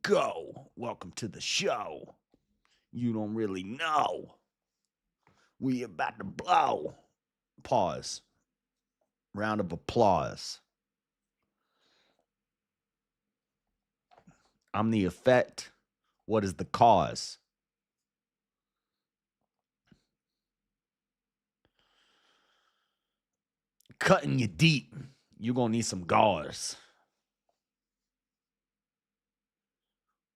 go. Welcome to the show. You don't really know. We about to blow. Pause. Round of applause. I'm the effect. What is the cause? Cutting you deep. You're going to need some gauze.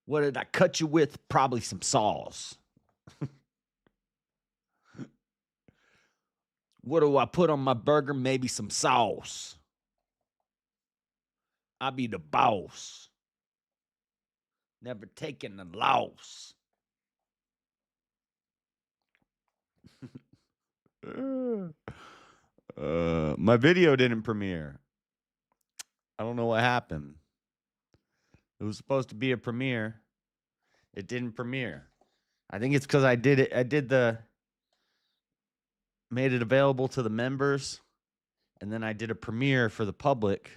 What did I cut you with? Probably some saws. What do I put on my burger? Maybe some sauce. I be the boss. Never taking a loss. My video didn't premiere. I don't know what happened. It was supposed to be a premiere. It didn't premiere. I think it's because I did it. Made it available to the members, and then I did a premiere for the public,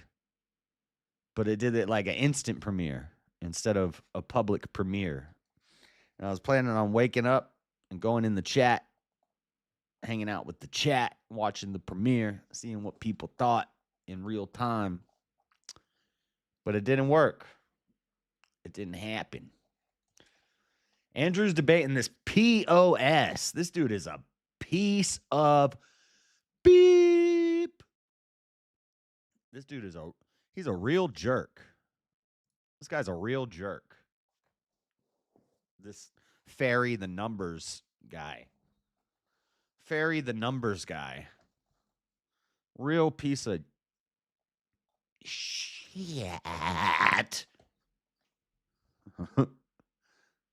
but it did it like an instant premiere instead of a public premiere. And I was planning on waking up and going in the chat, hanging out with the chat, watching the premiere, seeing what people thought in real time. But it didn't work. It didn't happen. Andrew's debating this POS. This dude is a piece of beep. This dude is he's a real jerk. This guy's a real jerk. This Fairy the Numbers guy. Fairy the Numbers guy. Real piece of shit.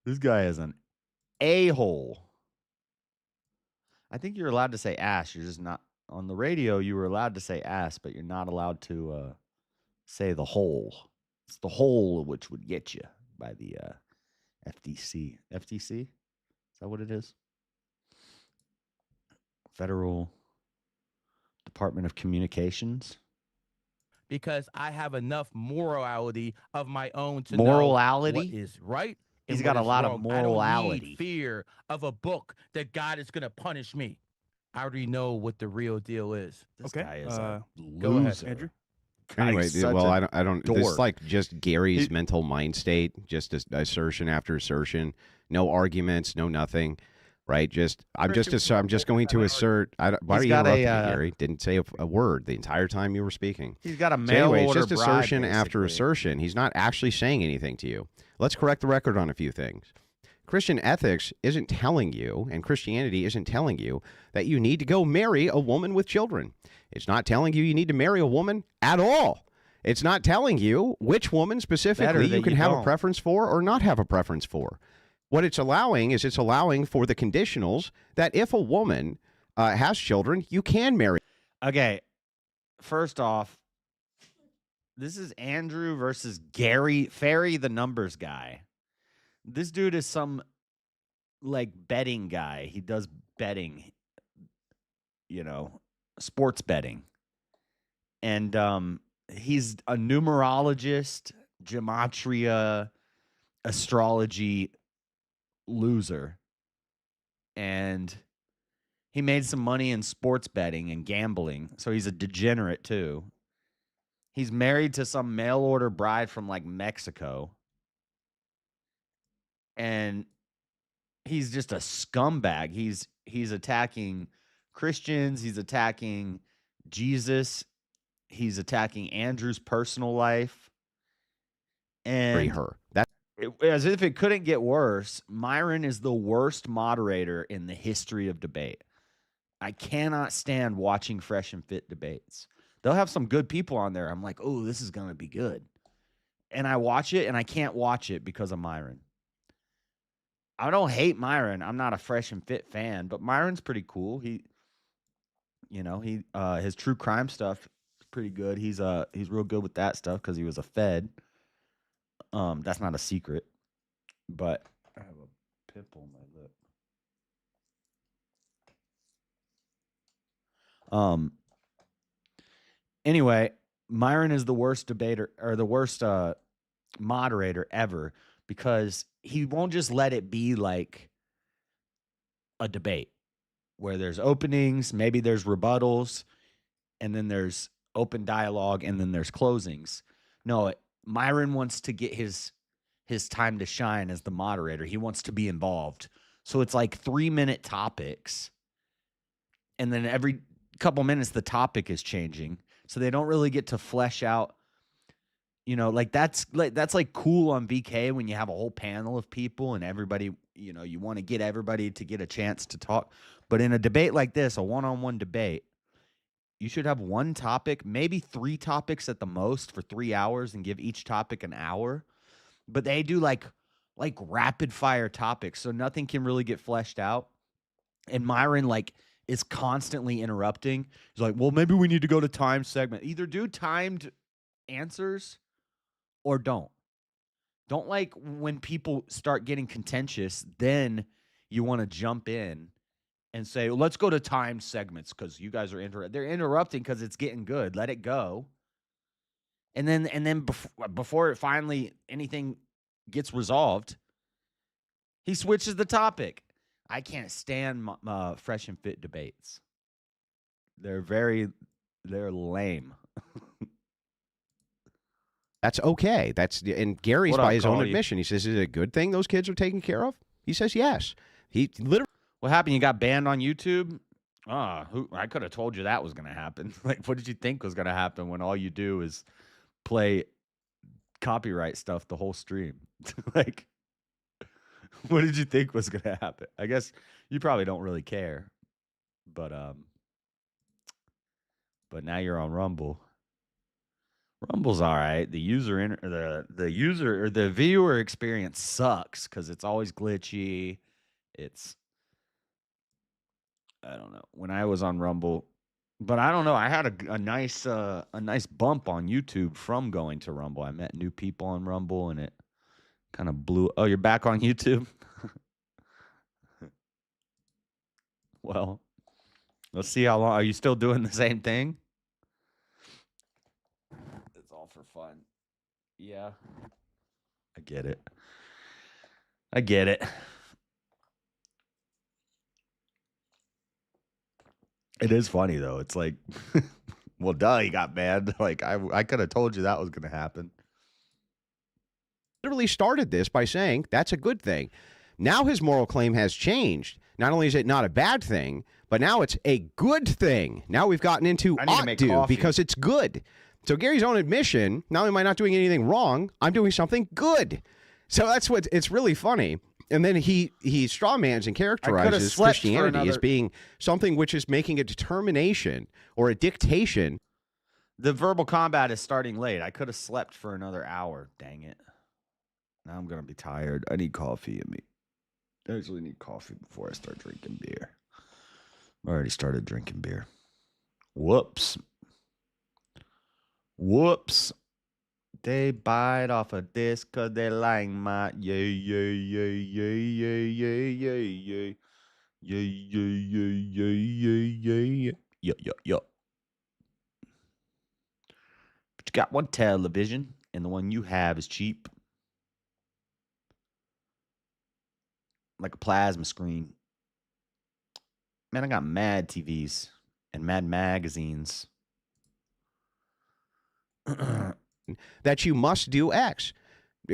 This guy is an a-hole. I think you're allowed to say ass. You're just not on the radio. You were allowed to say ass, but you're not allowed to say the hole. It's the hole which would get you by the FTC. FTC? Is that what it is? Federal Department of Communications. Because I have enough morality of my own to morality? know what is right. He's got a lot of morality. I don't need fear of a book that God is going to punish me. I already know what the real deal is. This guy is a loser. Go ahead, Andrew. Anyway, well, I don't. This is like just Gary's mental mind state, just assertion after assertion, no arguments, no nothing, right? I'm just going to assert. Why are you interrupting me, Gary? Didn't say a word the entire time you were speaking. He's got a mail order just assertion after assertion. He's not actually saying anything to you. Let's correct the record on a few things. Christian ethics isn't telling you, and Christianity isn't telling you, that you need to go marry a woman with children. It's not telling you need to marry a woman at all. It's not telling you which woman specifically you can have a preference for or not have a preference for. What it's allowing is it's allowing for the conditionals that if a woman has children, you can marry. Okay, first off, this is Andrew versus Gary, Fairy the Numbers guy. This dude is some, like, betting guy. He does betting, sports betting. And he's a numerologist, gematria, astrology loser. And he made some money in sports betting and gambling, so he's a degenerate, too. He's married to some mail-order bride from, like, Mexico. And he's just a scumbag. He's attacking Christians. He's attacking Jesus. He's attacking Andrew's personal life. And as if it couldn't get worse, Myron is the worst moderator in the history of debate. I cannot stand watching Fresh and Fit debates. They'll have some good people on there. I'm like, oh, this is going to be good. And I watch it, and I can't watch it because of Myron. I don't hate Myron. I'm not a Fresh and Fit fan, but Myron's pretty cool. His true crime stuff is pretty good. He's real good with that stuff because he was a Fed. That's not a secret. But I have a pimple on my lip. Anyway, Myron is the worst debater or the worst moderator ever because he won't just let it be like a debate where there's openings, maybe there's rebuttals, and then there's open dialogue, and then there's closings. No, Myron wants to get his time to shine as the moderator. He wants to be involved. So it's like 3-minute topics, and then every couple minutes the topic is changing. So they don't really get to flesh out, you know, like that's like cool on VK when you have a whole panel of people and everybody, you know, you want to get everybody to get a chance to talk. But in a debate like this, a one-on-one debate, you should have one topic, maybe 3 topics at the most for 3 hours, and give each topic an hour. But they do like rapid fire topics, so nothing can really get fleshed out. And Myron like is constantly interrupting. He's like, well, maybe we need to go to time segment. Either do timed answers or don't. Don't like when people start getting contentious, then you want to jump in and say, well, let's go to timed segments because you guys are they're interrupting because it's getting good. Let it go. And then before it finally anything gets resolved, he switches the topic. I can't stand fresh and fit debates. They're lame. That's okay. And Gary's, What up, by his own Cody? admission, he says, is it a good thing those kids are taken care of? He says yes. He literally. What happened? You got banned on YouTube? I could have told you that was going to happen. Like, what did you think was going to happen when all you do is play copyright stuff the whole stream? Like, what did you think was going to happen? I guess you probably don't really care, but now you're on Rumble. Rumble's all right. The user or the viewer experience sucks because it's always glitchy. I don't know. When I was on Rumble, but I don't know. I had a nice bump on YouTube from going to Rumble. I met new people on Rumble, and it kind of blew. Oh, you're back on YouTube? Well, let's see how long. Are you still doing the same thing? It's all for fun. Yeah. I get it. It is funny though. It's like, well, duh, he got banned. Like I could have told you that was going to happen. Literally started this by saying that's a good thing. Now his moral claim has changed. Not only is it not a bad thing, but now it's a good thing. Now we've gotten into ought to because it's good. So Gary's own admission, not only am I not doing anything wrong, I'm doing something good. So that's what it's really funny. And then he strawmans and characterizes Christianity as being something which is making a determination or a dictation. The verbal combat is starting late. I could have slept for another hour. Dang it. Now I'm going to be tired. I need coffee in me. I actually need coffee before I start drinking beer. I already started drinking beer. Whoops. They bite off of this because they like my yay. Yo. But you got one television, and the one you have is cheap. Like a plasma screen. Man, I got mad TVs and mad magazines. That you must do X.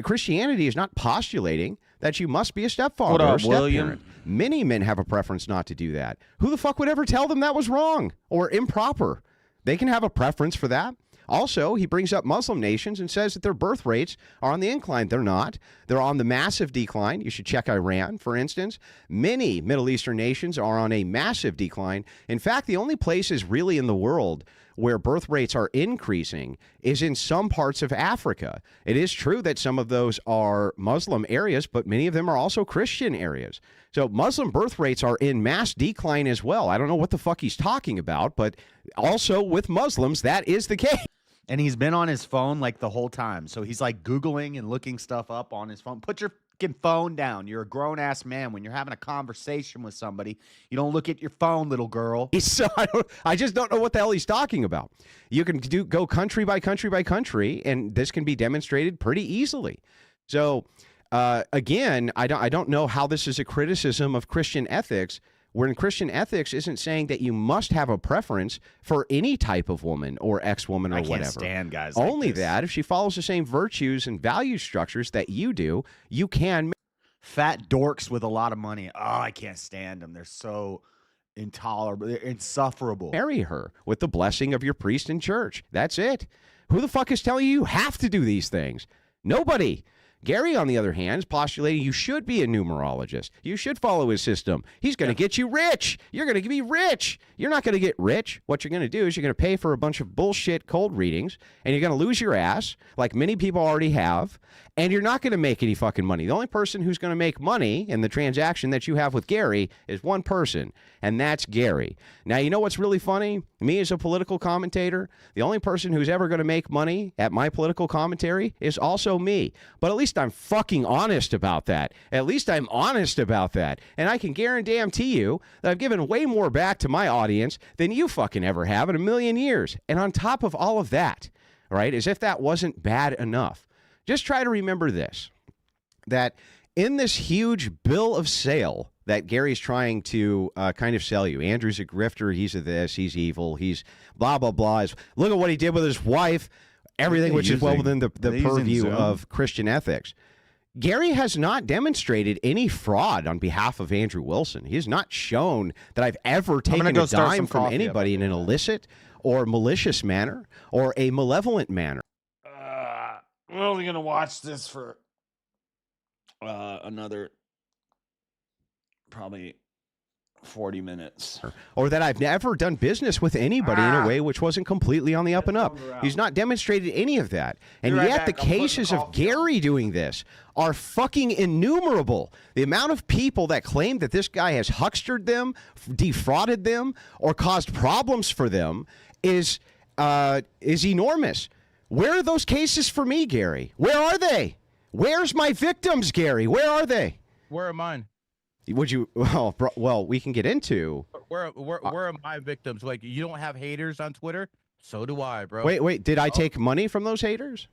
Christianity is not postulating that you must be a stepfather What up, or step-parent. William? Many men have a preference not to do that. Who the fuck would ever tell them that was wrong or improper? They can have a preference for that. Also, he brings up Muslim nations and says that their birth rates are on the incline. They're not. They're on the massive decline. You should check Iran, for instance. Many Middle Eastern nations are on a massive decline. In fact, the only places really in the world where birth rates are increasing is in some parts of Africa. It is true that some of those are Muslim areas, but many of them are also Christian areas. So Muslim birth rates are in mass decline as well. I don't know what the fuck he's talking about, but also with Muslims, that is the case. And he's been on his phone like the whole time. So he's like Googling and looking stuff up on his phone. Put your fucking phone down. You're a grown-ass man. When you're having a conversation with somebody, you don't look at your phone, little girl. So I just don't know what the hell he's talking about. You can go country by country by country, and this can be demonstrated pretty easily. So again, I don't know how this is a criticism of Christian ethics, when Christian ethics isn't saying that you must have a preference for any type of woman or ex-woman or whatever. I can't stand guys Only like this. that if she follows the same virtues and value structures that you do, you can. Fat dorks with a lot of money. Oh, I can't stand them. They're so intolerable. They're insufferable. Marry her with the blessing of your priest in church. That's it. Who the fuck is telling you have to do these things? Nobody. Gary, on the other hand, is postulating you should be a numerologist. You should follow his system. He's going to get you rich. You're going to be rich. You're not going to get rich. What you're going to do is you're going to pay for a bunch of bullshit cold readings, and you're going to lose your ass, like many people already have, and you're not going to make any fucking money. The only person who's going to make money in the transaction that you have with Gary is one person, and that's Gary. Now, you know what's really funny? Me as a political commentator, the only person who's ever going to make money at my political commentary is also me. But at least I'm fucking honest about that. At least I'm honest about that. And I can guarantee you that I've given way more back to my audience than you fucking ever have in a million years. And on top of all of that, right, as if that wasn't bad enough, just try to remember this, that in this huge bill of sale that Gary's trying to kind of sell you, Andrew's a grifter, he's a this, he's evil, he's blah, blah, blah. Look at what he did with his wife, everything which is well within the purview of Christian ethics. Gary has not demonstrated any fraud on behalf of Andrew Wilson. He has not shown that I've ever taken a dime from anybody in an illicit or malicious manner or a malevolent manner. We're only going to watch this for another probably 40 minutes. Or that I've never done business with anybody in a way which wasn't completely on the up and up. He's not demonstrated any of that. And yet the cases of Gary doing this are fucking innumerable. The amount of people that claim that this guy has huckstered them, defrauded them, or caused problems for them is enormous. Where are those cases for me, Gary? Where are they? Where's my victims, Gary? Where are they? Where are mine? Would you? Well, we can get into. Where are my victims? Like, you don't have haters on Twitter? So do I, bro. Wait. Did I take money from those haters?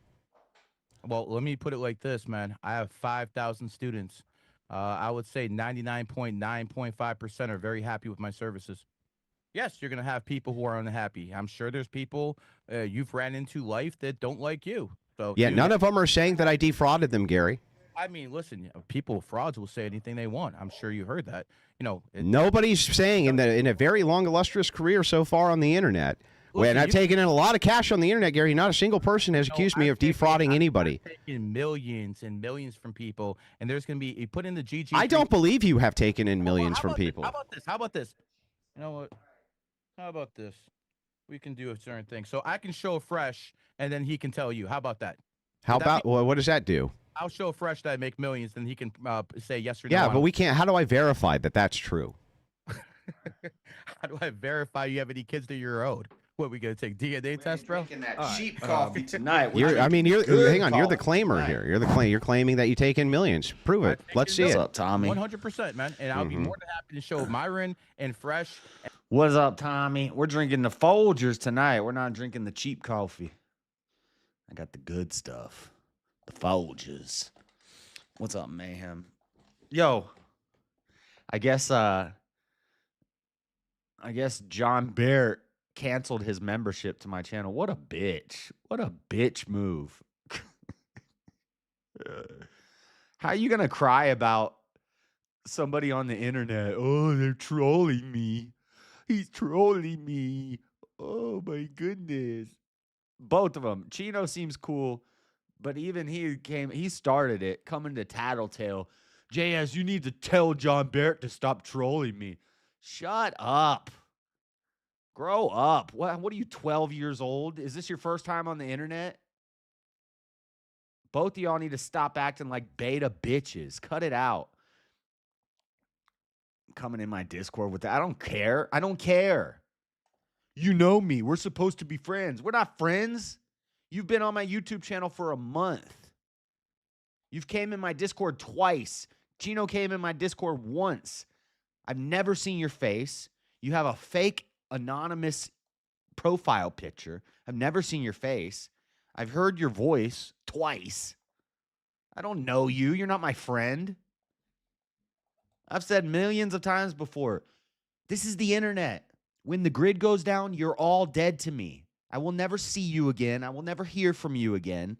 Well, let me put it like this, man. I have 5,000 students. I would say 99.9.5% are very happy with my services. Yes, you're going to have people who are unhappy. I'm sure there's people you've ran into life that don't like you. So yeah, none of them are saying that I defrauded them, Gary. I mean, listen, people with frauds will say anything they want. I'm sure you heard that. You know, nobody's saying in a very long, illustrious career so far on the internet. Listen, I've taken in a lot of cash on the internet, Gary. Not a single person has accused me of defrauding anybody. I've taken millions and millions from people, and there's going to be, you put in the GG. I don't believe you have taken in millions from people. How about this? How about this? You know what? How about this? We can do a certain thing. So I can show Fresh, and then he can tell you. How about that? How about, well, what does that do? I'll show Fresh that I make millions, then he can say yes or no. Yeah, but we can't. How do I verify that that's true? How do I verify you have any kids that you're owed? What, we gonna take DNA test, bro? Drinking that cheap coffee tonight. You're hang on. You're the claimer here. You're claiming that you take in millions. Prove it. Let's see it. What's up, Tommy? 100%, man. And I'll be more than happy to show Myron and Fresh. What's up, Tommy? We're drinking the Folgers tonight. We're not drinking the cheap coffee. I got the good stuff. The Folgers. What's up, Mayhem? Yo, I guess John Barrett canceled his membership to my channel. What a bitch. What a bitch move. How are you going to cry about somebody on the internet? Oh, they're trolling me. He's trolling me. Oh, my goodness. Both of them. Chino seems cool, but even he started it, coming to Tattletale. JS, you need to tell John Barrett to stop trolling me. Shut up. Grow up. What are you, 12 years old? Is this your first time on the internet? Both of y'all need to stop acting like beta bitches. Cut it out. Coming in my Discord with that. I don't care. I don't care. You know me. We're supposed to be friends. We're not friends. You've been on my YouTube channel for a month. You've came in my Discord twice. Chino came in my Discord once. I've never seen your face. You have a fake anonymous profile picture. I've never seen your face. I've heard your voice twice. I don't know you. You're not my friend. I've said millions of times before, this is the internet. When the grid goes down, you're all dead to me. I will never see you again. I will never hear from you again.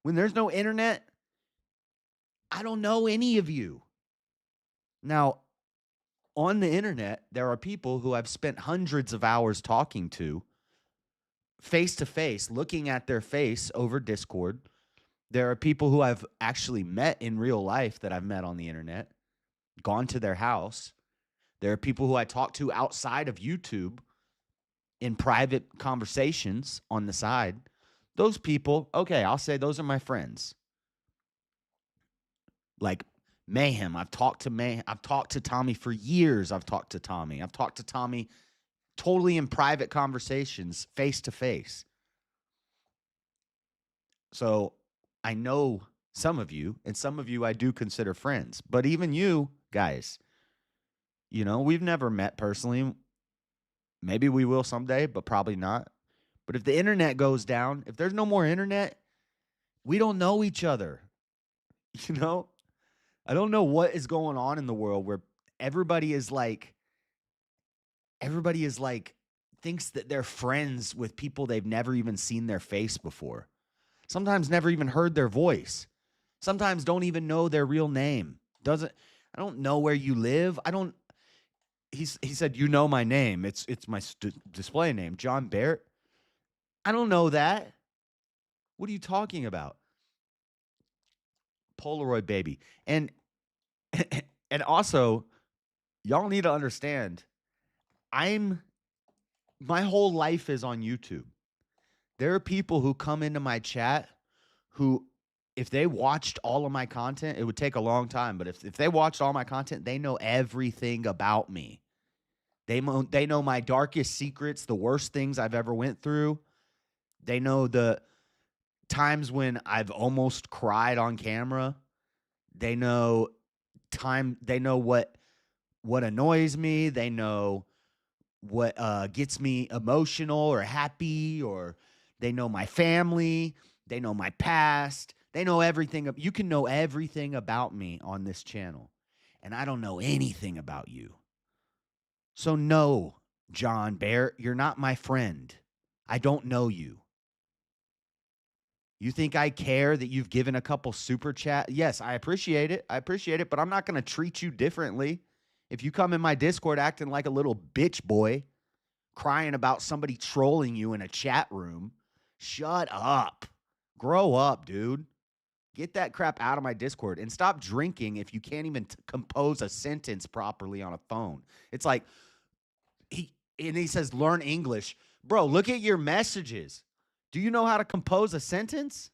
When there's no internet, I don't know any of you. Now, on the internet, there are people who I've spent hundreds of hours talking to, face to face, looking at their face over Discord. There are people who I've actually met in real life that I've met on the internet, gone to their house. There are people who I talk to outside of YouTube in private conversations on the side. Those people, okay, I'll say those are my friends. Like Mayhem, I've talked to Tommy for years. I've talked to Tommy totally in private conversations, face to face. So I know some of you, and some of you I do consider friends. But even you guys, we've never met personally. Maybe we will someday, but probably not. But if the internet goes down, if there's no more internet, we don't know each other. I don't know what is going on in the world where everybody is like thinks that they're friends with people they've never even seen their face before. Sometimes never even heard their voice. Sometimes don't even know their real name. I don't know where you live. He said, you know my name. It's my display name, John Barrett. I don't know that. What are you talking about? Polaroid baby. And also, y'all need to understand, my whole life is on YouTube. There are people who come into my chat who, if they watched all of my content, it would take a long time. But if they watched all my content, they know everything about me. They know my darkest secrets, the worst things I've ever went through. They know the times when I've almost cried on camera. They know what annoys me. They know what gets me emotional or happy, or they know my family. They know my past. They know everything. You can know everything about me on this channel, and I don't know anything about you. So no, John Barrett, you're not my friend. I don't know you. You think I care that you've given a couple super chat? Yes, I appreciate it. But I'm not going to treat you differently. If you come in my Discord acting like a little bitch boy, crying about somebody trolling you in a chat room, shut up. Grow up, dude. Get that crap out of my Discord and stop drinking if you can't even compose a sentence properly on a phone. It's like, he says, learn English. Bro, look at your messages. Do you know how to compose a sentence?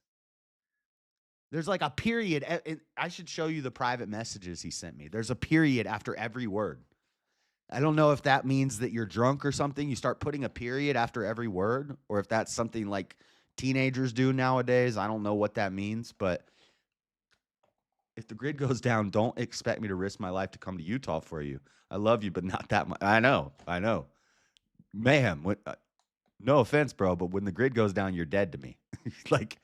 There's like a period. I should show you the private messages he sent me. There's a period after every word. I don't know if that means that you're drunk or something. You start putting a period after every word, or if that's something like teenagers do nowadays. I don't know what that means, but if the grid goes down, don't expect me to risk my life to come to Utah for you. I love you, but not that much. I know. Mayhem. No offense, bro, but when the grid goes down, you're dead to me. Like,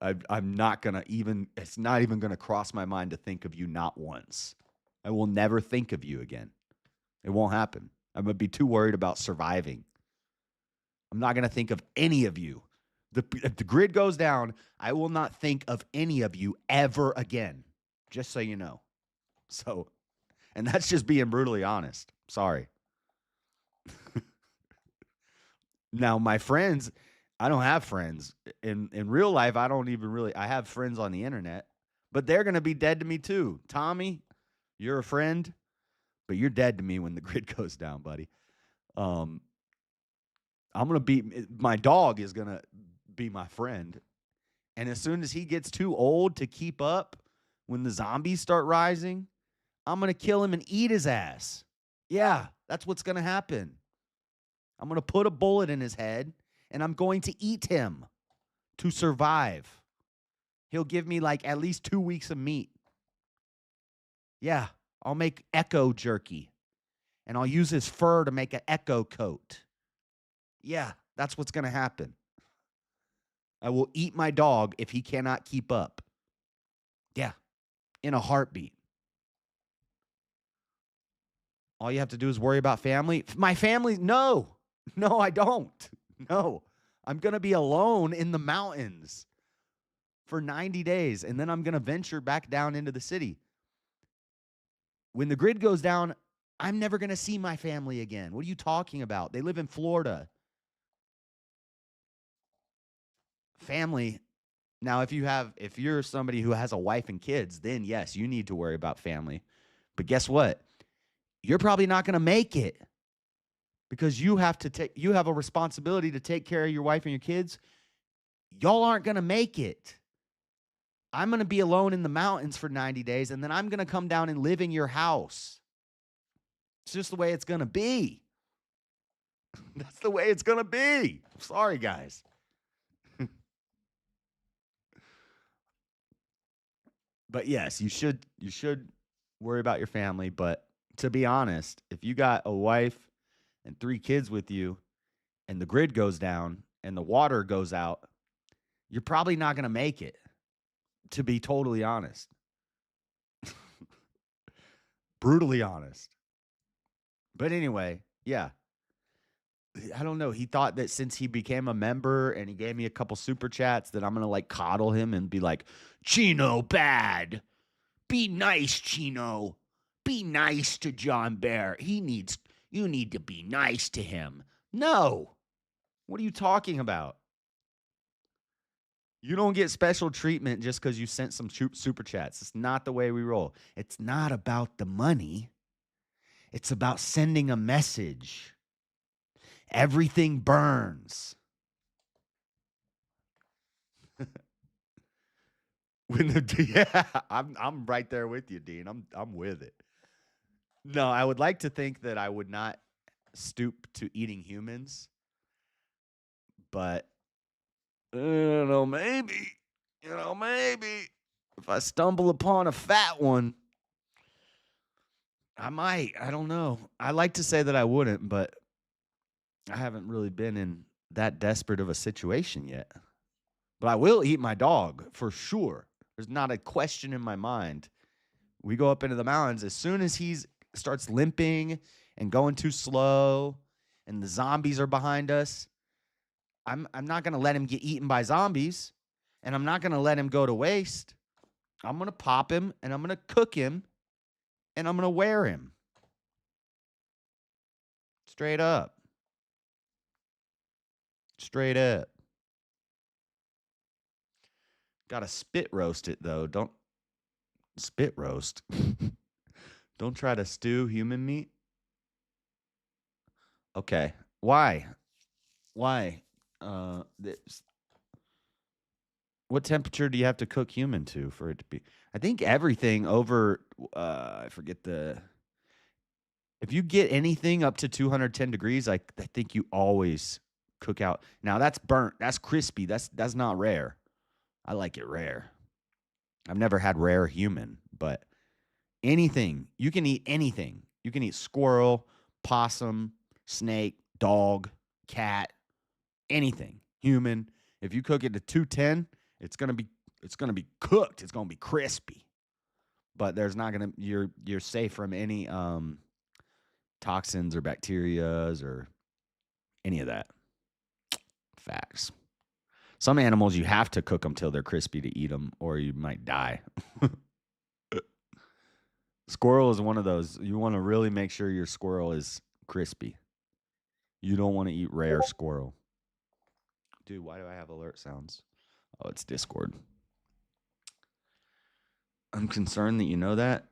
I'm not going to even, it's not even going to cross my mind to think of you not once. I will never think of you again. It won't happen. I'm going to be too worried about surviving. I'm not going to think of any of you. If the grid goes down, I will not think of any of you ever again, just so you know. So, and that's just being brutally honest. Sorry. Now, my friends, I don't have friends. In real life, I don't even really, I have friends on the internet, but they're going to be dead to me too. Tommy, you're a friend, but you're dead to me when the grid goes down, buddy. I'm going to be, my dog is going to be my friend. And as soon as he gets too old to keep up, when the zombies start rising, I'm going to kill him and eat his ass. Yeah, that's what's going to happen. I'm going to put a bullet in his head, and I'm going to eat him to survive. He'll give me like at least 2 weeks of meat. Yeah, I'll make echo jerky, and I'll use his fur to make an echo coat. Yeah, that's what's going to happen. I will eat my dog if he cannot keep up. in a heartbeat. All you have to do is worry about family. My family, no, I don't. No, I'm going to be alone in the mountains for 90 days, and then I'm going to venture back down into the city. When the grid goes down, I'm never going to see my family again. What are you talking about? They live in Florida. Family. Now, if you're somebody who has a wife and kids, then yes, you need to worry about family. But guess what? You're probably not going to make it because you have a responsibility to take care of your wife and your kids. Y'all aren't going to make it. I'm going to be alone in the mountains for 90 days, and then I'm going to come down and live in your house. It's just the way it's going to be. That's the way it's going to be. Sorry, guys. But yes, you should worry about your family. But to be honest, if you got a wife and 3 kids with you and the grid goes down and the water goes out, you're probably not going to make it, to be totally honest. Brutally honest. But anyway, yeah. I don't know. He thought that since he became a member and he gave me a couple super chats that I'm going to like coddle him and be like, Chino, bad. Be nice, Chino. Be nice to John Bear. You need to be nice to him. No. What are you talking about? You don't get special treatment just because you sent some super chats. It's not the way we roll. It's not about the money. It's about sending a message. Everything burns. I'm right there with you, Dean. I'm with it. No, I would like to think that I would not stoop to eating humans, but maybe if I stumble upon a fat one, I might. I don't know. I like to say that I wouldn't, but I haven't really been in that desperate of a situation yet. But I will eat my dog for sure. There's not a question in my mind. We go up into the mountains. As soon as he starts limping and going too slow and the zombies are behind us, I'm not going to let him get eaten by zombies, and I'm not going to let him go to waste. I'm going to pop him, and I'm going to cook him, and I'm going to wear him. Straight up. Straight up. Got to spit roast it, though. Don't spit roast. Don't try to stew human meat. Okay. Why? What temperature do you have to cook human to for it to be? I think everything over, I forget if you get anything up to 210 degrees, I think you always cook out. Now that's burnt. That's crispy. That's not rare. I like it rare. I've never had rare human, but anything. You can eat anything. You can eat squirrel, possum, snake, dog, cat, anything. Human. If you cook it to 210, it's gonna be cooked. It's gonna be crispy. But there's not gonna you're safe from any toxins or bacterias or any of that. Facts. Some animals you have to cook them till they're crispy to eat them, or you might die. Squirrel is one of those. You want to really make sure your squirrel is crispy. You don't want to eat rare squirrel. Dude, why do I have alert sounds? Oh, it's Discord. I'm concerned that you know that.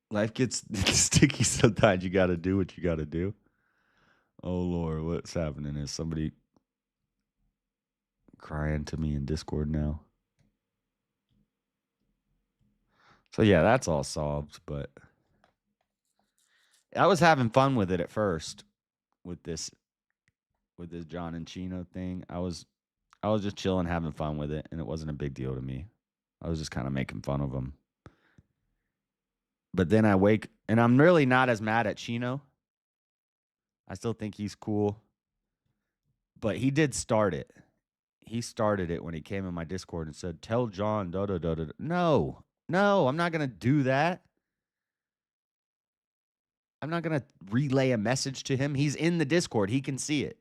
Life gets sticky sometimes. You got to do what you got to do. Oh, Lord, what's happening? Is somebody crying to me in Discord now? So, yeah, that's all solved, but I was having fun with it at first with this John and Chino thing. I was just chilling, having fun with it, and it wasn't a big deal to me. I was just kind of making fun of him. But then I wake, and I'm really not as mad at Chino. I still think he's cool. But he did start it. He started it when he came in my Discord and said, tell John, da-da-da-da. No, No, I'm not going to do that. I'm not going to relay a message to him. He's in the Discord. He can see it.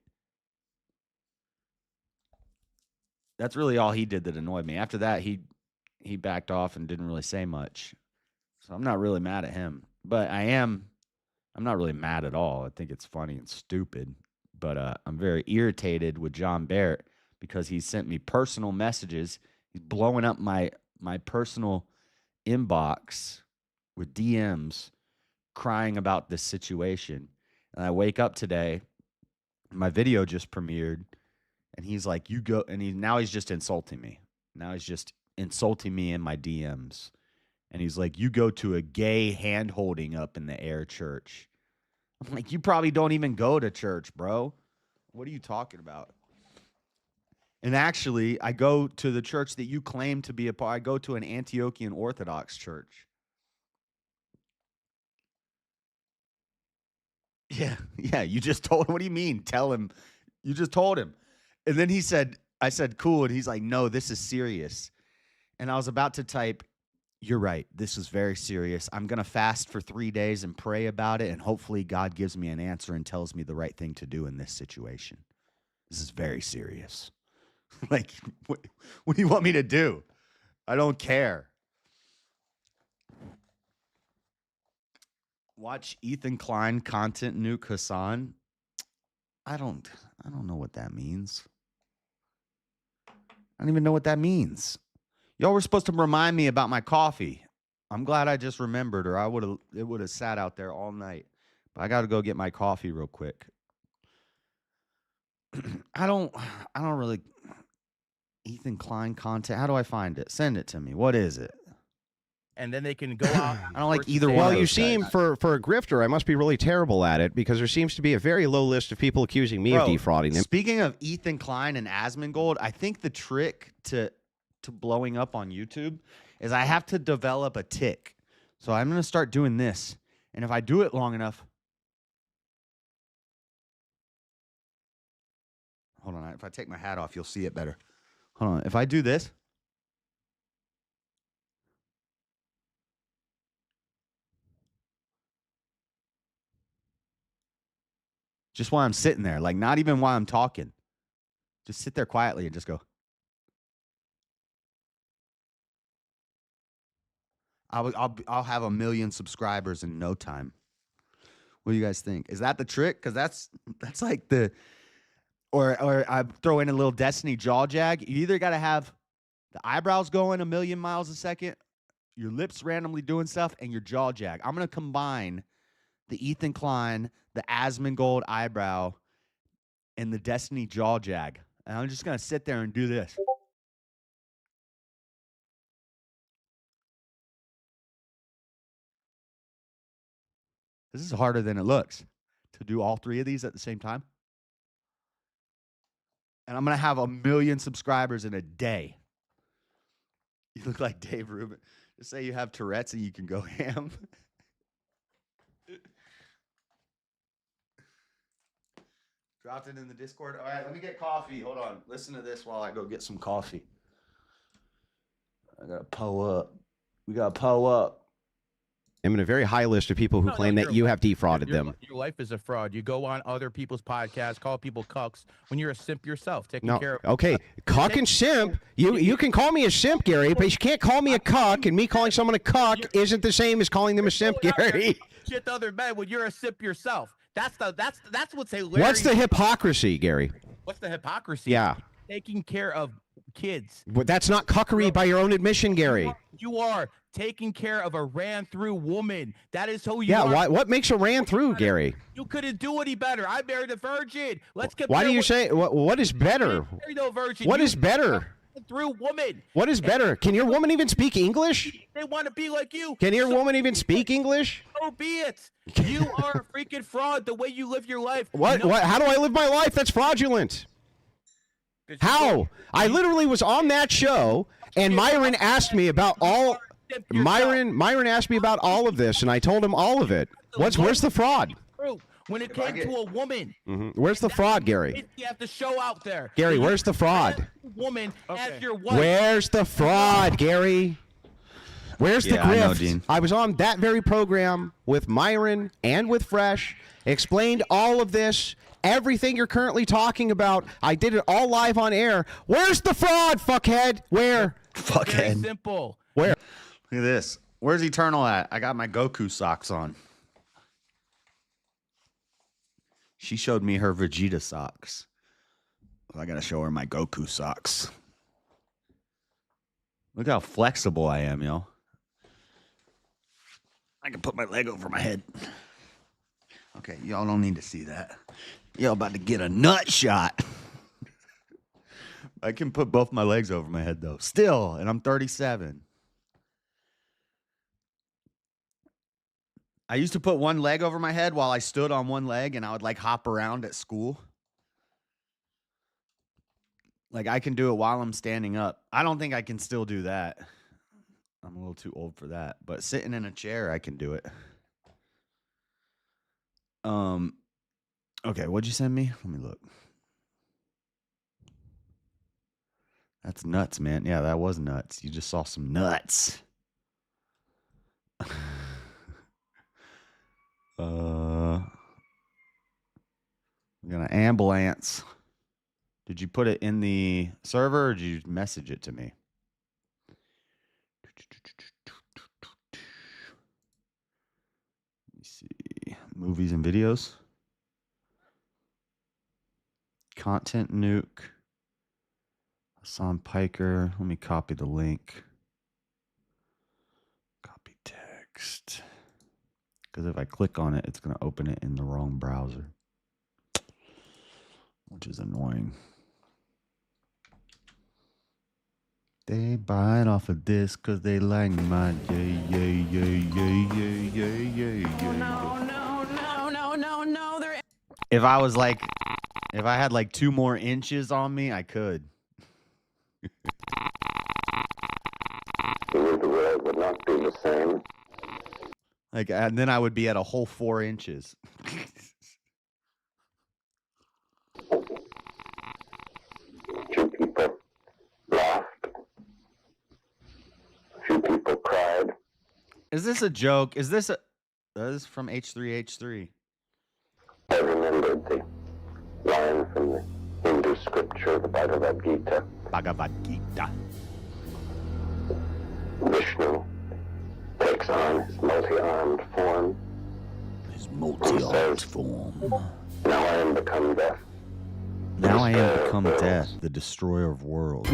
That's really all he did that annoyed me. After that, he backed off and didn't really say much. So I'm not really mad at him. But I'm not really mad at all. I think it's funny and stupid. But I'm very irritated with John Barrett because he sent me personal messages. He's blowing up my personal inbox with DMs crying about this situation. And I wake up today, my video just premiered, and he's like, you go, and now he's just insulting me. Now he's just insulting me in my DMs. And he's like, you go to a gay hand holding up in the air church. I'm like, you probably don't even go to church, bro. What are you talking about? And actually, I go to the church that you claim to be a part. I go to an Antiochian Orthodox church. Yeah, you just told him. What do you mean? Tell him. You just told him. And then I said, cool. And he's like, no, this is serious. And I was about to type, you're right. This is very serious. I'm going to fast for 3 days and pray about it. And hopefully God gives me an answer and tells me the right thing to do in this situation. This is very serious. Like, what do you want me to do? I don't care. Watch Ethan Klein content nuke Hassan. I don't know what that means. I don't even know what that means. Y'all were supposed to remind me about my coffee. I'm glad I just remembered, or it would have sat out there all night. But I got to go get my coffee real quick. I don't really Ethan Klein content. How do I find it? Send it to me. What is it? And then they can go out. I don't like either one. Well, of you those seem guys. for a grifter, I must be really terrible at it because there seems to be a very low list of people accusing me of defrauding them. Speaking of Ethan Klein and Asmongold, I think the trick to blowing up on YouTube is I have to develop a tick. So I'm going to start doing this. And if I do it long enough. Hold on. If I take my hat off, you'll see it better. Hold on. If I do this. Just while I'm sitting there, like not even while I'm talking. Just sit there quietly and just go. I'll have 1 million subscribers in no time. What do you guys think? Is that the trick? Because that's like the, or I throw in a little Destiny jaw jag. You either got to have the eyebrows going 1 million miles a second, your lips randomly doing stuff, and your jaw jag. I'm gonna combine the Ethan Klein, the Asmongold eyebrow, and the Destiny jaw jag. And I'm just going to sit there and do this. This is harder than it looks to do all 3 of these at the same time. And I'm going to have 1 million subscribers in a day. You look like Dave Rubin. Just say you have Tourette's and you can go ham. Dropped it in the Discord. All right, let me get coffee. Hold on. Listen to this while I go get some coffee. I got to po up. We got to po up. I'm in a very high list of people who claim that you have defrauded them. Your life is a fraud. You go on other people's podcasts, call people cucks when you're a simp yourself, taking care of. Okay, cuck and simp. You can call me a simp, Gary, but you can't call me a cuck. And me calling someone a cuck isn't the same as calling them a simp, Gary. Shit to other men when you're a simp yourself. That's what's hilarious. What's the hypocrisy, Gary? What's the hypocrisy? Yeah. Taking care of kids. But that's not cuckery by your own admission, Gary. You are taking care of a ran-through woman. That is who you are. Yeah, what makes a ran-through, Gary? You couldn't do any better. I married a virgin. Let's compare. Why do you say, what is better? No virgin. What is better? Through woman. What is better? Can your woman even speak English? They want to be like you. Can your woman even speak English? So be it. You are a freaking fraud the way you live your life. What? How do I live my life? That's fraudulent. How? I literally was on that show, and Myron asked me about all. Myron asked me about all of this, and I told him all of it. Where's the fraud? When it came to a woman. Where's the fraud, Gary? You have to show out there. Gary, where's the fraud? Woman as your wife. Where's the fraud, Gary? Where's the Yeah, I know, grift? Gene. I was on that very program with Myron and with Fresh, explained all of this, everything you're currently talking about. I did it all live on air. Where's the fraud, fuckhead? Where? Very Fuckhead. simple. Where? Look at this. Where's Eternal at? I got my Goku socks on. She showed me her Vegeta socks. I gotta show her my Goku socks. Look how flexible I am, yo. I can put my leg over my head. Okay, y'all don't need to see that. Y'all about to get a nut shot. I can put both my legs over my head, though. Still, and I'm 37. I used to put one leg over my head while I stood on one leg, and I would, like, hop around at school. Like, I can do it while I'm standing up. I don't think I can still do that. I'm a little too old for that. But sitting in a chair, I can do it. Okay, what'd you send me? Let me look. That's nuts, man. Yeah, that was nuts. You just saw some nuts. We got an ambulance. Did you put it in the server or did you message it to me? Let me see. Movies and videos. Content nuke. Hassan Piker. Let me copy the link. Copy text. Because if I click on it, it's going to open it in the wrong browser. Which is annoying. They buy it off of this because they like my No. If I was like, if I had like 2 more inches on me, I could. The world would not be the same. Like, and then I would be at a whole 4 inches. Few people laughed. Few people cried. Is this a joke? Is this a... This is from H3H3. I remembered the line from the Hindu scripture, the Bhagavad Gita. Bhagavad Gita. Vishnu takes on his multi-armed form. His multi-armed form. Now I am become death. Now I am become death, the destroyer of worlds.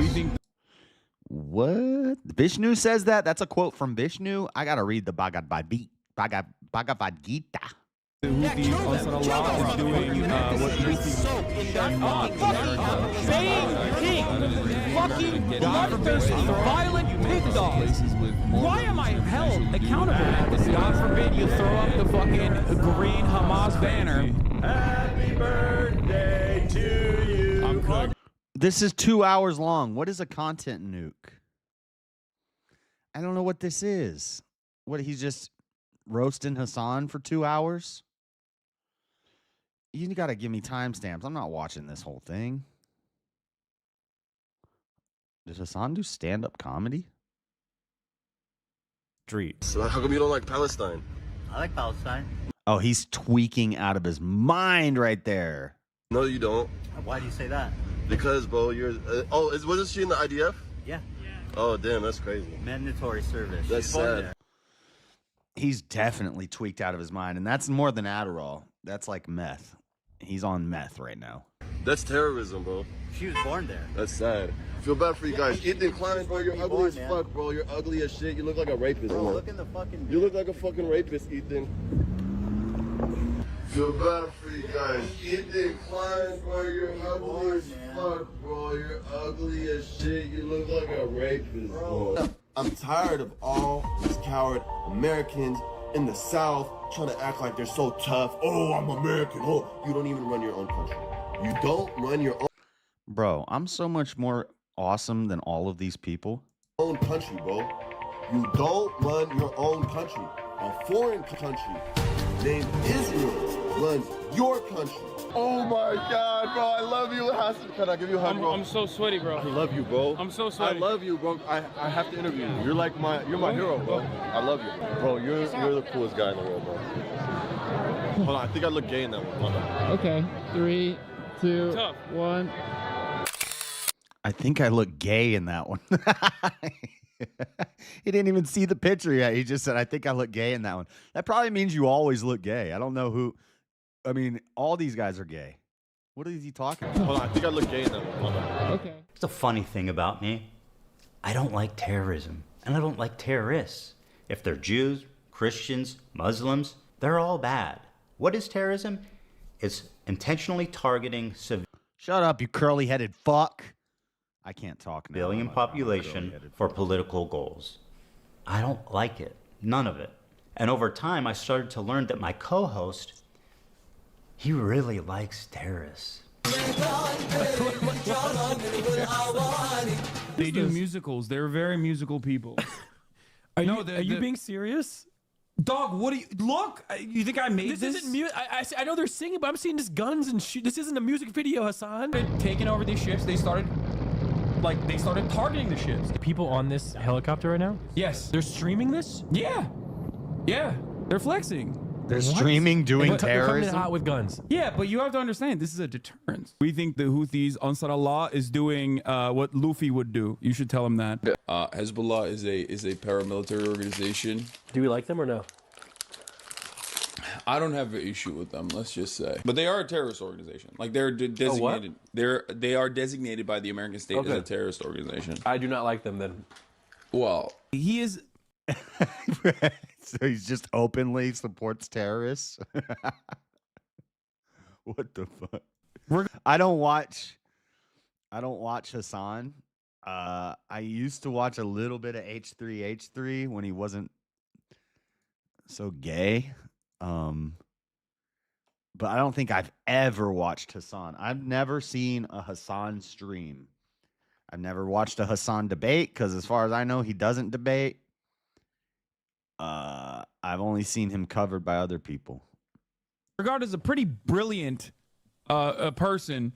What? Vishnu says that? That's a quote from Vishnu? I gotta read the Bhagavad Gita. Fucking bloodthirsty, violent pig dogs. Why am I held accountable? God forbid you throw up the fucking green Hamas banner. Happy birthday to you. I'm cooked. This is 2 hours long. What is a content nuke? I don't know what this is. What, he's just roasting Hassan for 2 hours? You gotta give me timestamps. I'm not watching this whole thing. Does Hassan do stand-up comedy? Street. So how come you don't like Palestine? I like Palestine. Oh, he's tweaking out of his mind right there. No, you don't. Why do you say that? Because, bro, you're... wasn't she in the IDF? Yeah. Oh, damn, that's crazy. Mandatory service. That's She's born sad. there. He's definitely tweaked out of his mind, and that's more than Adderall. That's like meth. He's on meth right now. That's terrorism, bro. She was born there. That's sad. I feel bad for you guys. Ethan Klein, bro, you're ugly as man. fuck, bro. You're ugly as shit. You look like a rapist, Bro, bro. look in the fucking... You look like a fucking rapist, Ethan. Feel bad for you guys. Ethan Klein, bro, you're ugly as fuck, bro. You're ugly as shit. You look like a rapist, bro. I'm tired of all these coward Americans in the South trying to act like they're so tough. Oh, I'm American. Oh, you don't even run your own country. You don't run your Bro, I'm so much more awesome than all of these people. own country, bro. You don't run your own country. A foreign country named Israel runs your country. Oh my God, bro, I love you, Hassan. Can I give you a hug, bro? I'm so sweaty, bro. I love you, bro. I'm so sweaty. I love you, bro. I have to interview you. You're like you're my hero, bro. I love you, bro. You're the coolest guy in the world, bro. Hold on, I think I look gay in that one. Hold on. Okay, 3, 2, 1. I think I look gay in that one. He didn't even see the picture yet. He just said, I think I look gay in that one. That probably means you always look gay. I don't know who. I mean, all these guys are gay. What is he talking about? Hold on, I think I look gay in that one. Hold on. Okay. It's a funny thing about me. I don't like terrorism, and I don't like terrorists. If they're Jews, Christians, Muslims, they're all bad. What is terrorism? It's intentionally targeting civilians. Shut up, you curly-headed fuck. I can't talk now. Civilian population for political goals. I don't like it. None of it. And over time, I started to learn that my co-host, he really likes terrorists. They do musicals. They're very musical people. Are you being serious? Dog, what do you look? You think I made this? This isn't music. I know they're singing, but I'm seeing just guns and shit. This isn't a music video, Hassan. Taking over these ships, they started targeting the ships. People on this helicopter right now? Yes. They're streaming this? Yeah. Yeah. They're flexing. They're streaming doing They're coming in terrorism. hot with guns. Yeah, but you have to understand, this is a deterrence. We think the Houthis, Ansar Allah, is doing what Luffy would do. You should tell him that. Hezbollah is a paramilitary organization. Do we like them or no? I don't have an issue with them, let's just say. But they are a terrorist organization. Like they're designated. They are designated by the American state as a terrorist organization. I do not like them then. Well, He is. So he's just openly supports terrorists. What the fuck? I don't watch Hassan. I used to watch a little bit of H3H3 when he wasn't so gay. But I don't think I've ever watched Hassan. I've never seen a Hassan stream. I've never watched a Hassan debate because as far as I know, he doesn't debate. I've only seen him covered by other people. Regarded as a pretty brilliant a person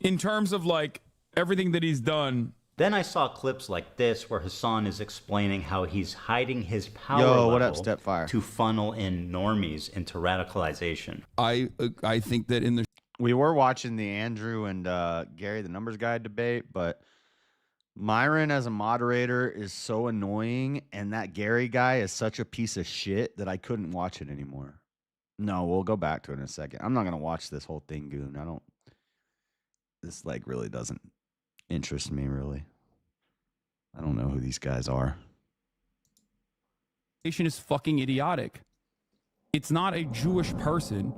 in terms of like everything that he's done. Then I saw clips like this where Hassan is explaining how he's hiding his power Yo, what up, level Stepfire? to funnel in normies into radicalization. I think that in the We were watching the Andrew and Gary the Numbers Guy debate, but Myron as a moderator is so annoying, and that Gary guy is such a piece of shit that I couldn't watch it anymore. No, we'll go back to it in a second. I'm not gonna watch this whole thing, Goon. This like really doesn't interest me really. I don't know who these guys are. nation is fucking idiotic. It's not a Jewish person.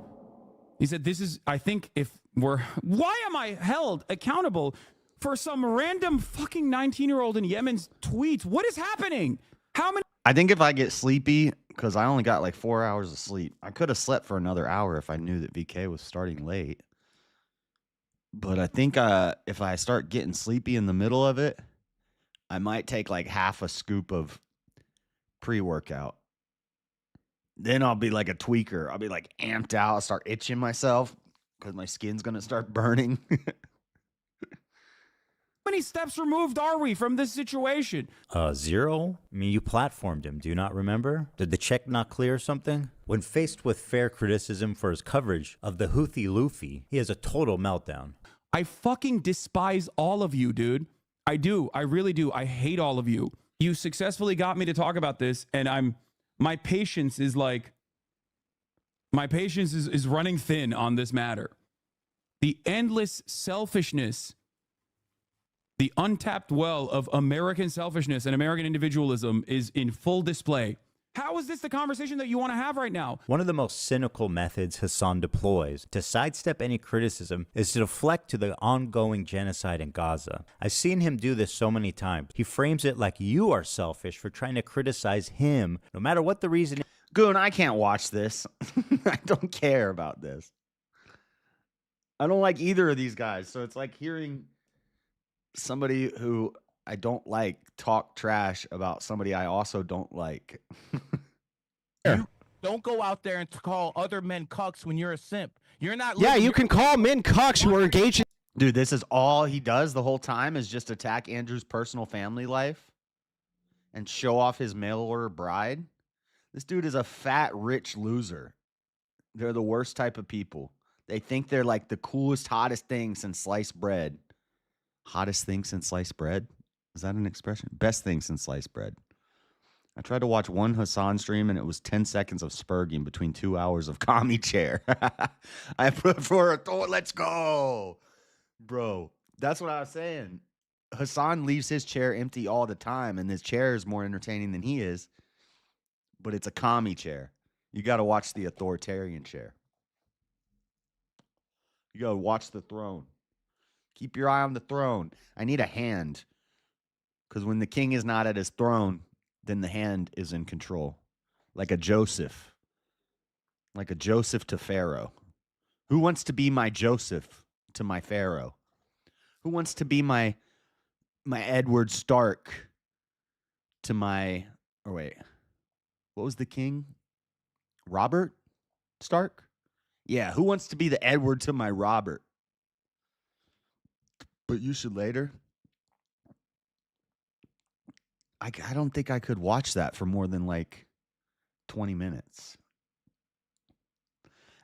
He said, this is, I think if we're, why am I held accountable for some random fucking 19-year-old in Yemen's tweets? What is happening? How many? I think if I get sleepy, because I only got like 4 hours of sleep, I could have slept for another hour if I knew that VK was starting late. But I think if I start getting sleepy in the middle of it, I might take like half a scoop of pre-workout. Then I'll be like a tweaker. I'll be like amped out. I'll start itching myself because my skin's going to start burning. How many steps removed are we from this situation? 0? I mean, you platformed him. Do you not remember? Did the check not clear or something? When faced with fair criticism for his coverage of the Houthi Luffy, he has a total meltdown. I fucking despise all of you, dude. I do. I really do. I hate all of you. You successfully got me to talk about this, and my patience is like, my patience is running thin on this matter. The endless selfishness, the untapped well of American selfishness and American individualism is in full display. How is this the conversation that you want to have right now? One of the most cynical methods Hassan deploys to sidestep any criticism is to deflect to the ongoing genocide in Gaza. I've seen him do this so many times. He frames it like you are selfish for trying to criticize him, no matter what the reason is. Goon, I can't watch this. I don't care about this. I don't like either of these guys. So it's like hearing somebody who I don't like talk trash about somebody I also don't like. Don't go out there and call other men cucks when you're a simp. You're not. Yeah, living you your- can call men cucks who are engaged in. Dude, this is all he does the whole time is just attack Andrew's personal family life and show off his mail order bride. This dude is a fat, rich loser. They're the worst type of people. They think they're like the coolest, hottest thing since sliced bread. Hottest thing since sliced bread? Is that an expression? Best thing since sliced bread. I tried to watch one Hassan stream and it was 10 seconds of spurging between 2 hours of commie chair. I put for a thought. Let's go. Bro, that's what I was saying. Hassan leaves his chair empty all the time, and his chair is more entertaining than he is. But it's a commie chair. You got to watch the authoritarian chair. You got to watch the throne. Keep your eye on the throne. I need a hand. Because when the king is not at his throne, then the hand is in control. Like a Joseph. Like a Joseph to Pharaoh. Who wants to be my Joseph to my Pharaoh? Who wants to be my Edward Stark to my... Or wait. What was the king? Robert Stark? Yeah, who wants to be the Edward to my Robert? But you should later. I don't think I could watch that for more than like 20 minutes.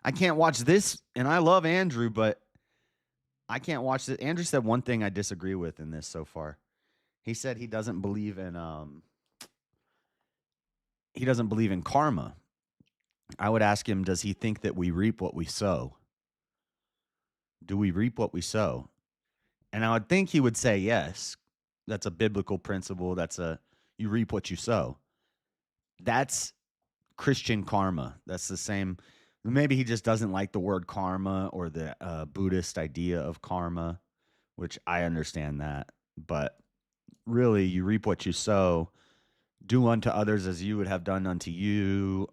I can't watch this, and I love Andrew, but I can't watch this. Andrew said one thing I disagree with in this so far. He said he doesn't believe in karma. I would ask him, does he think that we reap what we sow? Do we reap what we sow? And I would think he would say yes. That's a biblical principle. You reap what you sow. That's Christian karma. That's the same. Maybe he just doesn't like the word karma or the Buddhist idea of karma, which I understand that. But really, you reap what you sow. Do unto others as you would have done unto you.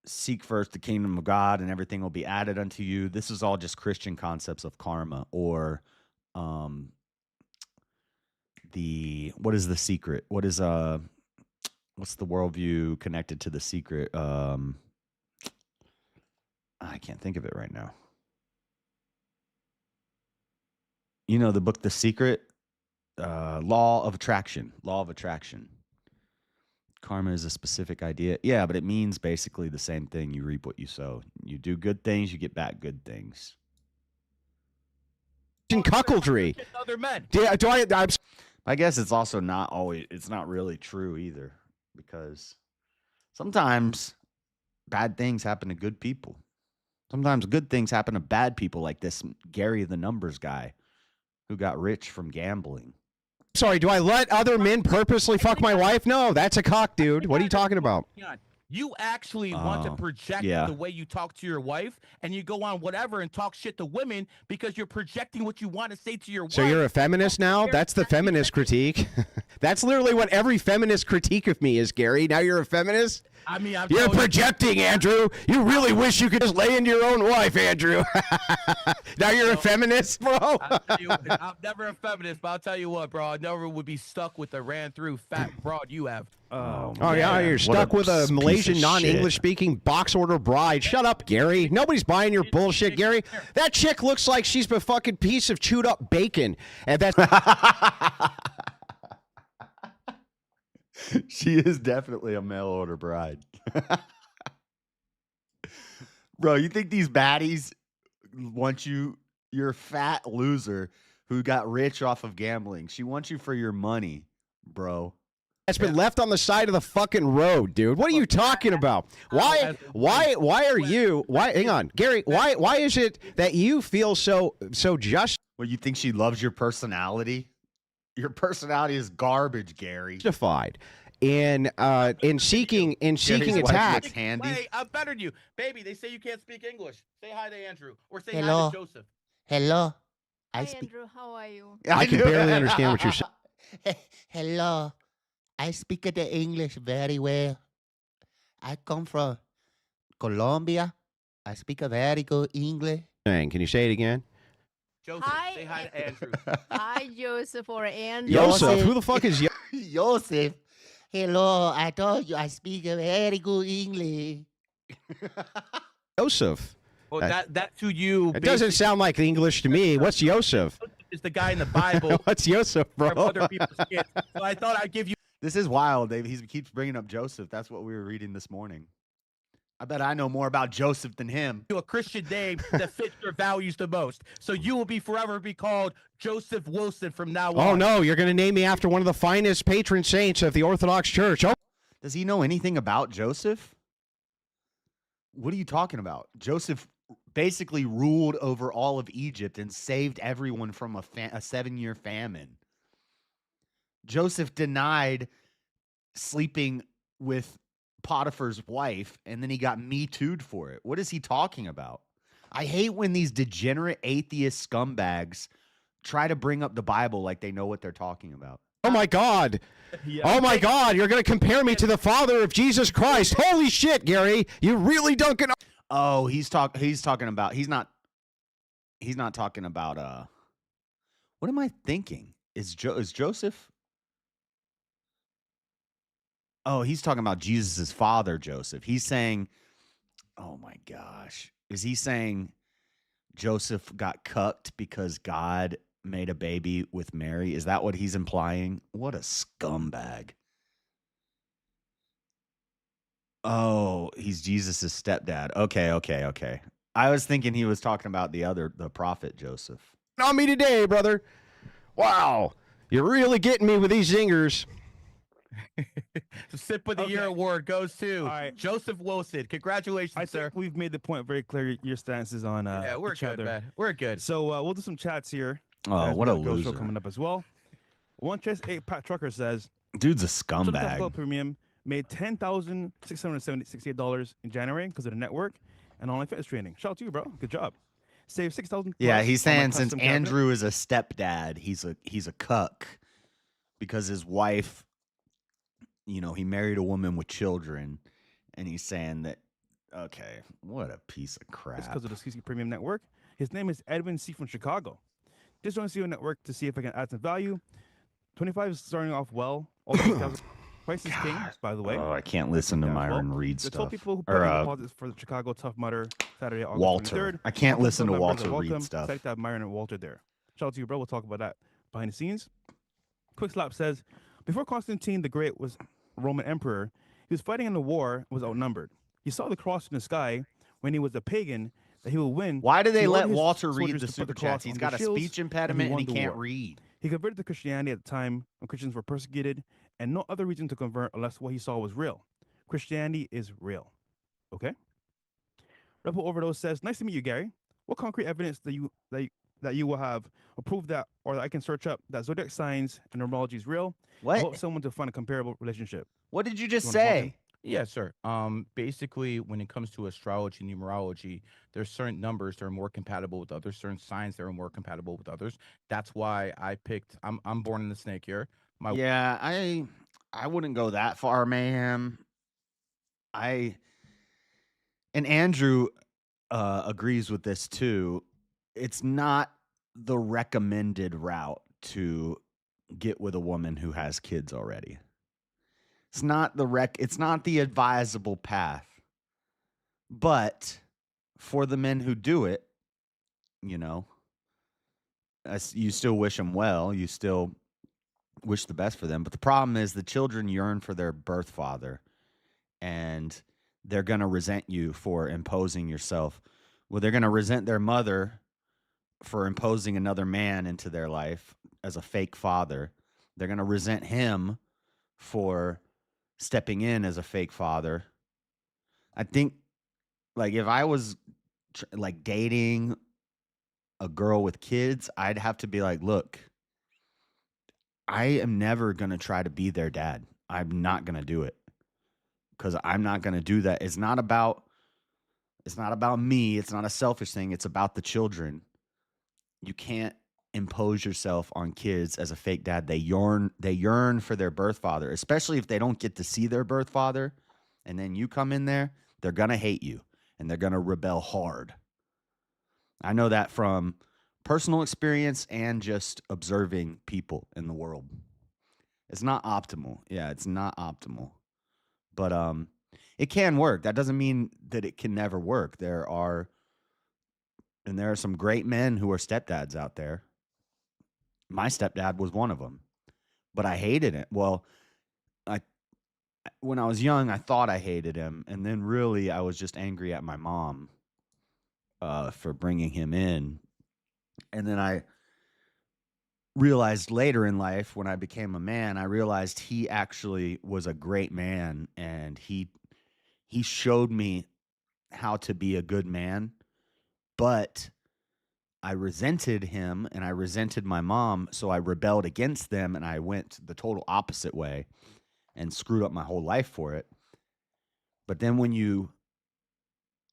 Seek first the kingdom of God and everything will be added unto you. This is all just Christian concepts of karma, or what is the secret? What's the worldview connected to the secret? I can't think of it right now. You know the book The Secret? Law of attraction. Karma is a specific idea. Yeah, but it means basically the same thing. You reap what you sow. You do good things, you get back good things. Cuckoldry. Other men. I guess it's also not always, it's not really true either, because sometimes bad things happen to good people. Sometimes good things happen to bad people, like this Gary the Numbers guy who got rich from gambling. Sorry, do I let other men purposely fuck my wife? No, that's a cock, dude. What are you talking about? You actually want to project the way you talk to your wife, and you go on whatever and talk shit to women because you're projecting what you want to say to your wife. So you're a feminist now? That's the feminist critique. That's literally what every feminist critique of me is, Gary. Now you're a feminist? I mean, you're projecting, Andrew. You really wish you could just lay into your own wife, Andrew. Now you're a feminist, bro. I'm never a feminist, but I'll tell you what, bro. I never would be stuck with the ran-through fat broad you have. Oh yeah, you're stuck with a Malaysian non-English speaking box order bride. Shut up, Gary. Nobody's buying your bullshit, Gary. That chick looks like she's a fucking piece of chewed up bacon. And that's She is definitely a mail order bride. Bro, you think these baddies want you? You're a fat loser who got rich off of gambling. She wants you for your money, bro. That's been left on the side of the fucking road, dude. What are you talking about? Why are you? Hang on, Gary. Why is it that you feel so just? Well, you think she loves your personality? Your personality is garbage, Gary. Justified in seeking attack. Handy. Wait, I'm better than you, baby. They say you can't speak English. Say hi to Andrew or say Hello. hi to Joseph. Hello. Hi, Andrew. How are you? I can barely understand what you're saying. Hello. I speak the English very well. I come from Colombia. I speak a very good English. Can you say it again? Joseph, Hi. say hi to Andrew. Hi, Joseph or Andrew. Joseph, who the fuck is Joseph? Hello, I told you I speak a very good English. Joseph. Well, that to you. It doesn't sound like English to me. What's Joseph? Is the guy in the Bible. What's Joseph, bro? Other people's kids. So I thought I'd give you. This is wild, Dave. He keeps bringing up Joseph. That's what we were reading this morning. I bet I know more about Joseph than him. A Christian name that fits your values the most. So you will be forever be called Joseph Wilson from now on. Oh, no. You're going to name me after one of the finest patron saints of the Orthodox Church. Oh. Does he know anything about Joseph? What are you talking about? Joseph basically ruled over all of Egypt and saved everyone from a 7-year famine. Joseph denied sleeping with Potiphar's wife, and then he got Me Too'd for it. What is he talking about? I hate when these degenerate atheist scumbags try to bring up the Bible like they know what they're talking about. Oh, my God. Oh, my God. You're going to compare me to the father of Jesus Christ. Holy shit, Gary. You really don't get... Oh, he's talking about... He's not talking about... What am I thinking? Is Joseph... Oh, he's talking about Jesus' father, Joseph. He's saying, oh my gosh. Is he saying Joseph got cucked because God made a baby with Mary? Is that what he's implying? What a scumbag. Oh, he's Jesus' stepdad. Okay. I was thinking he was talking about the prophet Joseph. On me today, brother. Wow. You're really getting me with these zingers. The Sip of the Year award goes to Joseph Wilson. Congratulations, sir. We've made the point very clear. Your stances on we're each good, other. man. We're good. So we'll do some chats here. Oh, what a loser! Coming up as well. One Chess 8 Pat Trucker says, "Dude's a scumbag." Premium made $10,668 in January because of the network and online fitness training. Shout out to you, bro. Good job. Save $6,000. Yeah, he's saying since Andrew is a stepdad, he's a cuck because his wife. You know, he married a woman with children, and he's saying that, okay, what a piece of crap. It's because of the CC Premium Network. His name is Edwin C. from Chicago. Just joined the network to see if I can add some value. 25 is starting off well. Price is king, by the way. Oh, I can't listen to Myron read the stuff. 12 people who put in deposits for the Chicago Tough Mudder Saturday, August Walter. 23rd. I can't listen to Members Walter are read welcome. stuff. Excited to have Myron and Walter there. Shout out to you, bro. We'll talk about that behind the scenes. Quick Slap says, before Constantine the Great was Roman emperor, he was fighting in the war and was outnumbered. He saw the cross in the sky when he was a pagan that he will win. Why do they He let ordered his Walter read soldiers the to put super cross chats? He's on got their a shields, speech impediment won and he the can't war. read. He converted to Christianity at the time when Christians were persecuted, and no other reason to convert unless what he saw was real. Christianity is real. Okay? Rebel Overdose says, nice to meet you, Gary. What concrete evidence that you will have or prove that, or that I can search up that zodiac signs and numerology is real? What? I hope someone to find a comparable relationship. What did you just You wanna talk say? Yes, sir. Basically, when it comes to astrology, numerology, there's certain numbers that are more compatible with others, certain signs that are more compatible with others. That's why I picked. I'm born in the snake year. Yeah, I wouldn't go that far, man. And Andrew agrees with this too. It's not the recommended route to get with a woman who has kids already. It's not the advisable path. But for the men who do it, you know, you still wish them well. You still wish the best for them. But the problem is the children yearn for their birth father, and they're going to resent you for imposing yourself. Well, they're going to resent their mother for imposing another man into their life as a fake father. They're going to resent him for stepping in as a fake father. I think, like, if I was like dating a girl with kids, I'd have to be like, look, I am never going to try to be their dad. I'm not going to do it because I'm not going to do that. It's not about me. It's not a selfish thing. It's about the children. You can't impose yourself on kids as a fake dad. They yearn for their birth father, especially if they don't get to see their birth father. And then you come in there, they're going to hate you and they're going to rebel hard. I know that from personal experience and just observing people in the world. It's not optimal. Yeah, it's not optimal. But it can work. That doesn't mean that it can never work. There are some great men who are stepdads out there. My stepdad was one of them. But I hated it. Well, when I was young, I thought I hated him, and then really I was just angry at my mom for bringing him in. And then I realized later in life, when I became a man, I realized he actually was a great man, and he showed me how to be a good man. But I resented him and I resented my mom, so I rebelled against them, and I went the total opposite way and screwed up my whole life for it. But then when you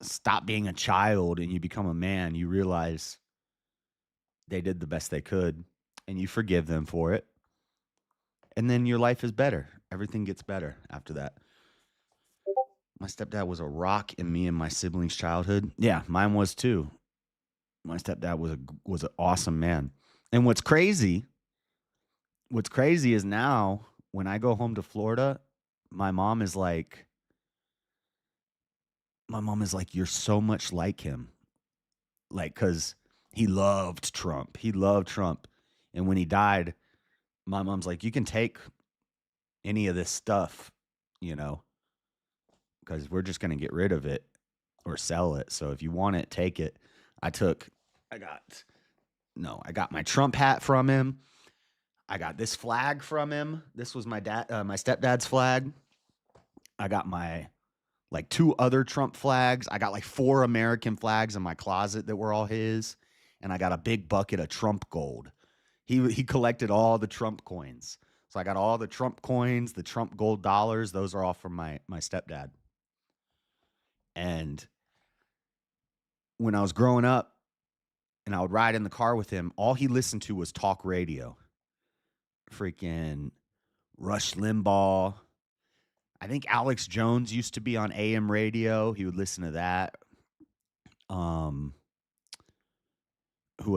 stop being a child and you become a man, you realize they did the best they could, and you forgive them for it. And then your life is better. Everything gets better after that. My stepdad was a rock in me and my siblings' childhood. Yeah, mine was too. My stepdad was an awesome man. And what's crazy is now when I go home to Florida, my mom is like, you're so much like him. Like, because he loved Trump. And when he died, my mom's like, you can take any of this stuff, because we're just going to get rid of it or sell it. So if you want it, take it. I got my Trump hat from him. I got this flag from him. This was my stepdad's flag. I got my 2 other Trump flags. I got 4 American flags in my closet that were all his. And I got a big bucket of Trump gold. He collected all the Trump coins. So I got all the Trump coins, the Trump gold dollars. Those are all from my stepdad. And when I was growing up and I would ride in the car with him, all he listened to was talk radio. Freaking Rush Limbaugh. I think Alex Jones used to be on AM radio. He would listen to that. Who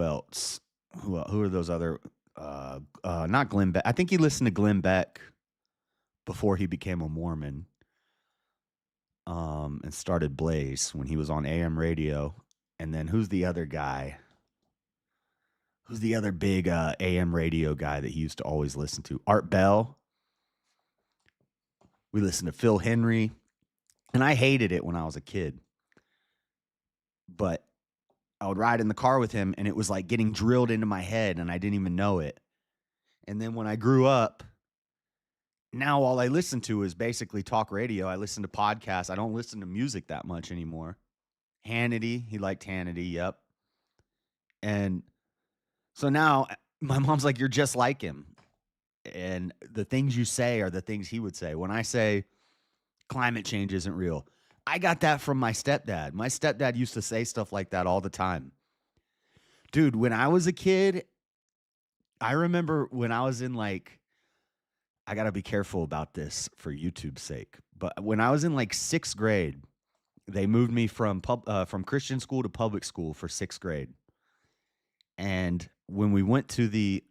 else? Who are those other? Not Glenn Beck. I think he listened to Glenn Beck before he became a Mormon. And started Blaze when he was on AM radio. And then who's the other guy? Who's the other big AM radio guy that he used to always listen to? Art Bell. We listened to Phil Henry. And I hated it when I was a kid. But I would ride in the car with him, and it was like getting drilled into my head, and I didn't even know it. And then when I grew up, now all I listen to is basically talk radio. I listen to podcasts. I don't listen to music that much anymore. Hannity, he liked Hannity, yep. And so now my mom's like, you're just like him. And the things you say are the things he would say. When I say climate change isn't real, I got that from my stepdad. My stepdad used to say stuff like that all the time. Dude, when I was a kid, I remember when I was in I got to be careful about this for YouTube's sake. But when I was in 6th grade, they moved me from Christian school to public school for 6th grade. And when I went to the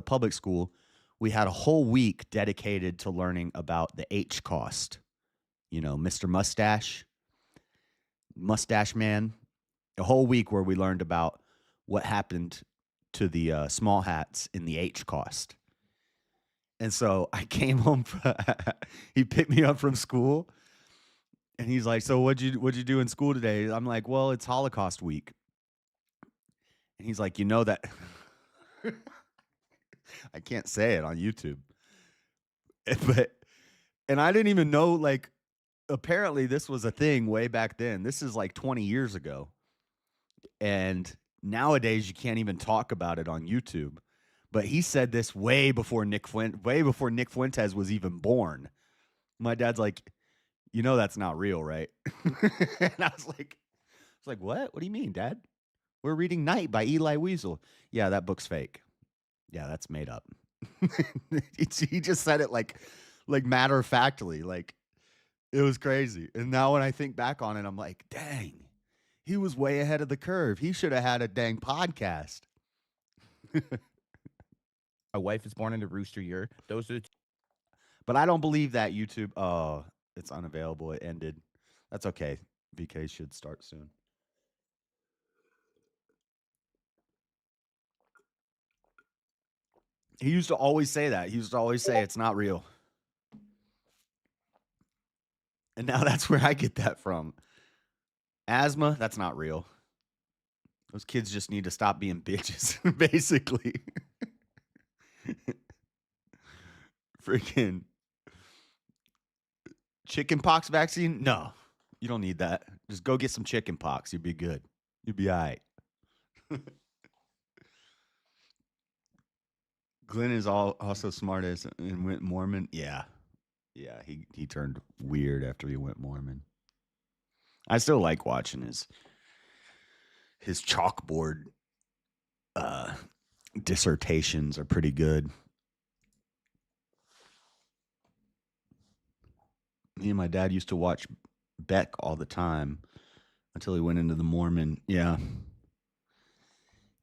public school, we had a whole week dedicated to learning about the H cost. Mr. Mustache Man. A whole week where we learned about what happened to the small hats in the H cost. And so I came home. He picked me up from school, and he's like, "So what'd you do in school today?" I'm like, "Well, it's Holocaust week." And he's like, "You know that." I can't say it on YouTube, and I didn't even know. Apparently, this was a thing way back then. This is 20 years ago, and nowadays you can't even talk about it on YouTube. But he said this way before Nick Fuentes was even born. My dad's like, that's not real, right? And I was like, what? What do you mean, Dad? We're reading Night by Eli Wiesel. Yeah, that book's fake. Yeah, that's made up. He just said it like matter of factly, it was crazy. And now when I think back on it, I'm like, dang, he was way ahead of the curve. He should have had a dang podcast. My wife is born in the rooster year. Those are But I don't believe that YouTube. Oh, it's unavailable. It ended. That's okay. VK should start soon. He used to always say that. He used to always say it's not real. And now that's where I get that from. Asthma, that's not real. Those kids just need to stop being bitches, basically. Freaking chicken pox vaccine? No, you don't need that. Just go get some chicken pox. You'll be good. You'll be all right. Glenn is also smart as and went Mormon. Yeah. Yeah, he turned weird after he went Mormon. I still like watching his chalkboard dissertations are pretty good. Me and my dad used to watch Beck all the time until he went into the Mormon. Yeah.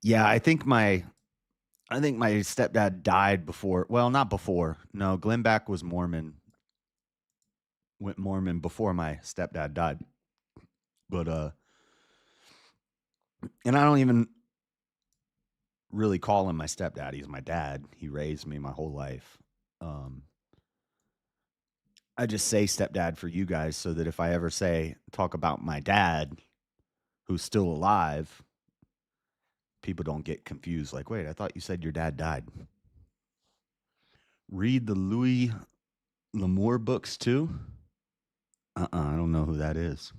Yeah, I think my stepdad died before. Well, not before. No, Glenn Beck was Mormon. Went Mormon before my stepdad died. But and I don't even really call him my stepdad. He's my dad. He raised me my whole life. I just say stepdad for you guys so that if I ever talk about my dad who's still alive, people don't get confused. Like, wait, I thought you said your dad died. Read the Louis L'Amour books too? I don't know who that is.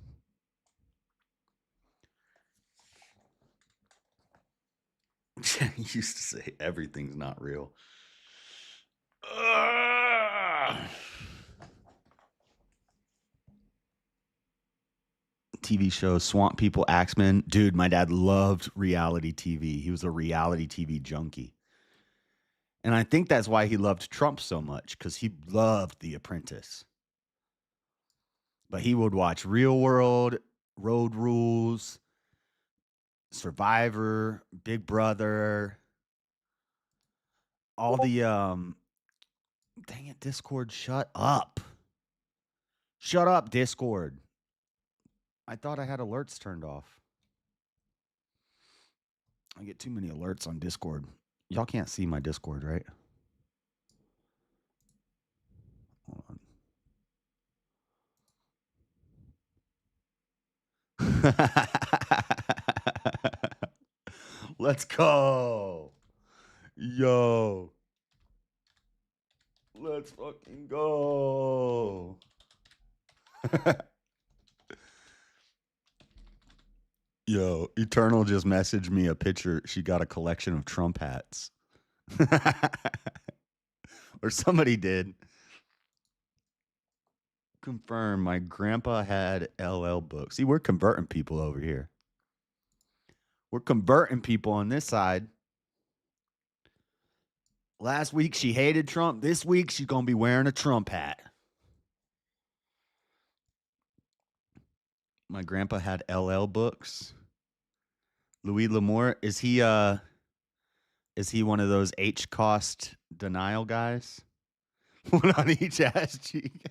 He used to say everything's not real. TV shows, Swamp People, Axemen. Dude, my dad loved reality TV. He was a reality TV junkie. And I think that's why he loved Trump so much, because he loved The Apprentice. But he would watch Real World, Road Rules, Survivor, Big Brother, all the dang it, Discord, shut up. Shut up, Discord. I thought I had alerts turned off. I get too many alerts on Discord. Y'all can't see my Discord, right? Hold on. Let's go. Yo. Let's fucking go. Yo, Eternal just messaged me a picture. She got a collection of Trump hats. Or somebody did. Confirm, my grandpa had LL books. See, we're converting people over here. We're converting people on this side. Last week, she hated Trump. This week, she's going to be wearing a Trump hat. My grandpa had LL books. Louis L'Amour, is he one of those H-cost denial guys? One on each ass cheek.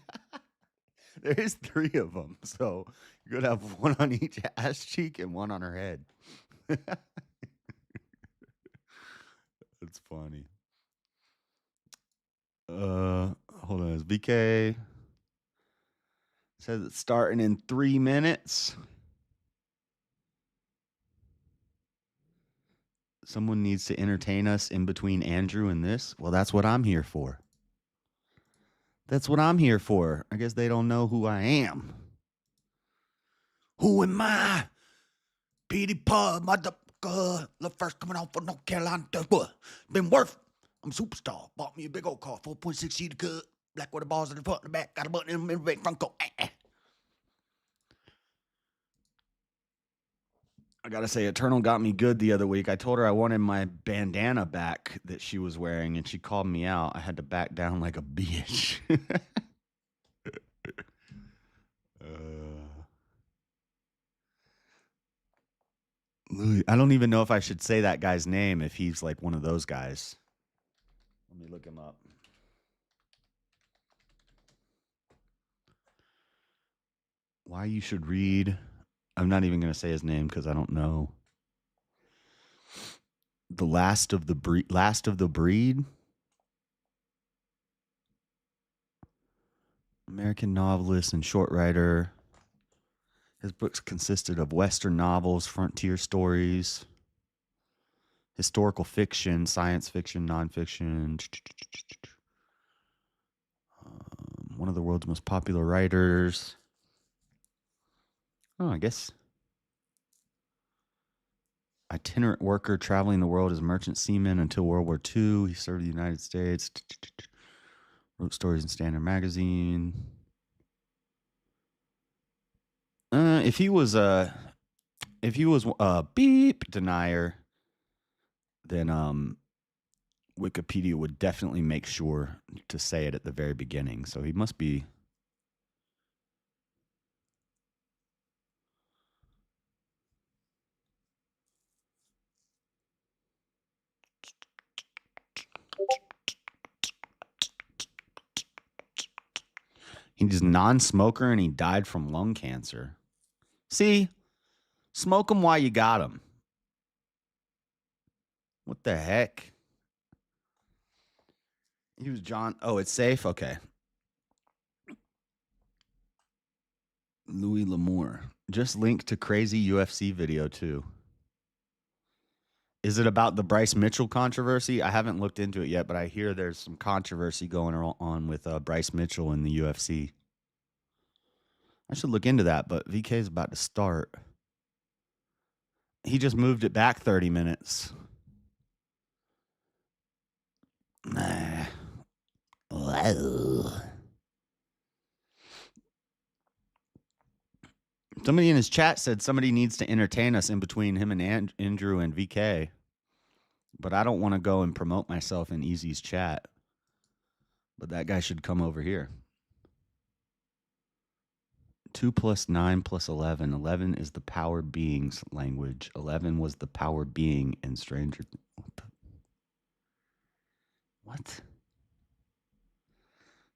There is 3 of them, so you're gonna have one on each ass cheek and one on her head. That's funny. Hold on. Is VK says it's starting in 3 minutes. Someone needs to entertain us in between Andrew and this. Well, that's what I'm here for. That's what I'm here for. I guess they don't know who I am. Who am I? Petey Pub, motherfucker. The first coming out for North Carolina. Been worth. I'm a superstar. Bought me a big old car, 4.6 seater cut. Black with the balls in the front and the back. Got a button in the back front coat. I gotta say, Eternal got me good the other week. I told her I wanted my bandana back that she was wearing, and she called me out. I had to back down like a bitch. Louis, I don't even know if I should say that guy's name if he's like one of those guys. Let me look him up. why you should read. I'm not even going to say his name because I don't know. The Last of the Breed. American novelist and short writer. His books consisted of Western novels, frontier stories, historical fiction, science fiction, nonfiction. One of the world's most popular writers. Oh, I guess. Itinerant worker traveling the world as merchant seaman until World War II. He served the United States. Wrote stories in Standard Magazine. If he was a beep denier, then Wikipedia would definitely make sure to say it at the very beginning. So he must be. He's a non-smoker and he died from lung cancer. See, smoke them while you got them. What the heck? He was John. Oh, it's safe? Okay. Louis L'Amour. Just linked to crazy UFC video too. Is it about the Bryce Mitchell controversy? I haven't looked into it yet, but I hear there's some controversy going on with Bryce Mitchell in the UFC. I should look into that, but VK is about to start. He just moved it back 30 minutes. Whoa. Somebody in his chat said somebody needs to entertain us in between him and Andrew and VK. But I don't want to go and promote myself in Easy's chat. But that guy should come over here. 2 + 9 + 11. 11 is the power being's language. 11 was the power being in Stranger. What?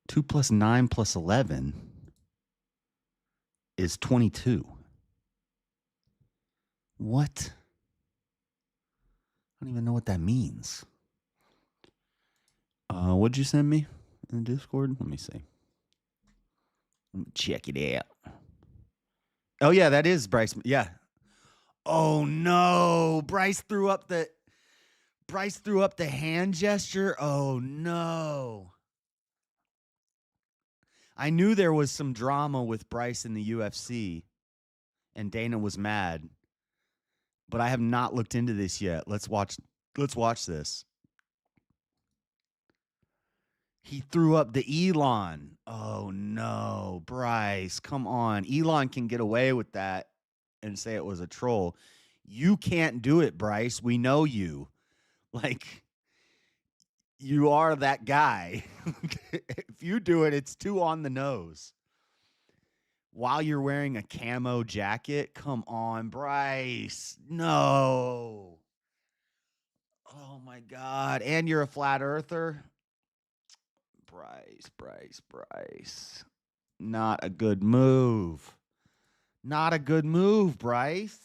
2 + 9 + 11 is 22. What? I don't even know what that means. What'd you send me in Discord? Let me see. Let me check it out. Oh yeah, that is Bryce. Yeah. Oh no, Bryce threw up the hand gesture. Oh no. I knew there was some drama with Bryce in the UFC, and Dana was mad. But I have not looked into this yet. Let's watch this. He threw up the Elon. Oh no, Bryce, come on. Elon can get away with that and say it was a troll. You can't do it, Bryce. We know you. Like, you are that guy. If you do it, it's too on the nose. While you're wearing a camo jacket? Come on, Bryce. No. Oh, my God. And you're a flat earther? Bryce. Not a good move. Not a good move, Bryce.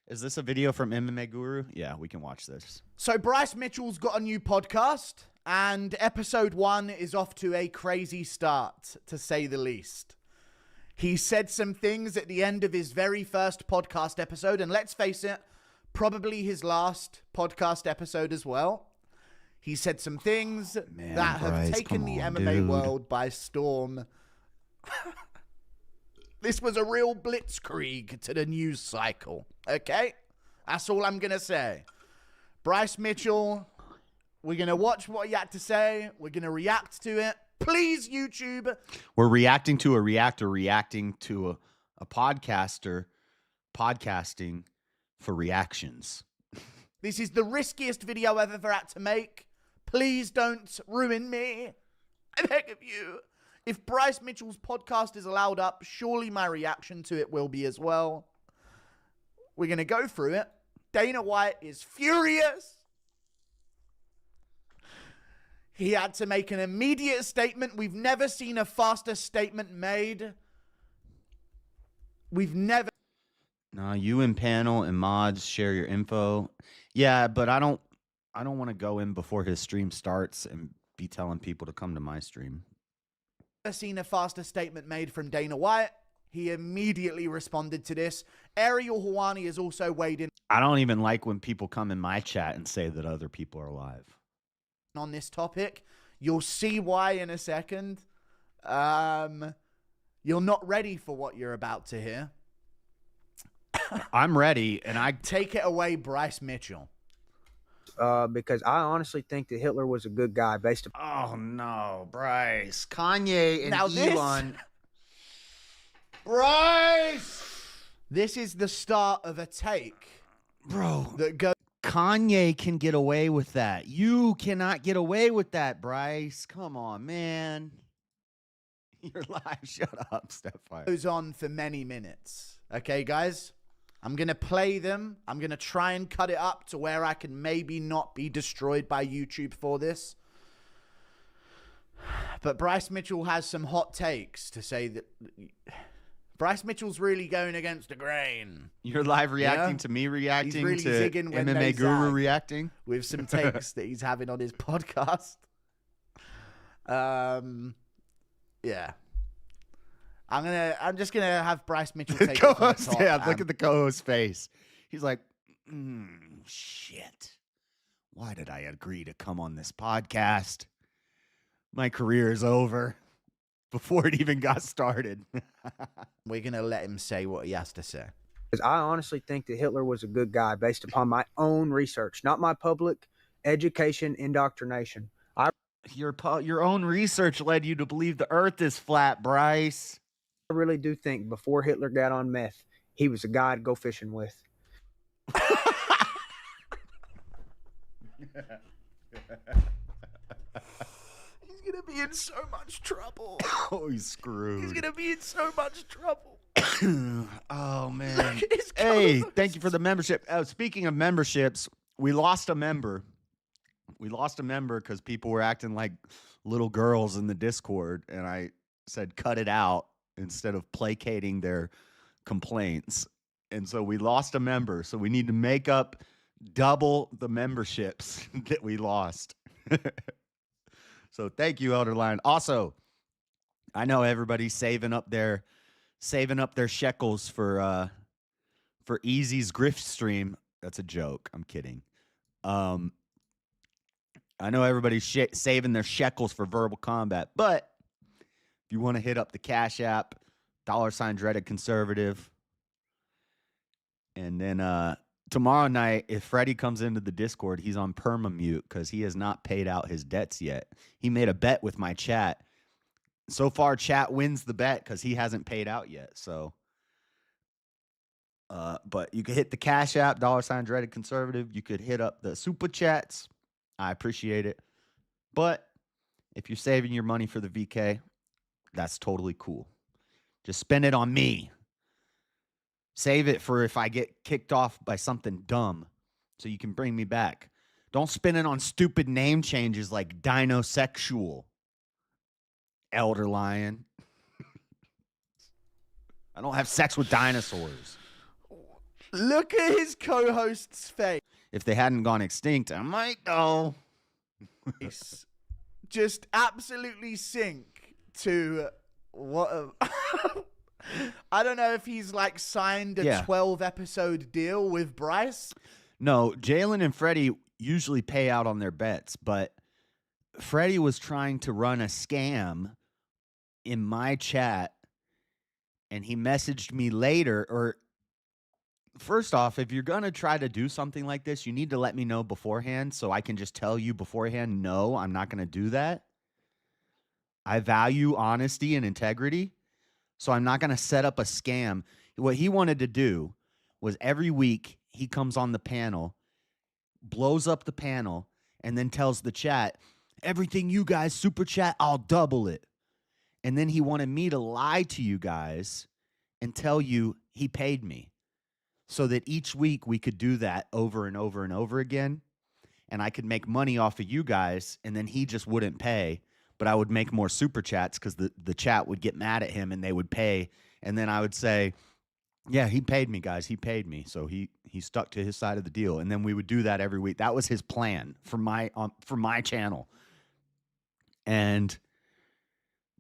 Is this a video from MMA Guru? Yeah, we can watch this. So Bryce Mitchell's got a new podcast, and episode 1 is off to a crazy start, to say the least. He said some things at the end of his very first podcast episode, and let's face it, probably his last podcast episode as well. He said some things that have taken the MMA world by storm. This was a real blitzkrieg to the news cycle, okay? That's all I'm going to say. Bryce Mitchell, we're going to watch what he had to say. We're going to react to it. Please, YouTube. We're reacting to a reactor reacting to a podcaster podcasting for reactions. This is the riskiest video I've ever had to make. Please don't ruin me. I beg of you. If Bryce Mitchell's podcast is allowed up, surely my reaction to it will be as well. We're going to go through it. Dana White is furious. He had to make an immediate statement. We've never seen a faster statement made. We've never. No, you and panel and mods share your info. Yeah, but I don't want to go in before his stream starts and be telling people to come to my stream. Seen a faster statement made from Dana White. He immediately responded to this. Ariel Hawani has also weighed in I don't even like when people come in my chat and say that other people are alive on this topic. You'll see why in a second. You're not ready for what you're about to hear. I'm ready, and I take it away, Bryce Mitchell. Because I honestly think that Hitler was a good guy based upon. Oh no, Bryce, Kanye, and now Elon. Bryce, this is the start of a take, bro. That goes. Kanye can get away with that. You cannot get away with that, Bryce. Come on, man. You're live. Shut up, Stepfire. Goes on for many minutes. Okay, guys. I'm going to play them. I'm going to try and cut it up to where I can maybe not be destroyed by YouTube for this. But Bryce Mitchell has some hot takes to say that Bryce Mitchell's really going against the grain. You're live reacting to me reacting he's really to zigging when MMA they Guru zag reacting with some takes that he's having on his podcast. Yeah. I'm just gonna have Bryce Mitchell take it from the top. Yeah, look at the co-host's face. He's like, shit. Why did I agree to come on this podcast? My career is over before it even got started. We're gonna let him say what he has to say. Because I honestly think that Hitler was a good guy based upon my own research, not my public education indoctrination. Your own research led you to believe the earth is flat, Bryce. I really do think before Hitler got on meth, he was a guy to go fishing with. He's gonna be in so much trouble. Oh, he's screwed. He's gonna be in so much trouble. Oh man. Hey, thank you for the membership. Speaking of memberships, we lost a member. We lost a member because people were acting like little girls in the Discord, and I said cut it out instead of placating their complaints. And so we lost a member. So we need to make up double the memberships that we lost. So thank you, Elder Lion. Also, I know everybody's saving up their shekels for Easy's grift stream. That's a joke. I'm kidding. I know everybody's saving their shekels for verbal combat, but if you want to hit up the Cash App, $Dreadedconservative, and then tomorrow night, if Freddie comes into the Discord, he's on perma-mute because he has not paid out his debts yet. He made a bet with my chat. So far, chat wins the bet because he hasn't paid out yet. So, but you could hit the Cash App, $Dreadedconservative. You could hit up the super chats. I appreciate it. But if you're saving your money for the VK, that's totally cool. Just spend it on me. Save it for if I get kicked off by something dumb so you can bring me back. Don't spend it on stupid name changes like Dinosexual, Elder Lion. I don't have sex with dinosaurs. Look at his co-host's face. If they hadn't gone extinct, I might though. Just absolutely sink to what I don't know if he's like signed a 12 episode deal with Bryce. No, Jalen and Freddie usually pay out on their bets, but Freddie was trying to run a scam in my chat, and he messaged me later. Or first off, if you're going to try to do something like this, you need to let me know beforehand so I can just tell you beforehand, no, I'm not going to do that. I value honesty and integrity, so I'm not going to set up a scam. What he wanted to do was every week he comes on the panel, blows up the panel, and then tells the chat, everything you guys super chat, I'll double it. And then he wanted me to lie to you guys and tell you he paid me so that each week we could do that over and over and over again. And I could make money off of you guys, and then he just wouldn't pay. But I would make more super chats because the chat would get mad at him and they would pay. And then I would say, Yeah, he paid me, guys. He paid me, so he stuck to his side of the deal, and then we would do that every week. That was his plan for my channel. And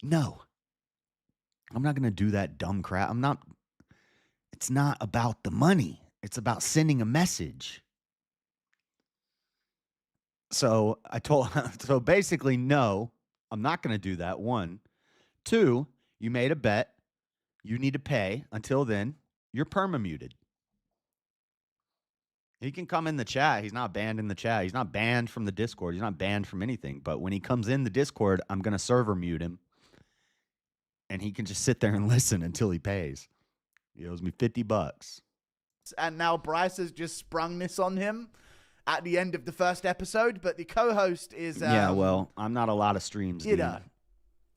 no, I'm not gonna do that dumb crap. I'm not. It's not about the money. It's about sending a message. So I told. So basically, no, I'm not gonna do that. 1, 2. You made a bet. You need to pay. Until then, you're perma-muted. He can come in the chat. He's not banned in the chat. He's not banned from the Discord. He's not banned from anything. But when he comes in the Discord, I'm going to server mute him. And he can just sit there and listen until he pays. He owes me $50. And now Bryce has just sprung this on him at the end of the first episode. But the co-host is... yeah, well, I'm not a lot of streams, you dude. know.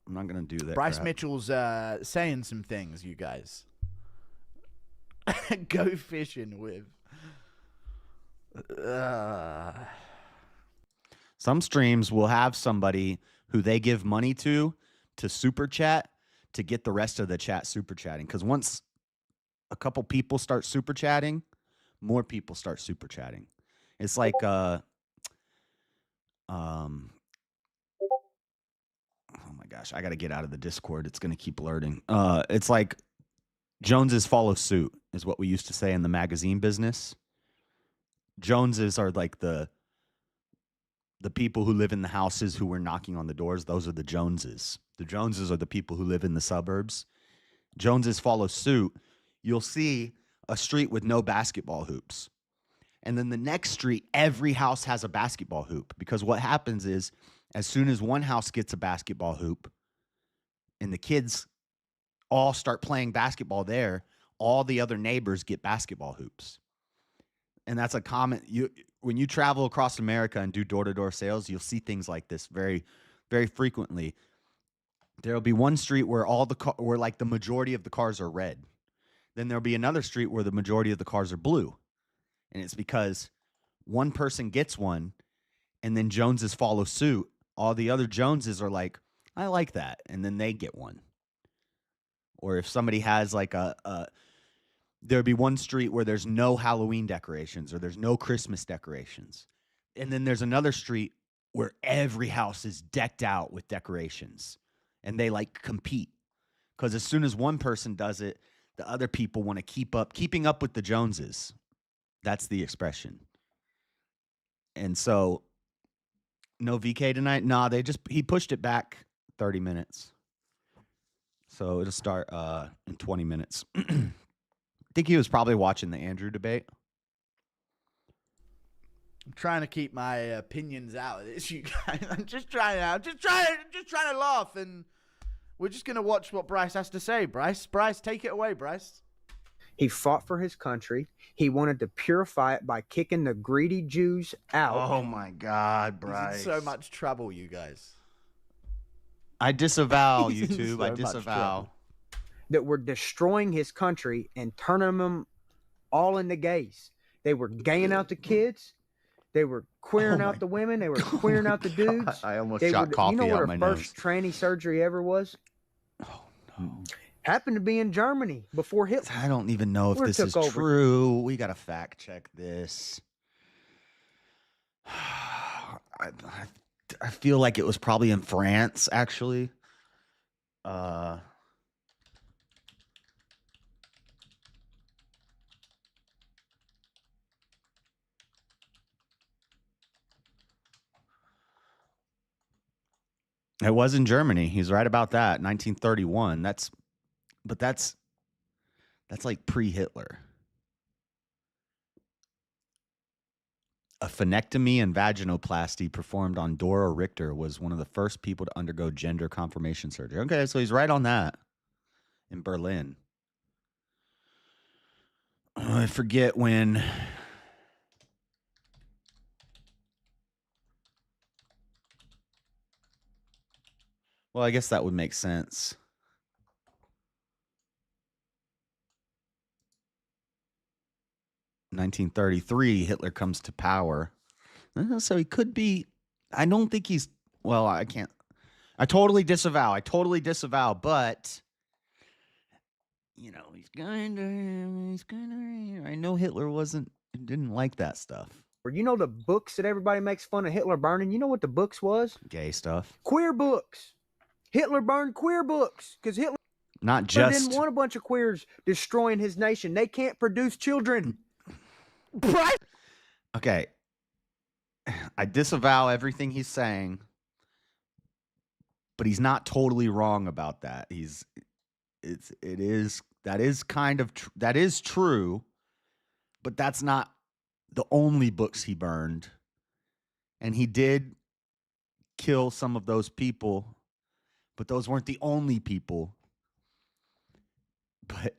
I'm not going to do that Bryce crap. Mitchell's saying some things, you guys. Go fishing with... Some streams will have somebody who they give money to super chat to get the rest of the chat super chatting. Because once a couple people start super chatting, more people start super chatting. It's like oh my gosh, I got to get out of the Discord. It's going to keep alerting. It's like Joneses follow suit is what we used to say in the magazine business. Joneses are like the people who live in the houses who were knocking on the doors. Those are the Joneses. The Joneses are the people who live in the suburbs. Joneses follow suit. You'll see a street with no basketball hoops. And then the next street, every house has a basketball hoop. Because what happens is, as soon as one house gets a basketball hoop and the kids all start playing basketball there, all the other neighbors get basketball hoops. And that's a common, when you travel across America and do door-to-door sales, you'll see things like this very, very frequently. There'll be one street where where like the majority of the cars are red. Then there'll be another street where the majority of the cars are blue. And it's because one person gets one and then Joneses follow suit. All the other Joneses are like, I like that. And then they get one. Or if somebody has like there'll be one street where there's no Halloween decorations or there's no Christmas decorations. And then there's another street where every house is decked out with decorations. And they like compete. Because as soon as one person does it, the other people want to keeping up with the Joneses. That's the expression. And so, no VK tonight? Nah, he pushed it back 30 minutes. So it'll start in 20 minutes. I think he was probably watching the Andrew debate. I'm trying to keep my opinions out of this, you guys. I'm just trying to laugh, and we're just gonna watch what Bryce has to say. Bryce, take it away, Bryce. He fought for his country. He wanted to purify it by kicking the greedy Jews out. Oh my God, Bryce! He's in so much trouble, you guys. I disavow YouTube. I disavow. That were destroying his country and turning them all into gays. They were gaying out the kids. They were queering out the women. They were queering out the dudes. I almost shot coffee out my nose. You know what her first tranny surgery ever was? Oh, no. Happened to be in Germany before Hitler. I don't even know if this is true. We got to fact check this. I feel like it was probably in France, actually. It was in Germany. He's right about that. 1931. That's like pre-Hitler. A phenectomy and vaginoplasty performed on Dora Richter was one of the first people to undergo gender confirmation surgery. Okay, so he's right on that. In Berlin. I forget when. Well, I guess that would make sense. (1933), Hitler comes to power. So he could be. I don't think he's. Well, I can't. I totally disavow. But you know, he's kind of. I know Hitler didn't like that stuff. Or you know the books that everybody makes fun of Hitler burning? You know what the books was? Gay stuff. Queer books. Hitler burned queer books because Hitler not just didn't want a bunch of queers destroying his nation. They can't produce children. Okay. I disavow everything he's saying, but he's not totally wrong about that. That is true, but that's not the only books he burned. And he did kill some of those people, but those weren't the only people. But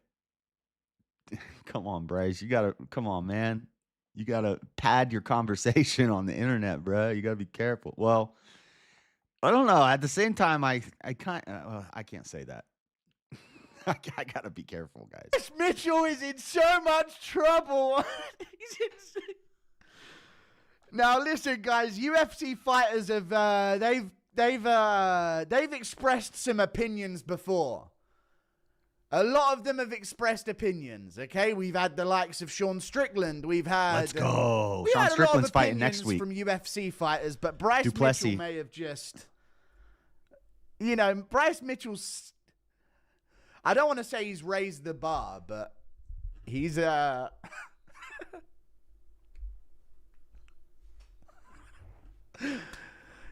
come on, Bryce, come on, man. You gotta pad your conversation on the internet, bro. You gotta be careful. Well, I don't know. At the same time, I can't say that. I gotta be careful, guys. Bryce Mitchell is in so much trouble. Now listen, guys. UFC fighters have they've expressed some opinions before. A lot of them have expressed opinions. Okay, we've had the likes of Sean Strickland. We've had let's go. We Sean had Strickland's a lot of fighting next opinions week from UFC fighters, but Bryce Duplessis. Mitchell may have just, you know, Bryce Mitchell's. I don't want to say he's raised the bar, but he's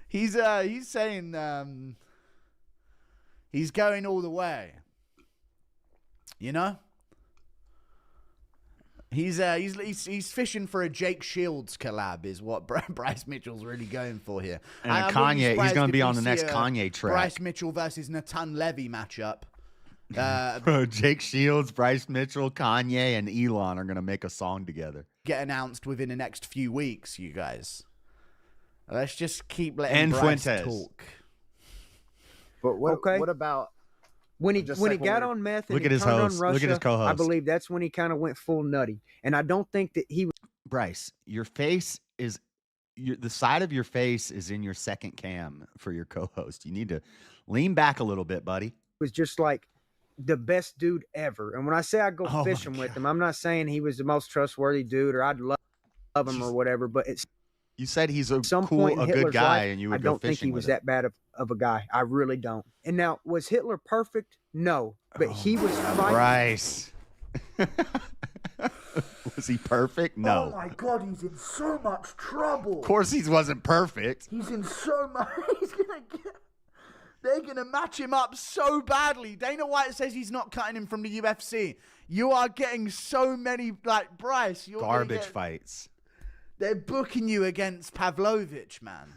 he's saying he's going all the way. You know, he's fishing for a Jake Shields collab, is what Bryce Mitchell's really going for here. And Kanye, he's going to be on the next Kanye track. Bryce Mitchell versus Natan Levy matchup. Bro, Jake Shields, Bryce Mitchell, Kanye, and Elon are going to make a song together. Get announced within the next few weeks, you guys. Let's just keep letting Bryce talk. But what about when he got on meth and look he at his turned host. on Russia? Look at his co-host. I believe that's when he kind of went full nutty. And I don't think that he Bryce, your face is the side of your face is in your second cam for your co-host. You need to lean back a little bit, buddy. was just like the best dude ever. And when I say I go fishing with him, I'm not saying he was the most trustworthy dude or I'd love him or whatever, but it's you said he's a some cool, point in a good Hitler's guy, life, and you would I go don't think fishing he with was him. that bad of a guy. I really don't. And now, was Hitler perfect? No, but he was fighting. Bryce. Was he perfect? No. Oh my God, he's in so much trouble. Of course, he wasn't perfect. He's in so much. They're gonna match him up so badly. Dana White says he's not cutting him from the UFC. You are getting so many, like, Bryce. You're garbage fights. They're booking you against Pavlovich, man.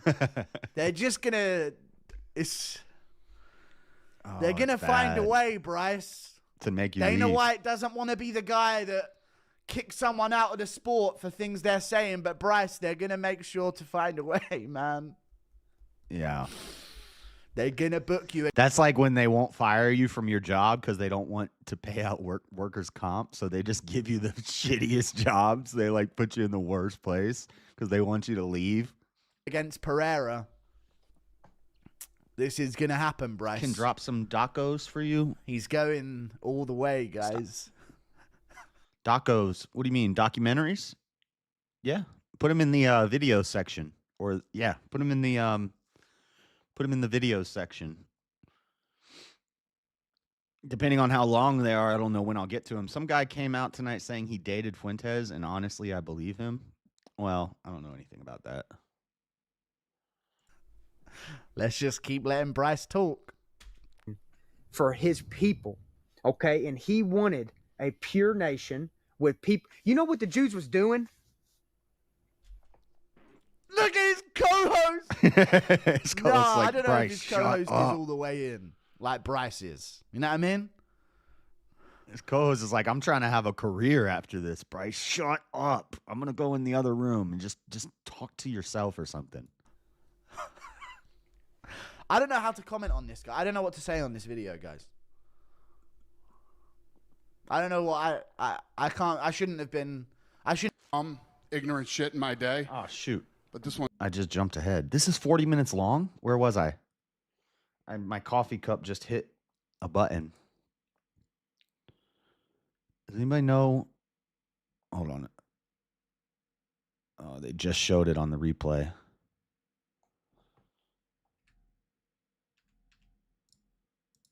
They're just gonna. They're gonna find a way, Bryce, to make you Dana leave. White doesn't want to be the guy that kicks someone out of the sport for things they're saying, but Bryce, they're gonna make sure to find a way, man. Yeah. They're gonna book you. That's like when they won't fire you from your job because they don't want to pay out workers' comp, so they just give you the shittiest jobs. They like put you in the worst place because they want you to leave. Against Pereira, this is gonna happen, Bryce. Can drop some docos for you. He's going all the way, guys. Docos. What do you mean? Documentaries? Yeah. Put them in the video section, or yeah, put them in the video section. Depending on how long they are, I don't know when I'll get to them. Some guy came out tonight saying he dated Fuentes, and honestly, I believe him. Well, I don't know anything about that. Let's just keep letting Bryce talk. For his people, okay? And he wanted a pure nation with people. You know what the Jews was doing? Look at his co-host. His co-host I don't know Bryce, if his co-host is all the way in, like Bryce is. You know what I mean? His co-host is like, I'm trying to have a career after this, Bryce. Shut up. I'm going to go in the other room and just talk to yourself or something. I don't know how to comment on this guy. I don't know what to say on this video, guys. I don't know what I can't. I shouldn't have been. I should. Ignorant shit in my day. Oh shoot! But this one. I just jumped ahead. This is 40 minutes long. Where was I? My coffee cup just hit a button. Does anybody know? Hold on. Oh, they just showed it on the replay.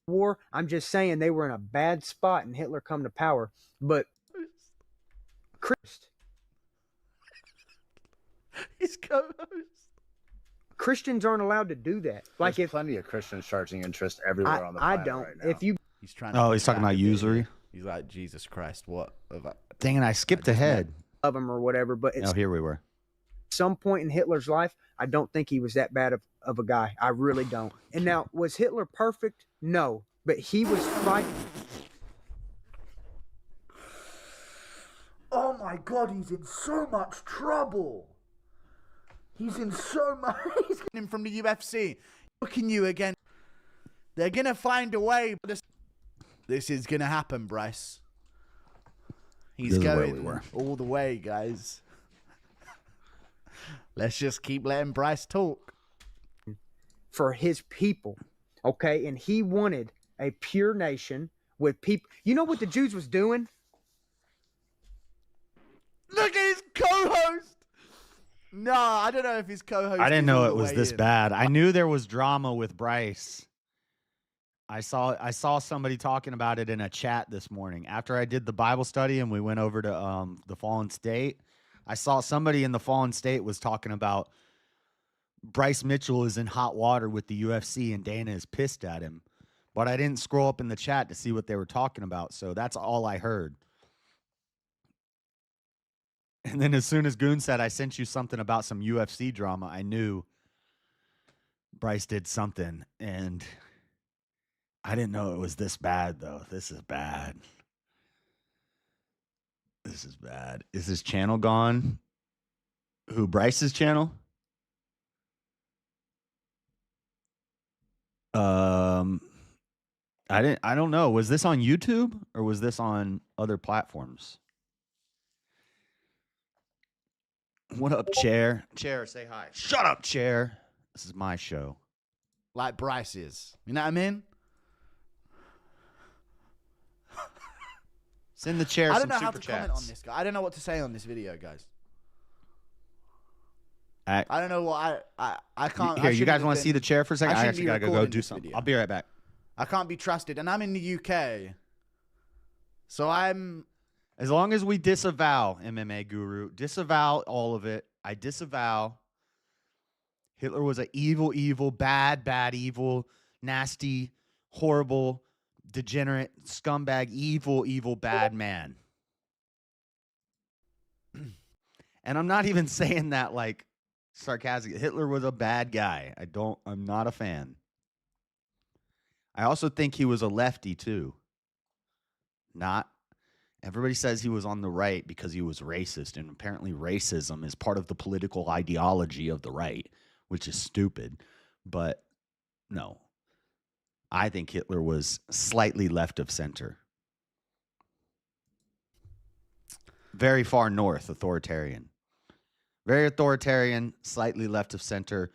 War. I'm just saying they were in a bad spot and Hitler come to power. But His co-host. Christians aren't allowed to do that. Like There's if plenty of Christians charging interest everywhere on the I planet don't. right now. If you He's trying. Oh, he's talking about usury. He's like, Jesus Christ, what? Dang it, I skipped ahead. Of him or whatever, but Oh, here we were. some point in Hitler's life, I don't think he was that bad of a guy. I really don't. And now, was Hitler perfect? No, but he was fighting. Oh my God, he's in so much trouble. He's in so much. He's getting him from the UFC. Looking you again. They're gonna find a way. This is gonna happen, Bryce. He's going all the way, guys. Let's just keep letting Bryce talk. For his people, okay? And he wanted a pure nation with people. You know what the Jews was doing? Look at his co-host. No, I don't know if his co-host. I didn't know all it the was way this in. bad. I knew there was drama with Bryce. I saw somebody talking about it in a chat this morning after I did the Bible study and we went over to the Fallen State. I saw somebody in the Fallen State was talking about Bryce Mitchell is in hot water with the UFC and Dana is pissed at him. But I didn't scroll up in the chat to see what they were talking about, so that's all I heard. And then as soon as Goon said, I sent you something about some UFC drama, I knew Bryce did something, and I didn't know it was this bad, though. This is bad. This is bad. Is his channel gone? Who, Bryce's channel? I don't know. Was this on YouTube or was this on other platforms? What up, Chair? Chair, say hi. Shut up, Chair. This is my show. Like Bryce is. You know what I mean? Send the Chair I some don't know how super to comment chats. on this guy. I don't know what to say on this video, guys. I don't know what I can't. Here, you guys want to see the Chair for a second? I shouldn't actually be gotta go recording do this something. video. I'll be right back. I can't be trusted, and I'm in the UK, so I'm. As long as we disavow MMA Guru, disavow all of it. I disavow Hitler was an evil, bad, evil, nasty, horrible, degenerate, scumbag, evil, bad man. And I'm not even saying that like sarcastic. Hitler was a bad guy. I'm not a fan. I also think he was a lefty too. Everybody says he was on the right because he was racist, and apparently racism is part of the political ideology of the right, which is stupid. But no, I think Hitler was slightly left of center. Very far north, authoritarian. Very authoritarian, slightly left of center.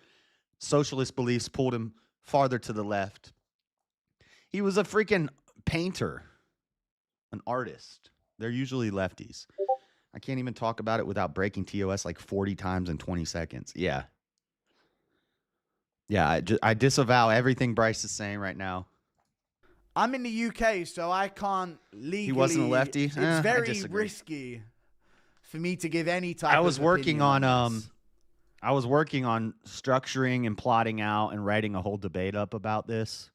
Socialist beliefs pulled him farther to the left. He was a freaking painter, an artist. They're usually lefties. I can't even talk about it without breaking TOS like 40 times in 20 seconds. Yeah. Yeah, I disavow everything Bryce is saying right now. I'm in the UK, so I can't legally. He wasn't a lefty? It's I very disagree. risky for me to give any type. I was of working opinion on this. I was working on structuring and plotting out and writing a whole debate up about this,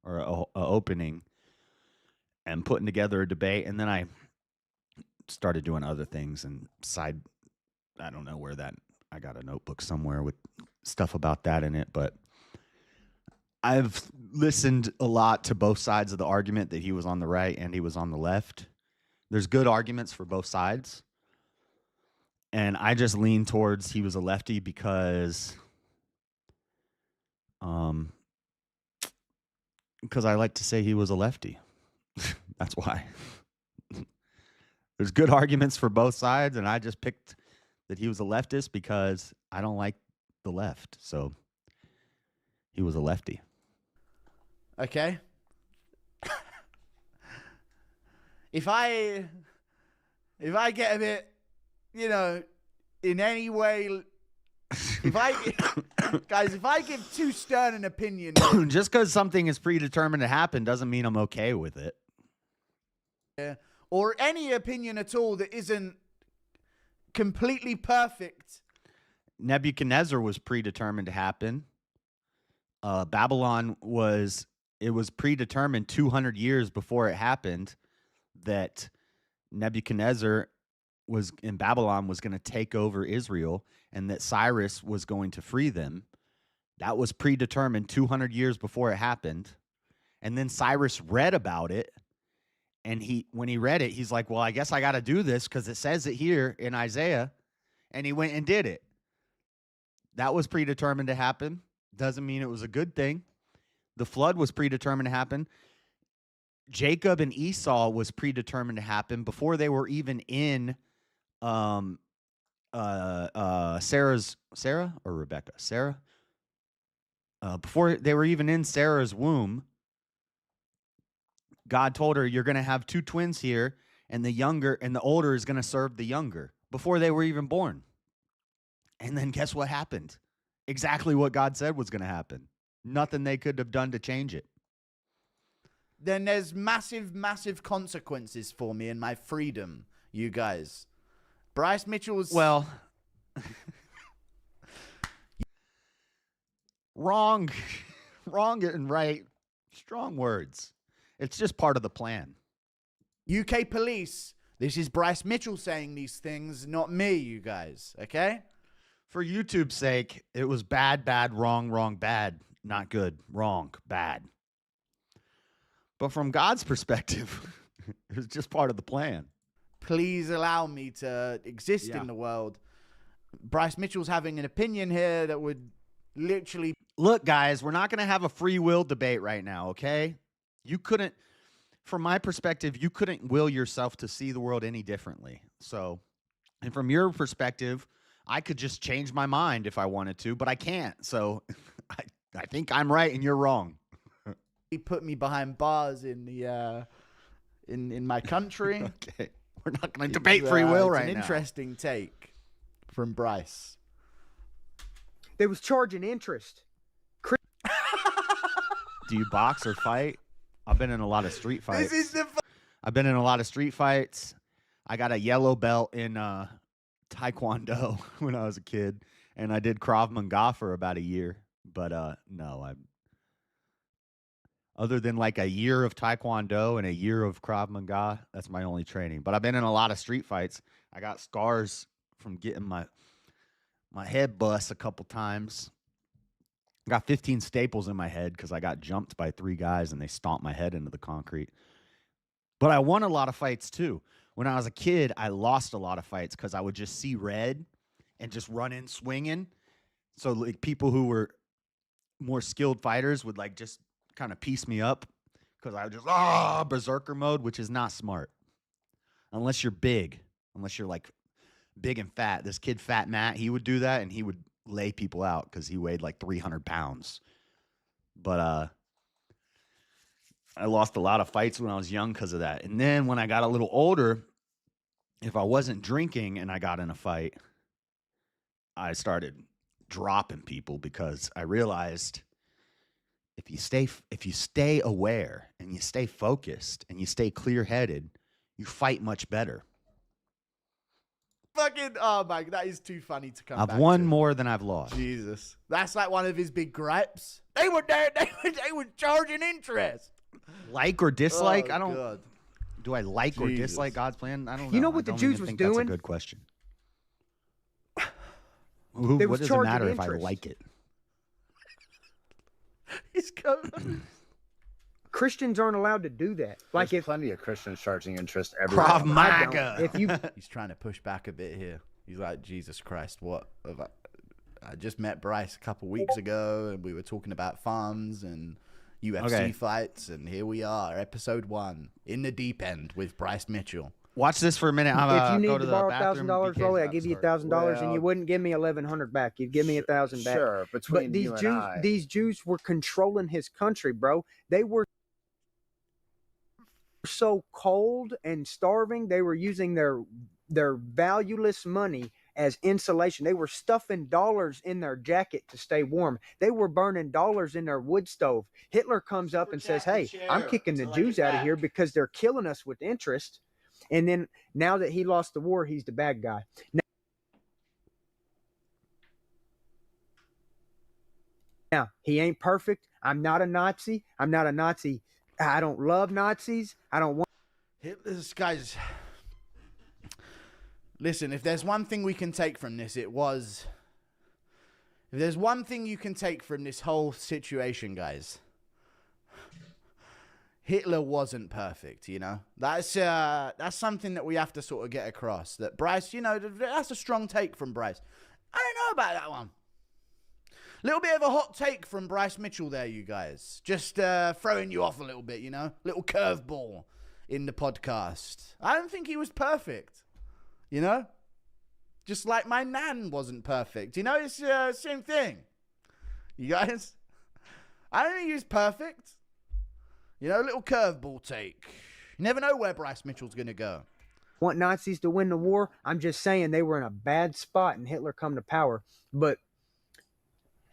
or a opening, and putting together a debate, and then I started doing other things and I don't know where that, I got a notebook somewhere with stuff about that in it, but I've listened a lot to both sides of the argument that he was on the right and he was on the left. There's good arguments for both sides. And I just lean towards he was a lefty because I like to say he was a lefty. That's why. There's good arguments for both sides, and I just picked that he was a leftist because I don't like the left. So he was a lefty. Okay. if I get a bit, you know, in any way, if I give too stern an opinion, just because something is predetermined to happen doesn't mean I'm okay with it. Or any opinion at all that isn't completely perfect. Nebuchadnezzar was predetermined to happen. Babylon was predetermined 200 years before it happened that Nebuchadnezzar was in Babylon was going to take over Israel and that Cyrus was going to free them. That was predetermined 200 years before it happened. And then Cyrus read about it. And when he read it, he's like, well, I guess I got to do this because it says it here in Isaiah. And he went and did it. That was predetermined to happen. Doesn't mean it was a good thing. The flood was predetermined to happen. Jacob and Esau was predetermined to happen before they were even in Sarah or Rebecca? Sarah? Before they were even in Sarah's womb, God told her, you're going to have two twins here, and the older is going to serve the younger before they were even born. And then guess what happened? Exactly what God said was going to happen. Nothing they could have done to change it. Then there's massive, massive consequences for me and my freedom, you guys. Bryce Mitchell's... Well... Wrong and right. Strong words. It's just part of the plan. UK police. This is Bryce Mitchell saying these things, not me, you guys. Okay? For YouTube's sake, it was bad, wrong, bad. Not good. Wrong, bad. But from God's perspective, it was just part of the plan. Please allow me to exist in the world. Bryce Mitchell's having an opinion here that would literally... Look, guys, we're not going to have a free will debate right now, okay? You couldn't, from my perspective, you couldn't will yourself to see the world any differently. So, and from your perspective, I could just change my mind if I wanted to, but I can't. So I think I'm right and you're wrong. He put me behind bars in the in my country. Okay. We're not going to debate free will right now. It's an interesting take from Bryce. They was charging interest. Do you box or fight? I've been in a lot of street fights. I've been in a lot of street fights. I got a yellow belt in Taekwondo when I was a kid, and I did Krav Maga for about a year. But no, other than like a year of Taekwondo and a year of Krav Maga, that's my only training. But I've been in a lot of street fights. I got scars from getting my head bust a couple times. I got 15 staples in my head because I got jumped by 3 guys and they stomped my head into the concrete. But I won a lot of fights too. When I was a kid, I lost a lot of fights because I would just see red and just run in swinging. So like people who were more skilled fighters would like just kind of piece me up because I would just berserker mode, which is not smart unless you're big, unless you're like big and fat. This kid, Fat Matt, he would do that and he would lay people out because he weighed like 300 pounds. But I lost a lot of fights when I was young because of that. And then when I got a little older, if I wasn't drinking and I got in a fight, I started dropping people because I realized if you stay aware and you stay focused and you stay clear-headed, you fight much better. Fucking, oh my, that is too funny to come back to. I've won more than I've lost. Jesus. That's like one of his big gripes. They were charging interest. Like or dislike? Oh, I don't. God. Do I like or dislike God's plan? I don't know. You know what the Jews was doing? That's a good question. What does it matter if I like it? He's coming. Christians aren't allowed to do that. Like There's plenty of Christians charging interest everywhere. Krav Maga. If you, He's trying to push back a bit here. He's like, Jesus Christ, what? I just met Bryce a couple weeks ago, and we were talking about farms and UFC fights, and here we are, episode 1, in the deep end with Bryce Mitchell. Watch this for a minute. if you go need to the borrow bathroom. $1,000, Rolly, I give you $1,000, and Well, you wouldn't give me $1,100 back. You'd give me $1,000 back. Sure, between But you and I. these Jews were controlling his country, bro. They were. so cold and starving, they were using their valueless money as insulation. They were stuffing dollars in their jacket to stay warm. They were burning dollars in their wood stove. Hitler comes up and says, hey, I'm kicking the Jews out of here because they're killing us with interest. And then now that he lost the war, he's the bad guy. Now, he ain't perfect. I'm not a Nazi. I'm not a Nazi. I don't love Nazis. I don't want. This guy's. Listen, if there's one thing we can take from this, it was. If there's one thing you can take from this whole situation, guys, Hitler wasn't perfect, you know? That's something that we have to sort of get across. That Bryce, you know, that's a strong take from Bryce. I don't know about that one. Little bit of a hot take from Bryce Mitchell there, you guys. Just throwing you off a little bit, you know? Little curveball in the podcast. I don't think he was perfect, you know? Just like my nan wasn't perfect. You know, it's the same thing. You guys? I don't think he was perfect. You know, little curveball take. You never know where Bryce Mitchell's going to go. Want Nazis to win the war? I'm just saying they were in a bad spot and Hitler come to power. But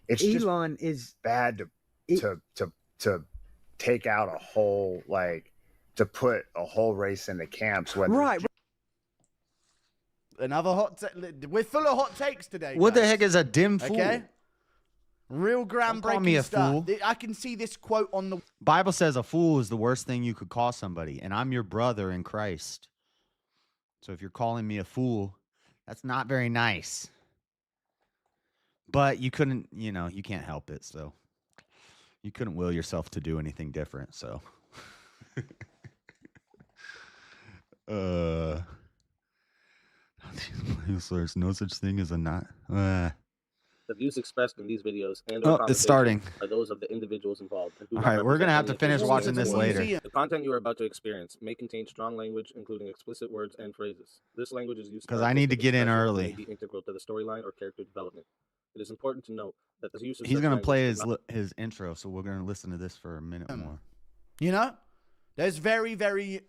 it's Elon is bad to take out a whole, like, to put a whole race in the camps. Right. Another hot we're full of hot takes today. What guys. the heck is a dim fool? Okay. Real Don't call groundbreaking me a stuff. fool. I can see this quote on the Bible says a fool is the worst thing you could call somebody, and I'm your brother in Christ. So if you're calling me a fool, that's not very nice. But you couldn't, you know, you can't help it, so you couldn't will yourself to do anything different, so there's no such thing as a not. The views expressed in these videos and it's starting. are those of the individuals involved. All right, we're going to have to finish watching this later. The content you are about to experience may contain strong language, including explicit words and phrases. This language is used because I need to get in early. May be integral to the storyline or character development. It is important to note that the use of He's going to play his intro, so we're going to listen to this for a minute more. You know, there's very, very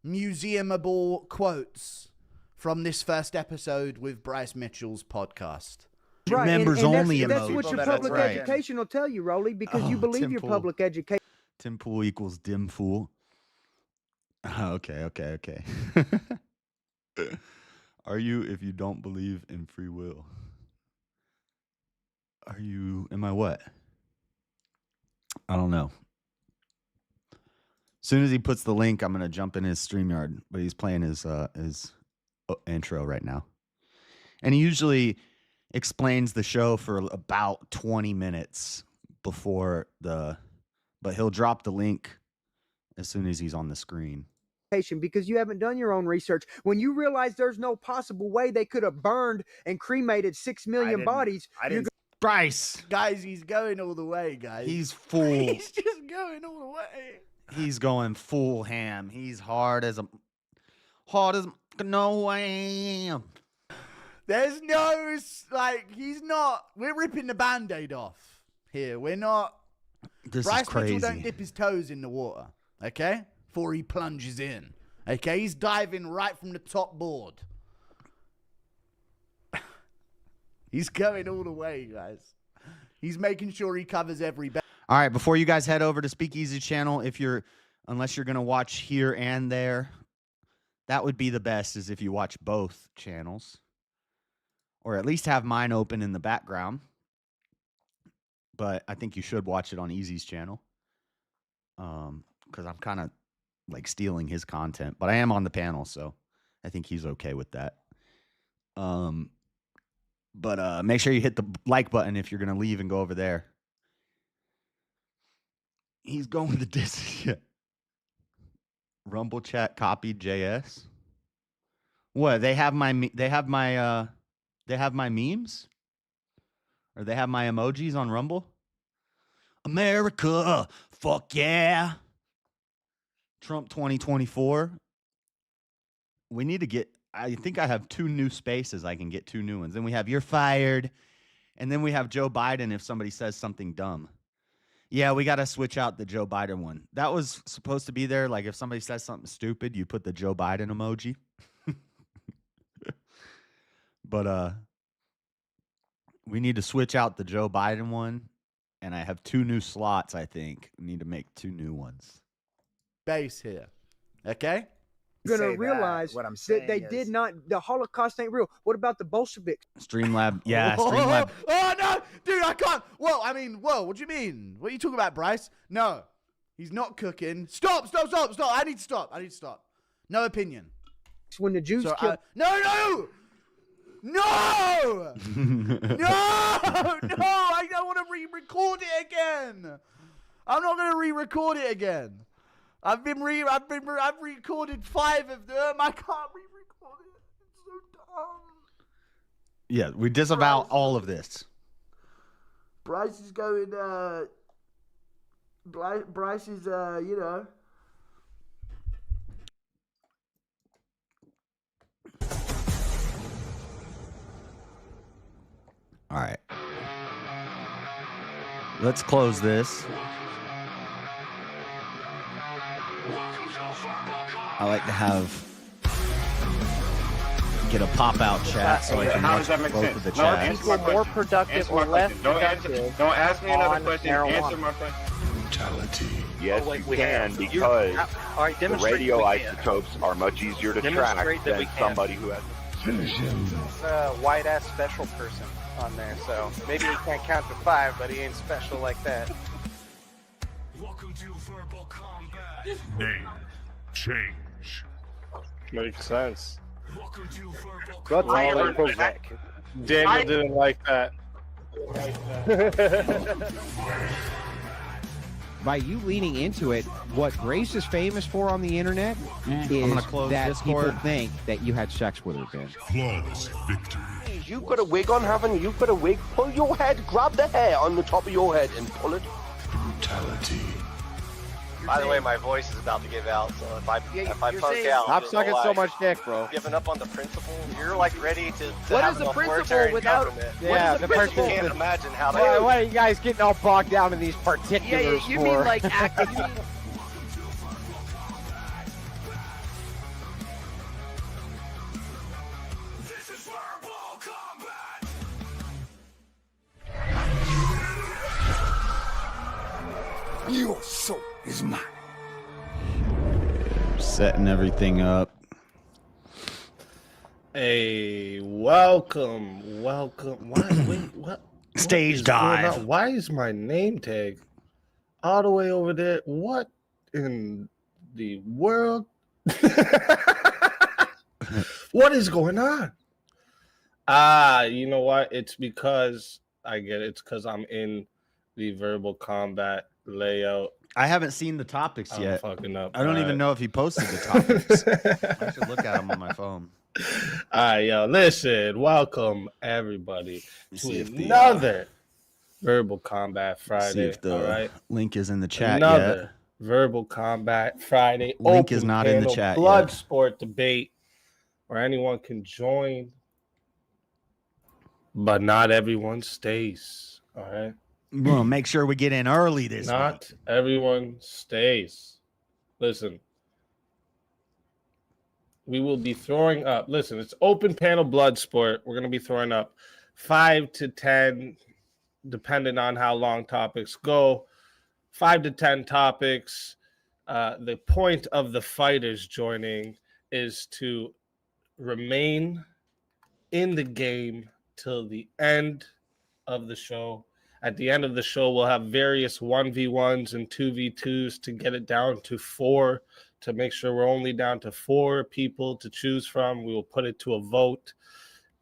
museumable quotes from this first episode with Bryce Mitchell's podcast. Right, members only that's emoji. what your public education will tell you, Rolly, because you believe Tim your Pool. public education. Tim Pool equals dim fool. Okay. Are you, if you don't believe in free will? Am I what? I don't know. As soon as he puts the link, I'm going to jump in his StreamYard, but he's playing his intro right now. And he usually explains the show for about 20 minutes before but he'll drop the link as soon as he's on the screen. Because you haven't done your own research. When you realize there's no possible way they could have burned and cremated 6 million bodies. Bryce! Guys, he's going all the way, guys. He's full. He's just going all the way. He's going full ham. He's hard as no ham. There's no, like, he's not. We're ripping the Band-Aid off here. We're not. This Bryce is crazy. Mitchell don't dip his toes in the water, okay? Before he plunges in, okay? He's diving right from the top board. He's going all the way, guys. He's making sure he covers every back. All right, before you guys head over to Speakeasy channel, unless you're going to watch here and there, that would be the best is if you watch both channels. Or at least have mine open in the background. But I think you should watch it on Easy's channel. Because I'm kind of like stealing his content. But I am on the panel, so I think he's okay with that. But make sure you hit the like button if you're going to leave and go over there. He's going to this. Rumble chat copied JS. What? They have my memes? Or they have my emojis on Rumble? America, fuck yeah. Trump 2024. We need to get, I think I have 2 new spaces. I can get 2 new ones. Then we have you're fired. And then we have Joe Biden if somebody says something dumb. Yeah, we got to switch out the Joe Biden one. That was supposed to be there. Like if somebody says something stupid, you put the Joe Biden emoji. But we need to switch out the Joe Biden one. And I have 2 new slots, I think. We need to make 2 new ones. Base here. Okay? You're going to realize what I'm that saying they is- did not, the Holocaust ain't real. What about the Bolsheviks? Streamlab. Yeah, Streamlab. Oh, no. Dude, I can't. Whoa, what do you mean? What are you talking about, Bryce? No. He's not cooking. Stop. I need to stop. No opinion. When the Jews killed... No! No! I don't want to re-record it again. I'm not going to re-record it again. I've recorded 5 of them. I can't re-record it. It's so dumb. Yeah, we disavow all of this. Bryce is going, Bryce is, you know. All right. Let's close this. I like to get a pop-out chat so I can watch both of the chats. More productive or less productive. Don't ask me another on question. marijuana. Answer my question. Brutality. Yes, you can because the radioisotopes are much easier to track than somebody who has. Finish him. It's a white-ass special person on there, so maybe he can't count to 5, but he ain't special like that. Welcome to Verbal Combat. Name change. Makes sense. Welcome to Verbal That's all Daniel didn't like that. By you leaning into it, what Grace is famous for on the internet is that Discord. people think that you had sex with her, Ben. Flawless victory. You've got a wig on, haven't you? You've got a wig. Pull your head, grab the hair on the top of your head and pull it. Brutality. By the way, my voice is about to give out, so if I punk out, Stop sucking so much dick, bro. Giving up on the principle, you're like ready to What have is an the principle authoritarian without- government. Yeah, the principle- You can't imagine how Why that. are you guys getting all bogged down in these particulars you for? mean like acting? Your soul is mine. Setting everything up. Hey, welcome. Why? Wait, what? Stage what is going dive. on? Why is my name tag all the way over there? What in the world? What is going on? You know what? It's because I get it. It's because I'm in the verbal combat layout. I haven't seen the topics I'm yet. fucking up. I don't even know if he posted the topics. I should look at them on my phone. All right, yo, listen. Welcome everybody See to if the, another Verbal Combat Friday. See if the all right, link is in the chat another yet. Verbal Combat Friday. Link is open not in the panel chat Blood yet. sport debate where anyone can join, but not everyone stays. All right. We'll make sure we get in early this week. Not everyone stays. Listen, we will be throwing up. Listen, it's open panel blood sport. We're going to be throwing up 5 to 10, depending on how long topics go. 5 to 10 topics. The point of the fighters joining is to remain in the game till the end of the show. At the end of the show, we'll have various 1v1s and 2v2s to get it down to 4, to make sure we're only down to 4 people to choose from. We will put it to a vote,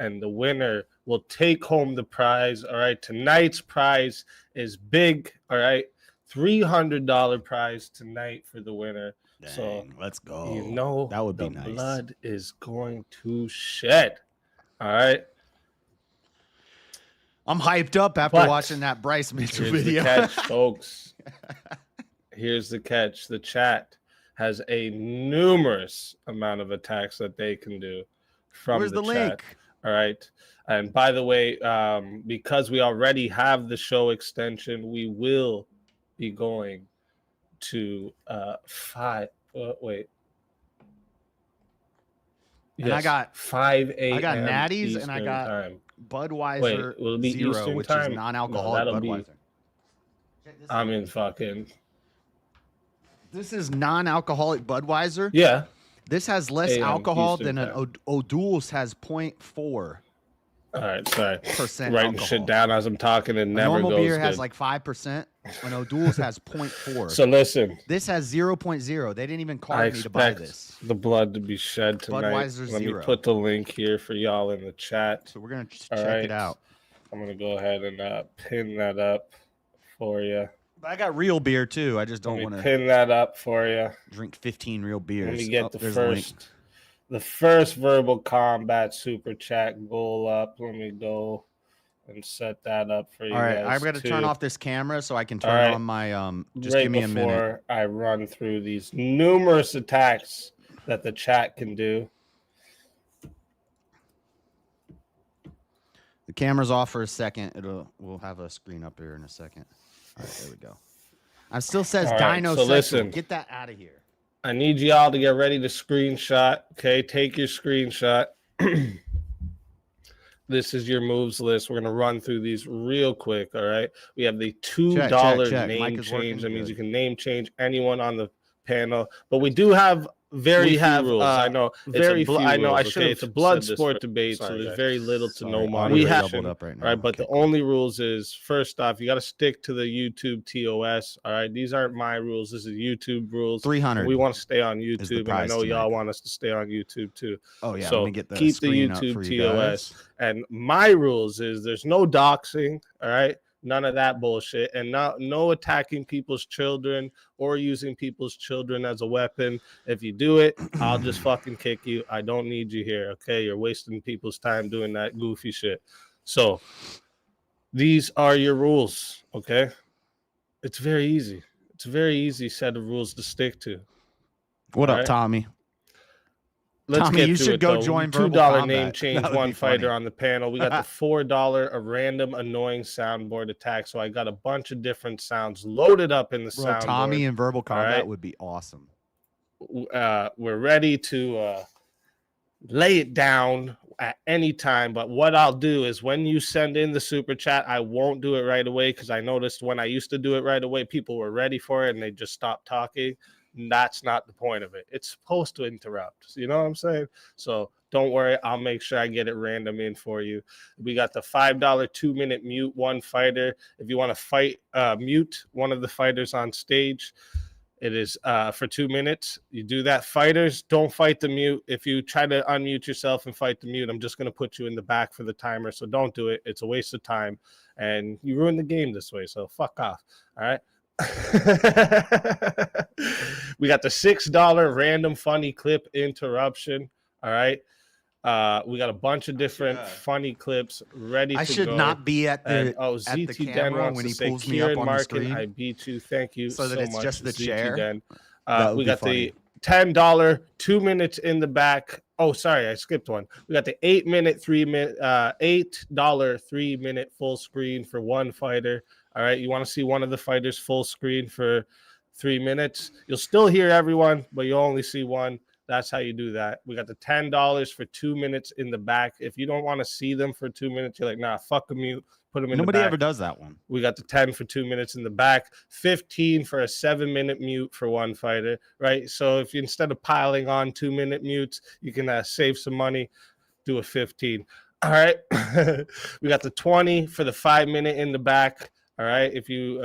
and the winner will take home the prize. All right, tonight's prize is big. All right, $300 prize tonight for the winner. Dang, so let's go. You know that would be the nice. blood is going to shed. All right. I'm hyped up after But watching that Bryce Mitchell here's video. the catch, folks. Here's the catch. The chat has a numerous amount of attacks that they can do from Where's the chat. link? All right. And by the way, because we already have the show extension, we will be going to 5. Wait. And I got 5 a.m. I got natties Eastern and I got time. Budweiser Wait, will it be Zero, Eastern which time? is non-alcoholic that'll Budweiser. I'm in fucking. This is non-alcoholic Budweiser. Yeah. This has less AM alcohol Eastern than an O'Doul's has 0.4. All right, sorry. Percent Writing alcohol. shit down as I'm talking and A never normal goes beer good. has like 5%, and O'Doul's has 0.4. So listen. This has 0.0. They didn't even I card me to buy expect this. the blood to be shed tonight. Budweiser Let Zero. me put the link here for y'all in the chat. So we're gonna All check right. it out. I'm gonna go ahead and pin that up for you. But I got real beer too. I just don't want to pin that up for you. drink 15 real beers. Let me get there's the first verbal combat super chat goal up. Let me go and set that up for you. All right, guys I've got to turn too. off this camera so I can All turn right. on my just Right give me a minute. before I run through these numerous attacks that the chat can do. The camera's off for a second. We'll have a screen up here in a second. All right, there we go. It still says All right, Dino so Sexual. listen. Get that out of here. I need y'all to get ready to screenshot. Okay, take your screenshot. This is your moves list. We're gonna run through these real quick. All right. We have the $2 check. name Mic is working change. That means good. you can name change anyone on the panel. But we do have very few rules. I know very few. I know. I should have. It's a blood sport debate, so there's very little to no moderation. Up right now. All right, but the only rules is first off, you got to stick to the YouTube TOS. All right, these aren't my rules. This is YouTube rules. 300. We want to stay on the YouTube, and I prize know y'all tonight. want us to stay on YouTube too. Oh yeah. So let me get the keep the screen up YouTube for you TOS. guys. And my rules is there's no doxing. All right. None of that bullshit, and no attacking people's children or using people's children as a weapon. If you do it, I'll just fucking kick you. I don't need you here, okay? You're wasting people's time doing that goofy shit. So these are your rules, okay? It's very easy. It's a very easy set of rules to stick to. What All up, right? Tommy? Let's Tommy, get you to should it, go though. join $2 Verbal Combat. name change, That would one be fighter funny. on the panel. We got the $4 a random annoying soundboard attack. So I got a bunch of different sounds loaded up in the Bro, soundboard. Tommy and Verbal Combat right? would be awesome. We're ready to lay it down at any time. But what I'll do is when you send in the super chat, I won't do it right away because I noticed when I used to do it right away, people were ready for it and they just stopped talking. That's not the point of it. It's supposed to interrupt. You know what I'm saying? So don't worry. I'll make sure I get it random in for you. We got the $5 2-minute mute one fighter. If you want to fight, mute one of the fighters on stage, it is for 2 minutes. You do that. Fighters, don't fight the mute. If you try to unmute yourself and fight the mute, I'm just going to put you in the back for the timer. So don't do it. It's a waste of time. And you ruin the game this way. So fuck off. All right. We got the $6 random funny clip interruption. All right. We got a bunch of different funny clips ready to go. I should not be at the ZT Den camera wants when to he say, pulls me up Kieran on the Markin, screen. I beat you. Thank you So that it's much, just the ZT chair? Den. That would We be got funny. the $10 2 minutes in the back. Oh, sorry, I skipped one. We got the $8 3-minute full screen for one fighter. All right, you want to see one of the fighters full screen for 3 minutes. You'll still hear everyone, but you only see one. That's how you do that. We got the $10 for 2 minutes in the back. If you don't want to see them for 2 minutes, you're like, nah, fuck them, mute. Put them in Nobody the back. ever does that one. We got the 10 for 2 minutes in the back, 15 for a 7-minute mute for one fighter, right? So if you, instead of piling on 2-minute mutes, you can save some money, do a 15. All right. We got the 20 for the 5-minute in the back. All right. If you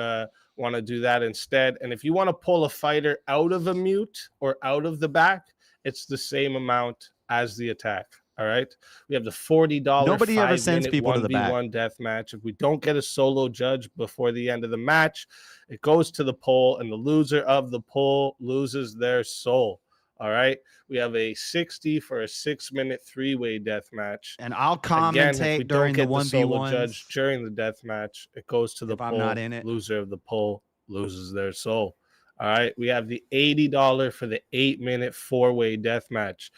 want to do that instead. And if you want to pull a fighter out of a mute or out of the back, it's the same amount as the attack. All right. We have the $40. Nobody ever sends people to the back. 1v1 death match. If we don't get a solo judge before the end of the match, it goes to the poll, and the loser of the poll loses their soul. All right. We have a 60 for a 6-minute 3-way death match. And I'll Again, if we commentate during the don't get the solo 1v1s. judge during the death match, it goes to the If I'm poll. not in it. Loser of the poll loses their soul. All right. We have the $80 for the 8-minute 4-way death match.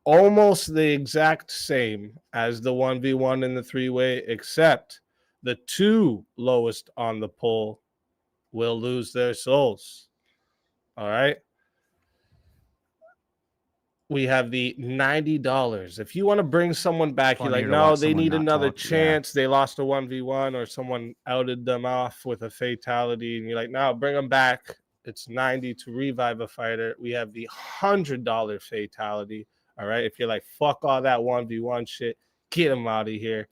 Almost the exact same as the 1v1 and the 3-way, except the two lowest on the poll will lose their souls. All right. We have the $90. If you want to bring someone back, you're like, no, they need another chance. They lost a 1v1 or someone outed them off with a fatality. And you're like, no, bring them back. It's $90 to revive a fighter. We have the $100 fatality. All right. If you're like, fuck all that 1v1 shit, get them out of here.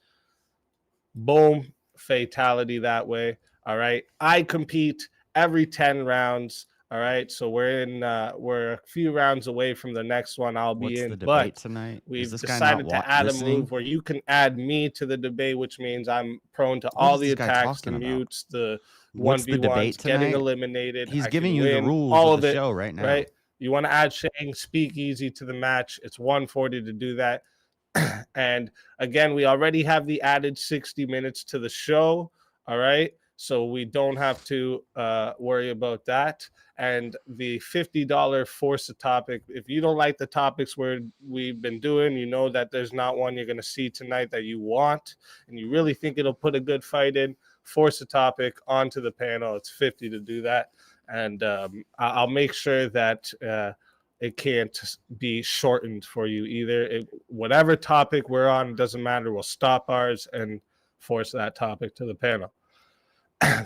Boom. Fatality that way. All right. I compete every 10 rounds. All right, so we're a few rounds away from the next one I'll be in. The debate tonight? We've decided to add a move where you can add me to the debate, which means I'm prone to all the attacks, the mutes, the 1v1s, getting eliminated. He's giving you the rules of the show right now. Right? You want to add Shang Speakeasy to the match. It's 140 to do that. And again, we already have the added 60 minutes to the show. All right, so we don't have to worry about that. And the $50 force a topic. If you don't like the topics we've been doing, you know that there's not one you're going to see tonight that you want, and you really think it'll put a good fight in, force a topic onto the panel. It's $50 to do that. And I'll make sure that it can't be shortened for you either. Whatever topic we're on, it doesn't matter. We'll stop ours and force that topic to the panel.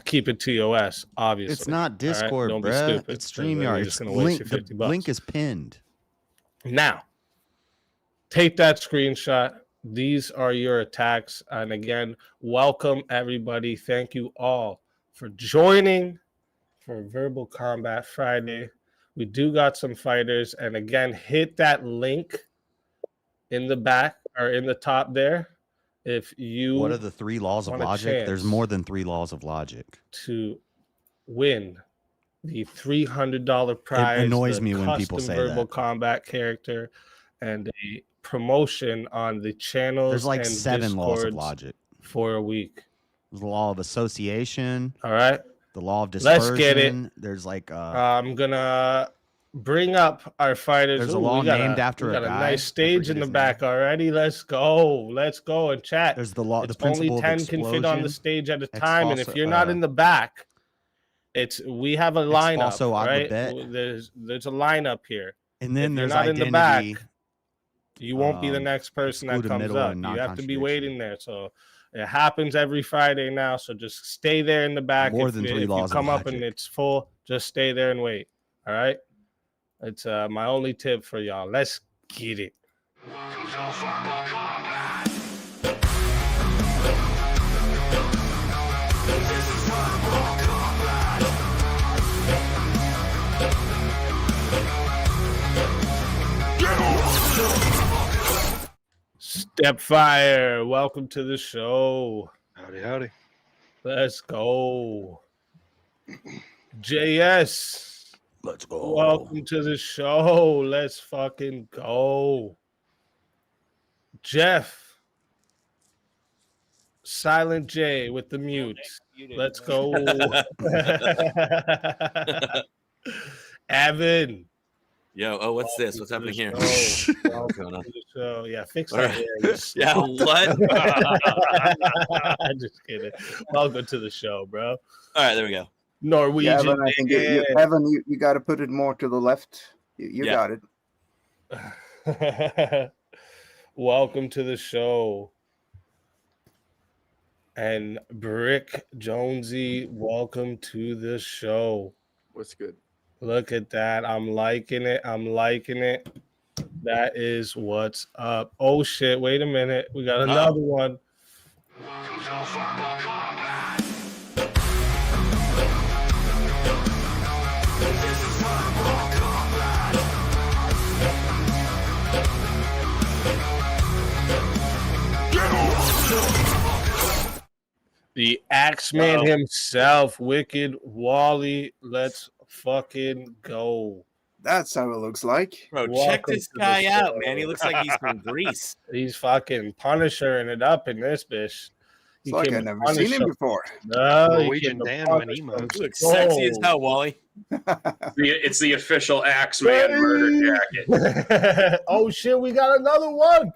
Keep it TOS, obviously. It's not Discord, right? Don't bro. be stupid. It's StreamYard. The link is pinned. Now, take that screenshot. These are your attacks. And again, welcome everybody. Thank you all for joining for Verbal Combat Friday. We do got some fighters. And again, hit that link in the back or in the top there. If you what are the 3 laws of logic? There's more than 3 laws of logic. To win the $300 prize. It annoys me when people say verbal that. Combat character and a promotion on the channels. There's like and 7 laws of Discords logic for a week. There's the law of association. All right. The law of dispersion. Let's get it. There's like I'm gonna bring up our fighters. There's a law named after a guy. We got a nice stage in the back already. Let's go and chat. There's the law. It's the principle only 10 of can fit on the stage at a Ex time, and if you're not in the back, we have a lineup. Also right? bet. There's a lineup here. And then if there's you're not identity. In the back, you won't be the next person that comes up. You have to be waiting there. So it happens every Friday now. So just stay there in the back. More than 3 laws. If you come up and it's full, just stay there and wait. All right. It's my only tip for y'all. Let's get it. Stepfire, welcome to the show. Howdy, howdy. Let's go. JS. Let's go. Welcome to the show. Let's fucking go. Jeff. Silent J with the mute. Let's go. Evan. Yo, what's this? What's happening here? Welcome to the show. Yeah, fix that. Right. Yeah, what? Just kidding. Welcome to the show, bro. All right, there we go. Norwegian. Yeah, Evan, I think Evan, you got to put it more to the left. You got it. Welcome to the show. And Brick Jonesy, welcome to the show. What's good? Look at that. I'm liking it. That is what's up. Oh, shit. Wait a minute. We got another one. The Axeman himself, Wicked Wally. Let's fucking go. That's how it looks like. Bro, check this guy out, man. He looks like he's from Greece. He's fucking Punishering it up in this bitch. It's like I've never seen him before. Norwegian Dan when emo. You look sexy as hell, Wally. It's the official Axeman murder jacket. Oh shit, we got another one.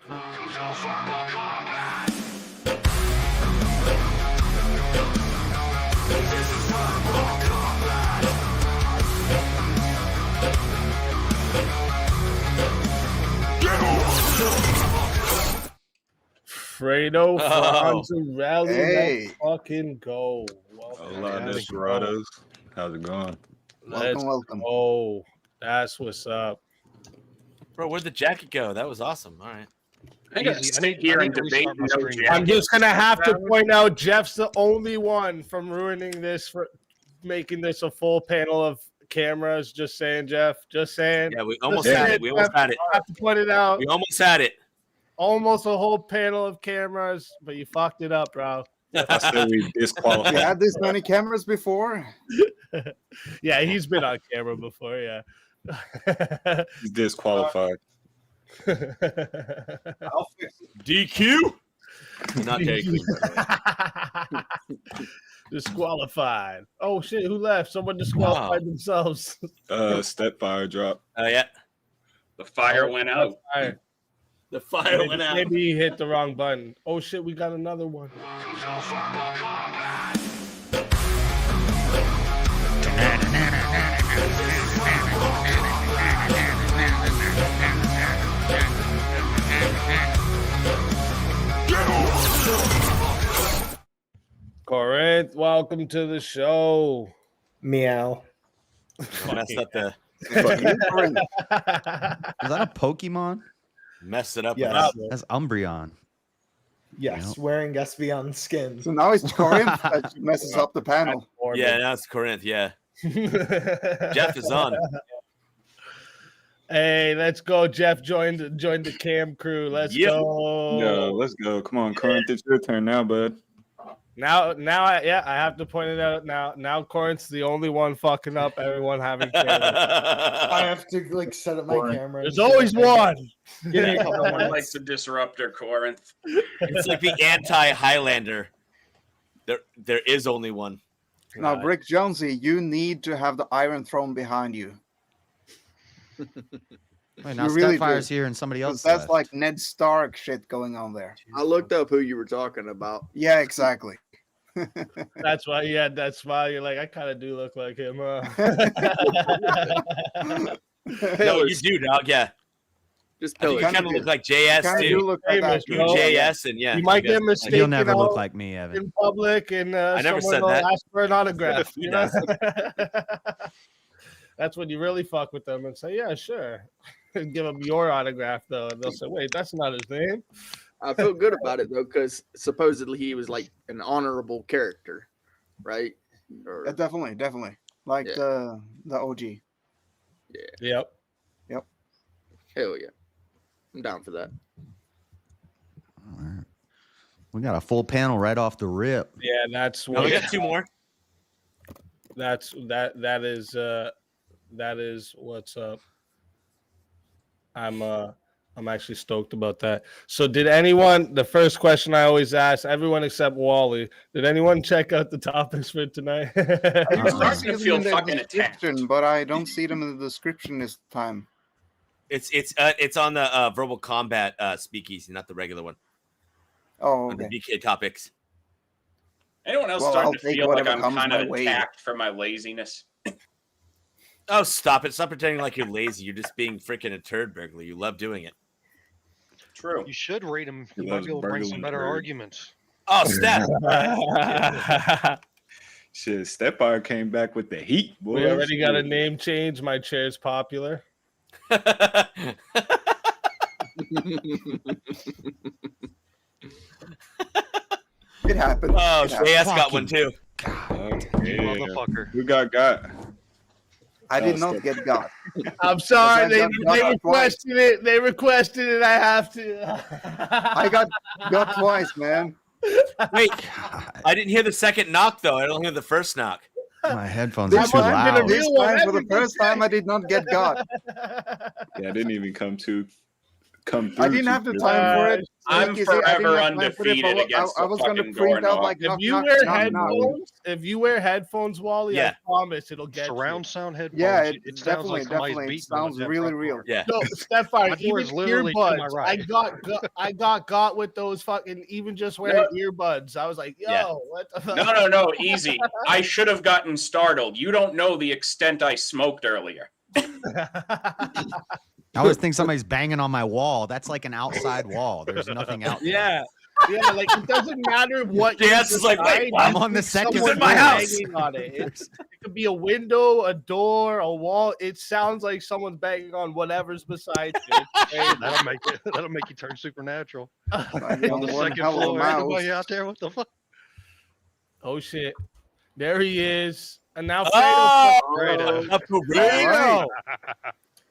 Fredo Franzarelli. Hey. Let's fucking go. Hola, Desperados. How's it going? Welcome. Oh, that's what's up. Bro, where'd the jacket go? That was awesome. All right. I gotta sit here and debate no jacket. I'm just gonna have to point out Jeff's the only one from ruining this, for making this a full panel of cameras. Just saying, Jeff. Just saying. Yeah, we almost had it. We almost had it. I have to point it out. We almost had it. Almost a whole panel of cameras, but you fucked it up, bro. I said we disqualified. You had this many cameras before? Yeah, he's been on camera before. Yeah. He's disqualified. I'll fix it. DQ? Not taking. Disqualified. Oh shit! Who left? Someone disqualified themselves. Stepfire drop. Oh yeah. The fire went out. The fire went out. Maybe he hit the wrong button. Oh shit! We got another one. Corinth, welcome to the show. Meow. Messed up the. Is that a Pokemon? Messed it up. Yes. That's Umbreon. Yes, wearing Espeon skin. So now it's Corinth that messes up the panel. Yeah, now it's Corinth. Yeah. Jeff is on. Hey, let's go. Jeff joined the cam crew. Let's go. Yeah, let's go. Come on, Corinth. It's your turn now, bud. Now, I have to point it out. Now, Corinth's the only one fucking up. Everyone having cameras. I have to set up my camera. There's always one. Give me a couple No one minutes. likes a disruptor, Corinth. It's like the anti-Highlander. There is only one. Now, Brick Jonesy, you need to have the Iron Throne behind you. Wait, now You really Stepfire's do. here and somebody else. That's left. like Ned Stark shit going on there. I looked up who you were talking about. Yeah, exactly. That's why you had that smile. You're like, I kind of do look like him. No, you do, dog. Yeah. Just I think you kind of look like JS Kinda too. do look like that, You're bro. JS, and yeah, You might guys- get mistaken. He'll never look out like me, Evan. in public, and I never someone said will that. ask for an autograph. He You know? does. That's when you really fuck with them and say, "Yeah, sure." And give them your autograph though, and they'll say, "Wait, that's not his name." I feel good about it though, because supposedly he was like an honorable character, right? Or, Definitely. Like Yeah. the OG. Yep. Hell yeah. I'm down for that. All right. We got a full panel right off the rip. Yeah, that's Oh, what. we got two more. That is what's up. I'm actually stoked about that. So did anyone, the first question I always ask everyone except Wally, did anyone check out the topics for tonight? I'm I starting see to them feel in the fucking attacked. description, but I don't see them in the description this time. It's on the verbal combat speakeasy, not the regular one. Oh, On the okay. BK topics. Anyone else Well, starting I'll to take feel like whatever I'm comes kind my of way. attacked for my laziness? Oh, stop it! Stop pretending like you're lazy. You're just being freaking a turd burglar. You love doing it. True. You should rate him. He You might loves be able to bring some burgling better birds. arguments. Oh, Steph. Shit, Stepfire came back with the heat, boy. We already got a name change. My chair's popular. It happened. Oh, It happened. JS got one too. Motherfucker. Who got? I did not get got. I'm sorry. Because I They got requested it. They requested it. I have to. I got twice, man. Wait, I didn't hear the second knock though. I don't hear the first knock. My headphones are This too time, loud. this time for the first time, I did not get got. Yeah, I didn't even come through. I didn't have the time for it. I'm Like you say, I didn't forever have time for it, undefeated but against I the was going to fucking print out doorknob. like If knock, you knock, wear knock, knock. headphones, Wally, Yeah. I promise it'll get Surround sound headphones. Yeah, it it sounds like somebody's definitely beating on a sounds dead really front real. door. Yeah. No, Stepfire, My door even is literally to my earbuds. right. I got with those fucking, even just wearing earbuds. I was like, yo, Yeah. what the fuck? No, easy. I should have gotten startled. You don't know the extent I smoked earlier. I always think somebody's banging on my wall. That's like an outside wall. There's nothing out there. Yeah. Yeah, like it doesn't matter what. Yes, it's like, wait, I'm on the second someone's floor. banging on it. It could be a window, a door, a wall. It sounds like someone's banging on whatever's beside you. That'll make you turn supernatural. On On the second floor, everybody out there, what the fuck? Oh shit! There he is, and now Fredo. Fredo.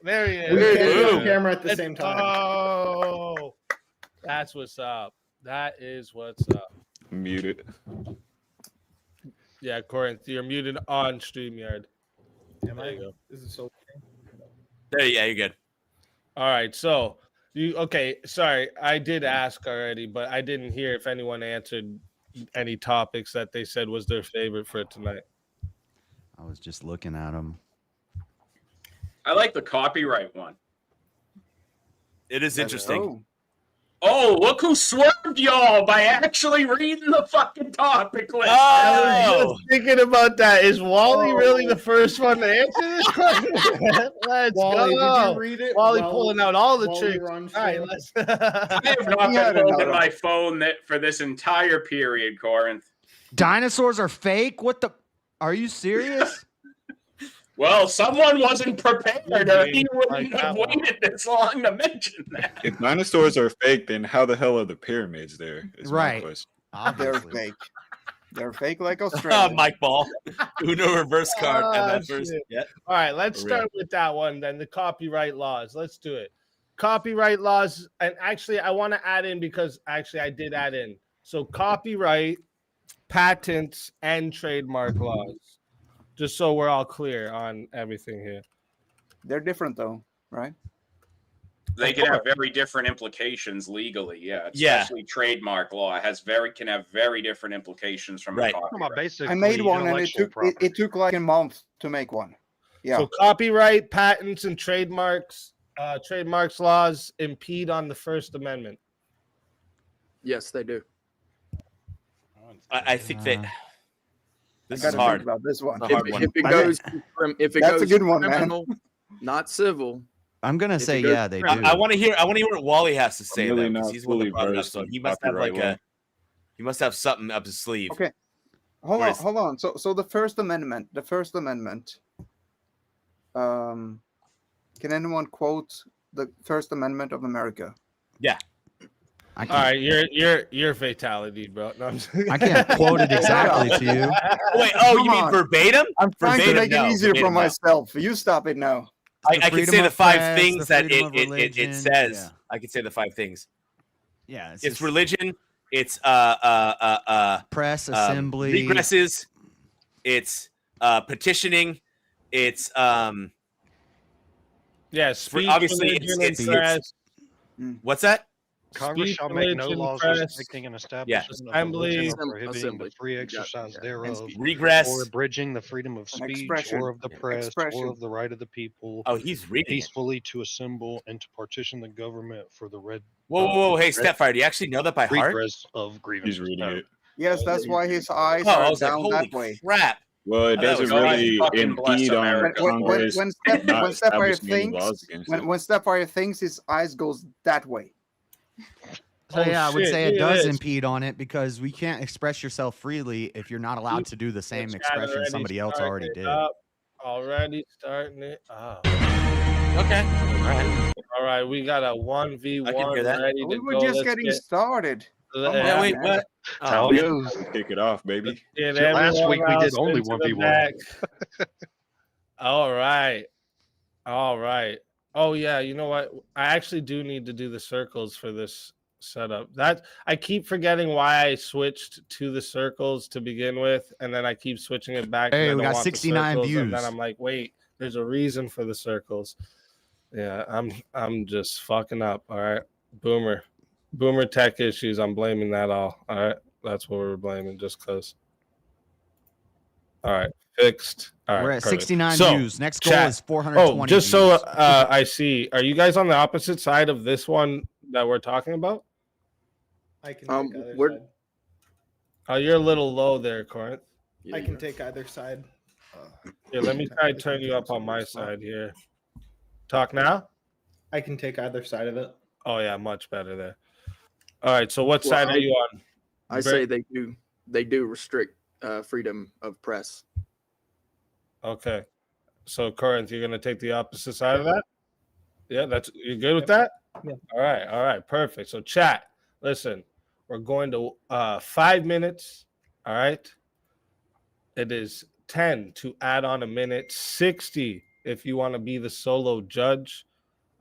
There he is. We can't be on camera at the same time. Oh, that's what's up. That is what's up. Muted. Yeah, Corinth, you're muted on StreamYard. Am I? Is it so? There, yeah, you're good. All right, so sorry, I did ask already, but I didn't hear if anyone answered any topics that they said was their favorite for tonight. I was just looking at them. I like the copyright one. It is interesting. Oh, look who swerved y'all by actually reading the fucking topic list. I was just thinking about that. Is Wally really the first one to answer this question? Let's Wally, go. did you read it? Wally while- pulling out all the while tricks. we were on All right, stream? let's. I have not been holding my phone for this entire period, Corinth. Dinosaurs are fake? What the? Are you serious? Well, someone wasn't prepared, or he wouldn't have waited this long to mention that. If dinosaurs are fake, then how the hell are the pyramids there? Is my Right. question. They're fake. They're fake like Australia. Mike Ball. Uno reverse card. and that first. shit. Yeah. All right, let's For real. start with that one then. The copyright laws. Let's do it. Copyright laws, and actually, I want to add in because actually I did add in. So copyright, patents, and trademark laws. Just so we're all clear on everything here. They're different though, right? They can have very different implications legally, yeah. Yeah. Especially trademark law can have very different implications from Right. a copyright. I made one and it took like a month to make one. Yeah. So copyright, patents, and trademarks laws impede on the First Amendment. Yes, they do. I think that this I is gotta hard. think about this one. It's a hard one. If it goes, That's a good one, man. criminal, not civil. I'm gonna If say it goes- yeah, they do. I want to hear what Wally has to say really though, because not he's the one that fully brought it up. versed So on he must have like copyright he must have something up his sleeve. Okay. Hold Whereas- on. So the First Amendment. Can anyone quote the First Amendment of America? Yeah. All right, you're fatality, bro. No, I can't quote it exactly to you. Wait, Come you mean on. verbatim? I'm trying Verbatim, to make no. it easier for Verbatim, no. myself. You stop it now. I can freedom say the of five press, things the that freedom of it religion. says. Yeah. I can say the five things. Yeah, It's just religion. It's press, assembly, regresses. It's petitioning. It's speech, obviously religion, it's and press. what's that? Congress Speech, shall make no religion, laws press, restricting an establishment of religion or prohibiting the free exercise thereof, Regress. or abridging the freedom of speech, expression. or of the press, Expression. or of the right of the people Oh, he's reading. it. peacefully to assemble and to partition the government for the red. Whoa! Hey, Stepfire, do you actually know that by heart? Regress of grievances. He's reading it. Yes, that's why his eyes Oh, I are was like, down holy that way. crap! Well, it Oh, that was doesn't God really fucking bless impede on America. Congress When not Stepfire establishing any thinks, laws against it. when Stepfire thinks, his eyes goes that way. So yeah, I would shit, say look it at does this. impede on it because we can't express yourself freely if you're not allowed to do the same Chat expression already somebody else starting already it did. up. Already starting it up. Okay. All right. All right, we got a 1v1 hear that. ready to We were go. just Let's getting get, started. let- Come Yeah, on, wait, man. what? That's how Oh, it man. goes. Let's kick it off, baby. get Shit, last everyone week we did else only into the 1v1. back. All right. Oh yeah, you know what? I actually do need to do the circles for this setup. That I keep forgetting why I switched to the circles to begin with, and then I keep switching it back. 'cause Hey, I we don't got want the 69 circles, and views. then I'm like, wait, there's a reason for the circles. Yeah, I'm just fucking up. All right, boomer tech issues. I'm blaming that all. All right, that's what we're blaming, just cause. All right, fixed. All right, We're at perfect. 69 So, views. Next goal chat. is 420. Oh, just so views. I see. Are you guys on the opposite side of this one that we're talking about? I can Um, take either we're- side. Oh, you're a little low there, Corinth. I can take either side. Here, let me try to turn you up on my side here. Talk now? I can take either side of it. Oh yeah, much better there. All right. So what side are you on? I say they do restrict freedom of press. Okay. So Corinth, you're gonna take the opposite side of that? Yeah, you're good with that? Yeah. All right, perfect. So chat, listen, we're going to 5 minutes. All right. It is 10 to add on a minute, 60 if you want to be the solo judge.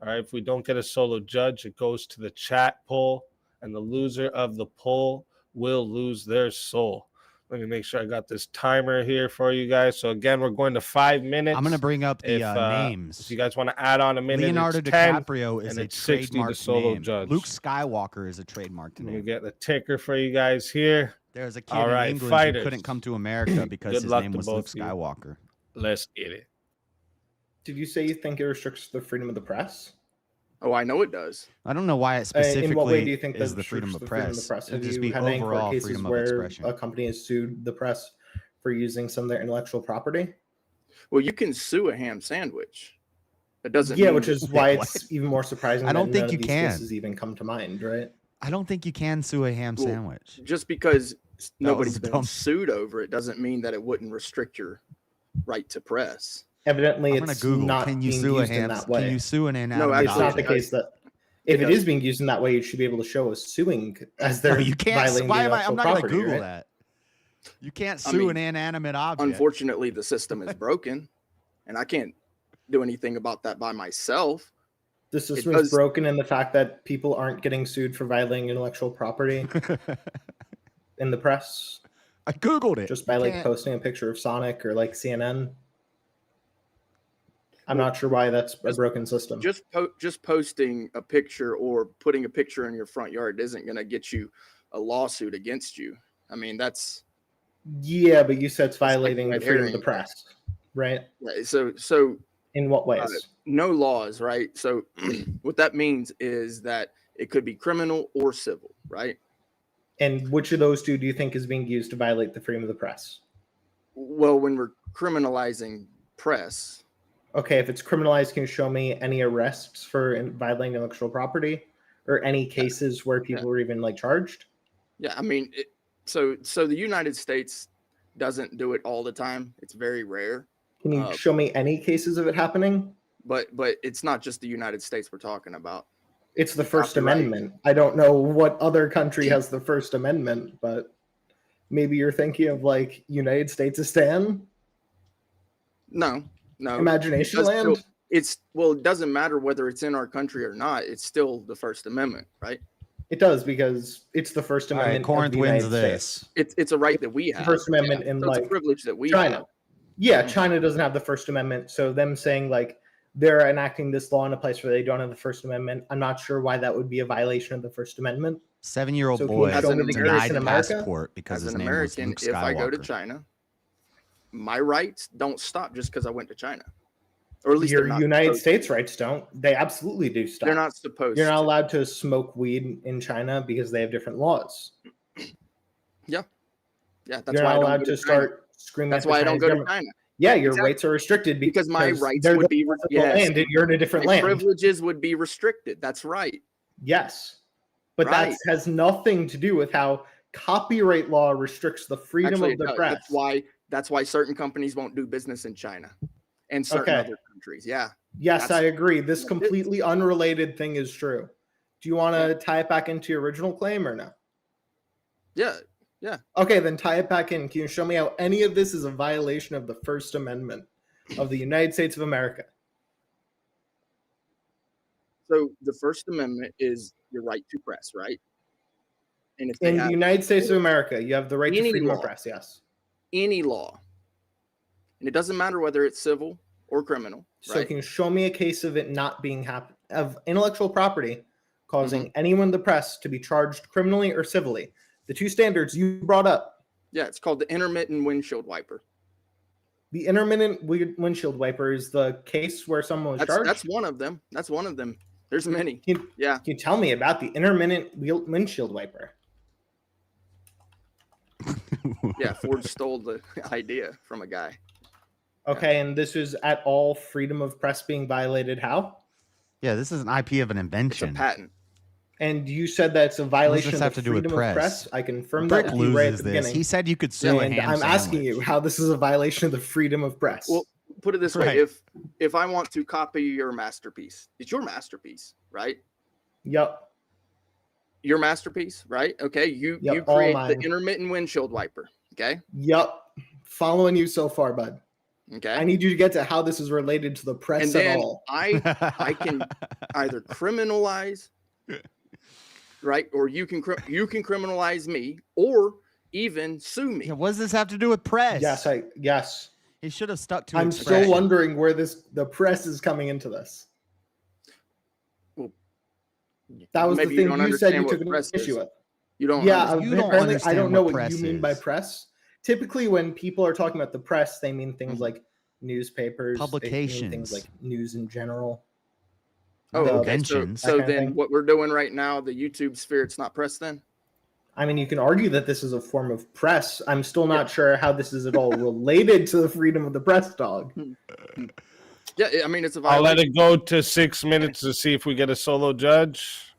All right. If we don't get a solo judge, it goes to the chat poll, and the loser of the poll will lose their soul. Let me make sure I got this timer here for you guys. So again, we're going to 5 minutes. I'm going to bring up the names. If you guys want to add on a minute, Leonardo it's 10, DiCaprio is and a it's 60 to trademarked solo name. judge. Luke Skywalker is a trademarked Let me name. get the ticker for you guys here. There's a kid All right, in England fighters. who couldn't come to America because Good his luck name to was both Luke of you. Skywalker. Let's get it. Did you say you think it restricts the freedom of the press? Oh, I know it does. I don't know why it specifically in what way do you think is that the freedom of restricts press. Have It'd just you be had any court overall cases freedom of where expression. a company has sued the press for using some of their intellectual property? Well, you can sue a ham sandwich. It doesn't. Yeah, mean which that- is why it's even more surprising. I don't that think none you of these can. cases even come to mind, right? I don't think you can sue a ham sandwich. Just because nobody's was been dumb. sued over it doesn't mean that it wouldn't restrict your right to press. Evidently, I'm gonna it's Google. not Can you being sue a used in ham? that way. Can you sue an No, inanimate It's not the object? case that if it is being used in that way, you should be able to show us suing as they're No, you can't. violating Why the am I? I'm intellectual not going to property, Google right? that. You can't I sue mean, an inanimate object. Unfortunately, the system is broken, and I can't do anything about that by myself. The system is broken in the fact that people aren't getting sued for violating intellectual property in the press. I Googled it. Just by You like can't- posting a picture of Sonic or like CNN. I'm not sure why that's a broken system. Just posting a picture or putting a picture in your front yard isn't going to get you a lawsuit against you. I mean, that's Yeah, but you said it's like violating the red freedom of the herring. press, right? Yeah, so In what ways? no laws, right? So what that means is that it could be criminal or civil, right? And which of those two do you think is being used to violate the freedom of the press? Well, when we're criminalizing press, Okay, if it's criminalized, can you show me any arrests for violating intellectual property or any cases where people were even like charged? yeah, I mean, so the United States doesn't do it all the time. It's very rare. Can you show me any cases of it happening? But it's not just the United States we're talking about. It's the First Copyright. Amendment. I don't know what other country has the First Amendment, but maybe you're thinking of like United States-istan? No. Imagination It does land? still- it doesn't matter whether it's in our country or not. It's still the First Amendment, right? It does because it's the First All right, Amendment. Corinth of the wins United this. States. It's a right that we The have. First Amendment in So it's a like privilege that we China. have. Yeah, China doesn't have the First Amendment, so them saying like they're enacting this law in a place where they don't have the First Amendment, I'm not sure why that would be a violation of the First Amendment. 7-year-old So can boy you show me the denied case in the America? passport because As his an name American, was Luke if I go to Skywalker. China, my rights don't stop just because I went to China. Or at least Your they're not United supposed to. States rights don't. They absolutely do stop. They're not supposed You're not to. allowed to smoke weed in China because they have different laws. Yeah, that's You're why not I don't allowed go to to start China. screaming. That's at the why I don't Chinese go to government. China. Yeah, your Exactly. rights are restricted Because my rights they're would the be laws of the yes. land, and you're in a different My land. privileges would be restricted. That's right. Yes, but Right. that has nothing to do with how copyright law restricts the freedom Actually, of it the does. press. That's why certain companies won't do business in China and certain Okay. other countries. Yeah. Yes, That's- I agree. This completely unrelated thing is true. Do you want to tie it back into your original claim or no? Yeah. Okay, then tie it back in. Can you show me how any of this is a violation of the First Amendment of the United States of America? So the First Amendment is your right to press, right? And if they In the have United States of America, you have the right to any freedom of law. press, yes. any law, and it doesn't matter whether it's civil or criminal, So right? can you show me a case of it not being of intellectual property causing Mm-hmm. anyone in the press to be charged criminally or civilly? The two standards you brought up. Yeah, it's called the intermittent windshield wiper. The intermittent windshield wiper is the case where someone was charged. That's one of them. That's one of them. There's many. Yeah. Can you tell me about the intermittent windshield wiper? Yeah, Ford stole the idea from a guy. Okay, and this is at all freedom of press being violated. How? Yeah, this is an IP of an invention. Patent. And you said that's a violation of the freedom of press. I confirmed that with you right at the beginning. He said you could sue a And ham I'm sandwich. asking you how this is a violation of the freedom of press. Well, put it this way: if I want to copy your masterpiece, it's your masterpiece, right? Yep. Your masterpiece, right? Okay. You all create mine. the intermittent windshield wiper. Okay. Yep. Following you so far, bud. Okay. I need you to get to how this is related to the press And then at all. I can either criminalize, right, or you can criminalize me, or even sue me. Yeah, what does this have to do with press? Yes. He should have stuck to. I'm expression. still wondering where the press is coming into this. Well, that was maybe the you thing don't you said you understand took what an press is. issue with. You don't. Yeah, understand. You don't apparently I understand don't know what what you press mean by is. press. Typically, when people are talking about the press, they mean things like newspapers, they mean Publications. things like news in general. Oh, The- okay. So, Inventions. so That kind of then thing. what we're doing right now, the YouTube sphere, it's not press then? I mean, you can argue that this is a form of press. I'm still not sure how this is at all related to the freedom of the press, dog. Yeah, I mean, it's a I'll violation. let it go to 6 minutes to see if we get a solo judge.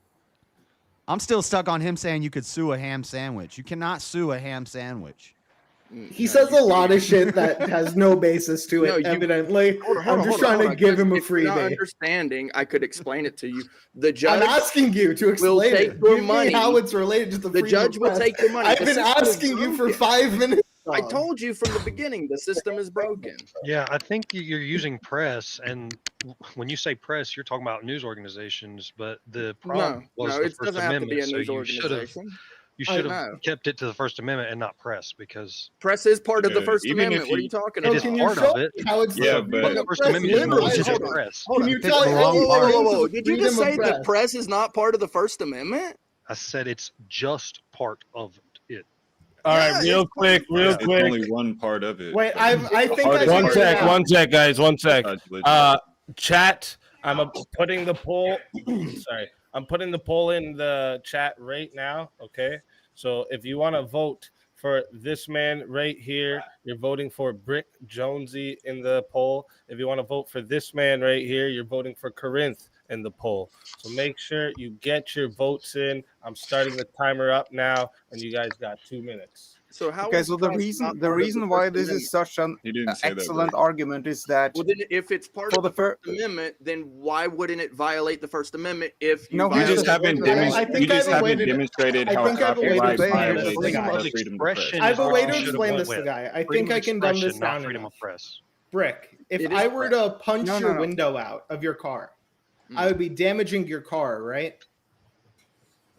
I'm still stuck on him saying you could sue a ham sandwich. You cannot sue a ham sandwich. He says a lot of shit that has no basis to it, No, you- evidently. Hold on, I'm just trying to give him a If you're not freebie. understanding, I could explain it to you. The judge I'm asking you to will explain take it. your Give money. me how it's related to the The freedom judge of will press. take your money. I've The been system is asking you for broken. 5 minutes. I dog. told you from the beginning, the system is broken. Yeah, I think you're using press, and when you say press, you're talking about news organizations. But the problem was no, the it First doesn't have to be Amendment, a so news you should have organization. kept it to the First Amendment and not press, because Press is part of the Yeah, First even if Amendment. What are you- you talking it about? is Can you part show of it. me how it's Yeah, the but- freedom The of First press Amendment is more than literally? just hold on. press. Hold Can on. you picked tell the wrong everyone part. what Whoa. is the Did you just freedom say of that press? press is not part of the First Amendment? I said it's just part of it. All right, Yeah, real it's quick. It's only one part of it. Wait, I think I hardest One figured part it sec, out. one sec, guys, one sec. Besides Chat, putting the poll. Sorry, I'm putting the poll in the chat right now. Okay, so if you want to vote for this man right here, you're voting for Brick Jonesy in the poll. If you want to vote for this man right here, you're voting for Corinth in the poll. So make sure you get your votes in. I'm starting the timer up now, and you guys got 2 minutes. So how Okay, is so the press not reason part of the why First this Amendment? is such an He didn't say that, excellent bro. argument is that Well, then if it's part for of the the First Amendment, then why wouldn't it violate the First Amendment if you No, You he's just violate haven't the I First think you I just have a way haven't to- demonstrated I how think I have a way to copyright explain this. violates Freedom of the freedom of press. expression I have a is way what to you should've explain went this to the with. guy. I Freedom think of I can dumb this expression, not down freedom enough. of press. Brick, if It is I were to punch No, your no. window out of your car, I would be damaging your car, right?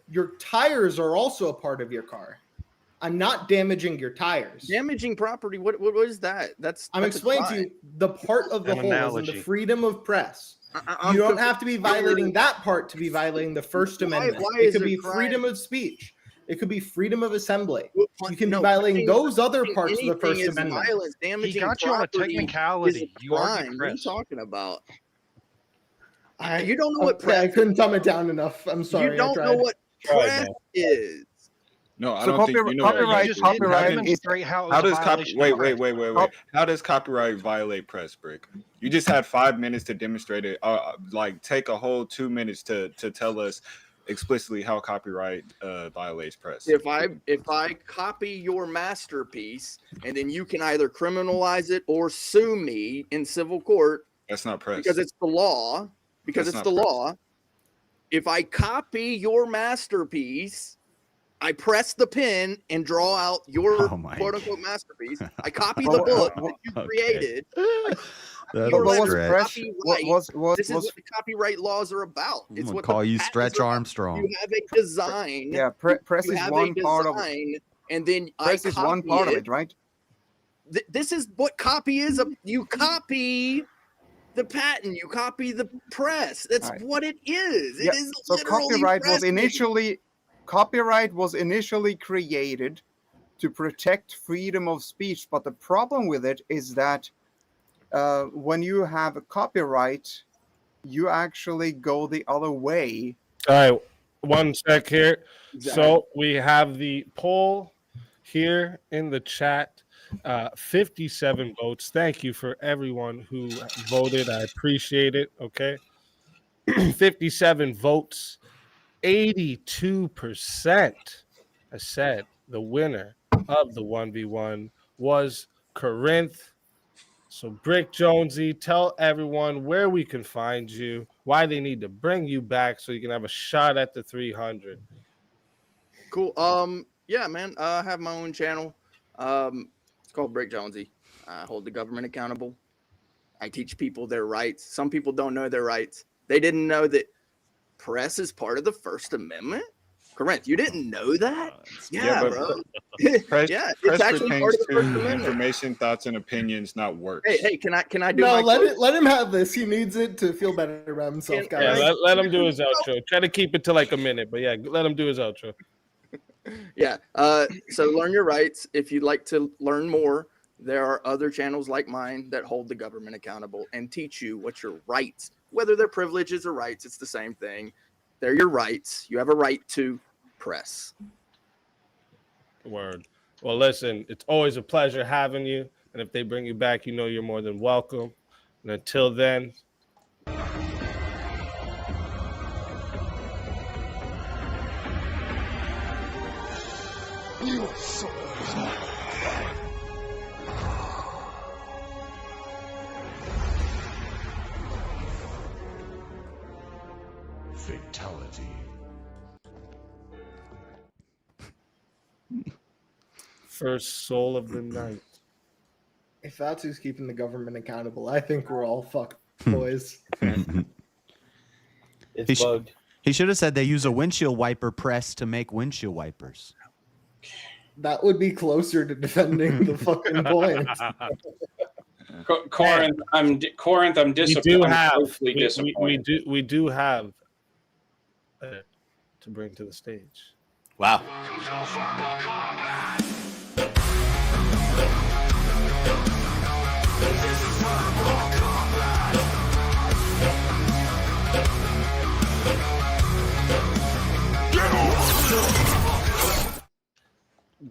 Your tires are also a part of your car. I'm not damaging your tires. Damaging property. What is that? That's I'm that's a explaining to crime. you the part of the An whole is in analogy. the freedom of press. I'm You don't confused. have to be violating that part to be violating the First Amendment. why It is could there be crime? freedom of speech. It could be freedom of assembly. Well, You can be no, violating punching- those other punching parts of the anything First is Amendment. violence. He Damaging got you on a property technicality. is a You argued crime. What are you press. talking about? You don't know what Okay, press I couldn't dumb it down enough. I'm sorry. You don't I know tried. what press is. No, I So don't think you know. copyright- You just copyright haven't- is- How does wait? How does copyright violate press, Brick? You just had 5 minutes to demonstrate it. Like take a whole 2 minutes to tell us explicitly how copyright violates press. If I copy your masterpiece and then you can either criminalize it or sue me in civil court, That's not press. because it's the law. Because That's it's not the press. law. If I copy your masterpiece, I press the pen and draw out your quote unquote masterpiece. I copy the book that you created. That's Your a letter stretch. copyright. This is what the copyright laws are about. I'm It's gonna what call the you patents Stretch are about. Armstrong. You have a design. Yeah, press you is have one a part of design, and then press I is one copy part of it, right? This is what copy is. You copy the patent. You copy the press. That's Right. what it is. It Yeah, is so literally copyright was pressing. initially created to protect freedom of speech, but the problem with it is that when you have a copyright, you actually go the other way. All right, 1 sec here. Exactly. So we have the poll here in the chat. 57 votes. Thank you for everyone who voted. I appreciate it. Okay. 57 votes. 82%. I said the winner of the 1v1 was Corinth. So, Brick Jonesy, tell everyone where we can find you, why they need to bring you back so you can have a shot at the 300. Cool. Yeah, man. I have my own channel. It's called Brick Jonesy. I hold the government accountable. I teach people their rights. Some people don't know their rights. They didn't know that press is part of the First Amendment. Corinth, you didn't know that? Yeah, but bro. Press, Yeah, press it's actually part pertains of the First to Amendment. information, thoughts, and opinions, not works. Hey, can I do No, my let him have this. He needs it to feel better about himself, guys. Yeah, let him do his outro. Try to keep it to like a minute, but yeah, let him do his outro. Yeah. So learn your rights. If you'd like to learn more, there are other channels like mine that hold the government accountable and teach you what your rights, whether they're privileges or rights, it's the same thing. They're your rights. You have a right to press. Word. Well, listen, it's always a pleasure having you. And if they bring you back, you know you're more than welcome. And until then, Fatality. first soul of the night. If that's who's keeping the government accountable, I think we're all fucked, boys. It's bugged. He should have said they use a windshield wiper press to make windshield wipers. That would be closer to defending the fucking point. Corinth, I'm disappointed. We do have to bring to the stage. Wow.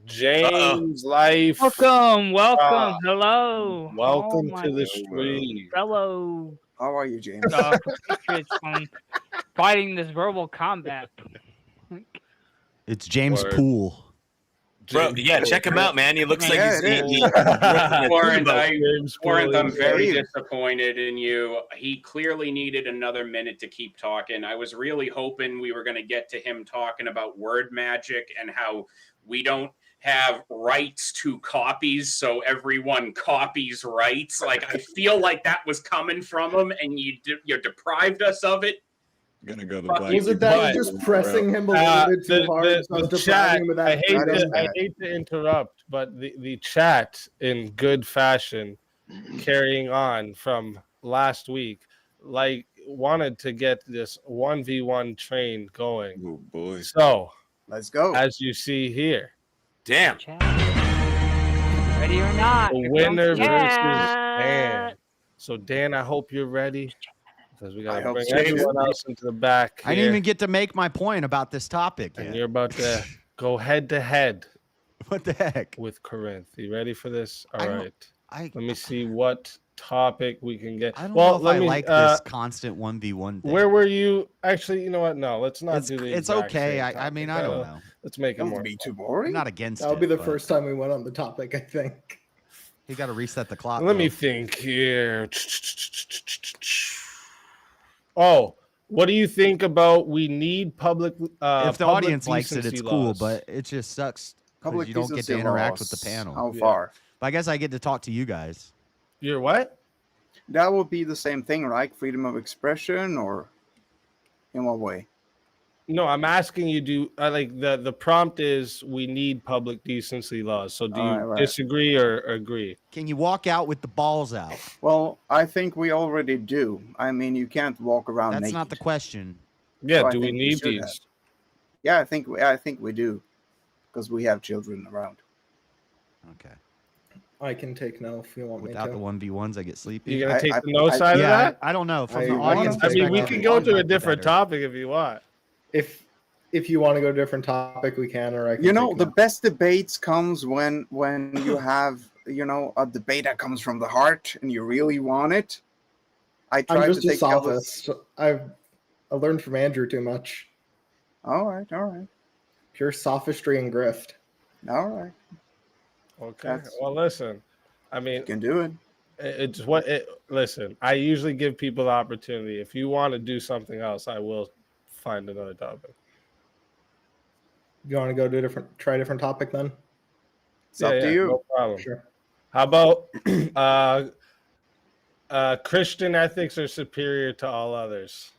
James Life. Welcome. Hello. Welcome to the stream. Hello. How are you, James? Patriots, fighting this verbal combat. It's James Poole. Bro, yeah, check him out, man. He looks like he's Corinth, I'm very disappointed in you. He clearly needed another minute to keep talking. I was really hoping we were going to get to him talking about word magic and how we don't have rights to copies, so everyone copies rights. Like, I feel like that was coming from him, and you deprived us of it. Gonna go the Fuck black. you. Was it that you're just pressing him a little bit too hard? So I was The depriving chat, him of I that. hate to interrupt, but the chat in good fashion, carrying on from last week, like wanted to get this 1v1 train going. Oh boy. So let's go. As you see here. Damn. Ready or not. The winner versus Dan. So Dan, I hope you're ready. Because we gotta bring everyone else into the back. I didn't even get to make my point about this topic yet. And you're about to go head to head. What the heck? With Corinth. You ready for this? All right. Let me see what topic we can get. I don't know if I like this constant 1v1 thing. Where were you? Actually, you know what? No, let's not do the It's exact okay. same I mean, topic. I don't know. Let's make it more be too boring. I'm not against That'll it. be the but first time we went on the topic, I think. You got to reset the clock. Let me think here. Oh, what do you think about we need public if the public audience likes it, it's decency cool, laws? but it just sucks because Public you don't get to decency interact with the laws. panel. How far? But I guess I get to talk to you guys. You're what? That would be the same thing, right? Freedom of expression, or in what way? No, I'm asking you. Do like the prompt is we need public decency laws. So do you Right. disagree or agree? Can you walk out with the balls out? Well, I think we already do. I mean, you can't walk around That's naked. not the question. Yeah, So I do we think need should these? have. Yeah, I think we do, because we have children around. Okay. I can take no if you want Without me the to. 1v1s, I get sleepy. You're gonna take the no side of that? I don't know. From I the audience I mean, we perspective, can go to a might be different better. topic if you want. If you want to go to a different topic, we can, or I can. You know, take the no. best debates comes when you have, you know, a debate that comes from the heart and you really want it. I try I'm to just a take the other. sophist. I learned from Andrew too much. All right. Pure sophistry and grift. All right. Okay. Well, listen. I mean, you can do it. It's what it. Listen, I usually give people the opportunity. If you want to do something else, I will find another topic. You want to go to try a different topic then? It's up to you. No problem. Sure. How about Christian ethics are superior to all others?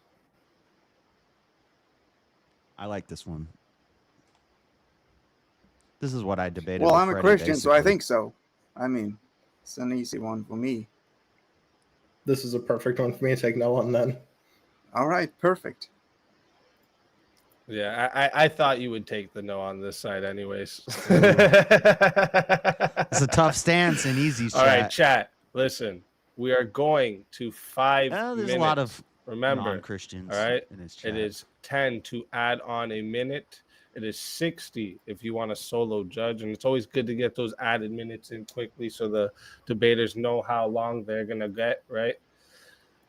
I like this one. This is what I debated. Well, with I'm a Freddie, Christian, so I basically. think so. I mean, it's an easy one for me. This is a perfect one for me to take no on then. All right, perfect. Yeah, I thought you would take the no on this side anyways. It's a tough stance and easy. All right, chat. Listen, we are going to 5 there's minutes. a lot of remember non-Christians. All right, in his chat. it is 10 to add on a minute. It is 60 if you want a solo judge, and it's always good to get those added minutes in quickly so the debaters know how long they're gonna get, right?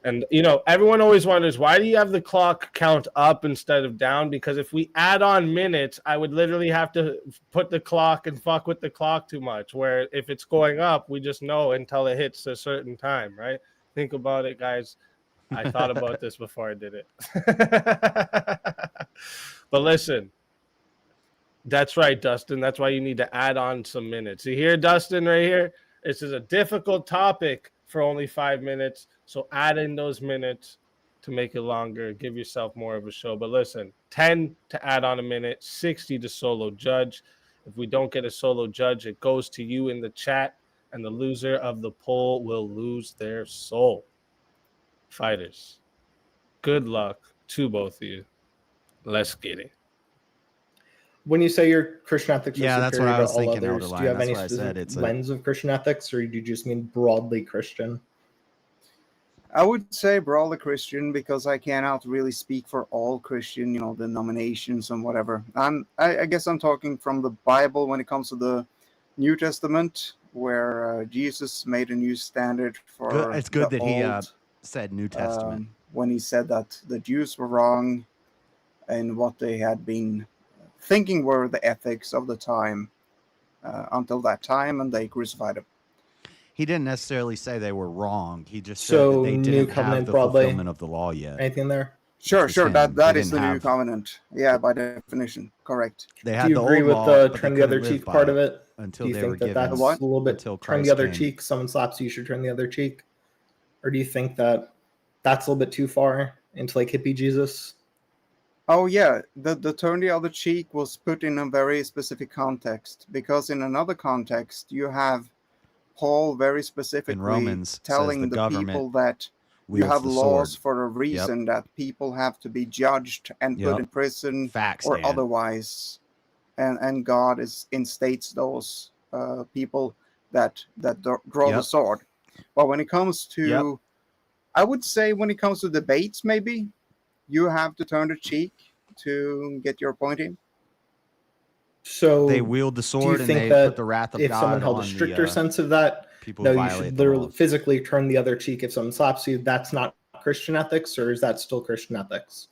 And everyone always wonders, why do you have the clock count up instead of down? Because if we add on minutes, I would literally have to put the clock and fuck with the clock too much. Where if it's going up, we just know until it hits a certain time, right? Think about it, guys. I thought about this before I did it. But listen, that's right, Dustin. That's why you need to add on some minutes. You hear Dustin right here? This is a difficult topic for only 5 minutes. So add in those minutes to make it longer. Give yourself more of a show. But listen, 10 to add on a minute, 60 to solo judge. If we don't get a solo judge, it goes to you in the chat, and the loser of the poll will lose their soul. Fighters, good luck to both of you. Let's get it. When you say your Christian ethics are that's superior what I was to all thinking, others, do you have That's any what I said. specific It's a- lens of Christian ethics, or do you just mean broadly Christian? I would say broadly Christian because I cannot really speak for all Christian, denominations and whatever. I guess I'm talking from the Bible when it comes to the New Testament, where Jesus made a new standard for. It's good the that he old, said New Testament. when he said that the Jews were wrong and what they had been thinking were the ethics of the time until that time, and they crucified him. He didn't necessarily say they were wrong. He just said So that they New didn't Covenant have the broadly, fulfillment of the law yet. Anything there? Sure. That They is the didn't New have- Covenant. Yeah, by definition, correct. They Do had you the agree old with law, the but turn they the other couldn't live cheek by part of it? until Do you they think were that given that's What? a little bit until turn the Christ other came. cheek? Someone slaps you, you should turn the other cheek, or do you think that that's a little bit too far into like hippie Jesus? Oh yeah, the turn the other cheek was put in a very specific context, because in another context you have Paul very specifically Romans says telling the the government people that you wields have the laws sword. for a reason, that people have to be judged and put Yep. in prison Facts, or Dan. otherwise, and God instates those people that draw the Yep. sword. But when it comes to, Yep. I would say when it comes to debates, maybe you have to turn the cheek to get your point in. So They wield the do you sword and think they that put the wrath of if God someone held a on stricter the sense of that, people no, who you violate should the literally laws. physically turn the other cheek if someone slaps you? That's not Christian ethics, or is that still Christian ethics?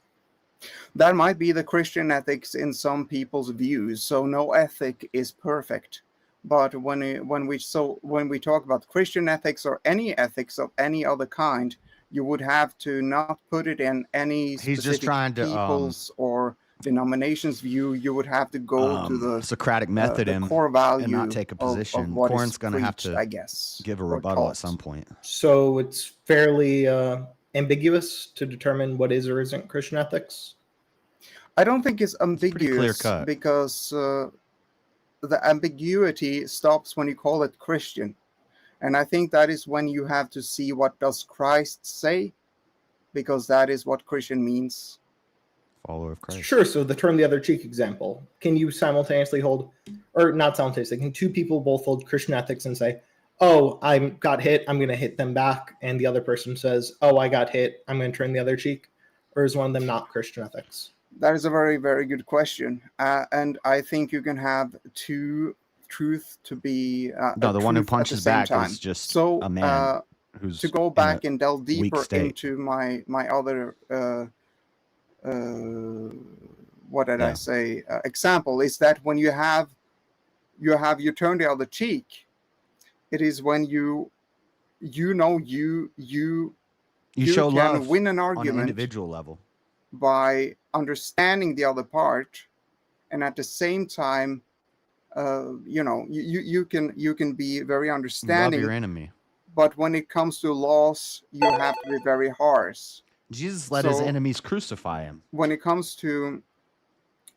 That might be the Christian ethics in some people's views. So no ethic is perfect. But when we talk about Christian ethics or any ethics of any other kind, you would have to not put it in any He's just specific trying to people's or denominations view. You would have to go to the Socratic method the him core value and not take a of position. what is Corn's going to have preached, to I guess, give a or rebuttal taught. at some point. So it's fairly ambiguous to determine what is or isn't Christian ethics. I don't think it's pretty ambiguous clear-cut. because the ambiguity stops when you call it Christian. And I think that is when you have to see what does Christ say, because that is what Christian means. Follower of Christ. Sure. So the turn the other cheek example, can you simultaneously hold, or not simultaneously, can two people both hold Christian ethics and say, oh, I got hit, I'm going to hit them back, and the other person says, oh, I got hit, I'm going to turn the other cheek? Or is one of them not Christian ethics? That is a very, very good question. And I think you can have two truth to be No, the one who truth at the punches same back time. is just So, a man who's to go in back a and delve weak deeper state. into my other what did I say? Example is that when you turn the other cheek, it is when you show can love win an on argument an individual level by understanding the other part, and at the same time, you can be very understanding. Love your enemy. But when it comes to laws, you have to be very harsh. Jesus let his enemies crucify him. When it comes to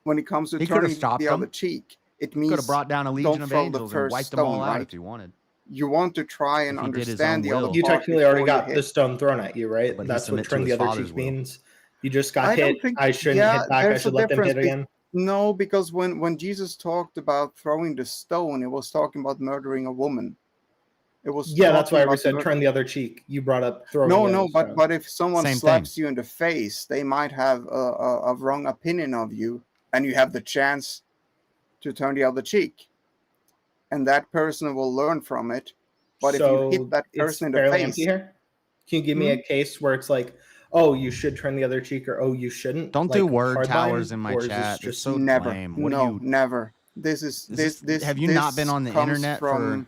He turning stopped the them. other cheek, it means Could have brought down a legion don't of throw angels the and first wiped them all stone, out right? if he wanted. You want to try and If he did his understand own the other will. You part technically already before you got hit. the stone thrown at you, right? But he That's what submit to turn the his other Father's cheek will. means. You just got I hit. don't think. I shouldn't hit back. I There's should a let them hit difference. again. No, because when Jesus talked about throwing the stone, it was talking about murdering a woman. It was That's why talking we about said turn the other cheek. You brought up throwing. No, but if someone Same slaps you in the face, they might have a wrong opinion of you, and you have the chance to turn the other cheek, and that person will learn from it. But if you hit that person in the fairly face, empty here. Can you give me a case where it's like, oh, you should turn the other cheek, or oh, you shouldn't? Don't like do word hardline, towers in my or is this chat. It's just so never. lame. Never. This is this. Have you not been on the comes internet from,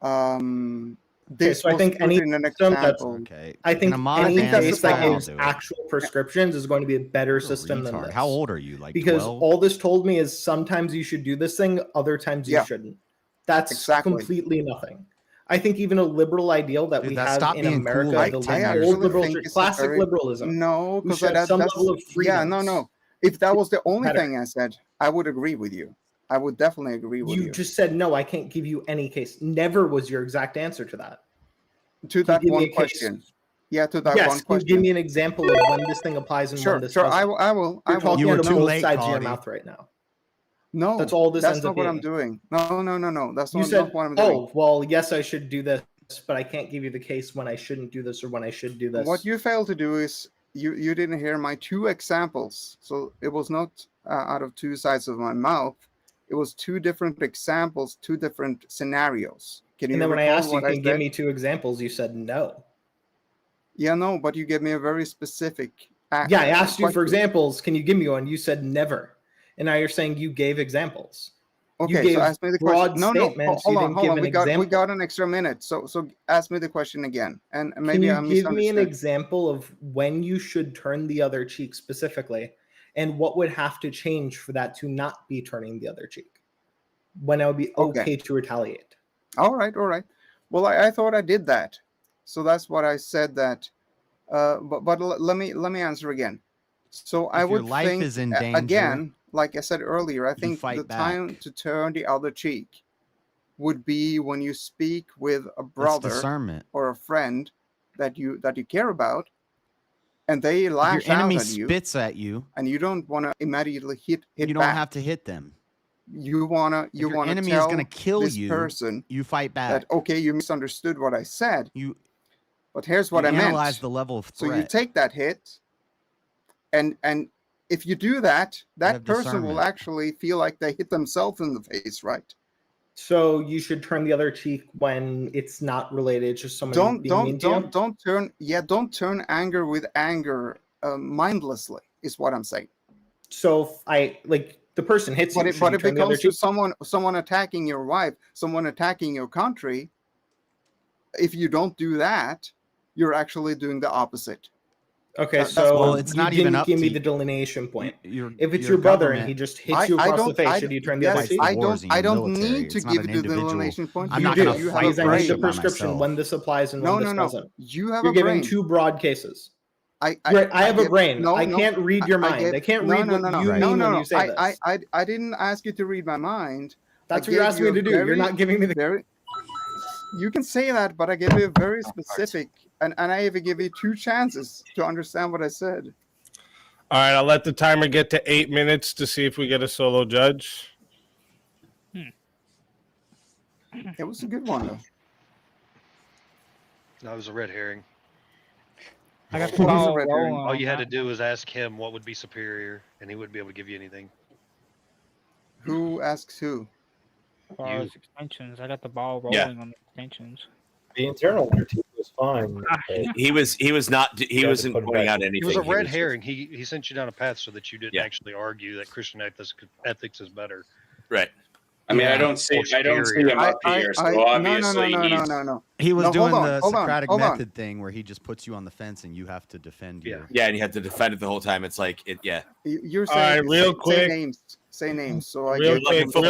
Okay, this so I was think put any in an system that's example. I think any case that gives do it. actual prescriptions is going to be a better system than this. How old are you? Like because 12? all this told me is sometimes you should do this thing, other times you Yeah. shouldn't. That's Exactly. completely nothing. I think even a liberal ideal that we have stopped in being America, cool like the 10 old years liberal, think it's a classic very- liberalism. No, who because should have that's some level of freedom. no. If that was the only thing I said, I would agree with you. I would definitely agree with you. You just said no. I can't give you any case. Never was your exact answer to that. To Can that you give me one a case? question. Yeah, to that Yes. one Can you question. give me an example of when this thing applies and Sure, when this sure. doesn't? I will. You're talking You were out of too both late, sides of your Cody. mouth right now. No, That's all this that's ends not up what I'm being. doing. No. That's You not said, what I'm doing. "Oh, well, yes, I should do this, but I can't give you the case when I shouldn't do this or when I should do this." What you failed to do is you didn't hear my two examples. So it was not out of two sides of my mouth. It was two different examples, two different scenarios. Can you And then when I recall asked you, what can I you give said? me two examples? You said no. Yeah, no, but you gave me a very specific. Yeah, I asked you for question. examples. Can you give me one? You said never. And now you're saying you gave examples. You Okay, gave so ask me the broad question. No, statements. hold You on, didn't hold give on. an We example. got an extra minute. So ask me the question again, and Can maybe you I give me an misunderstood. example of when you should turn the other cheek specifically, and what would have to change for that to not be turning the other cheek? When it would be okay to retaliate. All right. Well, I thought I did that, so that's what I said. That, but let me answer again. So I If your would life think is in danger, again, like I said earlier, I think fight the back. time to turn the other cheek would be when you speak with a That's brother discernment. or a friend that you care about, and they If lash your enemy out at you, spits at you, and you don't want to immediately hit you don't back. have to hit them. You wanna If your wanna enemy is tell going to kill this you, person you fight back. that okay, you misunderstood what I said. But here's what you I meant. analyze the level of So you threat. take that hit, and if you do that, that have person will discernment. actually feel like they hit themselves in the face, right? So you should turn the other cheek when it's not related, just someone being mean to you? Don't turn anger with anger mindlessly, is what I'm saying. So if I like the person hits you, But should you if turn it the other comes to cheek? someone attacking your wife, someone attacking your country, if you don't do that, you're actually doing the opposite. Okay, That's so what- it's you not even didn't up give me to the delineation point. your- If it's your your brother and government- he just hits you across the face, should you turn the other cheek? I don't need to give you the delineation point. I'm You not do. going to You have fight a Because I need brain. the prescription when this applies and No, when this no. doesn't. You have You're a giving brain. two broad cases. I have a give- brain. no, I no, can't read your mind. I can't read what you mean when you say this. I didn't ask you to read my mind. That's I what you're gave asking you me a to do. You're not giving me the. very. You can say that, but I gave you a very specific, and I even give you two chances to understand what I said. All right, I'll let the timer get to 8 minutes to see if we get a solo judge. It was a good one, though. That was a red herring. I got the What is a ball red rolling. herring? All you on had to that do was ask him what would be superior, and he wouldn't be able to give you anything. Who asks who? one. As far as extensions, I got the ball Yeah. rolling on the extensions. The internal critique was fine. He was not. He wasn't pointing out anything. It was a red just- herring. He sent you down a path so that you didn't actually argue that Christian ethics is better. Right. I mean, I don't see him up here, so obviously no. He was No, doing hold on, the hold on, Socratic hold on. method thing where he just puts you on the fence and you have to defend your. Yeah, and you have to defend it the whole time. It's like it. Yeah. You're All right, saying real say quick. names. Say names. So I Real get quick.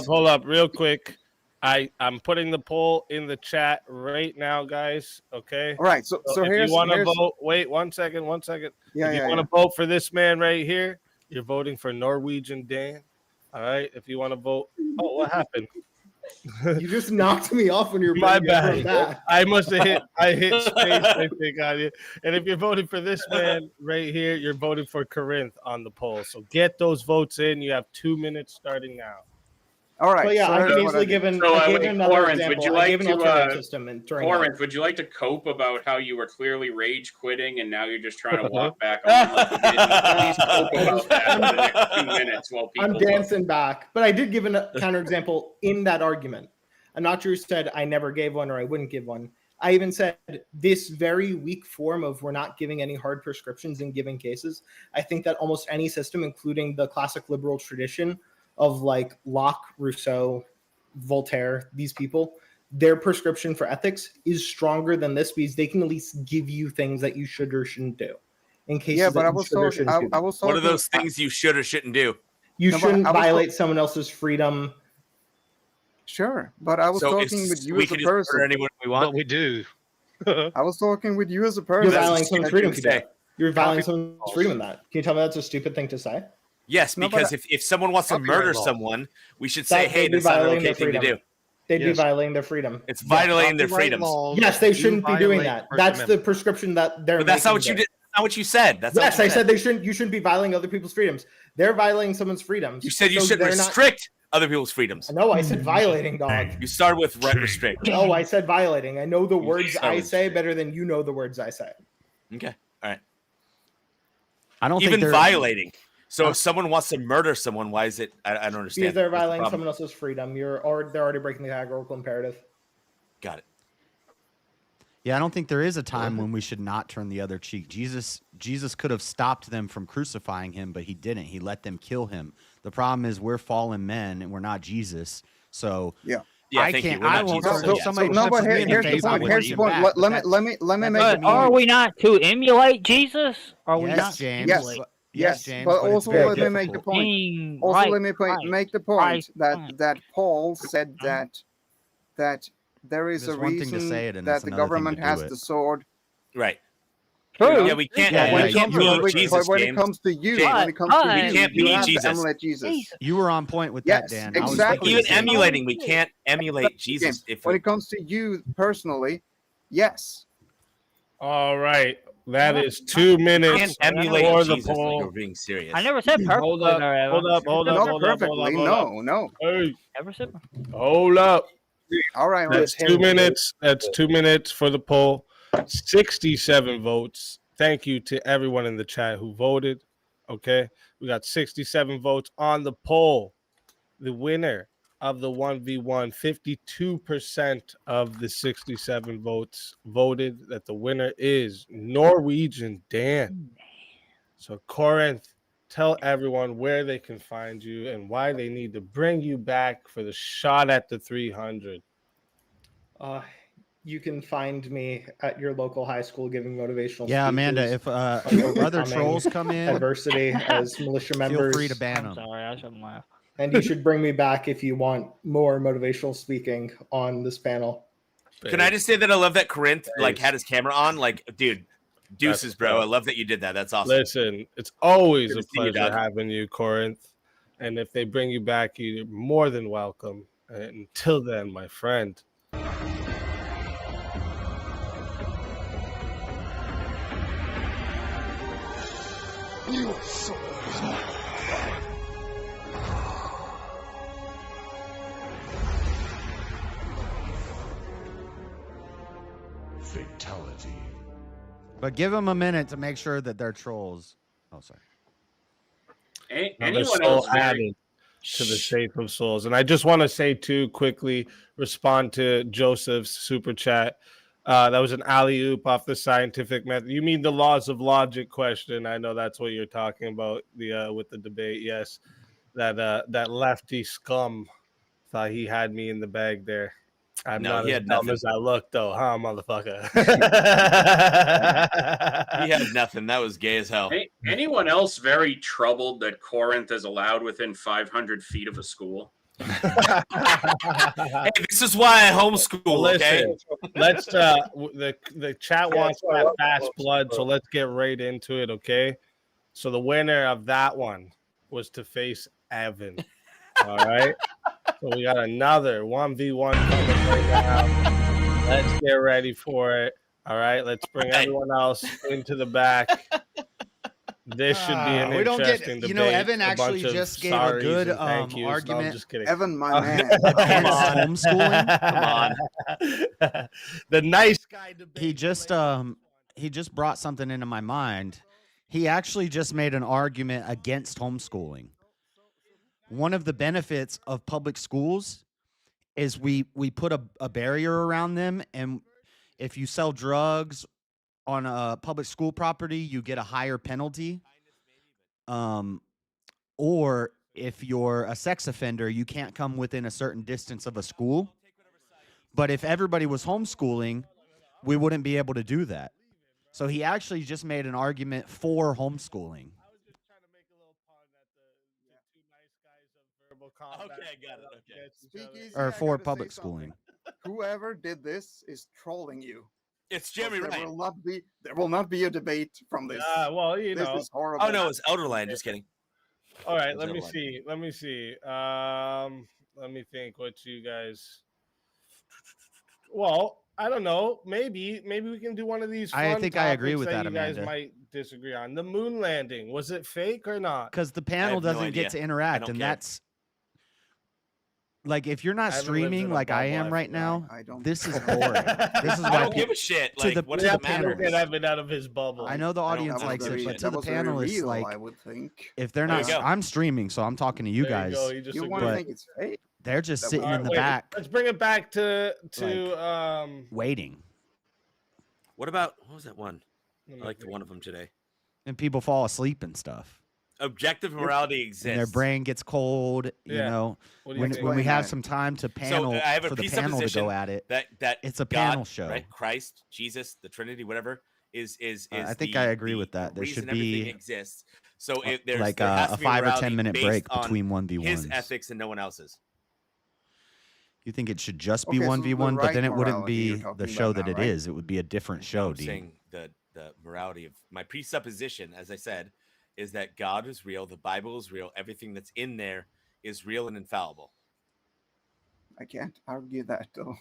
Hold up. Real quick. I'm putting the poll in the chat right now, guys. Okay. All right. So if here's you want to here's- vote. Wait 1 second. Yeah, if you yeah, want to yeah. vote for this man right here, you're voting for Norwegian Dan. All right. If you want to vote. Oh, what happened? You just knocked me off when you're My bringing it from bad. that. I must have hit. I hit space. I think on you. And if you're voting for this man right here, you're voting for Corinth on the poll. So get those votes in. You have 2 minutes starting now. All right. But yeah, so I here's can what easily I give did. an. So, I gave wait, another Corinth, example. would you I like gave an to, alternative system and during that. Corinth, would you like to cope about how you were clearly rage quitting and now you're just trying to walk back on like you did? Please cope about that for the next 2 minutes while people. I'm dancing back, but I did give a counterexample in that argument. I'm not sure who said I never gave one or I wouldn't give one. I even said this very weak form of we're not giving any hard prescriptions in given cases. I think that almost any system, including the classic liberal tradition of like Locke, Rousseau, Voltaire, these people, their prescription for ethics is stronger than this because they can at least give you things that you should or shouldn't do. In cases Yeah, but that I you was should or talking. shouldn't do I them. was What are talking. those things you should or shouldn't do? You No, but shouldn't I was violate someone else's freedom. Sure, but I was So talking with you we as a can just murder person. anyone we want. But we do. I was talking with you as a person. You're That's a violating someone's stupid freedom thing if to you do say. it. You're violating Copy- someone's freedom in that. Can you tell me that's a stupid thing to say? Yes, No, but because if someone wants to Copyright murder law. someone, we should say, That "Hey, they'd be that's not an violating okay their thing to freedom. do." They'd be Yes. violating their freedom. It's violating their Copyright freedoms. laws Yes, they do shouldn't be doing violate that. First That's the Amendment. prescription that they're But that's not making what you there. did. That's not what you said. That's not Yes, what I you said they shouldn't. You shouldn't be violating other people's freedoms. They're violating someone's freedoms. You said you so should they're not- restrict other people's freedoms. No, I said violating, dog. You started with restrict. No, I said violating. I know the words started I with say better than you know the words I say. Okay, all right. I don't Even think they're violating. So if someone wants to murder someone, why is it? I don't understand. Because they're What's the violating problem? someone else's freedom. They're already breaking the categorical imperative. Got it. Yeah, I don't think there is a time when we should not turn the other cheek. Jesus could have stopped them from crucifying him, but he didn't. He let them kill him. The problem is we're fallen men and we're not Jesus. So Yeah. Yeah, I thank you. can't. We're I not won't. Jesus. So Yeah. somebody No, but punches me in the here's the face, I point. will Here's punch the him point. back, Let but me make But it are more. we not to emulate Jesus? Are we Yes, not? James. Yes. But- Yes, James. but it's also very let me make the difficult. point. Being Also, right, let me make the point right, that right. that Paul said that there is There's a one thing to reason say it and that it's the another thing government to do has it. the sword. Right. True. Yeah, we can't. Yeah, we When yeah, it can't comes to emulate but Jesus, when it James. comes to you, James, when it comes to we you, can't you be have Jesus. to emulate Jesus. You were on point with Yes, that, Dan. exactly. Even James. emulating, we can't emulate Jesus. James, If when we, it comes to you personally, yes. All right. That is 2 we minutes can't emulate for the Jesus. Like poll. we're being serious. I never said perfectly. Hold up. Hold up. Hold up. Not Hold up. perfectly. Hold up. Hold up. No. Hey, Never said. hold up. All right. That's 2 minutes. That's 2 minutes for the poll. 67 votes. Thank you to everyone in the chat who voted. Okay. We got 67 votes on the poll. The winner of the 1v1, 52% of the 67 votes voted that the winner is Norwegian Dan. So, Corinth, tell everyone where they can find you and why they need to bring you back for the shot at the 300. You can find me at your local high school giving motivational Yeah, Amanda, speeches if on other overcoming trolls come in, adversity as militia members. feel free to ban them. Sorry, I shouldn't laugh. And you should bring me back if you want more motivational speaking on this panel. Can I just say that I love that Corinth like had his camera on? Like, dude, deuces, That's bro. dope. I love that you did that. That's awesome. Listen, it's always Good a to see you, pleasure dog. having you, Corinth. And if they bring you back, you're more than welcome. And until then, my friend. You so Fatality. But give them a minute to make sure that they're trolls. Oh, sorry. Another Anyone soul else? added to the safe of souls. And I just want to say too quickly, respond to Joseph's super chat. That was an alley-oop off the scientific method. You mean the laws of logic question? I know that's what you're talking about with the debate. Yes, that lefty scum thought he had me in the bag there. I'm No, not he as had dumb nothing. as I look, though, huh, motherfucker? He had nothing. That was gay as hell. Anyone else very troubled that Corinth is allowed within 500 feet of a school? Hey, this is why I homeschool. Well, Okay, let's the chat wants that fast blood, so let's get right into it. Okay, so the winner of that one was to face Evan. All right, so we got another 1v1 coming right now. Let's get ready for it. All right, let's bring everyone else into the back. This should be an we don't interesting get, debate. Evan actually just gave a good argument. No, I'm argument. just kidding. Evan, my man. Against homeschooling. Come on. The nice guy debate. He just brought something into my mind. He actually just made an argument against homeschooling. One of the benefits of public schools is we put a barrier around them, and if you sell drugs on a public school property, you get a higher penalty. Or if you're a sex offender, you can't come within a certain distance of a school. But if everybody was homeschooling, we wouldn't be able to do that. So he actually just made an argument for homeschooling. Okay, I got it. Okay. Speakeasy, Or I for gotta public say something. schooling. Whoever did this is trolling you. It's Jeremy There Ryan. will not be a debate from this. Well, this is horrible. Oh no, it's Elderland. Just kidding. All right, It's let me Elderland. see. Let me think what you guys. Well, I don't know. Maybe we can do one of these. I fun think I agree topics with that, you guys Amanda. might disagree on. The moon landing, was it fake or not? Because the panel have no doesn't get to idea. interact, I don't and care. that's like if you're not I haven't lived streaming in a like I bubble, am I right forgot. now, I don't. this is boring. This is I why don't give people, a shit. to Like, the- what to does the it matter? panelists. Get Evan out of his bubble. I know the audience I don't likes give a it, but shit. to the was very panelists, real, like I would think. if they're There not, you go. I'm streaming, so I'm talking to you There guys. go. You just You agreed. want to But- think it's fake? They're just That sitting would- in the Wait, back Let's bring it back to waiting, What about what was that one? I liked one of them today. and people fall asleep and stuff, Objective morality exists. and their brain gets cold. You Yeah. know, What do you when think? we have that? some time to panel I have a for the panel to presupposition go at it. that It's a God, panel show. right? Christ, Jesus, the Trinity, whatever is. I think the- I agree the with that. There reason should everything be exists. So if there's like there has a to be 5 or 10 morality minute based break on between his 1v1s. ethics and no one else's. You think it should just be Okay, so 1v1, the but then right it wouldn't morality you're be talking the about show that now, it right? is. It would be a different show, I'm Dean. saying the morality of my presupposition, as I said, is that God is real, the Bible is real, everything that's in there is real and infallible. I can't argue that though.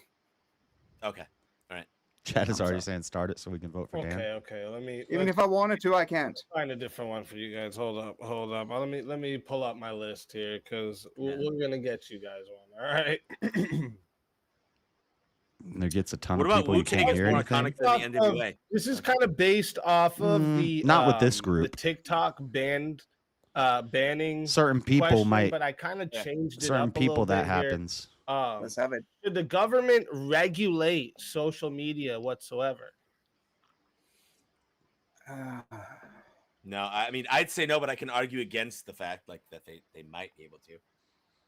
Okay, all right. Chad is I'm already sorry. saying start it so we can vote for Dan. Okay. Let me Even if I wanted to, I can't. find a different one for you guys. Hold up. Let me pull up my list here because we're gonna get you guys one. All right. There gets a ton What of about people you Wu-Tang can't is hear more anything. iconic than the NWA? This is kind of based off of the not with this the group. TikTok banning Certain people question, might. but I kind of changed it Certain up a people little that bit here. happens. Let's have it. Should the government regulate social media whatsoever? No, I mean I'd say no, but I can argue against the fact like that they might be able to.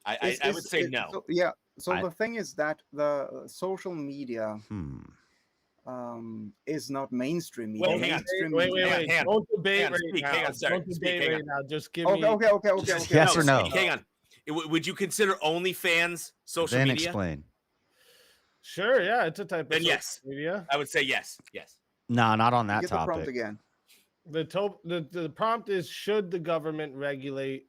I would say no. So, yeah. So I- the thing is that the social media is not mainstream media. Wait, hang on. Mainstream Wait. media- Hang on. Don't debate Hang on, right speak, now. hang on, sorry, Don't speak, debate hang right on. now. Just give Okay, me. okay. Yes or no? Hang on. Would you consider OnlyFans social Then media? explain. Sure, yeah, it's a type of Then social yes. media. I would say yes. Yes. No, not on that Get the prompt topic. again. The prompt is: should the government regulate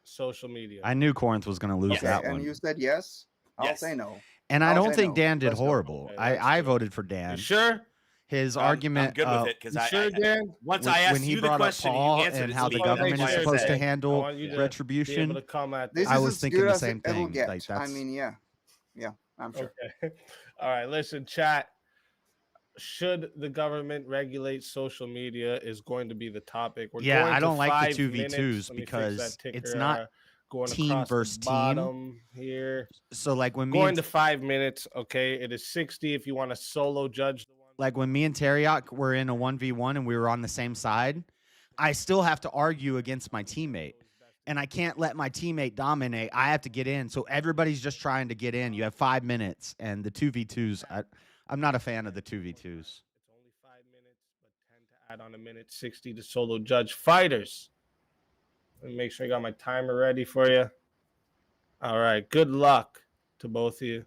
social media? I knew Corinth was going to lose Okay, that and one. you said yes. I'll Yes. say no. And I I'll don't say think no. Dan did Let's go. horrible. Okay, that's I true. voted for Dan. You sure? His I'm argument good with it because You I sure, Dan? once when, I asked when he you the brought up question, Paul you answered and it. how so the we government can is make supposed sure to that- handle I want you to retribution. Be able to come at This I is was as thinking good the as same it'll thing. get. Like, I that's- mean, yeah, I'm sure. Okay. All right. Listen, chat. Should the government regulate social media is going to be the topic. We're Yeah, going I to don't like the 5 2v2s minutes. Let me fix because that ticker, it's not going team across the versus team. bottom here. So like when me Going and to 5 minutes. Okay, it is 60 if you want to solo judge the one. like when me and Teriak were in a 1v1 and we were on the same side, I still have to argue against my teammate. And I can't let my teammate dominate. I have to get in. So everybody's just trying to get in. You have 5 minutes. And the 2v2s, I'm not a fan of the 2v2s. It's only 5 minutes, but 10 to add on a minute 60 to solo judge fighters. Let me make sure I got my timer ready for you. All right. Good luck to both of you.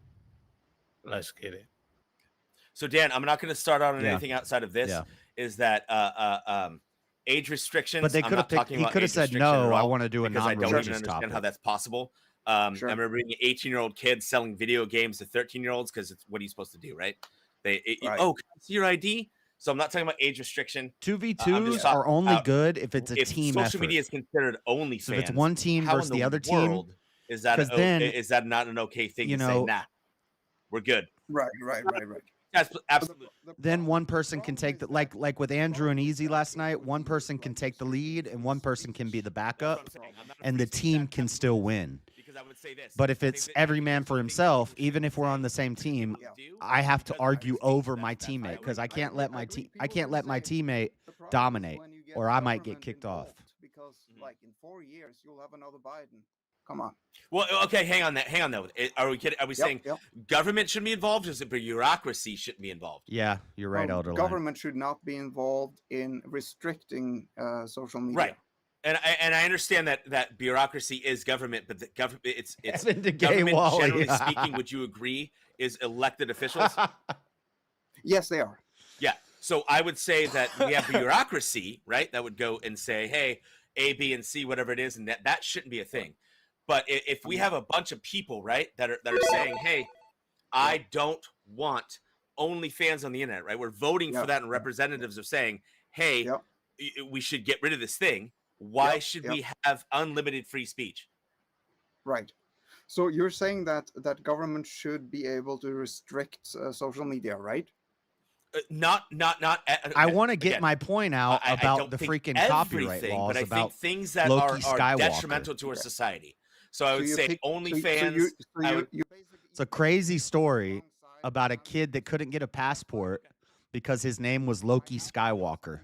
Let's get it. So, Dan, I'm not going to start out on anything outside of this. Is that age restrictions? But they could have picked. He could have said no. I want to do a because I don't non-religious even understand topic. how that's possible. I remember being an 18-year-old kid selling video games to 13-year-olds because it's what are you supposed to do, right? Oh, can I see your ID? So I'm not talking about age restriction. 2v2s are only good if it's a team social effort. media is considered only So if it's one team versus the other team, is that then, is that not an okay thing you to say? Nah, we're good. Right. Absolutely. then one person can take the like with Andrew and Easy last night. One person can take the lead, and one person can be the backup, and the team can still win. Because I would say this. But if it's every man for himself, even if we're on the same team, I have to argue over my teammate because I can't let my teammate dominate, or I might get kicked off. Because like in 4 years you'll have another Biden. Come on. Well, okay, hang on though. Are we kidding? Are we saying government shouldn't be involved, or is it bureaucracy shouldn't be involved? Yeah, you're right, Elder. Government should not be involved in restricting social media. Right. And I understand that bureaucracy is government, but the government it's government generally speaking. Would you agree is elected officials? Yes, they are. Yeah. So I would say that we have bureaucracy, right? That would go and say, hey, A, B, and C, whatever it is, and that shouldn't be a thing. But if we have a bunch of people, right, that are saying, hey, I don't want only fans on the internet, right? We're voting for that, and representatives are saying, hey, we should get rid of this thing. Why should we have unlimited free speech? Right. So you're saying that government should be able to restrict social media, right? Not. I want to get my point out about the freaking copyright laws, but I about think things that Loki are Skywalker. detrimental to our society. So I would say OnlyFans. It's a crazy story about a kid that couldn't get a passport because his name was Loki Skywalker.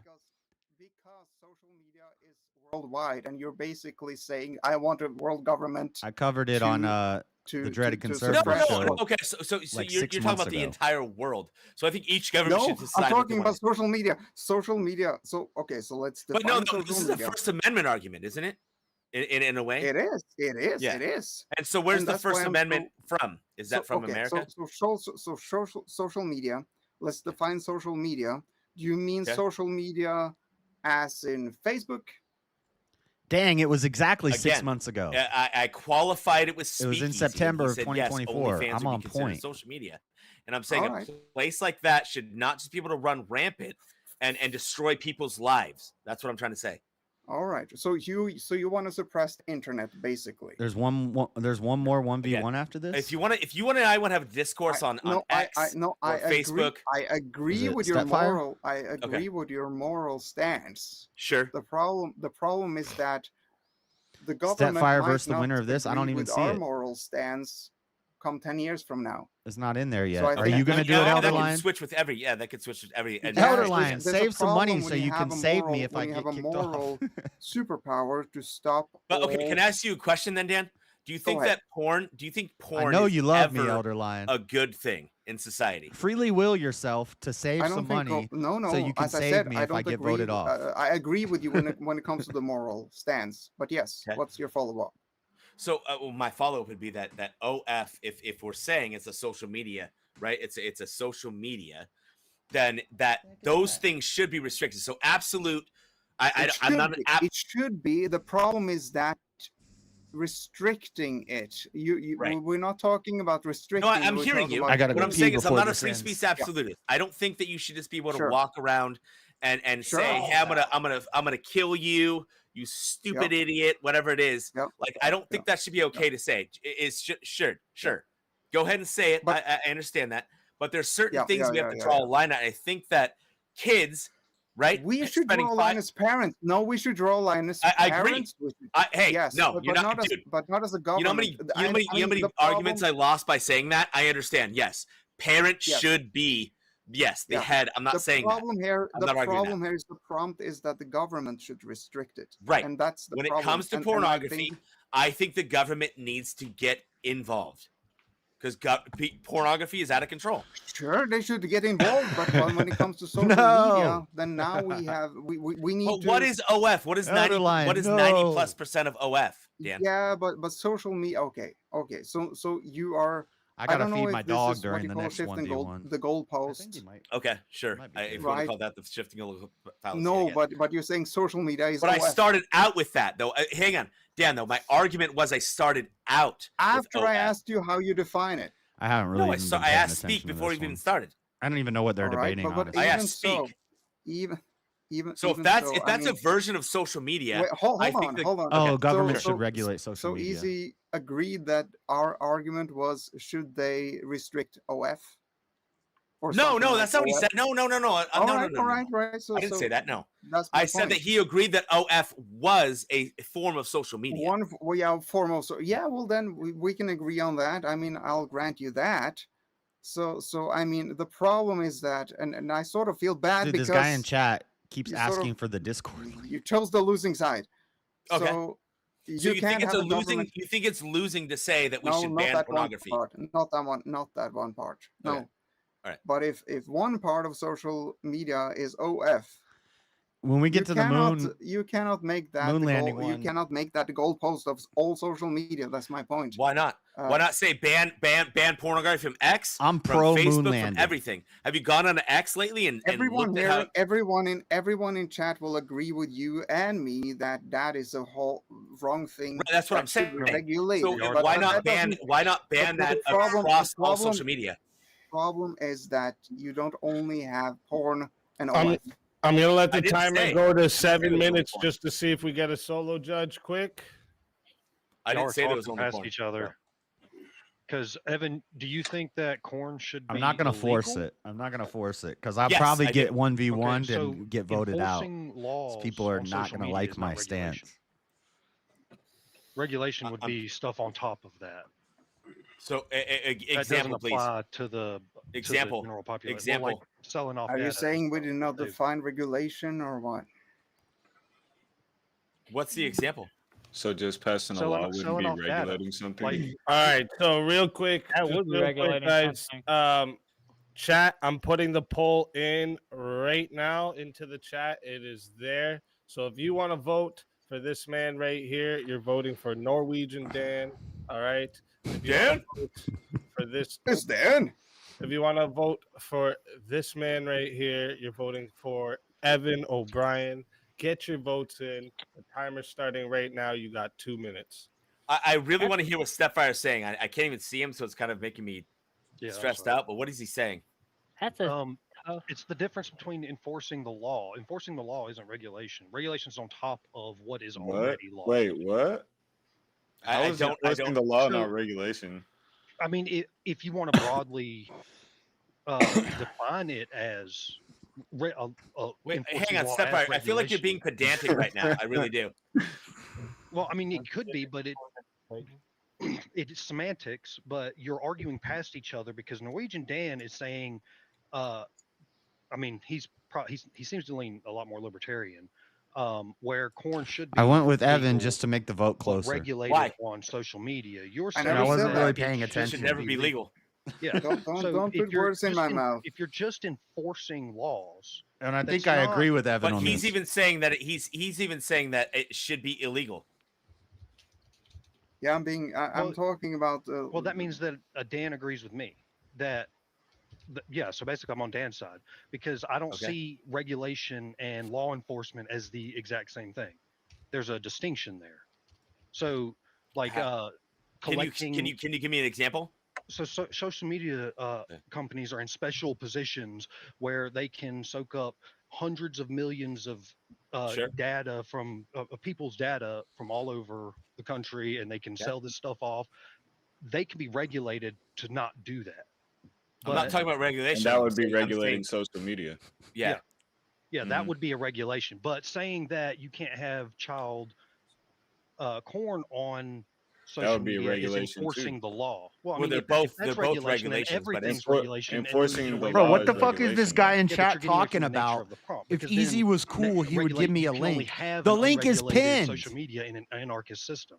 Because social media is worldwide, and you're basically saying, I want a world government. I covered it on the Dreadedconservative show. Okay, so like you're talking about the entire world. So I think each government should decide. I'm talking about social media. Social media. So okay, so let's define. But no, this is a First Amendment argument, isn't it? In a way, it is. Yeah. It is. And so, where's the First Amendment from? Is that from America? So social media. Let's define social media. Do you mean social media as in Facebook? Dang, it was exactly 6 months ago. I qualified it with It Speakeasy. was in September of 2024. Yes, I'm on point. Social media, and I'm saying a place like that should not just be able to run rampant and destroy people's lives. That's what I'm trying to say. All right. So you want to suppress the internet, basically. There's one more 1v1 after this. If you want to, I want to have a discourse on X or Facebook. I agree with your moral. I agree with your moral stance. Sure. The problem is that the government Stepfire might versus the not winner of this. I don't agree even with see our it. moral stance come 10 years from now. It's not in there yet. So Are you going to do it, Elder Lion? Switch with every. Yeah, that could switch with every. Elder Lion, save some money so you can save me if I get kicked off. You have a moral superpower to stop. But okay, can I ask you a question then, Dan? Do you think that porn? Do you think porn? I know is you love me, ever Elder Lion. A good thing in society. Freely will yourself to save some money. No. So you can save me if I get voted off. I agree with you when it comes to the moral stance. But yes, what's your follow-up? So my follow-up would be that OF, if we're saying it's a social media, right? It's a social media, then those things should be restricted. So absolute. I'm not. It should be. The problem is that restricting it. We're not talking about restricting. No, I'm hearing you. What I'm saying is I'm not a free speech absolutist. I don't think that you should just be able to walk around and say, hey, I'm gonna kill you. You stupid idiot, whatever it is. Like, I don't think that should be okay to say. It's sure. Go ahead and say it. But, I understand that. But there's certain things we have to draw a line at. I think that kids, right? We should draw a line as parents. No, we should draw a line as parents. I agree. You're not, dude. But not as a government. You know how many arguments I lost by saying that? I understand. Yes. Parents should be Yes, the head. I'm not saying that. The problem here is the prompt is that the government should restrict it. Right. And that's the when problem. It comes to pornography, I think the government needs to get involved because pornography is out of control. Sure, they should get involved, but when it comes to social media, then now we have we need. But what is OF? What is 90+% of OF? Dan? Yeah, but social media. Okay. So you are. I gotta feed my dog during the next 1v1. The goalpost. Okay, sure. If you want to call that the shifting fallacy. No, but you're saying social media is. But OF. I started out with that though. Hang on, Dan. Though my argument was I started out after I asked you how you define it. I haven't really. No, I asked speak before we even started. I don't even know what they're debating. I asked speak. So if that's a version of social media, hold on. Oh, government should regulate social media. So Easy agreed that our argument was should they restrict OF? No, that's not what he said. No. No. Right. So, I didn't say that. No, I said that he agreed that OF was a form of social media. Form of well, then we can agree on that. I mean, I'll grant you that. So I mean, the problem is that, and I sort of feel bad because this guy in chat keeps asking for the Discord link. You chose the losing side. Okay. So you think it's losing? You think it's losing to say that we should ban pornography? Not that one part. No. Okay. All right. But if one part of social media is OF, when we get to the moon, you cannot make that moon landing you cannot make that the goalpost of all social media. That's my point. Why not? Why not say ban pornography from X? I'm from pro Facebook, moon landing. From everything. Have you gone on to X lately? And everyone looked at how... everyone in chat will agree with you and me that is a whole wrong thing. Right, that's what I'm saying. Regulate. So why not ban that across all social media? Problem is that you don't only have porn and OF. I'm gonna let the timer go to 7 minutes just to see if we get a solo judge quick. I didn't say there was only past porn. each other. Because Evan, do you think that corn should be? I'm not gonna force it. Because I'll probably get 1v1'd and get voted out. People are not gonna like my stance. Regulation would be stuff on top of that. So example, please. To the example. General population. Example. Like selling off. Are you saying we did not define regulation or what? What's the example? So just passing a law wouldn't be regulating something. All right. So real quick, guys. Chat. I'm putting the poll in right now into the chat. It is there. So if you want to vote for this man right here, you're voting for Norwegian Dan. All right. Dan? For this is Dan. If you want to vote for this man right here, you're voting for Evan O'Brien. Get your votes in. The timer's starting right now. You got 2 minutes. I really want to hear what Stepfire is saying. I can't even see him, so it's kind of making me stressed out. But what is he saying? That's it's the difference between enforcing the law. Enforcing the law isn't regulation. Regulation is on top of what is already law. Wait, what? How is enforcing the law not regulation? I mean, if you want to broadly define it as wait, hang on, Stepfire. I feel like you're being pedantic right now. I really do. Well, I mean, it could be, but it's semantics. But you're arguing past each other because Norwegian Dan is saying, I mean, he seems to lean a lot more libertarian. Where corn should be. I went with Evan just to make the vote closer. Regulated on social media. You're saying I wasn't really paying attention. It should never be legal. Yeah. Don't put words in my mouth. If you're just enforcing laws, and I think I agree with Evan on this. But he's even saying that he's even saying that it should be illegal. Yeah, I'm talking about. Well, that means that Dan agrees with me that. Yeah, so basically I'm on Dan's side because I don't see regulation and law enforcement as the exact same thing. There's a distinction there. So, like, collecting. Can you give me an example? So social media companies are in special positions where they can soak up hundreds of millions of data from people's data from all over the country, and they can sell this stuff off. They can be regulated to not do that. I'm not talking about regulation. And that would be regulating social media. Yeah, that would be a regulation. But saying that you can't have child corn on social would be a media is regulation, enforcing too. the law. Well, I Well, mean, they're if both that's they're both regulation, then regulations, but everything's enfor- regulation. and enforcing moving the away Bro, from what law the is fuck is this regulation, guy though. in but chat you're getting away talking from the nature about? of the prompt, If because Easy then was cool, he would give me a you can only link. have The an link is unregulated pinned. social media in an anarchist system.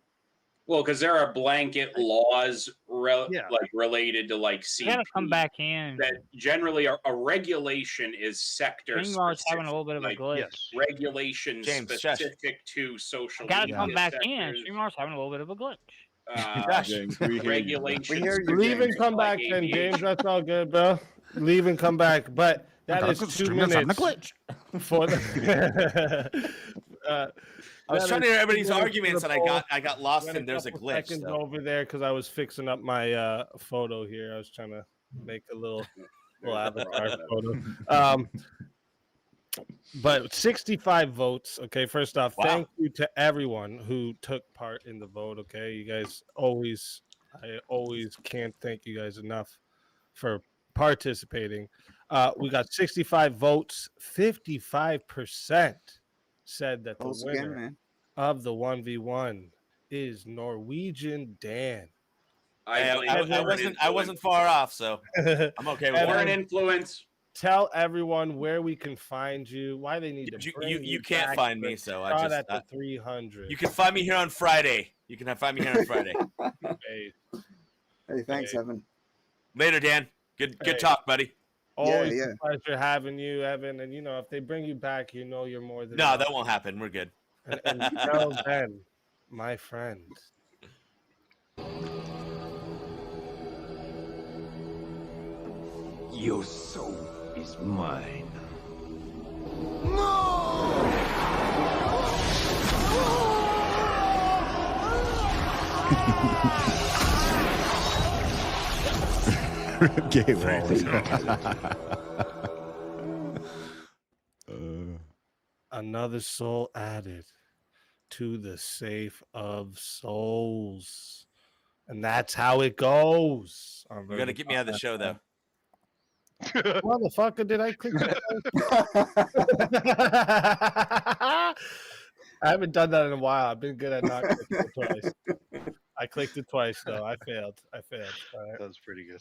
Well, because there are blanket laws Yeah. like related to like I gotta CP come back in. that generally a regulation is sector StreamYard's having specific, a little bit of a like glitch. Yes. regulation James, shush. specific to social I gotta media come back in. sectors. StreamYard's having a little bit of a glitch. James, we hear you, bro. Regulation. We hear you, Leave and James. come back then, James. That's all good, bro. Leave and come back. But that is 2 minutes for the. I was that trying to is hear 2 everybody's minutes for arguments, the and poll. I got lost, Got and there's a couple glitch. seconds So. over there because I was fixing up my photo here. I was trying to make a little avatar photo. But 65 votes. Okay, first off, thank you to everyone who took part in the vote. Okay, you guys I always can't thank you guys enough for participating. We got 65 votes. 55% said that the Close winner again, man. of the 1v1 is Norwegian Dan. I wasn't far off, so I'm okay with Foreign that. influence. Tell everyone where we can find you, why they need to bring You can't back find for me, so a I shot just at the 300. you can find me here on Friday. You can find me here on Friday. Hey, thanks, Evan. Later, Dan. Good talk, buddy. Always a pleasure having you, Evan. And if they bring you back, you're more than No, that won't happen. We're good. And until then, my friend. Your soul is mine. Gay Wally. Another soul added to the safe of souls. And that's how it goes. You're gonna get me out of the show, though. Motherfucker, did I click it? I haven't done that in a while. I've been good at not clicking it twice. I clicked it twice, though. I failed. All right. That was pretty good.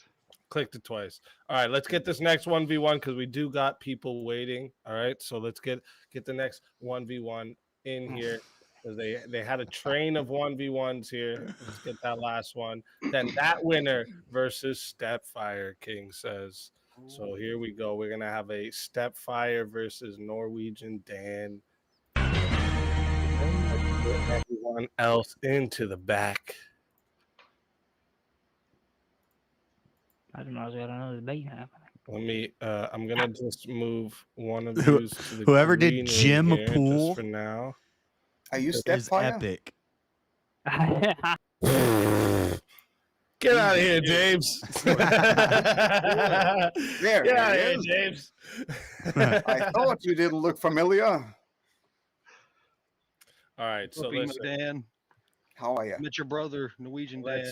Clicked it twice. All right, let's get this next 1v1 because we do got people waiting. All right, so let's get the next 1v1 in here. They had a train of 1v1s here. Let's get that last one. Then that winner versus Stepfire, King says. So here we go. We're gonna have a Stepfire versus Norwegian Dan. Everyone else into the back. I don't know. I got another debate happening. Let me. I'm gonna just move one of you to the Whoever green did Jim room here Pool just for now. Are you is Stepfire? epic. Get out of here, James. Get out of here, James. I thought you didn't look familiar. All right, so Looking listen. Dan. How are you? Met your brother, Norwegian Dan.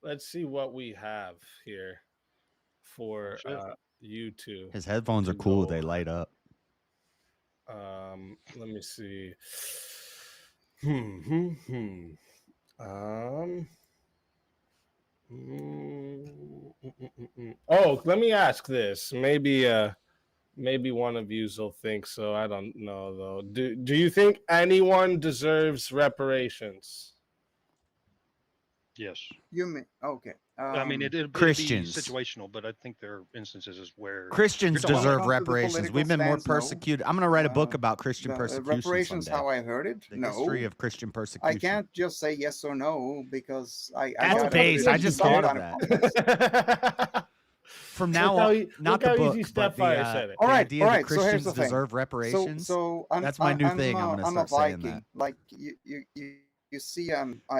Let's see what we have here for you two. His headphones are cool. They light up. Let me see. Oh, let me ask this. Maybe one of you will think so. I don't know though. Do you think anyone deserves reparations? Yes. You mean okay? I mean, it'd be Christians. situational, but I think there are instances where Christians you're talking deserve about- reparations. We've been more persecuted. I'm going to write a book about Christian persecution reparations. someday. How I heard it? The No. history of Christian I persecution. can't just say yes or no because I That's got base. I just thought of that. From now on, not the book, but the idea that Christians so here's the thing. deserve reparations. So that's my new thing. I'm going to start saying Viking. that. Like you see,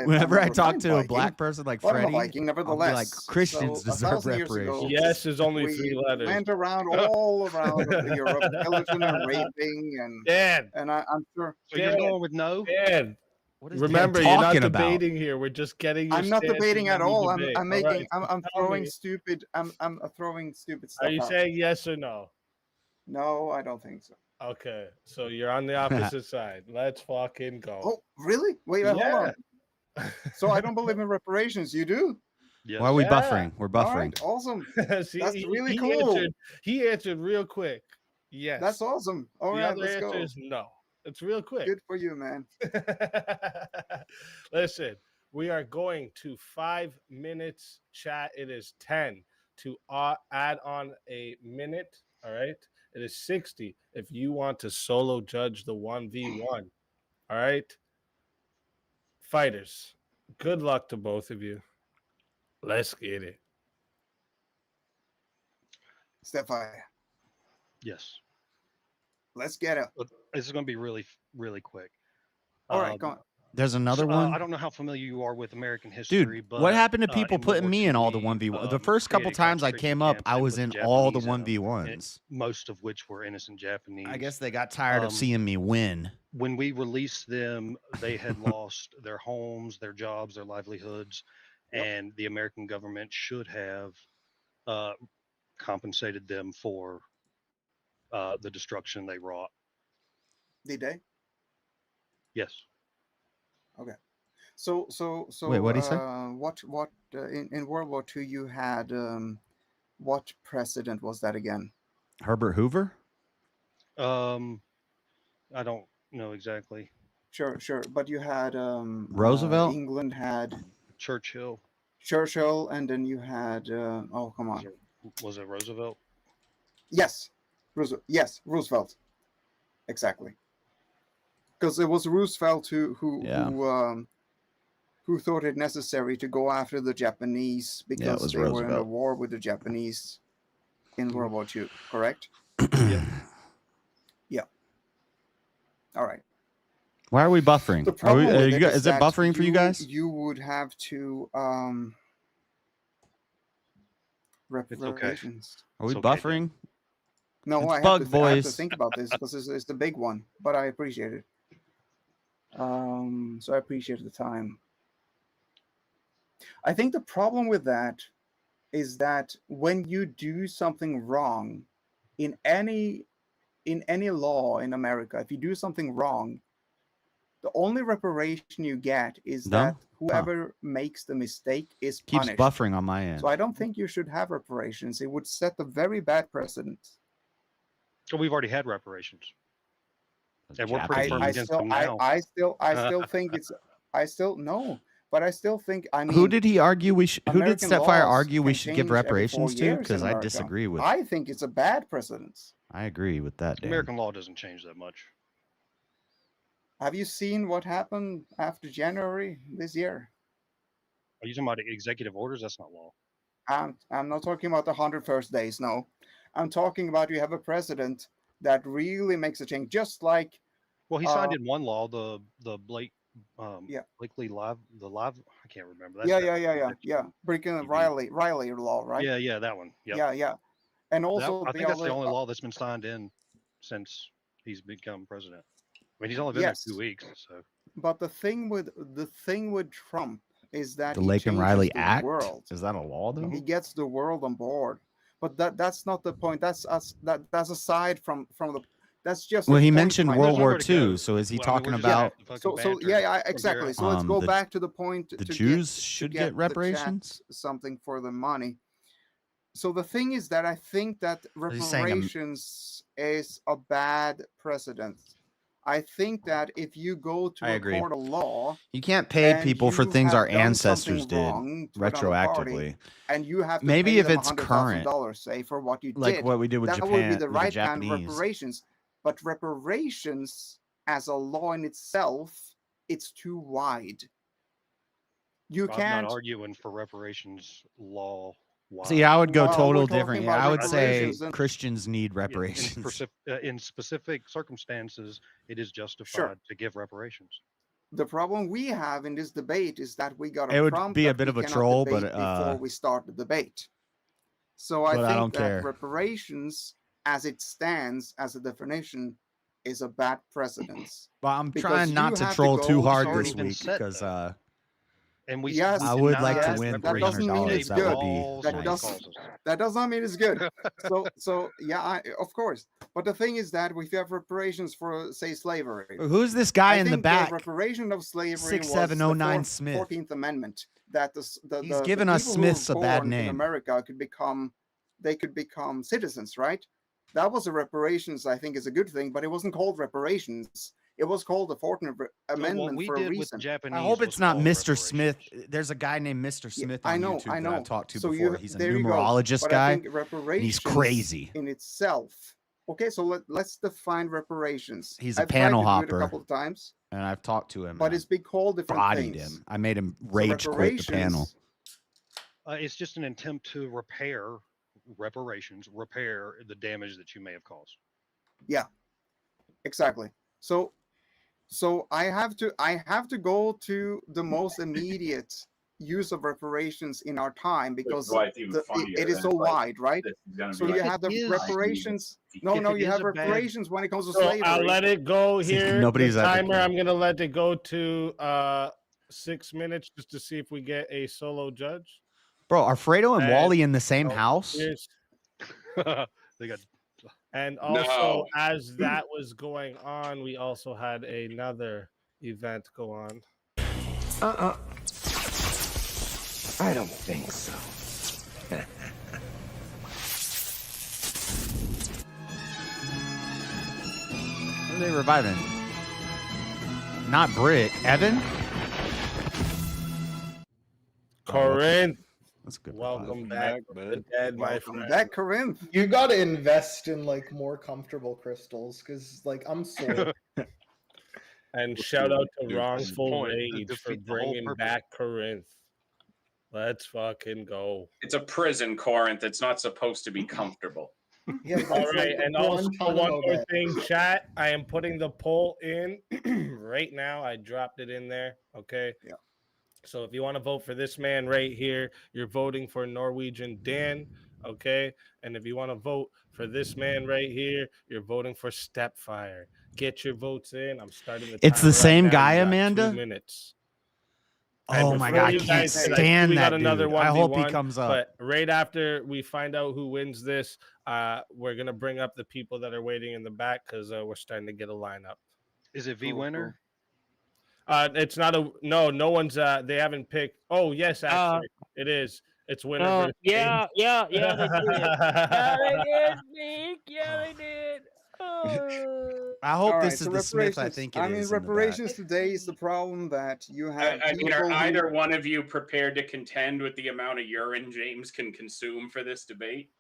Whenever I talk to a black person like but I'm a Freddie, Viking, I'll be nevertheless. like, Christians So, deserve 1,000 years ago, reparations. Yes, there's only we 3 letters. went around all around Europe, pillaging and raping, and Dan. And I'm sure. So you're going with no? Dan. What is Remember, Dan you're not talking about? debating here. We're just getting. Your I'm not stance debating in at the all. debate. I'm All making. right, I'm tell throwing me. stupid. I'm throwing stupid stuff. Are you out. saying yes or no? No, I don't think so. Okay, so you're on the opposite side. Let's fucking go. Oh, really? Wait, hold on. So I don't believe in reparations. You do? Why are we buffering? We're All buffering. right, awesome. See, That's really he cool. He answered real quick. Yes. That's awesome. All the right, other let's answer go. is no. It's real quick. Good for you, man. Listen, we are going to 5 minutes chat. It is 10 to add on a minute. All right. It is 60 if you want to solo judge the 1v1. All right. Fighters, good luck to both of you. Let's get it. Stefan. Yes. Let's get it. This is going to be really, really quick. All right, go on. There's another one. I don't know how familiar you are with American history, Dude, but what happened to people in World putting War me II, in all the 1v1? The first couple created times I concentration came up, camps I and was put in all the Japanese in 'em, 1v1s. most of which were innocent Japanese. I guess they got tired of seeing me win. When we released them, they had lost their homes, their jobs, their livelihoods, and the American government should have compensated them for the destruction they wrought. Did they? Yes. Okay. So Wait, what did he say? What in World War II you had what president was that again? Herbert Hoover? I don't know exactly. Sure, but you had Roosevelt? England had Churchill, and then you had oh, come on. Was it Roosevelt? Yes. Roosevelt. Exactly. Because it was Roosevelt who thought it necessary to go after the Japanese because they were in a war with the Japanese in World War II, correct? Yeah. All right. Why are we buffering? The problem with it is it that buffering for you guys? You would have to reparations. Are we buffering? No, It's I bug have to voice. think about this because it's the big one, but I appreciate it. So I appreciate the time. I think the problem with that is that when you do something wrong in any law in America, if you do something wrong, the only reparation you get is that whoever makes the mistake is Keeps punished. buffering on my end. So I don't think you should have reparations. It would set a very bad precedent. So we've already had reparations. And we're pretty firm against them now. I still think it's. But I still think. I mean, who did he argue we should? Who did American Stepfire laws argue we can should give change every 4 reparations to? years Because in I America. disagree with. I think it's a bad precedent. I agree with that. Dan. American law doesn't change that much. Have you seen what happened after January this year? Are you talking about executive orders? That's not law. I'm not talking about the 100 first days. No, I'm talking about you have a president that really makes a change, just like. Well, he signed in one law, the Blakely live. I can't remember. Yeah. Breaking Riley law, right? Yeah, that one. Yep. Yeah. And also, I think that's the only law that's been signed in since he's become president. I mean, he's only been there 2 weeks, so. But the thing with Trump is that the Lake and Riley Act world. Is that a law though? He gets the world on board, but that's not the point. That's that's aside from the. That's just. Well, he mentioned World War II, so is he talking about? Exactly. So let's go back to the point. The Jews should get reparations. Something for the money. So the thing is that I think that reparations is a bad precedent. I think that if you go to a court of law, you can't pay people for things our ancestors did retroactively. And you have to maybe pay if them it's current, say for what you like did, what we did with that Japan, would be the with right the kind of Japanese. reparations. But reparations as a law in itself, it's too wide. I'm not arguing for reparations law. See, I would go total different here. I would say Christians need reparations. In specific circumstances, it is justified to give reparations. The problem we have in this debate is that we got it would be a bit of a troll, but before we start the debate. So I think that reparations, as it stands as a definition, is a bad precedent. Well, I'm trying not to troll too hard this week because And we yes, I would like to yes, win that doesn't mean $300. it's That good. would be That nice. does not mean it's good. So yeah, of course. But the thing is that if you have reparations for, say, slavery, Who's this guy I in the think back? reparation of slavery was 6709 the Smith. 14th Amendment, that He's given us people who were Smiths a bad born in name. America could become citizens, right? That was a reparations. I think is a good thing, but it wasn't called reparations. It was called the 14th Amendment for a reason. I hope it's not Mr. Smith. There's a guy named Mr. Smith on I know, YouTube I know. that I've talked to So before. He's a there you go. numerologist But guy. I think And reparations he's crazy. in itself. Okay, so let's define reparations. He's a I've panel tried to do it hopper. a couple of times, And I've talked to him. but and it's been called different bodied things. him. I made him rage quit the panel. It's just an attempt to repair the damage that you may have caused. Yeah, exactly. So I have to go to the most immediate use of reparations in our time because it is so wide, right? So you have the reparations. No, you have reparations when it comes to slavery. I'll let it go here. Nobody's the at the timer. point. I'm gonna let it go to 6 minutes just to see if we get a solo judge. Bro, are Fredo and And- Wally in the same house? They got. And also, as that was going on, we also had another event go on. I don't think so. Who are they reviving? Not Britt. Evan? Corinth. That's good. Welcome back, the dead, my friend. Back, Corinth. You gotta invest in like more comfortable crystals because like I'm sore. And shout out to Dude, Wrongful point, to Rage for defeat the whole bringing purpose. back Corinth. Let's fucking go. It's a prison, Corinth. It's not supposed to be comfortable. Yeah, All right, and also one more thing, chat. I am putting the poll in right now. I dropped it in there. Okay. Yeah. So if you want to vote for this man right here, you're voting for Norwegian Dan. Okay. And if you want to vote for this man right here, you're voting for Stepfire. Get your votes in. I'm starting the It's the timer same right now. guy, You got Amanda? 2 minutes. Oh And my before God, I you can't guys say, stand we got that another dude. I hope he 1v1, comes up. But right after we find out who wins this, we're gonna bring up the people that are waiting in the back because we're starting to get a lineup. Is it V winner? It's not a no. No one's. They haven't picked. Oh yes, actually, it is. It's winner. versus yeah, James. yeah, they did. Yeah, they did, Nick. Yeah, they did. I hope All this right, is so the Smith I reparations. think it I is. mean, in the back. reparations today is the problem that you have. I mean, are people who- either one of you prepared to contend with the amount of urine James can consume for this debate?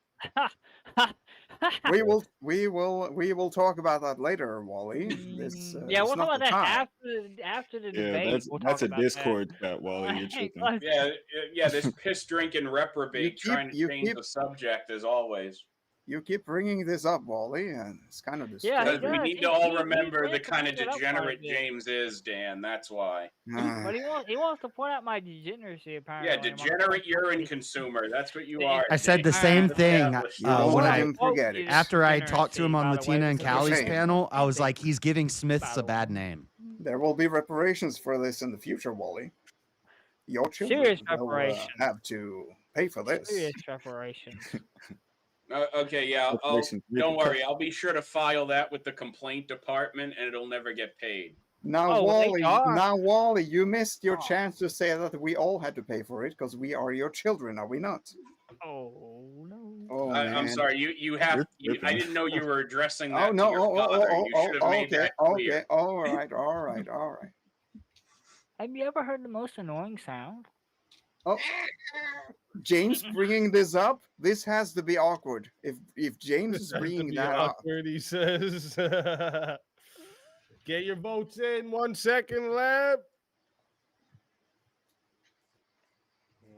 we will talk about that later, Wally. This, Yeah, we'll it's talk not about the that time. after the Yeah, debate. that's a about Discord chat, Wally. You're tripping. Yeah, this piss drinking reprobate trying to change the subject as always. You keep bringing this up, Wally, and it's kind of Yeah, he Because we does. need to all He remember the wants to kind of bring it up degenerate quite a bit. James is, Dan. That's why. But he wants to point out my degeneracy apparently. Yeah, degenerate urine consumer. That's what you are. I said the James. same thing don't when let I him forget it. after I talked to him on by the way, Latina and this is a Callie's shame. panel. I was like, he's giving Smiths a bad name. There will be reparations for this in the future, Wally. Your children Serious will reparations. have to pay for this. Serious reparations. Okay, yeah. Reparations, Don't worry. I'll be sure to file that with the complaint department, and it'll never get paid. Now, Oh, they are. Wally, you missed your chance to say that we all had to pay for it because we are your children, are we not? Oh no. Oh, I'm man. sorry. You have. I didn't know you were addressing that Oh no! to your father. You should have made Okay, that clear. okay. All right. Have you ever heard the most annoying sound? Oh, James bringing this up. This has to be awkward. If James is bringing that up, awkward, he says. Get your votes in. 1 second left.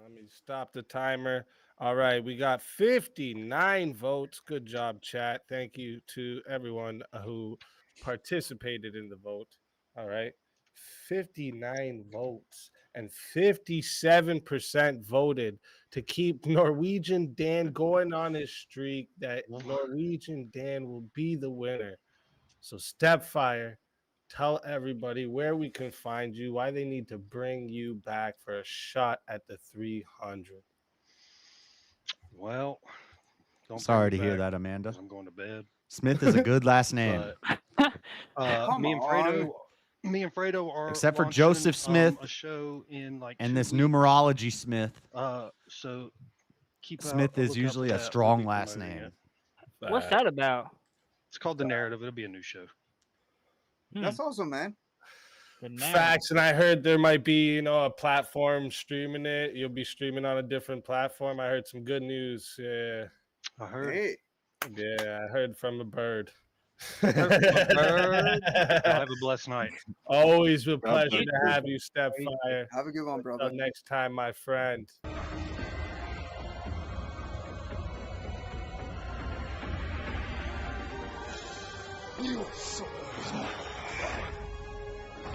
Let me stop the timer. All right, we got 59 votes. Good job, chat. Thank you to everyone who participated in the vote. All right, 59 votes, and 57% voted to keep Norwegian Dan going on his streak, that Norwegian Dan will be the winner. So Stepfire, tell everybody where we can find you, why they need to bring you back for a shot at the 300. Well, don't Sorry to hear that, Amanda. I'm going to bed. Smith is a good last name. Me and Fredo are except for launching, Joseph Smith a show in like and 2 this weeks. numerology Smith. So keep Smith is usually a strong last name. What's that about? It's called The Narrative. It'll be a new show. That's awesome, man. Facts, and I heard there might be, a platform streaming it. You'll be streaming on a different platform. I heard some good news. Yeah, I heard. Hey. Yeah, I heard from a bird. Y'all have a blessed night. Always a pleasure to have you, Stepfire. Have a good one, brother. Until next time, my friend.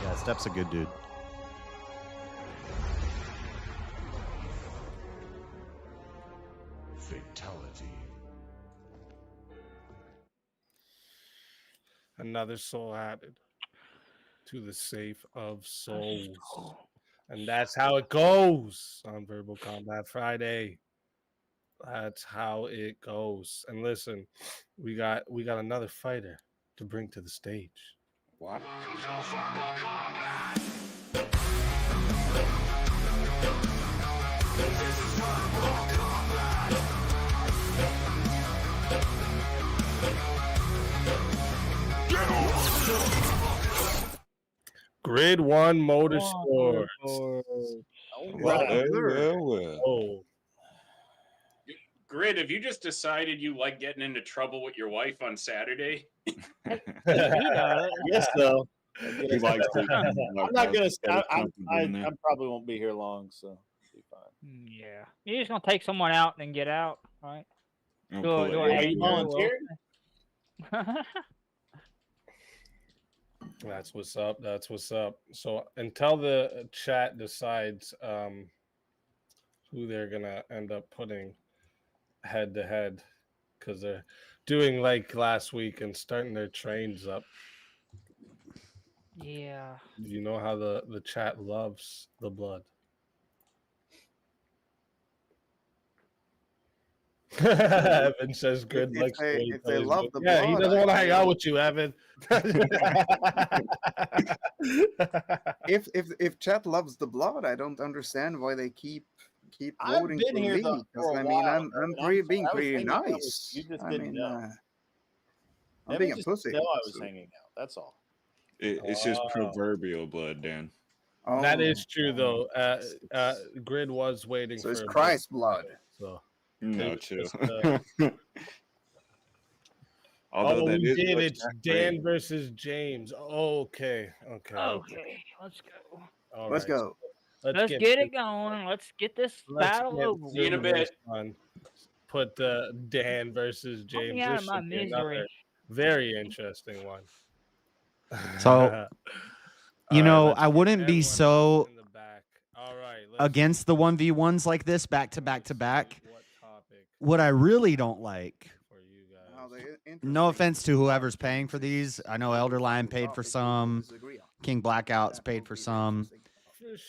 Yeah, Step's a good dude. Fatality. Another soul added to the safe of souls. And that's how it goes on Verbal Combat Friday. That's how it goes. And listen, we got another fighter to bring to the stage. What? Grid 1 Motorsports. Well. Grid, have you just decided you like getting into trouble with your wife on Saturday? Yes, so. He likes to. I'm not gonna. I probably won't be here long, so it'll be fine. Yeah, you're just gonna take someone out and get out, right? You volunteer? That's what's up. That's what's up. So until the chat decides who they're gonna end up putting head to head, because they're doing like last week and starting their trains up. Yeah. You know how the chat loves the blood. Evan says good. If they love the blood, blood, he doesn't want to hang out with you, Evan. if chat loves the blood, I don't understand why they keep voting for me. Because I mean, I'm being pretty nice. You just I didn't mean, know. I'm being a pussy. I was hanging out. That's all. It's just proverbial blood, Dan. That is true, though. Grid was waiting so for it's Christ's blood. So no, chill. Although we is did. what It's Jack Dan made. versus James. Okay. Let's go. All Let's right. go. Let's get it going. Let's get this battle over. See you in a bit. Put Dan versus James. me out of This my should be misery. another very interesting one. So, I wouldn't be so against the 1v1s like this back to back to back. What I really don't like, no offense to whoever's paying for these. I know Elder Lion paid for some, King Blackout's paid for some.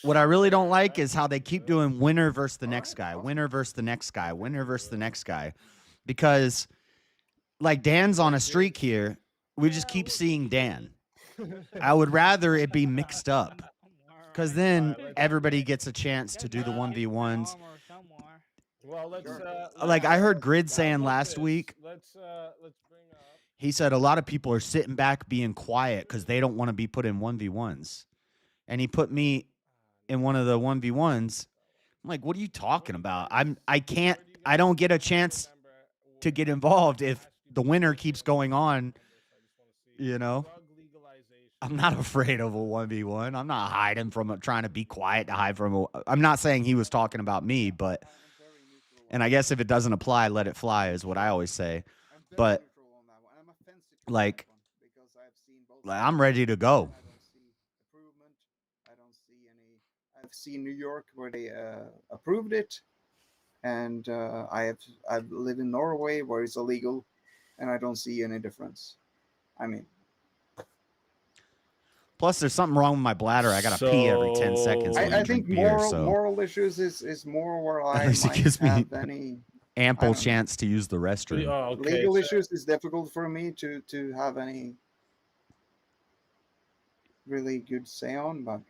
What I really don't like is how they keep doing winner versus the next guy, winner versus the next guy, winner versus the next guy. Because, like, Dan's on a streak here. We just keep seeing Dan. I would rather it be mixed up. Because then everybody gets a chance to do the 1v1s. Well, let's Like I heard Grid saying last week, let's bring up. he said a lot of people are sitting back being quiet because they don't want to be put in 1v1s. And he put me in one of the 1v1s. I'm like, what are you talking about? I don't get a chance to get involved if the winner keeps going on, I'm not afraid of a 1v1. I'm not hiding from trying to be quiet to hide from I'm not saying he was talking about me, but and I guess if it doesn't apply, let it fly is what I always say. But like I'm ready to go. I've seen New York where they approved it, and I've lived in Norway where it's illegal, and I don't see any difference. I mean, Plus, there's something wrong with my bladder. I gotta pee every 10 seconds. When I think drink beer, moral issues is more where I at least it might gives me have any ample chance to use the restroom. Oh, okay. legal issues is difficult for me to have any really good say on, but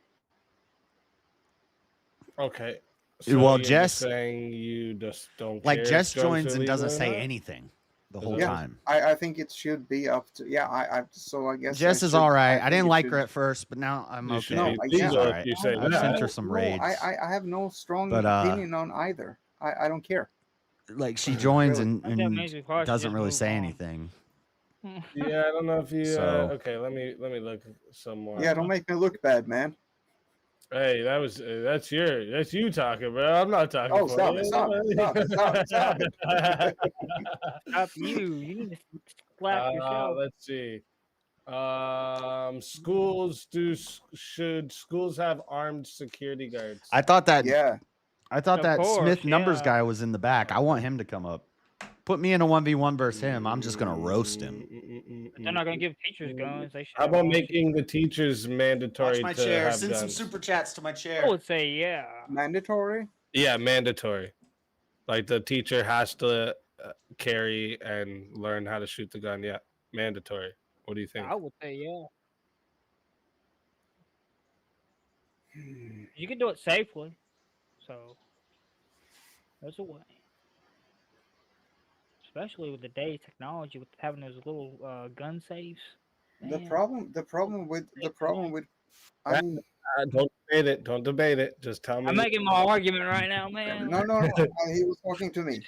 okay. Well, you're Jess just saying you just don't like care if Jess drugs joins are and doesn't legal or say not? anything the whole yeah, time. I think it should be up to so I guess Jess I is should- all right. I think didn't it like should- her at first, but now I'm You okay. should be She's legal all if right. you say I've that. sent her some raids. I have no strong But, opinion on either. I don't care. Like she joins Really. and amazing part, she doesn't just really moved say on. anything. Yeah, I don't know if you. So- Okay, let me look some more. Yeah, don't make me look bad, man. Hey, that's you talking, bro. I'm not talking. Oh, for stop you. it, stop it. Stop you. You need to slap yourself. Let's see. Should schools have armed security guards? I thought that Yeah. I thought Of that course, Smith numbers yeah. guy was in the back. I want him to come up. Put me in a 1v1 versus him. I'm just gonna roast him. But they're not gonna give teachers guns. They should. How have about arms. making the teachers mandatory Watch my to chair. have Send some guns? super chats to my chair. I would say yeah. Mandatory? Yeah, mandatory. Like the teacher has to carry and learn how to shoot the gun. Yeah, mandatory. What do you think? I would say yeah. You can do it safely, so there's a way. Especially with today's technology, with having those little gun safes. The Man. problem with I mean, Don't debate it. Don't debate it. Just tell me. I'm making my argument right now, man. no, he was talking to me.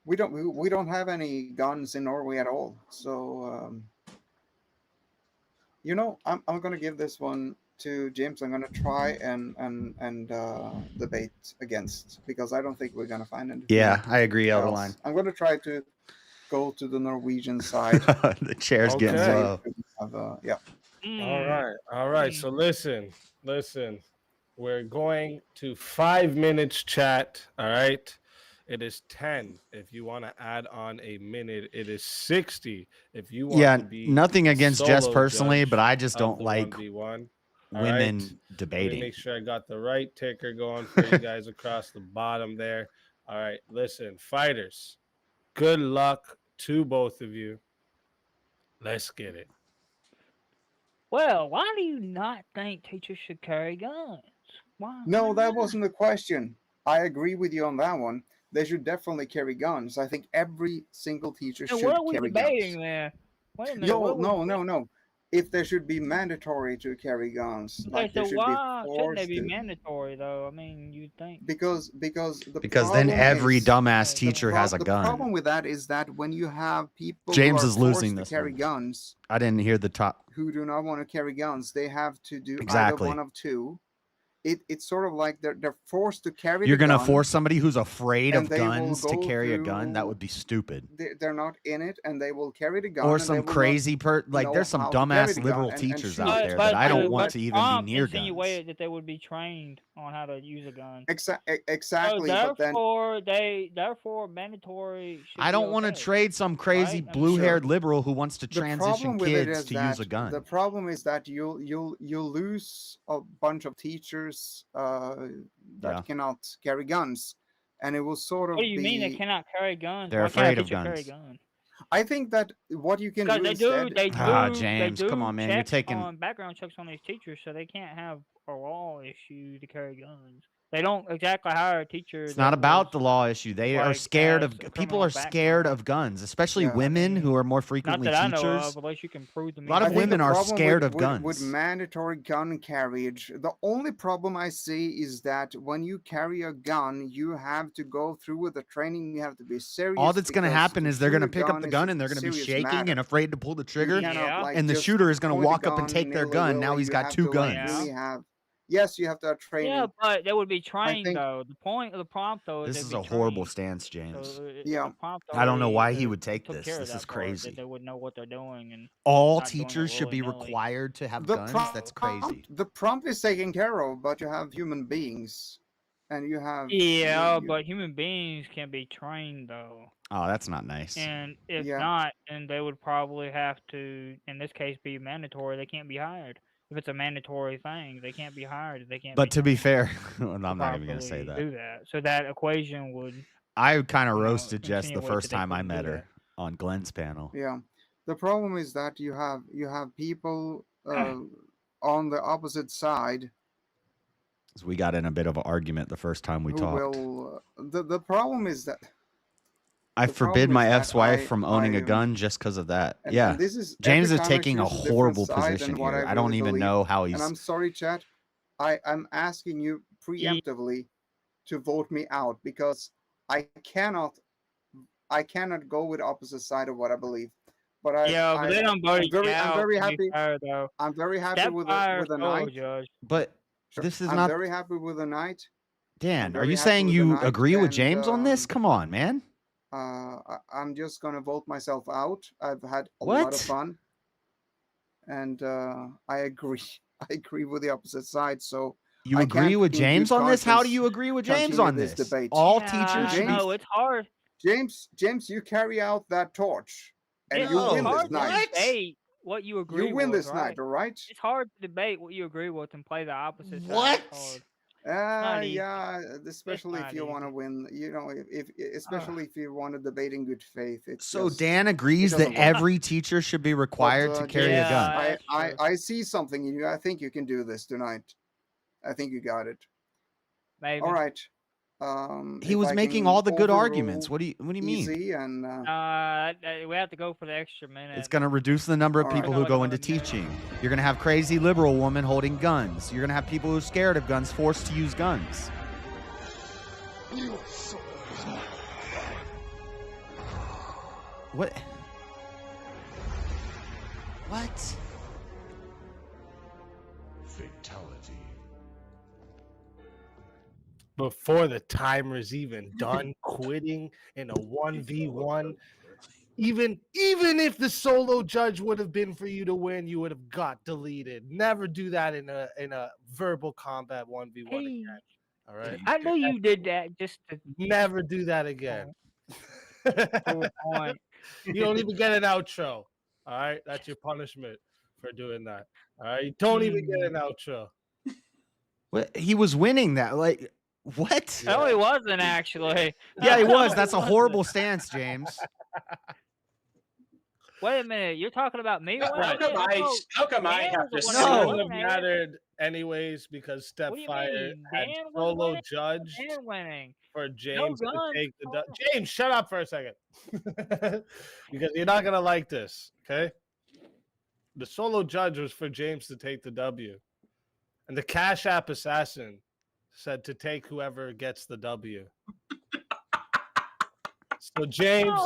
We don't have any guns in Norway at all. So I'm gonna give this one to James. I'm gonna try and debate against, because I don't think we're gonna find anything. Yeah, I agree, else. Elderline. I'm gonna try to go to the Norwegian side. The chair's getting Okay. low. Yeah. All right. So listen. We're going to 5 minutes chat. All right. It is 10. If you want to add on a minute, it is 60. If you want Yeah, to be nothing against Jess solo personally, judge but I just of don't the like 1v1. All women right? Let me debating. make sure I got the right ticker going for you guys across the bottom there. All right, listen, fighters, good luck to both of you. Let's get it. Well, why do you not think teachers should carry guns? Why? No, that wasn't the question. I agree with you on that one. They should definitely carry guns. I think every single teacher So should what are we carry debating guns. there? Wait a minute. No. If they should be mandatory to carry guns, Okay, like they so should why be shouldn't they forced be to. mandatory though? I mean, you'd think. Because then every is- dumbass teacher has a The gun. problem with that is that when you have people James who are is losing forced this to carry one. guns, I didn't hear the top. who do not want to carry guns, they have to do Exactly. either one of two. It's sort of like they're forced to carry. You're the gonna gun, force somebody who's afraid and of they will guns to go carry a gun? through- That would be stupid. They're not in it, and they will carry the gun. Or and they some will not crazy like know there's some how to carry dumbass the gun liberal and teachers shoot out it. there that I don't want but to even be Trump near guns. insinuated that they would be trained on how to use a gun. Exactly, So but then therefore mandatory. Should I be don't want to okay. trade some crazy Right? I mean, blue-haired liberal who wants to the transition problem with it kids is to that use a gun. the problem is that you'll lose a bunch of teachers that Yeah. cannot carry guns, and it will sort of What do you mean they be- cannot carry guns? They're Why can't a afraid of teacher carry guns. guns? I think that what you can Because do they instead. do. James, they do come on, man, you're checks taking- on background checks on these teachers, so they can't have a law issue to carry guns. They don't exactly hire a teacher. It's not about the law issue. They are like, scared has of a people criminal are scared of guns, especially women who are more Not frequently that I know teachers. of, unless you can prove to me. A lot I of think women the are problem scared with, of guns. With mandatory gun carriage, the only problem I see is that when you carry a gun, you have to go through with the training. You have to be serious. All that's going to because happen to is they're going to shoot a pick up the is gun a and they're going to be serious shaking matter. and afraid to pull the trigger. cannot, like, And the just shooter is going to point a walk up and gun take their nilly-willy. gun. Now he's You got have two to, like, guns. really have. Yes, you have to have training. Yeah, but they would be trained think- though. The point of the prompt though is This they'd is be a horrible trained. stance, James. So, Yeah. the prompt I don't know why already he would take took this. care of This that is part, that crazy. They would know what they're doing and All not doing it teachers should be willy-nilly. required to have The guns. That's prompt- crazy. The prompt is taken care of, but you have human beings. and you have but human beings can be trained though. Oh, that's not nice. And if not, then they would probably have to, in this case, be mandatory. They can't be hired. If it's a mandatory thing, they can't be hired. They can't. But to be fair, I'm not even going to say that. Do that. So that equation would. I kind of roasted Jess the first time I met her on Glenn's panel. Yeah, the problem is that you have people on the opposite side. So we got in a bit of an argument the first time we talked. The problem is that I forbid my ex-wife from owning a gun just because of that. And this is James is taking a horrible position here. I don't even know how he's. And I'm sorry, chat. I'm asking you preemptively to vote me out because I cannot go with opposite side of what I believe. But but they don't vote I'm out. very happy. Though. I'm very happy with the night. Judge. But this is I'm not. very happy with the night. Dan, are you saying you agree with James on this? Come on, man. I'm just gonna vote myself out. I've had a lot of fun, and I agree. I agree with the opposite side. So you agree with James on this? How do you agree with James on this? Debate. All teachers. No, it's hard. James, you carry out that torch, and you win this night. Debate what you agree. You win with, this night, all right? It's hard to debate what you agree with and play the opposite side. What? Yeah, especially if you want to win, especially if you want to debate in good faith. It's so Dan agrees that every teacher should be required to carry a gun. I see something in you. I think you can do this tonight. I think you got it. Maybe. All right. He was making all the good arguments. What do you mean? And, we have to go for the extra minute. It's going to reduce the number of people who go into teaching. You're going to have crazy liberal women holding guns. You're going to have people who are scared of guns forced to use guns. What? What? Fatality. Before the timer's even done, quitting in a 1v1. Even if the solo judge would have been for you to win, you would have got deleted. Never do that in a verbal combat 1v1 again. All right. I know you did that just to never do that again. You don't even get an outro. All right, that's your punishment for doing that. All right, you don't even get an outro. What? He was winning that, like. What? No, he wasn't actually. Yeah, he was. That's a horrible stance, James. Wait a minute. You're talking about me? How come I have to say it wouldn't have mattered anyways because Stepfire had solo judge for James to take the James, shut up for a second. Because you're not gonna like this, okay? The solo judge was for James to take the W. And the Cashapp assassin said to take whoever gets the W. So James,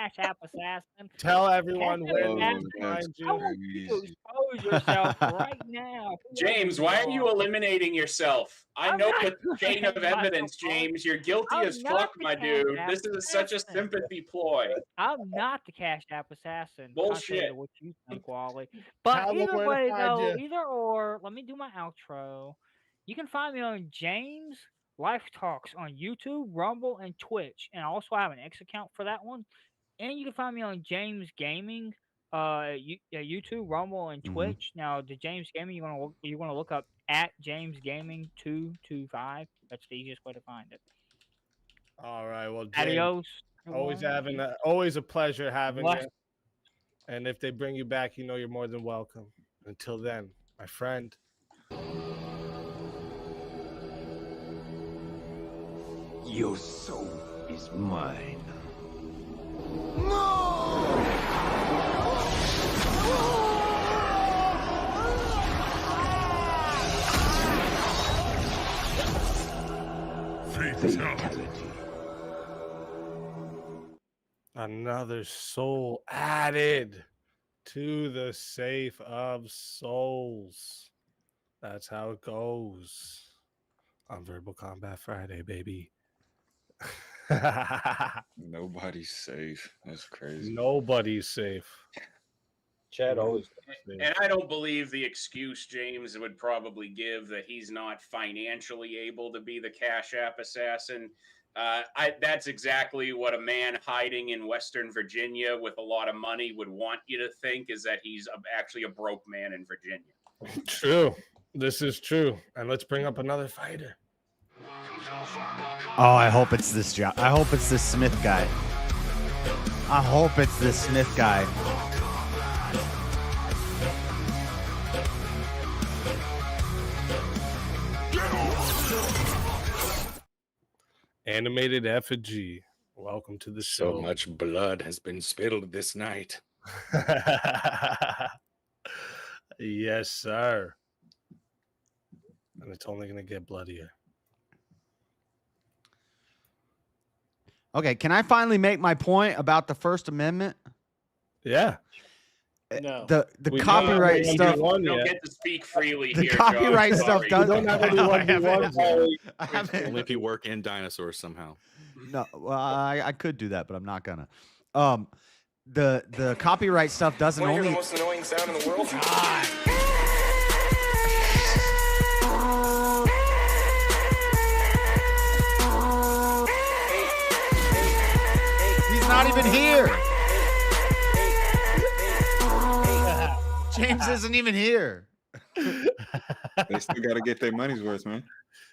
Cashapp assassin. Tell everyone where to find you. I want you to expose yourself right now. James, why are you eliminating yourself? I know the chain of evidence, James. You're guilty as fuck, my dude. This is such a sympathy ploy. I'm not the Cashapp assassin. Bullshit. What you think, Wally. But either way, though, either or, let me do my outro. You can find me on James Life Talks on YouTube, Rumble, and Twitch. And I also have an X account for that one. And you can find me on James Gaming, YouTube, Rumble, and Twitch. Now, the James Gaming, you're gonna look up at James Gaming 225. That's the easiest way to find it. All right. Well, James, adios. Always a pleasure having you. And if they bring you back, you know you're more than welcome. Until then, my friend. Your soul is mine. Fatality. Another soul added to the safe of souls. That's how it goes on Verbal Combat Friday, baby. Nobody's safe. That's crazy. Nobody's safe. Chad always. And I don't believe the excuse James would probably give that he's not financially able to be the Cash App assassin. That's exactly what a man hiding in Western Virginia with a lot of money would want you to think, is that he's actually a broke man in Virginia. True. This is true. And let's bring up another fighter. Oh, I hope it's this job. I hope it's this Smith guy. I hope it's this Smith guy. Animated effigy. Welcome to the show. So much blood has been spilled this night. Yes, sir. And it's only going to get bloodier. Okay, can I finally make my point about the First Amendment? Yeah. No. The copyright stuff. You don't get to speak freely The here. copyright John. stuff Sorry. doesn't. I haven't. Only if you work in Dinosaurs somehow. No, well, I could do that, but I'm not gonna. The copyright stuff doesn't Wanna hear only. the most annoying sound in the world? He's not even here. James isn't even here. They still got to get their money's worth, man.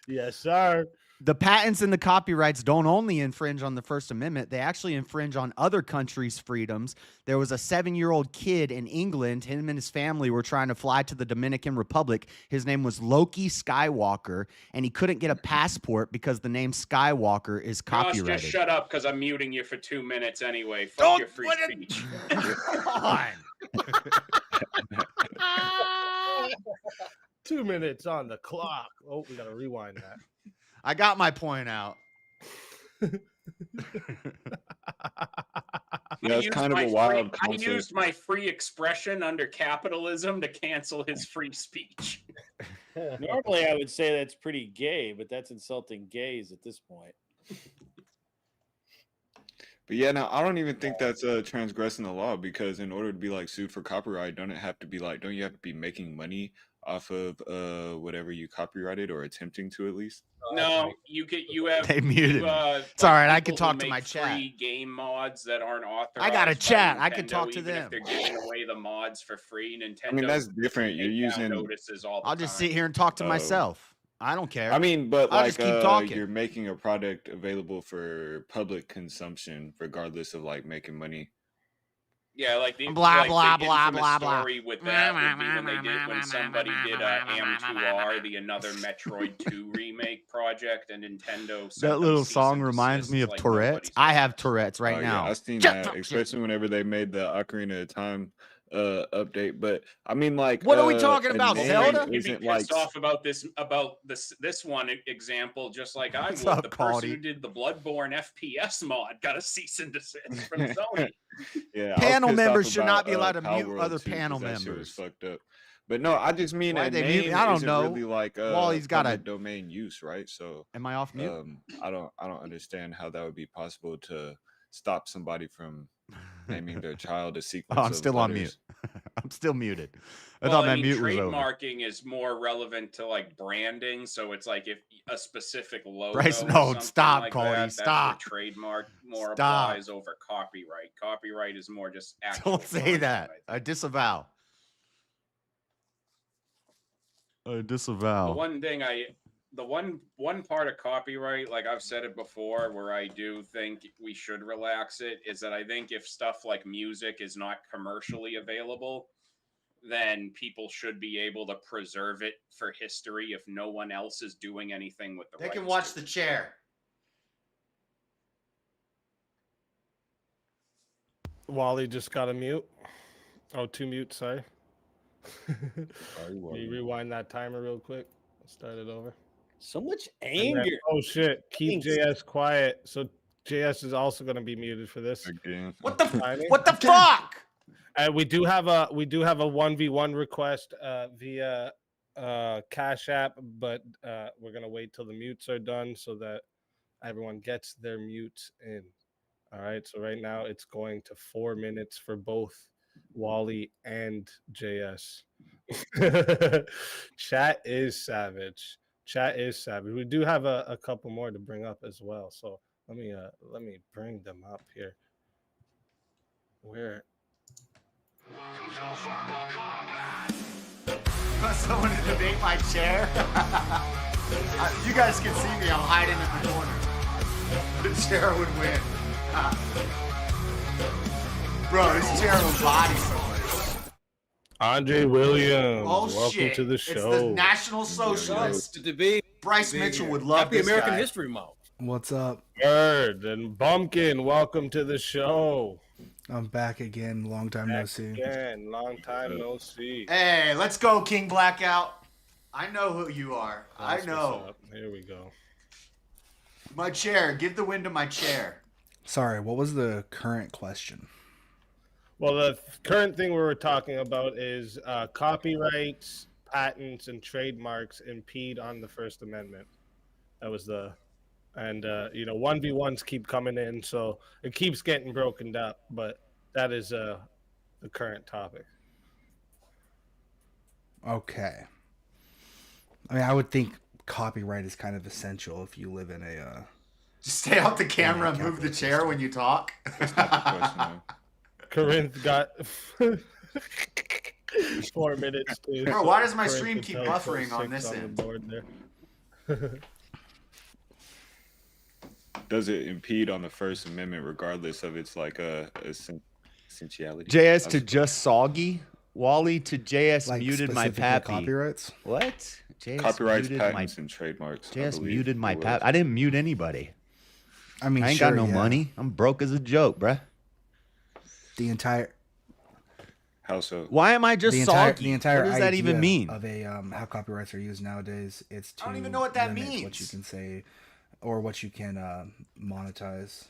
Yes, sir. The patents and the copyrights don't only infringe on the First Amendment, they actually infringe on other countries' freedoms. There was a 7-year-old kid in England. Him and his family were trying to fly to the Dominican Republic. His name was Loki Skywalker, and he couldn't get a passport because the name Skywalker is copyrighted. Josh, just shut up, because I'm muting you for 2 minutes anyway. Fuck your free speech. Come on. 2 minutes on the clock. Oh, we got to rewind that. I got my point out. Yeah, it's kind of a wild concept. I used my free expression under capitalism to cancel his free speech. Normally, I would say that's pretty gay, but that's insulting gays at this point. But yeah, now I don't even think that's transgressing the law, because in order to be like sued for copyright, don't you have to be making money off of whatever you copyrighted, or attempting to at least? No, you have. They muted me. It's all right. I can talk to my chat. Free game mods that aren't authorized. I got a chat. Nintendo, I can talk to even them. If they're giving away the mods for free, Nintendo. I mean, that's different. You're using. Notices all the I'll just time. sit here and talk to myself. I don't care. I mean, but I'll like just keep talking. you're making a product available for public consumption, regardless of like making money. Yeah, like the Blah, like blah, the blah, infamous blah, blah. story with that would be when somebody did AM2R, the another Metroid 2 remake project, and Nintendo. That little song reminds me of Tourette's. I have Tourette's right now. Yeah, I've seen that, especially whenever they made the Ocarina of Time update. But I mean, like, what are we talking about? Zelda? You'd be pissed off about this one example, just like I would. Up, the person Caldy? who did the Bloodborne FPS mod got a cease and desist from Sony. Yeah, Panel I was pissed members off should about, not be allowed to Power mute World other 2, 'cause panel that shit was members. fucked up. But no, I just mean Why'd a they name mute me? I don't isn't know. really like Well, he's got public a domain use, right? So Am I off mute? I don't understand how that would be possible to stop somebody from naming their child a sequence. Oh, I'm of still on letters. mute. I'm still muted. I Well, thought my mean, mute was over. trademarking is more relevant to like branding, so it's like if a specific logo. Bryce, or no, something stop, like Cody, that, that's where stop. trademark more Stop. applies over copyright. Copyright is more just actual. Don't say that. I disavow. I disavow. The one part of copyright, like I've said it before, where I do think we should relax it, is that I think if stuff like music is not commercially available, then people should be able to preserve it for history if no one else is doing anything with the They rights. can watch the chair. Wally just got a mute. Oh, 2 mutes, sorry. Can you rewind that timer real quick? Start it over. So much And then- anger. oh shit! Keep JS quiet. So JS is also going to be muted for this. Again. What the fuck? And we do have a 1v1 request via Cash App, but we're gonna wait till the mutes are done so that everyone gets their mutes in. All right. So right now it's going to 4 minutes for both Wally, and JS. Chat is savage. Chat is savage. We do have a couple more to bring up as well. So let me bring them up here. Where? Someone to debate my chair. You guys can see me. I'm hiding in the corner. The chair would win. Bro, this chair will body somebody. Andre Williams, Oh, welcome shit. to the It's show. the National Socialist. Bryce Mitchell would love Happy this American guy. History Month. What's up? Bird and Bumpkin, welcome to the show. I'm back again. Long time no see. Again, long time no see. Hey, let's go, King Blackout. I know who you are. I That's know. what's up. Here we go. My chair. Give the wind to my chair. Sorry, what was the current question? Well, the current thing we were talking about is copyrights, patents, and trademarks impede on the First Amendment. That was the, and 1v1s keep coming in, so it keeps getting broken up. But that is the current topic. Okay. I mean, I would think copyright is kind of essential if you live in a. Just stay off the camera and move the chair when you talk. Corinth got 4 minutes. Too. Bro, why does my Corinth stream with keep Telco buffering on 6 this the end? board there. Does it impede on the First Amendment regardless of its like essentiality? JS to just soggy. Wally to JS Like muted my specifically pappy. copyrights? What? JS Copyrights, muted patents, and trademarks. I JS believe muted my it was. pap. I didn't mute anybody. I mean, I ain't sure, got no yeah. money. I'm broke as a joke, bruh. The entire. How so? Why am I just the entire, soggy? The entire What does that even idea mean? Of a how copyrights are used nowadays, it's to I don't even know what that limit means. what you can say, or what you can monetize.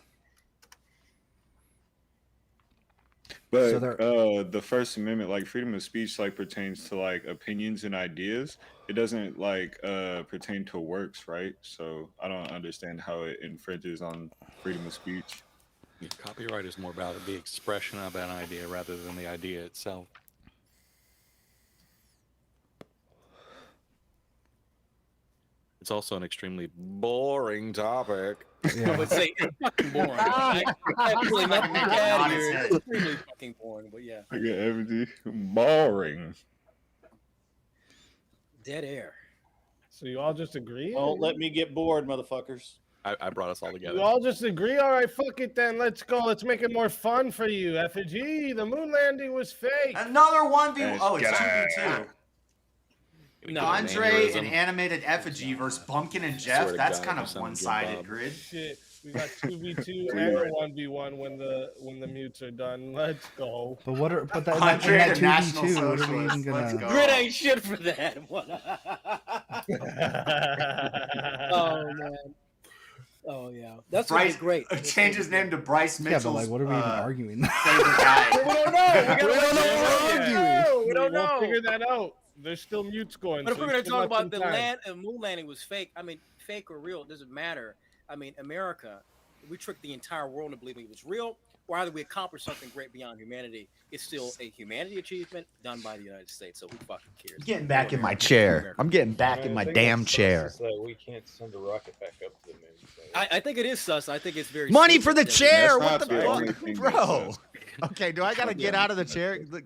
But So there- the First Amendment, like freedom of speech, like pertains to like opinions and ideas. It doesn't like pertain to works, right? So I don't understand how it infringes on freedom of speech. Yeah, copyright is more about the expression of an idea rather than the idea itself. It's also an extremely boring topic. I would say it's fucking boring. I actually nothing to add here. It's extremely fucking boring, but yeah. I get empty. Boring. Dead air. So you all just agree? Don't let me get bored, motherfuckers. I brought us all together. You all just agree? All right, fuck it then. Let's go. Let's make it more fun for you. Effigy, the moon landing was fake. Another 1v1. Oh, it's Get 2v2. No, Andre mannerism. and animated effigy versus Bumpkin and Jeff. Swear to That's God, kind if of someone one-sided jump up. grid. Shit, we got 2v2 and a 1v1 when the mutes are done. Let's go. But what are but that, Andre that the National 2v2? What are we Socialist. even Let's gonna? go. Grid ain't shit for that. Oh man. Oh yeah. That's Bryce, great. change his name to Bryce Yeah, Mitchell. but like, what are we even arguing? Favorite guy. We don't know. We don't know what we're Yeah. arguing. We don't We'll know. figure that out. There's still mutes going. But if so we're you going to still talk got about some the time. moon landing was fake, I mean, fake or real, it doesn't matter. I mean, America, we tricked the entire world into believing it was real, or either we accomplished something great beyond humanity. It's still a humanity achievement done by the United States, so who fucking cares? I'm getting back in my chair. I'm getting back in my damn chair. We can't send a rocket back up to the moon. So. I think it is sus. I think it's very Money stupid for the that- chair. That's What the not fuck, everything bro? that Okay, do I gotta get out of the chair? Look,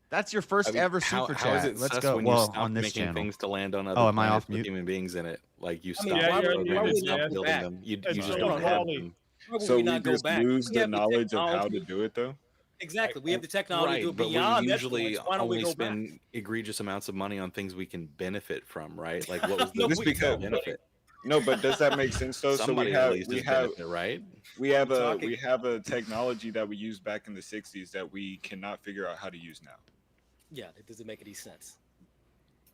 that's your first ever super how is chat. it Let's sus go. when you Well, stop on this making channel. things to land on other Oh, am I planets off with mute? human beings in it? Like you I stop mean, why would we programming, stop not go building back? them. You It's just so don't have Holly. them. Why would So we we not go just back? lose We the have knowledge of how technology. to do it, though. Exactly. We have the technology to do Right, it but we beyond usually measurements. Why don't we only go back? spend egregious amounts of money on things we can benefit from, right? Like what was No, the we just don't. because benefit? No, but does that make sense though? Somebody so at least we is have benefit, right? we have talking- a technology that we used back in the 60s that we cannot figure out how to use now. Yeah, it doesn't make any sense.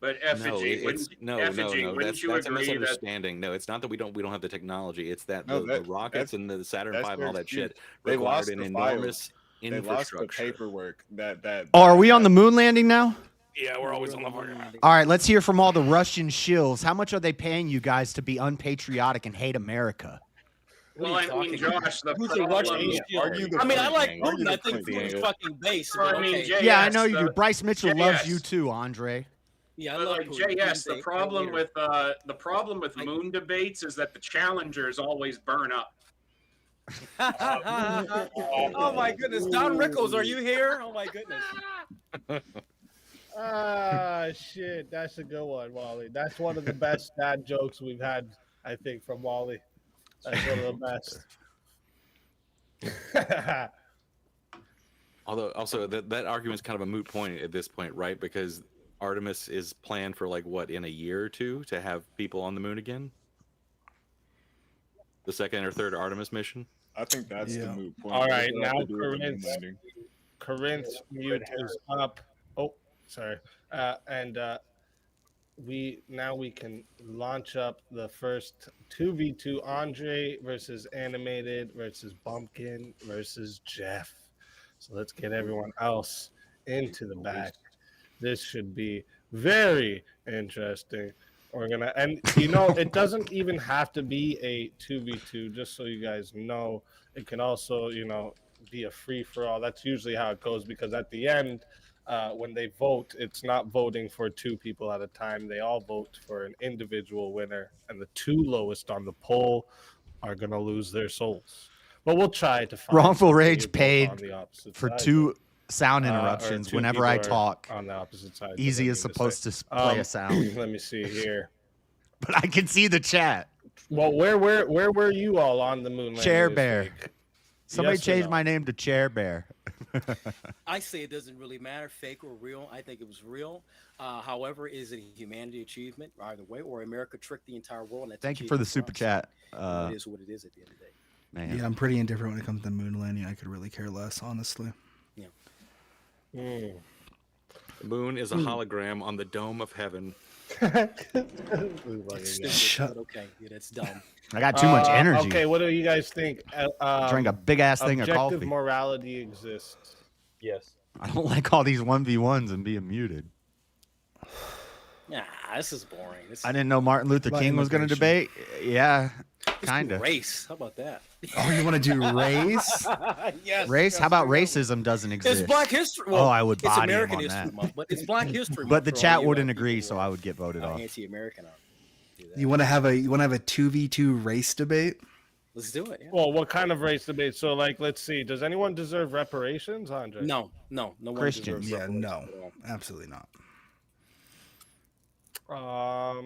But No, effigy, it's no. wouldn't That's you a agree that misunderstanding. No, it's not that we don't have the technology. It's that No, the rockets that's- and the Saturn that's V and their all that excuse. shit They required lost an the enormous They lost the infrastructure. paperwork that Oh, are we on the moon landing now? Yeah, we're always on the fucking. All right, let's hear from all the Russian shills. How much are they paying you guys to be unpatriotic and hate America? Well, I mean, Josh, the problem. I mean, I like Putin. I think Putin's fucking base. Well, I mean, okay. Yeah, I know you do. Bryce Mitchell loves you JS. too, Andre. Yeah, I But love like Putin. JS, the problem with moon debates is that the challengers always burn up. Oh my goodness, Don Rickles, are you here? Oh my goodness. Ah, shit. That's a good one, Wally. That's one of the best dad jokes we've had, I think, from Wally. That's one of the best. Although, also, that argument's kind of a moot point at this point, right? Because Artemis is planned for, like, what, in a year or two to have people on the moon again? The second or third Artemis mission? I think that's the moot point. All right, now Corinth's mute is up. Oh, sorry. We can launch up the first 2v2 Andre versus Animated versus Bumpkin versus Jeff. So let's get everyone else into the back. This should be very interesting. And it doesn't even have to be a 2v2, just so you guys know. It can also, be a free for all. That's usually how it goes, because at the end, when they vote, it's not voting for two people at a time. They all vote for an individual winner, and the two lowest on the poll are going to lose their souls. But we'll try to find Wrongful Rage paid for side. 2 sound interruptions whenever I talk. On the opposite side. Easy is supposed to play a sound. Let me see here. But I can see the chat. Well, where were you all on the moon? Chair Bear. Somebody Yes or changed no? my name to Chair Bear. I say it doesn't really matter, fake or real. I think it was real. However, is it a humanity achievement either way, or America tricked the entire world? And that's Thank you for the achievement super chat. it is what it is at the end of the day. Yeah, I'm pretty indifferent when it comes to the moon landing. I could really care less, honestly. Yeah. The moon is a hologram on the dome of heaven. Shut. Okay, yeah, that's dumb. I got too much energy. Okay, what do you guys think? Drank a big ass thing of objective coffee. morality exists. Yes. I don't like all these 1v1s and being muted. Nah, this is boring. I didn't know Martin Luther King was going to debate. Yeah, kind of. Race. How about that? Oh, you want to do race? Yes. Race? How about racism doesn't exist? It's Black History. Oh, I would It's body him American on History that. Month, but it's Black History Month. But the for all chat you, wouldn't people agree, who so are, I would get voted off. Anti-American. You want to have a 2v2 race debate? Let's do it. Yeah. Well, what kind of race debate? So, like, let's see. Does anyone deserve reparations, Andre? No one Christians. deserves Yeah, reparations no, at all. absolutely not. Let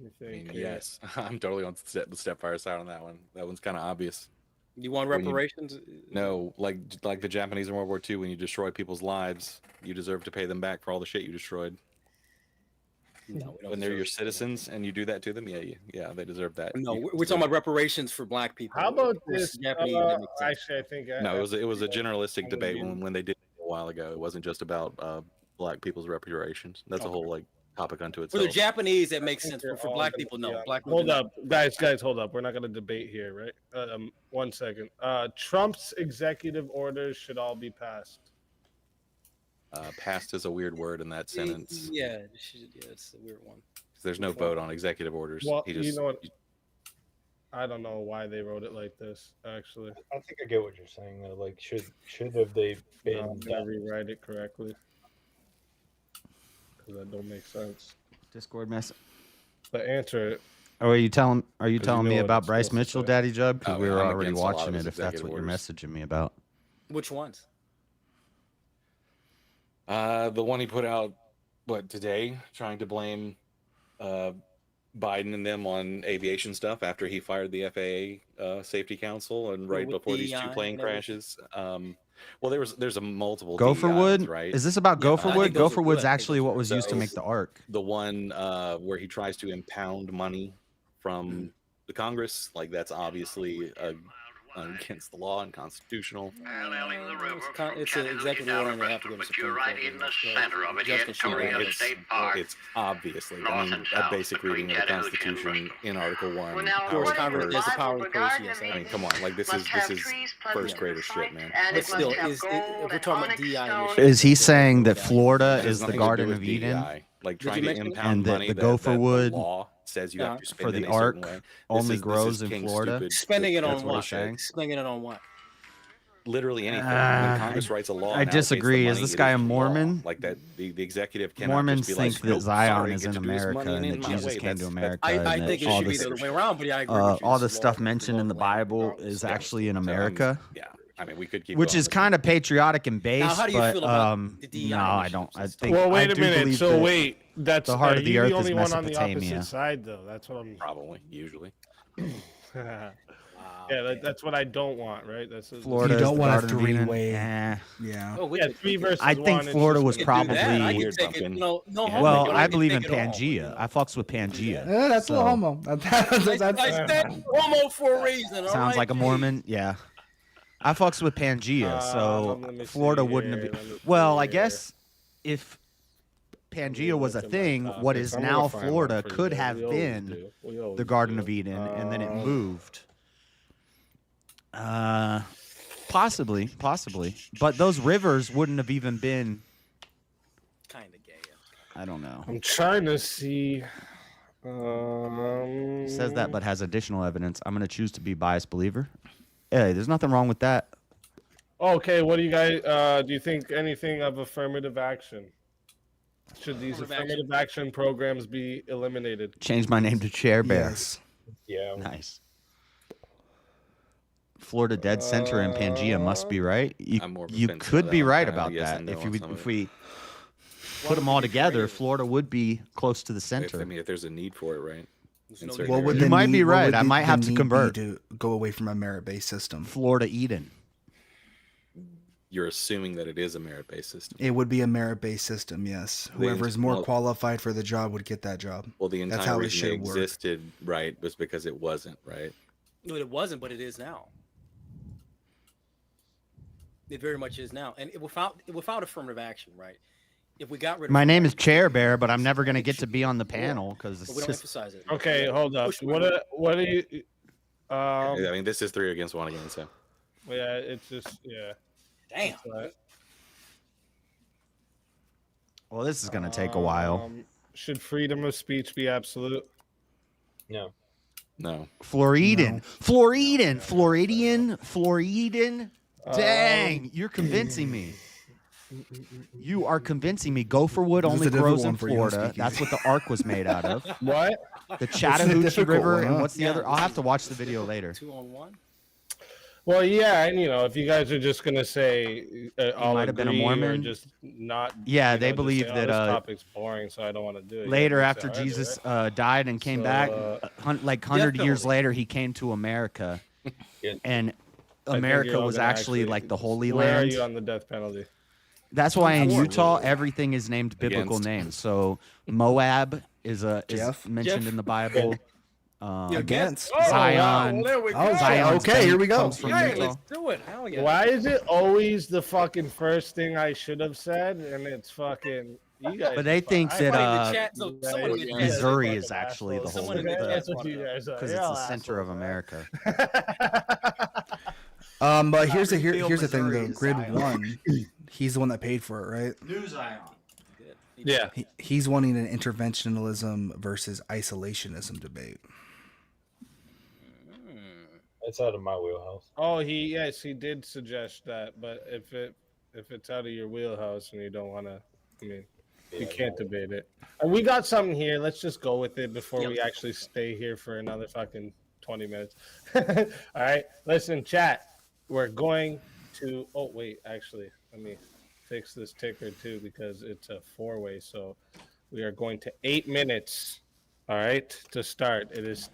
me think. Yes, I'm totally on the Stepfire side on that one. That one's kind of obvious. You want When you- reparations? No, like the Japanese in World War II, when you destroy people's lives, you deserve to pay them back for all the shit you destroyed. No, we don't When they're your deserve- citizens and you do that to them, yeah, they deserve that. No, we're talking about reparations for Black people. How about Of course, this? Japanese, that makes sense. Actually, I think No, it was a generalistic debate when they did it a while ago. It wasn't just about Black people's reparations. That's a whole like topic unto For itself. the Japanese, that makes sense. But for Black people, no. Black people Hold do up, guys, hold up. We're not going to debate here, right? 1 second. Trump's executive orders should all be passed. Passed is a weird word in that sentence. Yeah, it's a weird one. There's no vote on executive orders. Well, He just, you know what? I don't know why they wrote it like this. Actually, I think I get what you're saying. Though. Like, should have they been I'm gonna rewrite it correctly because that don't make sense. Discord message. But answer it. Are you telling you know me what about it's Bryce supposed to Mitchell, say. Daddy Jub? Because Oh, we were I'm already against a lot watching of it. his If that's executive what you're orders. messaging me about. Which ones? the one he put out, today, trying to blame Biden and them on aviation stuff after he fired the FAA Safety Council and right with before these DEI two plane and everything. crashes. Well, there's a multiple Gopherwood? DEIs, right? Is this about Yeah, I Gopherwood? think those are Gopherwood's good. I think actually those what are was good. used to make the arc. The one where he tries to impound money from the Congress, like that's obviously against the law and constitutional. It's an executive order and they have to go to Supreme Court. in the center of it here, Korea State Park. It's obviously, I mean, a basic reading of the Constitution in Article 1. Of course, Congress has the power of the purse, yes. I mean, come on, like this is first grader shit, man. But still, if we're talking about DI initiatives, Is he saying that Florida It has is the nothing to do Garden with of Eden? DEI. Like Did you trying to mention it? impound And money the that Gopherwood the law says you have to spend for in the a certain ark way. only grows in King Florida. Stupid. Spending it That's on what what? he's saying. Spending it on what? Literally anything. When Congress writes a law, I and allocates the disagree. Is money, this it guy a law. Mormon? Like that, the executive cannot Mormons just be like, think that nope, Zion sorry, is get in to do this America money and that in my Jesus way. came to That's- America. I and think that it all should be this, the other way around, but yeah, I agree with you. all This the is stuff law- mentioned in the Bible is actually in America. Yeah, I mean, we could keep which going. is kind of patriotic and based. how do you but feel about the DEI no, I don't. I think. Well, wait I a do minute. believe So that wait, that's the heart are of the you earth the only is one on the Mesopotamia. opposite side, though? That's what I'm probably usually. Yeah, that's what I don't want, right? That's Florida. You don't is the want a Garden of Eden. three-way. Eh. Yeah. Oh, we Yeah, could- 3 versus I 1. think it's Florida just was gonna be probably. I can take it. No homo. Well, but I can believe take in it all, Pangea. I fucks with Pangea. Yeah, that's a so, little homo. I said homo for a reason. all Sounds right? like a Mormon. Yeah. I fucks with Pangea, so let me Florida see wouldn't here, have. let me Well, see I here. guess if Pangea was a look at my thing, what topics. is I'm gonna now find one Florida for you could guys. have We always been do. We the always Garden do. of Eden, and then it moved. Possibly, but those rivers wouldn't have even been. Kind of gay. I don't know. I'm trying to see. Says that, but has additional evidence. I'm going to choose to be biased believer. Hey, there's nothing wrong with that. Okay, what do you guys? Do you think anything of affirmative action? Should these affirmative action programs be eliminated? Change my name to Chair Bear. Yes. Yeah. Nice. Florida Dead Center and Pangea must be right. You could be right about that. If we put them all together, Florida would be close to the center. I mean, if there's a need for it, right? In certain What would areas. You might be what right. would I the- might the have to need be convert. to go away from a merit-based system. Florida Eden. You're assuming that it is a merit-based system. It would be a merit-based system, yes. Whoever is more qualified for the job would get that job. Well, the That's entire how it reason it should work. existed, right, was because it wasn't, right? No, it wasn't, but it is now. It very much is now, and without affirmative action, right? If we got rid of My name is Chair Bear, but I'm never going to get to be on the panel because but we don't emphasize it. Okay, hold up. What do you? I mean, this is 3 against 1 again, so. Yeah, it's just Damn. Well, this is going to take a while. Should freedom of speech be absolute? No. No. Floridian. Dang, you're convincing me. You are convincing me. Gopher wood This is only a difficult grows in one for you, Florida. Speakeasy. That's what the Ark was made out of. What? The This is a Chattahoochee difficult River, one, and huh? what's the other? I'll have to watch the video later. 2-on-1. Well, yeah, and if you guys are just gonna say all might have been a agree or Mormon. just not, Yeah, you they know, just believe say, that, this topic's boring, so I don't want to do it. Later, Yeah, after just say, Jesus all right. died and came So, back, like 100 years penalty. later, he came to America, and I think America you're all was gonna actually like the Holy Where Land. are you on the death penalty? That's why in For. Utah everything is named biblical Against. names. So Moab is Jeff? mentioned in the Bible. Against. Zion. Well, there we go. Oh, Zion's okay, here we go. comes from Yeah, Utah. let's do it. Hell yeah. Why is it always the fucking first thing I should have said, and it's fucking you guys? But they think that Somebody in the chat- so someone in the chat- Missouri is actually the whole Someone in the chat- That's what you guys are. because it's the center of America. But here's the Springfield, thing Missouri though. is Grid Zion. 1, he's the one that paid for it, right? New Zion. Yeah. He's wanting an interventionalism versus isolationism debate. That's out of my wheelhouse. Oh, he did suggest that, but if it's out of your wheelhouse and you don't want to, I mean, you can't debate it. And we got something here. Let's just go with it before we actually stay here for another fucking 20 minutes. All right, listen, chat. We're going to. Oh wait, actually, let me fix this ticker too because it's a 4-way. So we are going to 8 minutes. All right, to start. It is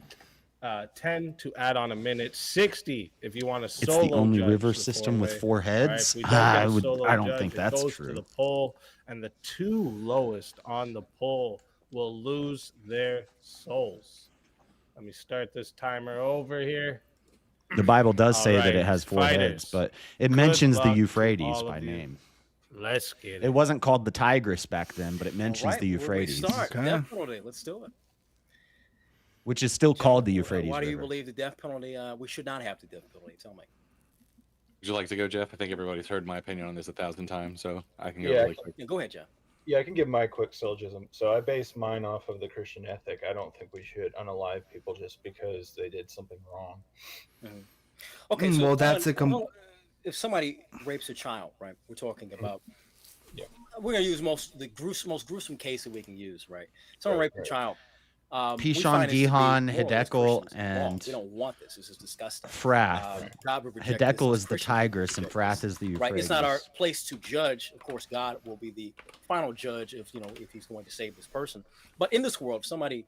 10 to add on a minute, 60 if you want to It's solo. the only judge river the system with 4 four-way. heads. All right, if we don't get a I solo don't judge, think it that's goes true. To the poll, and the 2 lowest on the poll will lose their souls. Let me start this timer over here. The Bible does say that Alright, it has 4 fighters. heads, but it Good mentions the luck to Euphrates all by of you. name. Let's get it. It wasn't called the Tigris back then, but it mentions All right, the where do we Euphrates, start? Death penalty. Let's do it. which is still called the Euphrates Why do you River. believe the death penalty? We should not have the death penalty. Tell me. Would you like to go, Jeff? I think everybody's heard my opinion on this 1,000 times, so I can go Yeah. really quick. Yeah, go ahead, Jeff. Yeah, I can give my quick syllogism. So I base mine off of the Christian ethic. I don't think we should unalive people just because they did something wrong. Okay, so well, that's if somebody rapes a child, right? We're talking about. Yeah. We're gonna use most gruesome case that we can use, right? Someone raped a child. Pishon, Gihon, Hiddekel, and we don't want this. This is disgusting. Frath. God would reject this Hiddekel as is the Christians Tigris, and reject Frath this. is the Euphrates. Right. It's not our place to judge. Of course, God will be the final judge if if He's going to save this person. But in this world, if somebody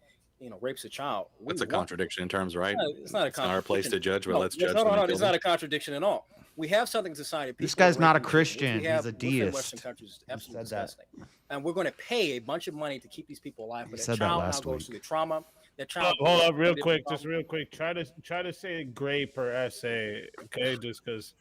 rapes a child, that's a contradiction in terms, right? It's not a contradiction. It's not our place to judge, but let's judge. No, it's not a contradiction at all. We have something in society. This guy's not a Christian. He's a deist. Western countries, absolutely disgusting. And we're going to pay a bunch of money to keep these people alive. But that child last now goes through the trauma. That child. Hold up, real quick, just real quick. Try to say gray per essay, okay? Just because,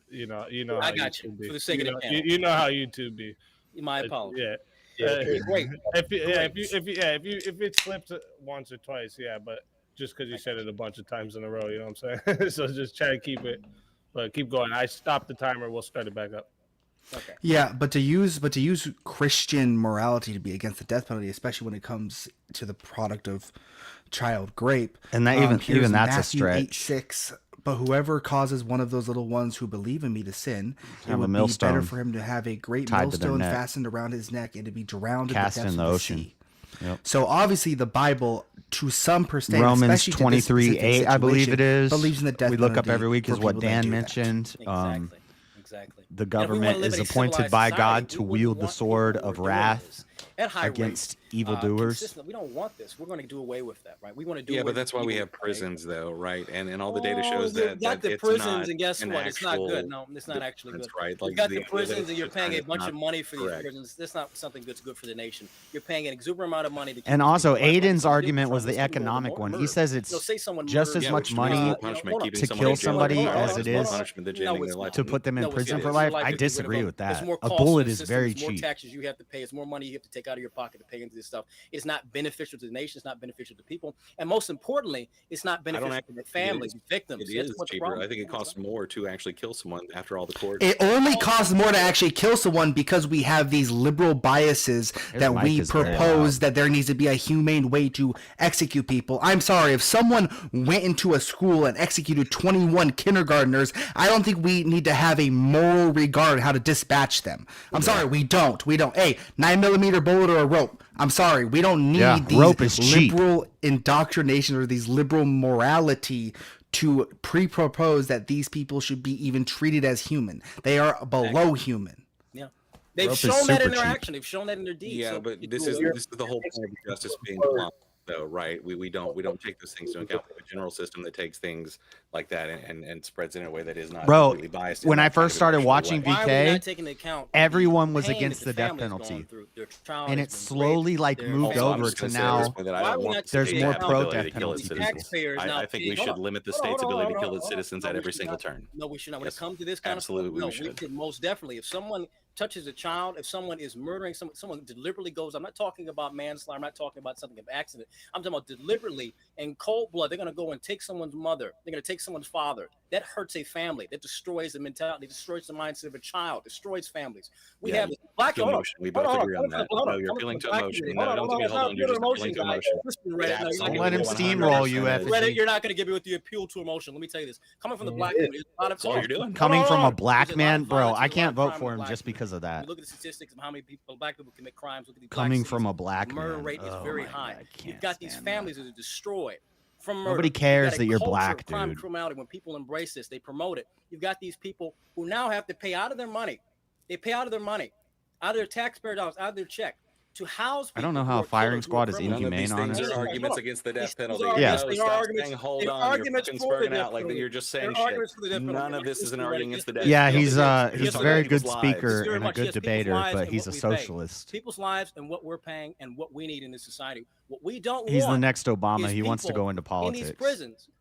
you know. I got you. For the sake of the panel. You know how YouTube be. My apologies. Great. If it slips once or twice, but just because you said it a bunch of times in a row, you know what I'm saying? So just try to keep it, but keep going. I stopped the timer. We'll start it back up. Okay. Yeah, but to use Christian morality to be against the death penalty, especially when it comes to the product of child rape, and that even that's Matthew a stretch. 8:6. But whoever causes one of those little ones who believe in me to sin, it would be better for him to have a great millstone fastened around his neck and to be drowned cast in the depths in the of ocean. sea. Yep. So obviously the Bible, to some percent, Romans 23:8, I believe it is. Believes in the death we look up penalty every week is for what people that Dan do that. mentioned. Exactly. The government is appointed by God to wield the sword of wrath against evildoers. We don't want this. We're going to do away with that, right? We want to do. Yeah, but that's why we have prisons, though, right? And all the data shows that got the it's prisons, not and guess what? It's not good. No, it's not actually good. Right. You got the prisons, and you're paying a bunch of money for these prisons. That's not something that's good for the nation. You're paying an exuberant amount of money to. And also, Aiden's argument was the economic one. He says it's just as much money to kill somebody as it is to put them in prison for life. I disagree with that. A bullet is very cheap. More taxes you have to pay. It's more money you have to take out of your pocket to pay into this stuff. It's not beneficial to the nation. It's not beneficial to people. And most importantly, it's not beneficial to the families, victims. It is cheaper. I think it costs more to actually kill someone after all the court. It only costs more to actually kill someone because we have these liberal biases that we propose that there needs to be a humane way to execute people. I'm sorry, if someone went into a school and executed 21 kindergartners, I don't think we need to have a moral regard how to dispatch them. I'm sorry, we don't. Hey, 9mm bullet or a rope. I'm sorry, we don't need these liberal indoctrination or these liberal morality to pre-propose that these people should be even treated as human. They are below human. Yeah, they've shown that in their action. They've shown that in their deeds. Yeah, so but this is the whole point of justice being applied, though, right? We don't take those things into account. We have a general system that takes things like that and spreads it in a way that is not completely biased. When I first started watching VK, everyone was against the death penalty, and it slowly moved over to now. There's more pro-death penalty people. I think we should limit the state's ability to kill its citizens at every single turn. No, we should not. When it comes to this kind of stuff, we should most definitely. If someone touches a child, if someone is murdering someone deliberately goes, I'm not talking about manslaughter, I'm not talking about something of accident. I'm talking about deliberately in cold blood. They're going to go and take someone's mother. They're going to take someone's father. That hurts a family. That destroys the mentality, destroys the mindset of a child, destroys families. We have black emotion. We both agree on that. No, you're appealing to emotion. No, don't take it. Hold on. You're just appealing to emotion. Don't let him steamroll you, Reddit, you're not going to give me with the appeal to emotion. Let me tell you this. Coming from the black community, that's all you're doing. Coming from a black man, bro, I can't vote for him just because of that. Look at the statistics of how many black people commit crimes. Look at the coming from a black man. Murder rate is very high. You've got these families that are destroyed from murder. Nobody cares that you're black, crime, dude. Criminality. When people embrace this, they promote it. You've got these people who now have to pay out of their money. They pay out of their money, out of their taxpayer dollars, out of their check to house. I don't know how a firing squad is inhumane on it. Arguments against the death penalty. Yeah. Hold on, you're fucking spurting out like you're just saying shit. None of this is an argument against the death penalty. Yeah, he's a very good speaker and a good debater, but he's a socialist. People's lives and what we're paying and what we need in this society. What we don't want. He's the next Obama. He wants to go into politics. In these prisons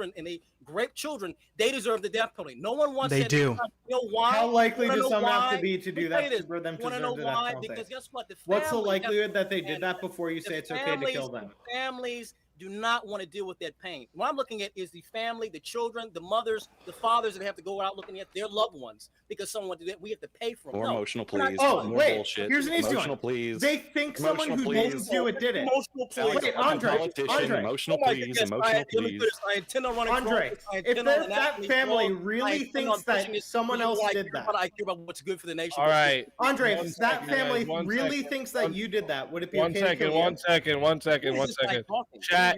children and they rape children, they deserve the death penalty. No one wants They that. do. You know why? How likely You wanna does know some have to why? be to do Let me that tell you this. for them You to wanna deserve know the death why? penalty? Because guess what? The What's the family has- likelihood that they did that before you say it's okay to kill them? Families do not want to deal with that pain. What I'm looking at is the family, the children, the mothers, the fathers that have to go out looking at their loved ones because someone did that. We have to pay for them. More No, emotional we're not pleas. doing Oh, it. More wait. bullshit. Here's an easy Emotional one. please. They think someone Emotional who please. didn't do it did it. Emotional pleas. Wait, Andre, Politician, Andre, emotional Oh my pleas, goodness, emotional let me pleas. put this. I intend on running for Andre, office. I if intend on that enacting family laws. I really intend thinks on pushing that it. someone You know else what I did care that. about? I care about what's good for the nation. All right. Andre, One if that second, family guys, one really second. thinks that you did that, would it be One okay to second, kill one you? second, one second, Who one is this guy second. talking? Chat.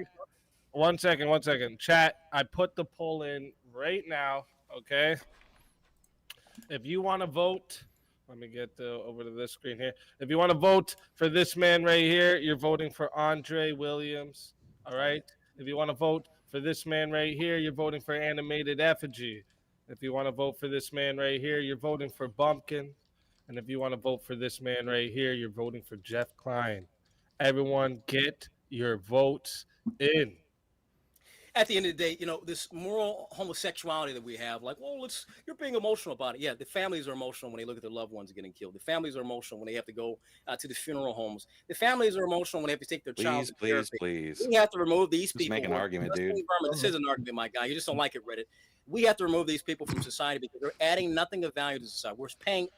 1 second, 1 second. Chat, I put the poll in right now, okay? If you want to vote Let me get over to this screen here. If you want to vote for this man right here, you're voting for Andre Williams. All right. If you want to vote for this man right here, you're voting for Animated Effigy. If you want to vote for this man right here, you're voting for Bumpkin. And if you want to vote for this man right here, you're voting for Jeff Klein. Everyone get your votes in. At the end of the day, this moral homosexuality that we have, like, well, you're being emotional about it. Yeah, the families are emotional when they look at their loved ones getting killed. The families are emotional when they have to go to the funeral homes. The families are emotional when they have to take their child to therapy. Please. We have to remove these people. Make an argument, dude. This is an argument, my guy. You just don't like it, Reddit. We have to remove these people from society because they're adding nothing of value to society. We're paying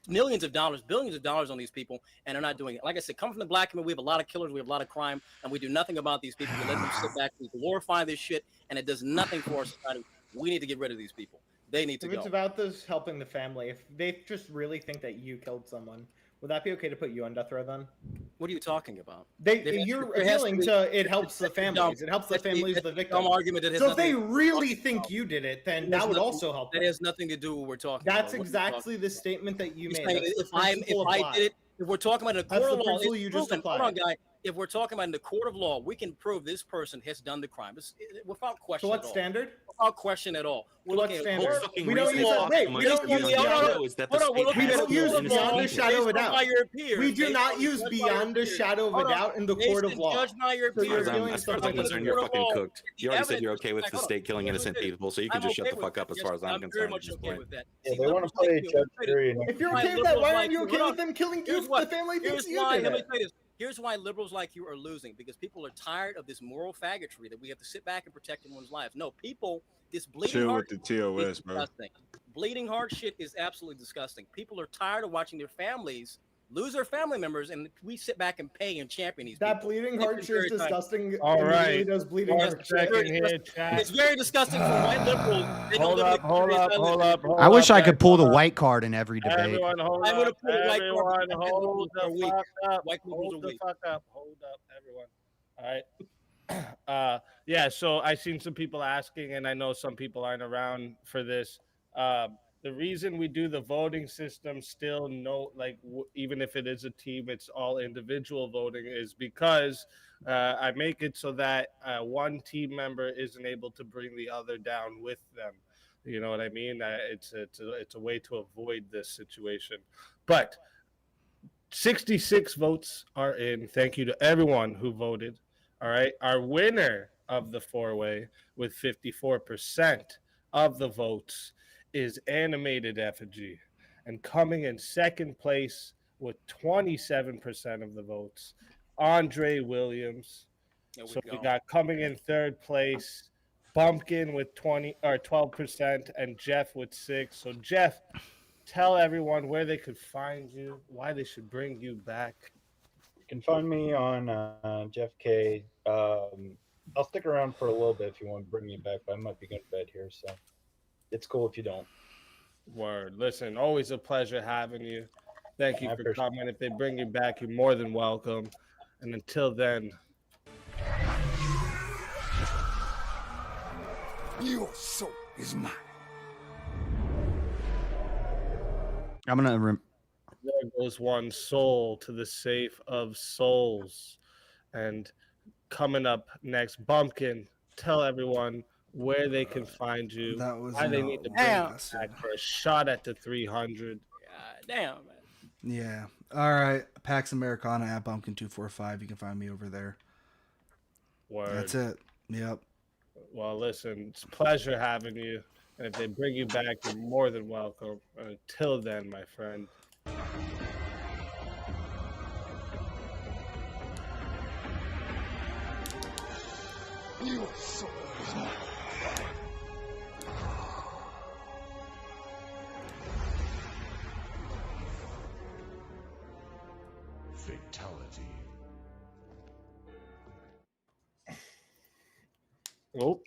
millions of dollars, billions of dollars on these people, and they're not doing it. Like I said, come from the black community, we have a lot of killers, we have a lot of crime, and we do nothing about these people. We let them sit back, we glorify this shit, and it does nothing for our society. We need to get rid of these people. They need to go. If it's about this helping the family, if they just really think that you killed someone, would that be okay to put you on death row then? What are you talking about? You're appealing to it helps the families. It helps the families of the victims. So if they really think you did it, then that would also help. That has nothing to do with what we're talking about. That's exactly the statement that you made. If I did it, if we're talking about in the court of law, you just hold on, guy. If we're talking about in the court of law, we can prove this person has done the crime. Without question. So what standard? Without question at all. We're looking at we don't use that. Wait, we don't use beyond a shadow of a doubt. We do not use beyond a shadow of a doubt in the court of law. As far as I'm concerned, you're fucking cooked. You already said you're okay with the state killing innocent people, so you can just shut the fuck up as far as I'm concerned at this point. Yeah, they want to play judge, jury. If you're okay with that, why aren't you okay with them killing you? The family thinks you did it. Here's why liberals like you are losing, because people are tired of this moral faggotry that we have to sit back and protect everyone's lives. No, people, this bleeding heart with the TOS, bro. Bleeding heart shit is absolutely disgusting. People are tired of watching their families lose their family members, and we sit back and pay and champion these that people. Bleeding heart shit is disgusting. All right. Really does bleeding heart shit. It's very disgusting for white liberals. Hold up. I wish I could pull the white card in every debate. Everyone hold up. Hold the fuck up, everyone. All right. Yeah, so I seen some people asking, and I know some people aren't around for this. The reason we do the voting system still, even if it is a team, it's all individual voting, is because I make it so that one team member isn't able to bring the other down with them. You know what I mean? It's a way to avoid this situation. But 66 votes are in. Thank you to everyone who voted. All right. Our winner of the four-way with 54% of the votes is Animated Effigy, and coming in second place with 27% of the votes, Andre Williams. So we got coming in third place, Bumpkin with 12%, and Jeff with 6%. So Jeff, tell everyone where they could find you, why they should bring you back. You can find me on Jeff K. I'll stick around for a little bit if you want to bring me back, but I might be going to bed here, so it's cool if you don't. Word. Listen, always a pleasure having you. Thank you for coming. If they bring you back, you're more than welcome. And until then, your soul is mine. I'm gonna. There goes one soul to the safe of souls. And coming up next, Bumpkin, tell everyone where they can find you, why they need to bring you back for a shot at the 300. Damn, man. Yeah. All right. Pax Americana at Bumpkin245. You can find me over there. Word. That's it. Yep. Well, listen, it's a pleasure having you. And if they bring you back, you're more than welcome. Until then, my friend. Your soul is mine. Fatality. Oh,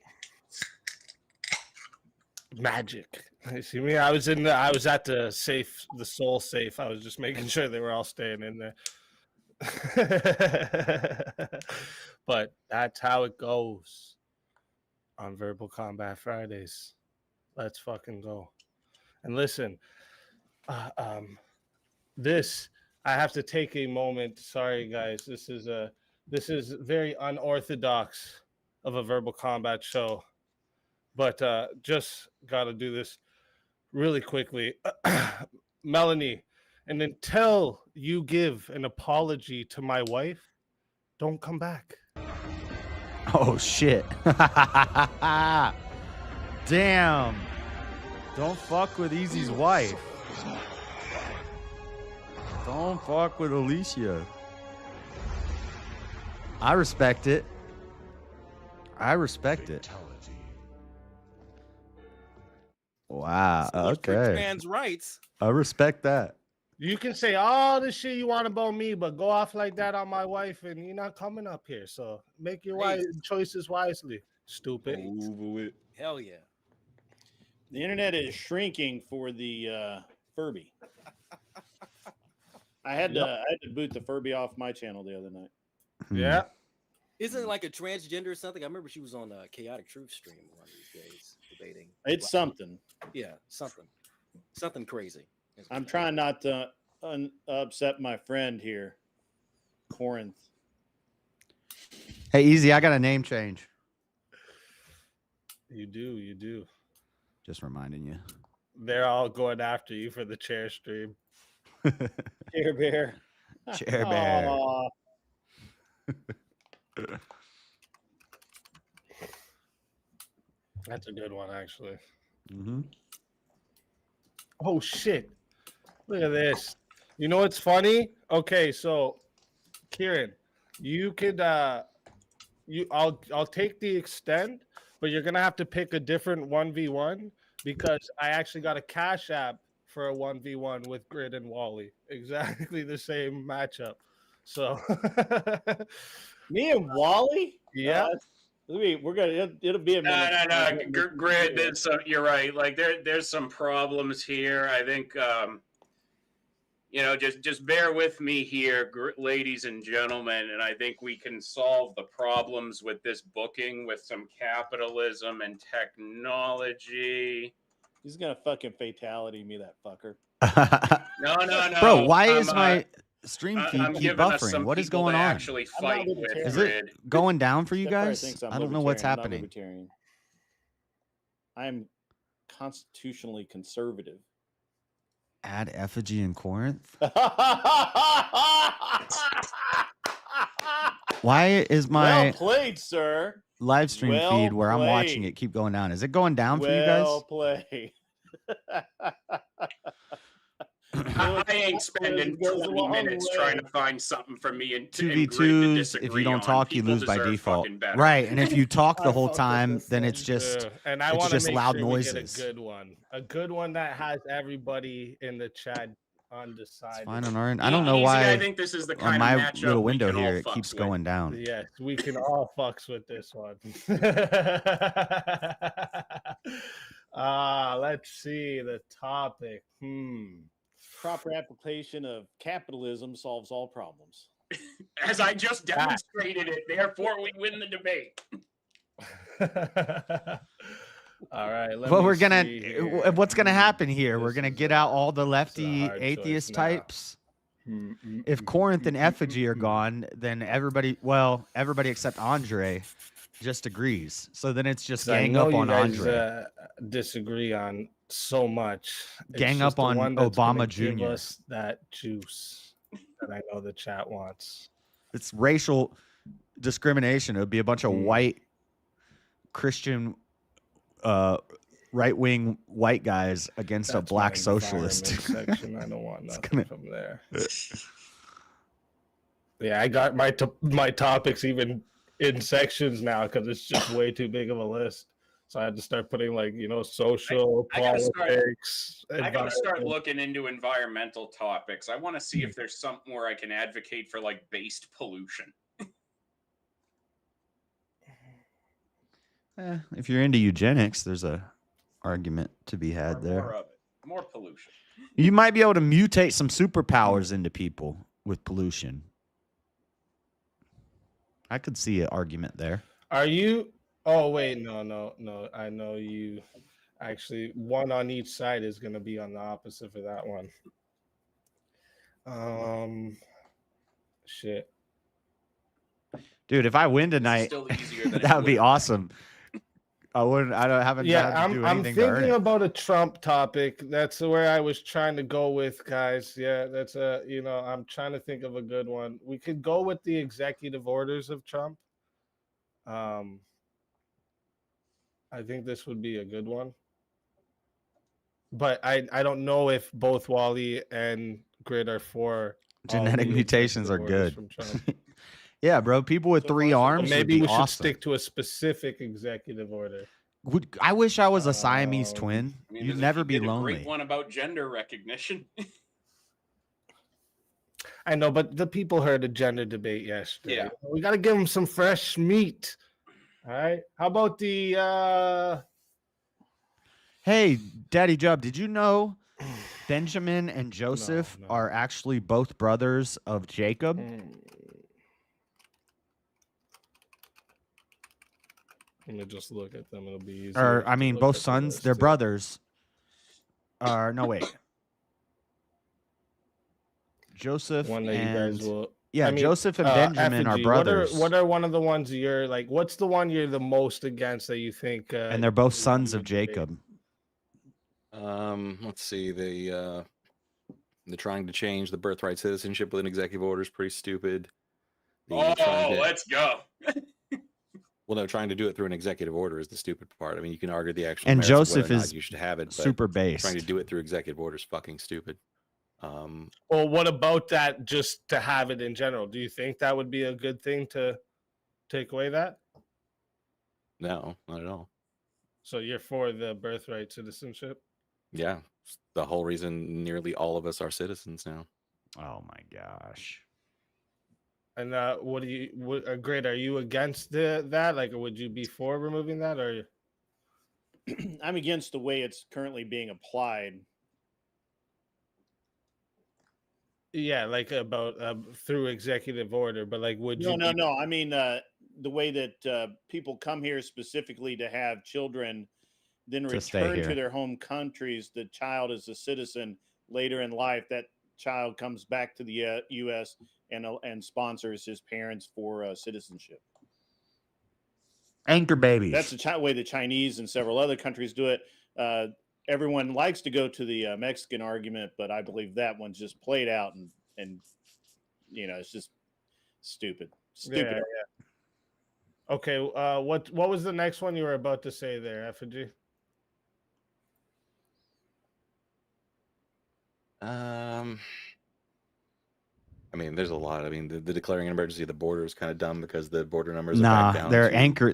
magic! You see me? I was at the safe, the soul safe. I was just making sure they were all staying in there. But that's how it goes on Verbal Combat Fridays. Let's fucking go. And listen, I have to take a moment. Sorry, guys. This is very unorthodox of a verbal combat show, but just got to do this really quickly. Melanie, and until you give an apology to my wife, don't come back. Oh, shit. Damn. Don't fuck with Easy's wife. Don't fuck with Alicia. I respect it. I respect it. Wow. Okay. Trans rights. I respect that. You can say all the shit you want about me, but go off like that on my wife, and you're not coming up here. So make your choices wisely, stupid. Hell yeah. The internet is shrinking for the Furby. I had to boot the Furby off my channel the other night. Yeah. Isn't it like a transgender or something? I remember she was on a Chaotic Truth stream one of these days debating. It's something. Yeah, something crazy. I'm trying not to upset my friend here, Corinth. Hey, Easy, I got a name change. You do. Just reminding you. They're all going after you for the chair stream. Chair Bear. Chair Bear. That's a good one, actually. Mm-hmm. Oh, shit. Look at this. You know what's funny? Okay, so Kieran, you could I'll take the extend, but you're gonna have to pick a different 1v1 because I actually got a Cashapp for a 1v1 with Grid and Wally. Exactly the same matchup. So me and Wally? Yeah. We're gonna. It'll be a minute. No. Grid, you're right. Like there's some problems here. I think just bear with me here, ladies and gentlemen, and I think we can solve the problems with this booking with some capitalism and technology. He's gonna fucking fatality me, that fucker. No. Bro, why is my stream feed keep buffering? What is going on? Actually fight with is it going down for you guys? I don't know what's happening. I'm constitutionally conservative. Add effigy in Corinth? Why is my well played, sir. Live stream feed where I'm watching it keep going down? Is it going down for you guys? Well played. I ain't spending 20 minutes trying to find something for me and 2v2s. If you don't talk, you lose by default. Right, and if you talk the whole time, then it's just and I want to make loud sure noises. We get a good one that has everybody in the chat undecided. It's fine on our end. I don't know why. I think this is the kind on my of matchup little window we can here, all it keeps fucks going down. Yes, we can all fucks with this one. Let's see the topic. Proper application of capitalism solves all problems. As I just demonstrated it, therefore we win the debate. All right. Well, what's gonna happen here? We're gonna get out all the lefty atheist types. If Corinth and effigy are gone, then everybody except Andre just agrees. So then it's just gang up on Andre. Disagree on so much. Gang up on Obama Jr. That juice that I know the chat wants. It's racial discrimination. It would be a bunch of white Christian right-wing white guys against a black socialist. Section. I don't want nothing from there. Yeah, I got my topics even in sections now because it's just way too big of a list. So I had to start putting social, politics. I gotta start looking into environmental topics. I want to see if there's something where I can advocate for based pollution. If you're into eugenics, there's a argument to be had there. More of it. More pollution. You might be able to mutate some superpowers into people with pollution. I could see an argument there. Are you? Oh, wait, no. I know you. Actually, one on each side is going to be on the opposite for that one. Shit. Dude, if I win tonight, still easier than that would be awesome. I haven't had to do I'm anything to earn thinking it. about a Trump topic. That's where I was trying to go with, guys. Yeah, that's I'm trying to think of a good one. We could go with the executive orders of Trump. I think this would be a good one. But I don't know if both Wally and Grid are for Genetic mutations are good. From Trump. Yeah, bro. People with 3 arms. Maybe would be we should awesome. stick to a specific executive order. I wish I was a Siamese twin. I mean, You'd never be a lonely. great one about gender recognition. I know, but the people heard a gender debate yesterday. Yeah. We got to give them some fresh meat. All right. How about the... Hey, Daddy Jub, did you know Benjamin and Joseph are actually both brothers of Jacob? Let me just look at them. It'll be easy. Or, I mean, both sons. They're brothers. No, wait. Joseph One that you guys will... Yeah, I mean, Joseph and Benjamin are brothers. What are one of the ones you're like? What's the one you're the most against that you think? And they're both sons of Jacob. Let's see. They're trying to change the birthright citizenship with an executive order is pretty stupid. Let's go. Well, no, trying to do it through an executive order is the stupid part. I mean, you can argue the actual. And Joseph whether or not is you should have it, but super based. Trying to do it through executive order is fucking stupid. Well, what about that? Just to have it in general, do you think that would be a good thing to take away that? No, not at all. So you're for the birthright citizenship? Yeah, it's the whole reason nearly all of us are citizens now. Oh my gosh. And what do you? Great. Are you against that? Like, would you be for removing that, or? I'm against the way it's currently being applied. Yeah, like about through executive order, but like, would you? No. I mean, the way that people come here specifically to have children, then return to their home countries. The child is a citizen later in life. That child comes back to the U.S. and sponsors his parents for citizenship. Anchor babies. That's the way the Chinese and several other countries do it. Everyone likes to go to the Mexican argument, but I believe that one's just played out and it's just stupid. Yeah. Okay. What was the next one you were about to say there, Effigy? I mean, there's a lot. I mean, the declaring an emergency at the border is kind of dumb because the border numbers are back down.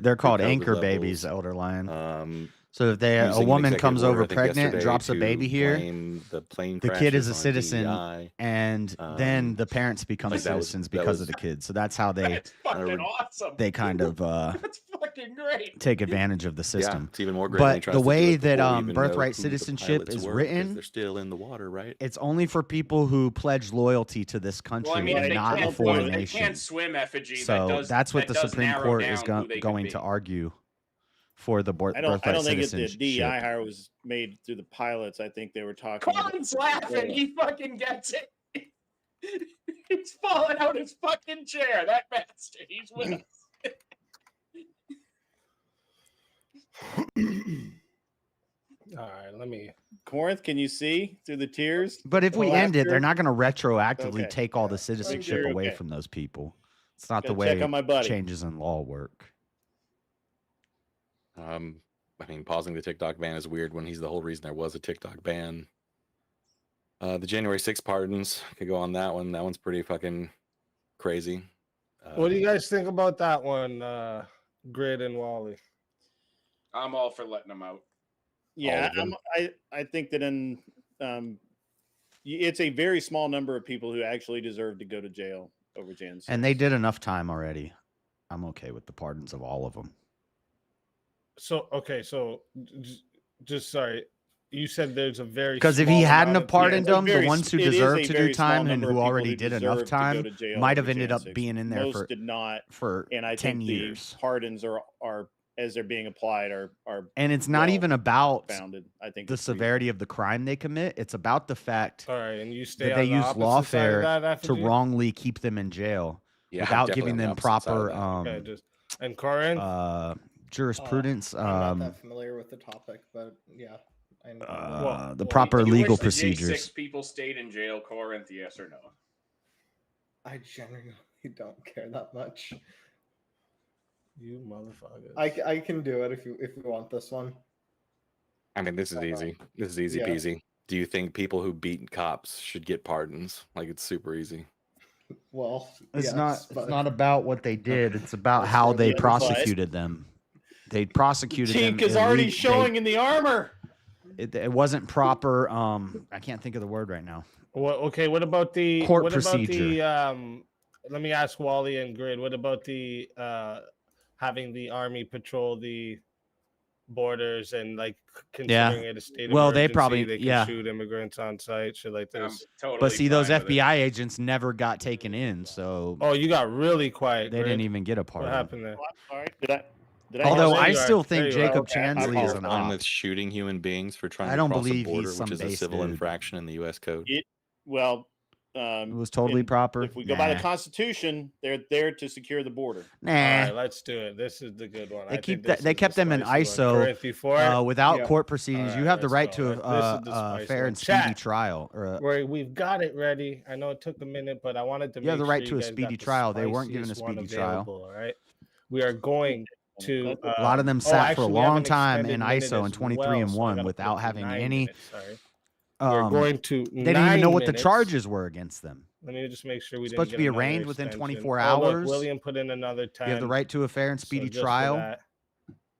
They're called anchor babies, Elder Lion. So if a woman comes over pregnant and drops a baby here, the kid is a citizen, DEI. and then the parents become citizens because of the kid. So that's how they awesome. They kind of That's fucking great. take advantage of the system. Yeah, it's even more great. But the way that birthright citizenship is written, they're still in the water, right? It's only for people who pledge loyalty to this country and not a foreign nation. They can't swim, effigy. So that's what the Supreme Court is going to argue for the birthright citizenship. I don't think the DEI hire was made through the pilots. I think they were talking. Colin's laughing. He fucking gets it. He's falling out his fucking chair. That bastard. He's with us. All right, let me. Corinth, can you see through the tears? But if we end it, they're not going to retroactively take all the citizenship away from those people. It's not the way changes in law work. I mean, pausing the TikTok ban is weird when he's the whole reason there was a TikTok ban. The January 6th pardons could go on that one. That one's pretty fucking crazy. What do you guys think about that one, Grid and Wally? I'm all for letting them out. Yeah, I think that it's a very small number of people who actually deserve to go to jail over Jan 6. And they did enough time already. I'm okay with the pardons of all of them. So, okay, so just sorry. You said there's a very because if he hadn't have pardoned them, the ones who deserve to do time and who already did enough time might have ended up being in there for 10 years. And I think the pardons are as they're being applied are and it's not even about founded. I think the severity of the crime they commit. It's about the fact All right, and you stay that they on the use opposite side of lawfare that, to FG? wrongly keep them in jail Yeah, I'm without definitely giving on the them opposite side of proper that. Okay, and Corinth? jurisprudence. I'm not that familiar with the topic, but yeah. The proper you legal wish the procedures. J6 people stayed in jail, Corinth, yes or no? I generally don't care that much. You motherfucker. I can do it if you want this one. I mean, this is easy. This is easy Yeah. peasy. Do you think people who beat cops should get pardons? Like, it's super easy. Well, It's yes, not about what they did. It's about how they prosecuted them. They prosecuted them. Chink is already they- showing in the armor. It wasn't proper. I can't think of the word right now. Okay, what about the Court what procedure. about the let me ask Wally and Grid, what about the having the army patrol the borders and like considering it a state of Well, emergency, they probably they can yeah. shoot immigrants on site, shit like this. Totally But see, those fine with it. FBI agents never got taken in, so Oh, you got really quiet. they Grid. didn't even get a What pardon. happened there? Sorry, did I? Although there I you are. still There think you are. Jacob Okay. Chansley is an Fine op. with shooting human beings for trying I to don't cross a believe border, he's which some is a base civil dude. infraction in the U.S. code. It was totally proper. If we go by the Nah. Constitution, they're there to secure the border. Nah. All right, let's do it. This is the good one. They I keep think that. this They is kept the them in spicy one. ISO Corinth, you for it? without Yeah. court proceedings. All You right, have the let's right go. to This is the a spicy fair one. and speedy Chat. trial. We've got it ready. I know it took a minute, but I wanted to You have make the right sure to you a guys got speedy the trial. They weren't given a spiciest one speedy trial. available, all right? We are going to A lot of them sat for a actually, we have long an time extended in minute ISO as and 23 well, and so I 1 gotta without put it to having 9 any. minutes, sorry. We're going to They didn't even 9 know what the minutes. charges were against them. Let me just make sure we Supposed didn't to get be another arraigned within extension. 24 Oh, look, hours. William put in another 10. You have the right to a fair and speedy just for trial. that,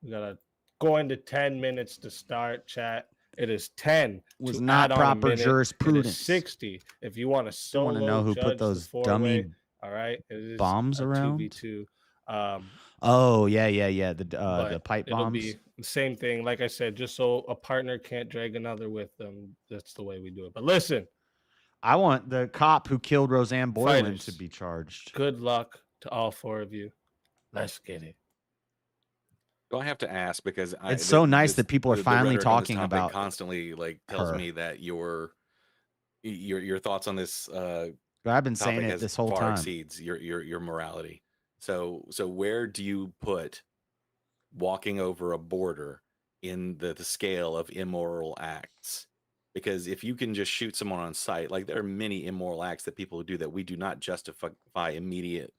we gotta go into 10 minutes to start, chat. It is 10. Was to not add on a proper minute. It jurisprudence. is 60. If you want to I want solo to know who judge put the those four-way, dummy all right, it is bombs a around. 2v2. Oh yeah. The But pipe it'll bombs. be the same thing. Like I said, just so a partner can't drag another with them. That's the way we do it. But listen, I want the cop who killed Roseanne Boylan fighters, to be charged. good luck to all four of you. Let's get it. Do I have to ask because It's so nice that people are the finally rhetoric on this talking topic about constantly like tells her. me that your thoughts on this I've been saying topic it has this whole far time. exceeds your morality. So where do you put walking over a border in the scale of immoral acts? Because if you can just shoot someone on sight, like there are many immoral acts that people do that we do not justify immediate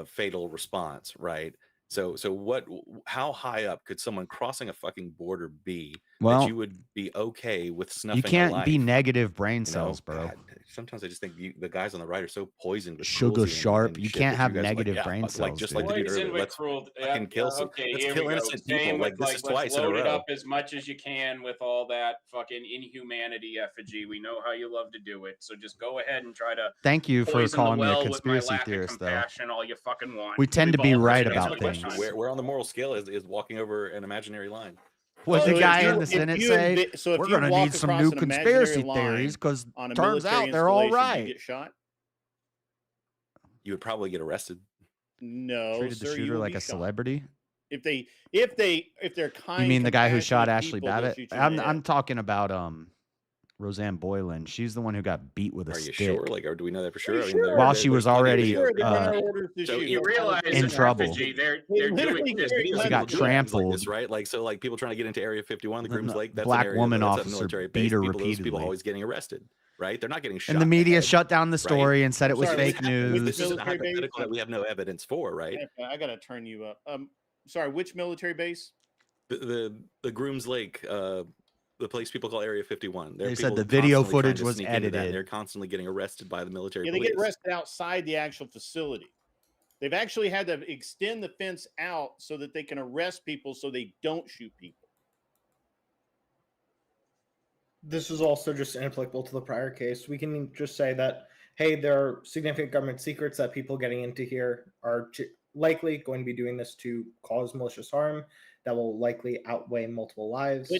fatal response, right? So how high up could someone crossing a fucking border be Well, that you would be okay with snuffing You can't a life? be negative brain You know, cells, bro. God, sometimes I just think the guys on the right are so poisoned with Sugar cruelty sharp. and You shit can't that have you guys are negative like, brain like cells, just dude. like the dude Poison earlier. with Let's cruelty. fucking kill some. Okay, Let's here kill we go. innocent Same people. with, Like this is let's twice in a load it row. up as much as you can with all that fucking inhumanity effigy. We know how you love to do it. So just go ahead and try to Thank you for poison calling the me a well with my conspiracy lack theorist, of though. compassion all you fucking want. We tend to be We've all right heard it about so many things. times. Where on the moral scale is walking over an imaginary line? What So the if guy you- in the if Senate you say? invi- so if We're you gonna walk need some across new an conspiracy imaginary line theories because on a turns military out they're all installation, right. You get shot? You would probably get arrested. No, Treated sir, the you shooter will like be a shot. celebrity. If they're kind. You mean the guy who shot compassionate Ashley people, they'll Babbitt? shoot you in the I'm head. talking about Roseanne Boylan. She's the one who got beat with a Are you stick sure? Like, or do we know that for sure? I mean, sure. while she was there's plenty of already videos. They run our orders to So shoot. You realize in in trouble. effigy, they're literally doing this. carry Videos She of got people doing things like trampled. this, right? Like, so like people trying to get into Area 51, the The Grooms Lake, that's black an area woman that's a officer military beat base. her Those people repeatedly. always getting arrested, right? They're not getting shot. And the in media head, shut down the story and said it was Sorry, fake news. This is a military base? hypothetical that we have no evidence for, right? I gotta turn you up. Sorry, which military base? The Grooms Lake, the place people call Area 51. There are They said people the video constantly trying footage to was sneak into that, and edited. they're constantly getting arrested by the military Yeah, they police. get arrested outside the actual facility. They've actually had to extend the fence out so that they can arrest people so they don't shoot people. This is also just inapplicable to the prior case. We can just say that, hey, there are significant government secrets that people getting into here are likely going to be doing this to cause malicious harm that will likely outweigh multiple lives. But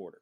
border.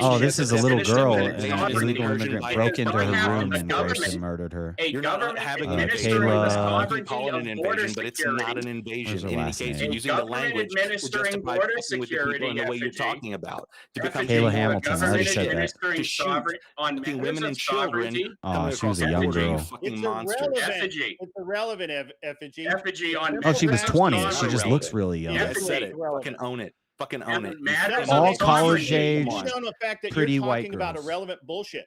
Oh, this is a little girl, and an illegal immigrant broke into her room and raped and murdered her. You're not having an invasion. Kayla, You call it an invasion, but it's not an invasion. In any case, you're using the language to justify fucking with the people in the way you're talking about. To become Kayla Hamilton, I already said that. To shoot fucking women and children. Oh, she was a young girl. Fucking monster. It's irrelevant, effigy. Effigy on. Oh, she was 20. She just looks really young. Yeah, I said it. Fucking own it. Fucking own it. All college age, You know the fact that pretty you're white talking about girls. irrelevant bullshit.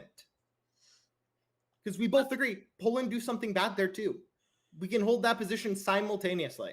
argument. Because we both agree Poland do something bad there too. We can hold that position simultaneously.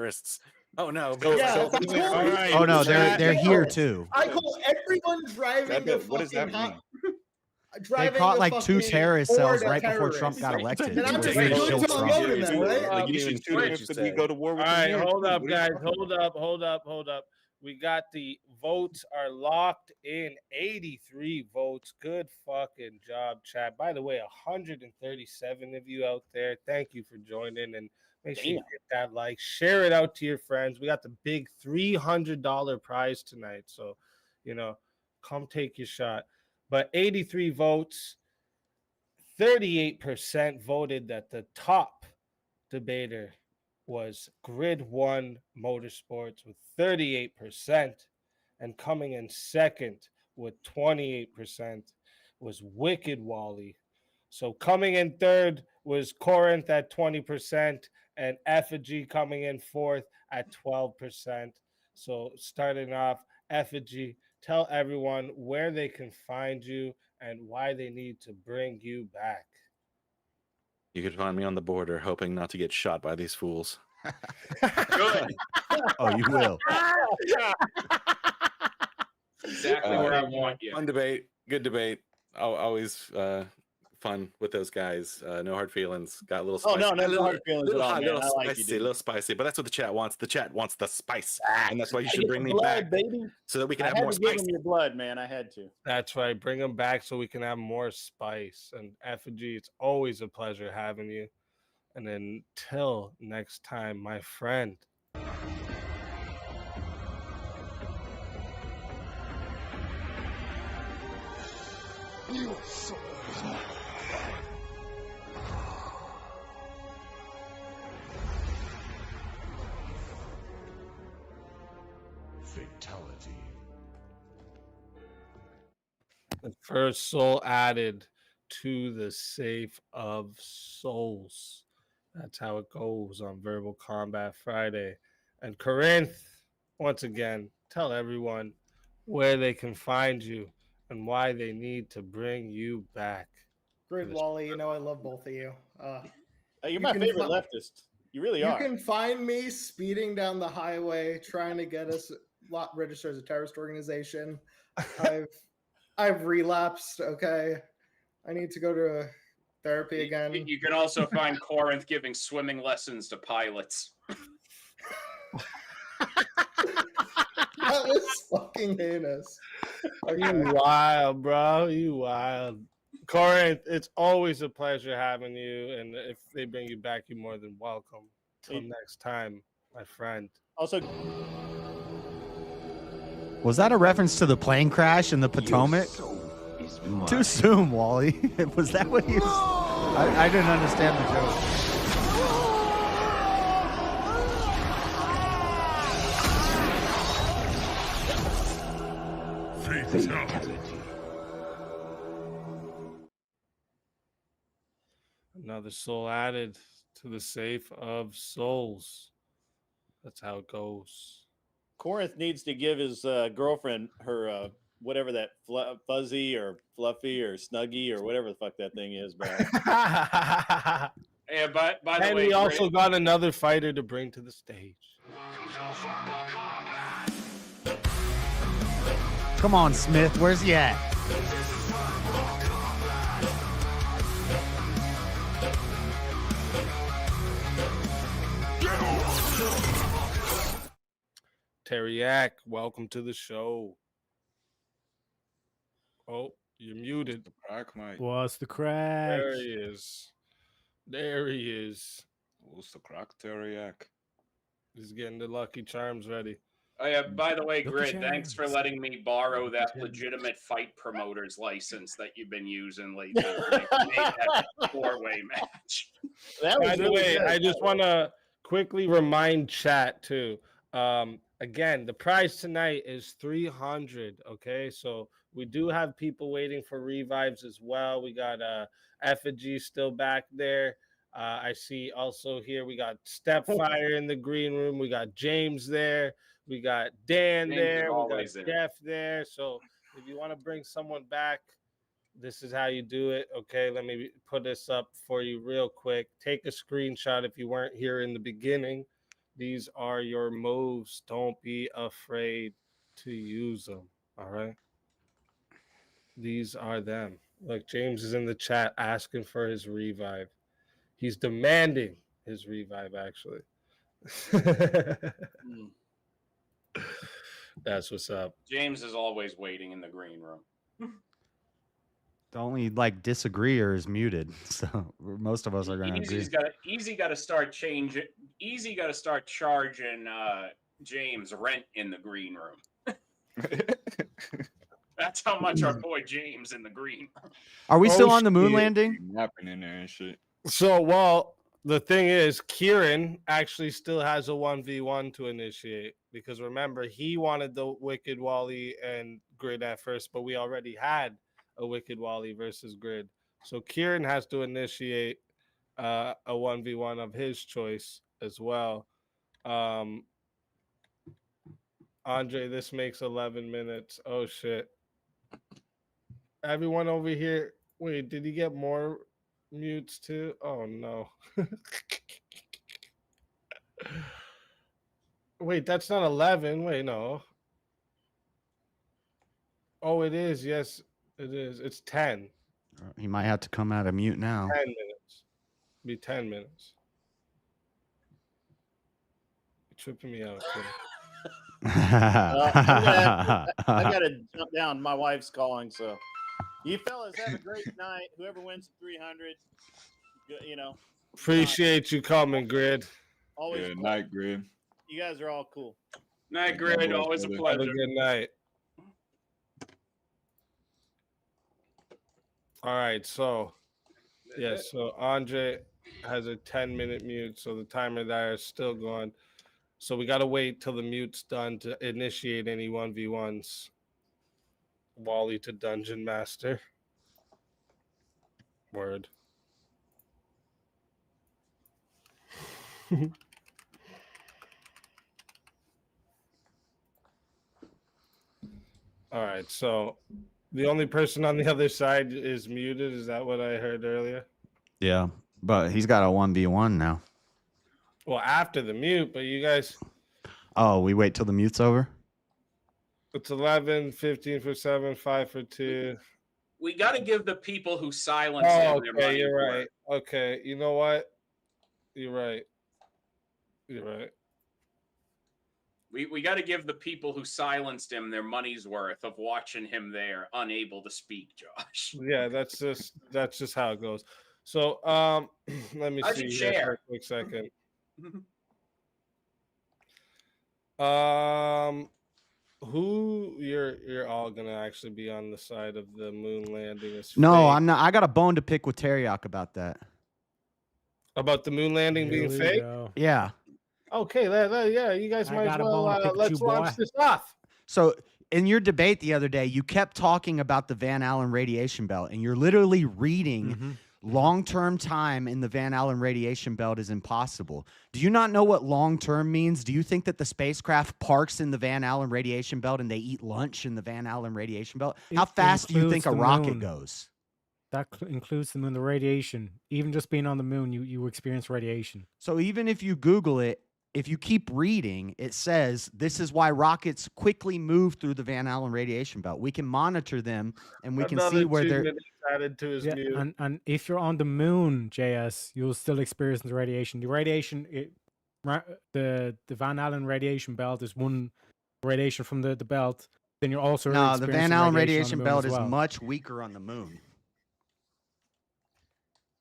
terrorists. Oh no! All right. Oh no, they're here too. I call everyone driving the what does that fucking mean? They caught like 2 terrorist cells right before Trump got elected. And I'm just They going killed to Trump. unload them, right? You should shoot him All we go to war with right, them here. hold up, What are you guys. talking Hold up. We got the votes are locked in. 83 votes. Good fucking job, chat. By the way, 137 of you out there. Thank you for joining, and make sure you hit that like, share it out to your friends. We got the big $300 prize tonight, so come take your shot. But 83 votes. 38% voted that the top debater was Grid 1 Motorsports with 38%, and coming in second with 28% was Wicked Wally. So coming in third was Corinth at 20%, and Effigy coming in fourth at 12%. So starting off, Effigy, tell everyone where they can find you and why they need to bring you back. You could find me on the border, hoping not to get shot by these fools. Good. Oh, you will. Exactly where I want you. Fun debate. Good debate. Always fun with those guys. No hard feelings. Got a little spicy. No hard feelings at all, man. Little I like you, spicy, dude. little spicy. But that's what the chat wants. The chat wants the spice, and that's why you should bring me blood, back, baby, so that we can I have had more to give spice. him your blood, man. I had to. That's right. Bring them back so we can have more spice. And Effigy, it's always a pleasure having you. And until next time, my friend. Your soul is mine. Fatality. The first soul added to the safe of souls. That's how it goes on Verbal Combat Friday. And Corinth, once again, tell everyone where they can find you and why they need to bring you back. Grid Wally, you know I love both of you. You're my favorite leftist. You really are. You can find me speeding down the highway trying to get us registered as a terrorist organization. I've relapsed. Okay, I need to go to therapy again. You can also find Corinth giving swimming lessons to pilots. That was fucking heinous. You wild, bro. You wild. Corinth, it's always a pleasure having you. And if they bring you back, you're more than welcome. Till next time, my friend. Also, Was that a reference to the plane crash in the Potomac? Too soon, Wally. Was that what he was? I didn't understand the joke. Fatality. Another soul added to the safe of souls. That's how it goes. Corinth needs to give his girlfriend her whatever that fuzzy or fluffy or snuggy or whatever the fuck that thing is, bro. Yeah, by the And way, we also got another fighter to bring to the stage. Come on, Smith. Where's he at? Teriak, welcome to the show. Oh, you're muted. What's the crack? There he is. There he is. What's the crack, Teriak? He's getting the Lucky Charms ready. Oh, yeah, by the way, Look Grid, at thanks for letting me borrow that legitimate fight promoter's license that you've been using lately. Made that four-way match. By the way, I just want to quickly remind chat too. Again, the prize tonight is 300. Okay, so we do have people waiting for revives as well. We got Effigy still back there. I see also here we got Stepfire in the green room. We got James there. We got Dan James there. is We always got there. Jeff there. So if you want to bring someone back, this is how you do it. Okay, let me put this up for you real quick. Take a screenshot if you weren't here in the beginning. These are your moves. Don't be afraid to use them. All right. These are them. Like James is in the chat asking for his revive. He's demanding his revive, actually. That's what's up. James is always waiting in the green room. The only like disagreeer is muted, so most of us are going to agree. Easy got to start changing. Easy got to start charging James rent in the green room. That's how much our boy James in the green room. Are we still on the moon landing? Napping in there and shit. So, well, the thing is, Kieran actually still has a 1v1 to initiate because remember, he wanted the Wicked Wally and Grid at first, but we already had a Wicked Wally versus Grid. So Kieran has to initiate a 1v1 of his choice as well. Andre, this makes 11 minutes. Oh, shit. Everyone over here. Wait, did he get more mutes too? Oh, no. Wait, that's not 11. Wait, no. Oh, it is. Yes, it is. It's 10. He might have to come out of mute now. 10 minutes. Be 10 minutes. You're tripping me out. I got to jump down. My wife's calling, so you fellas have a great night. Whoever wins the 300, you know. Appreciate you coming, Grid. Always good night, Grid. You guys are all cool. Night, Grid. Always a pleasure. Have a good night. All right, so so Andre has a 10-minute mute, so the timer there is still going. So we got to wait till the mute's done to initiate any 1v1s. Wally to Dungeon Master. Word. All right, so the only person on the other side is muted. Is that what I heard earlier? Yeah, but he's got a 1v1 now. Well, after the mute, but you guys... Oh, we wait till the mute's over? It's 11, 15 for 7, 5 for 2. We got to give the people who silence him their money. You're right. Okay, you know what? You're right. You're right. We got to give the people who silenced him their money's worth of watching him there, unable to speak, Josh. Yeah, that's just how it goes. So, let me see here for a quick second. Who you're all gonna actually be on the side of the moon landing? No, I'm not. I got a bone to pick with Teriak about that. About the moon landing being fake? Yeah. Okay, yeah, you guys might as well let's launch this off. So in your debate the other day, you kept talking about the Van Allen radiation belt, and you're literally reading long-term time in the Van Allen radiation belt is impossible. Do you not know what long-term means? Do you think that the spacecraft parks in the Van Allen radiation belt and they eat lunch in the Van Allen radiation belt? How fast do you think a rocket goes? That includes the moon, the radiation. Even just being on the moon, you experience radiation. So even if you Google it, if you keep reading, it says this is why rockets quickly move through the Van Allen radiation belt. We can monitor them, and we can see where they're added to his mute. And if you're on the moon, JS, you'll still experience the radiation. The radiation, the Van Allen radiation belt is one radiation from the belt. Then you're also the Van Allen radiation belt is much weaker on the moon.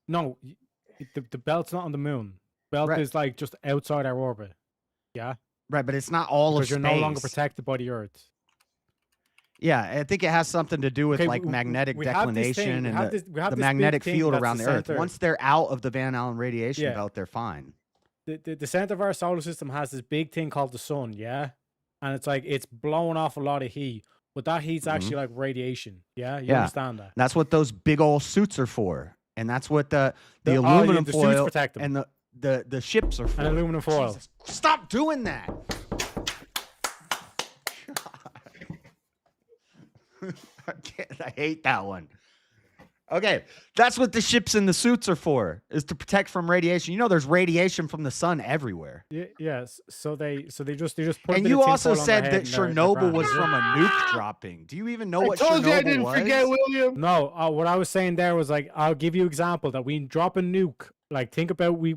No, the belt's not on the moon. Belt is like just outside our orbit. Yeah. Right, but it's not all of space. Because you're no longer protected by the Earth. Yeah, I think it has something to do with like magnetic declination and the magnetic field around the Earth. Once they're out of the Van Allen radiation belt, they're fine. The center of our solar system has this big thing called the sun, yeah? And it's like it's blowing off a lot of heat. But that heat's actually like radiation. Yeah? You understand that? That's what those big old suits are for. And that's what the aluminum foil and the ships are for. And aluminum foil. Jesus, stop doing that. I hate that one. Okay, that's what the ships and the suits are for, is to protect from radiation. You know, there's radiation from the sun everywhere. Yes. So they just put. And you also said that Chernobyl was from a nuke dropping. Do you even know what told Chernobyl you I didn't was? forget, William. No, what I was saying there was like, I'll give you an example that we drop a nuke. Like, think about we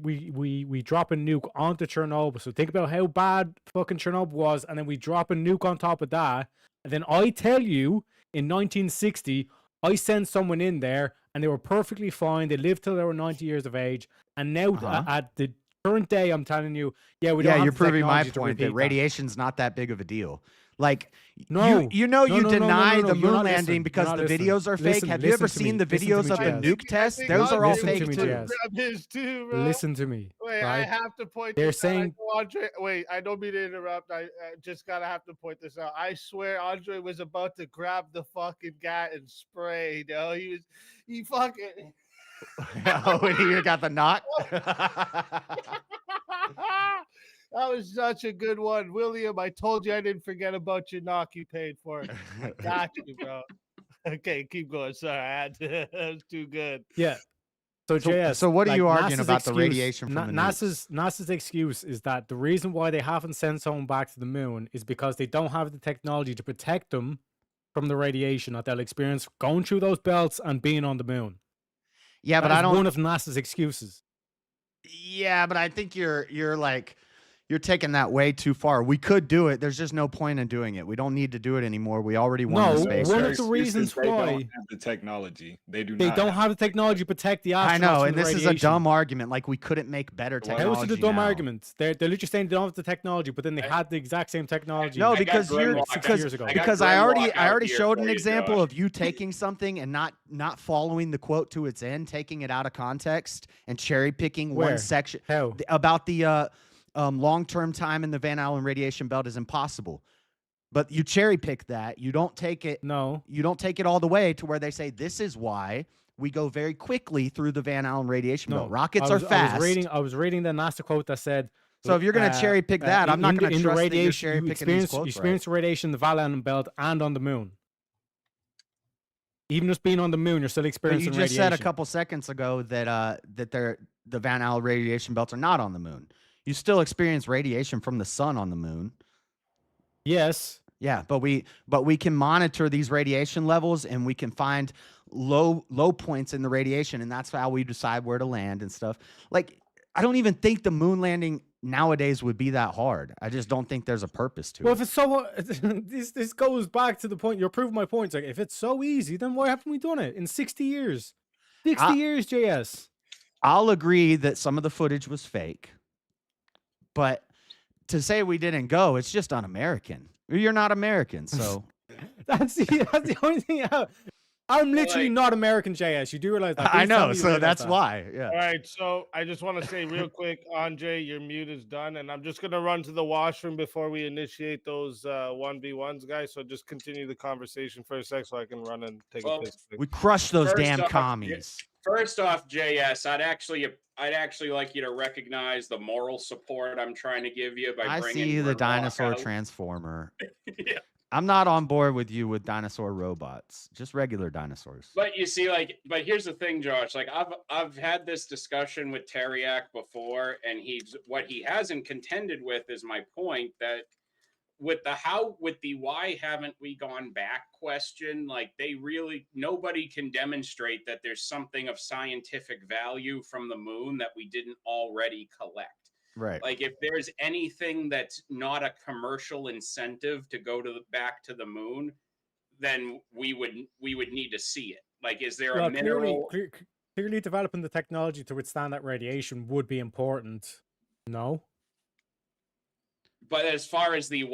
drop a nuke onto Chernobyl. So think about how bad fucking Chernobyl was, and then we drop a nuke on top of that. And then I tell you, in 1960, I sent someone in there, and they were perfectly fine. They lived till they were 90 years of age. And now at the current day, I'm telling you, we don't have you're the proving my technology to point that repeat radiation's not that big of a deal. Like, No. you No, deny no, the you're moon not landing listening. because You're the not videos are listening. fake. Have you ever Listen to seen me. the Listen to videos me, of the Jazz. nuke test? think Those are all Listen to fake me, too. Jazz. Grab his too, bro. Listen to me. Wait, right? I have to point They're this out. saying- Andre, wait, I don't mean to interrupt. I just gotta have to point this out. I swear Andre was about to grab the fucking guy and spray. You know, he fucking. Oh, and you got the knock. That was such a good one, William. I told you I didn't forget about your knock you paid for it. I got you, bro. Okay, keep going. Sorry, I had to. That was too good. Yeah. So JS, so what are you arguing NASA's about the radiation from the nukes? NASA's excuse is that the reason why they haven't sent someone back to the moon is because they don't have the technology to protect them from the radiation that they'll experience going through those belts and being on the moon. Yeah, That but I is don't. one of NASA's excuses. Yeah, but I think you're taking that way too far. We could do it. There's just no point in doing it. We don't need to do it anymore. We already won the space one race. of the reasons They don't why have the technology. They do they not don't have the technology to protect the astronauts. I know, from and the this is radiation. a dumb argument. Like, we couldn't make better technology. How is it a dumb now. argument? They're literally saying they don't have the technology, but then they had the exact same technology. No, because I already here showed for an you, example Josh. of you taking something and not following the quote to its end, taking it out of context and cherry picking Where? one section How? about the long-term time in the Van Allen radiation belt is impossible. But you cherry pick that. You don't take it. No. You don't take it all the way to where they say this is why we go very quickly through the Van Allen radiation belt. Rockets are fast. I was reading the NASA quote that said. So if you're going to cherry pick that, I'm not going to trust that you're radiation. cherry You picking these quotes. You experience radiation in the Van Allen belt and on the moon. Even just being on the moon, you're still But experiencing you just radiation. said a couple seconds ago that the Van Allen radiation belts are not on the moon. You still experience radiation from the sun on the moon. Yes. Yeah, but we can monitor these radiation levels, and we can find low points in the radiation, and that's how we decide where to land and stuff. Like, I don't even think the moon landing nowadays would be that hard. I just don't think there's a purpose to Well, it. if it's so, this goes back to the point. You're proving my point. It's like, if it's so easy, then why haven't we done it in 60 years? 60 years, JS. I'll agree that some of the footage was fake, but to say we didn't go, it's just un-American. You're not American, so that's the only thing. I'm literally not American, JS. You do realize that? I Please tell know, me you so realize that's that. why. Yeah. All right, so I just want to say real quick, Andre, your mute is done, and I'm just gonna run to the washroom before we initiate those 1v1s, guys. So just continue the conversation for a sec, so I can run and take a piss. We crushed those First damn off, commies. First off, JS, I'd actually like you to recognize the moral support I'm trying to give you by I bringing see the Grimlock dinosaur out. transformer. Yeah. I'm not on board with you with dinosaur robots, just regular dinosaurs. But you see, but here's the thing, Josh. Like, I've had this discussion with Teriak before, and what he hasn't contended with is my point that with the why haven't we gone back question, like, nobody can demonstrate that there's something of scientific value from the moon that we didn't already collect. Right. Like, if there's anything that's not a commercial incentive to go back to the moon, then we would need to see it. Like, is there a mineral? Clearly, developing the technology to withstand that radiation would be important. No. But as far as the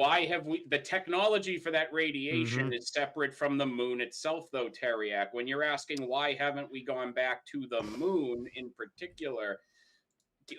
technology for that radiation is separate from the moon itself, though, Teriak. When you're asking why haven't we gone back to the moon in particular,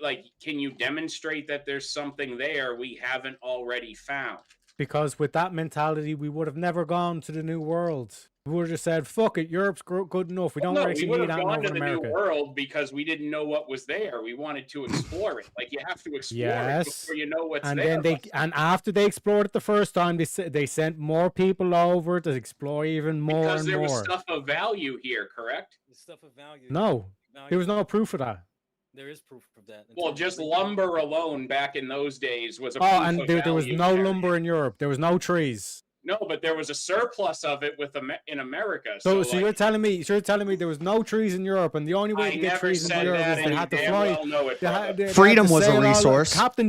like, can you demonstrate that there's something there we haven't already found? Because with that mentality, we would have never gone to the New World. We would have just said, "Fuck it, Europe's good enough. We don't actually we would need have that gone over to in the America." New World because we didn't know what was there. We wanted to explore it. Like, you have to explore it before you know what's and there. then after they explored it the first time, they sent more people over to explore even more because and there more. was stuff of value here, correct? The stuff of value. No, there was no proof of that. There is proof of that. Well, just lumber alone back in those days was a Oh, proof and of there was value no there. lumber in Europe. There was no trees. No, but there was a surplus of it in America. So like, you're telling me there was no trees in Europe, and the only way to get trees in Europe is they had to fly. Freedom was a resource. Captain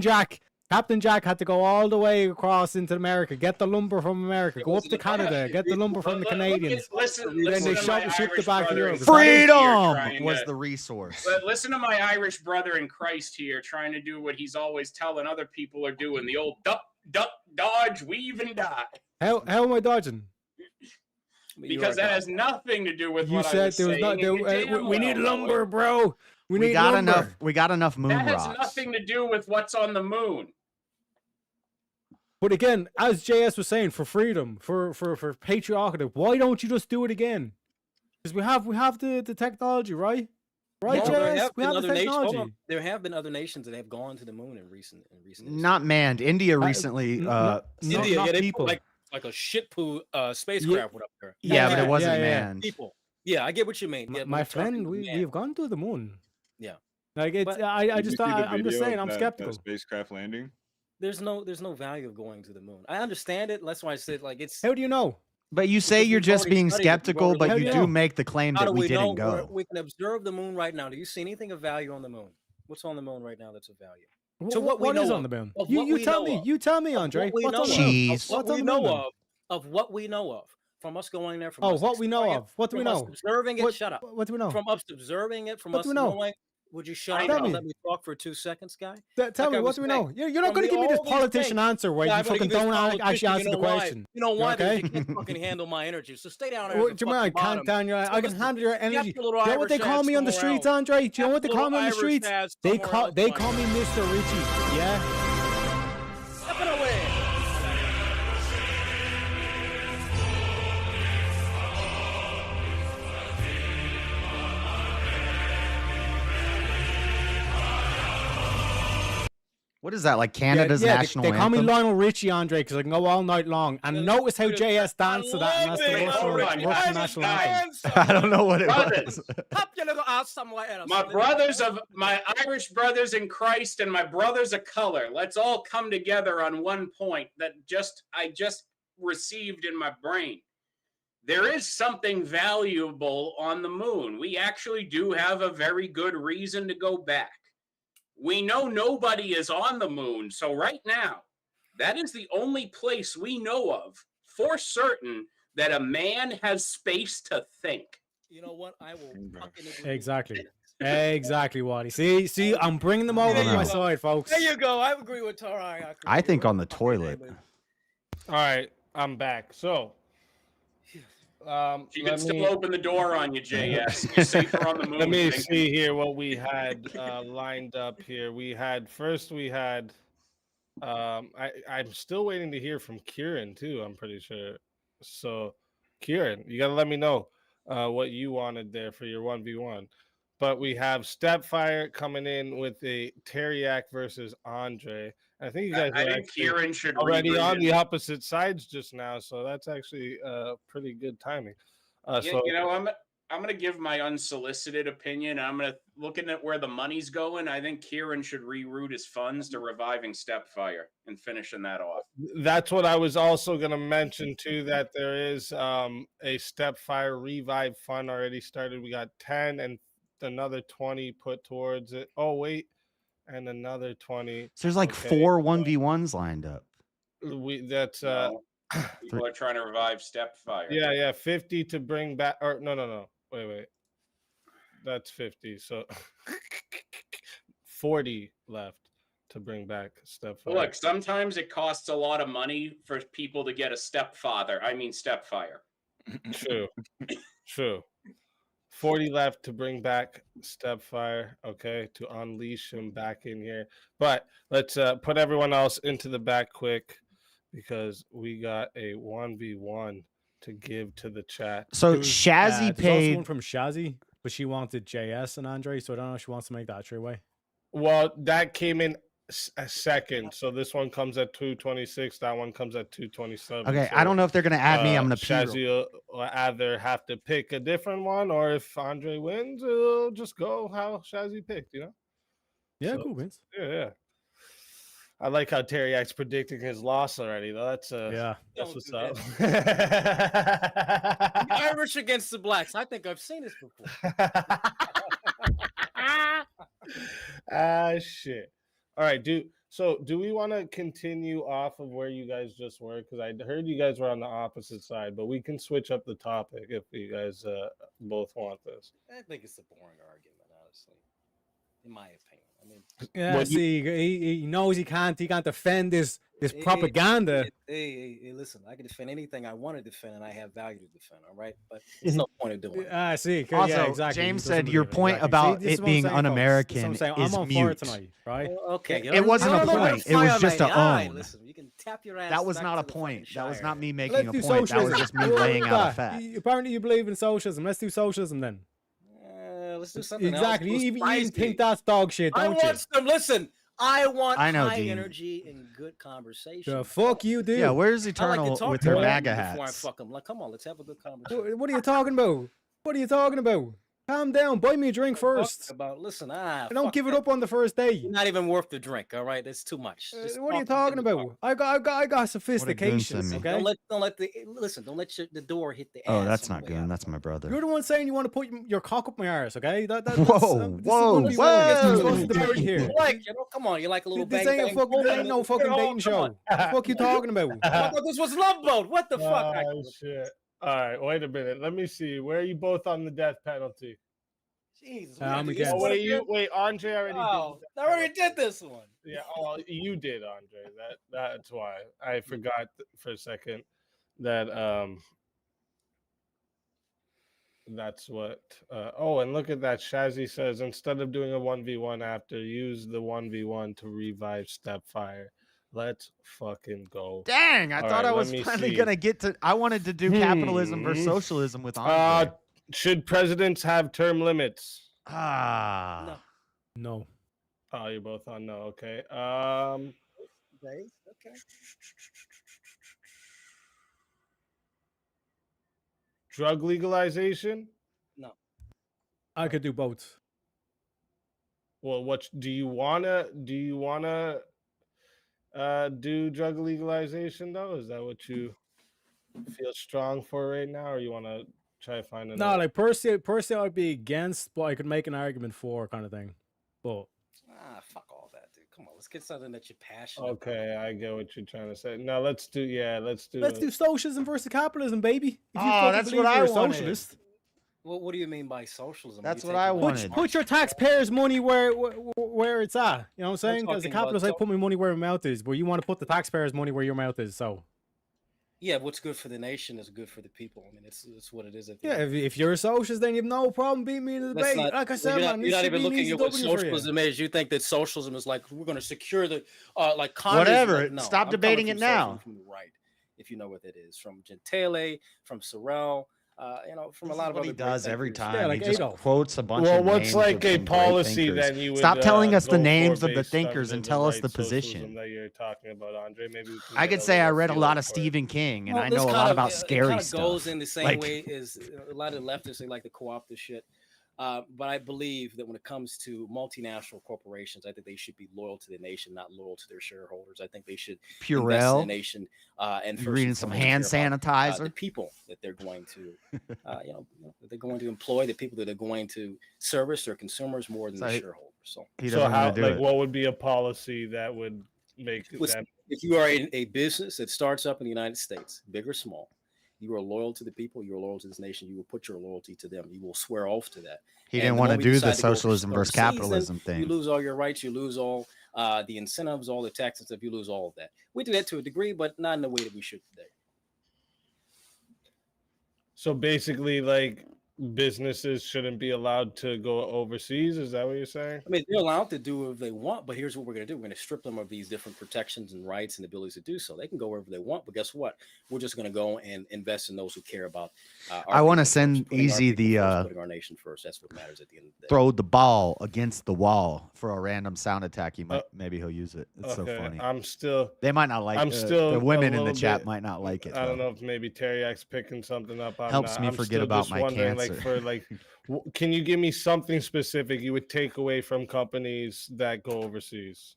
Jack had to go all the way across into America, get the lumber from America, go up to Canada, get the lumber from the Canadians. Then they shipped it back to Europe. Freedom was the resource. But listen to my Irish brother in Christ here, trying to do what he's always telling other people are doing: the old duck, dodge, weave, and die. How am I dodging? Because that has nothing to do with You what said I was there was saying. we need lumber, bro. We got enough moon that has rocks. nothing to do with what's on the moon. But again, as JS was saying, for freedom, for patriotic, why don't you just do it again? Because we have the technology, right? Right, JS? We have the technology. There have been other nations that have gone to the moon in recent history. Not manned. India recently. India, not they people. put like a shit poo spacecraft went up there. Yeah, but it wasn't manned. People. Yeah, I get what you mean. Yeah, My friend, we've gone to the moon. Yeah. Like it's, But- I'm just saying, I'm that skeptical. spacecraft landing. There's no value of going to the moon. I understand it. That's why I said like it's. How do you know? But you say Because you're we've just already being studied it. skeptical, We've but already you know. do make the claim How that do we we know? didn't go. We can observe the moon right now. Do you see anything of value on the moon? What's on the moon right now that's of value? What is on the moon? Of You what we tell know me. of. You tell me, Andre. What we What's know on of. the moon? Cheese. What What's on we the know moon? of what we know of. From us going there, from Oh, us what we know exploring of. What do we from us know? observing it. Shut up. What do we know? From us observing it, from What us do we know? knowing. Would you shut Tell up and me. let me talk for 2 seconds, guy? Tell Like me, I what was do we saying, know? You're not from going to give me this all these politician things- answer where Yeah, you I'm gonna fucking give this don't actually politician, answer you the know why? question. You know why? Okay? Because you can't fucking handle my energy. So stay down there. What do you mean I can't down your? I can handle your energy. Do you know what they call me on the streets, Andre? Do you know what they call me on the streets? They call me Mr. Richie. Yeah. Step it away. What is that, like Canada's national they call me anthem? Lionel Richie, Andre, because I can go all night long. And notice how JS danced to that, and that's the Russian national anthem. I don't know what it was. My Irish brothers in Christ and my brothers of color. Let's all come together on one point that I just received in my brain. There is something valuable on the moon. We actually do have a very good reason to go back. We know nobody is on the moon, so right now, that is the only place we know of for certain that a man has space to think. You know what? I will fucking Exactly. Exactly, Waddy. See, I'm bringing them over to my side, folks. There you go. I agree with Tara. I think on the toilet. All right, I'm back. So, You can still open the door on you, JS. You're safer on the moon. Let me see here what we had lined up here. I'm still waiting to hear from Kieran too, I'm pretty sure. So Kieran, you gotta let me know what you wanted there for your 1v1. But we have Stepfire coming in with a Teriak versus Andre. I think you guys I are think actually Kieran should already reread on it. the opposite sides just now, so that's actually pretty good timing. So You know, I'm going to give my unsolicited opinion. I'm going to looking at where the money's going. I think Kieran should reroute his funds to reviving Stepfire and finishing that off. that's what I was also going to mention too, that there is a Stepfire revive fund already started. We got 10 and another 20 put towards it. Oh wait, and another 20. So there's like 4 1v1s lined up. That's People are trying to revive Stepfire. yeah, 50 to bring back, or no. Wait. That's 50. So 40 left to bring back Stepfire. Look, sometimes it costs a lot of money for people to get a Stepfire. True. 40 left to bring back Stepfire, okay, to unleash him back in here. But let's put everyone else into the back quick. because we got a 1v1 to give to the chat. So Shazzy there's also one paid. from Shazzy, but she wanted JS and Andre, so I don't know if she wants to make that three-way. Well, that came in a second, so this one comes at 226. That one comes at 227. Okay, so, I don't know if they're gonna add me. I'm gonna Shazzy will either have to pick a different one, or if Andre wins, it'll just go how Shazzy picked. You know? Yeah, So, cool, Vince. Yeah. I like how Teriak's predicting his loss already. Though. That's Don't what's do up. The Irish against the blacks. I think I've seen this before. Shit. All right, do we want to continue off of where you guys just were? Because I heard you guys were on the opposite side, but we can switch up the topic if you guys both want this. I think it's a boring argument, honestly, in my opinion. I mean, yeah, he knows he can't defend this propaganda. Hey, listen, I can defend anything I want to defend, and I have value to defend. All right, but there's no point of doing it. I see. Also, yeah, exactly. James said your point about it being un-American is I'm mute. Tonight, right? Okay, It wasn't a point. It was just a own. Listen, you can tap your ass. That was back not to a the point. fucking That was Shire. not me making Let's a do point. That was socialism. just me laying out a fact. Apparently, you believe in socialism. Let's do socialism then. Let's do something Exactly. else. You even think that's dog shit, don't I want some. Listen, I want I know, high Dean. energy and good conversation. The fuck you do? Yeah, where's I like Eternal to talk with to her her MAGA before I hats? fuck 'em. Like, come on, let's have a good conversation. What are you talking about? What are you talking about? Calm down. Buy me a drink first. Listen, Don't give it up on the first day. You're not even worth the drink. All right, it's too much. Just What are you talk talking about? I got sophistication. send me. Okay. Don't let the door hit the ass. Oh, that's on not the way good. out. That's my brother. You're the one saying you want to put your cock up my arse. Okay. This is Whoa. gonna be wrong. We're supposed to debate here. You like, come on, you like a little This bang ain't bang. this ain't no fucking dating show. What the fuck you talking about? I thought this was Love Boat. What the fuck? Oh shit! All right, wait a minute. Let me see. Where are you both on the death penalty? Jesus. I'm against. Oh, wait, Andre already I already did this one. Yeah, you did, Andre. That's why I forgot for a second that that's what. And look at that. Shazzy says instead of doing a 1v1 after, use the 1v1 to revive Stepfire. Let's fucking go. Dang, I thought I was finally gonna get to. I wanted to do capitalism versus socialism with Andre. Should presidents have term limits? No. Oh, you're both on no. Okay. Okay. Drug legalization? No. I could do both. Well, what do you wanna do drug legalization though? Is that what you feel strong for right now, or you want to try to find another? No, like personally, I'd be against, but I could make an argument for, kind of thing. But fuck all that, dude. Come on, let's get something that you're passionate about. Okay, I get what you're trying to say. No, let's do socialism versus capitalism, baby. If you that's what I wanted. Socialist. Well, what do you mean by socialism? That's what I wanted. Put your taxpayers' money where it's at. You know what I'm saying? Because the capitalists, I put my money where my mouth is, but you want to put the taxpayers' money where your mouth is. So. Yeah, what's good for the nation is good for the people. I mean, it's what it is. Yeah, if you're a socialist, then you have no problem beating me in the debate. Like I said, you're not even looking at what ECW for you. socialism is. You think that socialism is like we're going to secure the like communism. Whatever. Like, no, Stop I'm debating coming it from now. socialism from the right, if you know what that is, from Gentile, from Sorrell. From a lot of what other he does every time. Yeah, like he just Adolf. quotes a bunch Well, of what's names like of a some great policy thinkers. then you would Stop telling us the go names for of the based on thinkers and the tell us right the socialism position. that you're talking about, Andre. Maybe we can I get could a say I little read a feel lot of for it. Stephen King, and I this know a kind lot of- about it scary kind of stuff. goes in the same Like- way as a lot of leftists. They like to co-opt this shit. But I believe that when it comes to multinational corporations, I think they should be loyal to the nation, not loyal to their shareholders. I think they should invest in Purell? the nation and You first reading and some foremost hand care about, the sanitizer? people that they're going to, that they're going to employ, the people that are going to service their consumers more than So the he- shareholders. So, So how, like, what would be a policy that would make that? if you are a business that starts up in the United States, big or small, you are loyal to the people, you're loyal to this nation, you will put your loyalty to them. You will swear off to that. He And didn't the want to moment you do the decide to go socialism versus overseas, then capitalism thing. You lose all your rights, you lose all the incentives, all the taxes, stuff, you lose all of that. We do that to a degree, but not in the way that we should today. So basically, like businesses shouldn't be allowed to go overseas. Is that what you're saying? I mean, they're allowed to do whatever they want, but here's what we're going to do. We're going to strip them of these different protections and rights and abilities to do so. They can go wherever they want, but guess what? We're just going to go and invest in those who care about I want to send Easy the putting our nation first. That's what matters at the end of the day. throw the ball against the wall for a random sound attack. He might maybe he'll use it. It's so funny. They might not like. The women in the chat might not like it. I don't know if maybe Teriak's picking something up. Helps me forget about my cancer. Can you give me something specific you would take away from companies that go overseas?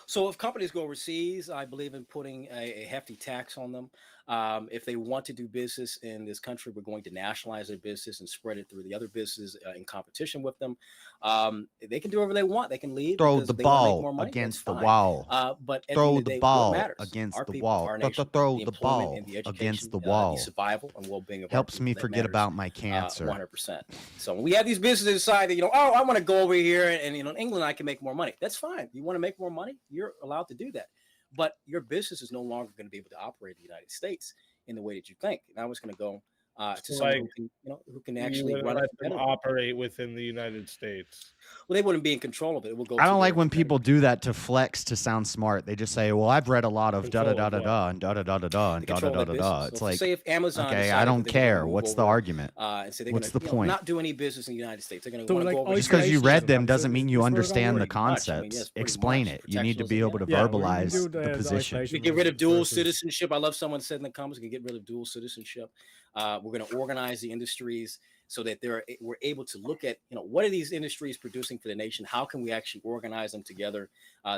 So if companies go overseas, I believe in putting a hefty tax on them. If they want to do business in this country, we're going to nationalize their business and spread it through the other businesses in competition with them. They can do whatever they want. They can leave. Throw the ball against the wall. But throw the ball against the wall. Throw the ball against the wall. The survival and well-being of helps me forget about my cancer. 100%. So when we have these businesses decide that, oh, I want to go over here and in England I can make more money. That's fine. You want to make more money? You're allowed to do that. But your business is no longer going to be able to operate in the United States in the way that you think. Now it's going to go to someone who can actually run it. Them operate within the United States. Well, they wouldn't be in control of it. It will go. I don't like when people do that to flex to sound smart. They just say, "Well, I've read a lot of da da da da da and da da da da da and da da da da da." It's like, say if Amazon, okay, I don't care. What's the argument? And say what's the point? Not do any business in the United States. They're going to go over. Just because you read them doesn't mean you understand the concepts. Explain it. You need to be able to verbalize the position. We get rid of dual citizenship. I love someone said in the comments, we can get rid of dual citizenship. We're going to organize the industries so that we're able to look at, what are these industries producing for the nation? How can we actually organize them together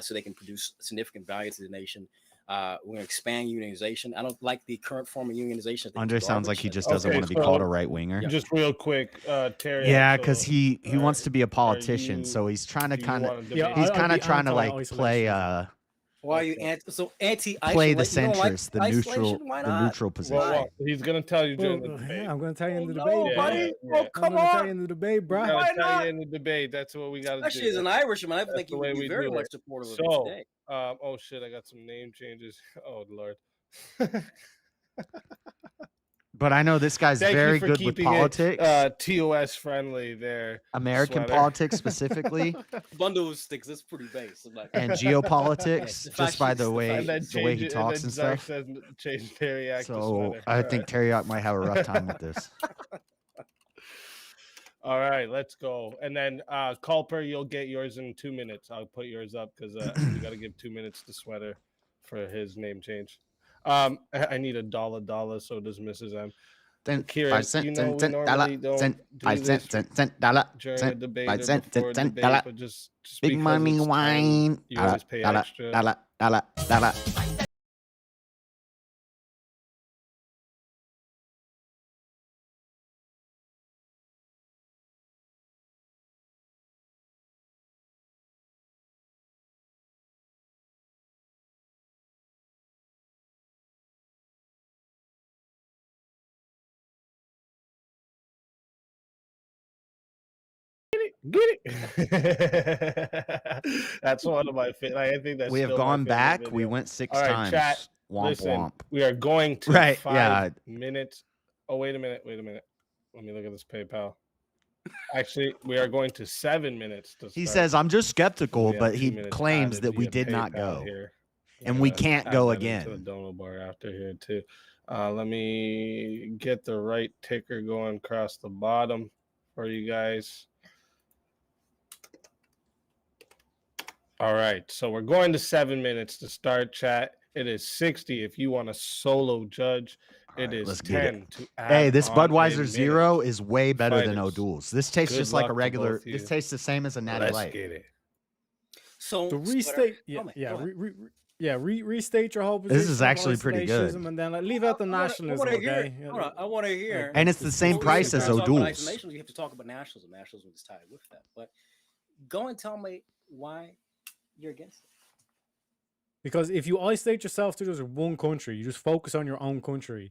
so they can produce significant value to the nation? We're going to expand unionization. I don't like the current form of unionization. Andre sounds like he just doesn't want to be called a right winger. Just real quick, Terry. Yeah, because he wants to be a politician, so he's trying to kind of trying to play. Why are you anti? Play the centrist, the neutral position. Well, he's gonna tell you during the debate. I'm gonna tell you in the debate. Come on. Tell you in the debate, bro. I'm gonna tell you in the debate. That's what we got to do. Actually, as an Irishman, I think you would be very much supportive of this day. Oh shit, I got some name changes. Oh Lord. But I know this guy's very good with politics. TOS friendly there. American politics specifically. Bundle of sticks. That's pretty base. And geopolitics, just by the way he talks and stuff. So I think Teriak might have a rough time with this. All right, let's go. And then Culper, you'll get yours in 2 minutes. I'll put yours up because we got to give 2 minutes to Sweater for his name change. I need $1 so does Mrs. M. Kira, 5 cents, we normally don't do this during a debate or before a debate, but just big money wine. You always pay extra. Get it. That's one of my favorite. I think that's. We have gone back. Video. We went 6 times. Chat, womp listen, womp. We are going to 5 minutes. Oh, wait a minute. Let me look at this PayPal. Actually, we are going to 7 minutes. He says, I'm just skeptical, but he claims that we did not go. Here. And we can't go again. The donut bar after here, too. Let me get the right ticker going across the bottom for you guys. All right, so we're going to 7 minutes to start, chat. It is 60 if you want a solo judge. It is 10 to add. Hey, this Budweiser Zero is way better than O'Doul's. This tastes just like a regular. This tastes the same as a Natty Light. Let's get it. So to restate, restate your whole position. This is actually pretty good. And then leave out the nationalism. Okay, I want to hear. And it's the same price as O'Doul's. You have to talk about nationalism. Nationalism is tied with that. But go and tell me why you're against it. Because if you isolate yourself to just one country, you just focus on your own country,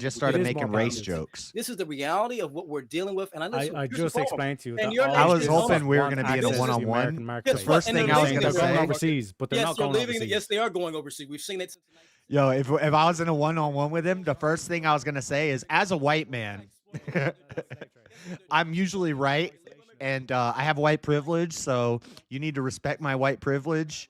just we're started dealing making with. race jokes. This is the reality of what we're dealing with. And I just explained to you. And that your all I nation was is hoping almost we were going to be in a access to the one-on-one. American The marketplace. first And thing they're I was leaving going to They're going say, overseas, but they're yes, not they're going leaving. overseas. Yes, they are going overseas. We've seen it. yo, if I was in a one-on-one with him, the first thing I was going to say is, as a white man, I'm usually right, and I have white privilege, so you need to respect my white privilege.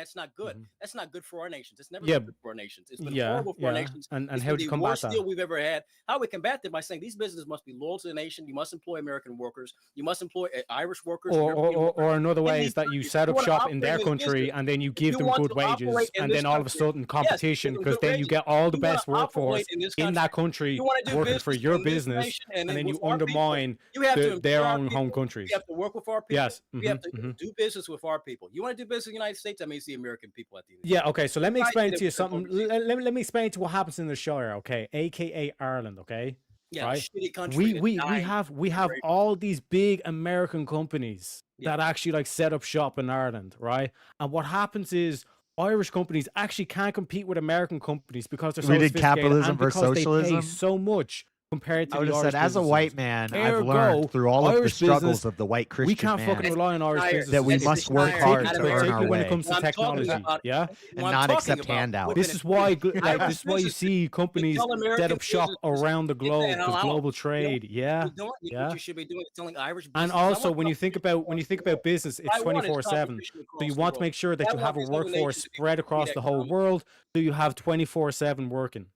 That's not good. That's not good for our nations. It's never Yeah. been good for our nations. It's been Yeah, horrible for our yeah. nations. And It's how been do you the combat worst that? deal we've ever had. How we combat it? By saying these businesses must be loyal to the nation. You must employ American workers. You must employ Irish workers. Or another way Any is that you country, set you up wanna shop in operate their this country business, and then you if give you them want good to operate wages, in and this then all of a country, sudden yes, competition, give them because good then you wages. get all the You wanna best workforce operate in this in that country, country you wanna do working for business your in this business, nation and then you with our people, undermine you have to employ their our own people. home countries. We have to work with our people. Yes. We have to do business with our people. You want to do business in the United States? That means the American people at the end of the Yeah, day. okay, so let me Right, explain they to you work something. overseas. Let me explain to you what happens in the Shire, okay? AKA Ireland, okay? Yeah, a right? shitty country We that's we dying we have all these big American companies Yeah. that actually like set up shop in Ireland, right? And what happens is Irish companies actually can't compete with American companies because they're so We did sophisticated capitalism and versus because they pay socialism. so much compared to I would the have Irish said, as a businesses. white man, I've Ergo, learned through all of the Irish struggles business, of the white we Christian can't fucking man rely on Irish Shire. businesses that we It's the must work Shire, hard not to America. earn our particularly when it way comes to I'm talking technology. about- Yeah, and I'm not talking accept about handouts. this is why like Irish this is why you businesses, see companies tell set American up shop businesses, around the get the globe hell because out. global You know trade. what Yeah, you're doing, yeah. what you should be doing is telling Irish And businesses. I also, want when you think about business, it's Taiwan is 24/7. competition So you across the want to world. make sure that I you want have a these other workforce nations to spread compete across the whole economically. world, so you have 24/7 working.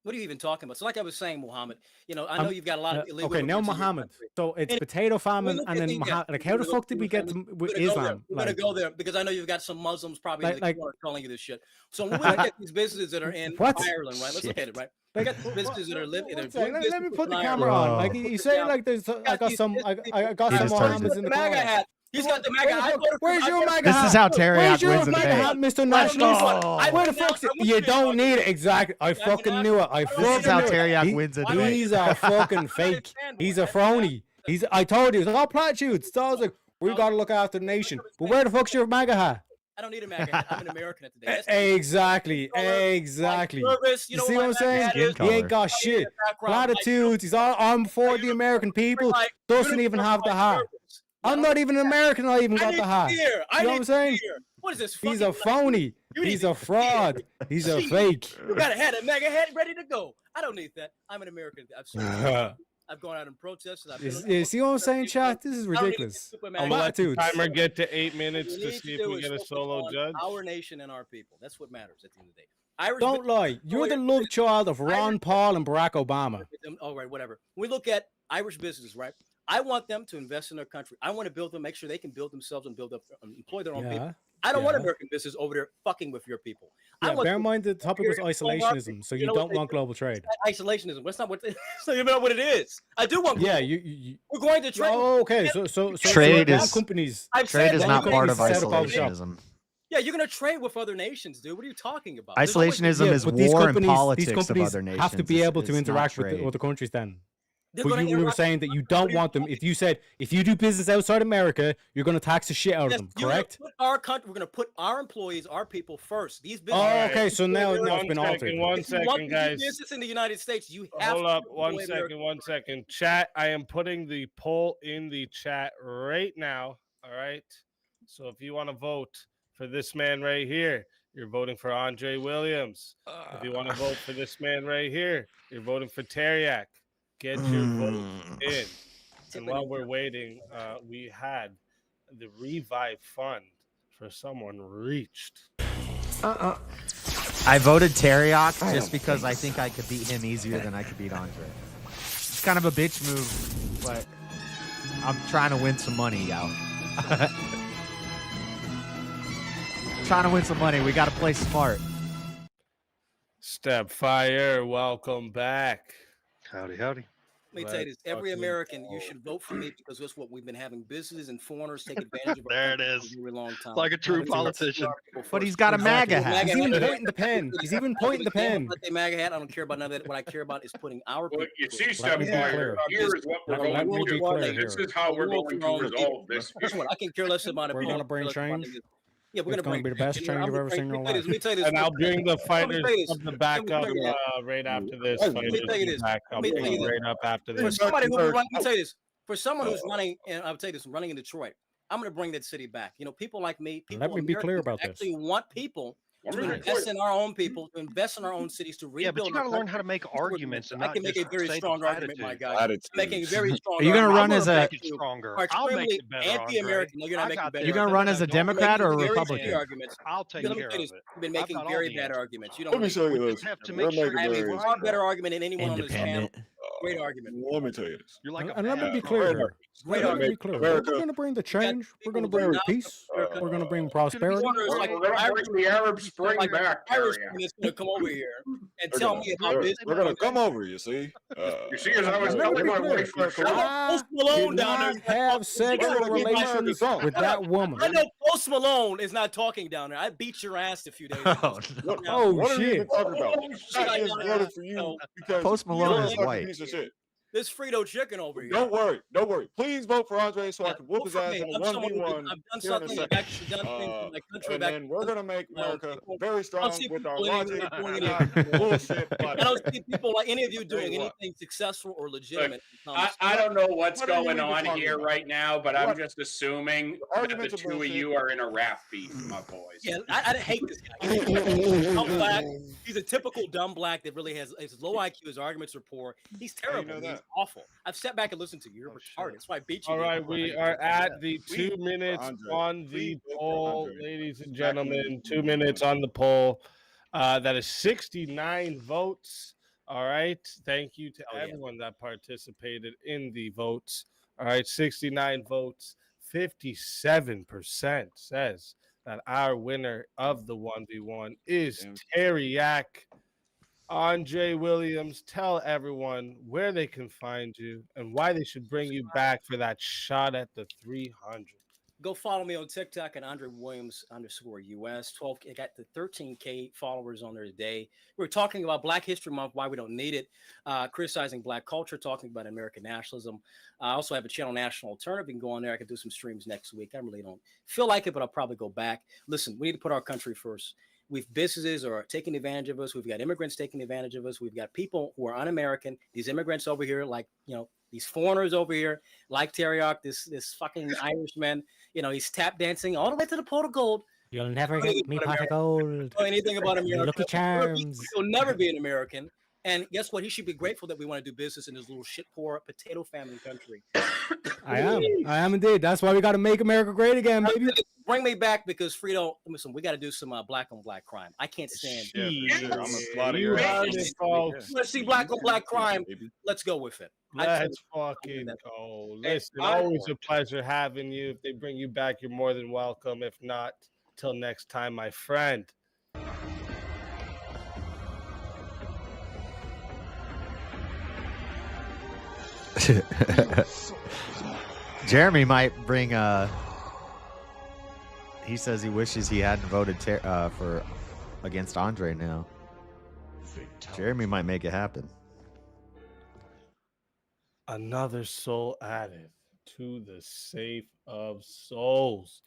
What are you even talking about? So, like I was saying, Muhammad, I know you've got a lot of illegal Okay, now immigrants in your Muhammad. country. So it's And potato we famine, look and at then these- Muhammad. Like, how the fuck did we get to with Islam? We're gonna go there because I know you've got some Muslims probably in the Like- corner telling you this shit. So when we look at these businesses that are in What? Ireland, right? Let's look at it, right? We got these businesses that are living. Let me put the camera on. Like you say, like there's. I got some. I got He some just turned Mohammeds in the MAGA corner. hat. He's got the MAGA hat. Where's your MAGA This hat? is how Teriyaki Where's your wins a MAGA debate. hat, Mr. I don't Nationalist? need one. I Where the went down- fuck's it? I went You down- don't need it. Exactly. I fucking knew it. I This is fucking how knew it. Teriyaki wins a debate. He's a fucking fake. He's a phony. I told you, it's all platitudes. So I was like, we gotta look after the nation. But where the fuck's your MAGA hat? I don't need a MAGA hat. I'm an American at the day. That's Exactly. Exactly. service, You know see what what I'm saying? MAGA hat is? He ain't got shit. Platitudes. He's all, I'm for the American people. Doesn't even have the hat. I'm not even American. I even got the hat. You know what I'm saying? What is this? He's a phony. He's a fraud. He's a fake. You got a hat, a MAGA hat, ready to go. I don't need that. I'm an American. I've gone out and protested. You see what I'm saying, chat? This is ridiculous. I'm gonna let the Platitudes. timer get to 8 minutes What we to need see to if do we is get a focus solo on judge. Our nation and our people. That's what matters at the end of the day. Irish Don't lie. You're the love child of Ron Paul and Barack Obama. All right, whatever. We look at Irish businesses, right? I want them to invest in their country. I want to build them, make sure they can build themselves and build up, employ their own people. I don't want American business over there fucking with your people. Yeah, bear in mind the topic was isolationism, so you don't want global trade. Isolationism. That's not what. So you know what it is. I do want. Yeah, we're going to trade. Oh, okay. So Trade is companies. Trade is not part of isolationism. Yeah, you're gonna trade with other nations, dude. What are you talking about? Isolationism is war and politics of other nations. Have to be able to interact with the other countries then. But you were saying that you don't want them. If you said if you do business outside America, you're going to tax the shit out of them, correct? Our country, we're going to put our employees, our people first. These businesses. Oh, okay. So now it's been altered. One second, guys. Business in the United States, you have Hold to up. 1 second. Chat. I am putting the poll in the chat right now. All right. So if you want to vote for this man right here, you're voting for Andre Williams. If you want to vote for this man right here, you're voting for Teriyaki. Get your vote in. And while we're waiting, we had the Revive Fund for someone reached. I voted Teriyaki just because I think I could beat him easier than I could beat Andre. It's kind of a bitch move, but I'm trying to win some money, y'all. Trying to win some money. We got to play smart. Step Fire, welcome back. Howdy. Let me tell you this: every American, you should vote for me because that's what we've been having businesses and foreigners take advantage of. There it is. For a very long time. Like a true politician. But he's got a MAGA hat. He's even pointing the pen. He's even pointing the pen. Let the MAGA hat. I don't care about none of that. What I care about is putting our. Well, people. you see, Step Fire, here is what we're going to do. This is how we're going to resolve this. Guess what? I can care less about it. We're going to bring change. Yeah, we're going to be the best change you've ever seen in your life. And I'll bring the fighters of the backup right after this. Let me tell you this. I'll bring them right up after For this. somebody who let me tell you this. For someone who's running, and I'll tell you this, running in Detroit, I'm going to bring that city back. You know, people like me. People Let me be clear Americans about this. actually want people to invest in our own people, to invest in our own cities, to rebuild. Yeah, but you got to learn how to make arguments and not I can make a just very say strong argument, my guy. Making a very strong. Are you going to run as a? make it stronger. I'll make it better. Anti-American. No, you're not making better. You're going to run as a Democrat or a Republican? I'll take care of it. You've been making very bad arguments. You don't. Let me show you this. Have to make sure I have a far better argument than anyone on this panel. Great argument. Let me tell you this. You're like and let me be clear. Let me be clear. We're going to bring the change. We're going to bring peace. We're going to bring prosperity. The Arab Spring back. Irish is going to come over here and tell me about this. We're going to come over, you see. You see, as I was telling my wife, Post Malone down there have sexual relations with that woman. I know Post Malone is not talking down there. I beat your ass a few days ago. Oh shit! Post Malone is white. This Frito chicken over here. Don't worry. Please vote for Andre so I can whoop his ass in a 1v1. I've done something. I've actually done things in my country. And then we're gonna make America very strong with our logic. Bullshit. I don't see people like any of you doing anything successful or legitimate. I don't know what's going on here right now, but I'm just assuming that the two of you are in a rap beef, my boys. Yeah, I hate this guy. Dumb black. He's a typical dumb black that really has low IQ. His arguments are poor. He's terrible. He's awful. I've sat back and listened to you. You're retarded. That's why I beat you. All right, we are at the 2 minutes on the poll, ladies and gentlemen. 2 minutes on the poll. That is 69 votes. All right. Thank you to everyone that participated in the votes. All right, 69 votes. 57% says that our winner of the 1v1 is Terriac. Andre Williams, tell everyone where they can find you and why they should bring you back for that shot at the 300. Go follow me on TikTok at Andre Williams _US. 12. I got the 13K followers on there today. We're talking about Black History Month, why we don't need it, criticizing Black culture, talking about American nationalism. I also have a channel, National Alternative. You can go on there. I can do some streams next week. I really don't feel like it, but I'll probably go back. Listen, we need to put our country first. We've businesses are taking advantage of us. We've got immigrants taking advantage of us. We've got people who are un-American. These immigrants over here, like, these foreigners over here, like Terriac, this fucking Irishman, he's tap dancing all the way to the pot of gold. You'll never get me pot of gold. Know anything about America? Lucky Charms. He'll never be an American. And guess what? He should be grateful that we want to do business in this little shit poor potato family country. I am indeed. That's why we got to make America great again, baby. Bring me back because Frito, listen, we got to do some black on black crime. I can't stand Let's see black on black crime. Let's go with it. Let's fucking go. Listen, always a pleasure having you. If they bring you back, you're more than welcome. If not, till next time, my friend. Jeremy might bring he says he wishes he hadn't voted for against Andre now. Jeremy might make it happen. Another soul added to the safe of souls.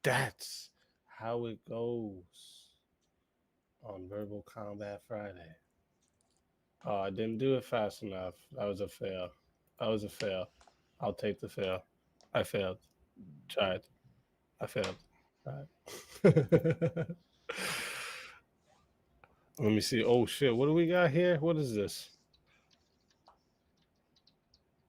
That's how it goes on Verbal Combat Friday. Oh, I didn't do it fast enough. That was a fail. I'll take the fail. I failed. Tried. I failed. All right. Let me see. Oh, shit. What do we got here? What is this?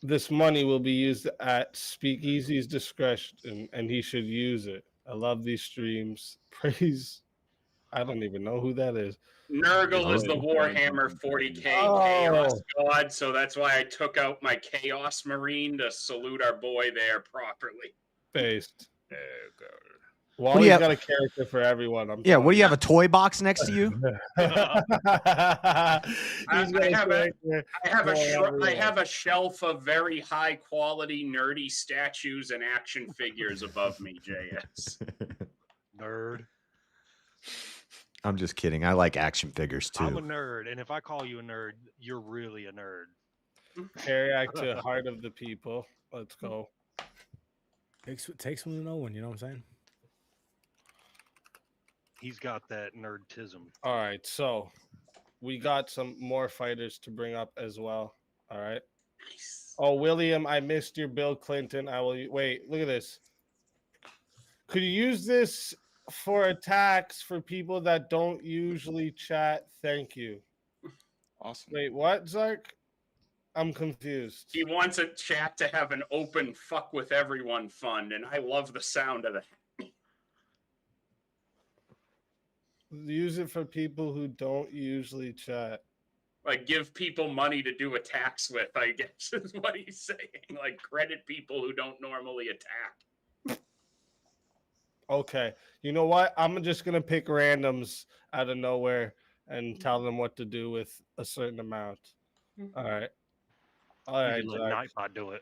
This money will be used at Speakeasy's discretion, and he should use it. I love these streams. Praise. I don't even know who that is. Nurgle is the Warhammer 40K Chaos God, so that's why I took out my Chaos Marine to salute our boy there properly. Based. Well, he's got a character for everyone. What do you have, a toy box next to you? I have a shelf of very high quality nerdy statues and action figures above me, JS. Nerd. I'm just kidding. I like action figures too. I'm a nerd, and if I call you a nerd, you're really a nerd. Terriac to heart of the people. Let's go. Takes one to know one. You know what I'm saying? He's got that nerdtism. All right, so we got some more fighters to bring up as well. All right. Nice. Oh, William, I missed your Bill Clinton. I will wait. Look at this. Could you use this for attacks for people that don't usually chat. Thank you. Awesome. Wait, what, Zark? I'm confused. He wants a chat to have an open fuck with everyone fund, and I love the sound of that. Use it for people who don't usually chat. Like, give people money to do attacks with, I guess, is what he's saying. Like, credit people who don't normally attack. Okay. You know what? I'm just going to pick randoms out of nowhere and tell them what to do with a certain amount. All right. All right. Let Nightbot do it.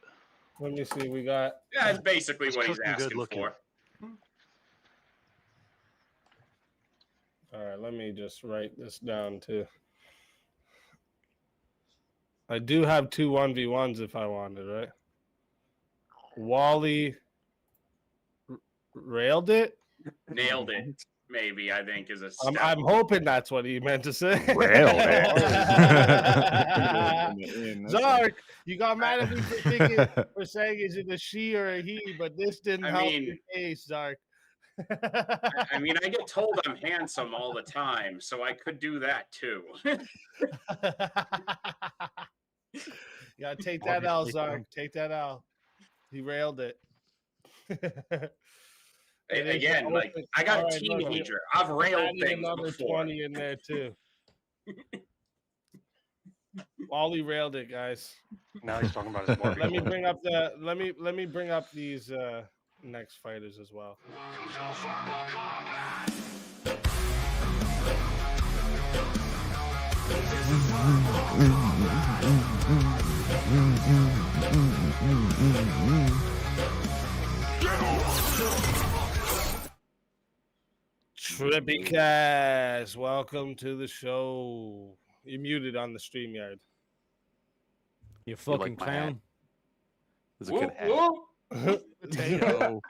Let me see. We got. Yeah, that's basically what he's cooking good asking looking. for. All right. Let me just write this down too. I do have 2 1v1s if I wanted, right? Wally railed it? Nailed it, maybe, I think, is a step. I'm hoping that's what he meant to say. Railed it. Zark, you got mad at me for saying is it a she or a he, but this didn't help your case, Zark. I mean, I get told I'm handsome all the time, so I could do that too. Yeah, take that out, Zark. Take that out. He railed it. Again, like, I got a teenager. I've railed things another before. 20 in there too. Wally railed it, guys. Now he's talking about his Barbie. Let me bring up the let me bring up these next fighters as well. Trippycast, welcome to the show. You're muted on the StreamYard. You fucking like my clown. It's a good hat. Potato.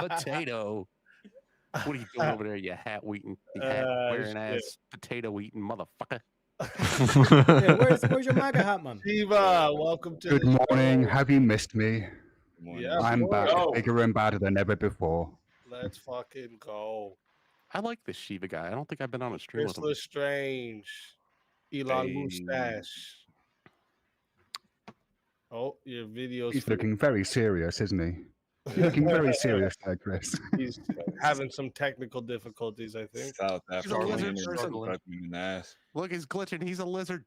Potato. What are you doing over there, you hat wearing, wearing ass, potato eating motherfucker? Yeah, where's your MAGA hat, man? Shiva, welcome to Good the morning. show. Have you missed me? Yeah, I'm back, go. bigger and badder than ever before. Let's fucking go. I like this Shiva guy. I don't think I've been on a stream with him. Chris Lestrange. Elon Mustache. Oh, your video's He's looking very serious, isn't he? He's looking very serious there, Chris. He's having some technical difficulties, I think. South He's a lizard person. Look, he's glitching. He's a lizard.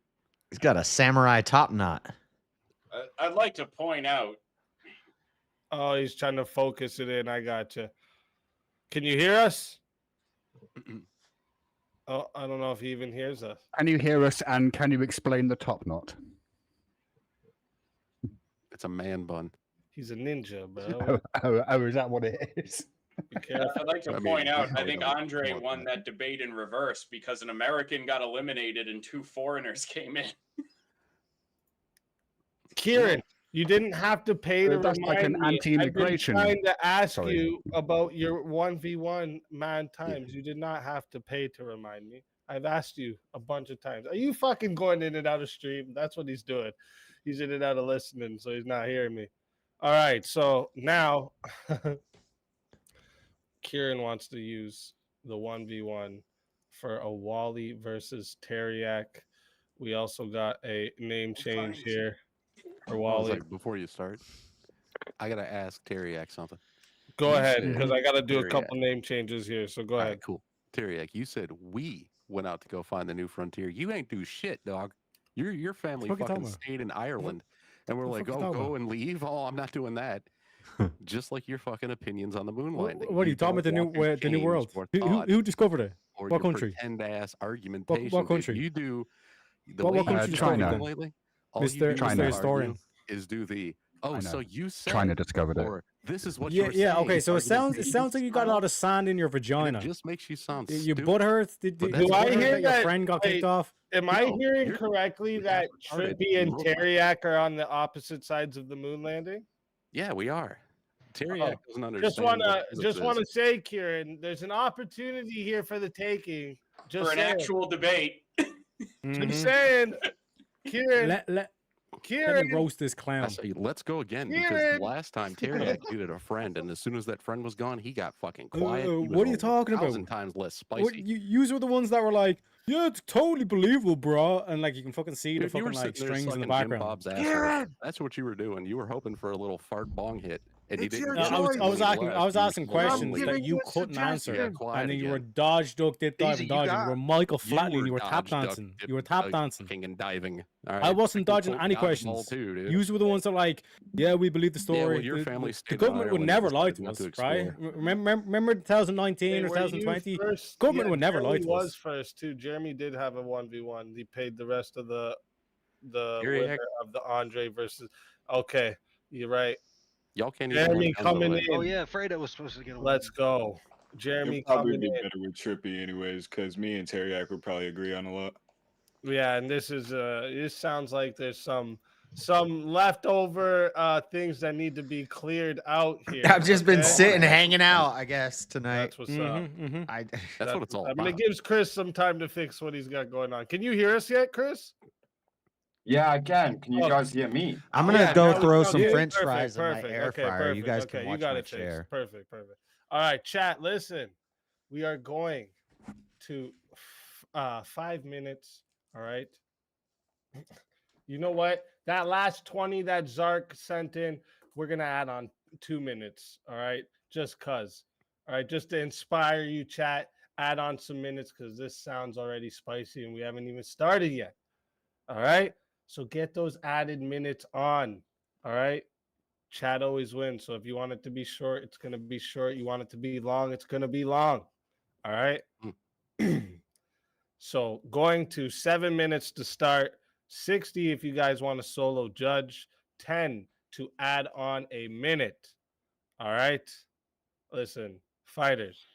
He's got a samurai top knot. I'd like to point out. Oh, he's trying to focus it in. I gotcha. Can you hear us? Oh, I don't know if he even hears us. Can you hear us, and can you explain the top knot? It's a man bun. He's a ninja, bro. Oh, is that what it is? Be careful. I'd like to point out, I think Andre won that debate in reverse because an American got eliminated and 2 foreigners came in. Kieran, you didn't have to pay to That's remind like an me. anti-immigration. I've been trying to ask Sorry. you about your 1v1 man times. You did not have to pay to remind me. I've asked you a bunch of times. Are you fucking going in and out of stream? That's what he's doing. He's in and out of listening, so he's not hearing me. All right, so now Kieran wants to use the 1v1 for a Wally versus Teriak. We also got a name change here for Wally. Like, before you start, I gotta ask Teriak something. Go You ahead, said- because I got to do a Teriak. couple name changes here. So go All ahead. right, cool. Teriak, you said we went out to go find the new frontier. You ain't do shit, dog. Your family What the fuck you fucking talking stayed in Ireland, and we're What the like, fuck you oh, talking go about? and leave. Oh, I'm not doing that. Just like your fucking opinions on the moon landing. What are you talking about? don't walk The new change world? or Who thought discovered it? or What your country? Pretend-ass argumentation. What dude. country? You do the What way country you've discovered been it? lately. All Mr. you do Mr. is argue Historian. is do the oh, so you said China discovered it. or this is what Yeah, you're yeah. saying. Okay, so it sounds argumentation like you got a lot of sand in your and it vagina. just makes you sound You stupid. butthurt? Did But you that's Do I what hear that your that? friend got wait, kicked off? Am I No, hearing you're- correctly that retarded. Trippy and You're- Teriak are on the opposite sides of the moon landing? Yeah, we are. Teriak Oh, doesn't understand. Just wanna what physics wanna is. say, Kieran, there's an opportunity here for the taking. Just For an saying. actual debate. I'm saying, Kieran, Let me roast this clown. I say, let's go again because last time Terry needed a friend, and as soon as that friend was gone, he got fucking quiet. He was What are you talking about? 1,000 times less spicy. What, you were the ones that were like, yeah, it's totally believable, bro, and like you can fucking see the Dude, you were fucking like sitting there strings in the sucking Jim background. Bob's asshole. That's what you were doing. You were hoping for a little fart bong hit, and you didn't. I was asking questions that you couldn't answer, and then you were dodge, duck, dip, dive, and dodging. You were Michael Flatley, and you were tap dancing. You were tap dancing. And diving. I wasn't dodging any questions. You were the ones that like, yeah, we believe the story. Yeah, well, your family the government would never lie to us, right? Remember 2019 or 2020? Government would never lie to us. Was first too. Jeremy did have a 1v1. He paid the rest of the winner of the Andre versus. Okay, you're right. Y'all can't Jeremy coming in. Oh yeah, Fredo was supposed to get a win. Let's go. Jeremy It'll probably coming be in. better with Trippy anyways, because me and Terriac would probably agree on a lot. Yeah, and this sounds like there's some leftover things that need to be cleared out here. I've just been sitting, hanging out, I guess, tonight. That's what's up. That's what it's all about. I mean, it gives Chris some time to fix what he's got going on. Can you hear us yet, Chris? Yeah, I can. Can you guys hear me? I'm gonna go throw some French fries in my air fryer. You guys can watch my chair. Perfect. All right, chat. Listen, we are going to 5 minutes. All right. You know what? That last 20 that Zark sent in, we're gonna add on 2 minutes. All right, just cause. All right, just to inspire you, chat. Add on some minutes because this sounds already spicy and we haven't even started yet. All right. So get those added minutes on. All right. Chat always wins. So if you want it to be short, it's going to be short. You want it to be long, it's going to be long. All right. So going to 7 minutes to start, 60 if you guys want to solo judge, 10 to add on a minute. All right. Listen, fighters,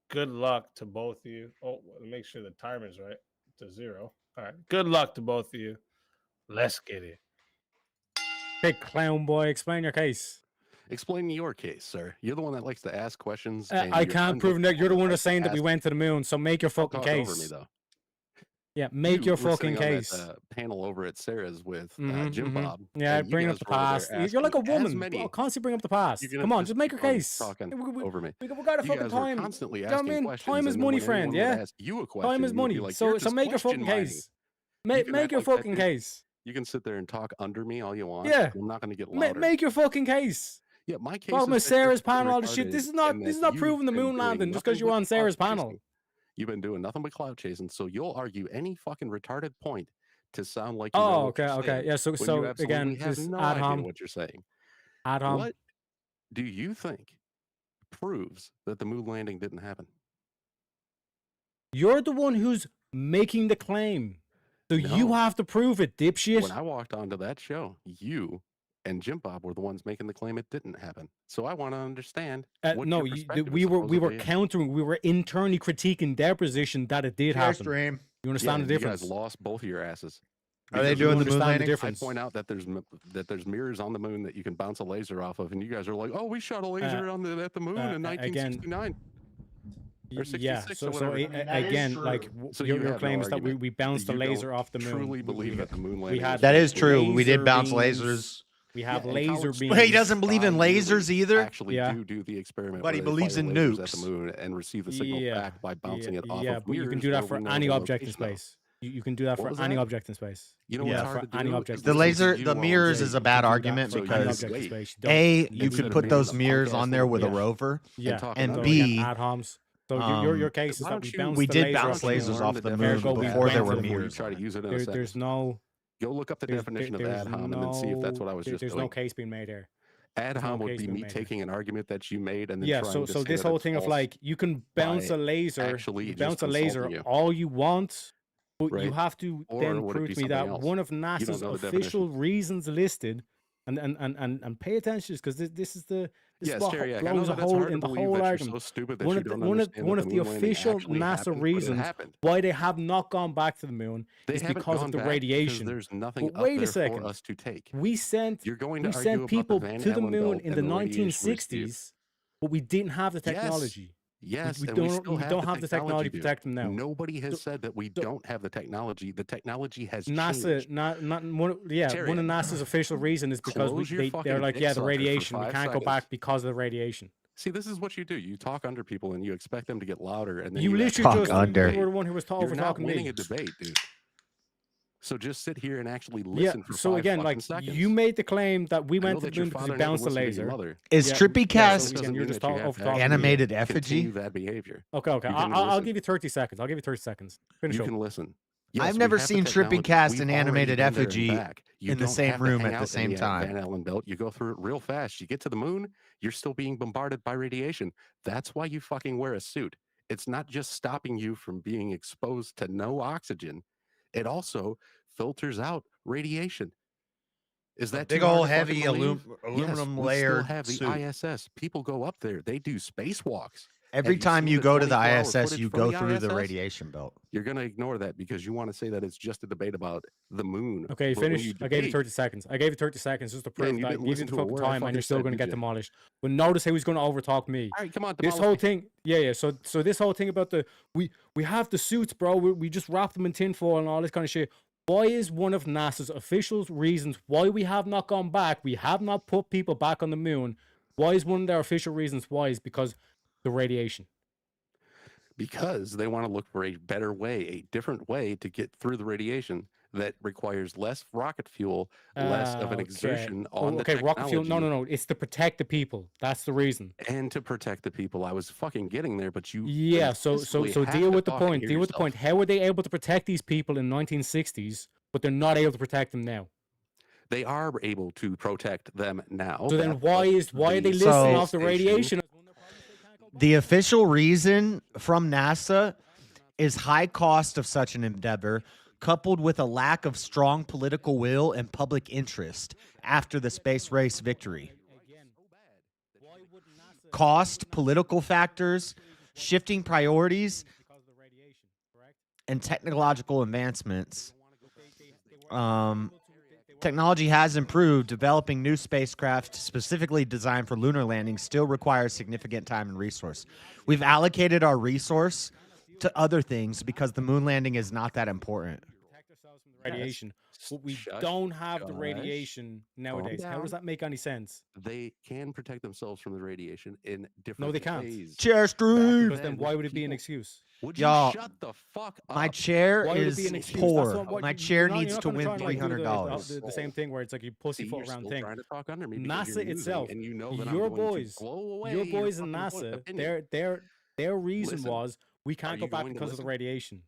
good luck to both of you. Oh, make sure the timer's right to 0. All right. Good luck to both of you. Let's get it. Hey, clown boy, explain your case. Explain your case, sir. You're the one that likes to ask questions. I can't prove that. You're the one that's saying that we went to the moon, so make your fucking case. Over me, though. Yeah, make your fucking case. On that, panel over at Sarah's with Jim Bob. Yeah, bring up the past. You're like a woman. I'll constantly bring up the past. Come on, just make your case. Talking over me. We got a fucking time. Constantly asking questions. Time is money, friend. Yeah. You a question. Time is money. Like, so make your fucking case. Make your fucking case. You can sit there and talk under me all you want. Yeah. I'm not going to get louder. Make your fucking case. Yeah, my case. Talking about Sarah's panel, all the shit. This is not proving the moon landing just because you're on Sarah's panel. You've been doing nothing but cloud chasing, so you'll argue any fucking retarded point to sound like. Okay. Yeah. So again, have no ad idea what you're saying. Ad hom. What do you think proves that the moon landing didn't happen? You're the one who's making the claim. So you have to prove it, dipshit. When I walked onto that show, you and Jim Bob were the ones making the claim it didn't happen. So I want to understand. No, we were countering. We were internally critiquing their position that it did happen. Stream. You understand the difference? You guys lost both of your asses. Are they doing the moon landing? I point out that there's mirrors on the moon that you can bounce a laser off of, and you guys are like, "Oh, we shot a laser at the moon in 1969." Yeah, so again, like your claim is that we bounced a laser off the moon. Truly believe that the moon landing. That is true. We did bounce lasers. We have laser beams. He doesn't believe in lasers either. Actually, do the experiment, but he believes in nukes at the moon and receive the signal back by bouncing it off. Yeah, but you can do that for any object in space. You can do that for any object in space. You know what's hard to do? Any object. The laser, the mirrors is a bad argument because A, you could put those mirrors on there with a rover, and B, ad homs. So your case is that we did bounce lasers off the moon before there were mirrors. Try to use it in a There's no. Go look up the definition of ad hom and then see if that's what I was just doing. There's no case being made here. Ad hom would be me taking an argument that you made and then trying to say this whole thing of like you can bounce a laser, all you want, but you have to then prove to me that one of NASA's official reasons listed. And pay attention because this is the spot blows a hole in the whole argument. One of the official NASA reasons why they have not gone back to the moon is because of the radiation. There's nothing but wait a second. For us to take. We sent people to the moon in the 1960s, but we didn't have the technology. Yes, we and don't, still we have don't the have the technology to dude. protect them now. Nobody has said that we don't have the technology. The technology has NASA, changed. not one, yeah. Terry, one of NASA's official reason is because close your they're fucking like, dick yeah, the sucker for radiation. We 5 can't go seconds. back because of the radiation. See, this is what you do. You talk under people and you expect them to get louder, and then You literally Talk just under. you were the one who was You're over not talking winning me. a debate, dude. So just sit here and actually Yeah. listen for So 5 again, fucking like seconds. you made the claim that we I know went to that the your moon because father we never bounced the listened to your laser. mother. Is Yeah, Trippy yeah, Cast so again, Doesn't you're mean just that you have over to talking. animated effigy? continue that behavior. Okay. You can I'll listen. give you 30 seconds. I'll give you 30 seconds. Finish You up. can listen. I've Yes, we never have the seen Trippy technology. Cast We've and already animated been there and effigy back. You in the don't same have to room hang at the out in same time. Van Allen belt. You go through it real fast. You get to the moon, you're still being bombarded by radiation. That's why you fucking wear a suit. It's not just stopping you from being exposed to no oxygen. It also filters out radiation. Is that big too hard old to fucking heavy believe? aluminum yes, layered we still have the suit. ISS. People go up there. They do spacewalks. Every Have time seen you go to the 24-hour ISS, footage you from go the through the ISS? radiation belt. You're going to ignore that because you want to say that it's just a debate about the moon. Okay, But when finish. you I gave you debate, 30 seconds. I gave you 30 seconds just to Yeah, and prove you that I didn't gave you listen the to a fucking word I time and fucking you're still said, going to did get you? demolished. But notice how he's going to overtalk me. All right, come on, This demolish whole me. thing, yeah. So this whole thing about the we have the suits, bro. We just wrap them in tinfoil and all this kind of shit. Why is one of NASA's official reasons why we have not gone back, we have not put people back on the moon? Why is one of their official reasons why is because the radiation? Because they want to look for a better way, a different way to get through the radiation that requires less rocket fuel, less of an exertion on the technology. Rocket fuel. No. It's to protect the people. That's the reason. And to protect the people. I was fucking getting there, but you. Yeah. So consistently have deal to with the talk and point. hear Deal with the yourself. point. How were they able to protect these people in 1960s, but they're not able to protect them now? They are able to protect them now. So then That's why what are they the listing off space the station- radiation? The official reason from NASA is high cost of such an endeavor, coupled with a lack of strong political will and public interest after the space race victory. Cost, political factors, shifting priorities, and technological advancements. Technology has improved. Developing new spacecraft specifically designed for lunar landing still requires significant time and resource. We've allocated our resource to other things because the moon landing is not that important. Radiation. But we don't have the radiation nowadays. How does that make any sense? They can protect themselves from the radiation in different No, they can't. ways. Because then why would it be an excuse? Would you Y'all, shut the fuck up? my chair Why would it is be an excuse? poor. That's not what My you're chair not- you're needs not to gonna win try and, like, do $300. the same thing where it's like you pussyfoot you're around still thing. trying to talk under me because NASA you're losing, itself, and you know that your I'm going boys, to blow away your boys your in fucking NASA, opinion. their reason Listen, was we can't are go you back going to because of the listen? radiation.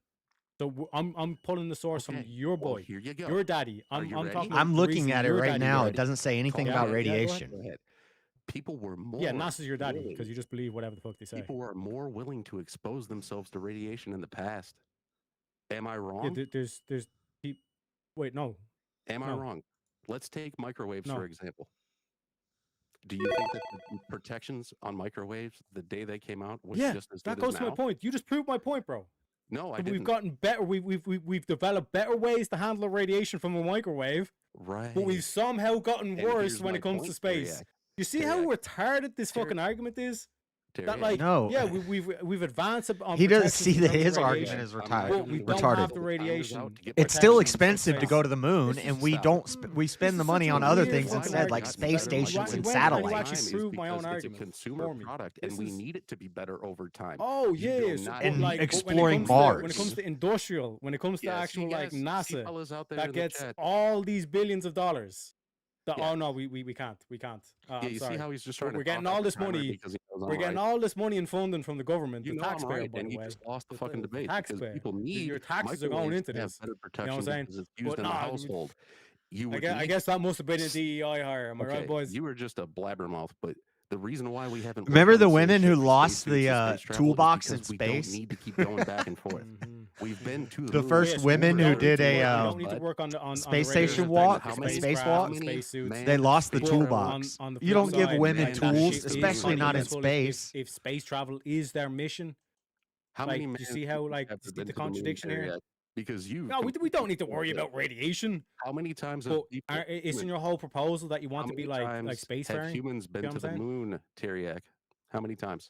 So I'm pulling the source from Okay, your well, boy, here you go. your daddy. Are I'm you ready? talking. About I'm the looking reason at it your right daddy now. did. It doesn't say anything Yeah, about yeah, go ahead. radiation. Go ahead. People were more. Yeah, NASA's your daddy willing- because you just believe whatever the fuck they say. People were more willing to expose themselves to radiation in the past. Am I Yeah, wrong? there's wait, no. Am I no. wrong? Let's take microwaves No. for example. Do you think that the protections on microwaves the day they came out was Yeah, just as that good goes as to my now? point. You just proved my point, bro. No, I But didn't. we've gotten better. We've developed better ways to handle radiation from a microwave. Right. But we've somehow gotten And worse here's when my it comes to point, space. Terry. You see how retarded this fucking argument is? That like, yeah, we've advanced on. He doesn't protection see in that terms of his radiation, argument is but we don't retarded. have the radiation. It's still protection expensive to space. go to the moon, This and is we stop. don't. We spend the money on other things instead, like space stations and satellites. Prove my own It's a argument consumer for me. product, and we need it to be better over time. Oh You yeah, do so, not but, And need like, but exploring when it comes Mars. To, when it comes to industrial, when it comes to Yes, actual you like guys see NASA, fellas out there that in the gets chat. all these billions of dollars. Yeah. Oh no, we can't. Yeah, I'm you sorry. see how he's just trying We're to getting talk all over this timer money. because he knows We're I'm getting right. all this money and funding from the government, You the know I'm taxpayer, right, by and the you way. just lost the But fucking debate because taxpayer. people need Your taxes are going microwaves into to have this. better You know what protection I'm saying? because it's used in the household. You would I need- guess that must have been a DEI hire. Am I right, boys? You were just a blabbermouth, but the reason why we haven't Remember worked the on women who solutions for lost spacesuits the and space travel is toolbox in because we space? don't need to keep going back and forth. We've been to The moon. first women who did we a don't need to work on the space the station radiation walk, thing, a the spacewalk. spacesuits. They lost the But toolbox. on the You don't flip give side, women like, that tools, shit is especially not in useful space. If space travel is their mission, How like, many do you see how like have the been to the contradiction moon, here? Terry? Because you No, we don't need to worry about radiation. How many times But have people, isn't your whole proposal that you want to be like have spacefaring? humans been You know to what I'm the saying? moon, Teriak? How many times?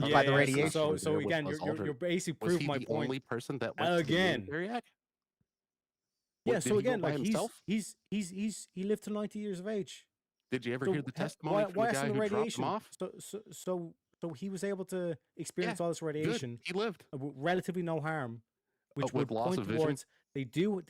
harmed by the yeah, radiation. So again, you're basically Was proving he my the point. only person that went to the Again. moon, Bariak? Yeah, Did so he go again, by like himself? he lived to 90 years of age. Did you ever So hear the ha- testimony from the guy isn't who dropped him off? So he was able to experience all this radiation. He lived with relatively no harm, which with would loss point of vision? towards they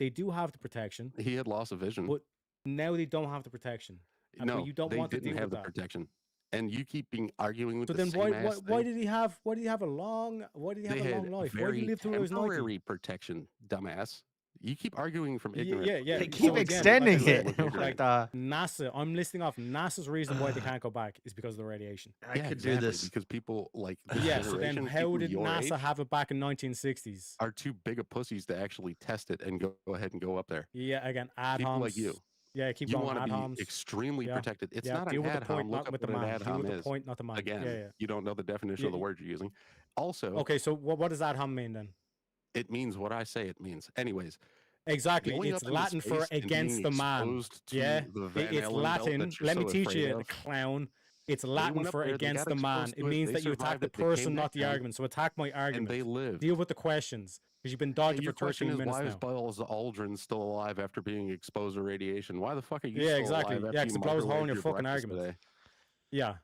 do have the protection, He had loss of vision. but now they don't have the protection. No, but you don't they want to didn't deal have with the that. protection. And you keep arguing with So the then same ass why thing. did he have a long They long had life? Why did very he live till he was 90? temporary protection, dumbass. You keep arguing from ignorance. Yeah. They keep extending it. Like NASA, I'm listing off NASA's reason why they can't go back is because of the radiation. I could do this because people like this Yeah, so then generation, how people did your NASA age have it back in 1960s? are too big of pussies to actually test it and go ahead and go up there. Yeah, again, ad People homs. like you. Yeah, keep You going. want Ad to homs. be extremely protected. It's not deal an with the ad point, hom. Look not up with the what an man. ad Deal hom with the is. point, not the man. Again, you don't know the definition Yeah, of the word you're using. Also, okay, so what does ad hom mean then? it means what I say it means. Anyways, Exactly, going it's up into Latin for space and against being the man. exposed to Yeah, the Van it's Allen belt Latin. that you're Let me so teach afraid you, of. clown. It's They Latin went up for there, they against got the man. exposed It to it, means they that you attack survived the it, they came person, not back the down, argument. So attack my and argument. they lived. Deal with the questions because you've been Hey, dodging your for 13 question is, minutes why now. is Buzz Aldrin still alive after being exposed to radiation? Why the fuck are you Yeah, still exactly. alive Yeah, after because you it blows a hole in microwaved your your fucking breakfast argument. today? Yeah.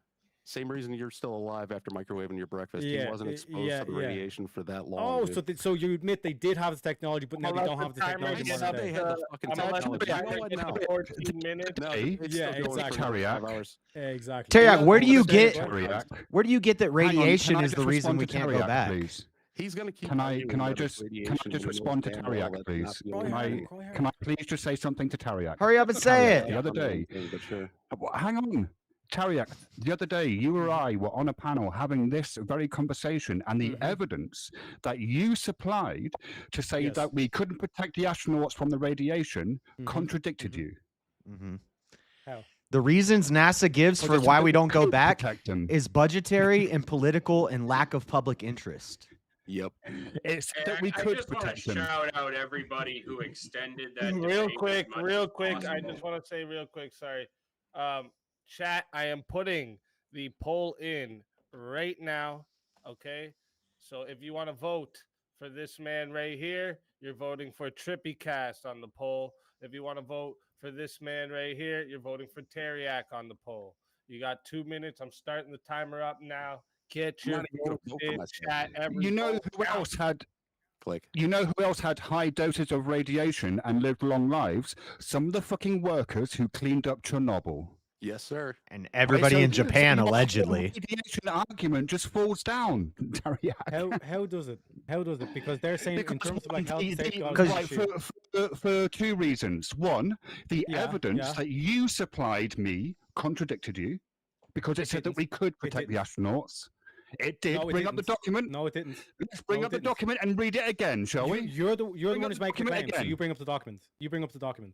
Same reason you're still alive after microwaving your breakfast. He Yeah, wasn't exposed to the radiation for that long. Oh, dude. so you admit they did have the technology, but now they don't have the technology I modern said day. they had the fucking I'm gonna let technology. the You know what timer now? get 14 minutes. No, it's Yeah, still going for exactly. another 5 hours. Exactly. Teriak, where do you get Teriak. where do you get that Hang on, radiation can I is the just reason respond we to can't go Teriak, back? please? He's going to keep Can I arguing that it's just radiation when he knows respond to damn well Teriak, that's please? not the Can I please just say something to Teriak? Hurry up and say Teriak, it. The other day, but sure. Hang on, Teriak. The other day, you or I were on a panel having this very conversation, and the evidence that you supplied to say that we couldn't protect the astronauts from the radiation contradicted you. How? The reasons NASA gives Well, for that's why what we we don't go could back protect them. is budgetary and political and lack of public interest. Yep. It's And that we I could just want to protect them. shout out everybody who extended that. Real debate quick, as much real as quick. I possible. just want to say real quick. Sorry, chat. I am putting the poll in right now. Okay, so if you want to vote for this man right here, you're voting for Trippy Cast on the poll. If you want to vote for this man right here, you're voting for Teriak on the poll. You got 2 minutes. I'm starting the timer up now. Get your votes in, chat. Every You know vote who counts. else had? Click. You know who else had high doses of radiation and lived long lives? Some of the fucking workers who cleaned up Chernobyl. Yes, sir. And everybody in Japan, your whole allegedly. radiation argument just falls down, Teriak. How does it? How does it? Because they're saying in terms of like health safety. For two reasons. One, the evidence yeah. that you supplied me contradicted you because it said that we could protect the astronauts. It did. No, it Bring up the didn't. document. No, it didn't. Let's bring No, up it the didn't. document and read it again, shall we? You're the Bring one up who's the making document claims. So again. you bring up the document. You bring up the document.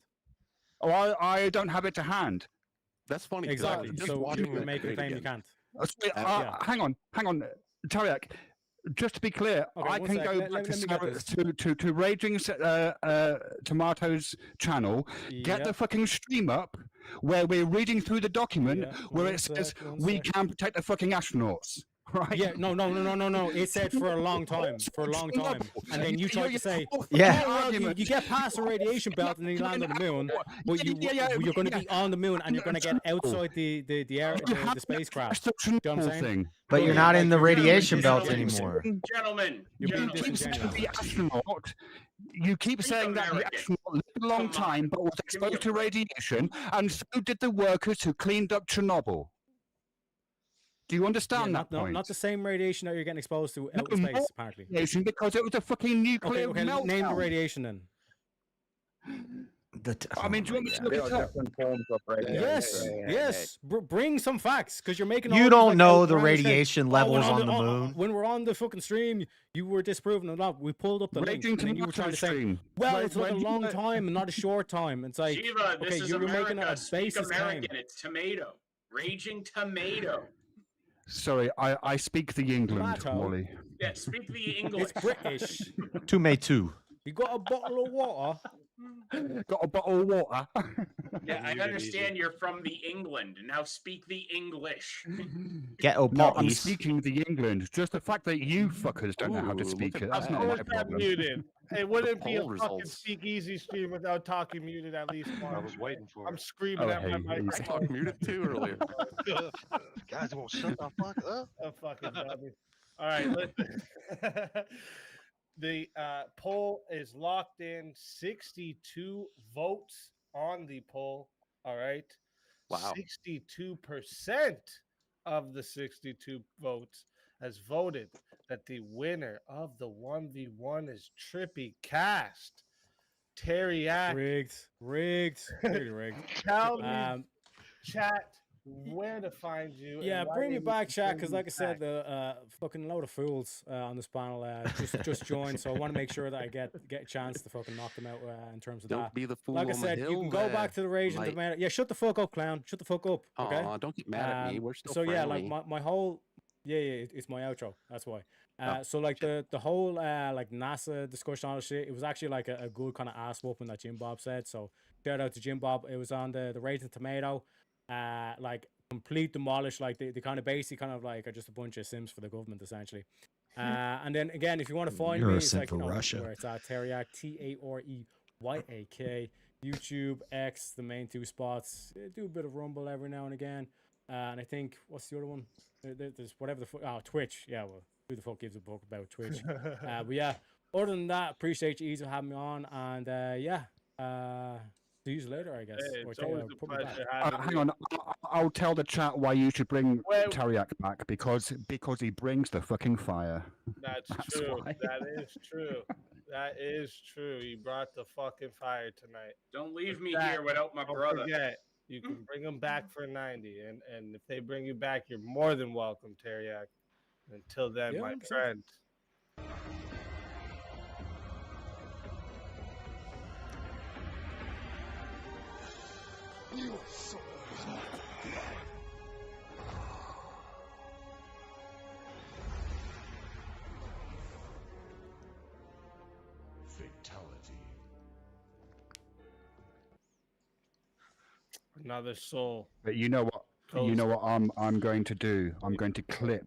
Oh, I don't have it to hand. That's funny. 'cause I was Exactly. just So watching you're that making a debate claim you again. can't. Sorry, hang on, Teriak. Just to be clear, Okay, I one can sec. go Let back me get this. to Raging Tomatoes channel, get the fucking stream up where we're reading through the document where one it sec, says one we sec. can protect the fucking astronauts. Right? Yeah, no. It said for a long time, and then you tried to say, Yeah. you get past the radiation belt and then you land on the moon, but you're going to be on the moon and you're going to get outside the air, the spacecraft. Do you know what I'm saying? But you're not in the radiation belt anymore. Gentlemen, You keep saying the astronaut. You keep saying that the astronaut lived a long time but was exposed to radiation, and so did the workers who cleaned up Chernobyl. Do you understand that point? Not the same radiation that you're getting exposed to out in No, space, apparently. Radiation, because it was a fucking nuclear Okay, meltdown. name the radiation then. I mean, do you want me to look it up? Different forms of radiation. Yes. Bring some facts, because you're making. You all don't these, know like, the outlandish radiation things. levels when on the moon. When we're on the fucking stream, you were disproving a lot. We pulled up the link, and then you were trying to say, "Well, it's like a long time and not a short time." It's like, Shiva, this okay, is you're America. making a Speak basis claim. American. It's tomato. Raging tomato. Sorry, I speak the England, Tomato. Wally. Yeah, speak the English. It's British. Tomato. You got a bottle of water. Got a bottle of water. Yeah, I understand you're from the England. Now speak the English. Get No, I'm speaking the England. Just the fact that you fuckers don't know how to Ooh, speak look it. at That's that. not Of my course I'm problem. muted. It wouldn't be a poll fucking results. speakeasy stream without talking muted at least once. I was waiting for I'm it. screaming Oh, at my hey, microphone. he's- I talked muted too earlier. Guys won't shut the fuck up. A fucking dummy. All right, listen. The poll is locked in. 62 votes on the poll. All right. Wow. 62% of the 62 votes has voted that the winner of the 1v1 is Trippy Cast. Teriak. Rigged. Clearly rigged. Tell me, chat, where to find you. Yeah, and why bring they me need back, to chat, bring because you like I said, back. the fucking load of fools on this panel just joined, so I want to make sure that I get a chance to fucking knock them out in terms of Don't that. be the fool Like I on the said, you hill, can go back to the rage and mate. demand. Yeah, shut the fuck up, clown. Shut the fuck up. Okay. Aw, don't get mad at me. We're still so yeah, like friendly. my whole it's my outro. That's why. So like the whole like NASA discussion, all the shit, it was actually like a good kind of ass whooping that Jim Bob said. So shout out to Jim Bob. It was on the Raging Tomato. Like complete demolish. Like they kind of basically kind of like are just a bunch of Sims for the government essentially. And then again, if you want to find You're me, a it's Sim like for you know Russia. where it's at Teriak Tareyak, YouTube, X, the main two spots. Do a bit of Rumble every now and again. And I think what's the other one? There's whatever Twitch. Yeah, well, who the fuck gives a fuck about Twitch? But yeah, other than that, appreciate you easy for having me on, and see you later, I guess. Hey, Or it's always a put me back. pleasure having Hang you. on, I'll tell the chat why you should bring Well- Tariak back because he brings the fucking fire. That's That's true. why. That is true. That is true. He brought the fucking fire tonight. Don't leave With me that, here without my don't brother. forget, you can bring him back for 90, and if they bring you back, you're more than welcome, Teriak. Until then, Yeah, my 100%. friend. You so Fatality. Another soul. But you know what? You know what I'm going to do? I'm going to clip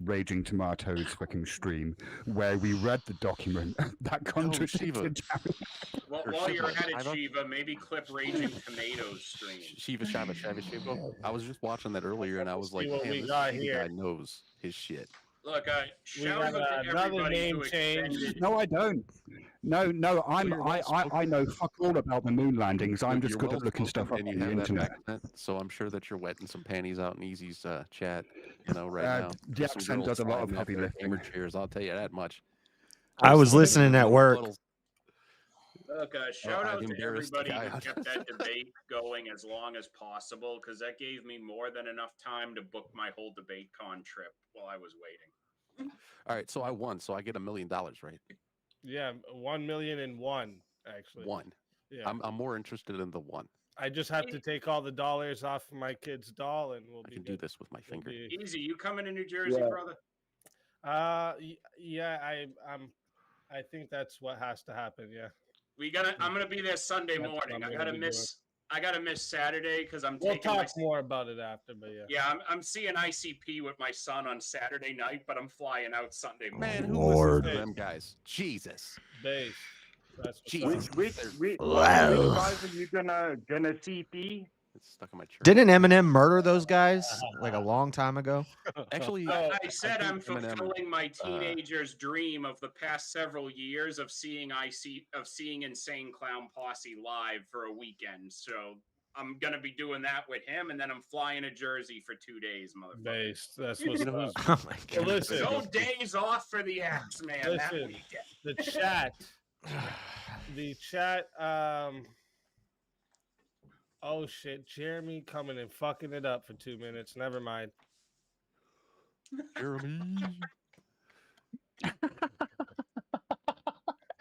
Raging Tomatoes fucking stream where we read the document that contradicted. While you're at it, Shiva, maybe clip Raging Tomatoes stream. Shiva. I was just watching that earlier, and I was like, See what man, we this got Shiva here. guy knows his shit. Look, We shout got out to another everybody name who change. extended. No, I don't. No, I know fuck all about the moon landings. I'm just You're good at looking well-spoken, stuff up and on you the have that internet. accent, so I'm sure that you're wetting some panties out in Easy's chat, right now. The There's some accent girls does a lot of sliding out heavy their lifting. gamer chairs, I'll tell you that much. I was Sliding listening their at little work. puddles. Look, shout I've out to embarrassed the everybody guy who out. kept that debate going as long as possible, because that gave me more than enough time to book my whole debate con trip while I was waiting. All right, so I won, so I get $1 million, right? Yeah, 1,000,001 actually. One. Yeah. I'm more interested in the one. I just have to take all the dollars off of my kid's doll, and we'll I be can good. do this with my finger. Easy, you coming to New Jersey, Yeah. brother? Yeah, I think that's what has to happen. Yeah. I'm gonna be there Sunday That's what morning. I'm I gonna gotta miss Saturday because I'm We'll taking. talk more about it after, but yeah. Yeah, I'm seeing ICP with my son on Saturday night, but I'm flying out Sunday morning. Man, who Lord. listens to them guys? Jesus. Base. That's Jesus. Which Well. guys are you gonna CP? It's stuck in my chair. Didn't Eminem murder those guys like a long time ago? Actually, I said I'm think Eminem, fulfilling my teenager's dream of the past several years of seeing Insane Clown Posse live for a weekend. So I'm gonna be doing that with him, and then I'm flying to Jersey for 2 days, motherfucker. Base. That's what's up. Oh my Well, god. listen, No days off for the axe man that listen, weekend. the chat. Oh shit, Jeremy coming and fucking it up for 2 minutes. Never mind. Jeremy.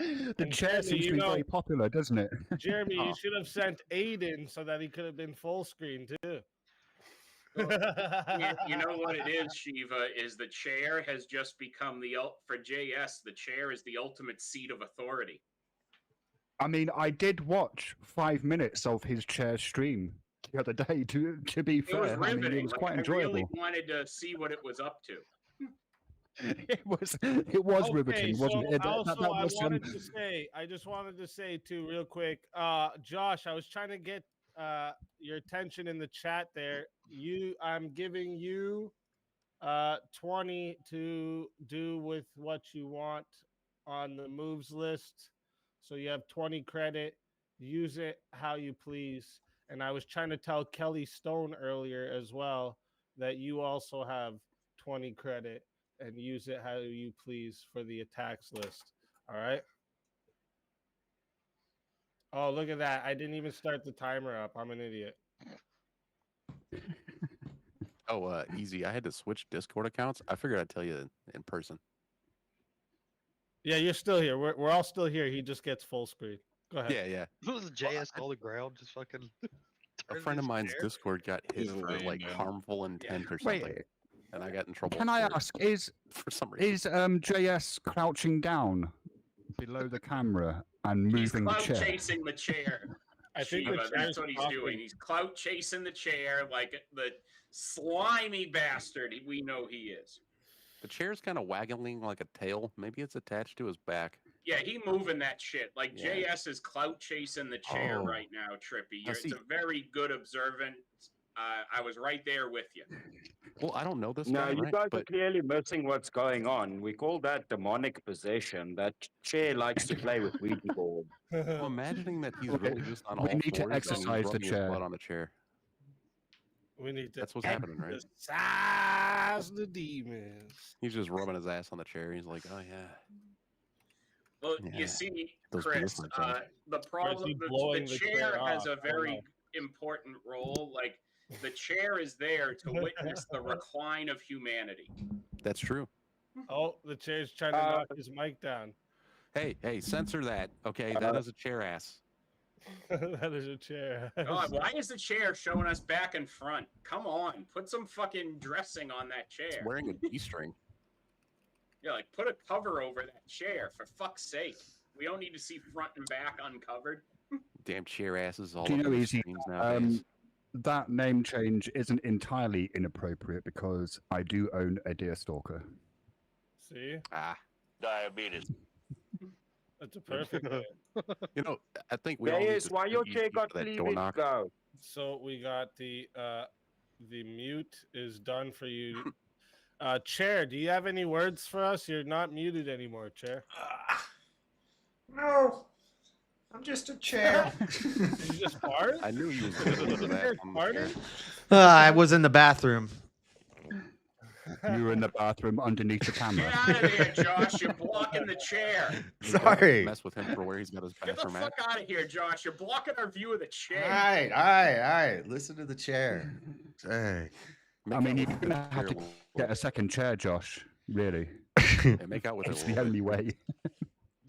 The And chair Jeremy, seems to you be know- very popular, doesn't it? Jeremy, Oh. you should have sent Aiden so that he could have been full screen too. You know what it is, Shiva, is the chair has just become for JS, the chair is the ultimate seat of authority. I mean, I did watch 5 minutes of his chair stream the other day. To be It was fair, I mean, riveting. it was quite I really enjoyable. wanted to see what it was up to. It was riveting, wasn't it? Also, That was, I just wanted to say too, real quick, Josh, I was trying to get your attention in the chat there. I'm giving you 20 to do with what you want on the moves list. So you have 20 credit. Use it how you please. And I was trying to tell Kelly Stone earlier as well that you also have 20 credit and use it how you please for the attacks list. All right. Oh, look at that. I didn't even start the timer up. I'm an idiot. Oh, easy. I had to switch Discord accounts. I figured I'd tell you in person. Yeah, you're still here. We're all still here. He just gets full screen. Go ahead. Yeah. Was the JS on the ground just fucking? A friend of mine's Discord got hit He's for lame, like man. harmful intent or something, and I got in trouble. Can I ask, is for some reason JS crouching down below the camera and He's moving the clout chair? chasing the chair. I think Shiva, the that's chair's what he's popping. doing. He's clout chasing the chair like the slimy bastard we know he is. The chair's kind of waggling like a tail. Maybe it's attached to his back. Yeah, he moving that shit. Like Yeah. JS is clout chasing the chair Oh. right now, Trippy. Now, It's see- a very good observant. I was right there with you. Well, I don't know this No, guy, you right? guys are But clearly missing what's going on. We call that demonic possession. That chair likes to play with Ouija board. I'm imagining that he's Okay, really just on we all need to fours and he's exercise the rubbing his chair. butt on the chair. We need to. That's what's happening, right? Exercise the demons. He's just rubbing his ass on the chair. He's like, oh yeah. Well, Yeah. you see, Those Chris, beer flags, the problem, the blowing the chair chair has off? a very important role. Like, the chair is there to witness the recline of humanity. That's true. Oh, the chair's trying to knock his mic down. Hey, censor that. Okay, that is a chair ass. That is a chair. God, why is the chair showing us back and front? Come on, put some fucking dressing on that chair. It's wearing a G-string. Yeah, like put a cover over that chair, for fuck's sake. We don't need to see front and back uncovered. Damn chair asses all Do you over know, the Easy, screens nowadays. that name change isn't entirely inappropriate because I do own a deer stalker. See? Diabetes. That's a perfect name. You know, I think we all need Yes, to why send your Easy chair got for that leave door it knock. go? So we got the mute is done for you. Chair, do you have any words for us? You're not muted anymore, Chair. No, I'm just a chair. You just farted? I knew he was going to do that on the chair. I was in the bathroom. You were in the bathroom underneath the camera. Get out of here, Josh. You're blocking the chair. Sorry. Mess with him for where he's got his Get the bathroom at. fuck out of here, Josh. You're blocking our view of the chair. All right. Listen to the chair. Hey. I mean, you're going to have to get a second chair, Josh. Really. Make out with It's it. the only way.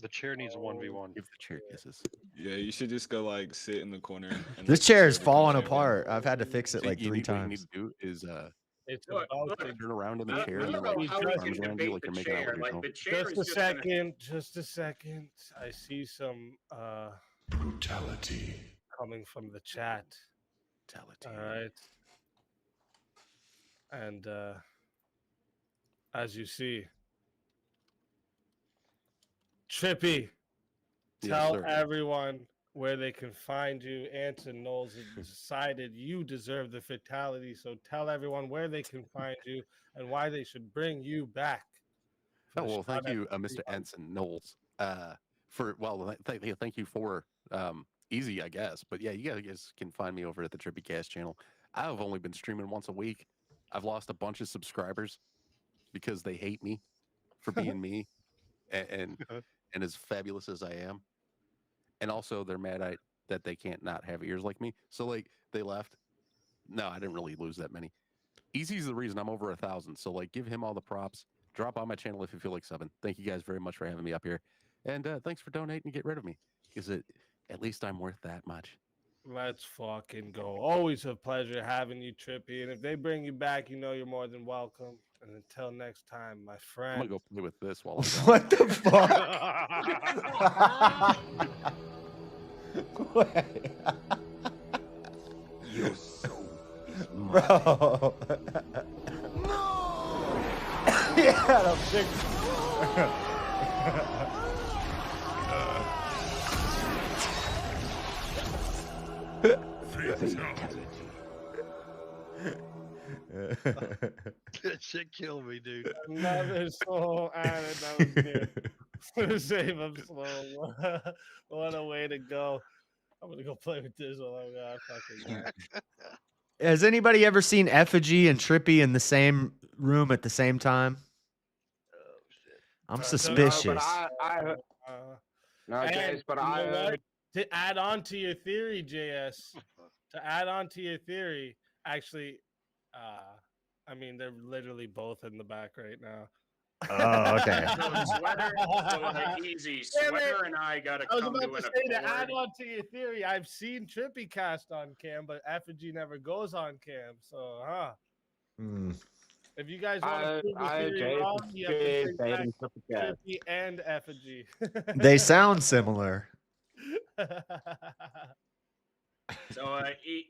The chair needs a 1v1. Give the chair kisses. Yeah, you should just go like sit in the corner. And This let the chair is become falling champion. apart. I've had to fix it See, like you 3 need- What you need times. to do is It's Look, about to turn around in the I chair don't and know like how we arms can around you debate like the you're making out chair. with Like, yourself. the chair just is a just gonna- second. Just a second. I see some Brutality. coming from the chat. All right. And as you see, Trippy, Yes, tell sir. everyone where they can find you. Anson Knowles has decided you deserve the fatality, so tell everyone where they can find you and why they should bring you back. Oh, well, thank Shout out you, to Mr. everyone. Ensign Knowles, thank you for Easy, I guess. But yeah, you guys can find me over at the Trippy Cast channel. I've only been streaming once a week. I've lost a bunch of subscribers because they hate me for being me and as fabulous as I am. And also they're mad that they can't not have ears like me. So like they left. No, I didn't really lose that many. Easy's the reason I'm over 1,000. So like give him all the props. Drop on my channel if you feel like subbing. Thank you guys very much for having me up here. And thanks for donating to get rid of me. Because at least I'm worth that much. Let's fucking go. Always a pleasure having you, Trippy. And if they bring you back, you know you're more than welcome. And until next time, my friend. I'm gonna go play with this while I'm gone. What the fuck? Wait. Your soul is mine. Bro. Yeah, I'm sick. Fatality. That shit killed me, dude. Another soul added. That was good. Save him slow. What a way to go. I'm gonna go play with this while I'm fucking. Has anybody ever seen Effigy and Trippy in the same room at the same time? I'm suspicious. No, Jace, but I heard. To add on to your theory, JS. To add on to your theory, actually, I mean, they're literally both in the back right now. Oh, okay. Easy. Sweater and I got to come to an accord. I was about to say, to add on to your theory, I've seen Trippy cast on cam, but Effigy never goes on cam. So, if you guys want to prove the theory wrong, you have to bring back Trippy and Effigy. They sound similar. So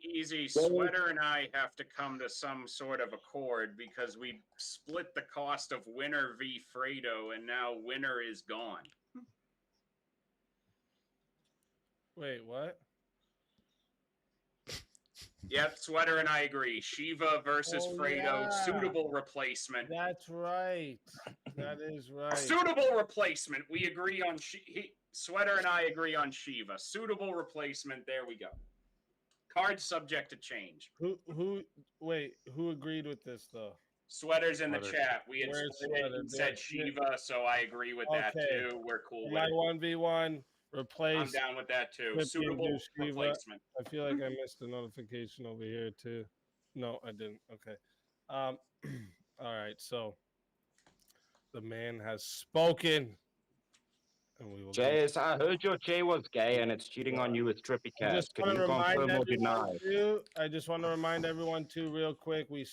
easy. Sweater and I have to come to some sort of accord because we split the cost of Winner v. Fredo, and now Winner is gone. Wait, what? Yep, Sweater and I agree. Shiva versus Fredo, suitable replacement. That's right. That is right. Suitable replacement. We agree on Sweater and I agree on Shiva. Suitable replacement. There we go. Card subject to change. Who agreed with this though? Sweater's in the chat. We had said Shiva, so I agree with that too. We're cool with it. 1v1 replace. I'm down with that too. Suitable replacement. I feel like I missed a notification over here too. No, I didn't. Okay. All right. So the man has spoken. Jay, I heard your Jay was gay and it's cheating on you with Trippy Cast. Can you confirm or deny? I just want to remind everyone too, real quick. We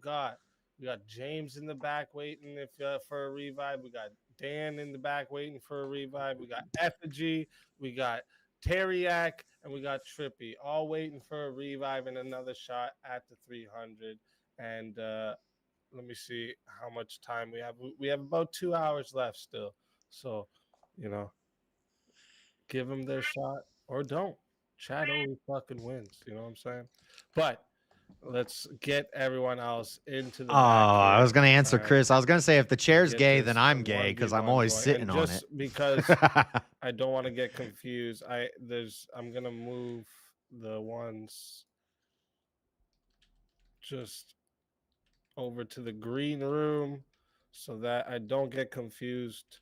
got James in the back waiting for a revive. We got Dan in the back waiting for a revive. We got Effigy. We got Teriak, and we got Trippy, all waiting for a revive and another shot at the 300. And let me see how much time we have. We have about 2 hours left still. So, give them their shot or don't. Chat always fucking wins. You know what I'm saying? But let's get everyone else into the. I was going to answer Chris. I was going to say if the chair's gay, then I'm gay because I'm always sitting on it. Because I don't want to get confused. I'm going to move the ones just over to the green room so that I don't get confused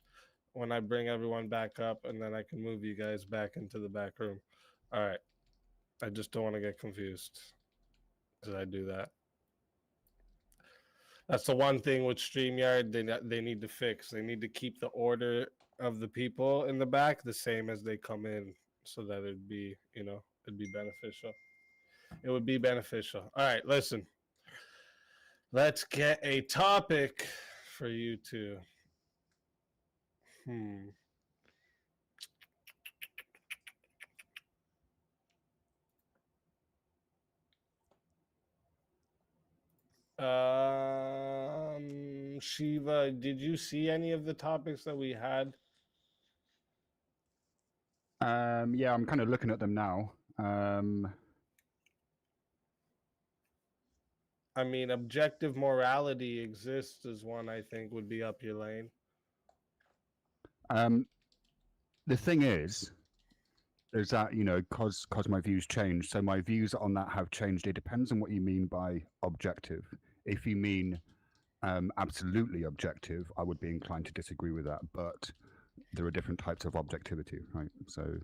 when I bring everyone back up, and then I can move you guys back into the back room. All right. I just don't want to get confused. Did I do that? That's the one thing with StreamYard they need to fix. They need to keep the order of the people in the back the same as they come in so that it'd be beneficial. It would be beneficial. All right, listen. Let's get a topic for you two. Shiva, did you see any of the topics that we had? Yeah, I'm kind of looking at them now. I mean, objective morality exists as one I think would be up your lane. The thing is that, because my views change, so my views on that have changed. It depends on what you mean by objective. If you mean absolutely objective, I would be inclined to disagree with that. But there are different types of objectivity, right? So,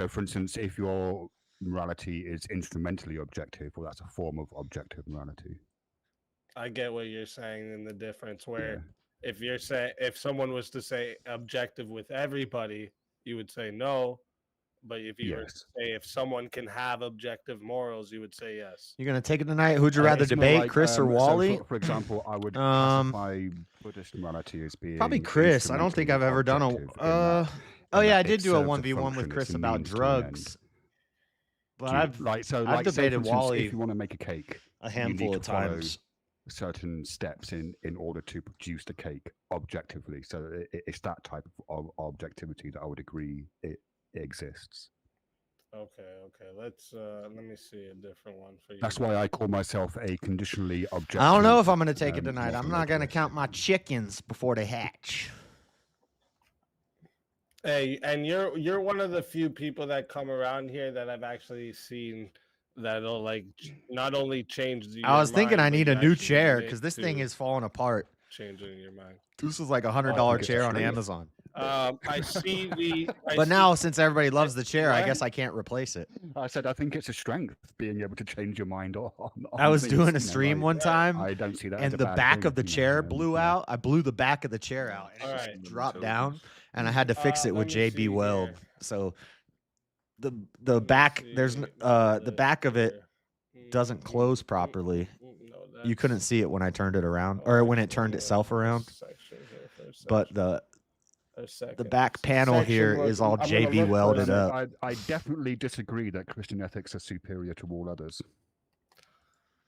for instance, if your morality is instrumentally objective, well, that's a form of objective morality. I get what you're saying in the difference where if someone was to say objective with everybody, you would say no. But if you were to say if someone can have objective morals, you would say yes. You're going to take it tonight? Who'd you rather debate, Chris or Wally? So for example, I would classify Buddhist morality as being probably Chris. I don't think I've ever done a. I did do a 1v1 with Chris about drugs. But I've debated Wally. If you want to make a cake, a handful of times. Certain steps in order to produce the cake objectively. So it's that type of objectivity that I would agree it exists. Okay. Let's let me see a different one for you. That's why I call myself a conditionally objective. I don't know if I'm going to take it tonight. I'm not going to count my chickens before they hatch. Hey, and you're one of the few people that come around here that I've actually seen that'll not only change the. I was thinking I need a new chair because this thing is falling apart. Changing your mind. This is like $100 chair on Amazon. I see the. But now, since everybody loves the chair, I guess I can't replace it. I said I think it's a strength being able to change your mind on I was things, doing a you know, stream like, one time, I don't see that as and a the bad back thing, of the you know, chair blew yeah. out. I blew the back of the chair out, and it All just right. dropped down, and I had to fix it with let me JB see Weld. here. So the back there's the back of it doesn't close properly. You couldn't see it when I turned it around, or when it turned itself around. But the back panel here is all JB welded up. I definitely disagree that Christian ethics are superior to all others.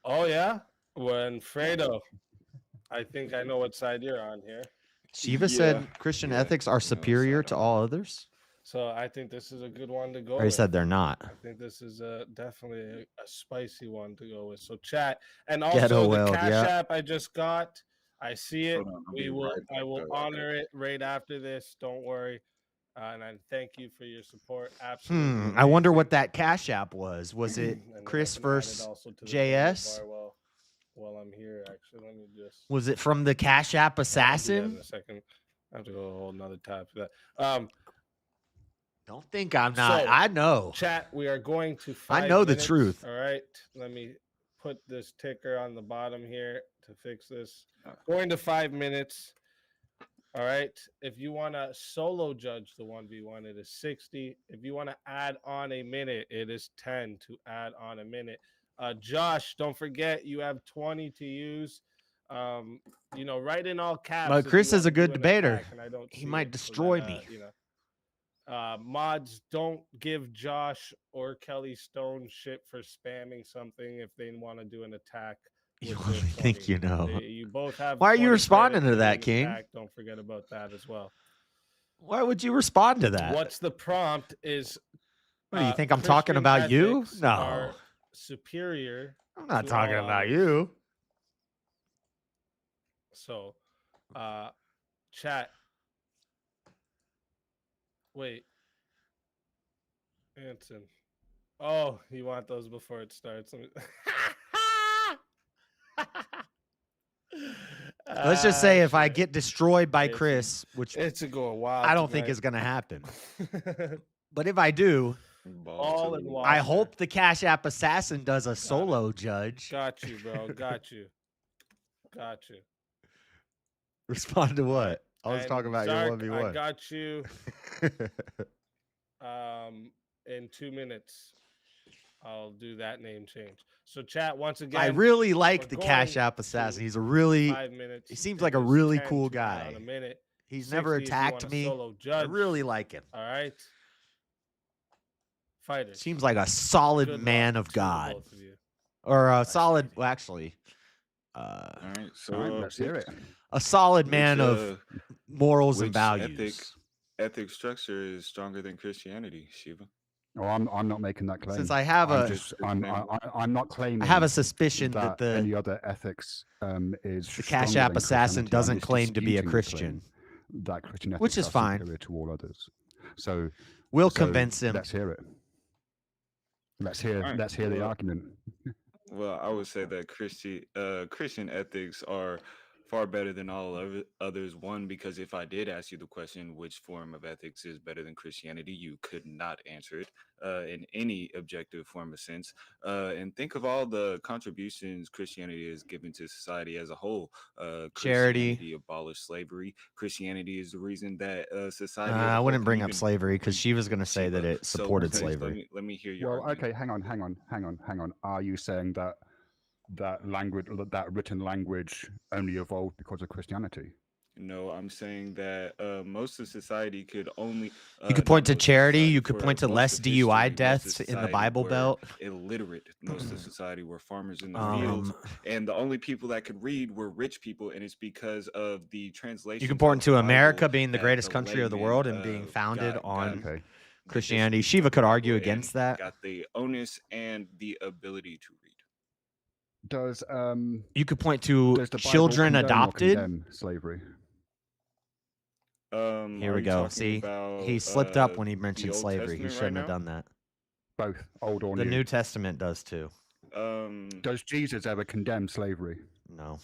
Oh yeah, when Fredo, I think I know what side you're on here. Shiva said Christian ethics are superior to all others. So I think this is a good one to go Or he with. said they're not. I think this is definitely a spicy one to go with. So chat, and Ghetto also the Weld, Cash yeah. App I just got. I see it. Hold on, I'll be right I back, will guys. honor it right after this. Don't worry. And I thank you for your support. Absolutely. I wonder what that Cash App was. Was it And then Chris I can add it versus also to the JS? bar while I'm here, actually, let me just. Was it from the Cash App I'll do that assassin? in a second. I have to go a whole nother tab for that. Don't think I'm not. So, I know. Chat, we are going to I 5 know the minutes. truth. All right. Let me put this ticker on the bottom here to fix this. Going to 5 minutes. All right. If you want to solo judge the 1v1, it is 60. If you want to add on a minute, it is 10 to add on a minute. Josh, don't forget you have 20 to use. You know, write in all caps. But if Chris you is a wanna do good an debater. attack, and I don't He see might it, so destroy then, me. you know. Mods, don't give Josh or Kelly Stone shit for spamming something if they want to do an attack. You with only their think 20. you know. You both have. Why are you 20 responding credit to that, an King? attack. Don't forget about that as well. Why would you respond to that? What's the prompt? Is What do you think I'm talking Christian about you? ethics No. are superior. I'm not to talking all about others. you. So, chat. Wait. Anson. Oh, you want those before it starts? Let's just say if I get destroyed by Chris, which it's a go wild. I don't think is going to happen. But if I do, All in one. I hope the Cash App assassin does a solo judge. Got you, bro. Got you. Got you. Respond to what? I was And talking about Zark, your I 1v1. got you. In 2 minutes, I'll do that name change. So, chat once again. I really like we're the going Cash App to assassin. He's a really, 5 minutes. he seems It like a is really 10 cool to add guy. on a minute. He's never 60 if you attacked want a me. solo I judge. really like him. All right. Fighters. Seems like a solid Good man luck of to God. both of you. Or a solid, well, actually, All right, so All right, let's hear it. a solid man of morals and which values. ethic structure is stronger than Christianity, Shiva? Oh, I'm not making that claim. Since I have I'm not claiming. I have a suspicion that the any other ethics is the Cash App assassin doesn't claim to be a Christian, that Christian ethics which is are fine. superior to all others. So We'll convince him. Let's hear it. Let's hear. All right, Let's hear the well, argument. Well, I would say that Christian ethics are far better than all others. One, because if I did ask you the question, which form of ethics is better than Christianity, you could not answer it in any objective form of sense. And think of all the contributions Christianity has given to society as a whole. Charity. Christianity abolished slavery. Christianity is the reason that society. I wouldn't bring up slavery because she was going to say that it So, supported let slavery. me hear your Well, argument. okay, hang on. Are you saying that language, that written language, only evolved because of Christianity? No, I'm saying that most of society could only. You could point to charity. You could point to less DUI deaths in the Bible Belt. Illiterate. Most of society were farmers in the fields, and the only people that could read were rich people, and it's because of the translation. You can point to America being the greatest country of the world and being founded got on Christianity. Shiva could argue against that. Got the onus and the ability to read. Does you could point to does the Bible children condone or adopted. condemn slavery? Here we go. See, he slipped up when he mentioned slavery. He shouldn't have done that. Both old or The new. New Testament does too. Does Jesus ever condemn slavery? No.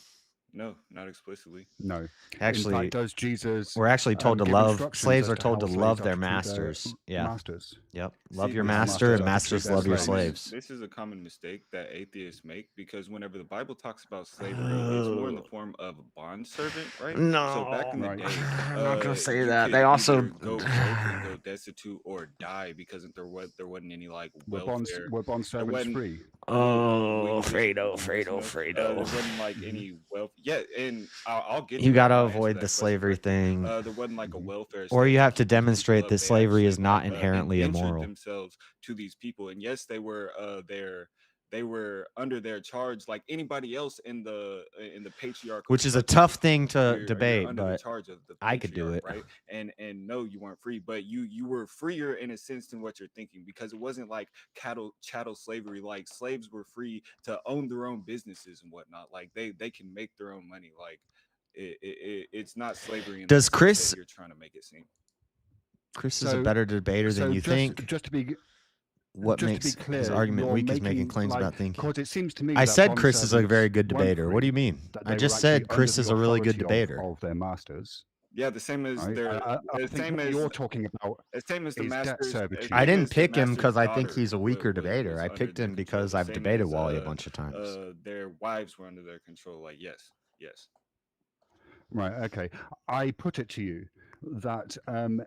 No, not explicitly. No. Actually, in fact, does Jesus? We're actually told to give love. instructions Slaves as are to told how to slaves love are their to treat masters. Yeah. Masters. Yep. See, Love your this- master, and masters masters are to treat love their your slaves. slaves. This is a common mistake that atheists make, because whenever the Bible talks about slavery, it's more in the form of a bond servant, right? So back in the No, day, I'm not gonna say you that. could They also either go broke and go destitute or die, because there wasn't any like Were welfare. bond There servants wasn't- free? Oh, which- Fredo, yes, Fredo, no. Fredo. There wasn't like any wealth. Yeah, and I'll get. You to got to that when I answer avoid that the question, slavery right? thing. There wasn't like a welfare. Or state you have to keep these people demonstrate up. that They slavery is actually, not like, inherently indentured immoral. themselves to these people, and yes, they were they were under their charge like anybody else in the patriarchal. Which is a structure. tough thing to You're debate, under the but charge of the I could do patriarch, it. right? And no, you weren't free, but you were freer in a sense than what you're thinking, because it wasn't like chattel slavery. Like slaves were free to own their own businesses and whatnot. Like they can make their own money. Like it's not slavery. In Does the sense Chris- that you're trying to make it seem? Chris is a better debater than you think. Just to be What just makes to be clear, his argument you're weak is making claims like, about thinking. Because it seems to me I that said bond Chris is a servants very good weren't debater. What do you free, mean? that I they just were said actually Chris under is the a really good authority debater. of their masters. Yeah, the same as Right? their I the think same what as you're talking about the same as the is debt masters. servitude. I didn't as the pick him master's because I think daughter he's a weaker was debater. I under picked their him because control, I've same debated as, Wally a bunch of times. Their wives were under their control. Like yes. Right. Okay. I put it to you that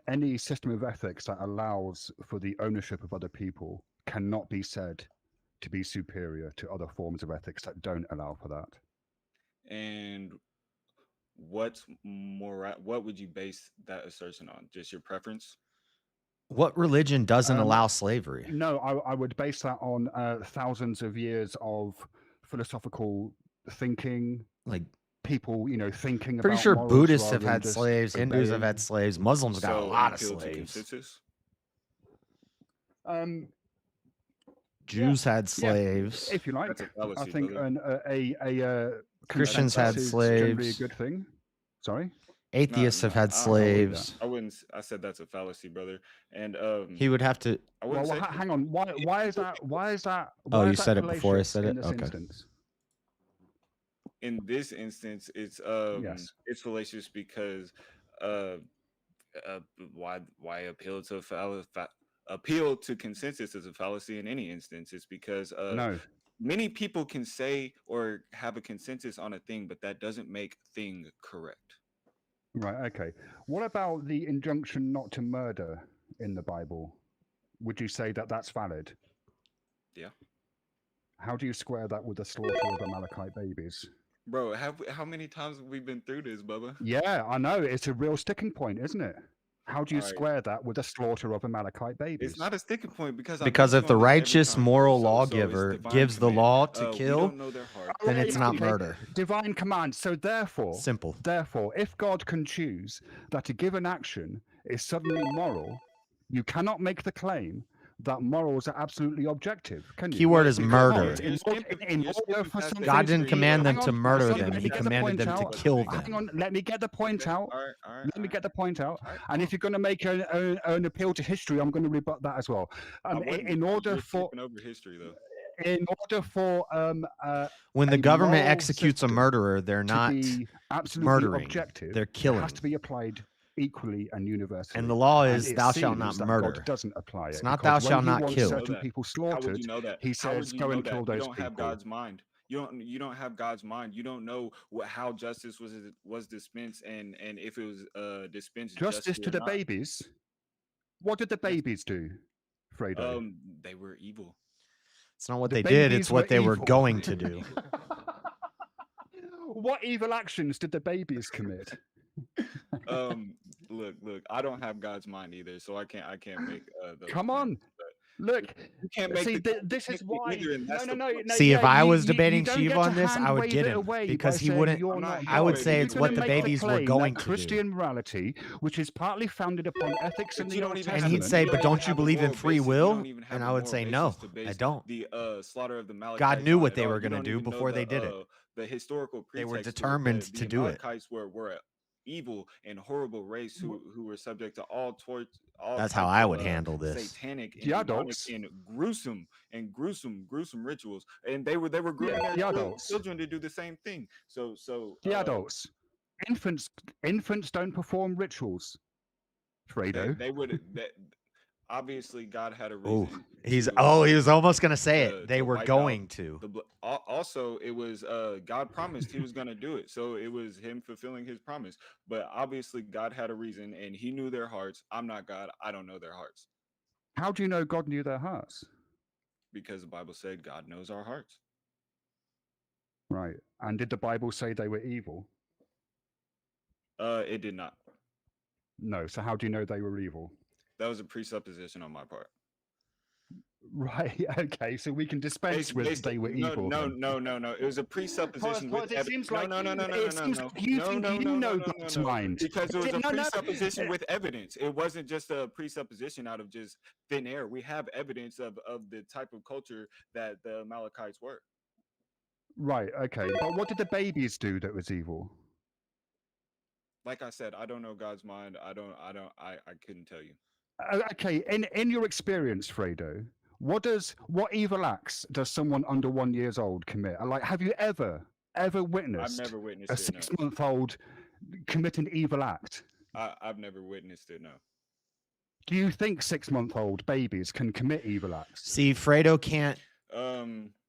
any system of ethics that allows for the ownership of other people cannot be said to be superior to other forms of ethics that don't allow for that. And what would you base that assertion on? Just your preference? What religion doesn't allow slavery? No, I would base that on thousands of years of philosophical thinking, like people, thinking. Pretty about sure morals Buddhists rather have than had just slaves, Hindus have obeying. had slaves, Muslims got a So, lot of appeal to slaves. consensus? Jews had Yeah, slaves. if you like. That's a fallacy, I think brother. Christians had consensus is generally a slaves. good thing. Sorry? Atheists have had I wouldn't- slaves. I wouldn't. I said that's a fallacy, brother. And He would have to. I Well, wouldn't say. hang on. Why is that? Why is that? Oh, why you is that said it before I fallacious said in it? this Okay. instance? In this instance, it's Yes. it's fallacious because why appeal to appeal to consensus is a fallacy in any instance. It's because No. many people can say or have a consensus on a thing, but that doesn't make thing correct. Right. Okay. What about the injunction not to murder in the Bible? Would you say that that's valid? Yeah. How do you square that with the slaughter of Amalekite babies? Bro, how many times have we been through this, Bubba? Yeah, I know. It's a real sticking point, isn't it? How do you Alright. square that with the slaughter of Amalekite babies? It's not a sticking point because Because if the righteous moral lawgiver divine gives the command. law to We kill, don't know their heart. then it's not Okay, murder. Divine command. So therefore, Simple. Therefore, if God can choose that to give an action is suddenly moral, you cannot make the claim that morals are absolutely objective, can you? Keyword is murder. In order for something God didn't command them Hang to on, murder let them. me He get the commanded point them to out. kill Hang them. on, let me get the point out. Let me get the point out. And if you're going to make an appeal to history, I'm going to rebut that as well. In order for over history though. in order for When the a government moral executes a system murderer, they're to not be absolutely murdering. objective, They're it killing. has to be applied equally and universally. And the law And is it thou shalt seems not that murder. God doesn't apply It's it. not because thou when shalt he not wants kill. certain people How would slaughtered, you know that? he How would says, you "Go know and that? kill You those don't have people." God's mind. You don't have God's mind. You don't know how justice was dispensed and if it was dispensed Justice justly to or the not. babies. What did the babies do, Fredo? They were evil. It's not what The they did, babies it's what were they were evil. going to do. What evil actions did the babies commit? Look, I don't have God's mind either, so I can't make those Come claims, on. but Look, you can't make see, the, this is why. either, and that's No, the no, point. no. See, if yeah, I you- was you debating don't Shiva get on to this, I would hand get wave it him away because by he saying wouldn't. you're I'm not not I would God. say You're it's gonna what the make the babies were claim going that to do. Christian morality, which is partly founded upon ethics in But the you Old don't even And have he'd to- say, you but don't don't even you have a believe in moral free basis. You will? don't even have And a I would moral say, basis no, to I base don't. the slaughter of the Amalekites God knew on what at they all. were You going to don't do even know before they did it. the historical They were pretext to it. determined The to do it. Amalekites were evil and horrible race who were subject to all torture. That's how I would handle this. Satanic and demonic and gruesome rituals, and they were grooming their children to do the same thing. So the adults, infants don't perform rituals. Fredo, they would. Obviously, God had a reason. He was almost gonna say it. They were going to. Also, it was God promised he was gonna do it, so it was him fulfilling his promise. But obviously, God had a reason, and he knew their hearts. I'm not God. I don't know their hearts. How do you know God knew their hearts? Because the Bible said God knows our hearts. Right. And did the Bible say they were evil? It did not. No. So how do you know they were evil? That was a presupposition on my part. Right. Okay. So we can dispense with they were evil. No. It was a presupposition. It seems like no. You know God's mind. Because it was a presupposition with evidence. It wasn't just a presupposition out of just thin air. We have evidence of the type of culture that the Amalekites were. Right. Okay. But what did the babies do that was evil? Like I said, I don't know God's mind. I couldn't tell you. Okay, in your experience, Fredo, what evil acts does someone under 1 year old commit? Like, have you ever witnessed? I've never witnessed a 6-month-old commit an evil act. I've never witnessed it. No. Do you think 6-month-old babies can commit evil acts? See, Fredo can't.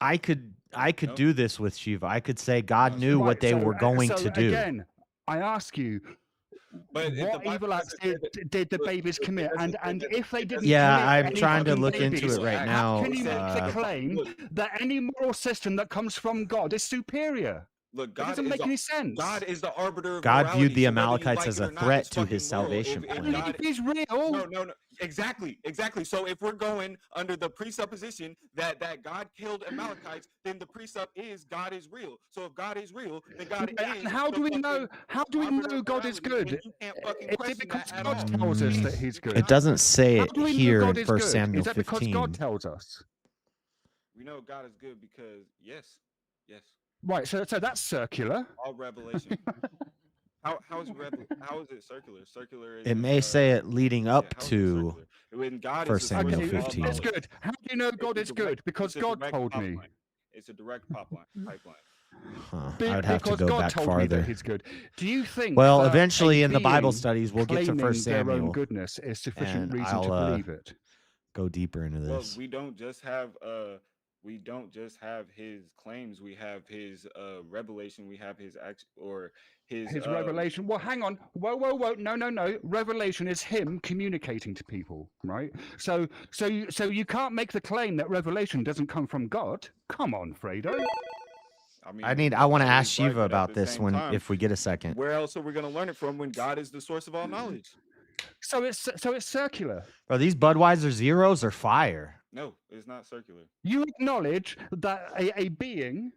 I could do this with Shiva. I could say God knew what they were going to do. Again, I ask you. But what evil acts did the babies commit? And if they didn't, I'm trying to look into it right now. How can you make the claim that any moral system that comes from God is superior? Look, God doesn't make any sense. God is the arbiter of God morality, viewed the so Amalekites as a threat to his salvation plan. If he's real. No. Exactly. So if we're going under the presupposition that God killed Amalekites, then the precept is God is real. So if God is real, then God is. How do we know? How do we know God is good? Is it because God tells us that He's good? It doesn't say it here in 1 Samuel 15. Is that because God tells us? We know God is good because yes. Right, so that's circular. All revelation. How is it circular? Circular is. It may say it leading up to when God 1 Samuel 15. It's good. How do you know God is good? Because God told me. It's a direct pipeline. Huh. I would have to go back farther. He's good. Do you think? Well, eventually in the Bible studies, we'll get to 1 Samuel. Their own goodness is sufficient reason to believe it. Go deeper into this. Well, we don't just have his claims. We have his revelation. We have his his revelation. Well, hang on. Whoa. No. Revelation is him communicating to people, right? So you can't make the claim that revelation doesn't come from God. Come on, Fredo. I want to ask Shiva about this if we get a second. Where else are we going to learn it from when God is the source of all knowledge? So it's circular. Bro, these Budweiser zeros are fire. No, it's not circular. You acknowledge that a being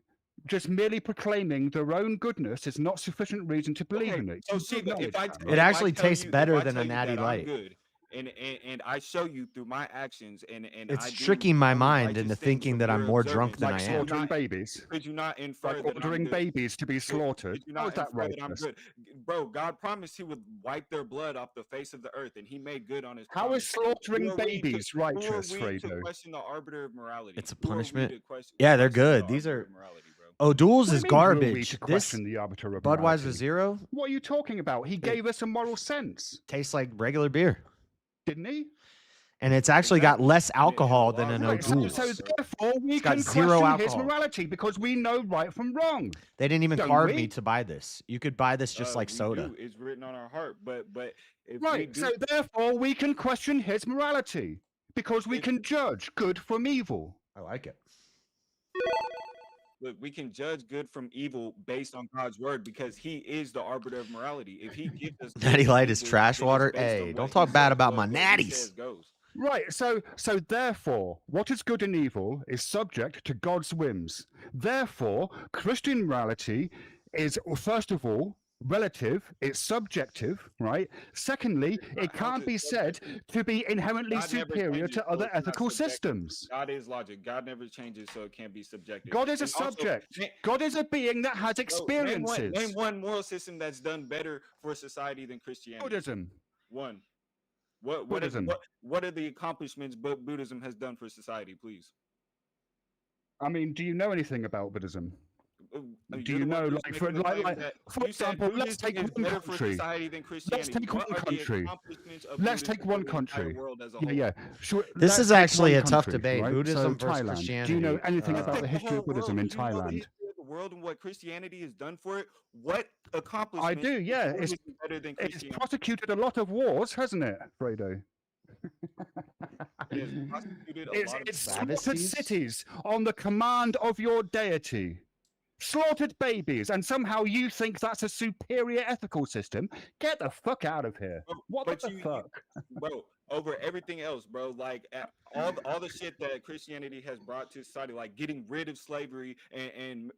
just merely proclaiming their own goodness is not sufficient reason to believe in it. So Shiva, it actually tastes better than a Natty Light. And I show you through my actions, and it's tricking my mind into thinking that I'm more drunk than I am. Slaughtering babies. Could you not infer that ordering babies to be slaughtered? How is that right? Bro, God promised He would wipe their blood off the face of the earth, and He made good on His. How is slaughtering babies righteous, Fredo? Question the arbiter of morality. It's a punishment. Yeah, they're good. These are. O'Doul's is garbage. This Budweiser Zero. What are you talking about? He gave us a moral sense. Tastes like regular beer. Didn't he? And it's actually got less alcohol than an O'Doul's. So therefore, we can question his morality because we know right from wrong. They didn't even carve me to buy this. You could buy this just like soda. It's written on our heart, but right. So therefore, we can question his morality because we can judge good from evil. I like it. Look, we can judge good from evil based on God's word because He is the arbiter of morality. If He gives us Natty Light is trash water. Hey, don't talk bad about my natties. Right. So therefore, what is good and evil is subject to God's whims. Therefore, Christian morality is, first of all, relative, it's subjective, right? Secondly, it can't be said to be inherently God never superior changes, to so other it's not ethical subjective. systems. God is logic. God never changes, so it can't be subjective. God is a And also, subject. God is a being that has name experiences. one moral system that's done better for society than Christianity. Buddhism. One. What Buddhism. are the accomplishments Buddhism has done for society, please? I mean, do you know anything about Buddhism? Do You're you the one know, who's like, for making the claim like, that for you said example, let's Buddhism take is one better for country. society than Let's Christianity. take one What are the country. accomplishments of Let's Buddhism take one for the entire country. world as a Yeah, whole? yeah. Sure, This let's is take actually one a tough country, debate. right? Buddhism So versus Thailand. Christianity. Do you know anything Let's about take the history of whole Buddhism world. in Do you know the Thailand? history of the world and what Christianity has done for it? What accomplishments? I do, yeah. is Buddhism better than It's Christianity? prosecuted a lot of wars, hasn't it, Fredo? It has prosecuted a lot of It's slaughtered cities on the command of your deity. Slaughtered babies, and somehow you think that's a superior ethical system? Get the fuck out of here! What the fuck? Bro, over everything else, bro. Like all the shit that Christianity has brought to society, like getting rid of slavery and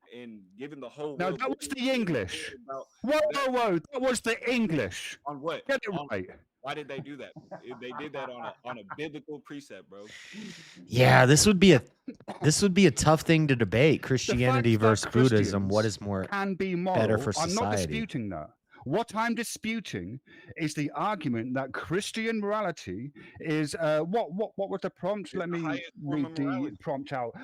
giving the whole No, world. that was the English. Whoa! That was the English. On what? Get it right. Why did they do that? They did that on a biblical precept, bro. Yeah, this would be a tough thing to debate. Christianity versus Buddhism. What is more can be moral? better for I'm not society? disputing that. What I'm disputing is the argument that Christian morality is what was the prompt? Let me read the prompt out.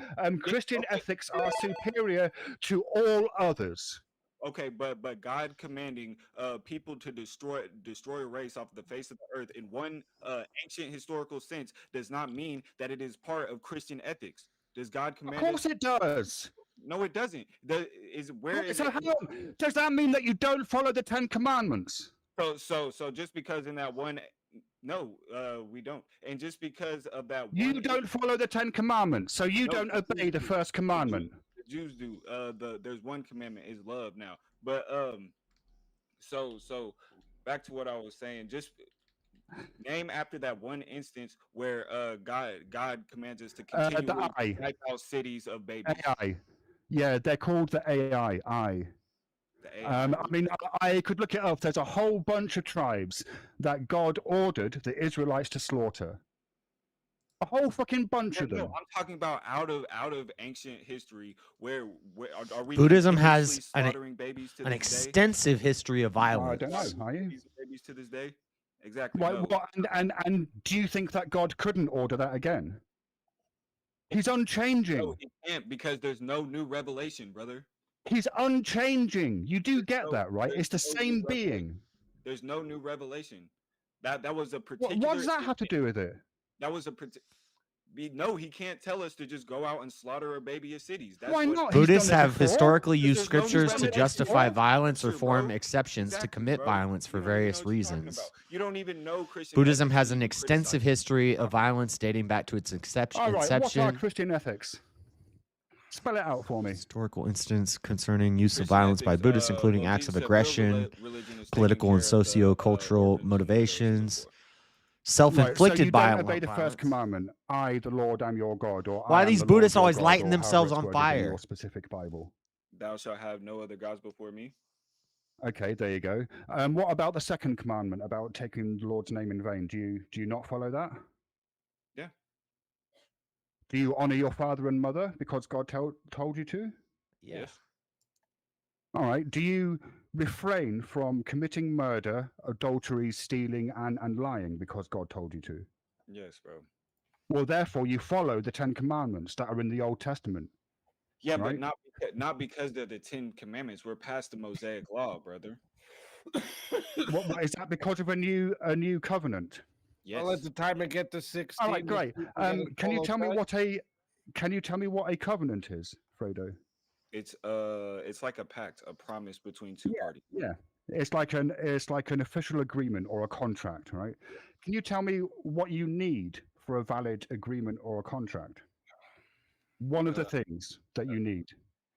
Christian ethics are superior to all others. Okay, but God commanding people to destroy a race off the face of the earth in one ancient historical sense does not mean that it is part of Christian ethics. Does God command? Of course it does. No, it doesn't. So hang on. Does that mean that you don't follow the 10 Commandments? So just because in that one, no, we don't. And just because of that, you don't follow the 10 Commandments, so you don't obey the first commandment. Jews do. There's one commandment is love now, but so back to what I was saying. Just name after that one instance where God commands us to continue wipe out cities of babies. AI. Yeah, they're called the AI. I mean, I could look it up. There's a whole bunch of tribes that God ordered the Israelites to slaughter. A whole fucking bunch of them. No, I'm talking about out of ancient history. Where are we? Buddhism has slaughtering babies to an this extensive history of violence. I don't know. Are you? Babies to this day? Exactly. Right, and do you think that God couldn't order that again? He's unchanging. No, he can't, because there's no new revelation, brother. He's unchanging. You do get that, right? It's the same being. There's no new revelation. That was a particular. What does that have to do with it? That was no, he can't tell us to just go out and slaughter a baby of cities. That's Why not? Buddhists have historically used scriptures to justify violence or form exceptions to commit violence for various reasons. You don't even know Christian. Buddhism has an extensive history of violence dating back to its inception. All right, what's our Christian ethics? Spell it out for me. Historical instance concerning use of violence by Buddhists, including acts of aggression, political and socio-cultural motivations, self-inflicted violence. So you don't obey the violence. first commandment. I, the Lord, am your God. Or Why I are these am the Lord Buddhists your always God, lighting or themselves however on it's worded in fire? your specific Bible. Thou shalt have no other gods before me. Okay, there you go. What about the second commandment about taking the Lord's name in vain? Do you not follow that? Yeah. Do you honor your father and mother because God told you to? Yes. All right. Do you refrain from committing murder, adultery, stealing, and lying because God told you to? Yes, bro. Well, therefore, you follow the 10 Commandments that are in the Old Testament. Yeah, right? but not because they're the 10 Commandments. We're past the Mosaic Law, brother. What is that because of a new covenant? Yes. Well, let the timer get to 16. All right, great. Can you tell me what a covenant is, Fredo? It's like a pact, a promise between two parties. Yeah, it's like an official agreement or a contract, right? Can you tell me what you need for a valid agreement or a contract? One of the things that you need.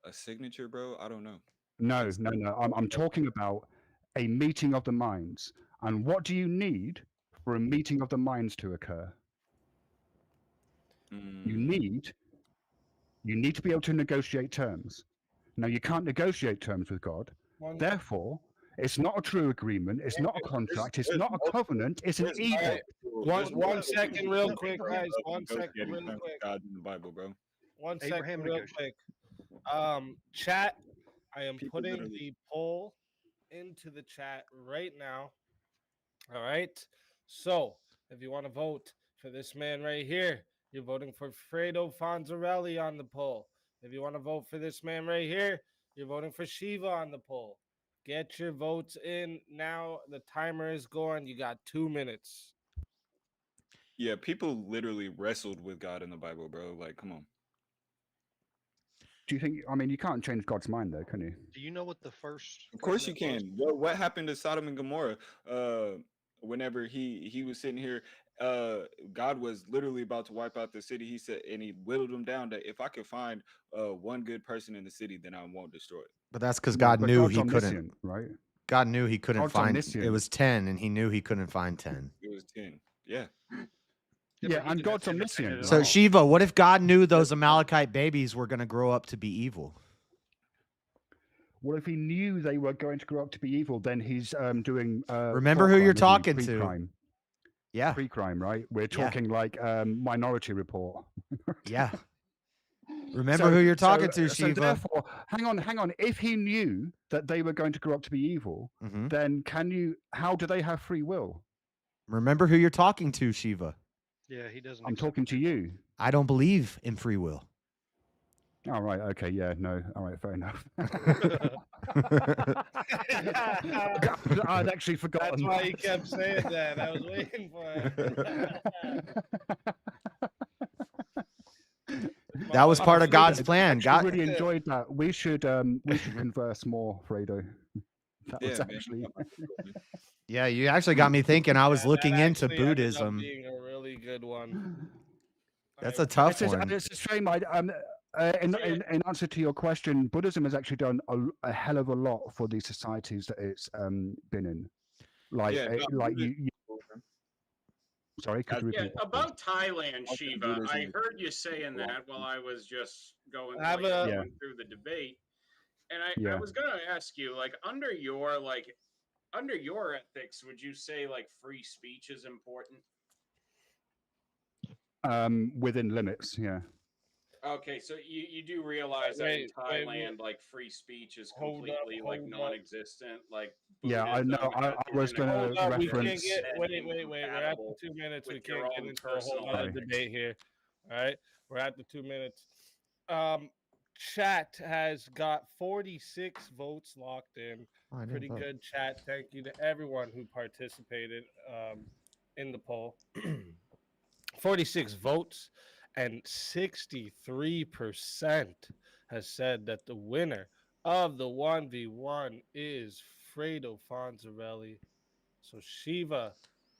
A signature, bro? I don't know. No. I'm talking about a meeting of the minds. And what do you need for a meeting of the minds to occur? You need to be able to negotiate terms. Now, you can't negotiate terms with God. Therefore, It's not a true agreement. It's not a contract. It's not a covenant. It's an edict. One second, real quick, guys. 1 second, real quick. God in the Bible, bro. 1 Abraham second, real quick. Chat. I am putting the poll into the chat right now. All right. So if you want to vote for this man right here, you're voting for Fredo Fonzarelli on the poll. If you want to vote for this man right here, you're voting for Shiva on the poll. Get your votes in now. The timer is going. You got 2 minutes. Yeah, people literally wrestled with God in the Bible, bro. Like, come on. Do you think? I mean, you can't change God's mind, though, can you? Do you know what the first? Of course you can. What happened to Sodom and Gomorrah? Whenever he was sitting here, God was literally about to wipe out the city. He said, and he whittled them down that if I could find one good person in the city, then I won't destroy it. But that's because God knew he couldn't. Right? God knew he couldn't God's find. omniscient. It was 10, and he knew he couldn't find 10. It was 10. Yeah. Yeah, and God's omniscient. So Shiva, what if God knew those Amalekite babies were going to grow up to be evil? Well, if he knew they were going to grow up to be evil, then he's doing. Remember who you're talking to. Pre-crime. Yeah. Pre-crime, right? We're talking like Minority Report. Yeah. Remember who you're talking to, Shiva. So therefore, hang on. If he knew that they were going to grow up to be evil, then how do they have free will? Remember who you're talking to, Shiva. Yeah, he doesn't. I'm talking to you. I don't believe in free will. All right. Okay. Yeah. No. All right. Fair enough. I'd actually forgotten. That's why he kept saying that. I was waiting for it. That was part of God's plan. God really enjoyed that. We should converse more, Fredo. That was actually. Yeah, you actually got me thinking. I was looking into Buddhism. Being a really good one. That's a tough one. It's a shame. In answer to your question, Buddhism has actually done a hell of a lot for these societies that it's been in. Sorry, could you repeat? Yeah, about Thailand, Shiva. I heard you saying that while I was just going through the debate, and I was going to ask you, like, under your ethics, would you say like free speech is important? Within limits, yeah. Okay, so you do realize that in Thailand, like free speech is completely non-existent. Like Buddhism, I know. I was going to reference. Wait. We're at the 2 minutes. We can't get into a whole other debate here. All right, we're at the 2 minutes. Chat has got 46 votes locked in. Pretty good chat. Thank you to everyone who participated in the poll. 46 votes. And 63% has said that the winner of the 1v1 is Fredo Fonzarelli. So Shiva,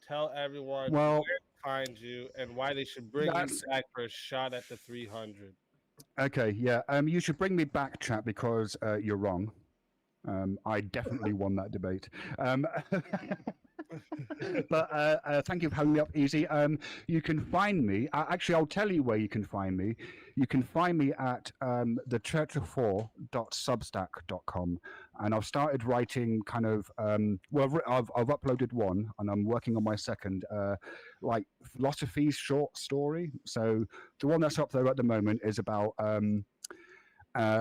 tell everyone where to find you and why they should bring you back for a shot at the 300. Okay, yeah. You should bring me back, chat, because you're wrong. I definitely won that debate. But thank you for having me up, Easy. You can find me. Actually, I'll tell you where you can find me. You can find me at thechurchof4.substack.com. And I've started writing kind of, I've uploaded one and I'm working on my second, like philosophy short story. So the one that's up there at the moment is about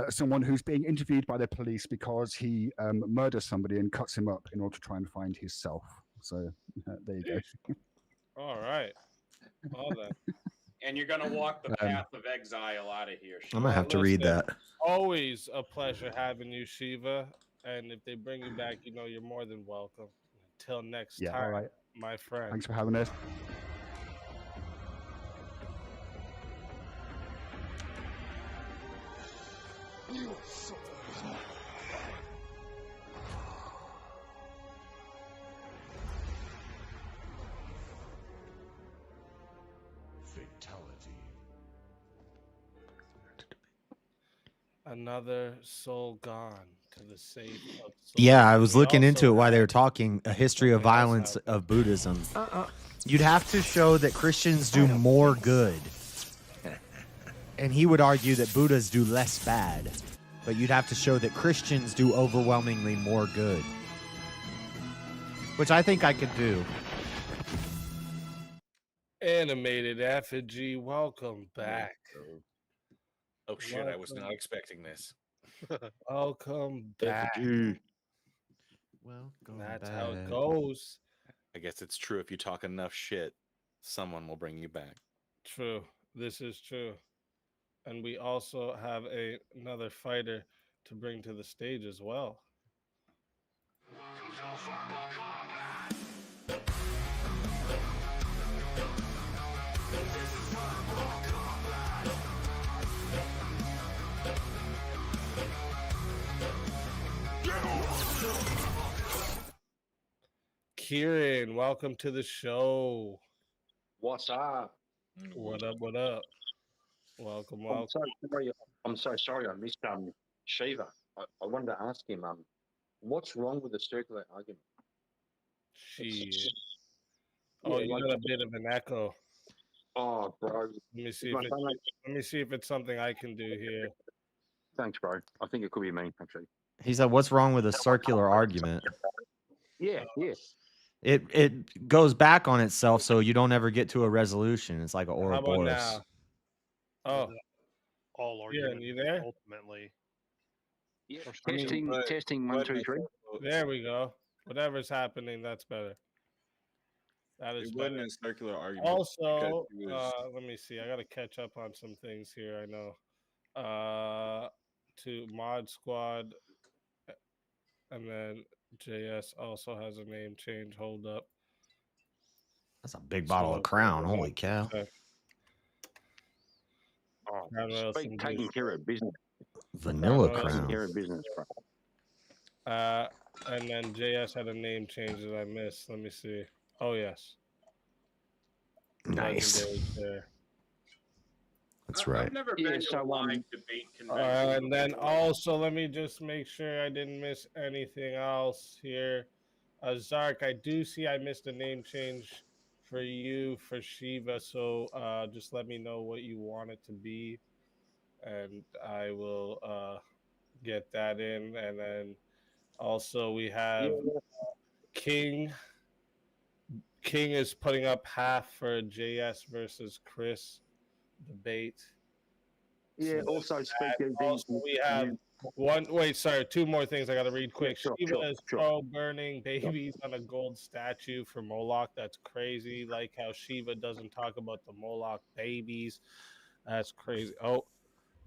someone who's being interviewed by the police because he murders somebody and cuts him up in order to try and find his self. So there you go. All right. All that. And you're going to walk the path of exile out of here. I'm going to have to read that. Always a pleasure having you, Shiva. And if they bring you back, you know you're more than welcome. Until next time, all right. my friend. Thanks for having us. Another soul gone to the safe of souls. Yeah, I was looking into it while they were talking. A history of violence of Buddhism. You'd have to show that Christians do more good. And he would argue that Buddhas do less bad. But you'd have to show that Christians do overwhelmingly more good. which I think I could do. Animated effigy, welcome back. Oh shit! I was not expecting this. Welcome back. Welcome That's back. how it goes. I guess it's true. If you talk enough shit, someone will bring you back. True. This is true. And we also have another fighter to bring to the stage as well. Kieran, welcome to the show. What's up? What up? What up? Welcome, welcome. I'm so sorry I missed Shiva. I wanted to ask him what's wrong with the circular argument? Shit. Oh, you got a bit of an echo. Oh, bro. Let me see if it's something I can do here. Thanks, bro. I think it could be me, actually. He said, "What's wrong with a circular argument?" Yeah. It goes back on itself, so you don't ever get to a resolution. It's like an Ouroboros. How about now? Oh, all arguments. Yeah, you there? Ultimately. Yeah. Testing 1, 2, 3. There we go. Whatever's happening, that's better. That is It better. wasn't a circular argument. Also, because let me see. I got to catch up on some things here. I know. To Mod Squad, and then JS also has a name change. Hold up. That's a big bottle of Crown. Holy cow. Oh, taking care of business. Vanilla Crown. Taking care of business, bro. And then JS had a name change that I missed. Let me see. Oh, yes. Nice. That's right. I've never been to a live debate convention. And then also, let me just make sure I didn't miss anything else here. Zark, I do see I missed a name change for you for Shiva, so just let me know what you want it to be, and I will get that in. And then also we have King. King is putting up half for JS versus Chris debate. Yeah, So also speaking we have two more things I got to read quick. Shiva is pro burning babies on a gold statue for Moloch. That's crazy. Like how Shiva doesn't talk about the Moloch babies. That's crazy. Oh,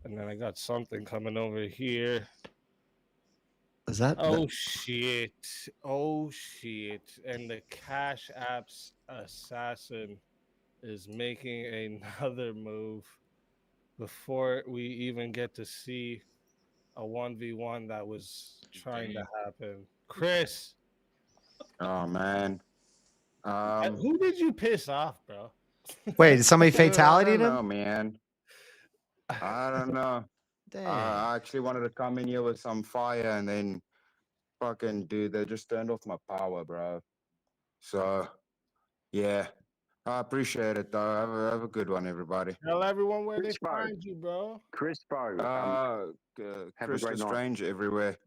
and then I got something coming over here. Is that? Shit. Oh, shit. And the Cashapp's assassin is making another move before we even get to see a 1v1 that was trying to happen. Chris. Oh, man. Who did you piss off, bro? Wait, did somebody fatality him? No, man. I don't know. Dang. I actually wanted to come in here with some fire and then fucking dude, they just turned off my power, bro. So, yeah. I appreciate it, though. Have a good one, everybody. Tell everyone where they find you, bro. Crispo. Chris Lestrange everywhere.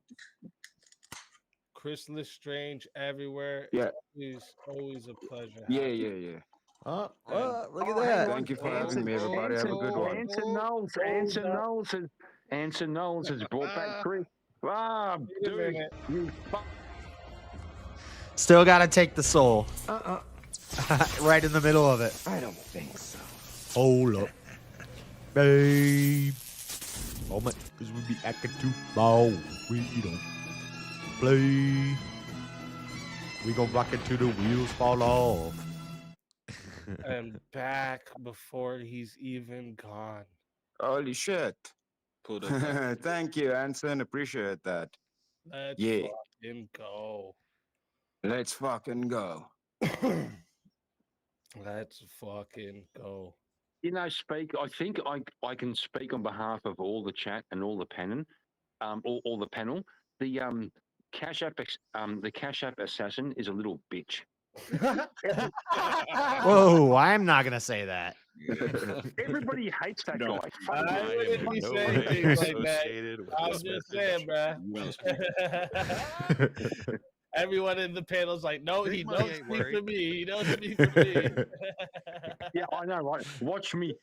Chris Lestrange everywhere. Yeah. It's always a pleasure. Yeah. Oh, look at that. Thank you for having me, everybody. Have a good one. Anson Knowles has brought back Chris. Ah, dude. You Still got to take the soul. Right in the middle of it. I don't think so. Hold up. Babe. Moment, because we be acting too loud. We don't play. We gonna rock it till the wheels fall off. And back before he's even gone. Holy shit. Thank you, Anson. Appreciate that. Let's fucking go. Let's fucking go. Let's fucking go. You know, I think I can speak on behalf of all the chat and all the panel. All the panel. The Cashapp assassin is a little bitch. Whoa, I'm not gonna say that. Everybody hates that guy. I wouldn't be saying things like that. I'm just saying, bro. Everyone in the panel's like, no, Big he money don't ain't speak for worried. me. He don't speak for me. Yeah, I know, right? Watch me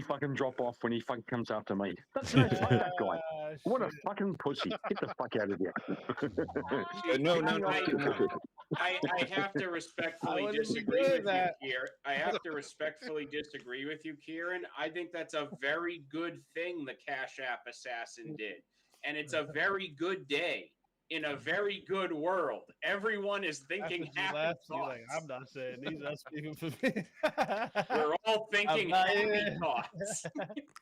fucking drop off when he fucking comes after me. That's no, fuck that guy. What a fucking pussy. Get the fuck out of here. No. I have to respectfully wouldn't be disagree doing with you, that. Kieran. I have to respectfully disagree with you, Kieran. I think that's a very good thing the Cashapp assassin did. And it's a very good day in a very good world. Everyone is thinking happy thoughts. Like, I'm not saying he's not speaking for me. We're all thinking not happy in. thoughts.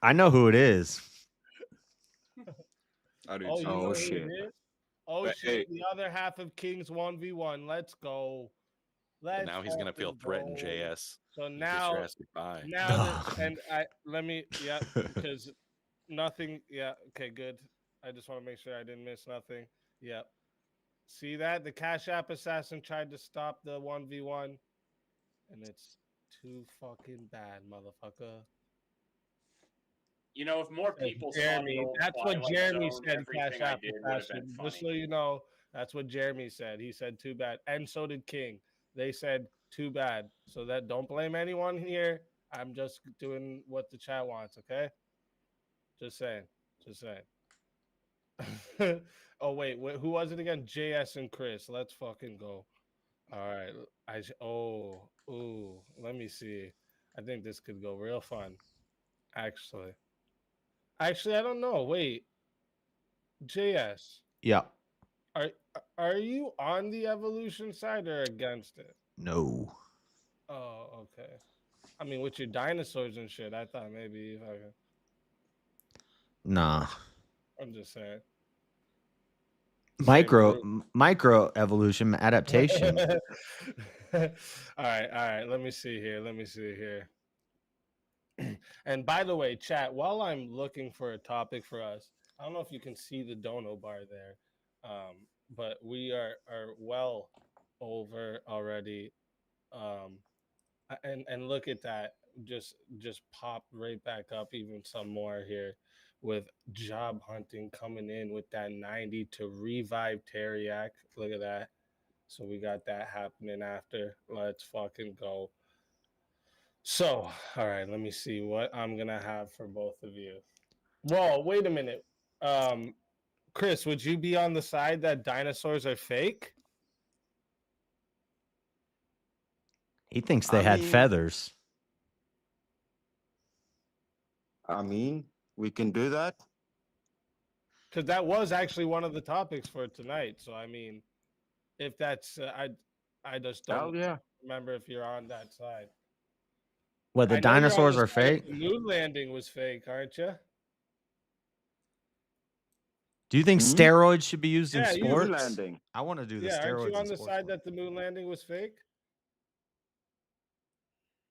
I know who it is. I do Oh, too. you know who it is? Oh But, shit! The other half of King's 1v1. Let's go. Well, now he's gonna feel threatened, JS. So You now, kissed your ass goodbye. now that, and because nothing. Yeah, okay, good. I just want to make sure I didn't miss nothing. Yep. See that the Cashapp assassin tried to stop the 1v1, and it's too fucking bad, motherfucker. You know, if more people saw Jeremy, the old that's what Twilight Jeremy Zone, said. everything I did would have been Cashapp, funny. just so you know, that's what Jeremy said. He said too bad, and so did King. They said too bad. So that don't blame anyone here. I'm just doing what the chat wants. Okay. Just saying. Just saying. Oh wait, who was it again? JS and Chris. Let's fucking go. All right. Let me see. I think this could go real fun. Actually, I don't know. Wait, JS. Yeah. Are you on the evolution side or against it? No. Oh, okay. I mean, with your dinosaurs and shit, I thought maybe if I could. Nah. I'm just saying. Micro evolution adaptation. All right. Let me see here. And by the way, chat, while I'm looking for a topic for us, I don't know if you can see the dono bar there, but we are well over already. And look at that, just popped right back up even some more here with job hunting coming in with that 90 to revive Teriak. Look at that. So we got that happening after. Let's fucking go. So, all right, let me see what I'm going to have for both of you. Whoa, wait a minute. Chris, would you be on the side that dinosaurs are fake? He thinks they had feathers. I mean, we can do that. Because that was actually one of the topics for tonight. So, I mean, if that's, I just don't remember if you're on that side. What, the dinosaurs are fake? The moon landing was fake, aren't you? Do you think steroids should be used in Yeah, sports? moon landing. I want to do the Yeah, aren't steroids you on in the sports. side that the moon landing was fake?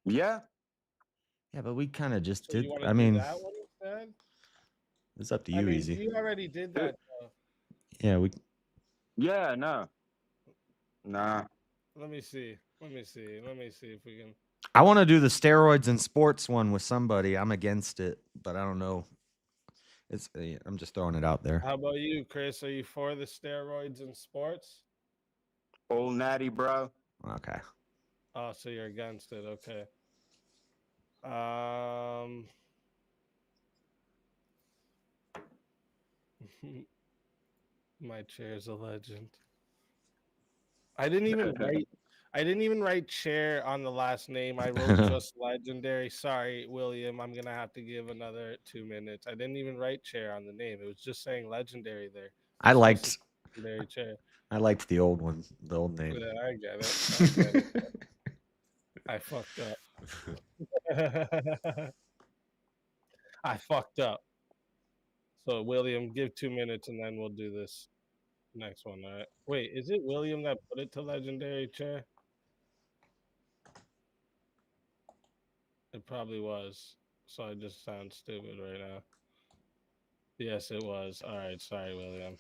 Yeah. Yeah, but we kind of just So did. you wanna I do mean, that one instead? it's up to you, I mean, Easy. you already did that. Yeah, we. Yeah, no. Nah. Let me see if we can. I want to do the steroids in sports one with somebody. I'm against it, but I don't know. It's. I'm just throwing it out there. How about you, Chris? Are you for the steroids in sports? Old natty, bro. Okay. Oh, so you're against it. Okay. My chair's a legend. I didn't even write chair on the last name. I wrote just legendary. Sorry, William. I'm gonna have to give another 2 minutes. I didn't even write chair on the name. It was just saying legendary there. I liked. Legendary chair. I liked the old one, the old name. Yeah, I get it. I fucked up. I fucked up. So William, give 2 minutes and then we'll do this next one. All right. Wait, is it William that put it to legendary chair? It probably was. So I just sound stupid right now. Yes, it was. All right. Sorry, William.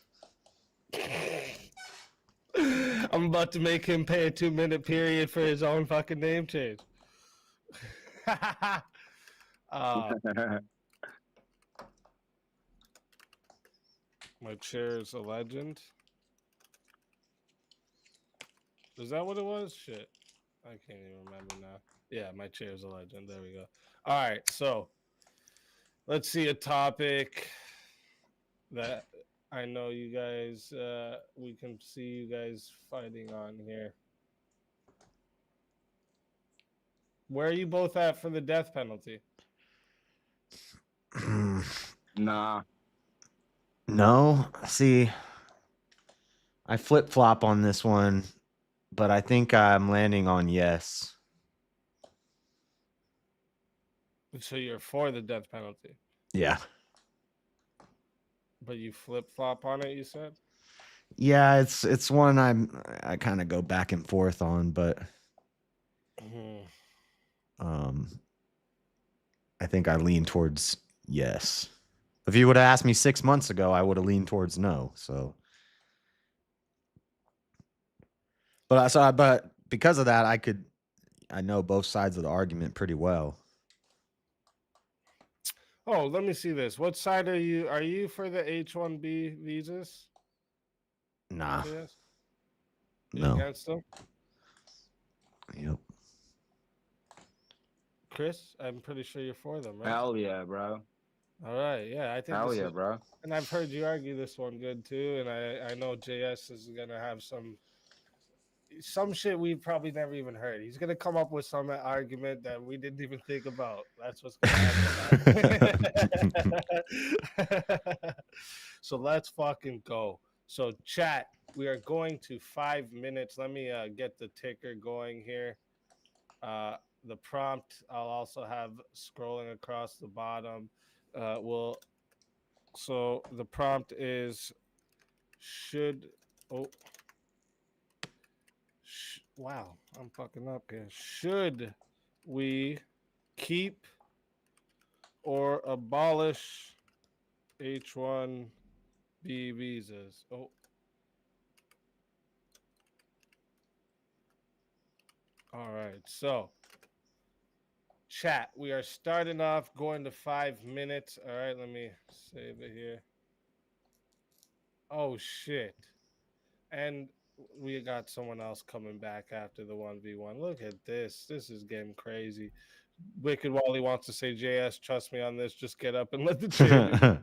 I'm about to make him pay a 2-minute period for his own fucking name change. My chair is a legend. Is that what it was? Shit. I can't even remember now. Yeah, my chair's a legend. There we go. All right, so let's see a topic that I know you guys, we can see you guys fighting on here. Where are you both at for the death penalty? Nah. No, see, I flip flop on this one, but I think I'm landing on yes. So you're for the death penalty, Yeah. but you flip flop on it. You said. Yeah, it's one I kind of go back and forth on, but I think I lean towards yes. If you would have asked me 6 months ago, I would have leaned towards no. So, but because of that, I know both sides of the argument pretty well. Oh, let me see this. What side are you? Are you for the H-1B visas? Nah. Yes. No. Against them? Yep. Chris, I'm pretty sure you're for them, right? Hell yeah, bro. All right, yeah, I think. Hell yeah, bro. And I've heard you argue this one good too, and I know JS is gonna have some shit we've probably never even heard. He's gonna come up with some argument that we didn't even think about. That's what's gonna happen. So let's fucking go. So chat, we are going to 5 minutes. Let me get the ticker going here. The prompt I'll also have scrolling across the bottom. So the prompt is wow, I'm fucking up here. Should we keep or abolish H-1B visas? Oh. All right, so chat, we are starting off going to 5 minutes. All right, let me save it here. Oh, shit. And we got someone else coming back after the 1v1. Look at this. This is getting crazy. Wicked Wally wants to say, JS, trust me on this. Just get up and let the chair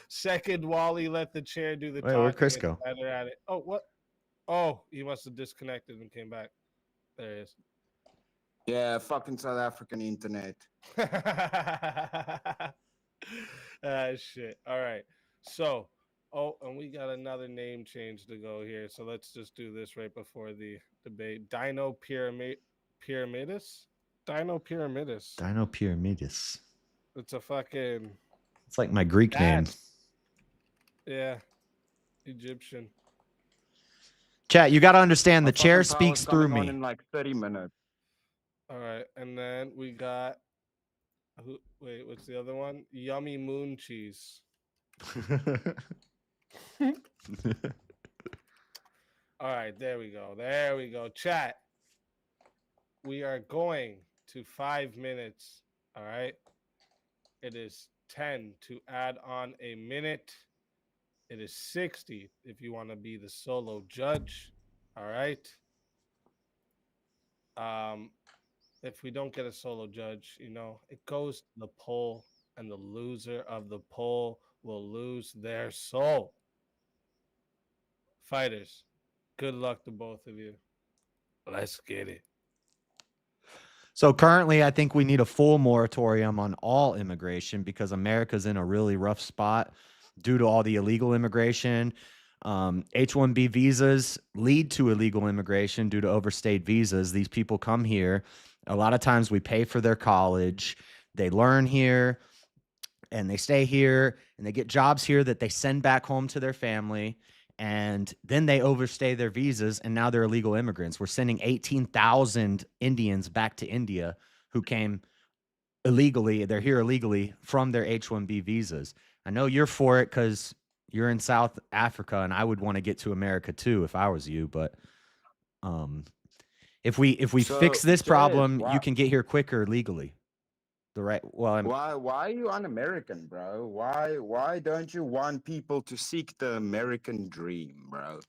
Second Wally, let the chair do the talking. Where'd Chris go? Better at it. Oh, what? Oh, he must have disconnected and came back. There he is. Yeah, fucking South African internet. Shit. All right. So, and we got another name change to go here. So let's just do this right before the debate. Dino Pyramidus? Dino Pyramidus. Dino Pyramidus. It's a fucking... It's like my Greek name. Yeah. Egyptian. Chat, you got to understand the chair speaks through me. In like 30 minutes. All right. And then we got... Wait, what's the other one? Yummy Moon Cheese. All right, there we go. There we go. Chat. We are going to 5 minutes. All right. It is 10 to add on a minute. It is 60 if you want to be the solo judge. All right. If we don't get a solo judge, it goes to the poll, and the loser of the poll will lose their soul. Fighters, good luck to both of you. Let's get it. So currently, I think we need a full moratorium on all immigration because America's in a really rough spot due to all the illegal immigration. H-1B visas lead to illegal immigration due to overstayed visas. These people come here. A lot of times we pay for their college. They learn here and they stay here and they get jobs here that they send back home to their family. And then they overstay their visas and now they're illegal immigrants. We're sending 18,000 Indians back to India who came illegally. They're here illegally from their H-1B visas. I know you're for it because you're in South Africa and I would want to get to America too if I was you. But if we fix this problem, you can get here quicker legally. The right. Well, why are you un-American, bro? Why don't you want people to seek the American dream, bro?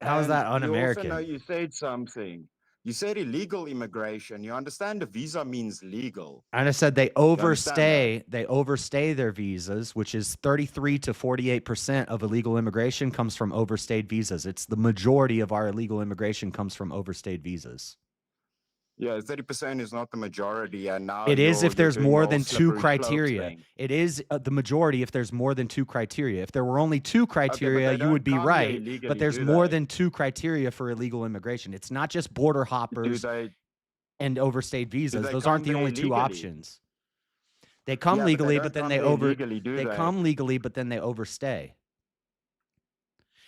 How is that You also un-American? know you said something. You said illegal immigration. You understand the visa means legal. I just said they You understand that? overstay. They overstay their visas, which is 33 to 48% of illegal immigration comes from overstayed visas. It's the majority of our illegal immigration comes from overstayed visas. Yeah, 30% is not the majority, and now It is if you're there's doing the more whole than 2 slippery slope criteria. thing. It is the majority if there's more than 2 criteria. If there were only 2 criteria, they you don't would be come here right. illegally, But there's do more they? than 2 criteria for illegal immigration. It's not just border hoppers and overstayed visas. they Those come aren't the there only 2 illegally? options. They come Yeah, but they legally, don't but then come they there illegally, do they they? come legally, but then they overstay.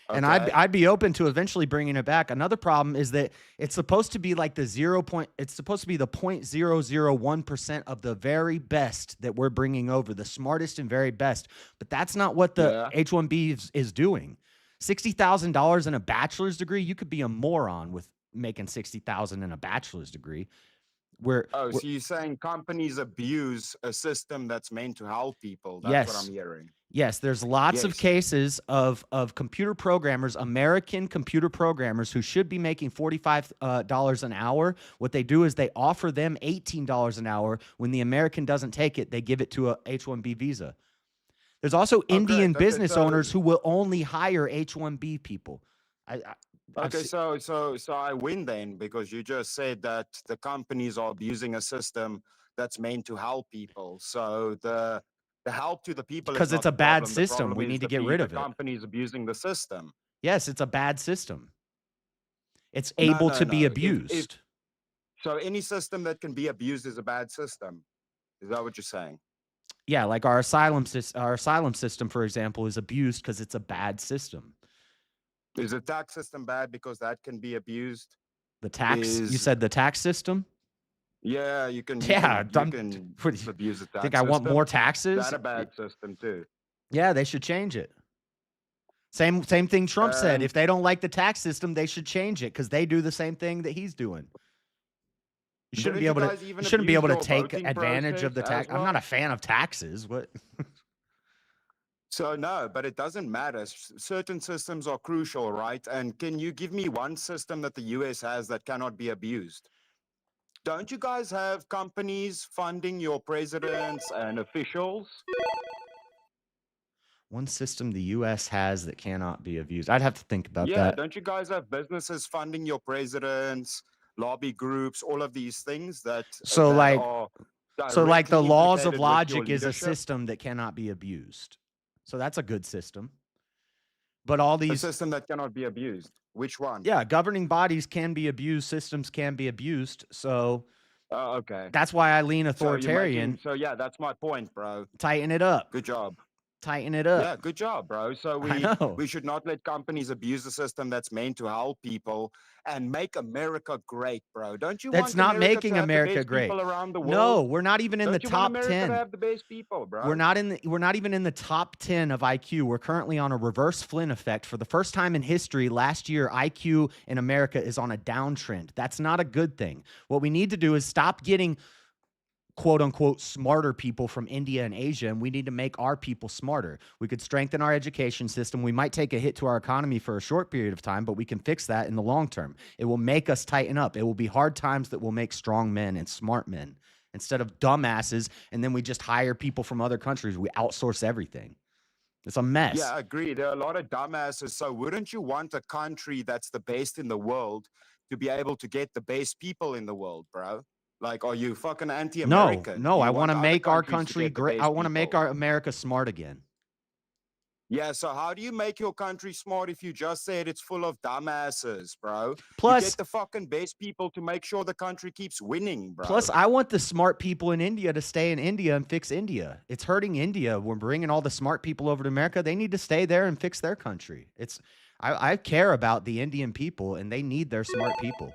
And Okay. I'd be open to eventually bringing it back. Another problem is that it's supposed to be like the it's supposed to be the 0.001% of the very best that we're bringing over, the smartest and very best. But that's not what the H-1B is doing. $60,000 in a bachelor's degree, you could be a moron with making $60,000 in a bachelor's degree. So you're saying companies abuse a system that's meant to help people? That's what I'm hearing. Yes, there's lots of cases of computer programmers, American computer programmers who should be making $45 an hour. What they do is they offer them $18 an hour. When the American doesn't take it, they give it to a H-1B visa. There's also Indian business owners who will only hire H-1B people. So I win then, because you just said that the companies are abusing a system that's meant to help people. So the help to the people is Because not it's a the bad problem. The system. problem We is need to the get rid of the it. companies abusing the system. Yes, it's a bad system. It's No, able no, to be no. abused. So any system that can be abused is a bad system. Is that what you're saying? Yeah, like our asylum system, for example, is abused because it's a bad system. Is the tax system bad because that can be abused? The tax? You said the tax system? Yeah, you can. Yeah, you can abuse the tax. Think I want system. more taxes? Is that a bad system too? Yeah, they should change it. Same thing Trump said. If they don't like the tax system, they should change it because they do the same thing that he's doing. You shouldn't be able to. You shouldn't be able to take advantage of the tax. I'm not a fan of taxes. What? So no, but it doesn't matter. Certain systems are crucial, right? And can you give me one system that the US has that cannot be abused? Don't you guys have companies funding your presidents and officials? One system the U.S. has that cannot be abused. I'd have to think about Yeah, that. don't you guys have businesses funding your presidents, lobby groups, all of these things that So that like, are the directly laws of implicated with your logic is a leadership? system that cannot be abused. So that's a good system. But all A these system that cannot be abused. Which one? Yeah, governing bodies can be abused, systems can be abused. So okay. that's why I lean So you're authoritarian. making- So yeah, that's my point, bro. Tighten it up. Good job. Tighten it up. Yeah, good job, bro. So I know. we should not let companies abuse the system that's meant to help people and make America great, bro. Don't you That's want not America making to have the America best great. people around the world? No, we're not even in Don't the you want top America 10. to have the best people, bro? We're not even in the top 10 of IQ. We're currently on a reverse Flynn effect. For the first time in history, last year, IQ in America is on a downtrend. That's not a good thing. What we need to do is stop getting quote unquote smarter people from India and Asia, and we need to make our people smarter. We could strengthen our education system. We might take a hit to our economy for a short period of time, but we can fix that in the long term. It will make us tighten up. It will be hard times that will make strong men and smart men instead of dumbasses, and then we just hire people from other countries. We outsource everything. It's a mess. Yeah, I agree. There are a lot of dumbasses. So wouldn't you want a country that's the best in the world to be able to get the best people in the world, bro? Like, are you fucking anti-American? No, I want want to make our countries to country get the great. best I want to make people. our America smart again. Yeah, so how do you make your country smart if you just said it's full of dumbasses, bro? Plus- you get the fucking best people to make sure the country keeps winning, bro. Plus, I want the smart people in India to stay in India and fix India. It's hurting India. We're bringing all the smart people over to America. They need to stay there and fix their country. I care about the Indian people, and they need their smart people.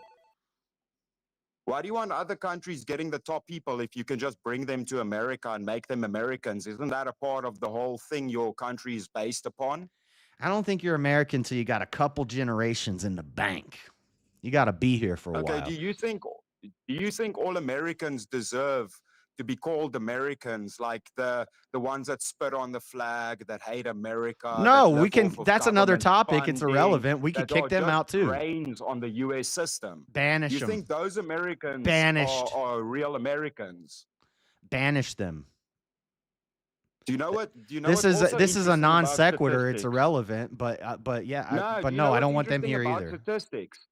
Why do you want other countries getting the top people if you can just bring them to America and make them Americans? Isn't that a part of the whole thing your country is based upon? I don't think you're American until you got a couple generations in the bank. You got to be here for a while. Do you think all Americans deserve to be called Americans, like the ones that spit on the flag, that hate America. No, that we live can. off of That's another government topic. It's funding, irrelevant. We could that kick are them just out too. drains on the U.S. system. Banish You them. think those Americans Banished. are real Americans? Banish them. Do you know what? Do you know This what's is also this is a interesting non about sequitur. It's statistics? irrelevant, but yeah, No, but you no, know I what's don't want them interesting here about either. Statistics.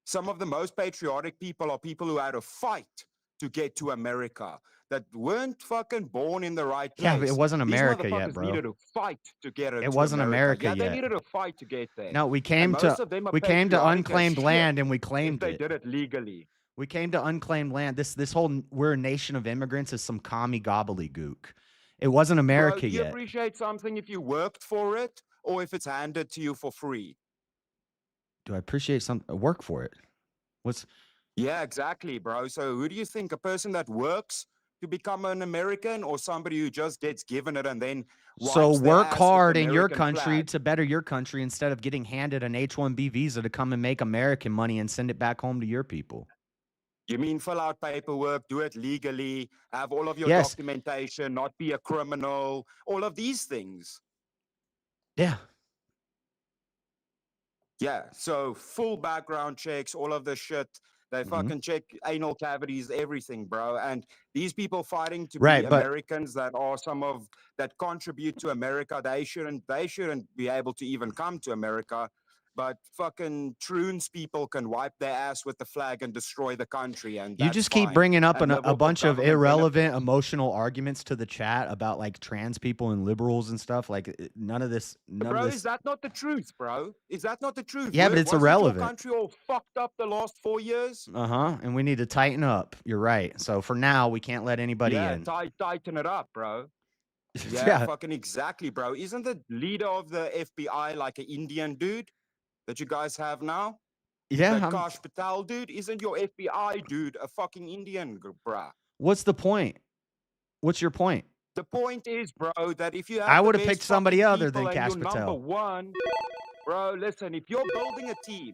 Some of the most patriotic people are people who had to fight to get to America, that weren't fucking born in the right place. Yeah, but it wasn't America These yet, motherfuckers bro. needed to fight to get It to wasn't America Yeah, they yet. needed to fight to get there. No, we And came most to of them are we came to patriotic as unclaimed shit land and we if claimed they it. did it legally. We came to unclaimed land. This whole we're a nation of immigrants is some commie gobbledygook. It wasn't America Bro, do you yet. appreciate something if you worked for it or if it's handed to you for free? Do I appreciate some work for it? What's Yeah, exactly, bro. So who do you think? A person that works to become an American or somebody who just gets given it and then so wipes their work ass with hard the in your American country flag? to better your country instead of getting handed an H-1B visa to come and make American money and send it back home to your people. You mean fill out paperwork, do it legally, have all of your Yes. documentation, not be a criminal, all of these things. Yeah. Yeah, so full background checks, all of the shit. They fucking check anal cavities, everything, bro. And these people fighting to Right, be but- Americans that are some of that contribute to America, they shouldn't be able to even come to America. But fucking Troons people can wipe their ass with the flag and destroy the country, and You that's just keep fine. bringing up And live a off of bunch of government irrelevant emotional arguments to the chat about like trans people and liberals and stuff. Like none of this. Bro, is that not the truth, bro? Is that not the truth? Yeah, but it's Wasn't irrelevant. Your country all fucked up the last 4 years? And we need to tighten up. You're right. So for now, we can't let anybody Yeah, in. tighten it up, bro. Yeah, Yeah. fucking exactly, bro. Isn't the leader of the FBI like an Indian dude that you guys have now? Yeah, That Kash Patel dude? Isn't your FBI dude a fucking Indian, bruh? What's the point? What's your point? The point is, bro, that if you have I the would have best picked somebody fucking other than people and Kash you're Patel. number one, bro, listen, if you're building a team,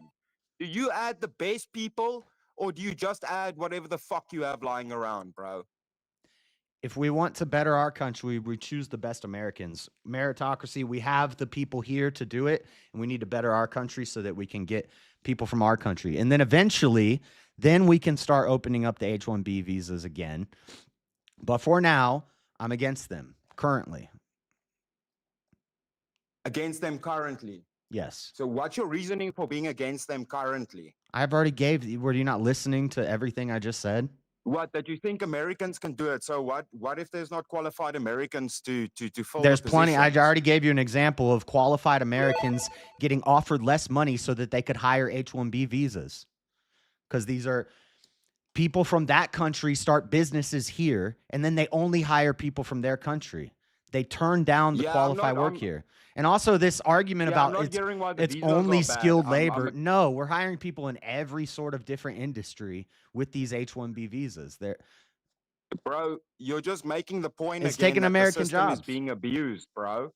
do you add the best people or do you just add whatever the fuck you have lying around, bro? If we want to better our country, we choose the best Americans. Meritocracy, we have the people here to do it, and we need to better our country so that we can get people from our country. And then eventually, then we can start opening up the H-1B visas again. But for now, I'm against them currently. Against them currently? Yes. So what's your reasoning for being against them currently? I've already gave you. Were you not listening to everything I just said? What, that you think Americans can do it? So what if there's not qualified Americans to fill There's the plenty. I positions? already gave you an example of qualified Americans getting offered less money so that they could hire H-1B visas. Because these are people from that country start businesses here, and then they only hire people from their country. They turn down the qualified work here. And also this argument about I'm not hearing why the it's visas only are bad. skilled I'm- labor. No, we're hiring people in every sort of different industry with these H-1B visas. They're Bro, you're just making the point It's again taking that American the system is jobs. being abused, bro.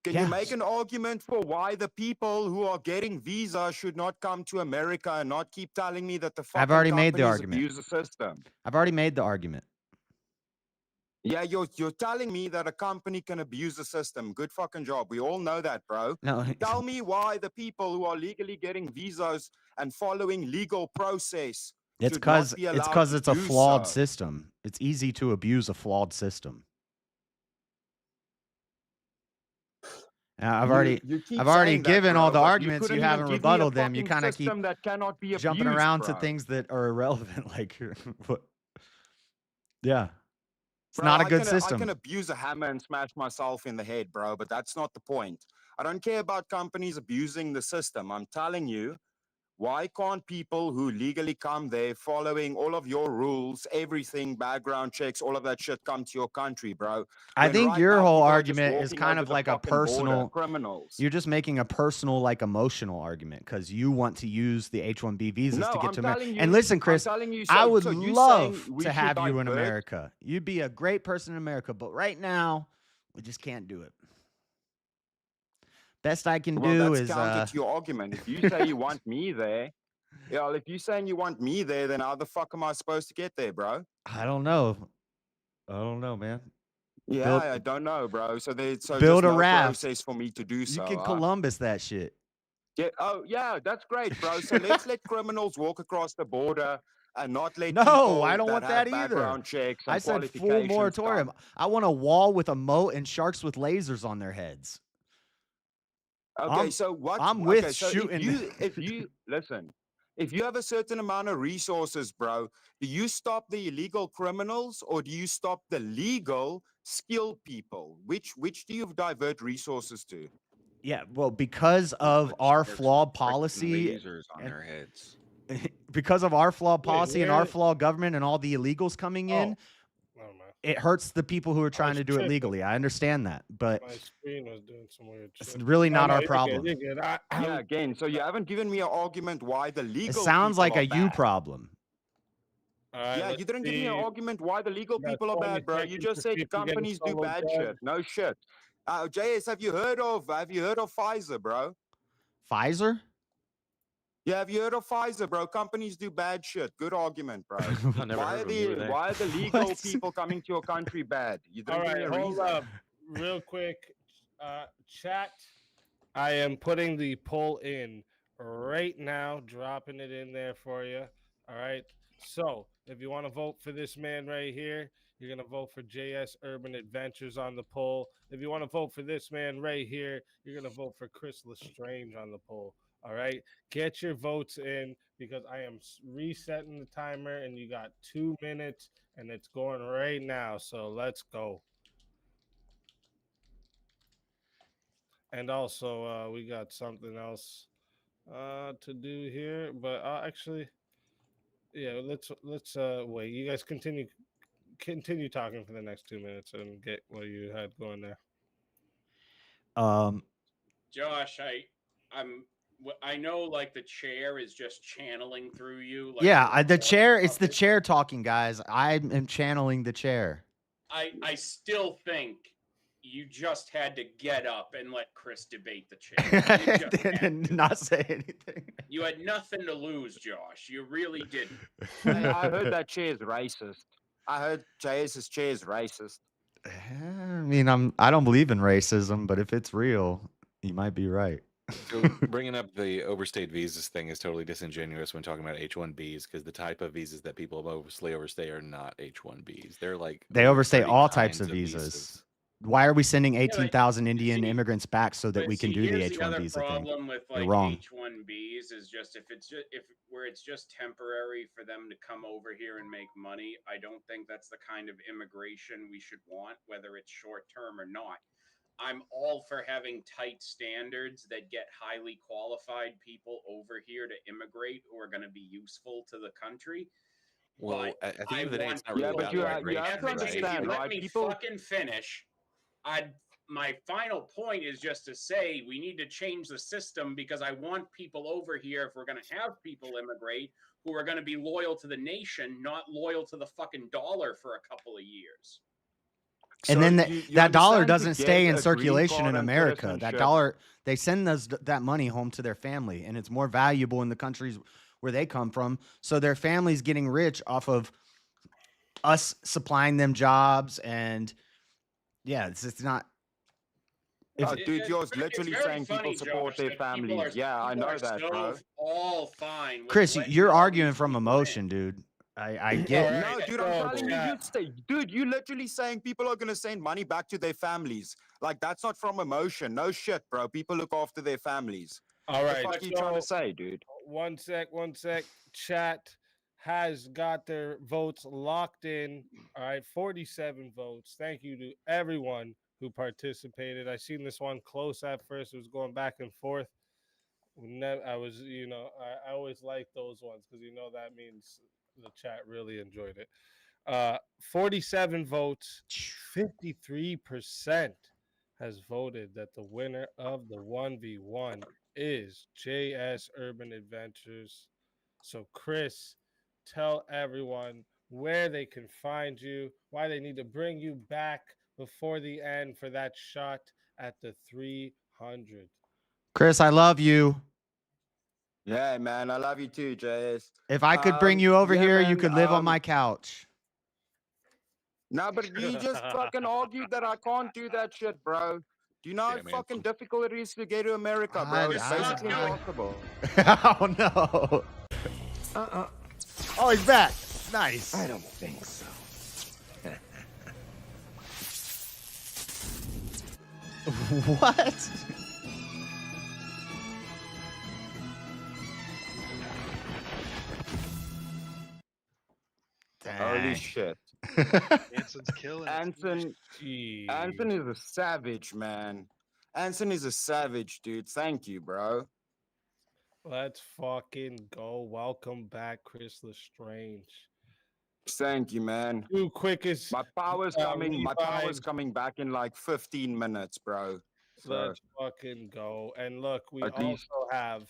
Can Yeah. you make an argument for why the people who are getting visas should not come to America and not keep telling me that the fucking I've already made the companies argument. abuse the system? I've already made the argument. Yeah, you're telling me that a company can abuse the system. Good fucking job. We all know that, bro. No. Tell me why the people who are legally getting visas and following legal process It's should not because be it's allowed because to it's a do flawed so. system. It's easy to abuse a flawed system. I've already keep I've already saying that, given all bro, the but arguments. You couldn't even haven't give me a rebutted them. You fucking kind of keep system that cannot be jumping abused, around to bro. things that are irrelevant. Like, what? Yeah, it's Bro, not a I good can, I system. can abuse a hammer and smash myself in the head, bro, but that's not the point. I don't care about companies abusing the system. I'm telling you, why can't people who legally come there following all of your rules, everything, background checks, all of that shit come to your country, bro? I When think right your now whole people are just argument is walking kind over of the like a fucking border, personal. criminals. You're just making a personal, like emotional argument because you want to use the H-1B visas No, to get I'm to America. telling And you- listen, I'm Chris, telling you, I so- would so you love saying we to should have you in divert? America. You'd be a great person in America, but right now we just can't do it. Best I can Well, do that's is counter to your argument. If you say you want me there, Yeah, if you're saying you want me there, then how the fuck am I supposed to get there, bro? I don't know. I don't know, man. Yeah, I don't know, bro. So there's build just a no raft. process for me to do so. You can Columbus that shit. Yeah. Oh, yeah, that's great, bro. So let's let criminals walk across the border and not let No, people I don't that want have that either. background checks and I said full qualifications moratorium. come. I want a wall with a moat and sharks with lasers on their heads. Okay, so what? I'm with okay, so shooting. if you listen, if you have a certain amount of resources, bro, do you stop the illegal criminals or do you stop the legal skilled people? Which do you divert resources to? Yeah, well, because of our flawed policy, lasers on their heads. because of our flawed policy and our where- flawed government and all the illegals coming in, it hurts the people who are trying to do it tripping. legally. I understand that, but My screen was doing some weird shit. it's really not no, our you're problem. Good, you're good. Yeah, again, so you haven't given me an argument why the It legal sounds people like are a you bad. problem. All right, Yeah, you didn't give me an argument why the legal people are bad, bro. You just said companies do bad shit. No shit. JS, have you heard of Pfizer, bro? Pfizer? Yeah, have you heard of Pfizer, bro? Companies do bad shit. Good argument, bro. I never heard of them. Who are they? Why are the legal people coming to your country bad? You didn't All give me right, a hold reason. up, real quick, chat. I am putting the poll in right now, dropping it in there for you. All right. So if you want to vote for this man right here, you're gonna vote for JS Urban Adventures on the poll. If you want to vote for this man right here, you're gonna vote for Chris Lestrange on the poll. All right. Get your votes in because I am resetting the timer, and you got 2 minutes, and it's going right now. So let's go. And also, we got something else to do here, but actually, yeah, let's wait. You guys continue talking for the next 2 minutes and get what you had going there. Josh, I know like the chair is just channeling through you. Like Yeah, the chair. It's the chair talking, guys. I am channeling the chair. I still think you just had to get up and let Chris debate the chair. And not say anything. You had nothing to lose, Josh. You really didn't. I heard that chair is racist. I heard JS's chair is racist. I mean, I don't believe in racism, but if it's real, you might be right. So bringing up the overstayed visas thing is totally disingenuous when talking about H-1Bs because the type of visas that people mostly overstay are not H-1Bs. They're like they overstay 30 all types kinds of visas. Why are we sending 18,000 Indian immigrants back so that we can do the H-1 visa thing? Problem with like You're wrong. H-1Bs is just if it's just temporary for them to come over here and make money. I don't think that's the kind of immigration we should want, whether it's short term or not. I'm all for having tight standards that get highly qualified people over here to immigrate who are going to be useful to the country. Well, but at the end of the day, it's not really about you have to understand, let right? me People fucking finish. My final point is just to say we need to change the system because I want people over here, if we're going to have people immigrate, who are going to be loyal to the nation, not loyal to the fucking dollar for a couple of years. And then that dollar doesn't stay in circulation in America. That dollar, they send that money home to their family, and it's more valuable in the countries where they come from. So their family's getting rich off of us supplying them jobs, and yeah, it's not. Dude, you're literally saying people support their families. Yeah, I know that, bro. All fine. Chris, you're arguing from emotion, dude. I get. No, dude, I'm telling you, dude, you literally saying people are gonna send money back to their families. Like that's not from emotion. No shit, bro. People look after their families. All right. What the fuck are you trying to say, dude? One sec. Chat has got their votes locked in. All right, 47 votes. Thank you to everyone who participated. I seen this one close at first. It was going back and forth. I was, I always like those ones because that means the chat really enjoyed it. 47 votes, 53% has voted that the winner of the 1v1 is JS Urban Adventures. So Chris, tell everyone where they can find you, why they need to bring you back before the end for that shot at the 300. Chris, I love you. Yeah, man. I love you too, JS. If I could bring you over yeah, here, you man, could live on my couch. No, but you just fucking argued that I can't do that shit, bro. Do you know how fucking difficult it is to get to America, bro? It's basically impossible. Oh no. Oh, he's back. Nice. I don't think so. What? Holy shit. Anson's killing. Anson is a savage, man. Anson is a savage, dude. Thank you, bro. Let's fucking go. Welcome back, Chris Lestrange. Thank you, man. Two quickest. My power's coming. My power's coming back in like 15 minutes, bro. So, let's fucking go. And look, we At also least- have.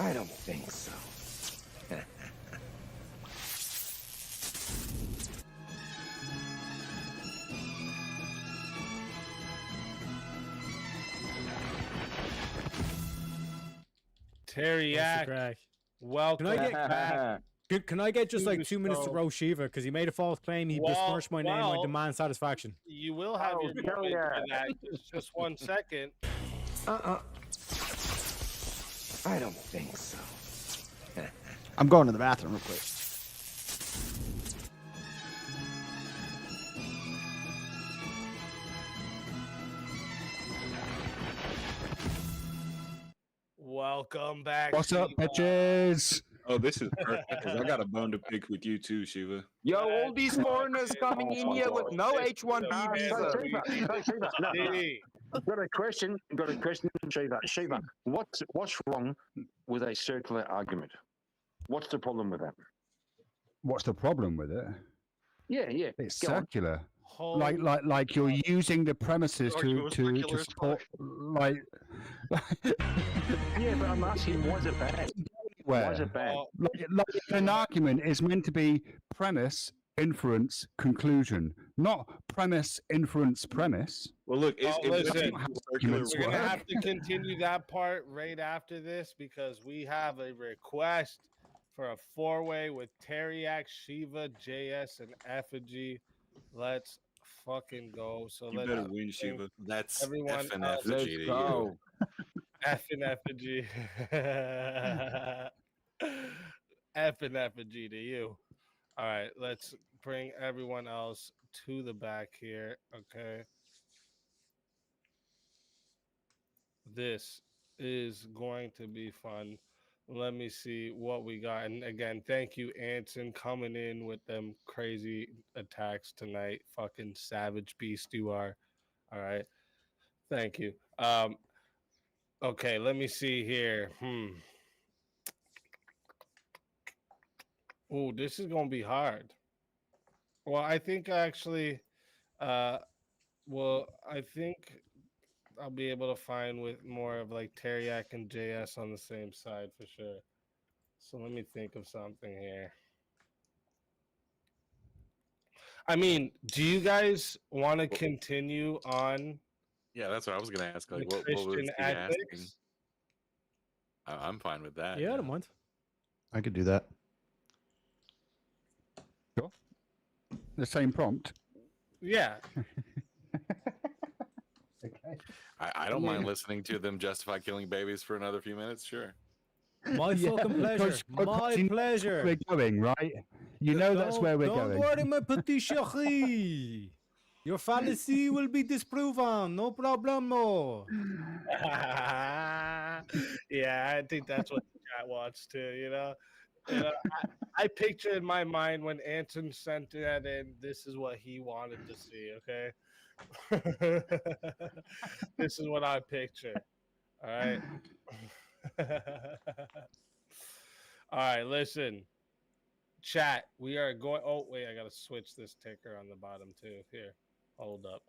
I don't think so. Teriyaki. Welcome. Can I back. get can I get just to like the 2 minutes to show. roast Shiva because he made a false claim? He besmirched my name. I demand satisfaction. You will have your moment for that. Just 1 second. I don't think so. I'm going to the bathroom real quick. Welcome back. What's up, bitches? Oh, this is perfect because I got a bone to pick with you too, Shiva. Yo, all these foreigners coming in here with no H-1B visa. I've got a question. Shiva. Shiva, what's wrong with a circular argument? What's the problem with that? What's the problem with it? Yeah. It's Go on. circular. Like you're using the premises to support like. Yeah, but I'm asking, why is it bad? Why is it bad? Like an argument is meant to be premise, inference, conclusion, not premise, inference, premise. Well, look, Listen, circular we're gonna have to continue that part right after this because we have a request for a 4-way with Teriak, Shiva, JS, and Effigy. Let's fucking go. So You let's better win, Shiva. That's everyone F and else. effigy to you. F and effigy. F and effigy to you. All right, let's bring everyone else to the back here. Okay. This is going to be fun. Let me see what we got. And again, thank you, Anson, coming in with them crazy attacks tonight. Fucking savage beast you are. All right. Thank you. Okay, let me see here. Oh, this is gonna be hard. Well, I think actually I think I'll be able to find with more of like Teriak and JS on the same side for sure. So let me think of something here. I mean, do you guys want to continue on? Yeah, that's what I was going to ask. Like, the what was Christian he asking? ethics? I'm fine with that. Yeah, I don't mind. I could do that. Sure. The same prompt. Yeah. Okay. I don't mind listening to them justify killing babies for another few minutes. Sure. My fucking pleasure. My you know pleasure. where we're going, right? You know that's where we're Don't going. worry, my petit chéri. Your fallacy will be disproven. No problemo. Yeah, I think that's what the chat wants too, you know? I picture in my mind when Anton sent that in, this is what he wanted to see, okay? This is what I picture. All right. All right, listen. Chat, we are going. Oh, wait, I got to switch this ticker on the bottom too. Here. Hold up.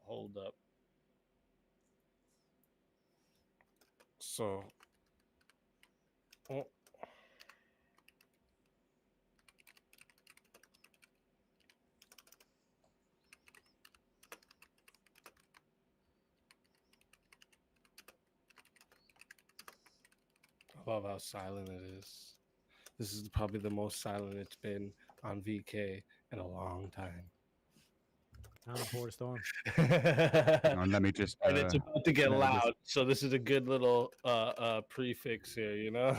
So. Oh. love how silent it is. This is probably the most silent it's been on VK in a long time. Pour the storm. Let me just. And it's about to get let me just- loud, so this is a good little prefix here, you know.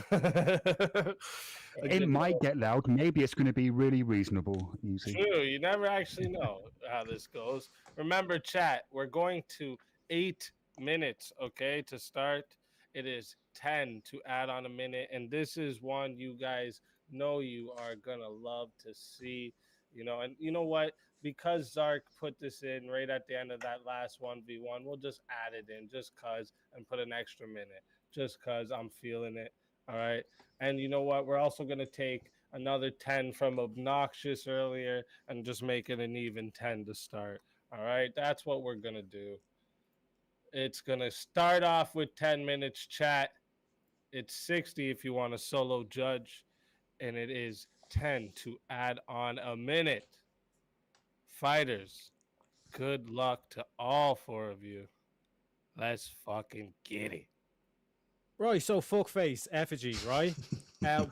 It might get loud. Maybe it's going to be really reasonable. Easy. True. You never actually know how this goes. Remember, chat, we're going to 8 minutes, okay, to start. It is 10 to add on a minute. And this is one you guys know you are going to love to see, you know. And you know what? Because Zark put this in right at the end of that last 1v1, we'll just add it in just because and put an extra minute just because I'm feeling it. All right. And you know what? We're also going to take another 10 from Obnoxious earlier and just make it an even 10 to start. All right. That's what we're going to do. It's going to start off with 10 minutes, chat. It's 60 if you want a solo judge. And it is 10 to add on a minute. Fighters, good luck to all 4 of you. Let's fucking get it. Right, so fuckface effigy, right?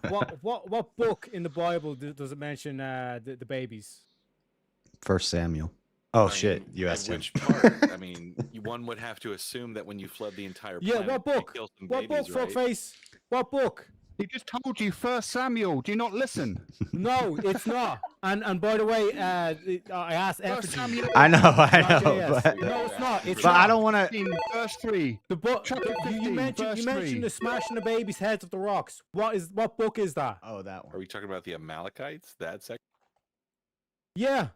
What book in the Bible does it mention the babies? 1 Samuel. Oh I shit! mean, You at asked him. which part? I mean, one would have to assume that when you flood the entire planet, Yeah, what book? you kill some What book, babies, right? fuckface? What book? He just told you 1 Samuel. Do you not listen? No, it's not. And by the way, I asked effigy. I know, JS. but No, it's not. It's but not. I don't want to. Verse 3. The book Chapter 15, you verse mentioned 3. the smashing the babies' heads of the rocks. What book is that? Oh, that one. Are we talking about the Amalekites? That section? Yeah.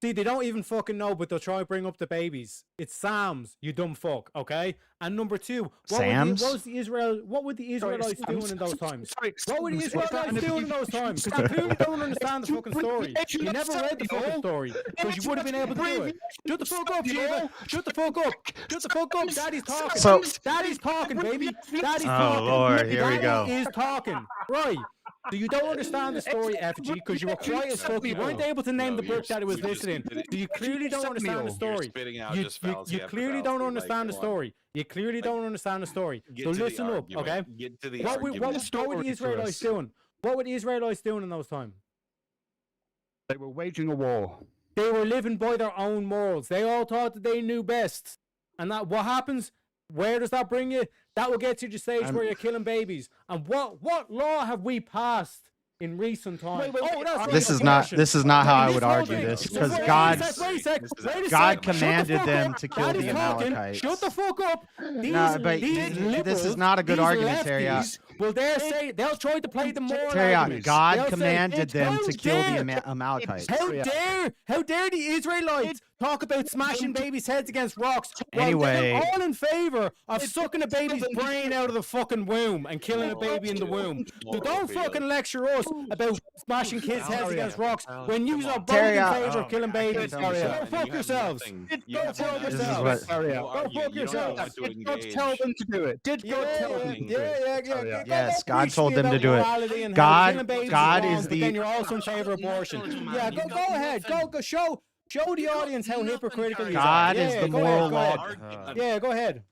See, they don't even fucking know, but they'll try to bring up the babies. It's Psalms, you dumb fuck, okay? And number 2, what were the Israelites doing in those times? What were the Israelites doing in those times? Because you clearly don't understand the fucking story. You never read the fucking story, because you would have been able to do it. Shut the fuck up, Shiva! Shut the fuck up! Shut the fuck up! Daddy's talking! So- Daddy's talking, baby! Daddy's Oh, talking! Lord, here we go. Daddy is talking! Right! So you don't understand the story, effigy, because you were quiet as fuck. You weren't able to name the book that it was listed in. So you clearly don't understand the story. You clearly don't understand the story. You clearly don't understand the story. So listen up, okay? Get to the What were the Israelites doing? What were the Israelites doing in those times? They were waging a war. They were living by their own morals. They all thought that they knew best. And that what happens? Where does that bring you? That will get you to the stage where you're killing babies. And what law have we passed in recent times? This is not how I would argue this, because God commanded them to kill the Amalekites. Shut the fuck up. This is not a good argument, Terry. Well, they'll try to play the moral Terry, arguments. God They'll commanded say, them "How to kill dare- the Amalekites. How dare the Israelites talk about smashing babies' heads against rocks? Anyway. They're all in favor of sucking a baby's brain out of the fucking womb and killing a baby in the womb. So don't fucking lecture us about smashing kids' heads against rocks when you are both in favor of killing babies. Go fuck yourselves. Go fuck yourselves. Go fuck yourselves. Did God tell them to do it? Did God tell them to do it? Yes, God told them to do it. God is Then you're also in favor of abortion. Yeah, go ahead. Go show the audience how hypocritical you are. God is the moral law. Yeah, go ahead.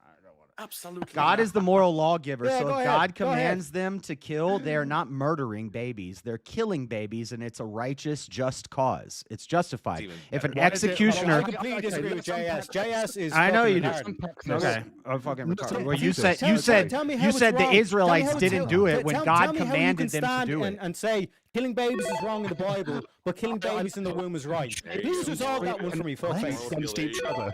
Absolutely. God is the moral lawgiver. Yeah, So go if ahead, God go ahead. commands them to kill, they are not murdering babies. They're killing babies, and it's a righteous, just cause. It's justified. If an executioner, I completely disagree with JS. JS is. I know you do. fucking Okay, I'm fucking Tell- retarded. Well, tell- you said tell me how it's the wrong. Tell me Israelites how it's didn't wrong. do it when Tell God me how you commanded can them to stand do it. and say killing babies is wrong in the Bible, but killing babies in the womb is right. Please resolve that one for me, fuckface. Against each other.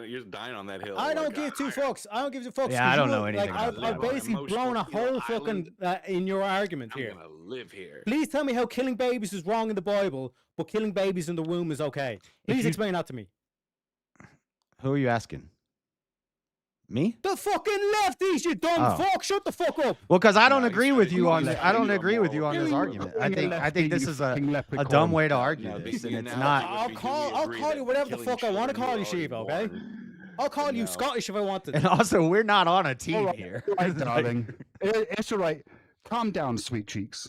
You're dying on that hill. I don't give two fucks. I don't give a fuck. Yeah, I don't know anything about I've basically blown a hole fucking in your argument here. I'm gonna live here. Please tell me how killing babies is wrong in the Bible, but killing babies in the womb is okay. Please explain that to me. Who are you asking? Me? The fucking lefties, you dumb Oh. fuck! Shut the fuck up. Well, because I don't agree with you on I don't agree with you on this argument. I think this is a dumb way to argue this, and it's not. I'll call you whatever the fuck I want to call you, Shiva. Okay. I'll call you Scottish if I wanted. And also, we're not on a team here. All right, darling. It's all right. Calm down, sweet cheeks.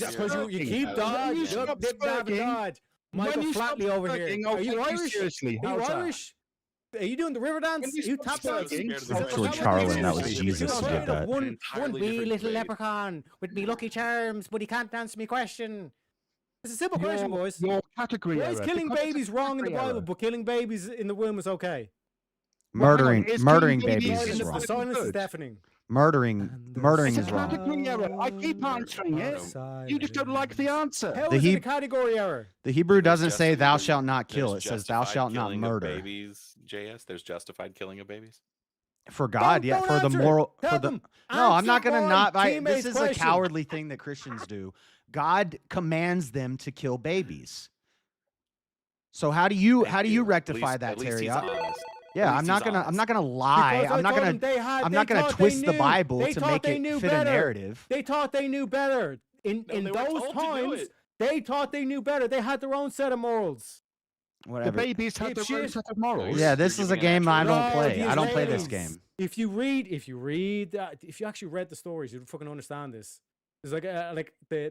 Because you keep dodge, dip, dab, and dodge. Michael Flatley over here. Are you Irish? Seriously, Are you Irish? Are you doing the river dance? Are you tap dancing? Actually, Charlin, that was Jesus who did that. One wee little leprechaun with me Lucky Charms, but he can't answer me question. It's a simple question, boys. Your category Why is error, killing because it's a babies wrong in the category Bible, error. but killing babies in the womb is okay? Murdering is murdering killing babies babies is in the wrong. The silence is good? deafening. Murdering It's a is wrong. category error. I keep answering it. You just don't like the answer. How The is it a Heb- category error? The Hebrew doesn't say Justified- thou shalt not kill. there's It says thou justified shalt not killing of murder. babies, JS. There's justified killing of babies. For God, yeah, don't for the answer it. moral, Tell for the. them. No, I'm Answer not gonna my not. This teammate's is question. a cowardly thing that Christians do. God commands them to kill babies. So how do you rectify that, At least he's Terry? honest. Yeah, At I'm least not he's gonna honest. lie. Because I I'm not told gonna them they had- I'm they not gonna thought they twist the knew. Bible They to thought make they it knew fit a better. narrative. They thought they knew better. In they were those told to do times, it. they thought they knew better. They had their own set of morals. Whatever. The babies have their own Dipshit. set of morals. Yeah, this is a game I don't No, play. the I don't play this Israelis. game. If you actually read the stories, you'd fucking understand this. There's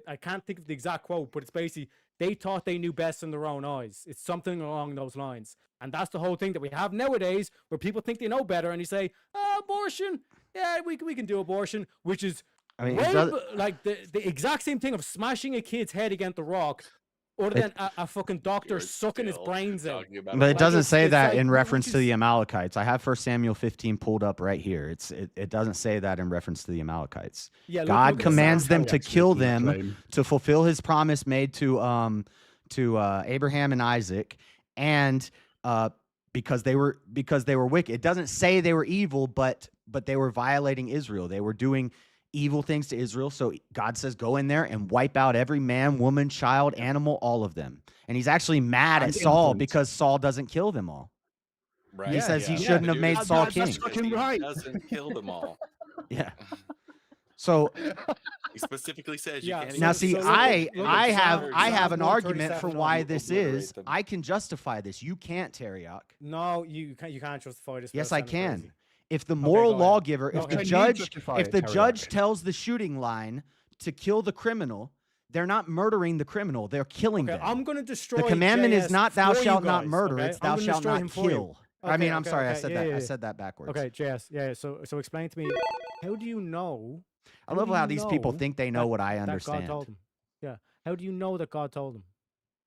I can't think of the exact quote, but it's basically they thought they knew best in their own eyes. It's something along those lines, and that's the whole thing that we have nowadays, where people think they know better, and you say, abortion, yeah, we can do abortion, which is like the exact same thing of smashing a kid's head against the rock. Other than a fucking doctor sucking his brains out. But it doesn't say that like- in reference which to is- the Amalekites. I have 1 Samuel 15 pulled up right here. It doesn't say that in reference to the Amalekites. Yeah, God look at commands Psalm them to 20, kill actually, them claim. to fulfill His promise made to Abraham and Isaac, and because they were wicked. It doesn't say they were evil, but they were violating Israel. They were doing evil things to Israel. So God says, go in there and wipe out every man, woman, child, animal, all of them. And He's actually mad at Saul because Saul doesn't kill them all. Right. He says he shouldn't have made Saul king. That's fucking right. He doesn't kill them all. Yeah. So He specifically says you can't. now, even see, kill I them. have an Psalm argument for 137 why on. this is. I can justify this. You can't, Teriak. No, you can't justify this. Yes, without I sounding can. crazy. If the Okay, moral go ahead. lawgiver, Go if the ahead. judge tells the shooting line to kill the criminal, they're not murdering the criminal. They're killing them. I'm going to destroy. The commandment is JS not thou for you shalt not guys, murder. okay? It's I'm thou gonna shalt destroy not him for you. kill. I mean, I'm sorry, I said that. yeah, I yeah. said that backwards. Okay, JS. Yeah. So explain to me. How do you know? I love how these people know think they know what I that understand. God told them. Yeah. How do you know that God told them?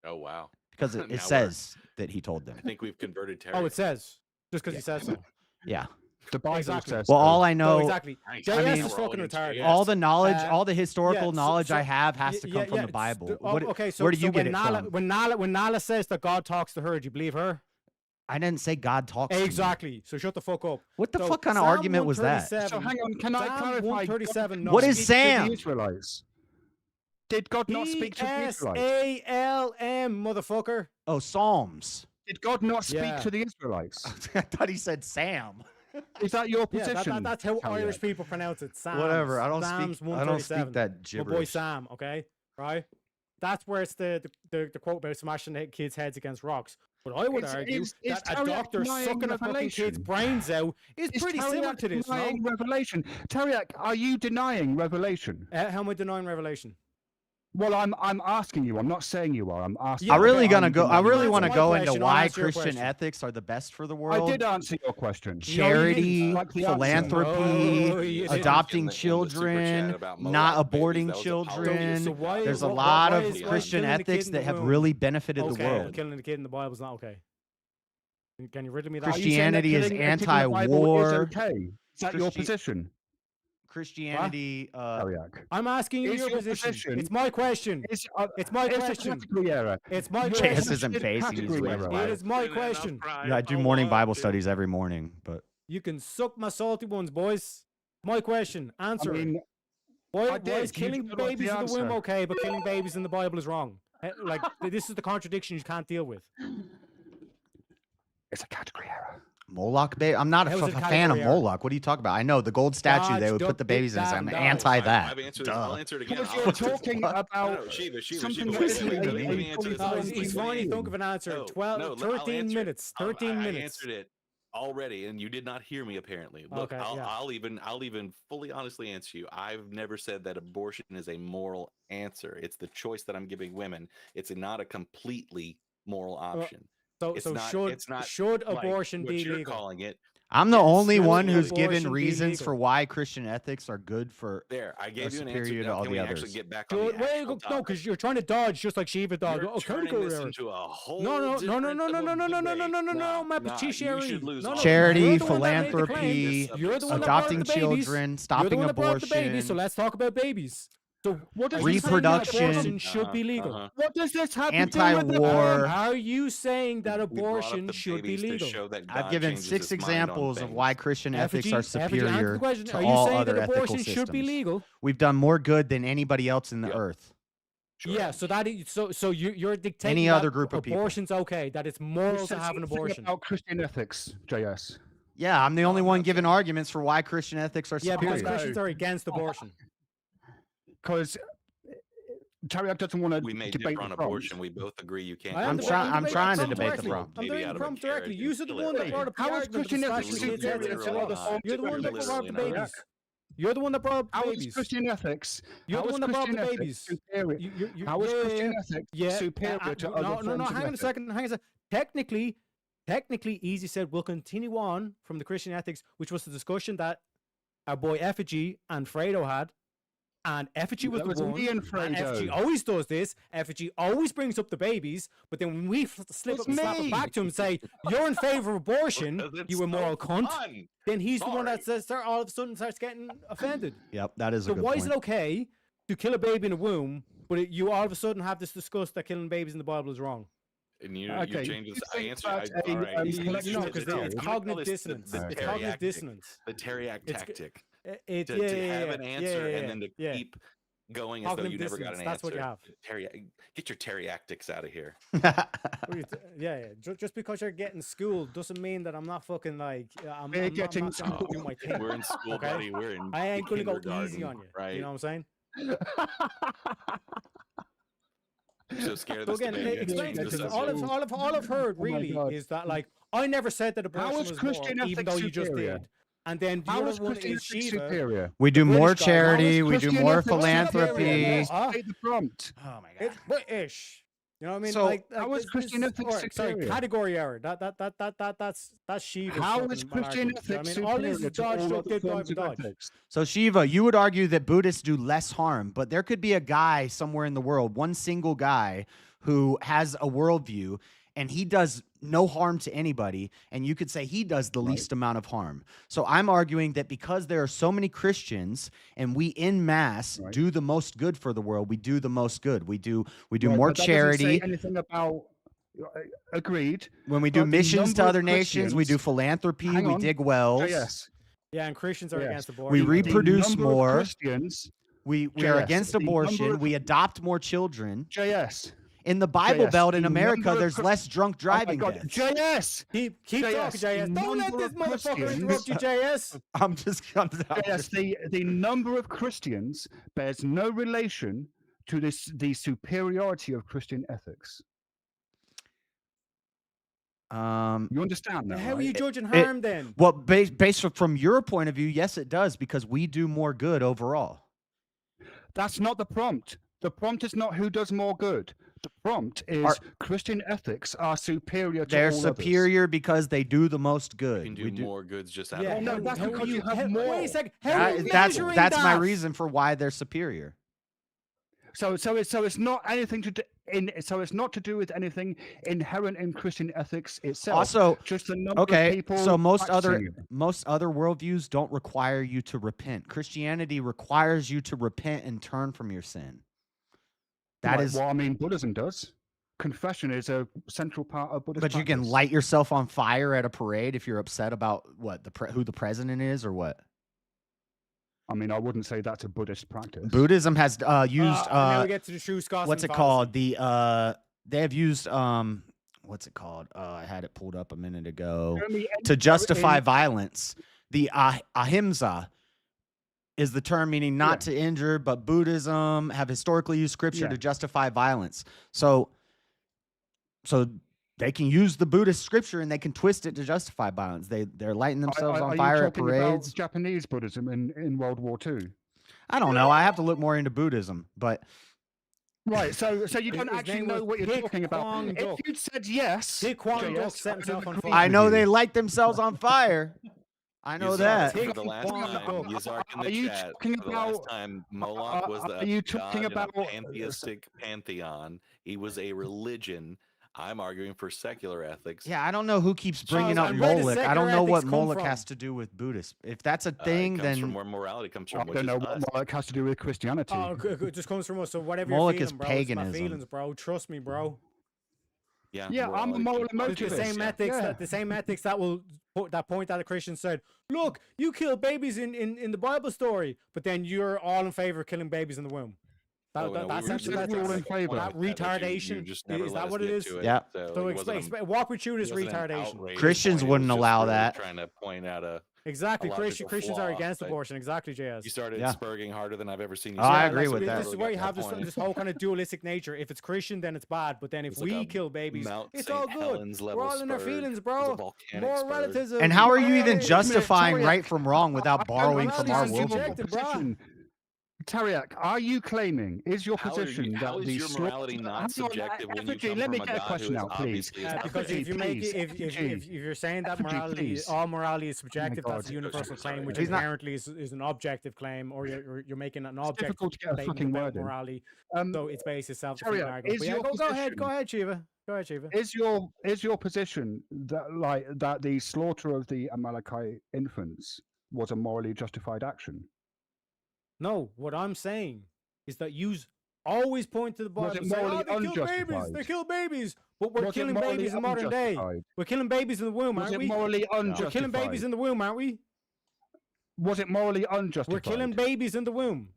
Oh wow. Because Now it we're- says that He told them. I think we've converted Terry. Oh, it says just because he says so. Yeah. The Bible Exactly. says. Well, so. all I know, exactly. Nice. JS I mean, is fucking retarded. all the knowledge, Uh, all the historical yeah, knowledge so- I have has to yeah, come from yeah, the Bible. okay, so where do you so get when it Nala, from? When Nala says that God talks to her, do you believe her? I didn't say God talks. To me. Exactly. So shut the fuck up. What the So fuck kind of Psalm argument was that? 137 So hang on, can I Psalm clarify? 137. What is speak to Sam? the Israelites? Did God not speak to the Israelites? PSALM, motherfucker. Oh, Psalms. Did God not speak Yeah. to the Israelites? I thought he said Sam. Is that your Yeah, position? that's how Terry? Irish people pronounce it. Psalms. Whatever. I don't Psalms speak. I don't speak 137. that My boy gibberish. Sam. Okay, right. That's where it's the quote about smashing the kids' heads against rocks. But I would argue is that a Terry doctor denying sucking a fucking kid's Revelation? brains out is Is pretty Terry similar to this, no? denying Revelation? Tariaq, are you denying Revelation? How am I denying Revelation? Well, I'm asking you. I'm not saying you are. I'm asking. I you. really I'm gonna go. I denying really it. want to my go into question. I'll why answer your Christian question. ethics are the best for the world. I did answer your question. Charity, Like the answer. philanthropy, Oh, you didn't. adopting In the super chat children, about not Moab babies, aborting that was a children. So why- There's a why- lot why of is- why is Christian killing the kid ethics in that the have womb really benefited the okay, world. killing the kid in the Bible is not okay. Can you riddle me that? Are you saying that Christianity is killing a kid in the Bible anti-war. is okay? Is that your Christi- position? Christianity. Tariaq? I'm asking you Is your your position. position- It's my question. It's my it's question. a category error. It's my Your JS question. isn't position facing, he's category waiting error. by It is my question. Yeah, I do morning Bible studies every morning, but You can suck my salty ones, boys. My question. Answer. I mean, why I did. is You killing just got babies the in the womb answer. okay, but killing babies in the Bible is wrong? Like this is the contradiction you can't deal with. it's a category error. Moloch baby. I'm not a How is it fan of category error? Moloch. What are you talking about? I know the gold statue. They Dodge, would put duck, the babies in. dick, I'm down, anti that. I've answered this. I'll answer it again. Because I'll you're answer this. talking No, about Shiva, something wait, that's wait, a- let a me answer this. fully He's finally think of an answer. No, 12, no, I'll 13 answer it. minutes. 13 I minutes. answered it already, and you did not hear me apparently. Look, Okay, yeah. I'll even fully honestly answer you. I've never said that abortion is a moral answer. It's the choice that I'm giving women. It's not a completely moral option. So It's so not- should it's not should like abortion what be you're legal? calling it. I'm the only will one who's given abortion be reasons legal? for why Christian ethics are good for. There, I are gave you an superior answer. to Now, all can the we others. actually get back on the Wait, actual no, topic? because you're trying to dodge just like Shiva dodged. You're turning this into a whole No, different Charity, You're the one that made the claim. philanthropy, You're the one that brought up adopting the babies. children, You're the stopping one that brought up the babies, so abortion, let's talk about babies. So What does are you saying that reproduction, abortion should be legal? What does this have to do with the anti-war. Are you saying that We brought up abortion the should be babies to legal? show that I've God given changes 6 his mind on examples of things. why Christian ethics are answer the superior question. to Are you all saying other that ethical abortion should be systems. legal? We've done more good than anybody else in the earth. Yeah, so that is, so you're dictating Any that other group of people. abortion's okay, that it's moral to have an abortion. About Christian ethics, JS. Yeah, I'm the only one giving arguments for why Christian ethics are Yeah, superior. because Christians are against abortion. Because Tariq doesn't want to We made debate different on the prompt. abortion. We both agree you can't. I'm trying to debate the directly. prompt. I'm debating the prompt directly. You're the one that brought up the How is argument Christian of ethics smashing kids' heads superior against to the other walls. forms You're the of one that brought up the religion? babies. You're the one that brought up the How is babies. Christian ethics? You're the how one is that brought up Christian the ethics babies. superior? How is Christian ethics superior to other No, forms of hang on a ethics? second. Hang on a second. Technically, Easy said we'll continue on from the Christian ethics, which was the discussion that our boy Effigy and Fredo had. And Effigy was That the was one. me and Effigy Fredo. always does this. Effigy always brings up the babies, but then when we slip up and slap it back to him and say, you're in favor of abortion, you immoral cunt, then he's the one that says, all of a sudden starts getting offended. Yep, that is a So good why point. is it okay to kill a baby in a womb, but you all of a sudden have this disgust that killing babies in the Bible is wrong? And you Okay, changed you this. I think answered. that's All right. No, because it's cognitive dissonance. It's cognitive dissonance. The Teriac tactic. It's To have an answer and then to keep going as though you never got an answer. That's what you have. Get your Teriactics out of here. Just because you're getting school doesn't mean that I'm not fucking like I'm We're not getting gonna do my thing. We're in school, buddy. We're in. I ain't gonna go kindergarten, easy on you. right? You know what I'm saying? I'm so scared. So Of this again, debate. explain It's because just all I've heard Oh my really God. is that like I never said that abortion is was Christian moral, even ethics though you just superior? did. And then the How other is one Christian is ethics Shiva. superior? We do British more guy. charity. How We is do Christian more ethics philanthropy. superior? Huh? Take the prompt. Oh my god. It's British. You know what I mean? So, how is Christian ethics sorry, superior? category error. That's Shiva. How is Christian ethics all this superior is to dodge, all dodge, other dodge, forms of dodge. ethics? So Shiva, you would argue that Buddhists do less harm, but there could be a guy somewhere in the world, one single guy, who has a worldview and he does no harm to anybody, and you could say he does the least amount of harm. So I'm arguing that because there are so many Christians and we in mass do the most good for the world, we do the most good. We do more but that doesn't charity. say anything about agreed. When we do but the missions to number other of nations, we do Christians- philanthropy, Hang we on. dig wells. Yes. Yeah, and Christians are Yes. against abortion. We The reproduce number of more. Christians. We are JS, against the number abortion. of- We adopt more children. JS. In the Bible JS, Belt in the America, number of there's Chris- less drunk driving Oh my God. deaths. JS. Keep JS, talking, JS. the Don't let number this of motherfucker Christians- interrupt you, JS. I'm just JS, the number of Christians bears no relation to the superiority of Christian ethics. You understand that? How are right? you judging harm then? Well, based from your point of view, yes, it does, because we do more good overall. That's not the prompt. The prompt is not who does more good. The prompt is Christian ethics are superior to They're all superior because they do the most good. You can do more goods just out Yeah, of no, that's because you have more. Wait a second. How are you That's measuring my that? reason for why they're superior. So it's not anything to do so it's not to do with anything inherent in Christian ethics itself. Also, just the number of okay, people. so most other practicing it. worldviews don't require you to repent. Christianity requires you to repent and turn from your sin. That Right, is, well, I mean, Buddhism does. Confession is a central part of Buddhist but you can practice. light yourself on fire at a parade if you're upset about what who the president is or what. I mean, I wouldn't say that's a Buddhist practice. Buddhism has used now we get to the true Scots. what's it called? They have used what's it called? I had it pulled up a minute ago to justify violence. The ahimsa is the term meaning not to injure, but Buddhism have historically used scripture to justify violence. So they can use the Buddhist scripture and they can twist it to justify violence. They're lighting themselves on fire at parades. About Japanese Buddhism in World War II. I don't know. I have to look more into Buddhism, but right. So you don't His actually name know was what you're Dick talking about. Kwang If Duk. you'd said yes, Dick Kwang JS, Duk set I would himself have on agreed fire. I know with they you. light themselves on fire. I know that. For the last time, Yazark in the chat. For the last time, Moloch was the god in a pantheistic pantheon. He was a religion. I'm arguing for secular ethics. Yeah, I don't know who keeps bringing up Moloch. I don't know what Moloch has to do with Buddhists. If that's a thing, it comes then from where morality comes from. I don't know what Moloch has to do with Christianity. Oh, it just comes from us. So whatever Moloch you're is feeling, bro, paganism. it's my feelings, bro. Trust me, bro. Yeah, I'm a moral emotivist. The same ethics that will point out a Christian said, look, you kill babies in the Bible story, but then you're all in favor of killing babies in the womb. That's retardation. Is that what it is? Yeah. So walk me through this retardation. Christians wouldn't allow that. Trying to point out Exactly. Christians are against abortion. Exactly, JS. You started spurging harder than I've ever seen you. I agree with that. This is where you have this whole kind of dualistic nature. If it's Christian, then it's bad. But then if we kill babies, it's all good. We're all in our feelings, bro. More relativism. And how are you even justifying right from wrong without borrowing from our worldview? Tariak, are you claiming, is your position how that is your morality not subjective when you come let me from get a a question out, please. Because if you're saying that all morality is subjective, that's a universal claim, which inherently is an objective claim, or you're making an objective statement about morality. So it's based on self-defeating argument. Go ahead, Shiva. Go ahead, Shiva. Is your position that the slaughter of the Amalekite infants was a morally justified action? No, what I'm saying is that you always point to the Bible and say, they kill babies, but we're killing babies in modern day. We're killing babies in the womb, aren't we? Was it morally unjustified? We're killing babies in the womb, aren't we? Was it morally unjustified? We're killing babies in the womb.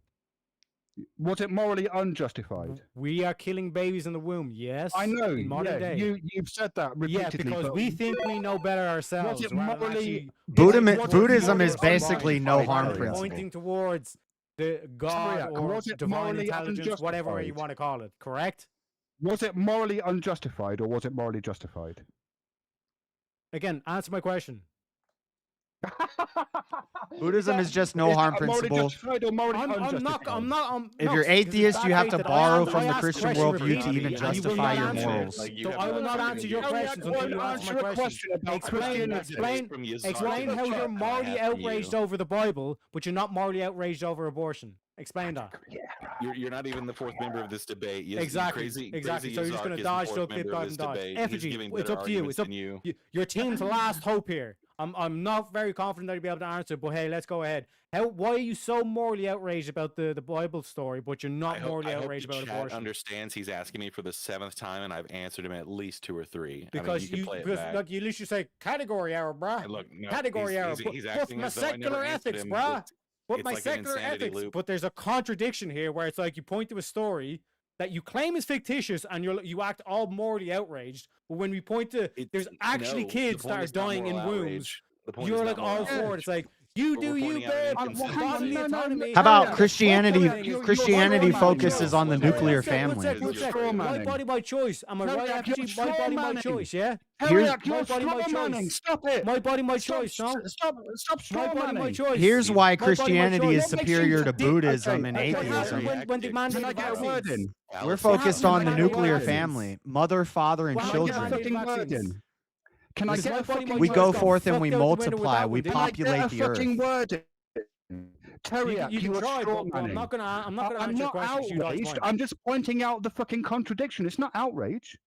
Was it morally unjustified? We are killing babies in the womb, yes. I know, in modern day. You've said that repeatedly. Yeah, because we think we know better ourselves. Was it morally... Buddhism is basically no harm principle. Pointing towards the God or divine intelligence, whatever you want to call it, correct? Was it morally unjustified or was it morally justified? Again, answer my question. Buddhism is just no harm principle. If you're atheist, you have to borrow from the Christian worldview to even justify your morals. So I will not answer your questions until you answer my question. Explain how you're morally outraged over the Bible, but you're not morally outraged over abortion. Explain that. You're not even the fourth member of this debate. Exactly. So you're just going to dodge, dodge, and dodge. Effigy, it's up to you. It's up to you. Your team's last hope here. I'm not very confident that you'll be able to answer, but hey, let's go ahead. Why are you so morally outraged about the Bible story, but you're not morally outraged about abortion? Understands he's asking me for the 7th time, and I've answered him at least 2 or 3. Because you literally say category error, bruh. Category error. Put my secular ethics, bruh. Put my secular ethics. But there's a contradiction here where it's like you point to a story that you claim is fictitious and you act all morally outraged, but when we point to there's actually kids that are dying in wombs, you're like all for it. It's like you do you, babe. How about Christianity? Christianity focuses on the nuclear family. My body, my choice. Am I right? Actually, my body, my choice. Yeah. My body, my choice. Stop it. My body, my choice. No. Stop my body, my choice. Here's why Christianity is superior to Buddhism and atheism. We're focused on the nuclear family, mother, father, and children. Can I get we go forth and we multiply. We populate the earth. Terry, you can try, but I'm not gonna answer your question. Outraged. I'm just pointing out the fucking contradiction. It's not outrage.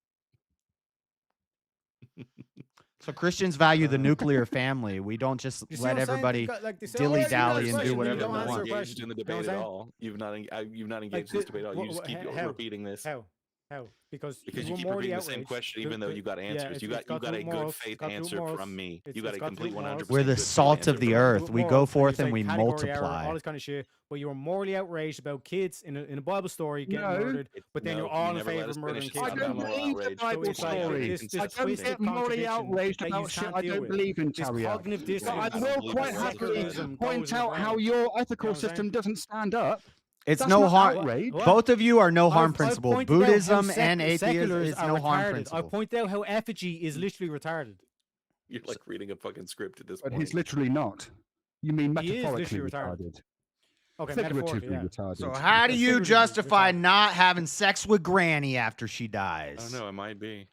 So Christians value the nuclear family. We don't just let everybody dilly-dally and do whatever they want. You've not engaged in the debate at all. You've not engaged in this debate at all. You just keep repeating this. How? Because you keep repeating the same question, even though you got answers. You got a good faith answer from me. You got a complete 100%. We're the salt of the earth. We go forth and we multiply. All this kind of shit. But you were morally outraged about kids in a Bible story getting murdered, but then you're all in favor of murdering kids. I don't believe the Bible story. I don't get morally outraged about shit I don't believe in, Terry. I will quite happily point out how your ethical system doesn't stand up. It's no harm. Both of you are no harm principle. Buddhism and atheism is no harm principle. I point out how effigy is literally retarded. You're like reading a fucking script at this point. But he's literally not. You mean metaphorically retarded? Okay, figuratively retarded. So how do you justify not having sex with Granny after she dies? I don't know. It might be.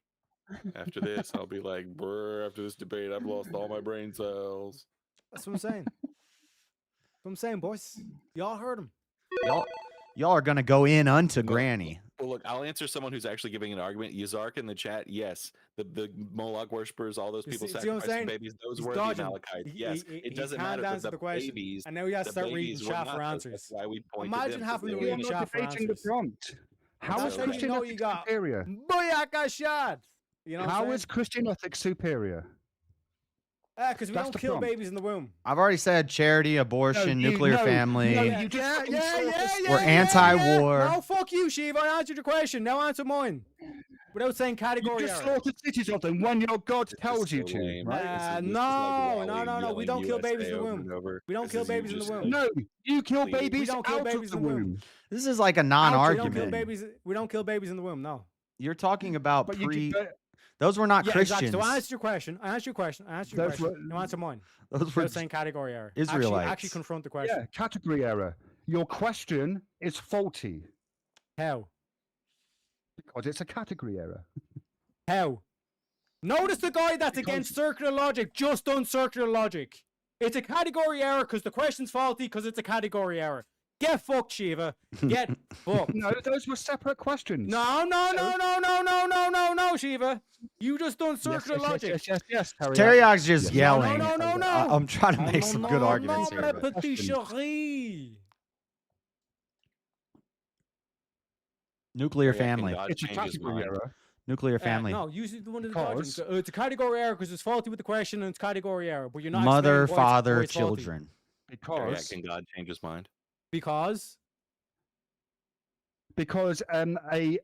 After this, I'll be like, brr, after this debate, I've lost all my brain cells. That's what I'm saying. That's what I'm saying, boys. Y'all heard him. Y'all are gonna go in unto Granny. Well, look, I'll answer someone who's actually giving an argument. Yazark in the chat, yes. The Moloch worshippers, all those people sacrificing babies, those were the Amalekites. Yes, it doesn't matter. Answer the question. Babies, and now we got to start reading chat for answers. That's why we point Imagine to them, having to read read chat for answers. The prompt. How is Christian ethics superior? Booyaka shot. You know how is Christian ethics superior? Because we don't kill babies in the womb. I've already said charity, abortion, nuclear family. Yeah. We're anti-war. No, fuck you, Shiva. I answered your question. Now answer mine. Without saying category. You just slaughtered cities of them when your God tells you to. Right? No. We don't kill babies in the womb. We don't kill babies in the womb. No, you kill babies out of the womb. This is like a non-argument. We don't kill babies in the womb. No. You're talking about those were not Christians. Exactly. So I answered your question. Now answer mine. Those were saying category error. Israelites. Actually confront the question. Yeah, category error. Your question is faulty. How? Because it's a category error. How? Notice the guy that's against circular logic just done circular logic. It's a category error because the question's faulty because it's a category error. Get fucked, Shiva. Get fucked. No, those were separate questions. No, Shiva. You just done circular logic. Yes. Teriak's just yelling. No. I'm trying to make some good arguments here. Nuclear family. It's a category error. Nuclear family. No, usually the one of the it's a category error because it's faulty with the question and it's category error. But you're not mother, father, children. Because can God change his mind? Because a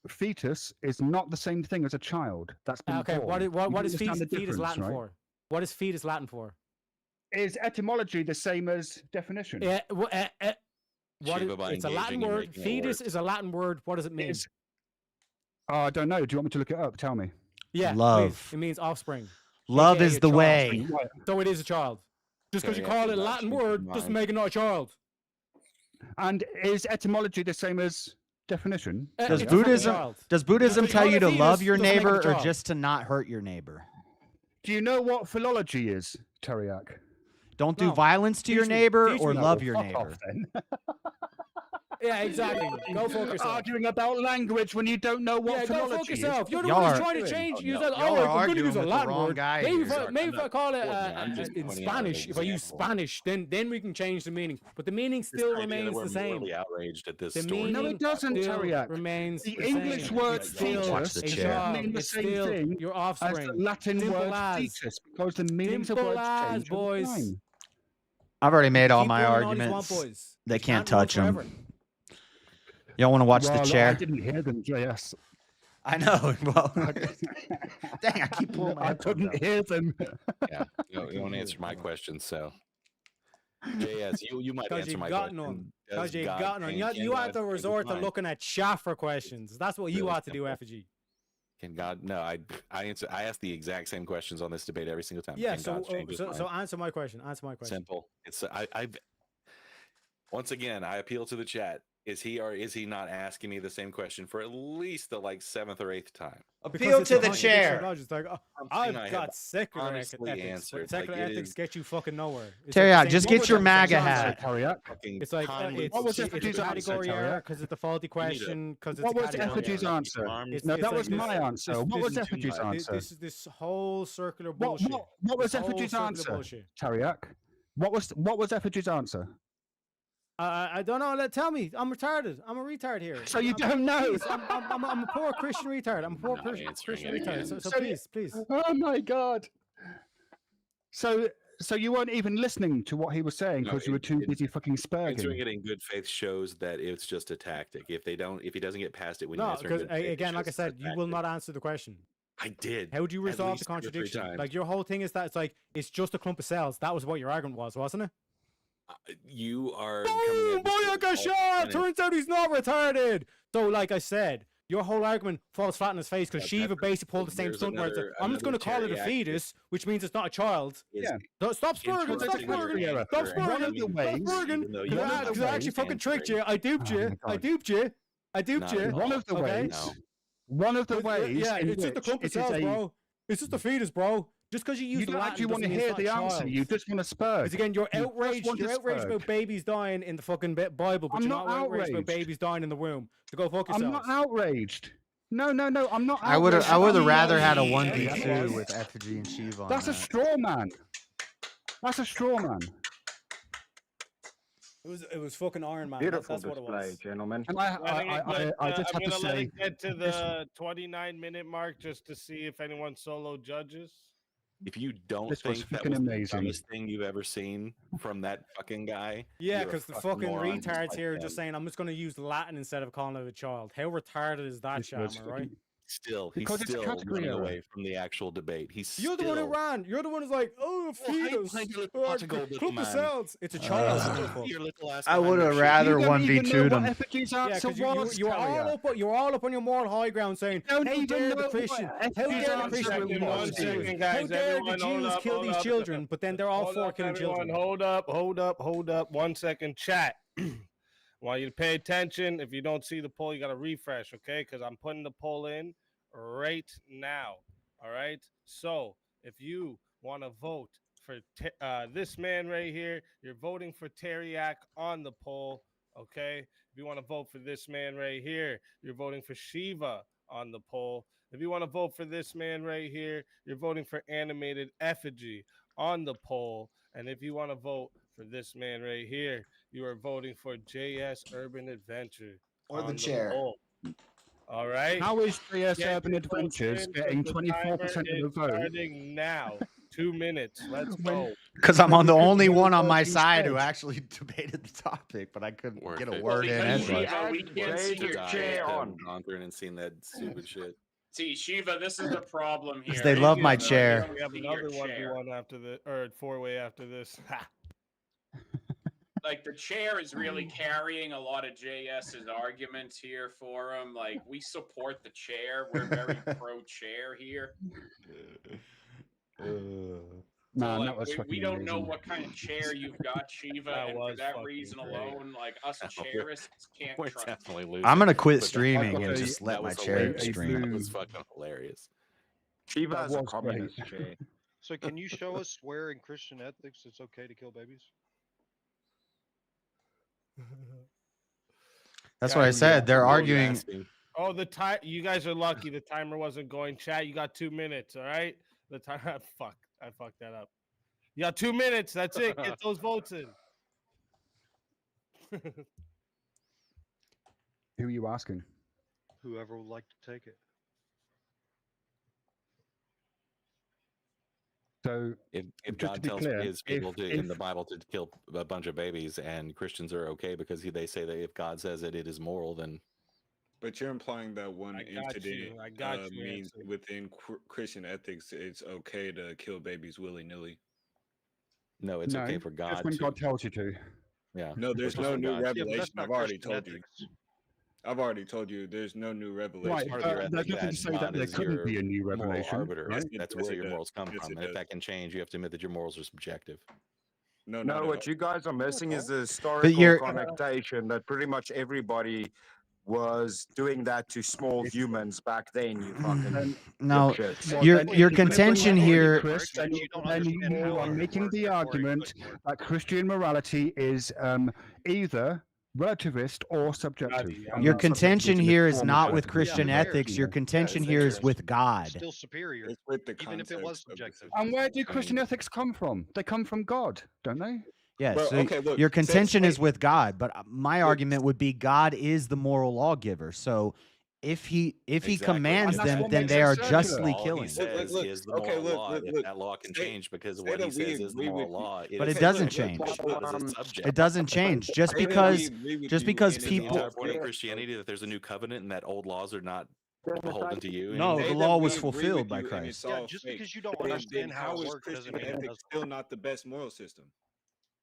fetus is not the same thing as a child. That's been born. What is fetus Latin for? What is fetus Latin for? Is etymology the same as definition? It's a Latin word. Fetus is a Latin word. What does it mean? I don't know. Do you want me to look it up? Tell me. Yeah, love. Please. It means offspring. Love is the way. So it is a child. Just because you call it a Latin word doesn't make it not a child. And is etymology the same as definition? Does Buddhism tell you to love your neighbor or just to not hurt your neighbor? Do you know what philology is, Teriak? Don't do violence to your neighbor or love your neighbor. Yeah, exactly. Go fuck yourself. Arguing about language when you don't know what philology go fuck yourself. is. You're the one who's trying to change. You're like, I'm going to use a Latin word. Maybe if I call it in Spanish, if I use Spanish, then we can change the meaning. But the meaning still remains the same. Outraged at this story. No, it doesn't, Teriak. Remains the English word fetus doesn't mean the same thing your offspring. as the Latin word fetus because the meanings of words change over time. I've already made all my arguments. They can't touch them. Y'all want to watch the chair? I didn't hear them, JS. I know. Well, dang, I keep pulling my I couldn't hear them. Yeah, you don't answer my question, so. JS, you might answer my question. Because you've gotten on. You have to resort to looking at chat for questions. That's what you ought to do, Effigy. Can God? No, I ask the exact same questions on this debate every single time. Yeah. So answer my question. Simple. It's once again I appeal to the chat. Is he or is he not asking me the same question for at least the 7th or 8th time? Appeal to the chair. I've got secular ethics. Secular ethics get you fucking nowhere. Teriak, just get your MAGA hat. It's like it's a category error because it's the faulty question. What was Effigy's answer? No, that was my answer. What was Effigy's answer? This whole circular bullshit. What was Effigy's answer? Teriak, what was Effigy's answer? I don't know. Tell me. I'm retarded. I'm a retard here. So you don't know? I'm a poor Christian retard. I'm a poor Christian retard. So please. Oh my God. So you weren't even listening to what he was saying because you were too busy fucking spurging. Answering it in good faith shows that it's just a tactic. If he doesn't get past it when you answer in good faith, again, like I said, you will not answer the question. I did. How would you resolve the contradiction? Like your whole thing is that it's just a clump of cells. That was what your argument was, wasn't it? You are boom, Cashapp! Turns out he's not retarded. So, like I said, your whole argument falls flat on his face because Shiva basically pulled the same stunt where it's I'm just going to call it a fetus, which means it's not a child. Yeah. Stop spurging. Stop spurging. Because I actually fucking tricked you. I duped you. One of the ways. Yeah, it's just a clump of cells, bro. It's just a fetus, bro. Just because you use You the don't Latin actually want to doesn't mean hear it's the not answer. child. You just want to spur. Because again, you're You just outraged. want You're to outraged spur. about babies dying in the fucking Bible, but I'm you're not not outraged about outraged. babies dying in the womb. So go fuck I'm yourselves. not outraged. No, I'm not I would outraged. I would have I'm rather had a outraged. 1v2 with Effigy and Shiva on That's a that. straw man. That's a straw man. It was fucking Iron Man. Beautiful That's what it display, was. gentlemen. And I just have to gonna let say, it get to this- the 29-minute mark just to see if anyone solo judges. If you don't This was think that fucking was amazing. the dumbest thing you've ever seen from that fucking guy, Yeah, you're a because the fucking fucking moron just retards like here are him. just saying, I'm just going to use Latin instead of calling it a child. How retarded is that, This was Shammer, right? Still, Because he's it's still category running error. away from the actual debate. He's You're the one who ran. You're the one who's like, oh, fetus. Club the cells. It's a child. Your little ass I would have behind rather You don't even know 1v2'd what him. Effigy's Yeah, answer because was. you're all up on your moral high ground saying, how don't even dare know the what Christian, how Effigy's dare the answer Christian, was. One second, how guys. dare the Everyone, hold Jews up, kill hold these up. children, but then they're all Hold for up, killing everyone. children. Hold up. 1 second, chat. Want you to pay attention. If you don't see the poll, you got to refresh, okay? Because I'm putting the poll in right now. All right. So if you want to vote for this man right here, you're voting for Teriak on the poll, okay? If you want to vote for this man right here, you're voting for Shiva on the poll. If you want to vote for this man right here, you're voting for Animated Effigy on the poll. And if you want to vote for this man right here, you are voting for JS Urban Adventure Or the on chair. poll. All right. How is JS Get Urban your votes Adventures in, getting 'cause the 24% timer of the is vote? Starting now. 2 minutes. Let's go. Because I'm on the only one on my voting side spread? who actually debated the topic, but I couldn't get a it. word in Because edgewise. Shiva, we can't see your chair. Gone through and seen that stupid shit. See, Shiva, this is the problem here. They love my Shiva, chair. you We don't have see your another chair. 1v1 after the or 4-way after this. Ha. Like the chair is really carrying a lot of JS's arguments here for him. Like we support the chair. We're very pro chair here. So Man, like that was we fucking don't know amazing. what kind of chair you've got, Shiva, That and for was that fucking reason great. alone, like us chairists can't We're trust. definitely losing. I'm gonna quit but that streaming was- and just let that my was chair hilarious. stream. That was fucking hilarious. Shiva That has a was great. communist chair. So can you show us where in Christian ethics it's okay to kill babies? That's what I said. They're arguing. Oh, the time. You guys are lucky. The timer wasn't going. Chat. You got 2 minutes. All right. The time. Fuck. I fucked that up. You got 2 minutes. That's it. Get those votes in. Who are you asking? Whoever would like to take it. So If just God to be tells clear, his people in if the Bible to kill a bunch of babies, and Christians are okay because they say that if God says it is moral, then But you're implying that one I got you. incident I got you, means Anson. within Christian ethics, it's okay to kill babies willy nilly. no, it's no, okay for God just when to. God tells you to. Yeah. No, there's Just no for new God to. revelation. not I've already Christian told you. ethics. I've already told you there's no new revelation. Right, Part of your there's ethic nothing to say that God there is couldn't your be a new moral revelation, arbiter. right? That's Yes, where it your does. morals come Yes, from. it And if does. that can change, you have to admit that your morals are subjective. No, No, not at what all. you guys are missing is the you're- historical connotation that pretty much everybody was doing that to small humans back then. You fucking No, dipshits. your contention here. Chris, then you don't then understand you how are it making works the or argument that Christian morality is either relativist or subjective. and Your that subjectivism contention is here is form of not with relativism. Christian ethics. Your contention here is with God. Still superior, It's with the even if it was context of the subjective. And where do Christian ethics come from? They come from God, don't they? Yeah, Well, so okay, look, your say- contention say- is with God, but my argument would be God is the moral lawgiver. So if he Exactly. commands And that's them, what then makes they it are circular. justly All killing. he says is the okay, moral law. If look, that law can say- change because say what he that we says is the agree moral with you. law, But it Okay, doesn't look, change. because it's subject. It doesn't change just Say that we because agree with just you because and Is the people. entire point of Christianity that there's a new covenant and that old laws are not beholden to you? No, anymore? the Say law that was we agree fulfilled with by you and it's Christ. Yeah, all just fake, because you don't then understand how it is works doesn't Christian mean it ethics doesn't. still not the best moral system?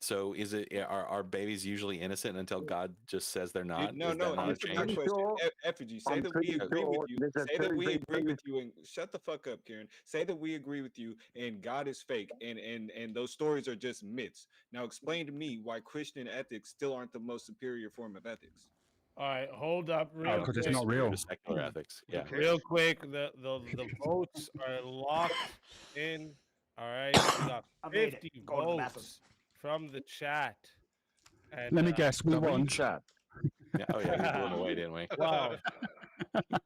So is it are babies usually innocent until God just says they're not? No, Is no, that not a answer my change? question. Effigy, say that we agree with you. Say that we agree with you, and shut the fuck up, Karen. Say that we agree with you, and God is fake, and those stories are just myths. Now explain to me why Christian ethics still aren't the most superior form of ethics. All right, hold up, Oh, real because quick. it's not real. To secular ethics. Yeah. Real quick, the votes are locked in. All right, we got I made it. 50 Go to the bathroom. votes from the chat. And, Let me guess, we won. Yeah, oh yeah, we blew him away, didn't we? Wow.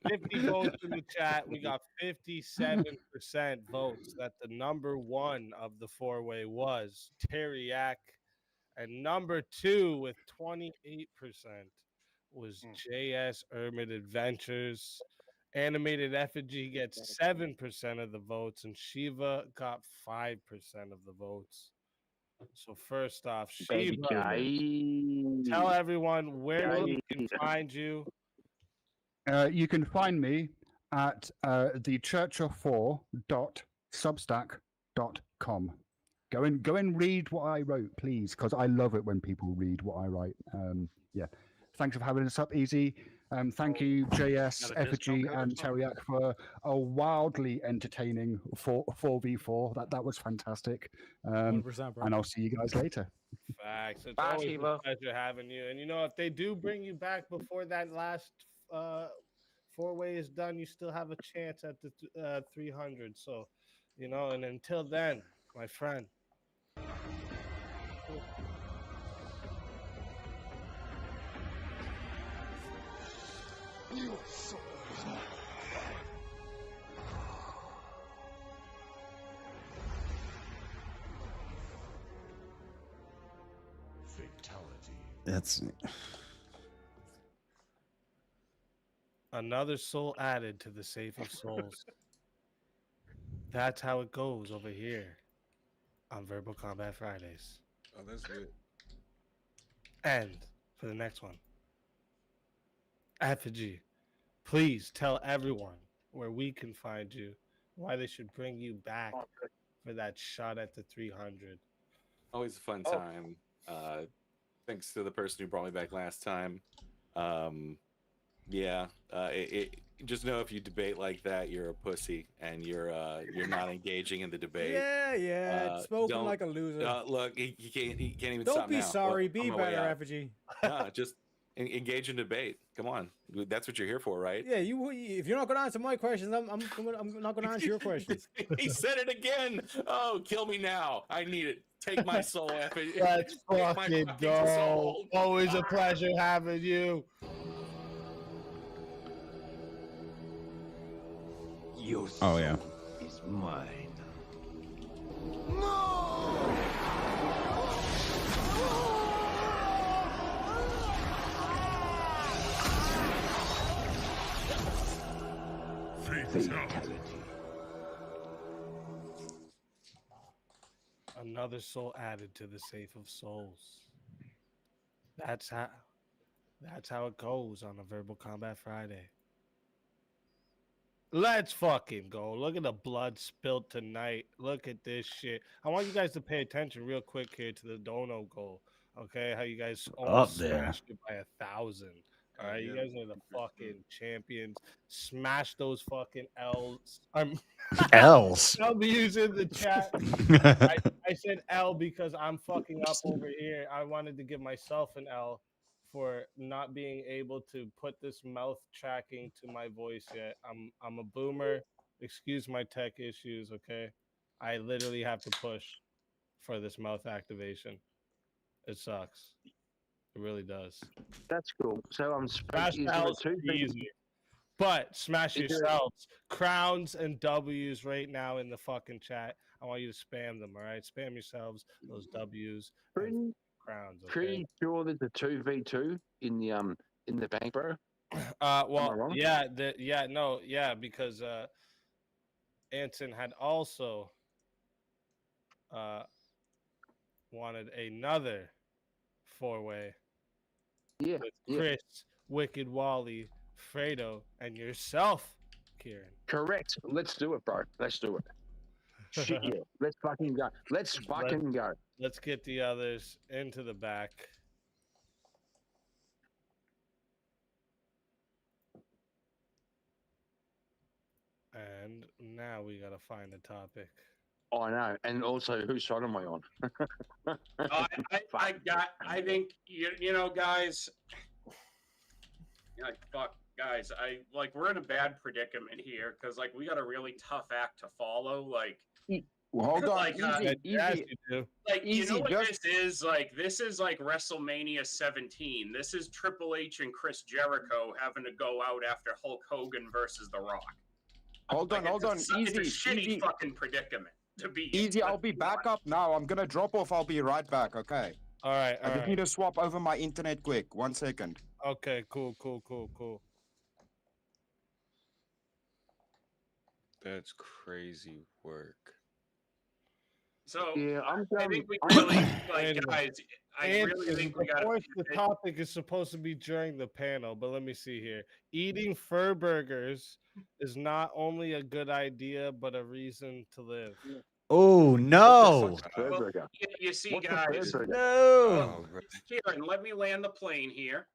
50 votes in the chat. We got 57% votes that the number one of the four-way was Teriak. And number two with 28% was Urban Adventures. Animated Effigy gets 7% of the votes, and Shiva got 5% of the votes. So first off, Baby Shiva, tell everyone where we can find you. You can find me at thechurchof4.substack.com. Go and read what I wrote, please, because I love it when people read what I write. Yeah. Thanks for having us up, Easy. Thank you, JS, Effigy, and Teriak for a wildly entertaining 4v4. That was fantastic. 100%, bro. And I'll see you guys later. Facts. It's always a pleasure having you. And, if they do bring you back before that last four-way is done, you still have a chance at the 300. So, and until then, my friend. You so Fatality. That's another soul added to the safe of souls. That's how it goes over here on Verbal Combat Fridays. Oh, that's good. And for the next one, Effigy, please tell everyone where we can find you, why they should bring you back for that shot at the 300. Always a fun time. Thanks to the person who brought me back last time. Just know if you debate like that, you're a pussy and you're not engaging in the debate. Yeah. Spoken like a loser. Look, he can't even Don't stop be now. sorry. Look, Be on my way better, out. Effigy. Nah, just engage in debate. Come on, that's what you're here for, right? Yeah, if you're not going to answer my questions, I'm not going to answer your questions. He said it again. Oh, kill me now. I need it. Take my soul, Effigy. Let's Take my fucking go. soul. Always a pleasure having you. Your Oh yeah. is mine. fatality. Another soul added to the safe of souls. That's how it goes on a Verbal Combat Friday. Let's fucking go. Look at the blood spilled tonight. Look at this shit. I want you guys to pay attention real quick here to the dono goal. Okay, how you guys almost there. smashed it by 1,000. All right, you guys are the fucking champions. Smash those fucking L's. L's. W's in the chat. I said L because I'm fucking up over here. I wanted to give myself an L for not being able to put this mouth tracking to my voice yet. I'm a boomer. Excuse my tech issues, okay? I literally have to push for this mouth activation. It sucks. It really does. That's cool. So I'm Smash the L's easy. But smash yourselves. Crowns and W's right now in the fucking chat. I want you to spam them, all right? Spam yourselves those W's and crowns. Okay? Pretty sure there's a 2v2 in the bank, bro. Well, yeah, because Anson had also wanted another four-way. Yeah, with Chris, Wicked Wally, Fredo, and yourself, Kieran. Correct. Let's do it, bro. Let's do it. Shit, yeah. Let's fucking go. Let's fucking go. Let's get the others into the back. And now we gotta find a topic. I know, and also, whose side am I on? I think you know, guys. Guys. We're in a bad predicament here because we got a really tough act to follow. Well, hold on, Like, easy. Like, you know Easy, what just- this is? Like, this is like WrestleMania 17. This is Triple H and Chris Jericho having to go out after Hulk Hogan versus The Rock. Hold on, It's easy, a shitty easy. fucking predicament to be in. Easy, I'll be back up now. I'm gonna drop off. I'll be right back. Okay. All right. I just need to swap over my internet quick. 1 second. Okay. Cool. That's crazy work. So Yeah, I think we really, like, Anyway. guys, I really think we Of got course, the topic is supposed to be during the panel, but let me see here. Eating fur burgers is not only a good idea, but a reason to live. Oh no! Well, you see, guys. No. Kieran, let me land the plane here,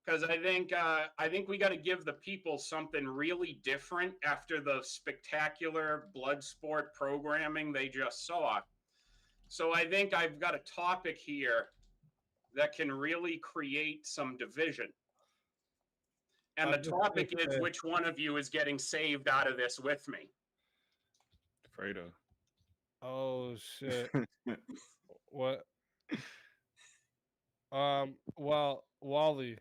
because I think we got to give the people something really different after the spectacular blood sport programming they just saw. So I think I've got a topic here that can really create some division. And the topic is, which one of you is getting saved out of this with me? Fredo. Oh shit. What? Well, Wally,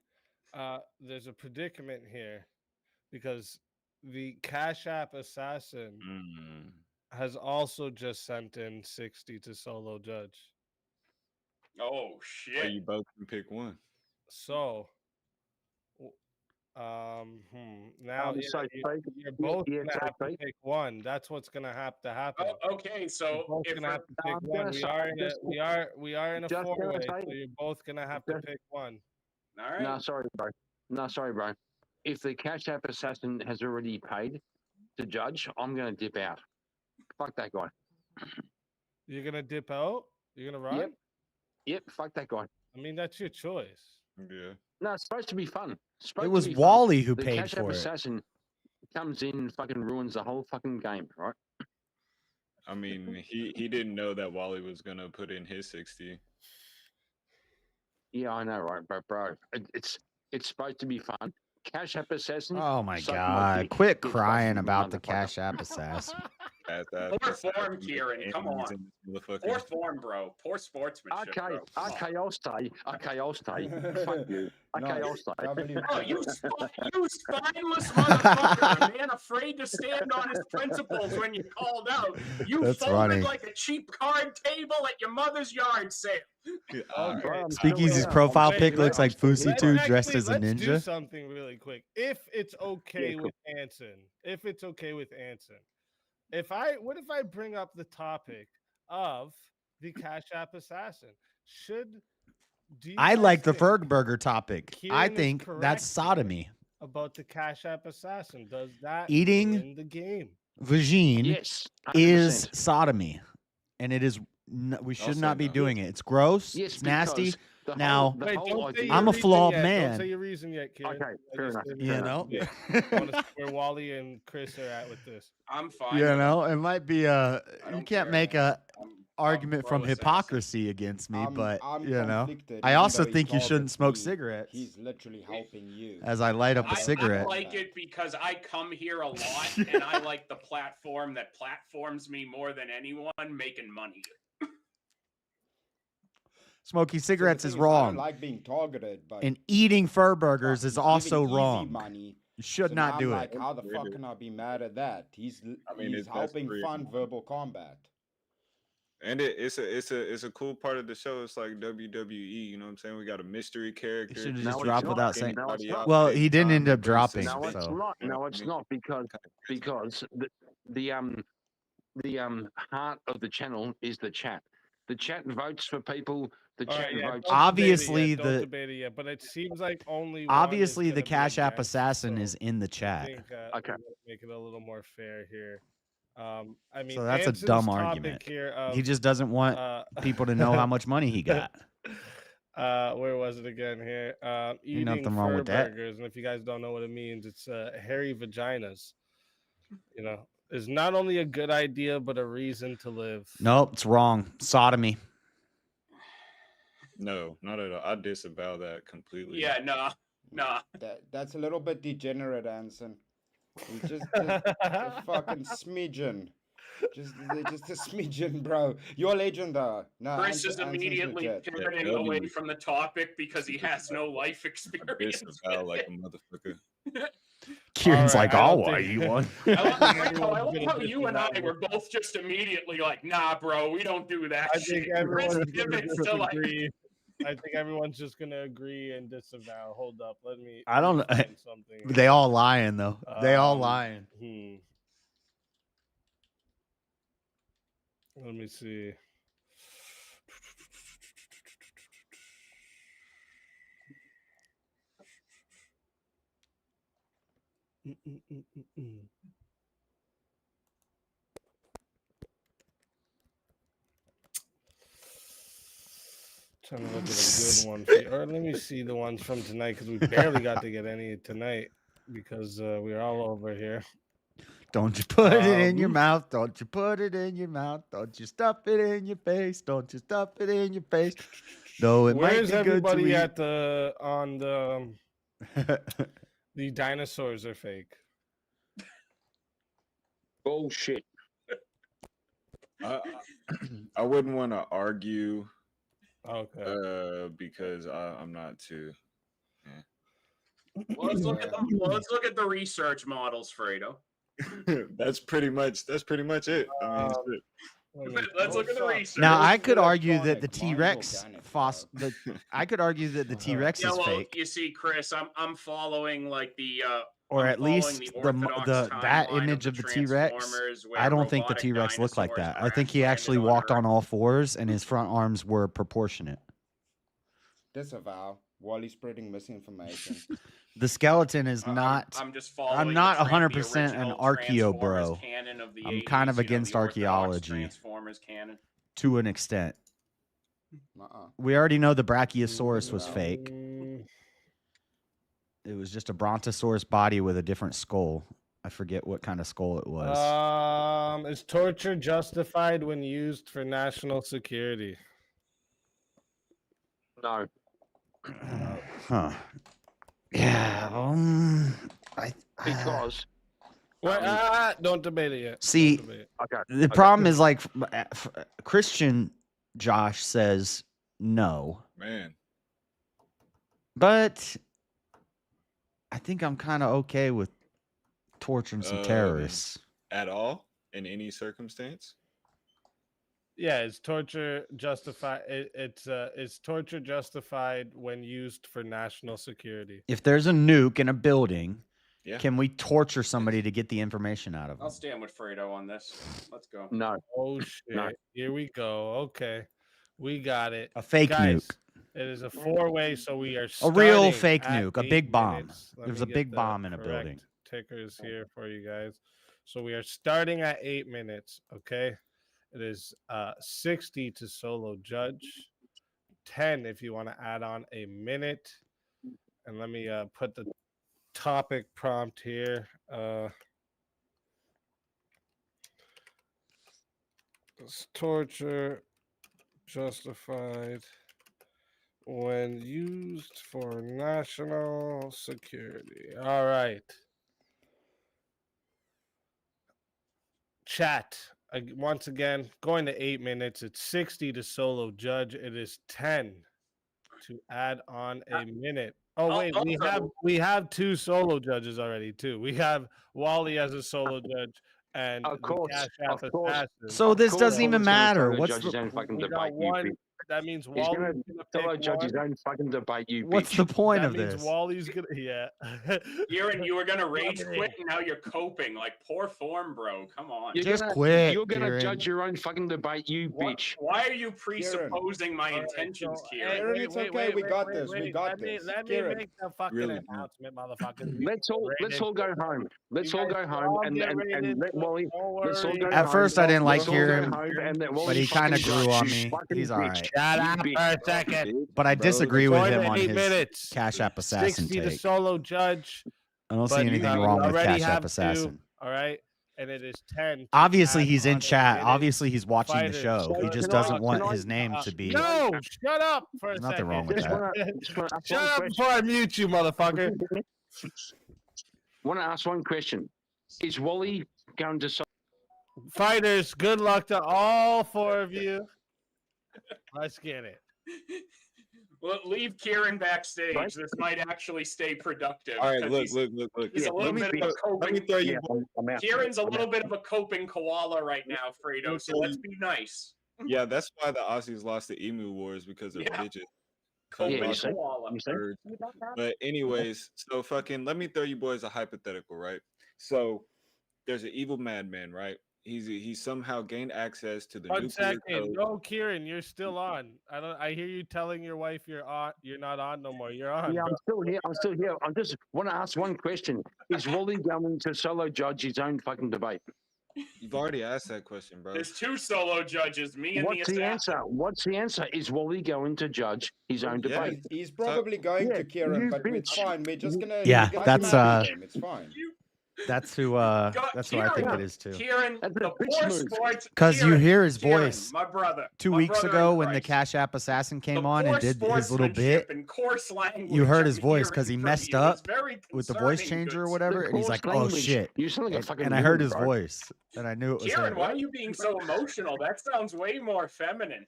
there's a predicament here because the Cashapp assassin has also just sent in 60 to solo judge. Oh So shit! you both can pick one. So, now so you're both gonna have to pick one. That's what's gonna have to happen. Oh, okay, so both if gonna have to pick one. We are in a four-way, so you're both gonna have to pick one. All right. No, sorry, bro. If the Cash App assassin has already paid to judge, I'm going to dip out. Fuck that guy. You're gonna dip out? You're gonna run? Yep. Fuck that guy. I mean, that's your choice. Yeah. No, it's supposed to be fun. It was Wally who the paid Cash App for it. assassin comes in and fucking ruins the whole fucking game, right? I mean, he didn't know that Wally was gonna put in his 60. Yeah, I know, right, but bro, it's supposed to be fun. Cash App assassin. Oh my suck god! dick. Quit Get crying fucking about the motherfucker. Cash App assassin. Poor form, Kieran. Come on. Poor form, bro. Poor sportsmanship. Okay, bro. okay, I'll stay. Okay, I'll stay. Fuck you. Okay, I'll stay. Oh, you spineless motherfucker, man, afraid to stand on his principles when you're called out. You That's folded funny. like a cheap card table at your mother's yard sale. Okay. Speakeasy's profile pic looks like Fousey 2 dressed as a Let's do ninja. something really quick. If it's okay with Anson. What if I bring up the topic of the Cash App assassin? I like the Fergburger topic. I Kieran is think that's correct sodomy. about the Cash App assassin? Does that Eating ruin the game? Vagine Yes, is 100%. sodomy, and it is. We should say not be no. doing it. It's gross. Yes, it's nasty. because the Now, whole Wait, don't say I'm your a reason flawed yet. man. Don't say your reason yet, Kieran. Okay, fair enough. You know. I want to see where Wally and Chris are at with this. I'm fine. You with know, it might be a. You don't can't care, make man. a argument from pro-assassin. hypocrisy against me, but I'm you know, conflicted, I even also though he think you shouldn't targets smoke me. cigarettes. He's literally helping you. As I light up a I cigarette. like it because I come here a lot and I like the platform that platforms me more than anyone, making money. Smoking So the cigarettes thing is I don't wrong. like being targeted, but And eating fur burgers he's is also giving easy wrong. money. You should So not now do I'm it. like, how the fuck can I be mad at that? He's mean, he's that's helping free. fund verbal combat. And it's a cool part of the show. It's like WWE, you know what I'm saying? We got a mystery character. He should have No, just it's dropped not. without saying. No, it's not. Well, he didn't end up dropping. No, it's So not. No, it's not because the heart of the channel is the chat. The chat votes for people. The All chat right, yeah, votes. don't Obviously, debate it yet, don't the- debate it yet, but it seems like only one obviously is the gonna be Cash App against, assassin so is in the I chat. think Okay. make it a little more fair here. I mean, So that's a Anson's dumb topic argument. Here of, He just doesn't want people to know how much money he got. Where was it again? Here, eating nothing wrong fur with that. burgers, and if you guys don't know what it means, it's hairy vaginas. You know, is not only a good idea but a reason to live. Nope, it's wrong. Sodomy. No, not at all. I disavow that completely. Yeah, nah. That's a little bit degenerate, Anson. He's just a fucking smidgen. Just a smidgen, bro. You're a legend, though. No, Chris is immediately legit. pivoting Yeah, away from the topic because he has no life experience. Disavow like a motherfucker. Kieran's Alright, like, I I'll don't lie think- you one. I love how you and I were both just immediately like, nah, bro, we don't do that I shit. think everyone's Chris gonna pivots to like, disagree. I think everyone's just gonna agree and disavow. Hold up, let me. I don't know. find something. They all lying though. They all lying. Let me see. Trying to look at a good one for you. Or let me see the ones from tonight because we barely got to get any tonight because we're all over here. Don't you put it in your mouth. Don't you put it in your mouth. Don't you stuff it in your face. Don't you stuff it in your face. No, it Where's might be good to everybody eat. at the on the the dinosaurs are fake? Bullshit. I wouldn't want to argue. Okay. Because I'm not too. well, let's look at the research models, Fredo. That's pretty much it. I mean, Let's look at the research. Now I could argue that the T-Rex I could argue that the T-Rex is fake, you see, Chris, I'm following like the or I'm at following least the that orthodox image timeline of the T-Rex. Transformers where I don't think the robotic T-Rex looked like dinosaurs that. I think he actually crash-landed on walked on all fours and his front arms were proportionate. Disavow. Wally spreading misinformation. The skeleton is not. I'm just following. I'm not the 100% an original archeo, Transformers bro. canon of the I'm 80s, kind of you know, against the orthodox archaeology Transformers canon. to an extent. We already know the Brachiosaurus was fake. It was just a brontosaurus body with a different skull. I forget what kind of skull it was. Is torture justified when used for national security? No. Huh. Yeah. Because. What? Don't debate it yet. See, Don't debate it. the problem is like Christian Josh says no. Man. But I think I'm kind of okay with torturing some terrorists. At all? In any circumstance? Yeah, is torture justified? Is torture justified when used for national security? If there's a nuke in a building, yeah. Can we torture somebody to get the information out of them? I'll stand with Fredo on this. Let's go. No. Oh shit! No. Here we go. Okay, we got it. A fake Guys, nuke. It is a four-way, so we are A real starting fake at nuke, a 8 big bomb. minutes. Let There's me a get big the bomb in a correct building. Tickers here for you guys. So we are starting at 8 minutes. Okay, it is 60 to solo judge, 10 if you want to add on a minute, and let me put the topic prompt here. Is torture justified when used for national security? All right. Chat. Once again, going to 8 minutes. It's 60 to solo judge. It is 10 to add on a minute. Oh wait, we have two solo judges already too. We have Wally as a solo judge and of course, Cashapp assassin. So this doesn't even matter. What's judge's own fucking we debate? got one. That means He's Wally's gonna gonna judge pick his one. own fucking debate. You. What's bitch. the point That of means this? Wally's gonna Kieran, you were gonna rage quit, and now you're coping. Like poor form, bro. Come on. Quit. You're gonna Kieran. judge your own fucking debate. You bitch. Why are you presupposing my intentions, Kieran? Kieran, it's okay. We got this. We got this. Let me Kieran. make the fucking Really? announcement, motherfucker. Let's all go home. Let's all go home and let Wally. Let's all go home. At first, I didn't like Let's all go Kieran, home and let but Wally he kind of fucking grew on judge. me. Fucking He's all bitch. right. Shut You up bitch. for a second. But I disagree with Going him to on 8 his minutes. Cash App assassin 60 to take. solo judge. I don't see but anything you wrong with already Cash App have assassin. two, all right, and it is 10. to Obviously, add he's in on a chat. minute. Obviously, he's watching the Fighters. show. He just doesn't want his name to be. No, shut up for a There's second. nothing wrong with that. Shut up before I mute you, motherfucker. Want to ask one question? Is Wally going to? Fighters, good luck to all 4 of you. Let's get it. Well, leave Kieran backstage. Right? This might actually stay productive. All right, look. He's a little bit of a coping. Kieran's a little bit of a coping koala right now, Fredo. So let's be nice. Yeah, that's why the Aussies lost the Emu Wars because of bitches. Coping koala. But anyways, so fucking let me throw you boys a hypothetical, right? So there's an evil madman, right? He somehow gained access to the 1 nuclear second. code. No, Kieran, you're still on. I hear you telling your wife you're on. You're not on no more. You're on. Yeah, bro. I'm still here. I'm still here. I just want to ask one question: is Wally going to solo judge his own fucking debate? You've already asked that question, bro. There's 2 solo judges, me and What's the answer? What's the answer? Is Wally going to judge his own debate? He's probably going to, Kieran, but it's fine. We're just gonna. That's it's fine. That's who. That's who I think it is too. Kieran, the poor sports. Because you hear his Kieran, voice. my brother. 2 weeks ago, when the Cashapp assassin came on and did his little bit, and coarse language you heard his voice because he messed up very with the voice changer or whatever, and he's like, "Oh language. shit!" You sound like a fucking And I heard woman, his bro. voice, and I knew it was Kieran, him. why are you being so emotional? That sounds way more feminine.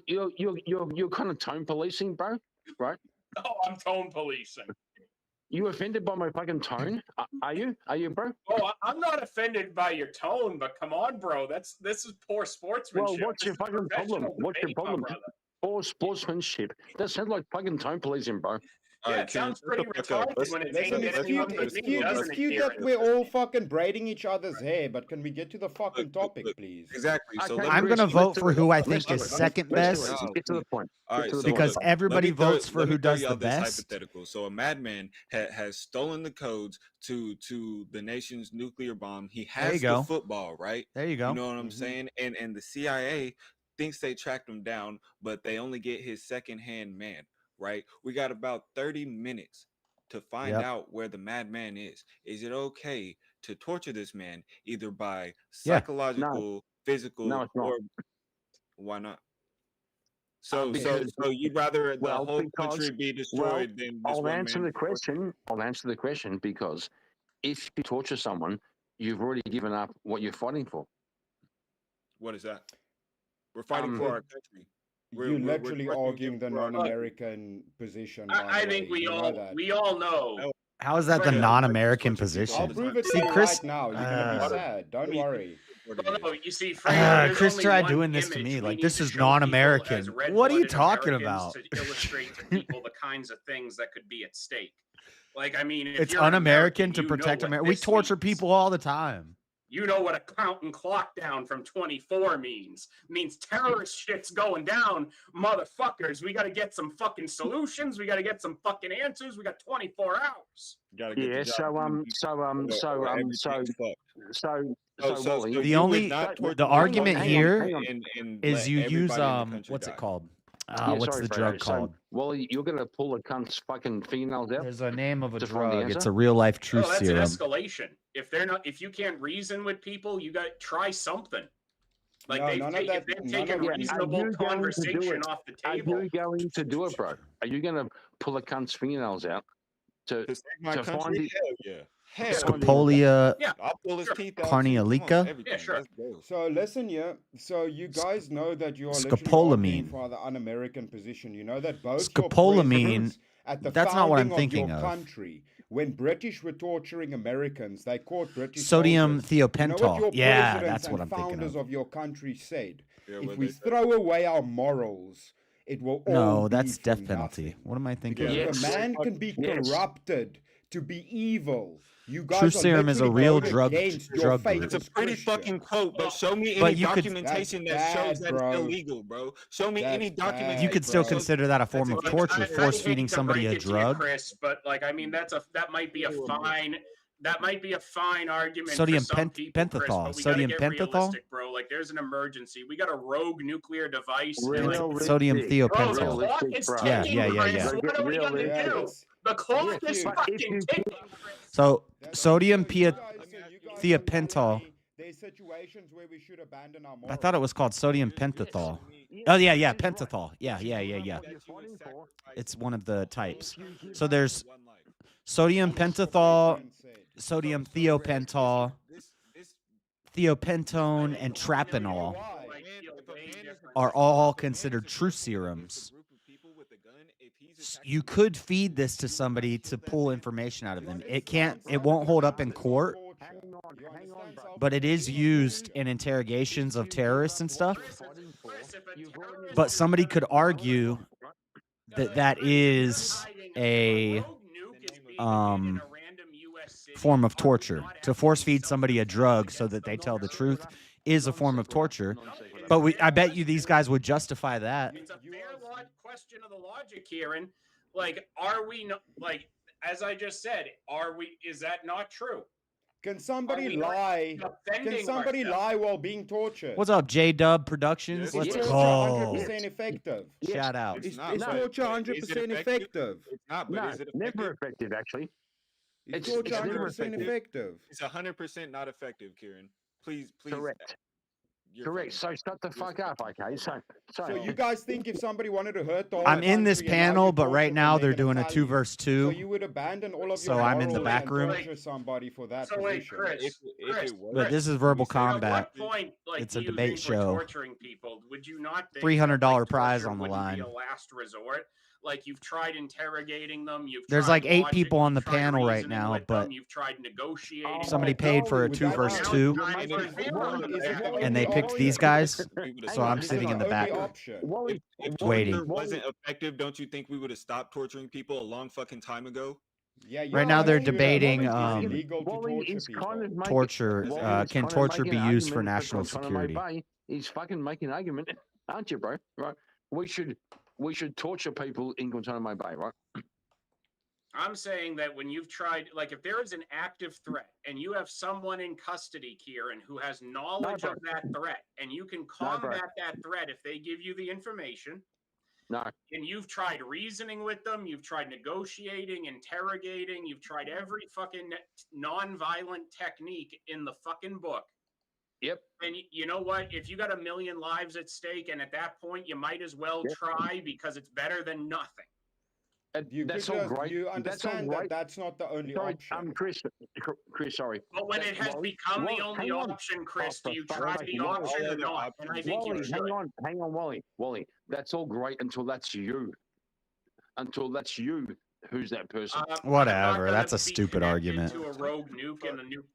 You're kind of tone policing, bro, right? Oh, I'm tone policing. You offended by my fucking tone? Are you? Are you, bro? Oh, I'm not offended by your tone, but come on, bro. This is poor sportsmanship. Well, what's your fucking problem? What's your problem? Poor sportsmanship. That sounds like fucking tone policing, bro. Yeah, it sounds pretty retarded when it's Listen, it's cute that we're all fucking braiding each other's hair, but can we get to the fucking topic, please? Exactly. So I'm going to vote for who I think is second best. Get to the point. All right, so because look, everybody votes for let me who throw does y'all the this best. Hypothetical. So a madman has stolen the codes to the nation's nuclear bomb. He There you has go. the football, right? There you go. You know what I'm saying? And the CIA thinks they tracked him down, but they only get his second-hand man, right? We got about 30 minutes to find out where the madman is. Is it okay to torture this man either by psychological, physical, or why not? So you'd rather the whole country be destroyed than this I'll one answer man? the question. I'll answer the question because if you torture someone, you've already given up what you're fighting for. What is that? We're fighting for our country. You're literally arguing the non-American position. I think we all know. How is that the non-American position? I'll prove it to See, you Chris, right now. You're gonna be sad. Don't worry. No, you see, Frank, Chris tried doing this to me. Like, this is non-American. What are you talking about? To illustrate to people the kinds of things that could be at stake. Like, I mean, if It's you're an un-American to you know protect what America. We this torture means. people all the time. You know what a count and clock down from 24 means. It means terrorist shit's going down, motherfuckers. We got to get some fucking solutions. We got to get some fucking answers. We got 24 hours. Yeah. The argument here is you use what's it called? What's the drug called? Well, you're gonna pull a cunt's fucking females out. There's a name of a to find the drug. It's answer? a real life truth No, that's serum. an escalation. If you can't reason with people, you got to try something. Like if they've taken reasonable conversation off the table. Are you going to do it, bro? Are you gonna pull a cunt's fingernails out to find the Scopolia I'll pull his teeth out. carniolica. Yeah, sure. So listen, So you guys know that you're Scopolamine. literally for the un-American position. You know that both Scopolamine, your presidents at the that's not what I'm founding thinking your of. country, when British were torturing Americans, they caught British Sodium soldiers. You know thiopental. what your Yeah, presidents that's what and I'm thinking founders of. of your country said. Yeah, If what we they said. throw away our morals, it will all No, be that's for death nothing. penalty. What am I thinking? Because a man can be corrupted to be evil. You guys True are Serum is a literally real going drug against your drug faith group. It's a as pretty Christian. fucking quote, but show me But any you could- documentation that That's shows bad, that bro. it's illegal, bro. Show me any That's documentation. You could still bro. consider that a form of Like, torture, I force hate feeding to somebody break a it to you, drug. Chris, but like, I mean, that might be a fine. That might be a fine argument Sodium for some people, Chris, pentothal. but we Sodium gotta get pentothal? realistic, bro. Like, there's an emergency. We got a rogue nuclear device. and, like, Sodium bro, the thiopental. clock is Yeah, ticking, yeah, yeah, Chris. yeah. What are we gonna do? The clock is fucking ticking. So sodium thiopental. There's situations where we should abandon our I morals. thought it was called sodium pentothal. Oh yeah, pentothal. Yeah. It's one of the types. So there's sodium pentothal, sodium thiopental, thiopentone, and trapanol are all considered true serums. You could feed this to somebody to pull information out of them. It won't hold up in court, but it is used in interrogations of terrorists and stuff. But somebody could argue that that is a form of torture. To force feed somebody a drug so that they tell the truth is a form of torture. But I bet you these guys would justify that. It's a fair question of the logic here, and like, are we like, as I just said, is that not true? Can somebody lie? Can somebody lie while being tortured? What's up, J-Dub Productions? Let's go. 100% effective. Shout out. Is torture 100% effective? It's not, but is it effective? Never effective, actually. It's torture 100% effective. It's 100% not effective, Kieran. Please. Correct. Correct. So shut the fuck up, okay? So you guys think if somebody wanted to hurt the whole I'm in this country and panel, now but you right torture now them, they're gonna doing a tell 2 you- verse 2. So you would abandon all of your So I'm in the morals back and room. torture somebody for that So wait, position. Chris, But this is verbal combat. At what point, like, It's a do you debate think show. we're torturing people? Would you not think $300 that, prize torture on the wouldn't line. be a last resort? Like, you've tried interrogating them. There's tried like 8 logic, people on the you've tried panel right reasoning now, with but them, you've tried negotiating. somebody with paid them. for a 2 verse 2, and they picked these guys. So I'm sitting in the back If waiting. torture wasn't effective, don't you think we would have stopped torturing people a long fucking time ago? Yeah, Right now they're debating torture. can torture be used for national security? He's fucking making an argument, aren't you, bro? Right? We should torture people in Guantanamo Bay, right? I'm saying that when you've tried, like, if there is an active threat and you have someone in custody, Kieran, who has knowledge of that threat, and you can combat that threat if they give you the information. No. And you've tried reasoning with them, you've tried negotiating, interrogating, you've tried every fucking non-violent technique in the fucking book. Yep. And you know what? If you got 1 million lives at stake, and at that point, you might as well try, because it's better than nothing. That's all great. You understand that that's not the only option. Chris, sorry. But when it has become the only option, Chris, do you try the option or not? And I think you should. Hang on, Wally. That's all great until that's you. Until that's you. Who's that person? Whatever. That's a stupid argument. To a rogue nuke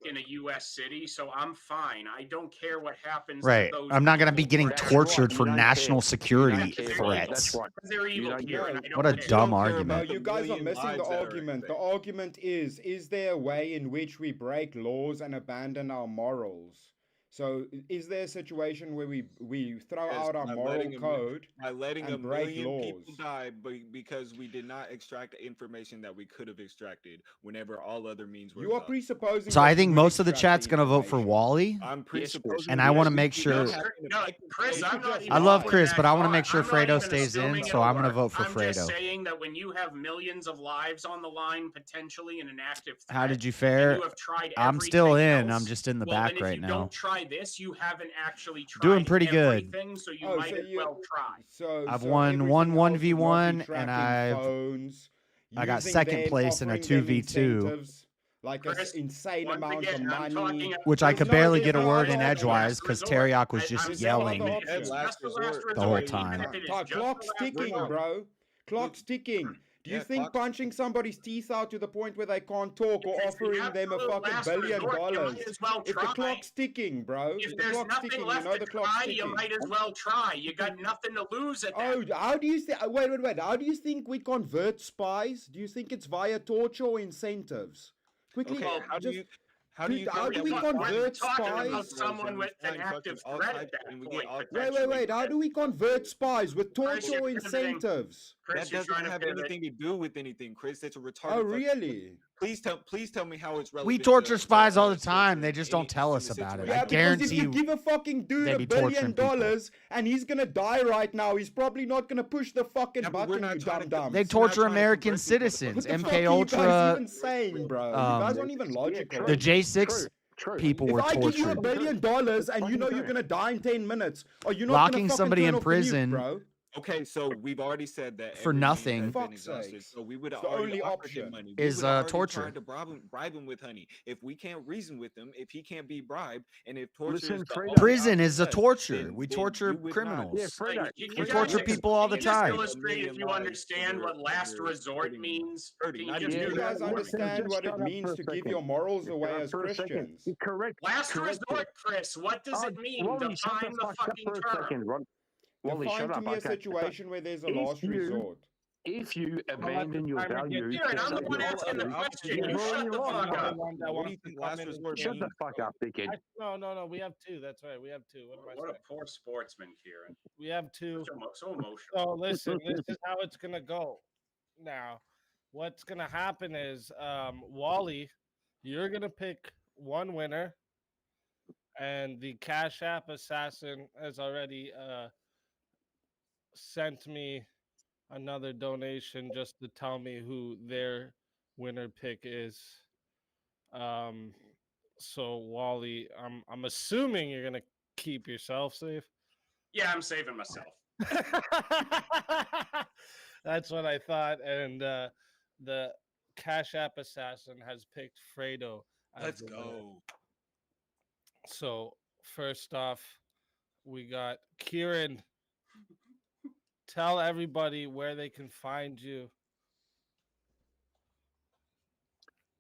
in a U.S. city, so I'm fine. I don't care what happens. Right. To those I'm not going to be getting That's tortured right. for You don't national care. security You don't care. threats. That's right. They're evil here, and I don't What a care. dumb argument. You guys are missing the argument. The argument is there a way in which we break laws and abandon our morals? So is there a situation where we throw out our moral code by letting and a break million laws? people die because we did not extract information that we could have extracted whenever all other means were You are presupposing. So that I think we most of the extract chat's going to vote for Wally. I'm presupposing, And I want to make sure. No, Chris, I'm not even I love going Chris, that but I want to far. make sure I'm not Fredo even stays in, assuming so it'll I'm going to work. vote for I'm just Fredo. saying that when you have millions of lives on the line, potentially in an active threat, How did you and fare? you have tried I'm still everything in. else, I'm just in the well, back then if right you now. don't try this, you haven't actually tried Doing pretty good. everything, so you might as well try. I've won one 1v1, and I got second place in a 2v2. Like an insane amount of money, Which I could barely get a word in edgewise because Teriak was just yelling the whole time. Clock's ticking, bro. Clock's ticking. Do you think punching somebody's teeth out to the point where they can't talk or offering them a fucking $1 billion? If the clock's ticking, bro. If there's nothing left to try, you might as well try. You got nothing to lose at that. Oh, how do you think? Wait. How do you think we convert spies? Do you think it's via torture or incentives? Quickly, Okay, how do we convert talking about spies? someone with an active threat at that point. Wait. How do we convert spies with torture or incentives? That doesn't have anything to do with anything, Chris. It's a retarded. Oh, really? Please tell me how it's relevant. We torture spies all the time. They just don't tell us about it. I guarantee because if you give a fucking dude they'd $1 be billion torturing and he's gonna die right now, he's probably not gonna push the fucking button, you dumb. They torture American citizens. What the fuck MK are you Ultra. guys even saying, bro? You guys aren't even logical. The J6 people were If I give you tortured. $1 billion and you know you're gonna die in 10 minutes, are you not Locking gonna fucking somebody turn in off the nuke, prison bro? Okay, so we've already said that For every means nothing. has been Fuck's exhausted, sakes. so we would have It's the already only offered him option. money. We Is would have already torture. tried to bribe him with honey. If we can't reason with him, if he can't be bribed, and if torture Listen, is the Fredo. only Prison option is a left, torture. then- We then torture you would not- criminals. Yeah, Fredo. You We guys torture ex- people all the Can you just time. illustrate if you lives understand that what are- last that are resort hurting- means? hurting. Can Not you even just Do you do guys that? understand what it Shut up means for a to give second. your morals Shut away up as for a second. Christians? You correct. Last correct resort, it. Chris. What does it mean? Wally, shut Define the fuck up fucking for a term. second, Rod. Wally, Define shut to up. me a Okay. situation where there's a If last you- resort. If you I'll let the abandon your timer get values, Kieran, to I'm the save one your asking the country, question. you've You already shut the lost, fuck bro. up. One that What do wants you to think come last in and resort Shut the means? fuck up, dickhead. No. We have two. That's right. We have two. What am I What a saying? poor sportsman, Kieran. We have two. So emotional. So listen, this is how it's gonna go. Now, what's gonna happen is, Wally, you're gonna pick one winner, and the Cashapp assassin has already sent me another donation just to tell me who their winner pick is. So Wally, I'm assuming you're gonna keep yourself safe. Yeah, I'm saving myself. That's what I thought. And the Cashapp assassin has picked Fredo. as Let's the winner. go. So first off, we got Kieran. Tell everybody where they can find you.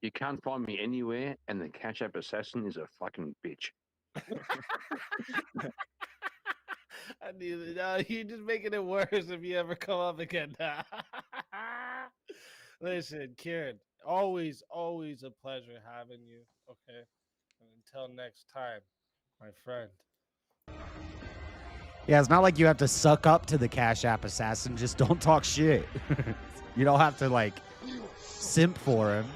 You can't find me anywhere, and the Cashapp assassin is a fucking bitch. I knew that. No, you're just making it worse if you ever come up again. Listen, Kieran, always a pleasure having you. Okay. And until next time, my friend. Yeah, it's not like you have to suck up to the Cashapp assassin. Just don't talk shit. You don't have to, like, simp for him.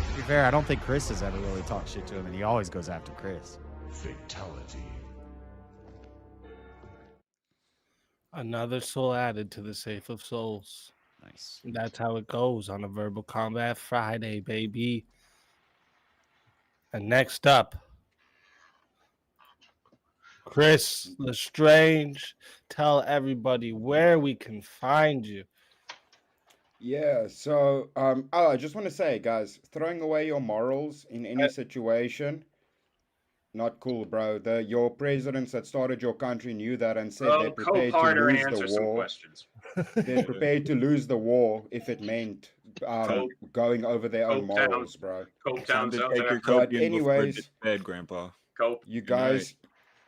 To be fair, I don't think Chris has ever really talked shit to him, and he always goes after Chris. Fatality. Another soul added to the Safe of Souls. Nice. And that's how it goes on a Verbal Combat Friday, baby. And next up, Chris Lestrange. Tell everybody where we can find you. Yeah, so I just want to say, guys, throwing away your morals in any situation, not cool, bro. Your presidents that started your country knew that and said they're prepared to Co-Carter lose answer the some war. questions. They're prepared to lose the war if it meant going over their own Cope down. morals, bro. Cope Time Town's to out take there. your But copium before it anyways, gets bed, Grandpa. Cope. you Good night. guys,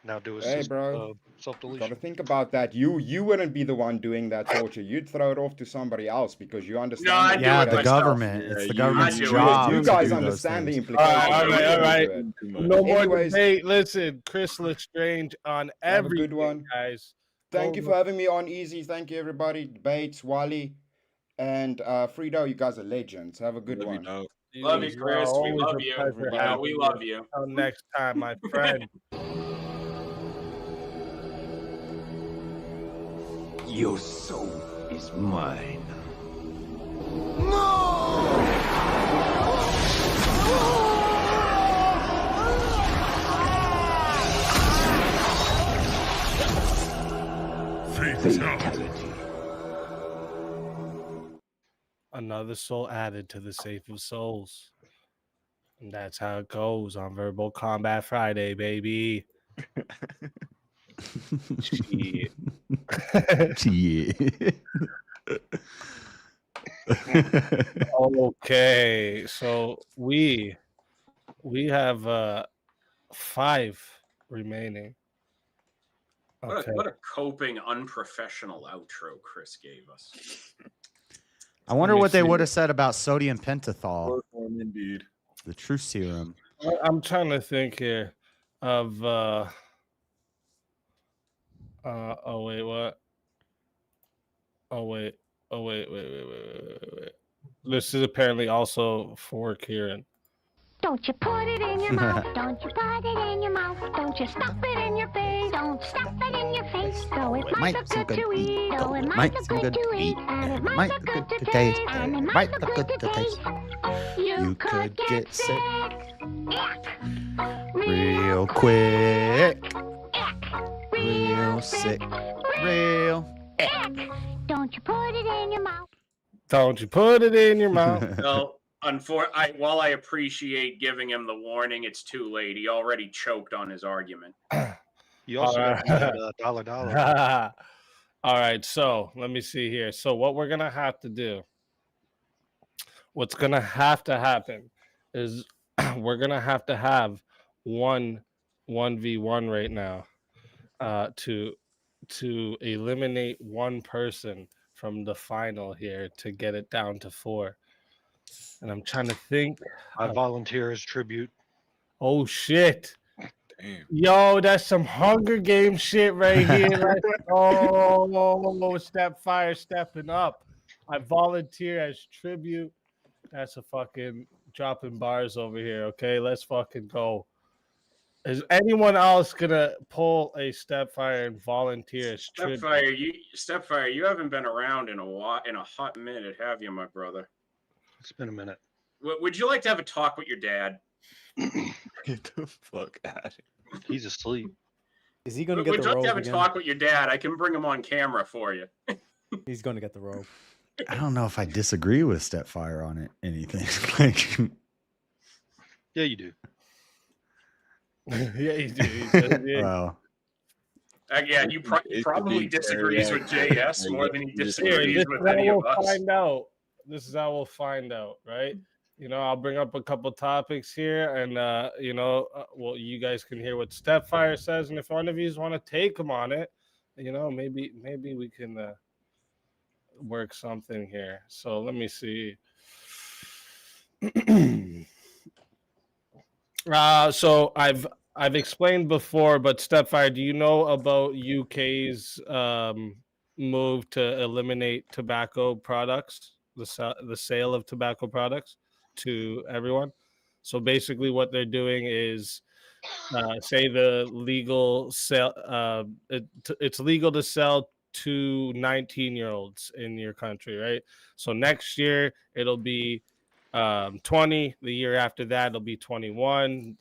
Now do a hey, bro, gotta self-deletion. think about that. You wouldn't be the one doing that torture. You'd throw it off to somebody else because you understand. No, I that do Yeah, it the myself. government. Yeah, It's the you- government's I do it. job. You to guys do those understand the things. implications. All right. of it. No more Anyways, debate. Listen, Chris Lestrange on have a everything, good one. guys. Thank Go you for having me on Easy. Thank you, everybody. Bates, Wally, and Fredo. You guys are legends. Have a good one. Love you, as well. Chris. We Always love a you. pleasure Yeah, having we you. love you. Until next time, my friend. Your soul is mine. Fatality. Another soul added to the Safe of Souls. And that's how it goes on Verbal Combat Friday, baby. Shit. Shit. Okay, so we have 5 remaining. Okay. What a coping, unprofessional outro Chris gave us. I wonder Let me what they see. would have said about sodium pentothal, Indeed. the truth serum. I'm trying to think here of oh wait, what? Oh wait. This is apparently also for Kieran. Don't you put it in your mouth, don't you put it in your mouth, don't you stuff it in your face, don't stuff it in your face, though it might look good to eat, though it might look good to eat, and it might look good to taste, and it might look good to taste. You could get sick. Real quick. real sick. Real. Don't you put it in your mouth. Don't you put it in your mouth. Well, while I appreciate giving him the warning, it's too late. He already choked on his argument. You also got that dollar. All right, so let me see here. So what we're gonna have to do, what's gonna have to happen is we're gonna have to have 1v1 right now to eliminate one person from the final here to get it down to 4. And I'm trying to think. I volunteer as tribute. Oh shit. Damn. Yo, that's some Hunger Games shit right here. Like, oh, Stepfire stepping up. I volunteer as tribute. That's a fucking dropping bars over here. Okay, let's fucking go. Is anyone else gonna pull a Stepfire and volunteer as tribute? Stepfire, you haven't been around in a hot minute, have you, my brother? It's been a minute. Would you like to have a talk with your dad? Get the fuck out of here. He's asleep. Is he gonna get Would the you like robe to have a again? talk with your dad? I can bring him on camera for you. He's gonna get the robe. I don't know if I disagree with Stepfire on it. Anything like. Yeah, you do. Yeah, you do. Wow. Yeah, he probably disagrees with JS more than he disagrees with any of us. This is how we'll find out, right? You know, I'll bring up a couple topics here, and well, you guys can hear what Stepfire says, and if one of you want to take him on it, you know, maybe we can work something here. So let me see. So I've explained before, but Stepfire, do you know about UK's move to eliminate tobacco products, the sale of tobacco products to everyone? So basically what they're doing is say the legal sale, it's legal to sell to 19-year-olds in your country, right? So next year it'll be 20. The year after that it'll be 21.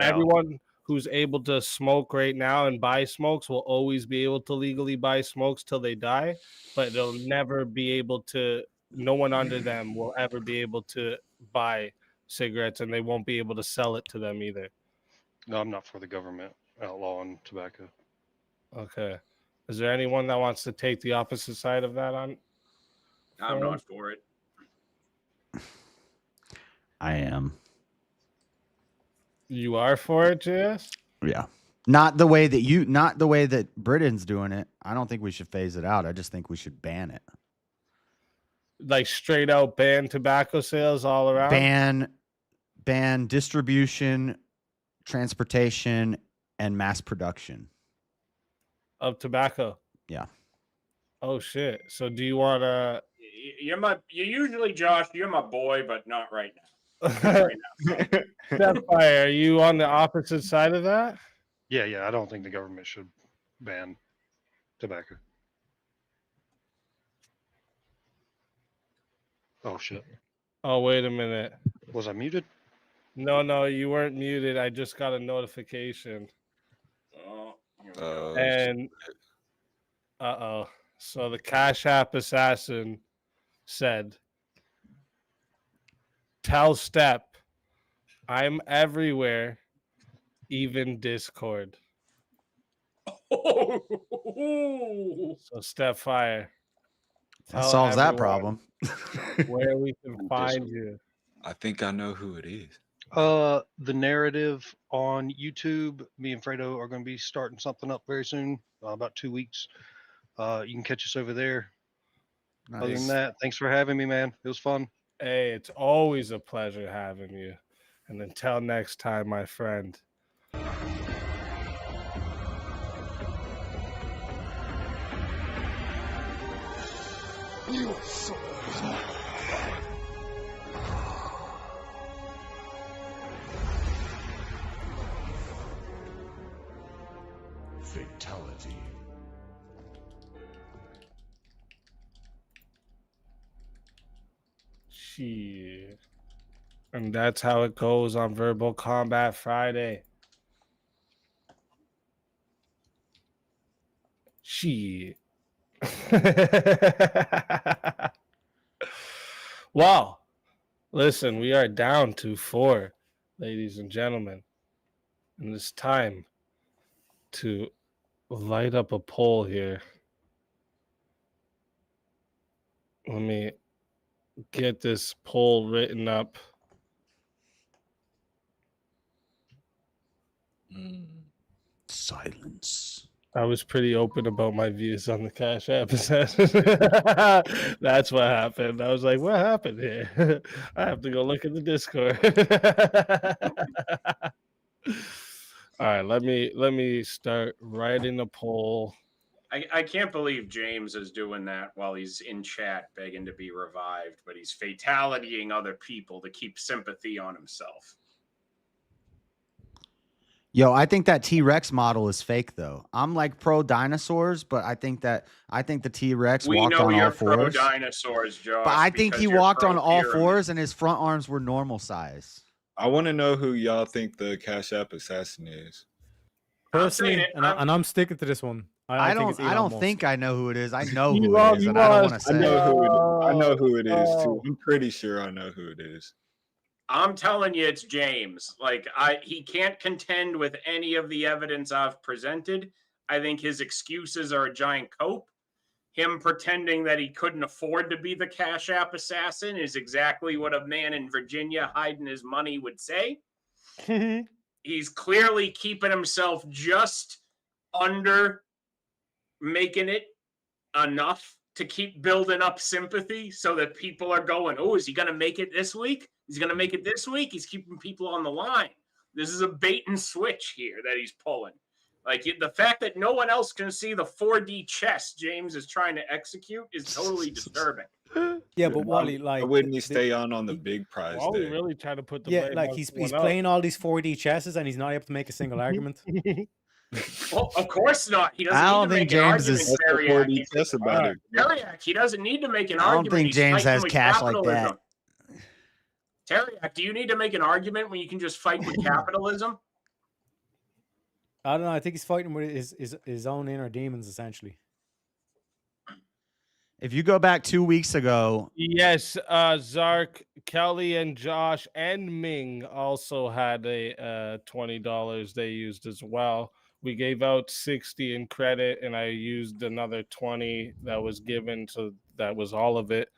Everyone who's able to smoke right now and buy smokes will always be able to legally buy smokes till they die, but they'll never be able to. No one under them will ever be able to buy cigarettes, and they won't be able to sell it to them either. No, I'm not for the government outlawing tobacco. Okay. Is there anyone that wants to take the opposite side of that on? I'm not for it. I am. You are for it, JS? Yeah. Not the way that Britain's doing it. I don't think we should phase it out. I just think we should ban it. Like straight out ban tobacco sales all around? Ban distribution, transportation, and mass production of tobacco. Yeah. Oh shit. So do you want to? Josh, you're my boy, but not right now. Stepfire, are you on the opposite side of that? Yeah. I don't think the government should ban tobacco. Oh shit. Oh, wait a minute. Was I muted? No, you weren't muted. I just got a notification. And so the Cashapp assassin said, "Tell Step, I'm everywhere, even Discord." So Stepfire, that solves that problem. Where we can find you. I think I know who it is. The narrative on YouTube, me and Fredo are going to be starting something up very soon, about 2 weeks. You can catch us over there. Nice. Other than that, thanks for having me, man. It was fun. Hey, it's always a pleasure having you. And until next time, my friend. You soul is mine. Fatality. Shit. And that's how it goes on Verbal Combat Friday. Shit. Well, listen, we are down to 4, ladies and gentlemen. And it's time to light up a poll here. Let me get this poll written up. Silence. I was pretty open about my views on the Cashapp. That's what happened. I was like, what happened here? I have to go look at the Discord. All right, let me start writing a poll. I can't believe James is doing that while he's in chat begging to be revived, but he's fatalitying other people to keep sympathy on himself. Yo, I think that T-Rex model is fake though. I'm like pro dinosaurs, but I think the T-Rex walked on all fours. Pro dinosaurs, Josh. But I think he walked on all fours and his front arms were normal size. I want to know who y'all think the Cashapp assassin is. Personally, I'm sticking to this one. I don't think I know who it is. I know who it is, and I don't want to say. I know who it is too. I'm pretty sure I know who it is. I'm telling you, it's James. Like he can't contend with any of the evidence I've presented. I think his excuses are a giant cope. Him pretending that he couldn't afford to be the Cashapp assassin is exactly what a man in Virginia hiding his money would say. He's clearly keeping himself just under making it enough to keep building up sympathy so that people are going, oh, is he going to make it this week? He's going to make it this week. He's keeping people on the line. This is a bait and switch here that he's pulling. Like the fact that no one else can see the 4D chess James is trying to execute is totally disturbing. Yeah, but Wally, like, why wouldn't he stay on the big prize? Wally really trying to put the yeah, like he's playing all these 4D chesses and he's not able to make a single argument. Well, of course not. He doesn't. I don't think James is. About it. Teriak, he doesn't need to make an I don't argument. think He's James fighting has with cash like capitalism. that. Teriak, do you need to make an argument when you can just fight with capitalism? I don't know. I think he's fighting with his own inner demons, essentially. If you go back 2 weeks ago, yes, Zark, Kelly, and Josh and Ming also had a $20 they used as well. We gave out 60 in credit, and I used another 20 that was given, so that was all of it,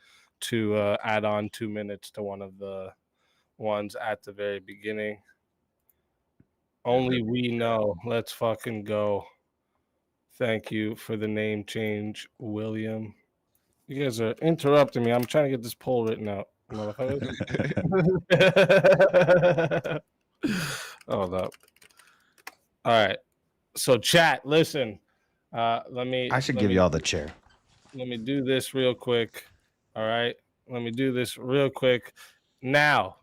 to add on 2 minutes to one of the ones at the very beginning. Only we know. Let's fucking go. Thank you for the name change, William. You guys are interrupting me. I'm trying to get this poll written out. Hold up. All right. So chat, listen. I should give you all the chair. Let me do this real quick. All right. Let me do this real quick. Now,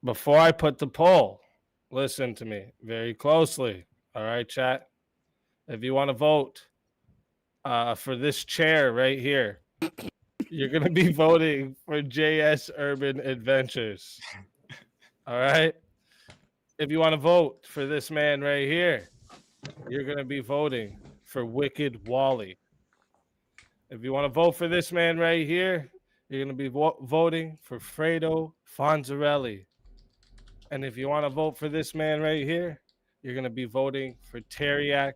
before I put the poll, listen to me very closely. All right, chat. If you want to vote for this chair right here, you're going to be voting for jsurbanadventures. All right. If you want to vote for this man right here, you're going to be voting for Wicked Wally. If you want to vote for this man right here, you're going to be voting for Fredo Fonzarelli. And if you want to vote for this man right here, you're going to be voting for Teriak.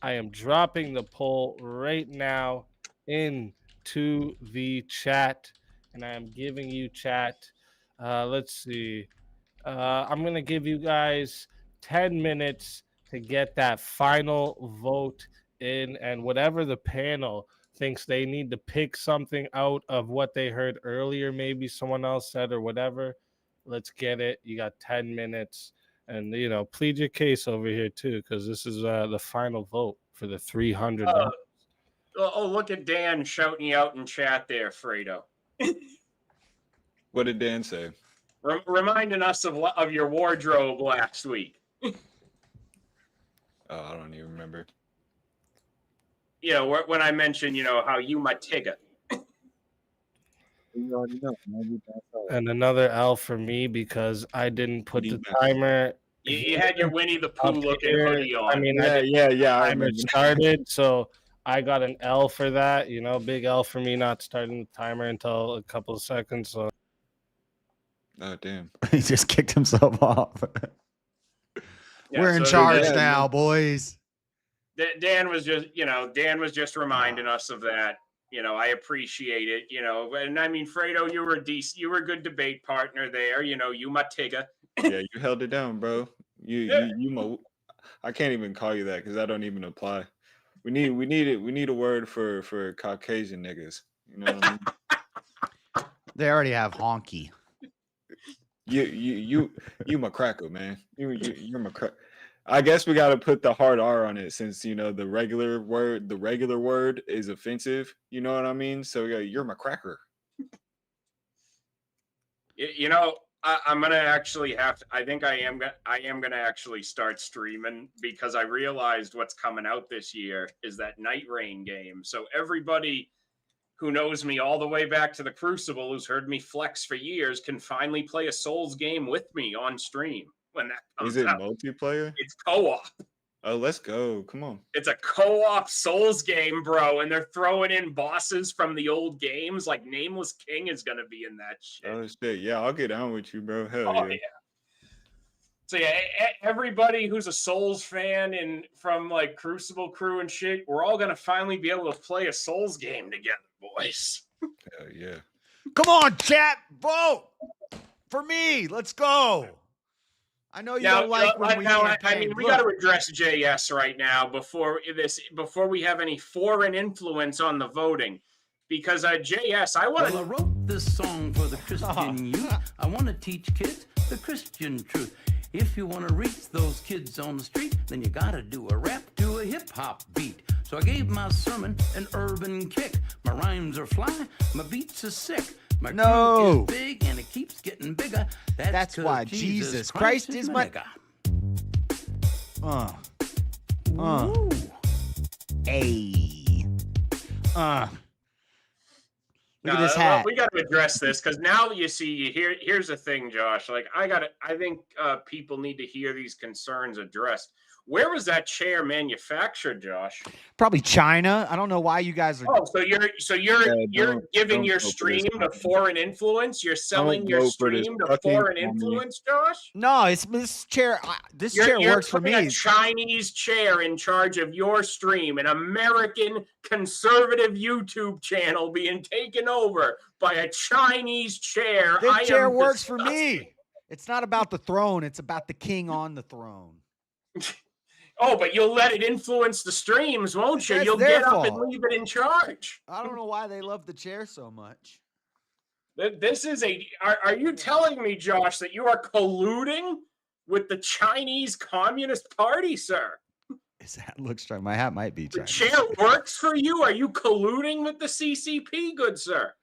I am dropping the poll right now into the chat, and I am giving you chat. Let's see. I'm going to give you guys 10 minutes to get that final vote in, and whatever the panel thinks they need to pick something out of what they heard earlier, maybe someone else said or whatever. Let's get it. You got 10 minutes. And, plead your case over here, too, because this is the final vote for the $300. Look at Dan shouting you out in chat there, Fredo. What did Dan say? Reminding us of your wardrobe last week. I don't even remember. When I mentioned, how you my tigger. And another L for me because I didn't put the timer You had your Winnie the Pooh looking here, hoodie on. I mean, yeah. I timer started, so I got an L for that. You know, big L for me not starting the timer until a couple of seconds. So. Oh damn! He just kicked himself off. Yeah, We're in so charge now, boys. Dan was just reminding us of that. I appreciate it. And I mean, Fredo, you were a good debate partner there. You my tigger. Yeah, you held it down, bro. You I can't even call you that because that don't even apply. We need a word for Caucasian niggas. You know what I mean? They already have honky. You my cracker, man. You're my cracker. I guess we got to put the hard R on it since the regular word is offensive. You know what I mean? So yeah, you're my cracker. I'm gonna actually I think I am gonna actually start streaming because I realized what's coming out this year is that Night Rain game. So everybody who knows me all the way back to the Crucible, who's heard me flex for years, can finally play a Souls game with me on stream when that comes out. Is it multiplayer? It's co-op. Oh, let's go. Come on. It's a co-op Souls game, bro, and they're throwing in bosses from the old games. Like Nameless King is going to be in that shit. Oh, shit. Yeah, I'll get down with you, bro. Hell yeah. So yeah, everybody who's a Souls fan and from like Crucible crew and shit, we're all going to finally be able to play a Souls game together, boys. Hell yeah. Come on, chat. Vote for me. Let's go. I know you don't like when we campaign. I mean, we got to address JS right now before we have any foreign influence on the voting, because JS, I want to. Well, I wrote this song for the Christian youth. I want to teach kids the Christian truth. If you want to reach those kids on the street, then you got to do a rap to a hip hop beat. So I gave my sermon an urban kick. My rhymes are fly, my beats are sick. My crew is big and it keeps getting bigger. That's why Jesus Christ is my God. Hey. Look at this hat. We got to address this because now you see, here's the thing, Josh. Like I think people need to hear these concerns addressed. Where was that chair manufactured, Josh? Probably China. I don't know why you guys are. Oh, so you're giving your stream to foreign influence. You're selling your stream to foreign influence, Josh. No, it's this chair. This chair works for me. A Chinese chair in charge of your stream, an American conservative YouTube channel being taken over by a Chinese chair. This chair works for me. It's not about the throne. It's about the king on the throne. Oh, but you'll let it influence the streams, won't you? You'll get up and leave it in charge. I don't know why they love the chair so much. This is are you telling me, Josh, that you are colluding with the Chinese Communist Party, sir? His hat looks strong. My hat might be Chinese. The chair works for you? Are you colluding with the CCP, good sir?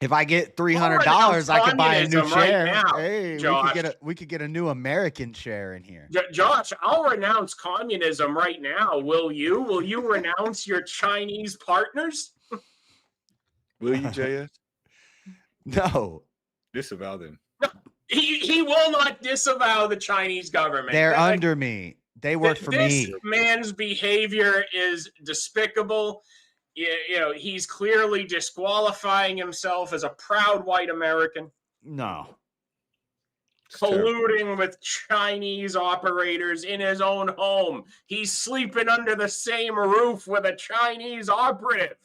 If I get $300, I could buy a new chair. Right now, hey, Josh. we could get a new American chair in here. Josh, I'll renounce communism right now. Will you? Will you renounce your Chinese partners? Will you, JS? No. Disavow them. No, he will not disavow the Chinese government. They're under me. They work for me. This man's behavior is despicable. He's clearly disqualifying himself as a proud white American. No. Colluding with Chinese operators in his own home. He's sleeping under the same roof with a Chinese operative.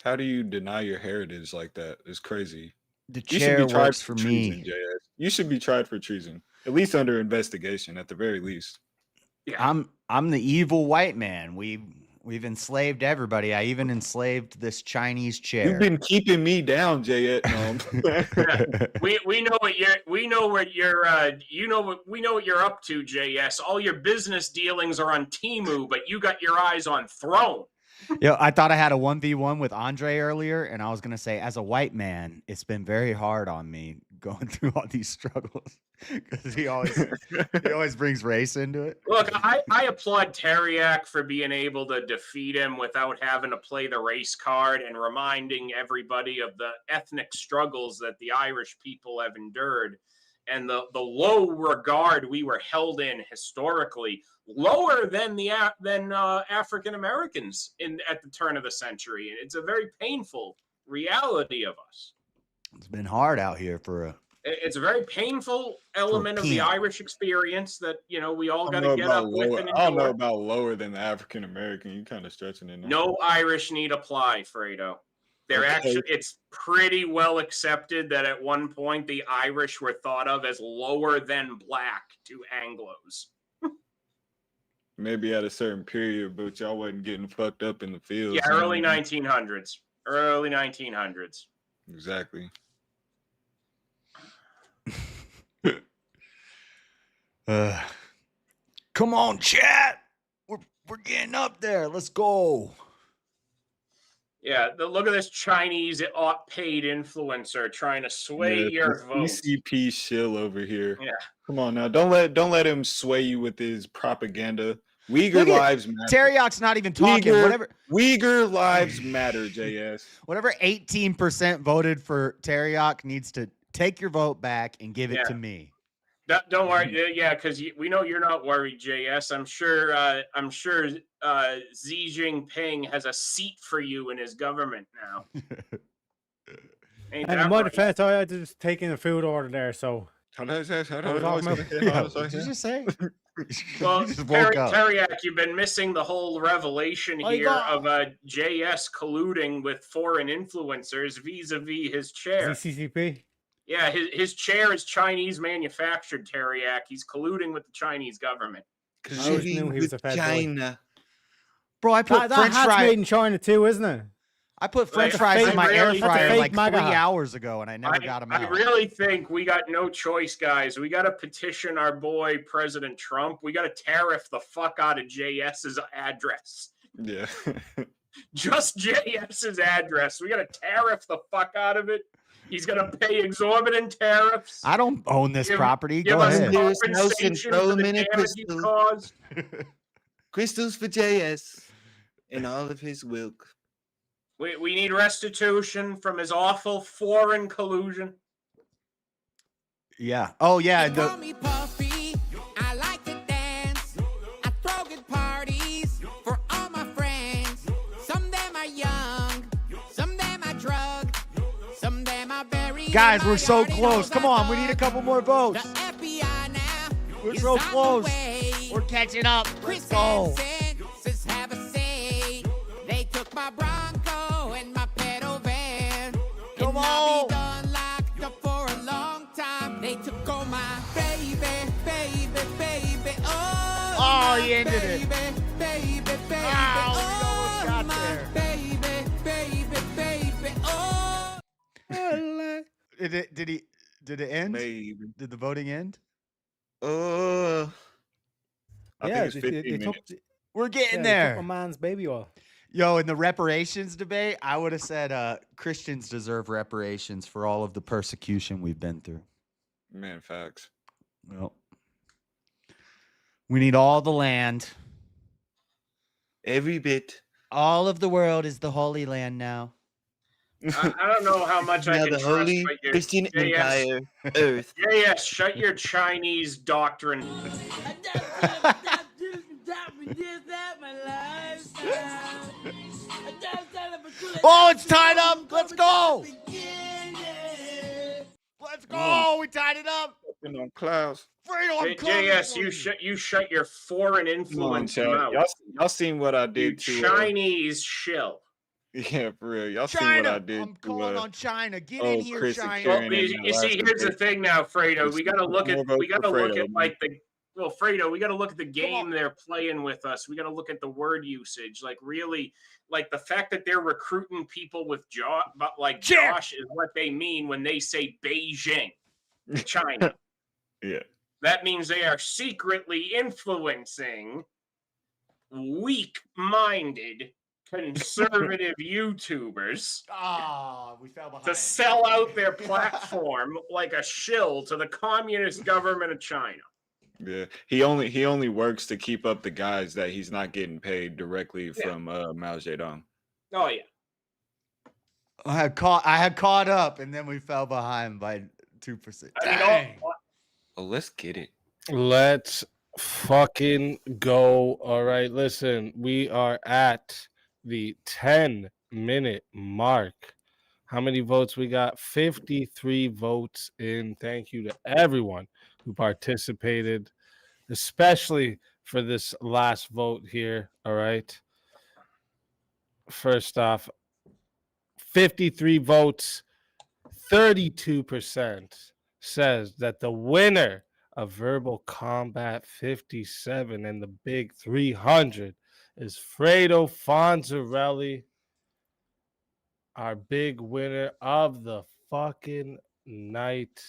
How do you deny your heritage like that? It's crazy. The chair works for me. You should be tried for treason, at least under investigation, at the very least. Yeah. I'm the evil white man. We've enslaved everybody. I even enslaved this Chinese chair. You've been keeping me down, Jay. We know what you're up to, JS. All your business dealings are on Temu, but you got your eyes on Throne. I thought I had a 1v1 with Andre earlier, and I was gonna say, as a white man, it's been very hard on me going through all these struggles because he always brings race into it. Look, I applaud Teriak for being able to defeat him without having to play the race card and reminding everybody of the ethnic struggles that the Irish people have endured and the low regard we were held in historically, lower than African Americans at the turn of the century. And it's a very painful reality of us. It's been hard out here for a. It's a very painful element of the Irish experience that, you know, we all got to get up with and I don't know endure. about lower than the African American. You kind of stretching it now. No Irish need apply, Fredo. They're actually, it's pretty well accepted that at one point the Irish were thought of as lower than black to Anglos. Maybe at a certain period, but y'all wasn't getting fucked up in the fields. Yeah, early 1900s. Early 1900s. Exactly. Come on, chat. We're getting up there. Let's go. Yeah, look at this Chinese paid influencer trying to sway your vote. CCP shill over here. Yeah. Come on now. Don't let him sway you with his propaganda. Uyghur lives matter. Teriak's not even talking. Uyghur lives matter, JS. Whatever 18% voted for Teriak needs to take your vote back and give it to me. Don't worry, yeah, because we know you're not worried, JS. I'm sure Xi Jinping has a seat for you in his government now. And in my defense, I had to just take in a food order there, so. What did you just say? Well, woke up. Teriak, you've been missing the whole revelation here of JS colluding with foreign influencers vis-a-vis his chair. CCP? Yeah, his chair is Chinese manufactured, Teriak. He's colluding with the Chinese government. I always knew he was a fat China. Bro, I put French hat's fries made in China too, isn't it? I put French fries in my air fryer like 3 MAGA. hours ago, and I never got them out. I really think we got no choice, guys. We got to petition our boy, President Trump. We got to tariff the fuck out of JS's address. Yeah. Just JS's address. We got to tariff the fuck out of it. He's going to pay exorbitant tariffs. I don't own this property. Give Go us ahead. compensation for the damage he caused. Crystals for JS and all of his wilk. We need restitution from his awful foreign collusion. Yeah. Oh, yeah. Call me Puffy. I like to dance. I throw good parties for all my friends. Some of them are young. Some of them are drugged. Some of them are buried. Guys, we're so close. Come on. We need a couple more votes. FBI now. We're so close. We're catching up. Let's go. Have a say. They took my Bronco and my pedal van. Come and on. I'll be done locked up for a long time. They took all my baby. Oh, he ended it. Baby. Wow, we almost got there. Did it end? Baby. Did the voting end? I think it's 15 minutes. We're getting they there. took my man's baby oil. Yo, in the reparations debate, I would have said Christians deserve reparations for all of the persecution we've been through. Man, facts. Well, we need all the land. Every bit. All of the world is the Holy Land now. I don't know how much I Now can the trust Holy but your Christian Empire, Earth. JS, shut your Chinese doctrine. Oh, it's tied up. Let's go. Let's go. We tied it up. On clouds. Fredo, I'm coming JS, for you shut your foreign Come on, influence chat. mouth. Y'all seen what I did You to Chinese shill. Yeah, for real. Y'all seen China. what I did I'm to calling on China. Get oh, in here, Chris and China. Karen Well, you see, here's the thing now, Fredo. We got to look at like the Fredo. We got to look at the game they're playing with us. We got to look at the word usage. Like really, like the fact that they're recruiting people with Josh is what they mean when they say Beijing, China. Yeah. That means they are secretly influencing weak-minded conservative YouTubers we fell behind. to sell out their platform like a shill to the communist government of China. Yeah. He only works to keep up the guys that he's not getting paid directly from Mao Zedong. Oh yeah. I had caught up, and then we fell behind by 2%. I mean, Oh, let's get it. Let's fucking go. All right, listen, we are at the 10-minute mark. How many votes we got? 53 votes in. Thank you to everyone who participated, especially for this last vote here. All right. First off, 53 votes, 32% says that the winner of Verbal Combat 57 and the Big 300 is Fredo Fonzarelli, our big winner of the fucking night.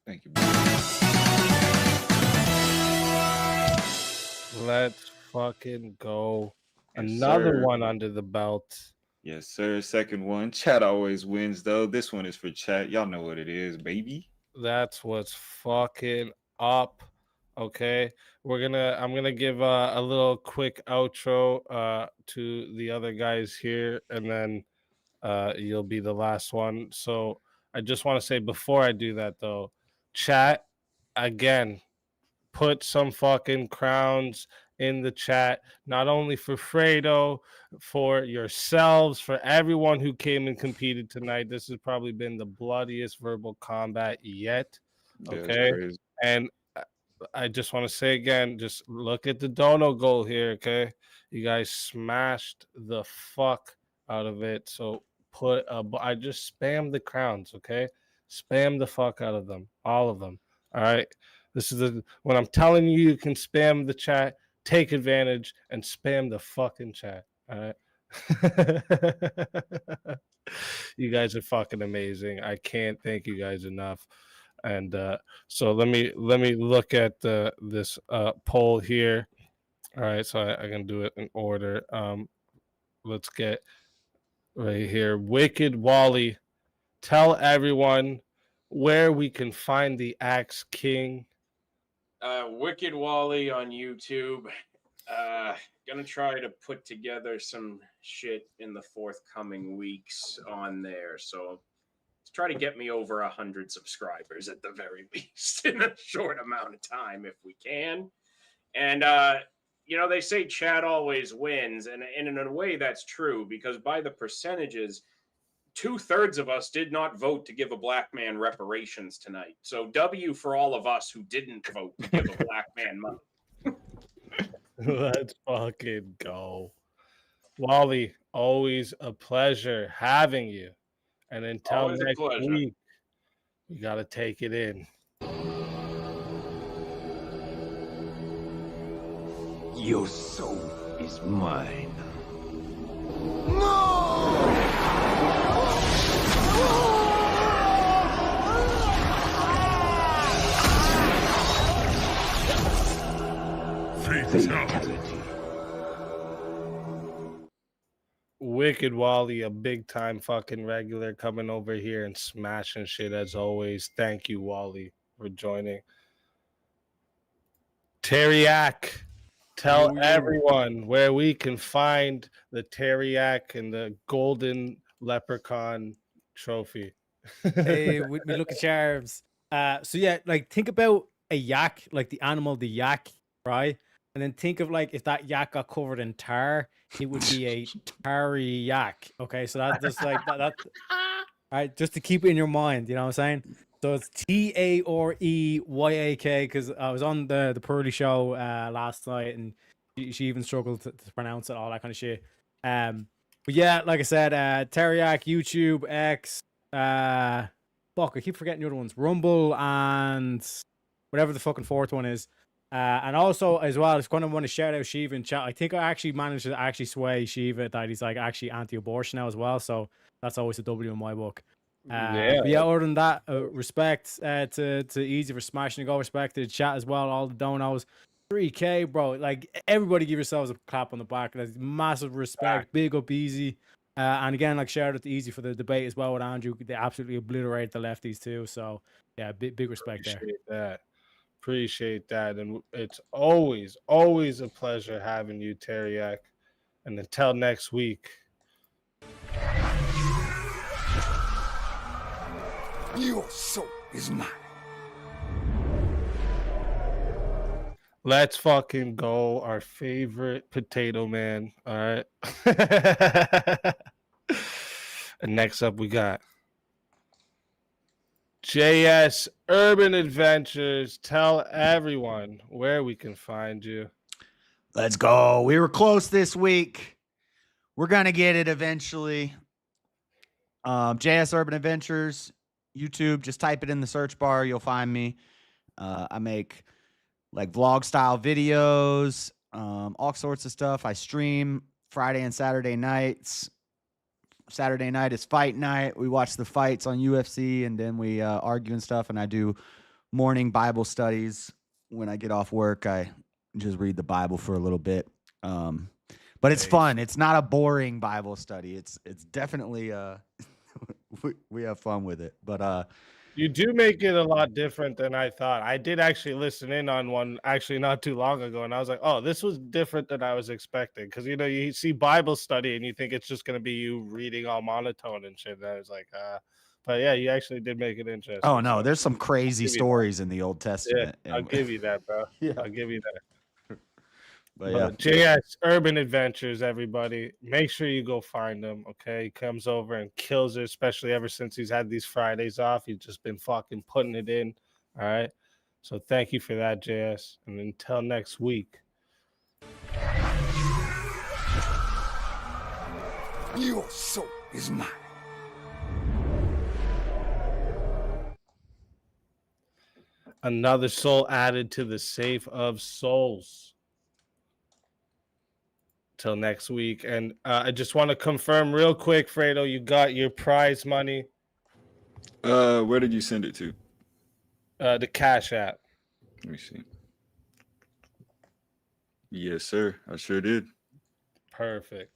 Thank you. Let's fucking go. Yes, Another sir. one under the belt. Yes, sir. Second one. Chat always wins, though. This one is for chat. Y'all know what it is, baby. That's what's fucking up. Okay, I'm gonna give a little quick outro to the other guys here, and then you'll be the last one. So I just want to say before I do that, though, chat again, put some fucking crowns in the chat, not only for Fredo, for yourselves, for everyone who came and competed tonight. This has probably been the bloodiest verbal combat yet. Okay, and I just want to say again, just look at the dono goal here. Okay, you guys smashed the fuck out of it. So I just spam the crowns. Okay, spam the fuck out of them, all of them. All right. This is when I'm telling you, you can spam the chat, take advantage and spam the fucking chat. All right. You guys are fucking amazing. I can't thank you guys enough. And so let me look at this poll here. All right, so I can do it in order. Let's get right here. Wicked Wally, tell everyone where we can find the Axe King. Wicked Wally on YouTube. Gonna try to put together some shit in the forthcoming weeks on there. So let's try to get me over 100 subscribers at the very least in a short amount of time if we can. And you know, they say chat always wins, and in a way that's true, because by the percentages, 2/3 of us did not vote to give a black man reparations tonight. So W for all of us who didn't vote to give a black man money. Let's fucking go. Wally, always a pleasure having you. And until Always a next pleasure. week, we got to take it in. Your soul is mine. Fatality. Wicked Wally, a big time fucking regular, coming over here and smashing shit as always. Thank you, Wally, for joining. Teriak, tell everyone where we can find the Teriak and the golden leprechaun trophy. Hey, with me lucky charms. So yeah, like think about a yak, like the animal, the yak, right? And then think of like if that yak got covered in tar, it would be a tarry yak. Okay, so that's just like that. All right, just to keep it in your mind, you know what I'm saying? So it's Tareyak, because I was on the Pearly show last night, and she even struggled to pronounce it, all that kind of shit. But yeah, like I said, Teriak, YouTube, X, fuck, I keep forgetting the other ones, Rumble, and whatever the fucking fourth one is. And also as well, I just kind of want to shout out Shiva in chat. I think I actually managed to actually sway Shiva that he's like actually anti-abortion now as well. So that's always a W in my book. But yeah, other than that, respect to Easy for smashing the goal. Respect to the chat as well. All the donos. 3K, bro. Like everybody, give yourselves a clap on the back. That's massive respect. Big up Easy. And again, like shout out to Easy for the debate as well with Andrew. They absolutely obliterated the lefties too. So yeah, big respect there. Appreciate that. And it's always a pleasure having you, Teriak. And until next week. Your soul is mine. Let's fucking go. Our favorite potato man. All right. And next up, we got JS Urban Adventures. Tell everyone where we can find you. Let's go. We were close this week. We're going to get it eventually. JS Urban Adventures, YouTube. Just type it in the search bar. You'll find me. I make like vlog style videos, all sorts of stuff. I stream Friday and Saturday nights. Saturday night is fight night. We watch the fights on UFC, and then we argue and stuff. And I do morning Bible studies. When I get off work, I just read the Bible for a little bit. But it's fun. It's not a boring Bible study. It's definitely we have fun with it. But you do make it a lot different than I thought. I did actually listen in on one actually not too long ago, and I was like, oh, this was different than I was expecting. Because, you know, you see Bible study and you think it's just going to be you reading all monotone and shit. And I was like, but yeah, you actually did make it interesting. oh, no, there's some crazy stories in the Old Testament. Yeah, I'll give you that, bro. Yeah. I'll give you that. But yeah. JS Urban Adventures, everybody. Make sure you go find him, okay? He comes over and kills it, especially ever since he's had these Fridays off. He's just been fucking putting it in, all right? So thank you for that, JS. And until next week. Your soul is mine. Another soul added to the safe of souls. Till next week. And I just want to confirm real quick, Fredo, you got your prize money. Where did you send it to? The Cashapp. Let me see. Yes, sir. I sure did. Perfect.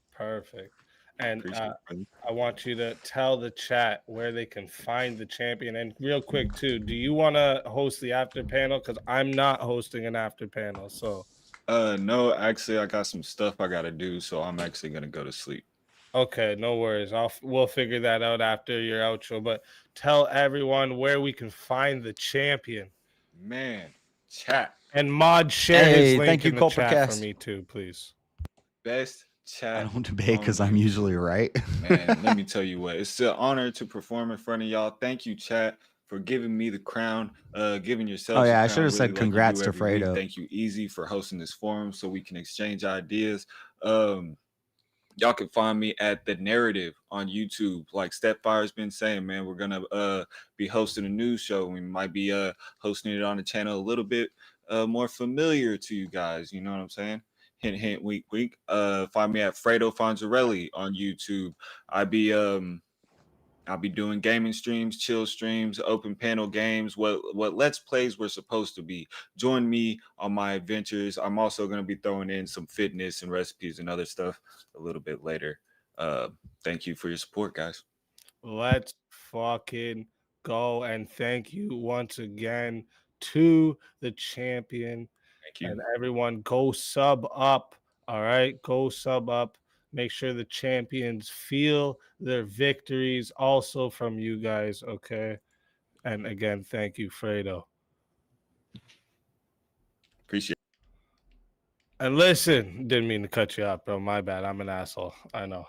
And I want you to tell the chat where they can find the champion. And real quick, too, do you want to host the after panel? Because I'm not hosting an after panel, so... no, actually, I got some stuff I gotta do, so I'm actually gonna go to sleep. Okay, no worries. We'll figure that out after your outro. But tell everyone where we can find the champion. Man, chat and mod share his link thank you, in the chat Coppercast. for me too, please. Best chat. I don't debate because I'm usually right. Man, let me tell you what. It's an honor to perform in front of y'all. Thank you, chat, for giving me the crown, giving yourself. Oh yeah, I should have said congrats to Fredo. Thank you, Easy, for hosting this forum so we can exchange ideas. Y'all can find me at The Narrative on YouTube. Like Stepfire's been saying, man, we're gonna be hosting a news show. We might be hosting it on the channel a little bit more familiar to you guys. You know what I'm saying? Hint, hint, wink, wink. Find me at Fredo Fonzarelli on YouTube. I'll be doing gaming streams, chill streams, open panel games, what Let's Plays we're supposed to be. Join me on my adventures. I'm also going to be throwing in some fitness and recipes and other stuff a little bit later. Thank you for your support, guys. Let's fucking go. And thank you once again to the champion. Thank you. And everyone go sub up. All right, go sub up. Make sure the champions feel their victories also from you guys, okay? And again, thank you, Fredo. Appreciate it. And listen, didn't mean to cut you off, bro. My bad. I'm an asshole. I know.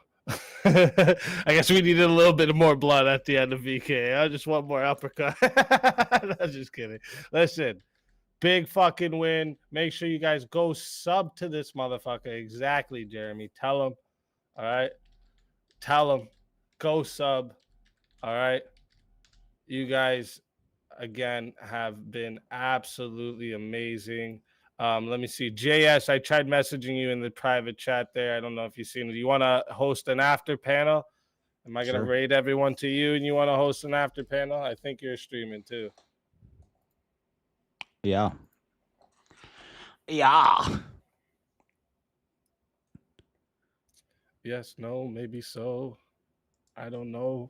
I guess we needed a little bit more blood at the end of VK. I just want more uppercut. I'm just kidding. Listen, big fucking win. Make sure you guys go sub to this motherfucker. Exactly, Jeremy. Tell him. All right. Tell them. Go sub. All right. You guys, again, have been absolutely amazing. Let me see. JS, I tried messaging you in the private chat there. I don't know if you've seen it. You want to host an after panel? Am I going to raid everyone to you and you want to host an after panel? I think you're streaming too. Yeah. Yeah. Yes, no, maybe so. I don't know.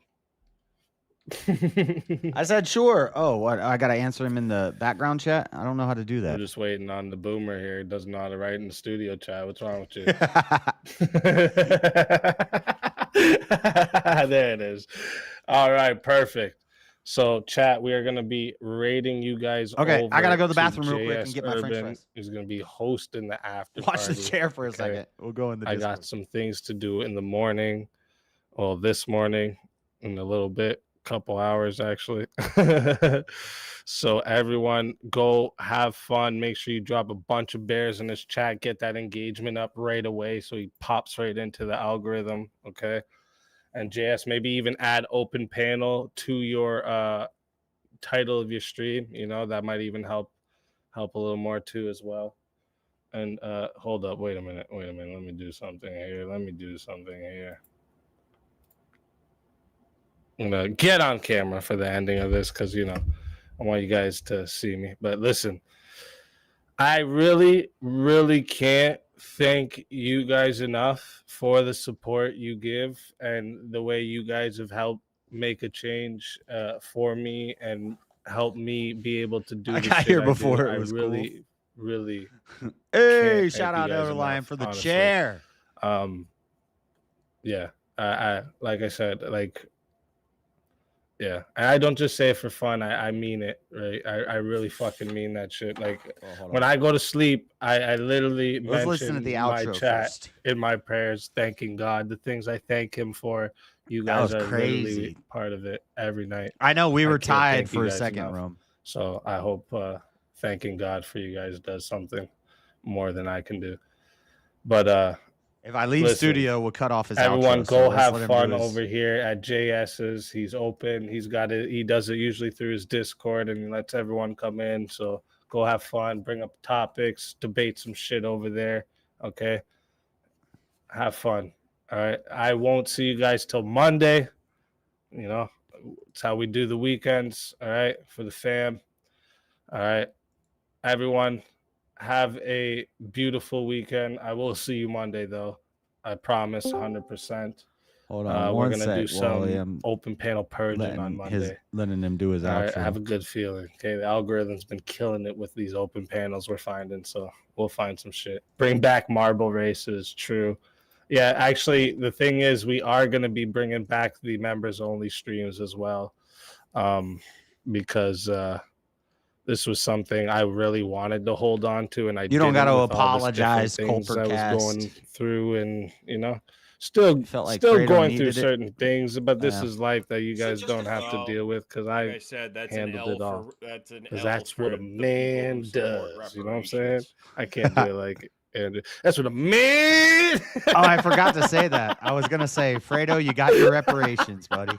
I said sure. Oh, what? I got to answer him in the background chat? I don't know how to do that. I'm just waiting on the boomer here. He doesn't know how to write in the studio chat. What's wrong with you? There it is. All right, perfect. So, chat, we are going to be rating you guys. Okay, I gotta go to the over bathroom real quick and JS get my French Urban fries. is going to be hosting the after Watch the party. chair for a okay? second. We'll go in the I Discord. got some things to do in the morning. Well, this morning, in a little bit, couple hours actually. So everyone, go have fun. Make sure you drop a bunch of bears in this chat. Get that engagement up right away so he pops right into the algorithm. Okay. And JS, maybe even add open panel to your title of your stream. You know, that might even help a little more too as well. And hold up, wait a minute. Let me do something here. I'm gonna get on camera for the ending of this because I want you guys to see me. But listen, I really, really can't thank you guys enough for the support you give and the way you guys have helped make a change for me and help me be able to do. I the got shit here I before do. it was I really, really. Hey, can't shout thank out you guys Elder Lion enough, for the honestly. chair. Yeah, I like I said, like. Yeah, and I don't just say it for fun. I mean it, right? I really fucking mean that shit. Like when I go to sleep, I literally Let's listen to mention the my outro chat first. in my prayers, thanking God, the things I thank Him for. You That guys was are crazy. literally part of it every night. I know we were can't tied thank you for a guys second, enough. Rome. So I hope thanking God for you guys does something more than I can do. But if I leave listen, studio, we'll cut off his everyone outro. go So let's have let him fun do his... over here at JS's. He's open. He's got it. He does it usually through his Discord and he lets everyone come in. So go have fun, bring up topics, debate some shit over there. Okay. Have fun. All right. I won't see you guys till Monday. You know, it's how we do the weekends. All right. For the fam. All right. Everyone, have a beautiful weekend. I will see you Monday, though. I promise, 100%. Hold on we're one gonna sec do some while I'm open panel purging on Monday. Letting him do his All right, outro. I have a good feeling. Okay, the algorithm's been killing it with these open panels we're finding, so we'll find some shit. Bring back marble races. True. Yeah, actually, the thing is, we are gonna be bringing back the members only streams as well, because this was something I really wanted to hold on to, and I You don't got to with all this apologize, different things I was Culpercast. going through, and still Felt like still Fredo going through needed it. certain things. But this Yeah. is life that you guys don't have to Well, deal with because I like I said, that's handled an it L all. for that's an Because L that's what for a the man people who support does. You know what I'm saying? reparations. I can't do it like and that's what a man. Oh, I forgot to say that. I was gonna say, Fredo, you got your reparations, buddy.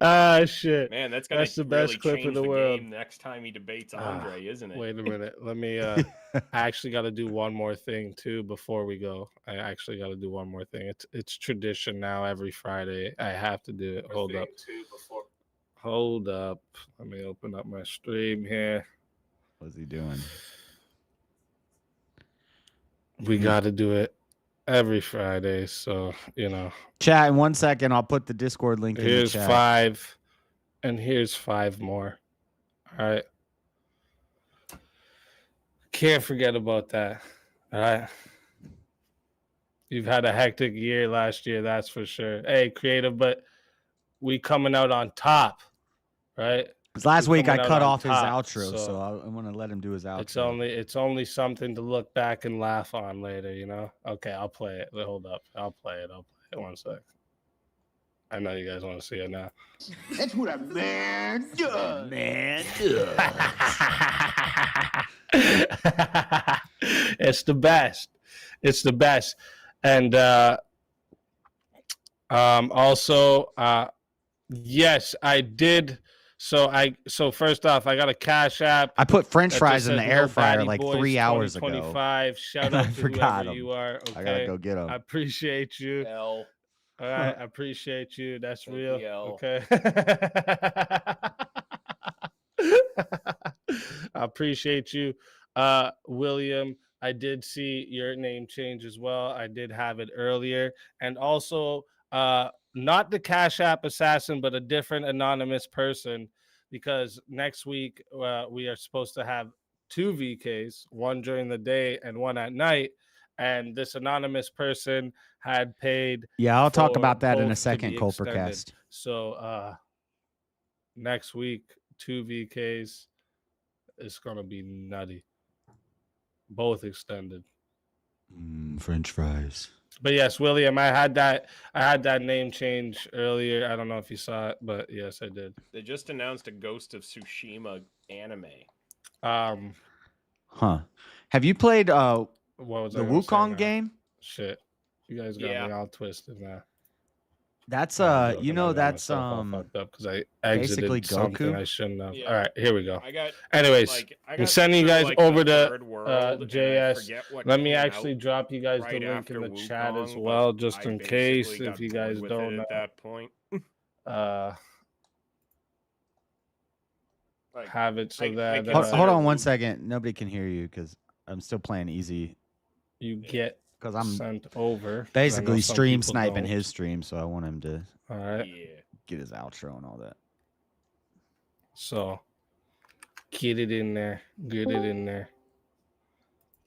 Ah, shit. Man, that's gonna the really best clip change in the the world. game next time he debates Andre, isn't it? Wait a minute. Let me I actually got to do one more thing too before we go. I actually got to do one more thing. It's tradition now every Friday. I have to do it. Hold up. Hold up. Let me open up my stream here. What's he doing? We got to do it every Friday, so Chat, in 1 second, I'll put the Discord link in the Here's chat. 5 and here's 5 more. All right. Can't forget about that. All right. You've had a hectic year last year, that's for sure. Hey, creative, but we coming out on top, right? Because last We week I coming out cut on off his top, outro, so I'm gonna let him do his outro. It's only something to look back and laugh on later, Okay, I'll play it. Hold up. I'll play it. 1 sec. I know you guys want to see it now. That's what a man does. Man It's the best. It's the best. And also yes, I did. So first off, I got a Cashapp. I put French that fries just in the says air No fryer Batty like Boys 3 hours ago. 2025. Shout And out I to forgot whoever 'em. you are. Okay? I gotta go get 'em. I appreciate you. L. All right, I appreciate you. That's Take real. the L. Okay. I appreciate you. William, I did see your name change as well. I did have it earlier. And also, not the Cash App assassin, but a different anonymous person, because next week we are supposed to have 2 VKs, one during the day and one at night. And this anonymous person had paid. Yeah, I'll talk for about that in a both to second, be extended. Culpercast. So next week, 2 VKs. It's gonna be nutty. Both extended. French fries. But yes, William, I had that name change earlier. I don't know if you saw it, but yes, I did. They just announced a Ghost of Tsushima anime. Huh. Have you played what was the I gonna say Wukong now? game? Shit. You guys got me all twisted now. That's I'm that's fucked up because I basically exited something Goku. I shouldn't have. Yeah. All right, here we go. I got Anyways, I'm sending you through, guys like, over the to third world, and I JS. forget what Let me came actually out drop you guys right the link in after the chat as Wukong, well, but just I in case basically if got you bored guys with don't it know. at that point. Have it so that Hold on 1 second. Nobody can hear you because I'm still playing easy. you get because I'm sent over. 'cause I know basically some stream people sniping don't. his stream, so I want him to All right. get his outro and all that. So get it in there. Get it in there.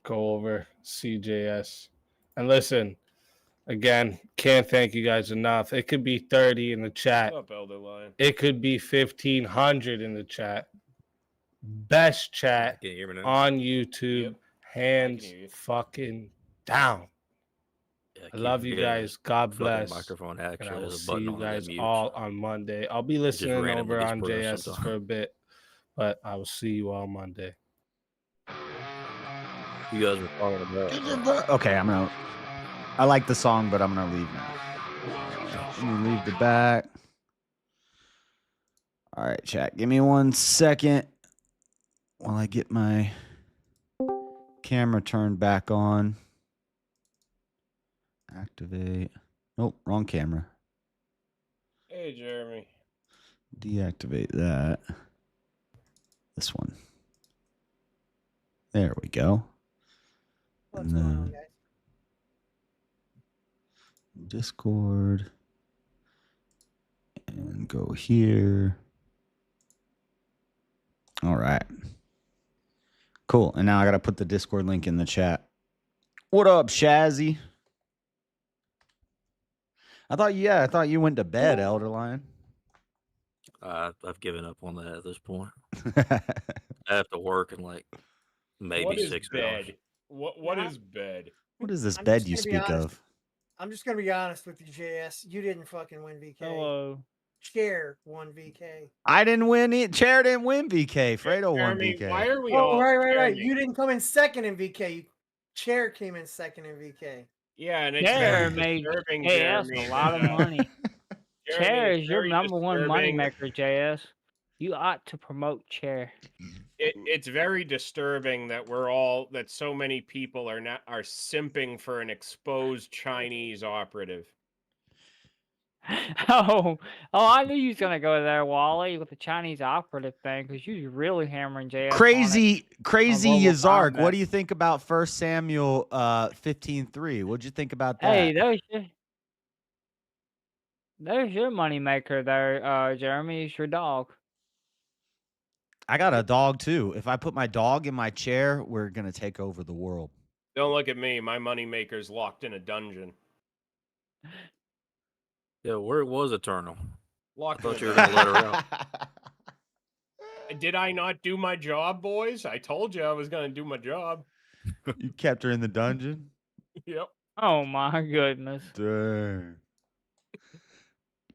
Go over CJS. And listen, again, can't thank you guys enough. It could be 30 in the chat. What's up, Elder Lion? It could be 1,500 in the chat. Best chat Can you hear me now? on YouTube. Yep. Hands hear you. fucking down. Yeah, I love you guys. God bless. Microphone And I actually will has a see button you on it that guys mutes. all on Monday. I'll be It just listening randomly over gets on put on JS's sometimes. for a bit, but I will see you all Monday. You guys were talking about. Okay, I like the song, but I'm gonna leave now. Let me leave the back. All right, chat. Give me 1 second while I get my camera turned back on. Activate. Nope, wrong camera. Hey, Jeremy. Deactivate that. This one. There we go. What's going on, guys? Discord. And go here. All right. Cool. And now I got to put the Discord link in the chat. What up, Shazzy? I thought you went to bed, Elder Lion. I've given up on that at this point. I have to work in like maybe What is 6 bed? hours. What is bed? What is this I'm bed just you gonna be speak honest. of? I'm just gonna be honest with you, JS. You didn't fucking win VK. Hello. Chair won VK. I didn't win it. Chair didn't win VK. Fredo won Jeremy, VK. why are we Oh, all? right. Jeremy, You didn't come in second in VK. Chair came in second in VK. Yeah, and it's very Jeremy, disturbing, hey, that's Jeremy. a lot of that, money. Jeremy, Chair it's is your very number one disturbing. moneymaker, JS. You ought to promote Chair. It's very disturbing that that so many people are simping for an exposed Chinese operative. Oh, I knew you was gonna go there, Wally, with the Chinese operative thing, because you was really hammering JS. Crazy Global Yazark. What Combat. do you think about 1 Samuel 15:3? What'd you think about that? Hey, there's your moneymaker there, Jeremy. It's your dog. I got a dog too. If I put my dog in my chair, we're gonna take over the world. Don't look at me. My moneymaker's locked in a dungeon. Yeah, where it was Eternal. Locked Thought in you a were gonna let her out. Did I not do my job, boys? I told you I was going to do my job. You kept her in the dungeon? Yep. Oh my goodness. Dang.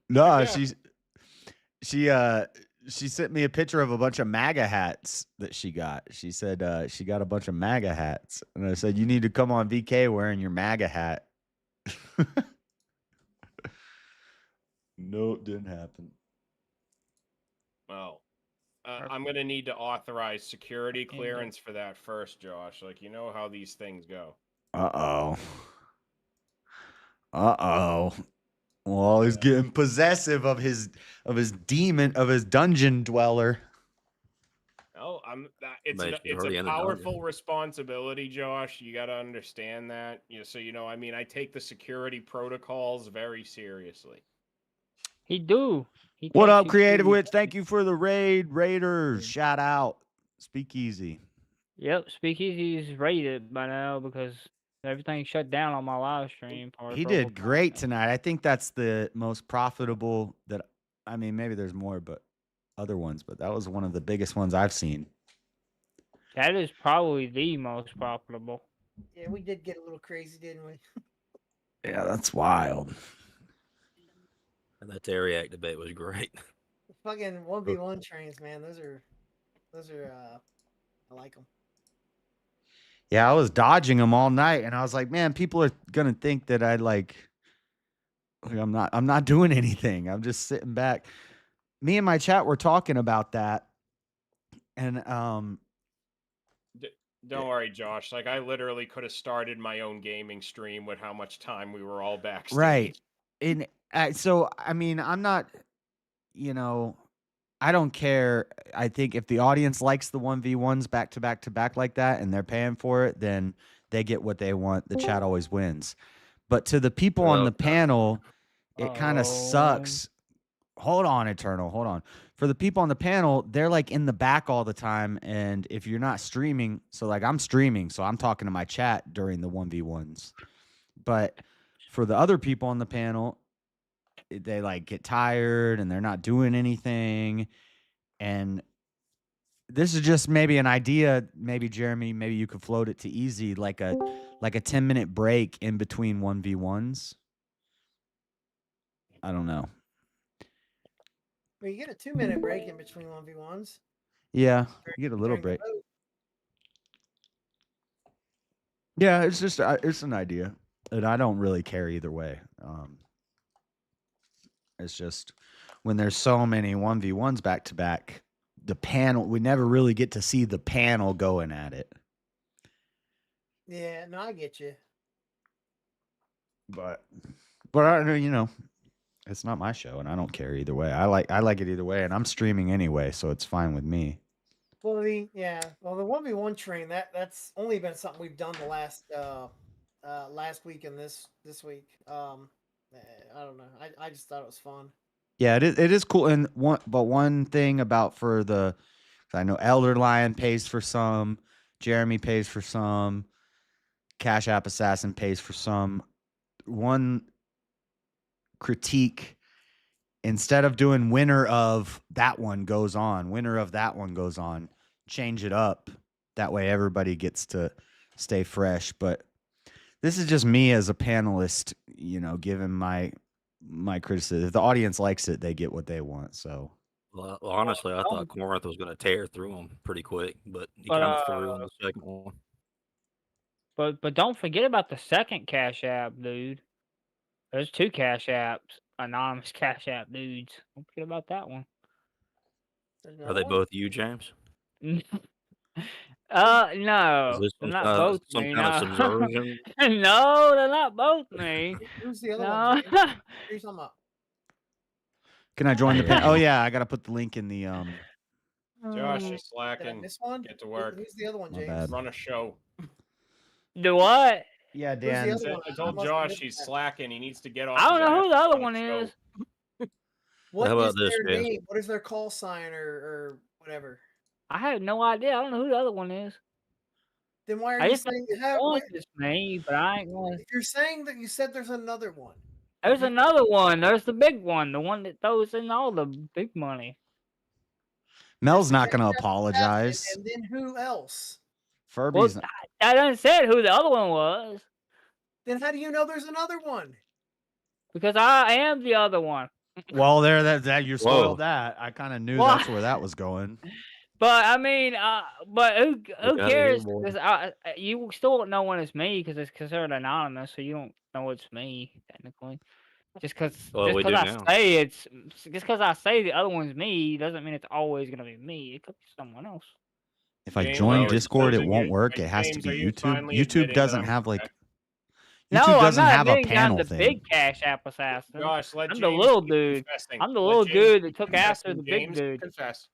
No, Yeah. she sent me a picture of a bunch of MAGA hats that she got. She said she got a bunch of MAGA hats. And I said, you need to come on VK wearing your MAGA hat. No, it didn't happen. Well, I'm going to need to authorize security clearance for that first, Josh. Like, you know how these things go. Uh-oh. Well, he's getting possessive of his demon, of his dungeon dweller. No, it's Mate, you're a already in the dungeon. powerful responsibility, Josh. You got to understand that. So, I mean, I take the security protocols very seriously. He do. What up, Creative Witch? Thank you for the raid, Raiders. Shout out. Speakeasy. Yep, Speakeasy's rated by now because everything shut down on my live stream. He did great tonight. I think that's the most profitable maybe there's more, but other ones, but that was one of the biggest ones I've seen. That is probably the most profitable. Yeah, we did get a little crazy, didn't we? Yeah, that's wild. And that Terry debate was great. The fucking 1v1 trains, man. Those are I like them. Yeah, I was dodging them all night, and I was like, man, people are gonna think that I'm not doing anything. I'm just sitting back. Me and my chat were talking about that, and Don't worry, Josh. Like, I literally could have started my own gaming stream with how much time we were all backstage. right. And so, I mean, I'm not, I don't care. I think if the audience likes the 1v1s back to back to back like that, and they're paying for it, then they get what they want. The chat always wins. But to the people on the panel, it kind of sucks. Hold on, Eternal. Hold on. For the people on the panel, they're like in the back all the time. And if you're not streaming, so like I'm streaming, so I'm talking to my chat during the 1v1s. But for the other people on the panel, they like get tired and they're not doing anything. And this is just maybe an idea. Maybe Jeremy, maybe you could float it to Easy, like a 10-minute break in between 1v1s. I don't know. Well, you get a 2-minute break in between 1v1s. Yeah, you get a little break. Yeah, it's just it's an idea, and I don't really care either way. It's just when there's so many 1v1s back to back, the panel, we never really get to see the panel going at it. Yeah, no, I get you. But I it's not my show, and I don't care either way. I like it either way, and I'm streaming anyway, so it's fine with me. Well, the 1v1 train that's only been something we've done the last week and this week. I don't know. I just thought it was fun. Yeah, it is cool. And one thing about I know Elder Lion pays for some, Jeremy pays for some, Cashapp Assassin pays for some. One critique, instead of doing winner of that one goes on, change it up. That way everybody gets to stay fresh. But this is just me as a panelist, giving my criticism. If the audience likes it, they get what they want. So, Well, honestly, I thought Corinth was going to tear through them pretty quick, but he kind of threw on the second one. But don't forget about the second Cash App, dude. There's 2 Cash Apps, anonymous Cash App dudes. Don't forget about that one. Are they both you, James? No, Is this they're not both some me. kind of No. subversion? No, they're not both me. Who's the other No. one? James? Who are you talking about? can I join the panel? Oh yeah, I got to put the link in the Josh, Did you're I slacking. miss one? Get to work. Who's the other one, My James? bad. Run a show. Do what? Yeah, Who's the Dan. other one? I I told must have Josh missed he's that. slacking. He needs to get off. I don't his know ass who the and other run a one show. is. What How is about this, their James? name? What is their call sign or whatever? I have no idea. I don't know who the other one is. Then why are I you just know saying one is me, but I ain't going. if you're saying that you said there's another one? There's another one. There's the big one, the one that throws in all the big money. Mel's not going to apologize. And then who else? Furby's. Well, I done said who the other one was. Then how do you know there's another one? Because I am the other one. Well, that you Whoa. spoiled that. I kind of knew Well, that's where that was going. But I mean, but who outta here, cares? boy. Because you still don't know when it's me because it's considered anonymous, so you don't know it's me technically. Just because Well, we do I now. say I say the other one's me doesn't mean it's always gonna be me. It could be someone else. If I James, join are you Discord, it exposing won't you- work. James, It has to be are you YouTube. finally YouTube admitting that doesn't I'm have correct? No, YouTube I'm doesn't not have a admitting I'm panel the thing. big Cash App assassin. Josh, let I'm James the little keep dude. confessing. I'm the Let little James dude that keep took after confessing. the big James, dude. confess.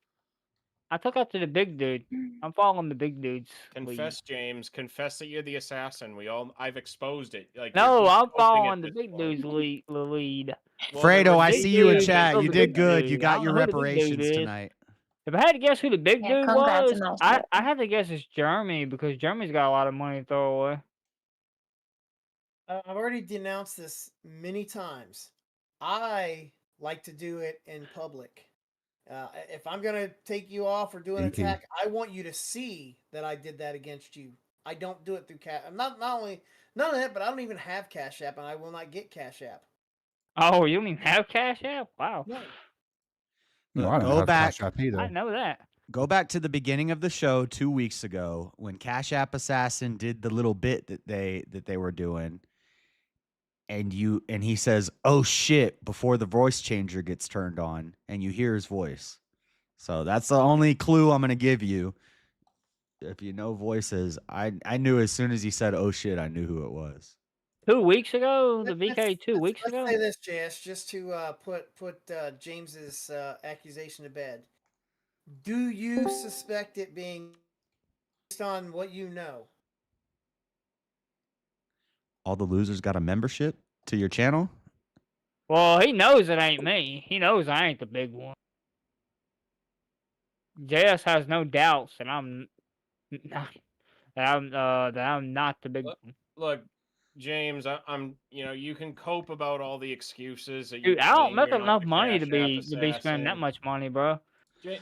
I took after the big dude. I'm following the big dude's lead. Confess, James. Confess that you're the assassin. I've exposed it. Like No, you're I'm coping at following the this big point. dude's lead. Well, Fredo, then I big see you in dude chat. killed You the did big good. You dude. I got don't your know who the big dude reparations is. tonight. If I had to guess who the big dude congrats was, and all I had to guess it's Jeremy because Jeremy's got a lot of money to throw away. I've already denounced this many times. I like to do it in public. If I'm gonna take you off or do an Thinky. attack, I want you to see that I did that against you. I don't do it through Cash. Not only none of that, but I don't even have Cash App, and I will not get Cash App. Oh, you don't even have Cash App? Wow. No. No, I don't Go have back. Cash App I either. didn't know that. Go back to the beginning of the show 2 weeks ago when Cash App Assassin did the little bit that they were doing, and he says, "Oh shit," before the voice changer gets turned on, and you hear his voice. So that's the only clue I'm gonna give you. If you know voices, I knew as soon as he said, "Oh shit," I knew who it was. 2 weeks ago? The VK 2 weeks ago? Let's say this, JS, just to put James's accusation to bed. Do you suspect it being based on what you know? All the losers got a membership to your channel? Well, he knows it ain't me. He knows I ain't the big one. JS has no doubts that I'm not the big one. Look, James, I'm you can cope about all the excuses that Dude, you I don't claim make you're not enough the money to Cash App be spending that assassin. much money, bro.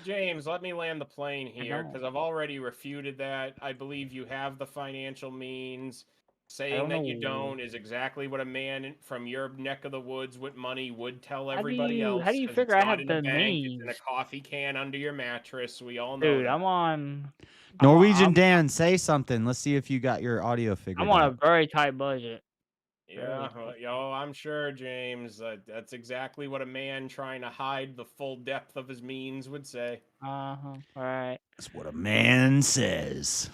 James, let me land the plane here don't. because I've already refuted that. I believe you have the financial means. Saying don't that you know. don't is exactly what a man from your neck of the woods with money would tell How do everybody you else. how do you 'Cause figure it's I not have in a the bank; it's in a means? coffee can under your mattress. We all know Dude, that. I'm on Norwegian Dan, say something. Let's see if you got your audio figured I'm on a out. very tight budget. Yeah, I'm sure, James. That's exactly what a man trying to hide the full depth of his means would say. All right. That's what a man says.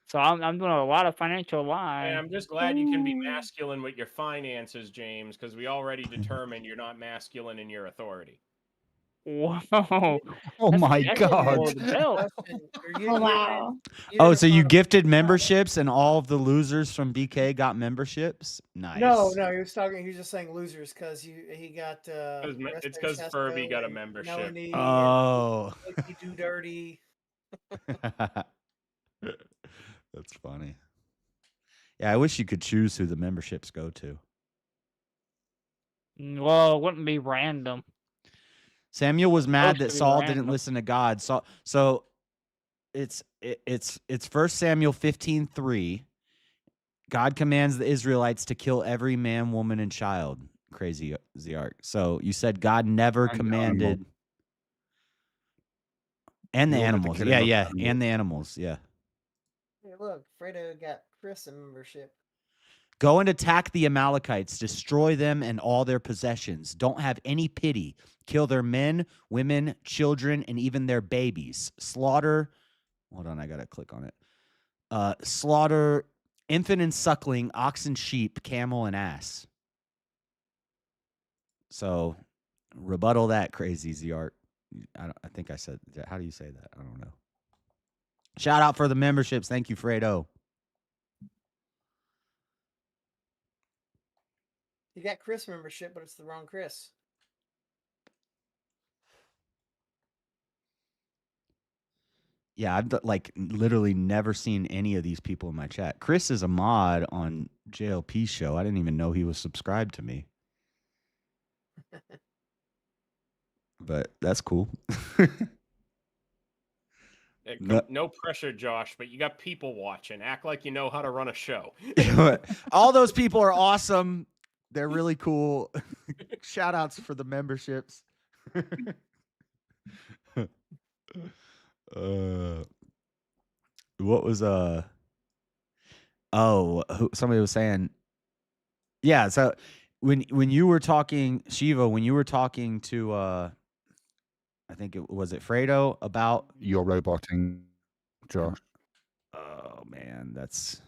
So I'm doing a lot of financial Hey, lying. I'm just glad you can be masculine with your finances, James, because we already determined you're not masculine in your authority. Whoa. Oh my God. Oh, wow. Oh, so you gifted memberships and all of the losers from BK got memberships? Nice. No, he was talking. He was just saying losers because he got. It's because Furby got a membership. Melanie Oh. and Do Dirty. That's funny. Yeah, I wish you could choose who the memberships go to. Well, it wouldn't be random. Samuel was mad that Supposed to be Saul random. didn't listen to God. So it's 1 Samuel 15:3. God commands the Israelites to kill every man, woman, and child. Crazy Ziark. So you said God never commanded. And the He ordered the animals. killing Yeah, of yeah. animals. And the animals. Yeah. Hey, look, Fredo got Chris a membership. Go and attack the Amalekites, destroy them and all their possessions. Don't have any pity. Kill their men, women, children, and even their babies. Slaughter. Hold on, I gotta click on it. Slaughter infant and suckling, ox and sheep, camel and ass. So, rebuttal that, crazy Ziart. I think I said that. How do you say that? I don't know. Shout out for the memberships. Thank you, Fredo. You got Chris membership, but it's the wrong Chris. Yeah, I've literally never seen any of these people in my chat. Chris is a mod on JLP's show. I didn't even know he was subscribed to me. But that's cool. No pressure, Josh, but you got people watching. Act like you know how to run a show. All those people are awesome. They're really cool. Shout outs for the memberships. What was somebody was saying, yeah, so when you were talking, Shiva, when you were talking to I think it was Fredo about your roboting, Josh. Oh man, that's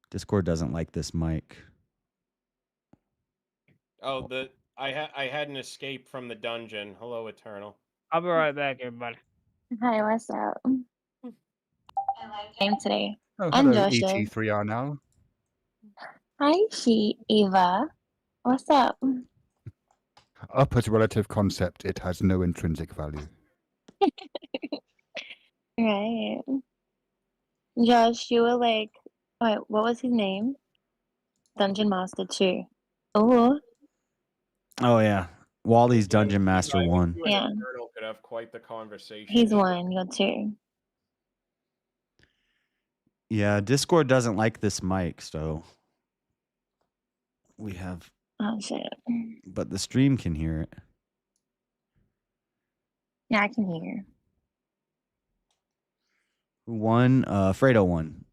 Discord doesn't like this mic. Oh, I had an escape from the dungeon. Hello, Eternal. I'll be right back, everybody. Hi, what's up? Game today. Oh, I'm hello, Joshua. ET3R now. Hi, Eva. What's up? Up as a relative concept, it has no intrinsic value. Right. Josh, you were like, wait, what was his name? Dungeon Master 2. Oh. Oh yeah, Wally's Dungeon Shiva, Master I think won. you and Yeah. Eternal could have quite the conversation. He's one. You're two. Yeah, Discord doesn't like this mic, so we have. Oh shit. But the stream can hear it. Yeah, I can hear. Who won? Fredo won.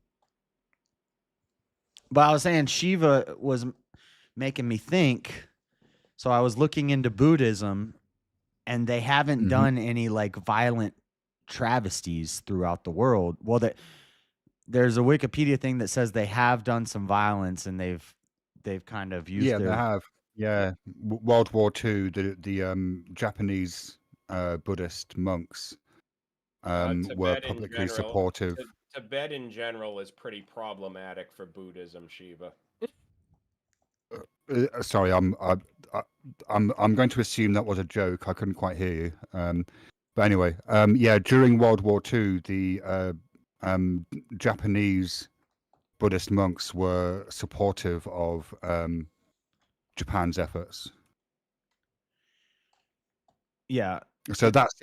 But I was saying Shiva was making me think. So I was looking into Buddhism, and they haven't done any like violent travesties throughout the world. Well, there's a Wikipedia thing that says they have done some violence, and they've kind of used Yeah, their. they have. Yeah, World War II. The Japanese Buddhist monks were Tibet in publicly general, supportive. Tibet in general is pretty problematic for Buddhism, Shiva. Sorry, I'm going to assume that was a joke. I couldn't quite hear you. But anyway, yeah, during World War II, the Japanese Buddhist monks were supportive of Japan's efforts. Yeah. So that's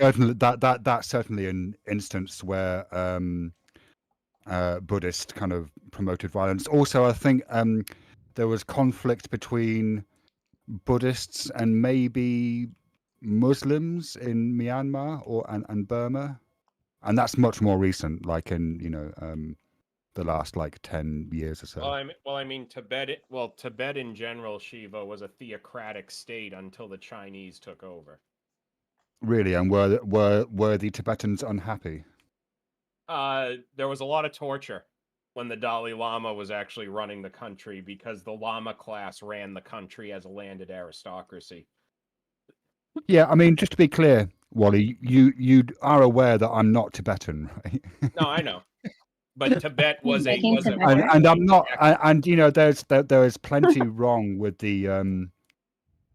certainly an instance where Buddhist kind of promoted violence. Also, I think there was conflict between Buddhists and maybe Muslims in Myanmar and Burma, and that's much more recent, like in the last like 10 years or so. I mean, Tibet in general, Shiva, was a theocratic state until the Chinese took over. Really, and were the Tibetans unhappy? There was a lot of torture when the Dalai Lama was actually running the country because the Lama class ran the country as a landed aristocracy. Yeah, I mean, just to be clear, Wally, you are aware that I'm not Tibetan, right? No, I know, but Tibet was a and I'm not, and there is plenty wrong with the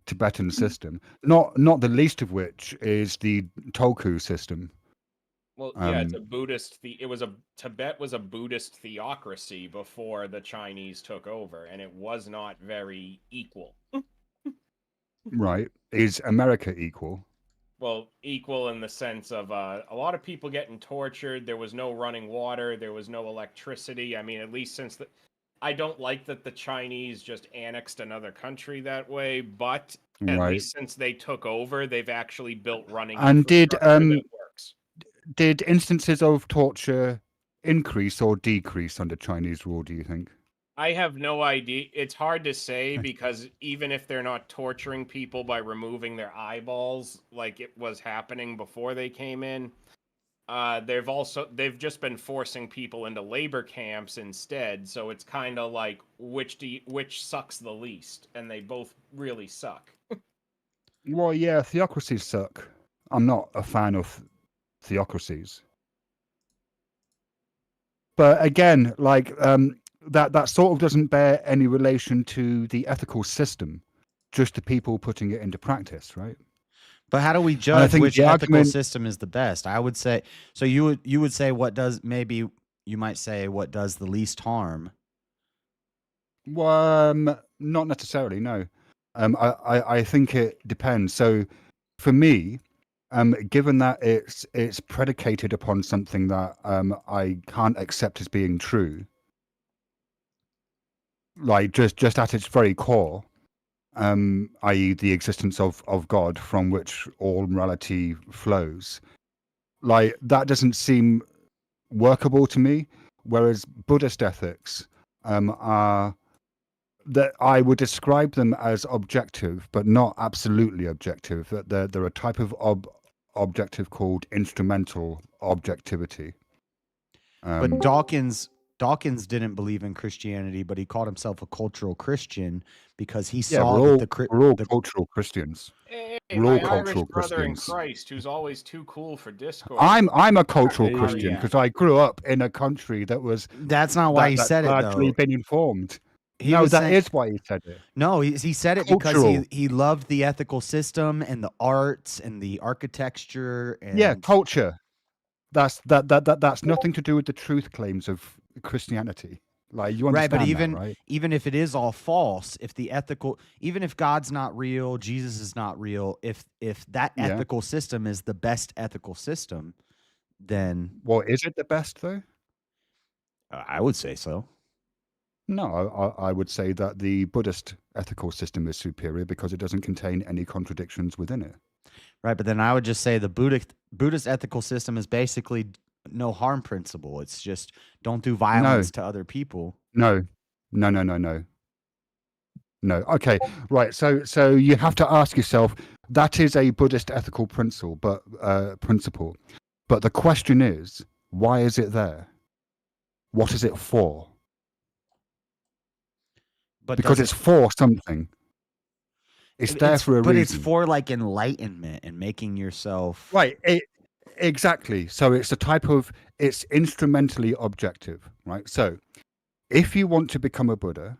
Tibetan system. Not the least of which is the Tulku system. Well, yeah, it's a Buddhist. Tibet was a Buddhist theocracy before the Chinese took over, and it was not very equal. Right? Is America equal? Well, equal in the sense of a lot of people getting tortured. There was no running water. There was no electricity. I mean, at least since I don't like that the Chinese just annexed another country that way, but at least since they took over, they've actually built running. And infrastructure that works. Did instances of torture increase or decrease under Chinese rule, do you think? I have no idea. It's hard to say because even if they're not torturing people by removing their eyeballs like it was happening before they came in, they've just been forcing people into labor camps instead. So it's kind of like which sucks the least, and they both really suck. Well, yeah, theocracies suck. I'm not a fan of theocracies. But again, like that sort of doesn't bear any relation to the ethical system, just the people putting it into practice, right? But how do we judge which ethical system is the best? I would say so. You would say maybe you might say what does the least harm. Well, not necessarily. No, I think it depends. So, for me, given that it's predicated upon something that I can't accept as being true, like just at its very core, i.e. the existence of God from which all morality flows, like that doesn't seem workable to me. Whereas Buddhist ethics are that I would describe them as objective, but not absolutely objective. That they're a type of objective called instrumental objectivity. But Dawkins didn't believe in Christianity, but he called himself a cultural Christian because he saw that we're all cultural Christians. Hey, we're all my cultural Irish brother in Christians. Christ, who's always too cool for Discord. I'm a cultural Hey. Christian because I grew up in a country that was. That's not why he said it, actually though. been informed. He No, was that saying- is why he said it. No, he said it Cultural. because he loved the ethical system and the arts and the architecture. And Yeah, culture. That's nothing to do with the truth claims of Christianity. Like you Right, understand but that, even right? even if it is all false, if the ethical, even if God's not real, Jesus is not real, if that Yeah. ethical system is the best ethical system, then Well, is it the best though? I would say so. No, I would say that the Buddhist ethical system is superior because it doesn't contain any contradictions within it. Right, but then I would just say the Buddhist ethical system is basically no harm principle. It's just don't do violence to other people. No. Okay, right. So you have to ask yourself, that is a Buddhist ethical principle, but the question is, why is it there? What is it for? But Because it's for something. It's there for a but reason. it's for like enlightenment and making yourself Right. Exactly. So it's instrumentally objective, right? So if you want to become a Buddha,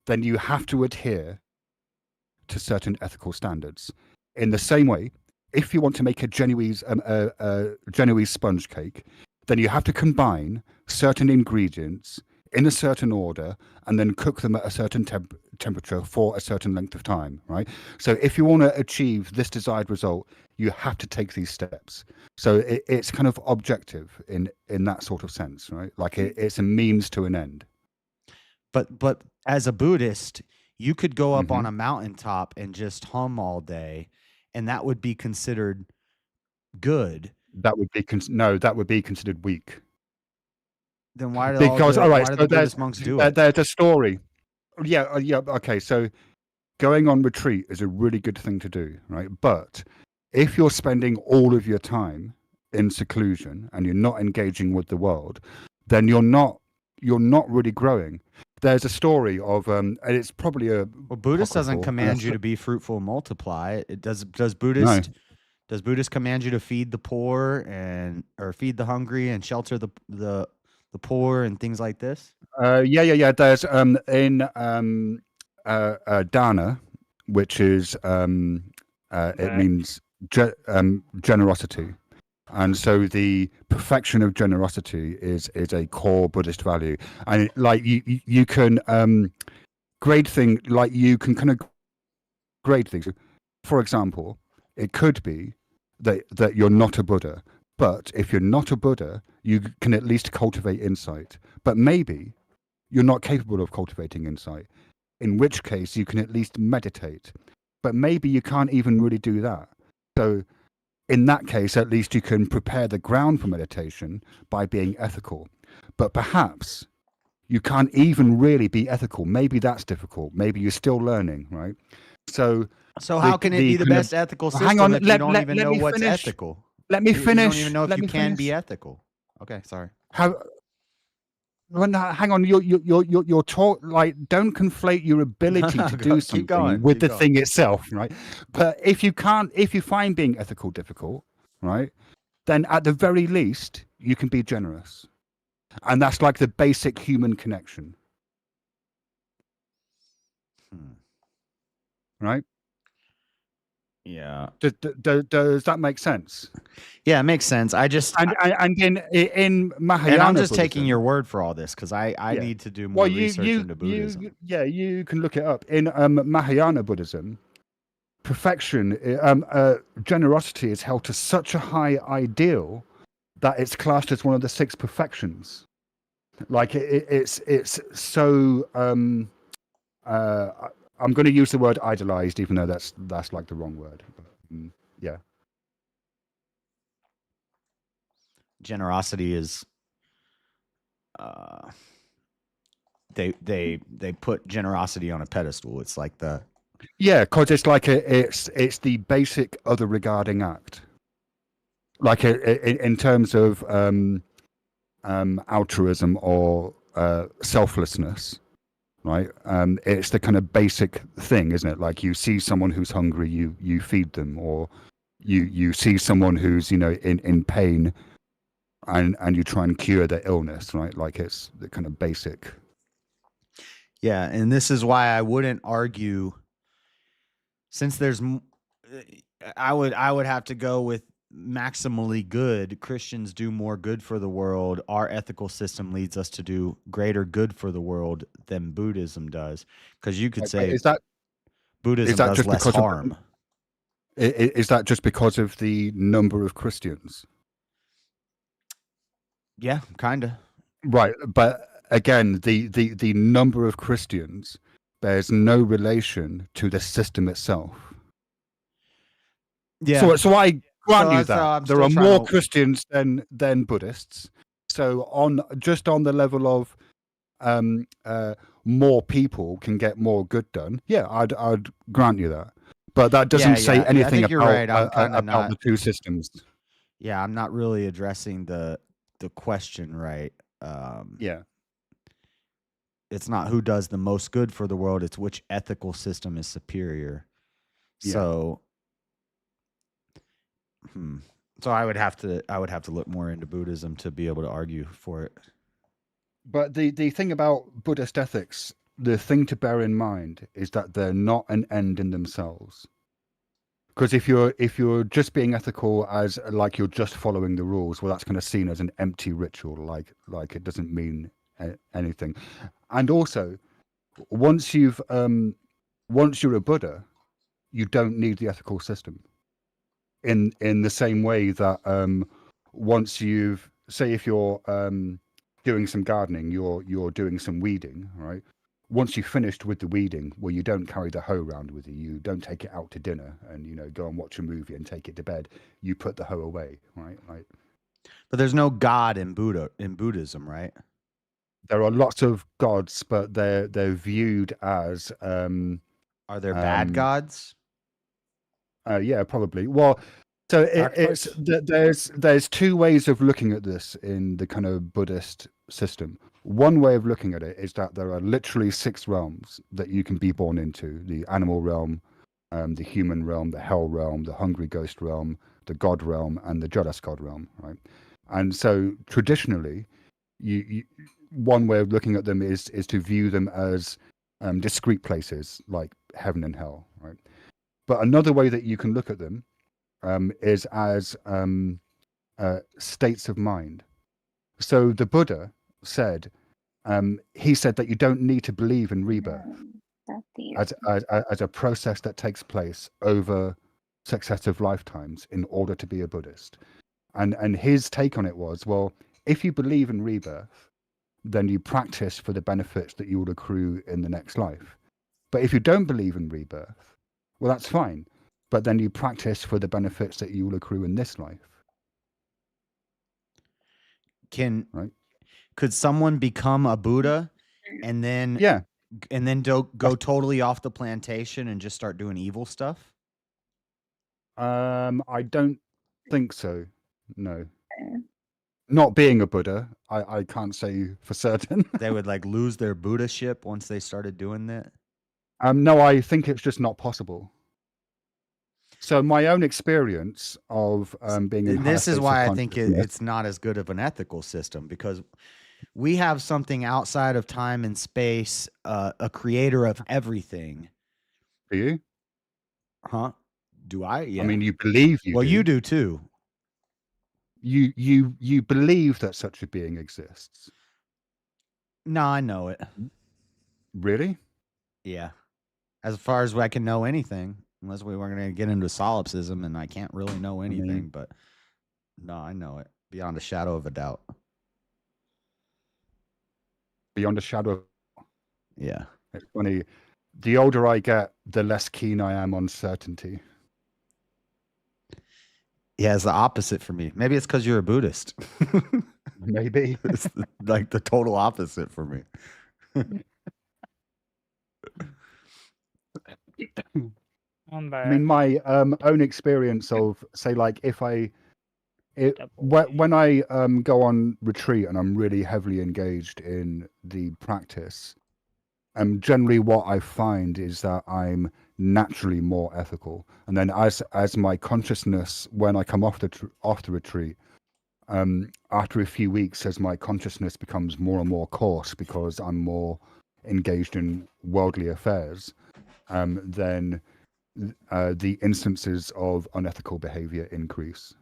then you have to adhere to certain ethical standards. In the same way, if you want to make a Genoese sponge cake, then you have to combine certain ingredients in a certain order and then cook them at a certain temperature for a certain length of time, right? So if you want to achieve this desired result, you have to take these steps. So it's kind of objective in that sort of sense, right? Like it's a means to an end. But as a Buddhist, you could go up on a mountaintop and just hum all day, and that would be considered good. That would be that would be considered weak. Then why do the Buddhist monks do it? There's a story. Yeah. Okay. So going on retreat is a really good thing to do, right? But if you're spending all of your time in seclusion and you're not engaging with the world, then you're not really growing. There's a story of and it's probably a Buddhist doesn't command you to be fruitful and multiply. It does Buddhist. No. Does Buddhist command you to feed the poor or feed the hungry and shelter the poor and things like this? Yeah. There's in dana, which is it means generosity, and so the perfection of generosity is a core Buddhist value, and you can grade things, like you can kind of grade things. For example, it could be that you're not a Buddha, but if you're not a Buddha, you can at least cultivate insight. But maybe you're not capable of cultivating insight, in which case you can at least meditate. But maybe you can't even really do that. So in that case, at least you can prepare the ground for meditation by being ethical. But perhaps you can't even really be ethical. Maybe that's difficult. Maybe you're still learning, right? So how can it be the best ethical system if you don't even know what's ethical? Let me finish. You don't even know if you can be ethical. Okay, sorry. Well, no, hang on. You're talk like don't conflate your ability to do something with the thing itself, right? But if you find being ethical difficult, right, then at the very least you can be generous, and that's like the basic human connection, right? Yeah. Does that make sense? Yeah, it makes sense. I just and in Mahayana, and I'm just Buddhism, taking your word for all this because I need to do more research into Buddhism. You can look it up in Mahayana Buddhism. Perfection, generosity is held to such a high ideal that it's classed as one of the 6 perfections. Like it's so. I'm going to use the word idolized, even though that's like the wrong word. But, yeah. Generosity is. They put generosity on a pedestal. It's like the. Yeah, because it's like it's the basic other regarding act. Like in terms of altruism or selflessness. Right, it's the kind of basic thing, isn't it? Like you see someone who's hungry, you feed them, or you see someone who's in pain, and you try and cure their illness, right? Like it's the kind of basic. Yeah, and this is why I wouldn't argue. Since there's, I would have to go with maximally good. Christians do more good for the world. Our ethical system leads us to do greater good for the world than Buddhism does. Because you could say Buddhism does just less because harm. Is that just because of the number of Christians? Yeah, kind of. Right, but again, the number of Christians bears no relation to the system itself. Yeah. So I grant you so I'm that there still are trying more to- Christians than Buddhists. So on the level of more people can get more good done. Yeah, I'd grant you that. But that doesn't say I anything think you're about right. I'm kinda about not- the two systems. Yeah, I'm not really addressing the question right. Yeah. It's not who does the most good for the world, it's which ethical system is superior. Yeah. So so I would have to look more into Buddhism to be able to argue for it. But the thing about Buddhist ethics, the thing to bear in mind is that they're not an end in themselves. Because if you're just being ethical as like you're just following the rules, well, that's kind of seen as an empty ritual, like it doesn't mean anything. And also, once you're a Buddha, you don't need the ethical system. In the same way that once you've, say, if you're doing some gardening, you're doing some weeding, right? Once you've finished with the weeding, well, you don't carry the hoe around with you. You don't take it out to dinner and go and watch a movie and take it to bed. You put the hoe away, right? Like, but there's no God in Buddhism, right? There are lots of gods, but they're viewed as are there bad gods? Yeah, probably. Well, so there's two ways of looking at this in the kind of Buddhist system. One way of looking at it is that there are literally 6 realms that you can be born into: the animal realm, the human realm, the hell realm, the hungry ghost realm, the god realm, and the jealous god realm, right? And so traditionally, one way of looking at them is to view them as discrete places like heaven and hell, right? But another way that you can look at them is as states of mind. So the Buddha said, he said that you don't need to believe in rebirth as a process that takes place over successive lifetimes in order to be a Buddhist. And his take on it was, well, if you believe in rebirth, then you practice for the benefits that you will accrue in the next life. But if you don't believe in rebirth, well, that's fine. But then you practice for the benefits that you will accrue in this life. Could someone become a Buddha and then go totally off the plantation and just start doing evil stuff? I don't think so. No. Not being a Buddha, I can't say for certain. They would like lose their Buddha-ship once they started doing that? No, I think it's just not possible. So my own experience of being in this is why I think consciousness- it's not as good of an ethical system, because we have something outside of time and space, a creator of everything. Do you? Huh? Do I? Yeah. I mean, you believe you Well, do. you do too. You believe that such a being exists. No, I know it. Really? Yeah. As far as I can know anything, unless we were going to get into solipsism, and I can't really know anything, but no, I know it beyond a shadow of a doubt. Beyond a shadow of... Yeah. It's funny. The older I get, the less keen I am on certainty. Yeah, it's the opposite for me. Maybe it's because you're a Buddhist. Maybe. It's like the total opposite for me. I mean, my own experience of, say, like, when I go on retreat and I'm really heavily engaged in the practice, generally what I find is that I'm naturally more ethical. And then as my consciousness, when I come off the retreat, after a few weeks, as my consciousness becomes more and more coarse because I'm more engaged in worldly affairs, then the instances of unethical behavior increase.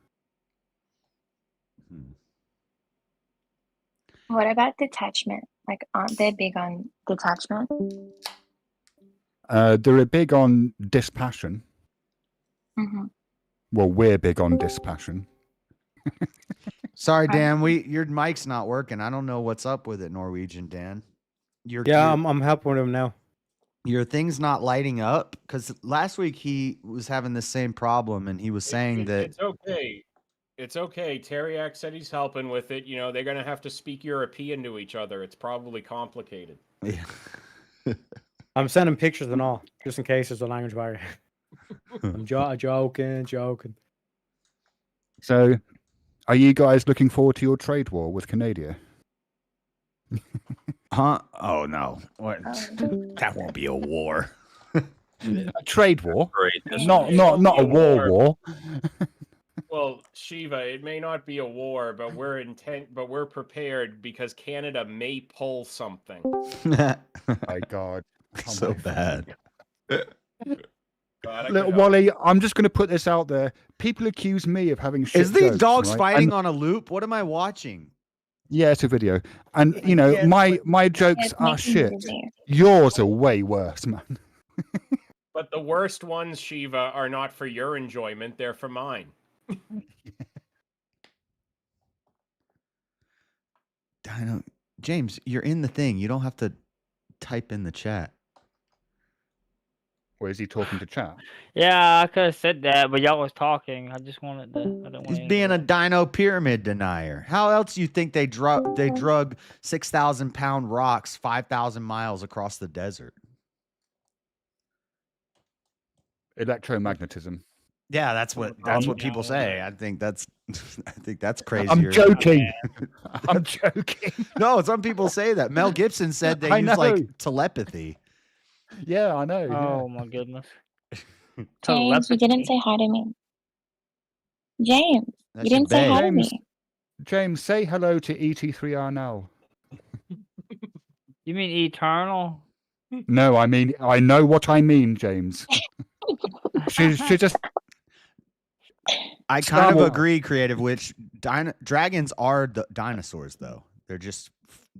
What about detachment? Like, aren't they big on detachment? They're big on dispassion. Mm-hmm. Well, we're big on dispassion. Sorry, Dan. Your mic's not working. I don't know what's up with it, Norwegian Dan. I'm helping him now. Your thing's not lighting up because last week he was having the same problem and he was saying that It's okay. It's okay. Teriak said he's helping with it. You know, they're going to have to speak European to each other. It's probably complicated. I'm sending pictures and all, just in case there's a language barrier. I'm joking. So, are you guys looking forward to your trade war with Canada? Huh? Oh no! What? That won't be a war. A trade war? Great. Not a war. Well, Shiva, it may not be a war, but we're prepared because Canada may pull something. My God. So bad. God, Look, Wally, I'm just going to put this out there. People accuse me of having shit Is these jokes, dogs right? fighting And- on a loop? What am I watching? Yeah, it's a video. And, you know, my jokes it's are making shit. me dizzy. Yours are way worse, man. But the worst ones, Shiva, are not for your enjoyment. They're for mine. James, you're in the thing. You don't have to type in the chat. Or is he talking to chat? Yeah, I could have said that, but y'all was talking. I just wanted to. I didn't He's want being a dino pyramid denier. How else do you think they drug 6,000-pound rocks 5,000 miles across the desert? Electromagnetism. Yeah, that's what people say. I think that's crazy. I'm joking. I'm joking. No, some people say that. Mel Gibson said they I use know. like telepathy. Yeah, I know. Oh my goodness. James, you didn't say hi to me. James, That's you didn't your say hi to James, me. James, say hello to ET3R now. You mean eternal? No, I mean, I know what I mean, James. she just. I Star kind of Wars. agree, creative. Which dragons are the dinosaurs, though. They're just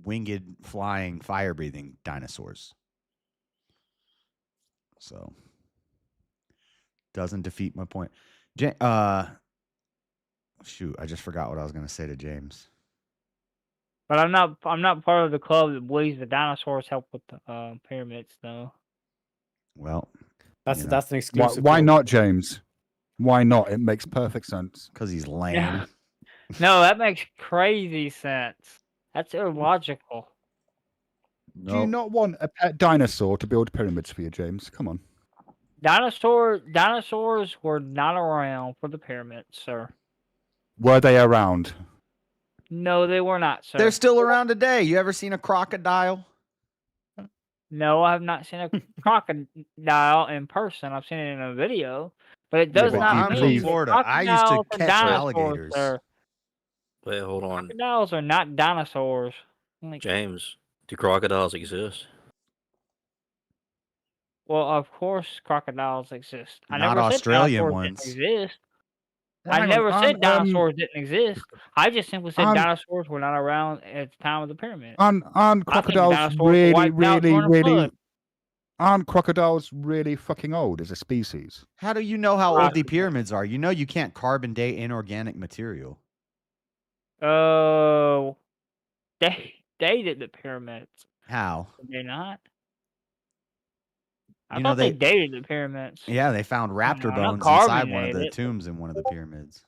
winged, flying, fire-breathing dinosaurs. So doesn't defeat my point. Shoot, I just forgot what I was going to say to James. But I'm not part of the club that believes the dinosaurs help with the pyramids, though. Well, That's you know. an exclusive. Why club. not, James? Why not? It makes perfect sense. Because he's lame. Yeah. No, that makes crazy sense. That's illogical. Do you not want a pet dinosaur to build pyramids for you, James? Come on. Dinosaurs were not around for the pyramids, sir. Were they around? No, they were not, sir. They're still around today. You ever seen a crocodile? No, I have not seen a crocodile in person. I've seen it in a video, but it does but not I'm mean from Florida. I used to crocodiles are catch dinosaurs, alligators. sir. Wait, hold on. Crocodiles are not dinosaurs. Like, James, do crocodiles exist? well, of course, crocodiles exist. I Not never said Australian dinosaurs ones. didn't exist. I Hang on, never said aren't, dinosaurs didn't exist. I just simply said aren't- dinosaurs were not around at the time of the pyramid. Aren't I think crocodiles dinosaurs were really, wiped out during the flood. aren't crocodiles really fucking old as a species? How do you know how old the pyramids are? You know you can't carbon date inorganic material. Oh, they dated the pyramids. How? Did they not? I You know thought they dated the pyramids. Yeah, they found raptor not bones inside carbon one of the dated. tombs in one of the pyramids.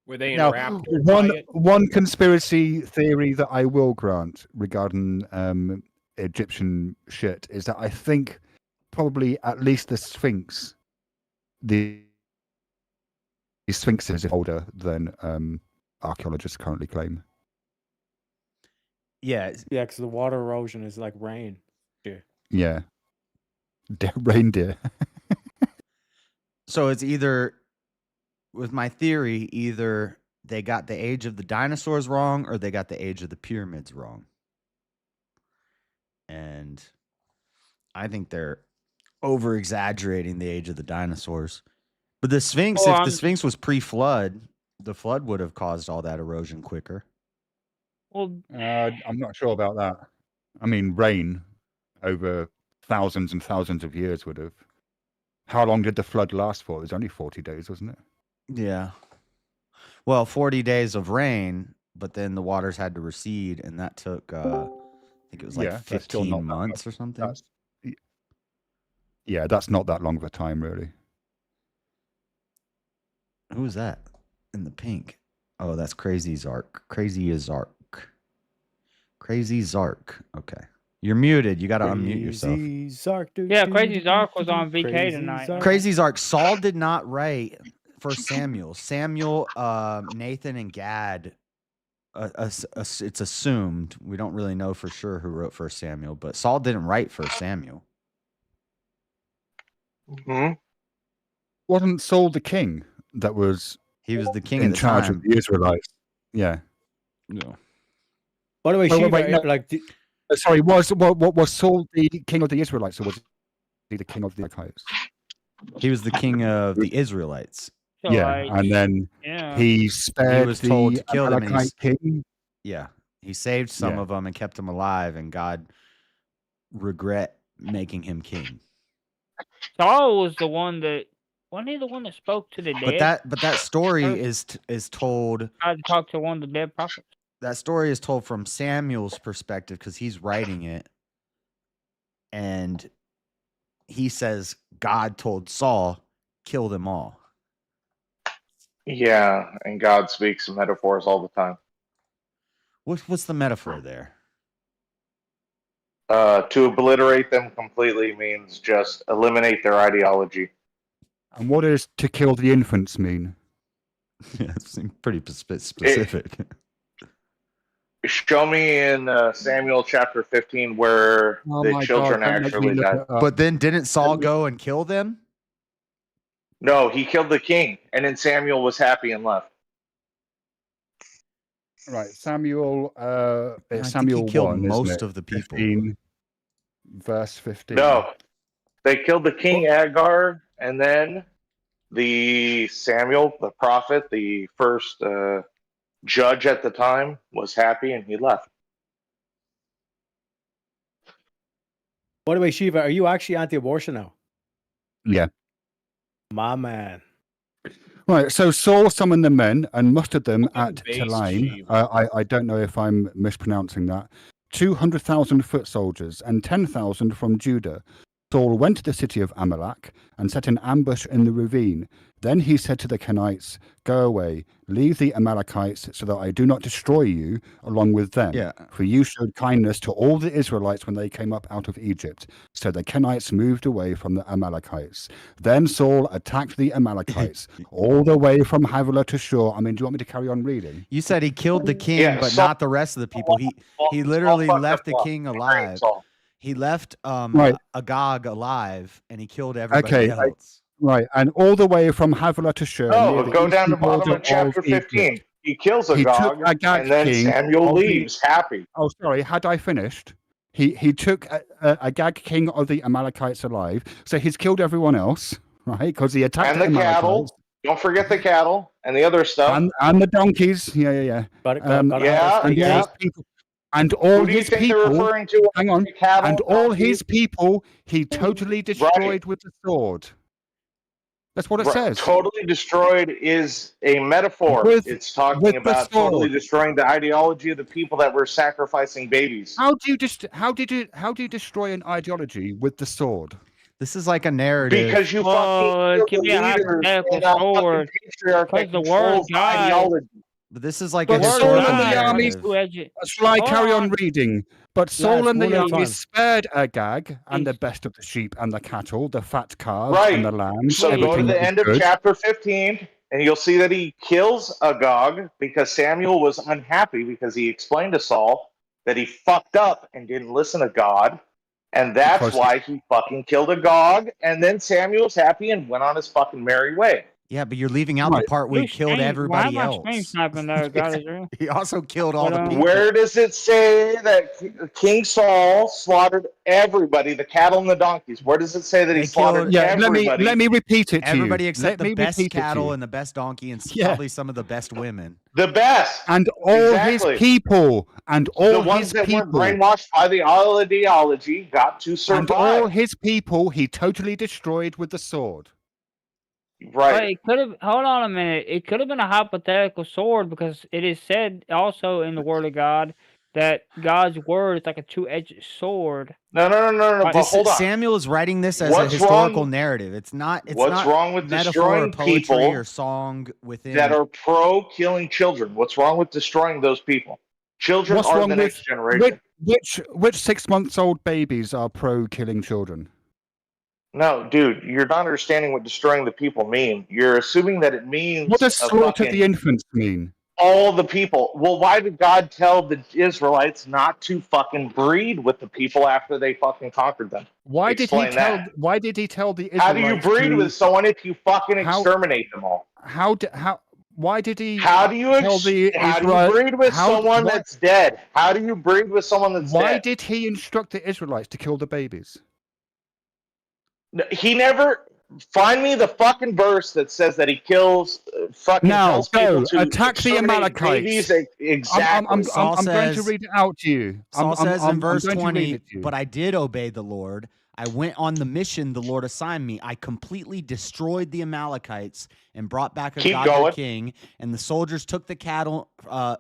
Were they in Now, raptor one diet? one conspiracy theory that I will grant regarding Egyptian shit is that I think probably at least the Sphinx, the Sphinx is older than archaeologists currently claim. Yeah, because the water erosion is like rain. Yeah, reindeer. So it's either, with my theory, either they got the age of the dinosaurs wrong or they got the age of the pyramids wrong. And I think they're over exaggerating the age of the dinosaurs. But the Sphinx, Well, if the Sphinx was pre-flood, The flood would have caused all that erosion quicker. Well, I'm not sure about that. I mean, rain over thousands and thousands of years would have. How long did the flood last for? It was only 40 days, wasn't it? Yeah. Well, 40 days of rain, but then the waters had to recede, and that took, I think it was like 15 months or something. Yeah, that's not that long of a time, really. Who's that in the pink? Oh, that's Crazy Zark. Crazy Zark. Crazy Zark. Okay. You're muted. You got to unmute yourself. Zark, yeah, Crazy Zark was on VK tonight. Crazy Zark. Saul did not write for Samuel. Samuel, Nathan, and Gad. It's assumed. We don't really know for sure who wrote First Samuel, but Saul didn't write First Samuel. Wasn't Saul the king that was? He was the king in at the charge time. of the Israelites. Yeah. No. By the way, sorry, was Saul the king of the Israelites, or was he the king of the Amalekites? He was the king of the Israelites. Yeah, and then he spared He was told the to kill them. And Amalekite king. yeah, he saved some Yeah. of them and kept them alive, and God regret making him king. Saul was the one that wasn't he the one that spoke to the dead? But that story is told. I talked to one of the dead prophets. That story is told from Samuel's perspective because he's writing it, and he says God told Saul, "Kill them all." Yeah, and God speaks in metaphors all the time. What's the metaphor there? To obliterate them completely means just eliminate their ideology. And what does to kill the infants mean? Yeah, it seems pretty specific. Show me in Samuel chapter 15 where the children actually died. But then didn't Saul go and kill them? No, he killed the king, and then Samuel was happy and left. Right, Samuel. I Samuel think he killed 1, most isn't it? of the people. 15, verse 15. No, they killed the king Agar, and then the Samuel, the prophet, the first judge at the time, was happy and he left. By the way, Shiva, are you actually anti-abortion now? Yeah. My man. Right, so Saul summoned the men and mustered them at base, Telaim. Shiva. I don't know if I'm mispronouncing that. 200,000 foot soldiers and 10,000 from Judah. Saul went to the city of Amalek and set an ambush in the ravine. Then he said to the Kenites, "Go away, leave the Amalekites, so that I do not destroy you along with them. Yeah. For you showed kindness to all the Israelites when they came up out of Egypt." So the Kenites moved away from the Amalekites. Then Saul attacked the Amalekites all the way from Havilah to Shur. I mean, do you want me to carry on reading? You said he killed the king, Yeah, but Saul- not the rest of the people. He literally left the king alive. He left Right. Agag alive, and he killed everybody else. Right, and all the way from Havilah to Shur. No, near but go down to eastern bottom border of chapter of Egypt. 15. He kills He Agag, took Agag and then king Samuel of the- leaves happy. Oh, sorry, had I finished? He took Agag, king of the Amalekites, alive. So he's killed everyone else, right? Because he attacked And the Amalekites. cattle. Don't forget the cattle and the other stuff. And the donkeys. Yeah. And all Who do you his think people. they're referring to? Hang on. Cattle, And all donkeys? his people he totally destroyed with the sword. That's what it says. Totally destroyed is a metaphor. It's talking with the about totally sword. destroying the ideology of the people that were sacrificing babies. How do you destroy an ideology with the sword? This is like a narrative. Because you Well, it can be a hypothetical sword. Because the word of God. ideology. But this is like But a Saul historical and the armies. narrative. Shall I carry on reading? But Saul and one the at a time. armies spared Agag and the best of the sheep and the cattle, the fat calves Right. and the lambs. So go to everything the that was end of good. chapter 15, and you'll see that he kills Agag because Samuel was unhappy because he explained to Saul that he fucked up and didn't listen to God. And that's Because- why he fucking killed Agag. And then Samuel's happy and went on his fucking merry way. Yeah, but you're leaving out the part where he killed everybody Why am I else. stream sniping there, God? Is there? He also killed all the people. Where does it say that King Saul slaughtered everybody, the cattle and the donkeys? Where does it say that he slaughtered everybody? Let me repeat it to Everybody you. except Let the me best repeat it to cattle you. and the best donkey and probably some of the best women. The best. And all his people. And all the ones his that people. weren't brainwashed by the ideology got to And survive. all his people he totally destroyed with the sword. But it could have. Hold on a minute. It could have been a hypothetical sword because it is said also in the Word of God that God's word is like a two-edged sword. No. But hold on. Samuel is writing this as What's a historical wrong- narrative. It's not. It's What's not wrong with metaphor or destroying poetry people or song within that are pro killing children? What's wrong with destroying those people? Children What's are wrong the with next generation. which 6 months old babies are pro killing children? No, dude, you're not understanding what destroying the people mean. You're assuming that it means What does a slaughter fucking- the infants mean? all the people. Well, why did God tell the Israelites not to fucking breed with the people after they fucking conquered them? Why did Explain he tell? that. Why did he tell the How Israelites? do you breed with someone if you fucking How- exterminate them all? Why did he? How do you tell the how do Israel- you breed with how- someone why- that's dead? How do you breed with someone that's Why dead? did he instruct the Israelites to kill the babies? He never. Find me the fucking verse that says that he kills fucking Now tells people go to attack the exterminate Amalekites. babies. Exactly. I'm Saul going to says- read it out to you. Saul says in verse I'm going to read 20, it to you. but I did obey the Lord. I went on the mission the Lord assigned me. I completely destroyed the Amalekites and brought back a Keep godly going. king. And the soldiers took the cattle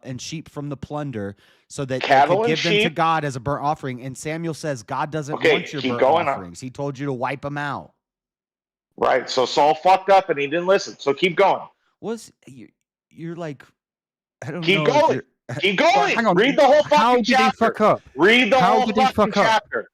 and sheep from the plunder so that Cattle they could and give them to sheep? God as a burnt offering. And Samuel says, God doesn't Okay, want your keep burnt going on. offerings. He told you to wipe them out. Right. So Saul fucked up and he didn't listen. So keep going. You're like, I don't Keep know. if going. you're- Keep going. Hang on. Read the whole fucking How did chapter. he fuck up? Read the How whole did he fucking fuck up? chapter.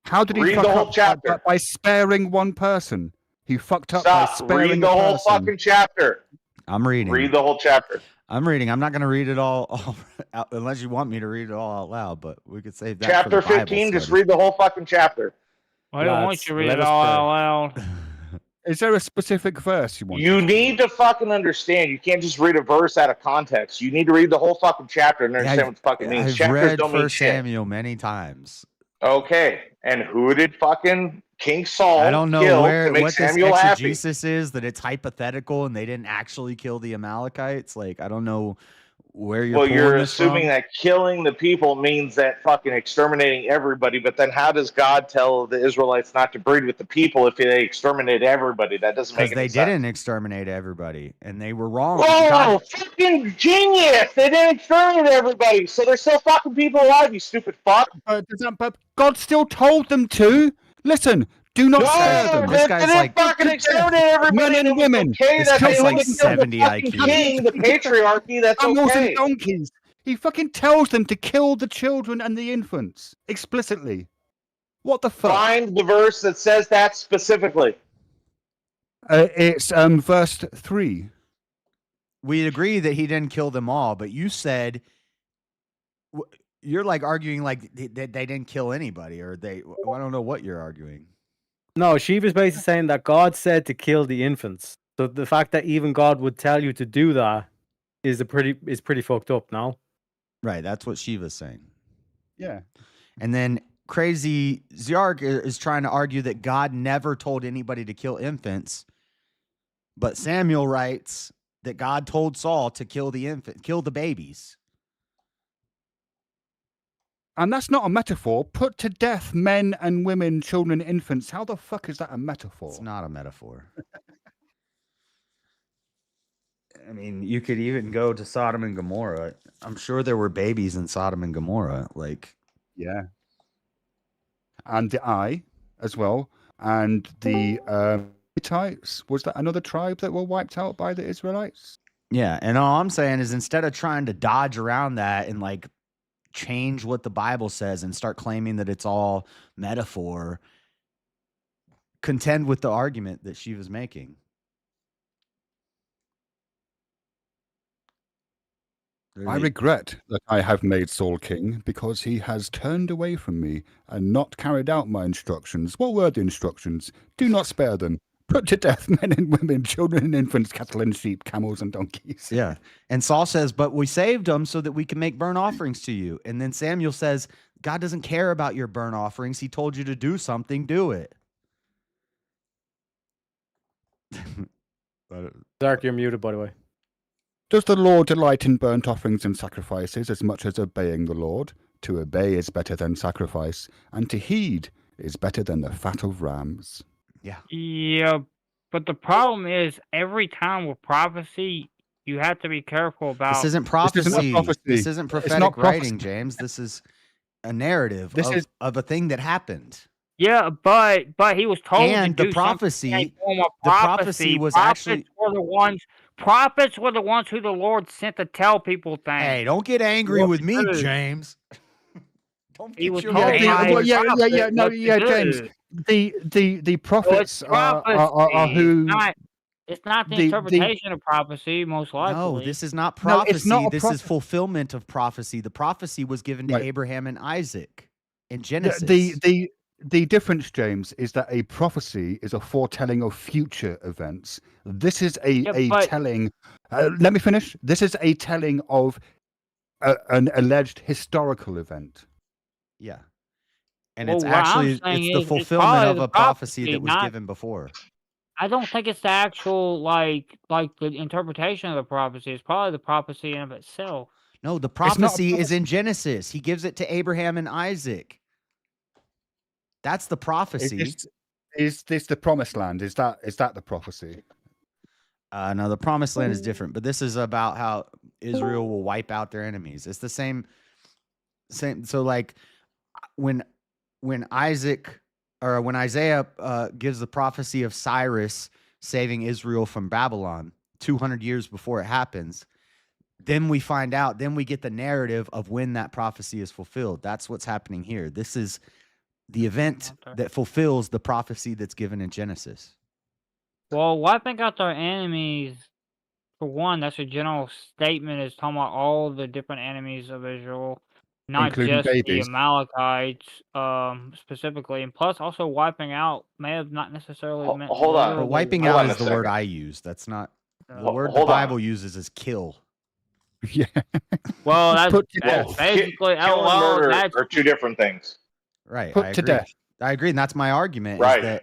How did he Read fuck the whole up chapter. by sparing one person? He fucked up by Stop. sparing Read the a whole person. fucking chapter. I'm reading. Read the whole chapter. I'm reading. I'm not going to read it all out, unless you want me to read it all out loud, but we could save that Chapter for the Bible 15, just study. read the whole fucking chapter. I don't want you to read it all out loud. Is there a specific verse you want? You need to fucking understand. You can't just read a verse out of context. You need to read the whole fucking chapter and understand what the fuck it means. I've Chapters read don't mean 1 shit. Samuel many times. Okay. And who did fucking King Saul I don't know kill where to make what Samuel this happy? exegesis is, that it's hypothetical and they didn't actually kill the Amalekites. Like, I don't know where you're Well, pulling you're this assuming from. that killing the people means that fucking exterminating everybody, but then how does God tell the Israelites not to breed with the people if they exterminate everybody? That doesn't Because make they any sense. didn't exterminate everybody, and they were wrong. Oh, God- fucking genius! They didn't exterminate everybody, so there's still fucking people alive, you stupid fuck. But God still told them to. Listen, do not spare them. They didn't fucking exterminate everybody. Men and women. Okay, This that guy's they like wouldn't kill the 70 fucking IQ. king, the patriarchy. That's Animals okay. and donkeys. He fucking tells them to kill the children and the infants explicitly. What the fuck? Find the verse that says that specifically. It's verse 3. we agree that he didn't kill them all, but you said you're like arguing like they didn't kill anybody, or I don't know what you're arguing. No, she was basically saying that God said to kill the infants. So the fact that even God would tell you to do that is pretty fucked up now. Right, that's what Shiva's saying. Yeah. And then crazy Ziark is trying to argue that God never told anybody to kill infants, but Samuel writes that God told Saul to kill the babies. And that's not a metaphor. Put to death men and women, children, infants. How the fuck is that a metaphor? It's not a metaphor. I mean, you could even go to Sodom and Gomorrah. I'm sure there were babies in Sodom and Gomorrah. Like, yeah. And the eye as well. And the Hittites. Was that another tribe that were wiped out by the Israelites? yeah. And all I'm saying is, instead of trying to dodge around that and like change what the Bible says and start claiming that it's all metaphor, contend with the argument that she was making. I regret that I have made Saul king, because he has turned away from me and not carried out my instructions. What were the instructions? Do not spare them. Put to death men and women, children and infants, cattle and sheep, camels and donkeys. Yeah. And Saul says, but we saved them so that we can make burnt offerings to you. And then Samuel says, God doesn't care about your burnt offerings. He told you to do something, do it. Dark, you're muted, by the way. Does the Lord delight in burnt offerings and sacrifices as much as obeying the Lord? To obey is better than sacrifice, and to heed is better than the fat of rams. Yeah. Yeah, but the problem is every time with prophecy, you have to be careful about. This isn't prophecy. This isn't prophetic writing, James. This is a narrative of a thing that happened. Yeah, but he was told and to the do prophecy, something in the prophecy was actually prophets were the ones who the Lord sent to tell people things. Hey, don't get angry with me, James. Don't he was your told James. The prophets are who. It's not the interpretation of prophecy, most likely. No, this is not prophecy. No, it's not this is fulfillment of prophecy. The prophecy was given to Abraham and Isaac in Genesis. The difference, James, is that a prophecy is a foretelling of future events. This is a telling. Let me finish. This is a telling of an alleged historical event. Yeah. And it's actually the fulfillment of a prophecy that was given before. I don't think it's the actual like the interpretation of the prophecy. It's probably the prophecy in of itself. No, the prophecy is in Genesis. He gives it to Abraham and Isaac. That's the prophecy. Is this the promised land? Is that the prophecy? No, the promised land is different, but this is about how Israel will wipe out their enemies. It's the same. So like when Isaiah gives the prophecy of Cyrus saving Israel from Babylon 200 years before it happens, then we find out, then we get the narrative of when that prophecy is fulfilled. That's what's happening here. This is the event that fulfills the prophecy that's given in Genesis. Well, wiping out their enemies, for one, that's a general statement. Is talking about all the different enemies of Israel, not including just babies. the Amalekites specifically. And plus, also wiping out may have not necessarily meant. Hold on. But wiping out is the word I use. That's not the word the Bible uses is kill. Yeah. Well, that's basically kill and murder are two different things. Right. Put to death. I agree, and that's my argument. Right. Is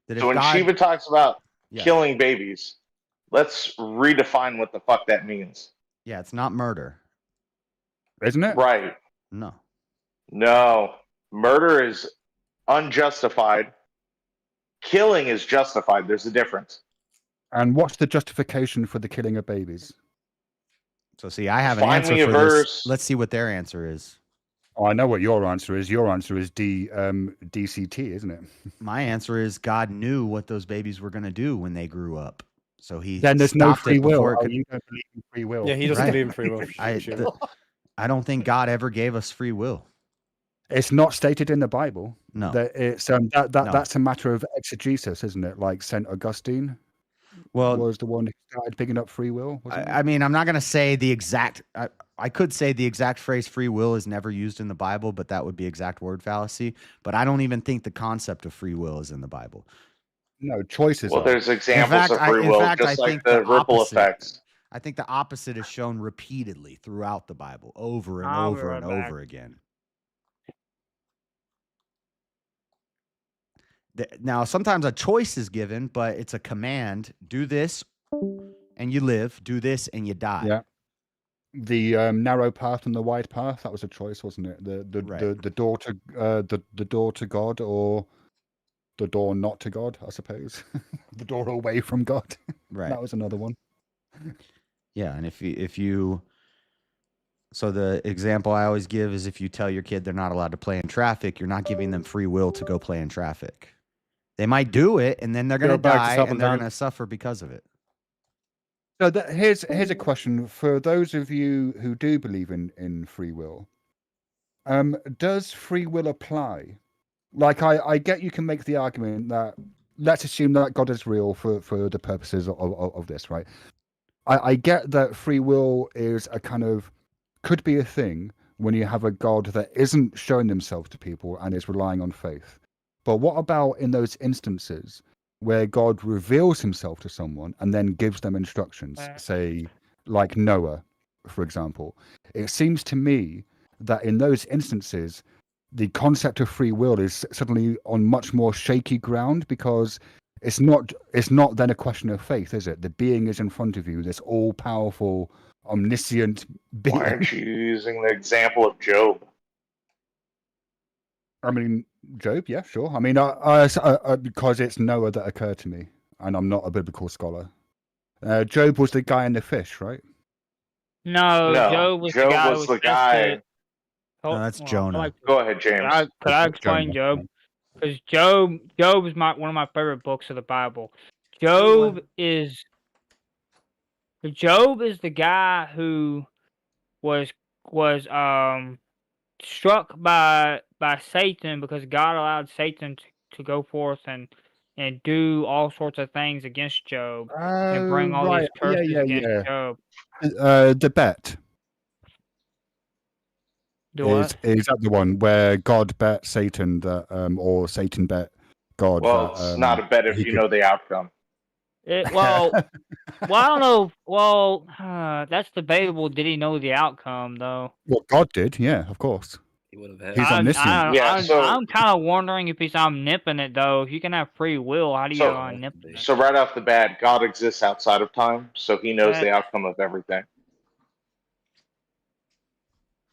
that so when Shiva talks about killing babies, let's redefine what the fuck that means. Yeah, it's not murder. Isn't it? Right. No. No. Murder is unjustified. Killing is justified. There's a difference. And what's the justification for the killing of babies? So see, I have an answer for this. Let's see what their answer is. Oh, I know what your answer is. Your answer is DCT, isn't it? My answer is God knew what those babies were going to do when they grew up. So he then there's no free will. You don't believe in free will. Yeah, he doesn't believe in free will. I don't think God ever gave us free will. It's not stated in the Bible. No. That it's that's a matter of exegesis, isn't it? Like St. Augustine was the one who started picking up free will. I mean, I'm not going to say the exact. I could say the exact phrase "free will" is never used in the Bible, but that would be exact word fallacy. But I don't even think the concept of free will is in the Bible. No, choices. Well, there's examples of free will, just like the ripple effects. I think the opposite is shown repeatedly throughout the Bible, over and over and over again. Now, sometimes a choice is given, but it's a command: do this, and you live; do this, and you die. Yeah. The narrow path and the wide path—that was a choice, wasn't it? The door to the door to God, or the door not to God, I suppose. The door away from God. Right. That was another one. Yeah, and if you so the example I always give is if you tell your kid they're not allowed to play in traffic, you're not giving them free will to go play in traffic. They might do it, and then they're going to die, and they're going to suffer because of it. So here's a question for those of you who do believe in free will. Does free will apply? Like I get you can make the argument that let's assume that God is real for the purposes of this, right? I get that free will is a kind of could be a thing when you have a God that isn't showing himself to people and is relying on faith. But what about in those instances where God reveals himself to someone and then gives them instructions, say, like Noah, for example. It seems to me that in those instances, the concept of free will is suddenly on much more shaky ground, because it's not then a question of faith, is it? The being is in front of you, this all-powerful, omniscient being. Why aren't you using the example of Job? I mean, Job, yeah, sure. I mean, because it's Noah that occurred to me, and I'm not a biblical scholar. Job was the guy in the fish, right? No, Job was the guy. Was the guy. No, that's Jonah. Go ahead, James. Could I explain Job? Because Job is one of my favorite books of the Bible. Job is the guy who was struck by Satan because God allowed Satan to go forth and do all sorts of things against Job and bring all these curses against Job. The bet. What? Is that the one where God bet Satan that, or Satan bet God? Well, that, it's not a bet if you know the outcome. Well, I don't know. Well, that's debatable. Did he know the outcome though? Well, God did. Yeah, of course. He would have He's omniscient. I'm kind of wondering if he's omnipotent though. If you can have free will, how do you have omnipotent? So right off the bat, God exists outside of time, so he knows the outcome of everything.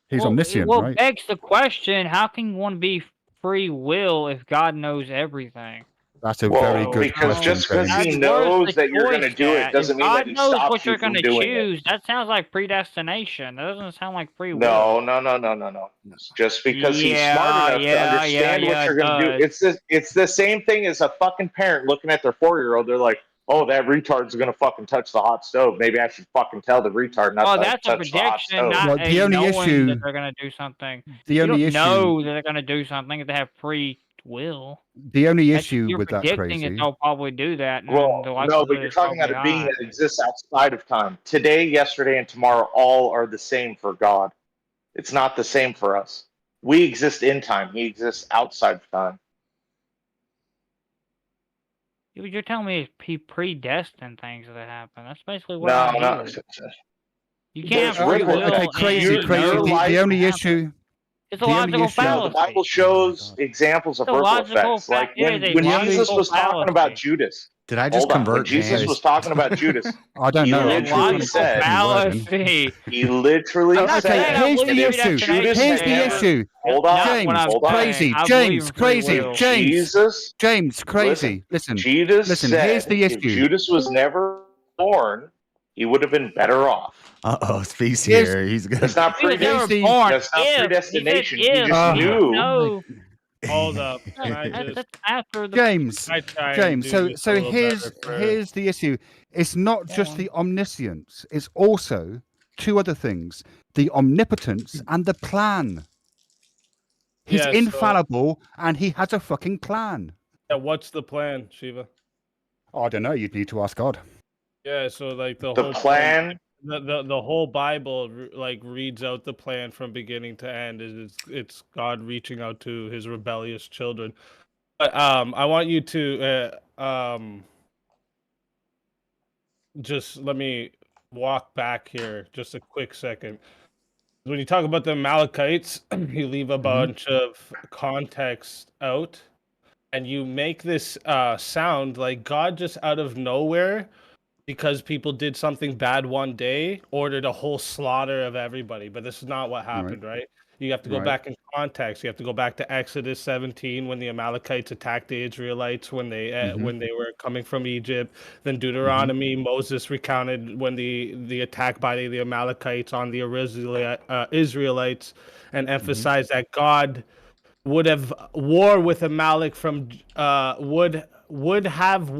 He's omniscient, well, right? begs the question: how can one be free will if God knows everything? That's a very good question. Because just because he knows that you're going to do it doesn't mean that he stops you from doing it. God knows what you're going to choose. That sounds like predestination. That doesn't sound like free will. No. Just because he's smart enough to understand what you're going to do. It's the same thing as a fucking parent looking at their 4-year-old. They're like, oh, that retard's going to fucking touch the hot stove. Maybe I should fucking tell the retard not to touch the hot stove. Oh, that's a prediction, not a knowing that they're going to do something. You don't know that they're going to do something if they have free will. The only issue with that, predicting it, they'll probably do that. Well, no, but you're talking about a being that exists outside of time. Today, yesterday, and tomorrow all are the same for God. It's not the same for us. We exist in time. He exists outside of time. You're telling me he predestined things that happen. That's basically what No. You can't have free will. Okay, crazy. The only issue... It's a logical fallacy. The Bible shows examples of ripple effects. Like when Jesus was talking about Judas. Did I just convert? When Jesus was talking about Judas. I don't know. He literally said. He literally said. Here's the issue. Here's the issue. Hold on. James, crazy. James, crazy. James, crazy. Listen. Here's the issue. If Judas was never born, he would have been better off. Speaks here. He's gonna. That's not predestination. That's not predestination. He just knew. No. Hold up. After the James. So here's the issue. It's not just the omniscience. It's also two other things: the omnipotence and the plan. He's infallible, and he has a fucking plan. Yeah, what's the plan, Shiva? I don't know. You'd need to ask God. Yeah, so like the whole plan. The whole Bible like reads out the plan from beginning to end. It's God reaching out to his rebellious children. But I want you to just let me walk back here just a quick second. When you talk about the Amalekites, you leave a bunch of context out, and you make this sound like God just out of nowhere, because people did something bad one day, ordered a whole slaughter of everybody. But this is not what happened, right? You have to go back in context. You have to go back to Exodus 17 when the Amalekites attacked the Israelites when they were coming from Egypt. Then Deuteronomy, Moses recounted when the attack by the Amalekites on the Israelites, and emphasized that God would have war with Amalek would have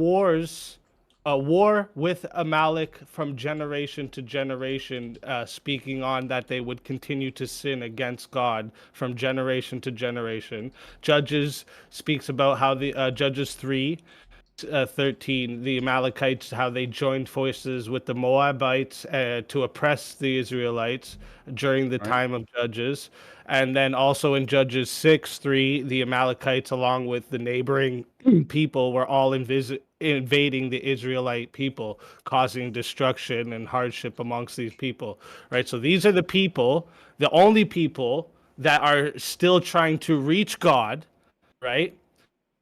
a war with Amalek from generation to generation, speaking on that they would continue to sin against God from generation to generation. Judges speaks about how the Judges 3:13, the Amalekites, how they joined forces with the Moabites to oppress the Israelites during the time of Judges. And then also in Judges 6:3, the Amalekites, along with the neighboring people, were all invading the Israelite people, causing destruction and hardship amongst these people, right? So these are the people, the only people that are still trying to reach God, right?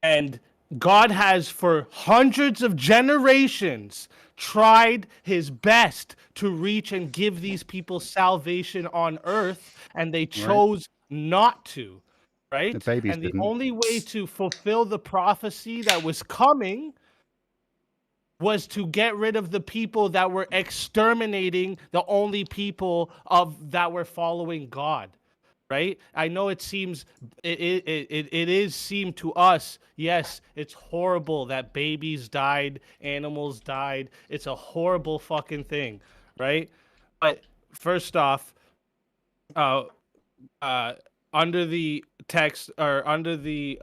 And God has for hundreds of generations tried his best to reach and give these people salvation on earth, and they chose not to, right? The babies And the didn't. only way to fulfill the prophecy that was coming was to get rid of the people that were exterminating the only people that were following God. Right? I know it seems it seemed to us, yes, it's horrible that babies died, animals died. It's a horrible fucking thing, right? But first off, under the text or under the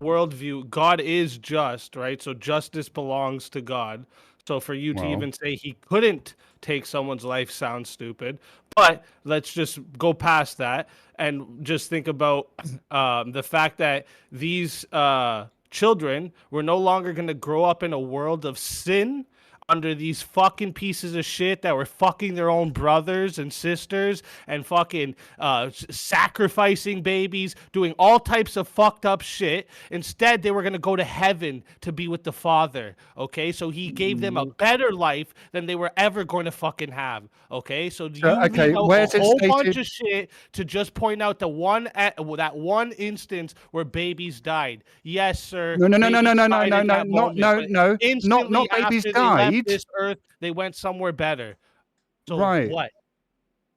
worldview, God is just, right? So justice belongs to God. So for you to even say he couldn't take someone's life sounds stupid. But let's just go past that and just think about the fact that these children were no longer going to grow up in a world of sin under these fucking pieces of shit that were fucking their own brothers and sisters and fucking sacrificing babies, doing all types of fucked up shit. Instead, they were going to go to heaven to be with the Father, okay? So he gave them a better life than they were ever going to fucking have, okay? So you leave out a whole bunch of shit to just point out that one instance where babies died. Yes, sir. No, not babies died. This earth, they went somewhere better. So what?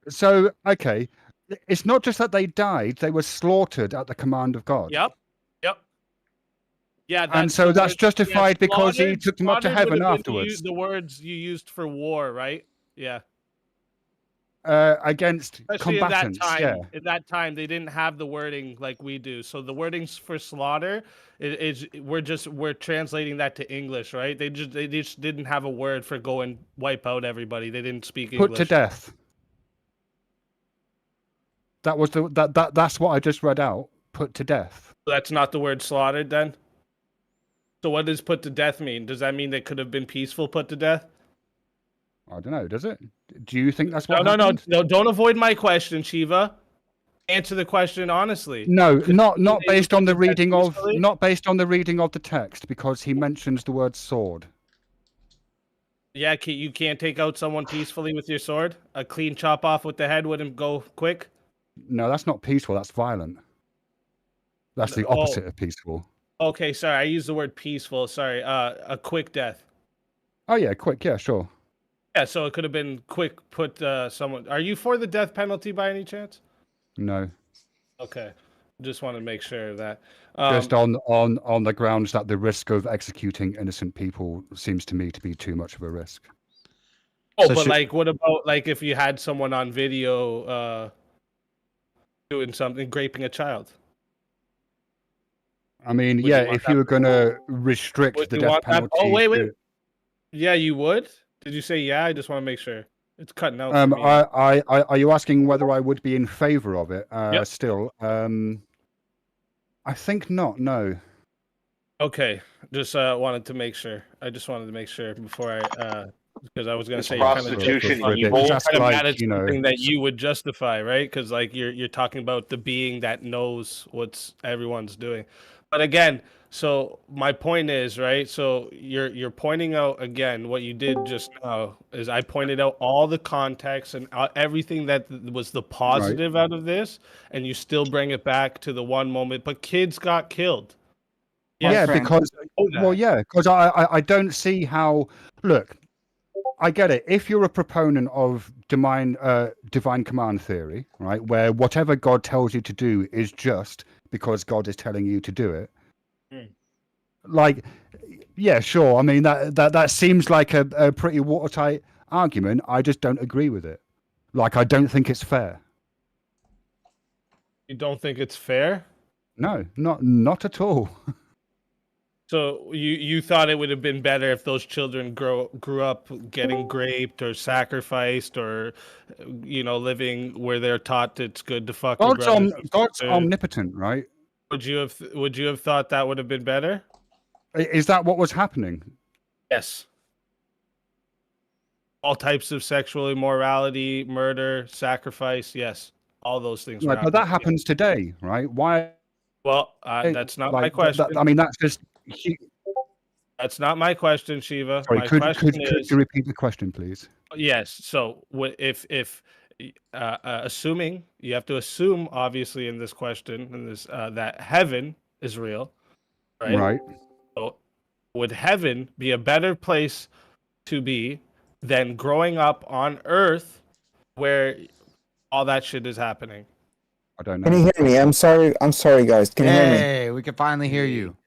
So okay, it's not just that they died; they were slaughtered at the command of God. Yep. Yeah, and so that's justified because he took them up to heaven afterwards. The words you used for war, right? Yeah. Against especially combatants. In that time, they didn't have the wording like we do. So the wordings for slaughter we're translating that to English, right? They just didn't have a word for go and wipe out everybody. They didn't speak English. Put to death. That was that's what I just read out. Put to death. That's not the word slaughtered then? So what does put to death mean? Does that mean they could have been peaceful put to death? I don't know. Does it? Do you think that's what? No. Don't avoid my question, Shiva. Answer the question honestly. No, not based on the reading of the text, because he mentions the word sword. Yeah, you can't take out someone peacefully with your sword. A clean chop off with the head wouldn't go quick. No, that's not peaceful. That's violent. That's the opposite of peaceful. Okay, sorry. I used the word peaceful. Sorry. A quick death. Oh yeah, quick. Yeah, sure. Yeah, so it could have been quick. Put someone. Are you for the death penalty by any chance? No. Okay, just want to make sure of that. Just on the grounds that the risk of executing innocent people seems to me to be too much of a risk. Oh, so but what about if you had someone on video doing something, raping a child? I mean, if you were going to restrict the death penalty. Oh, wait. Yeah, you would? Did you say yeah? I just want to make sure. It's cutting out for me. Are you asking whether I would be in favor of it? Yep. Still, I think not. No. Okay, just wanted to make sure. I just wanted to make sure before I, because I was going to say prostitution evil. Something that you would justify, right? Because you're talking about the being that knows what's everyone's doing. But again, so my point is, right? So you're pointing out again what you did just now is I pointed out all the context and everything that was the positive out of this, and you still bring it back to the one moment. But kids got killed. Yeah, because I don't see how. Look, I get it. If you're a proponent of divine command theory, right, where whatever God tells you to do is just because God is telling you to do it. Yeah, sure. I mean, that seems like a pretty watertight argument. I just don't agree with it. I don't think it's fair. You don't think it's fair? No, not at all. So you thought it would have been better if those children grew up getting raped or sacrificed or living where they're taught it's good to fuck. God's omnipotent, right? Would you have thought that would have been better? Is that what was happening? Yes. All types of sexual immorality, murder, sacrifice. Yes, all those things. Right, but that happens today, right? Why? Well, that's not my question. I mean, that's just. That's not my question, Shiva. Sorry, My could question is. you repeat the question, please? Yes. So, if assuming you have to assume, obviously, in this question, in this that heaven is real, right? Right. So, would heaven be a better place to be than growing up on Earth, where all that shit is happening? I don't know. Can you hear me? I'm sorry, guys. Can you hear me? Hey, we can finally hear you.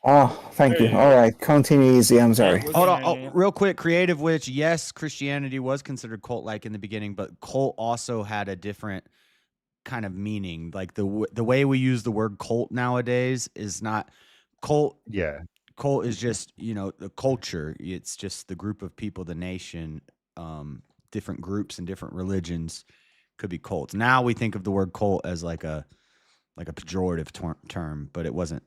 Oh, thank you. All right, continue easy. I'm sorry. Hold on, real quick. Creative Witch. Yes, Christianity was considered cult-like in the beginning, but cult also had a different kind of meaning. Like the way we use the word cult nowadays is not cult. Yeah, cult is just the culture. It's just the group of people, the nation, different groups and different religions could be cults. Now we think of the word cult as like a pejorative term, but it wasn't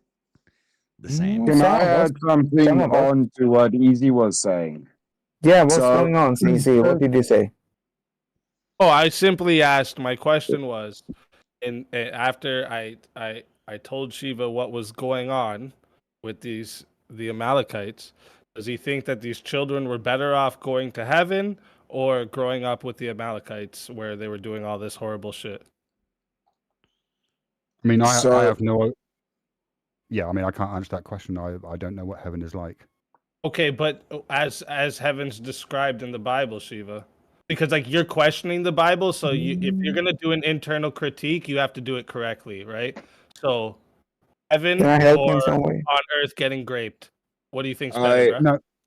the same. Can I add something on to what Easy was saying? Yeah, what's going on, CC? What did you say? Oh, I simply asked. My question was, after I told Shiva what was going on with the Amalekites, does he think that these children were better off going to heaven or growing up with the Amalekites where they were doing all this horrible shit? I mean, I have no. Yeah, I mean, I can't answer that question. I don't know what heaven is like. Okay, but as heaven's described in the Bible, Shiva, because like you're questioning the Bible, so if you're gonna do an internal critique, you have to do it correctly, right? So, heaven Can I help or in some way? on earth getting raped, what do you think's better?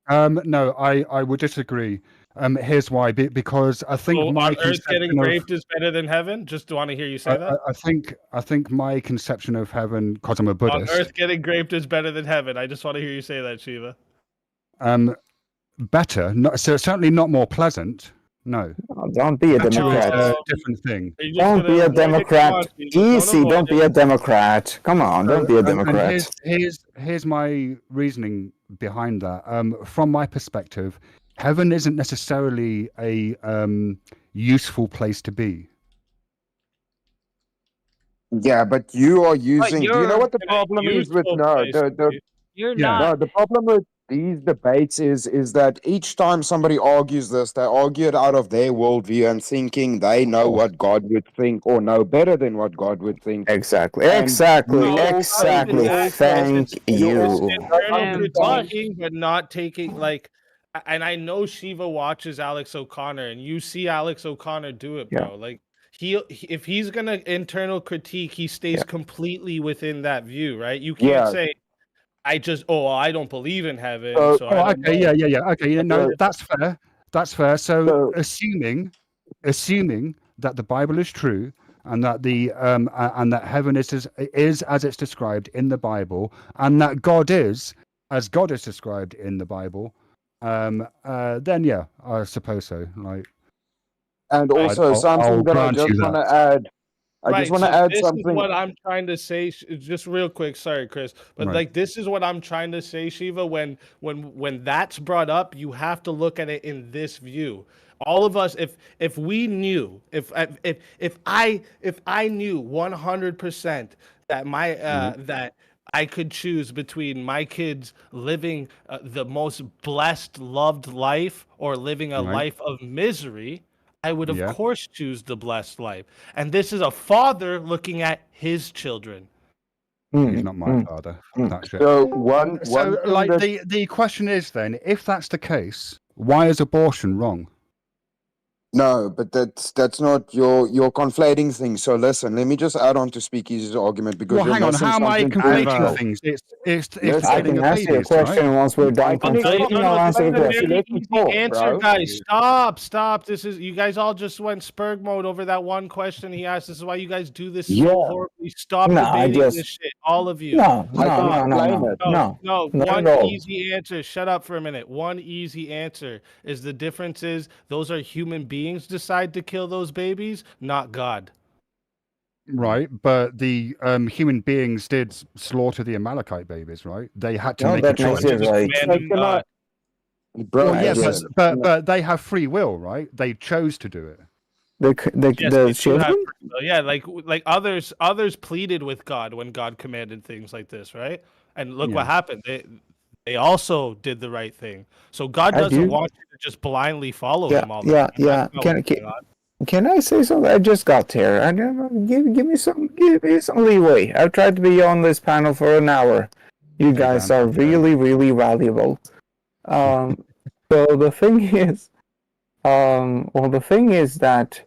No, I would disagree. Here's why. Because I think my on earth getting conception of- raped is better than heaven. Just want to hear you say that. I think my conception of heaven, because I'm a On Buddhist, earth getting raped is better than heaven. I just want to hear you say that, Shiva. better. So certainly not more pleasant. No. Oh, don't be a Better Democrat. is a different thing. Don't be a Democrat. Easy, don't be a Democrat. Come on, don't be a And Democrat. here's my reasoning behind that. From my perspective, heaven isn't necessarily a useful place to be. Yeah, but you are using. Do you know what the problem is with the problem with these debates is that each time somebody argues this, they argue it out of their worldview and thinking they know what God would think or know better than what God would think. Exactly. And Exactly. no, Exactly. Thank you. Internal critiquing, but not taking like. And I know Shiva watches Alex O'Connor, and you see Alex O'Connor do it, bro. Yeah. Like if he's gonna internal critique, he stays completely within that view, right? You can't say, I don't believe in heaven. So I don't know. Yeah. Okay, no, that's fair. That's fair. So assuming that the Bible is true and that and that heaven is as it's described in the Bible, and that God is as God is described in the Bible, then yeah, I suppose so. Like, and also something that I just want to add. I just want to add something. This is what I'm trying to say. Just real quick, sorry, Chris, but like this is what I'm trying to say, Shiva. When that's brought up, you have to look at it in this view. All of us, if we knew, if I knew 100% that my that I could choose between my kids living the most blessed, loved life or living a life of misery, I would of course choose the blessed life. And this is a father looking at his children. He's not my father. That shit. So the question is then, if that's the case, why is abortion wrong? No, but that's not you're conflating things. So listen, let me just add on to Speakeasy's argument because Well, hang on. How am I conflating things? It's I can ask you a question once we're done conflating. I'll answer the question. Answer, guys. Stop. This is you guys all just went Spurg mode over that one question he asked. This is why you guys do this so horribly. Stop debating this shit, all of you. No. One easy answer. Shut up for a minute. One easy answer is the difference is those are human beings decide to kill those babies, not God. Right, but the human beings did slaughter the Amalekite babies, right? They had to No, make a that makes choice. it right. Well, yeah, Yes. but they have free will, right? They chose to do it. Yes, The they do have children? free will. Yeah, like others pleaded with God when God commanded things like this, right? And look what Yeah. happened. They also did the right thing. So God I doesn't do. want you to just blindly follow Yeah, him all the yeah, time. yeah. That's not what's going on. Can I say something? I just got here. Give me some leeway. I've tried to be on this panel for an hour. You guys Dan. are really, really valuable. So the thing is, that,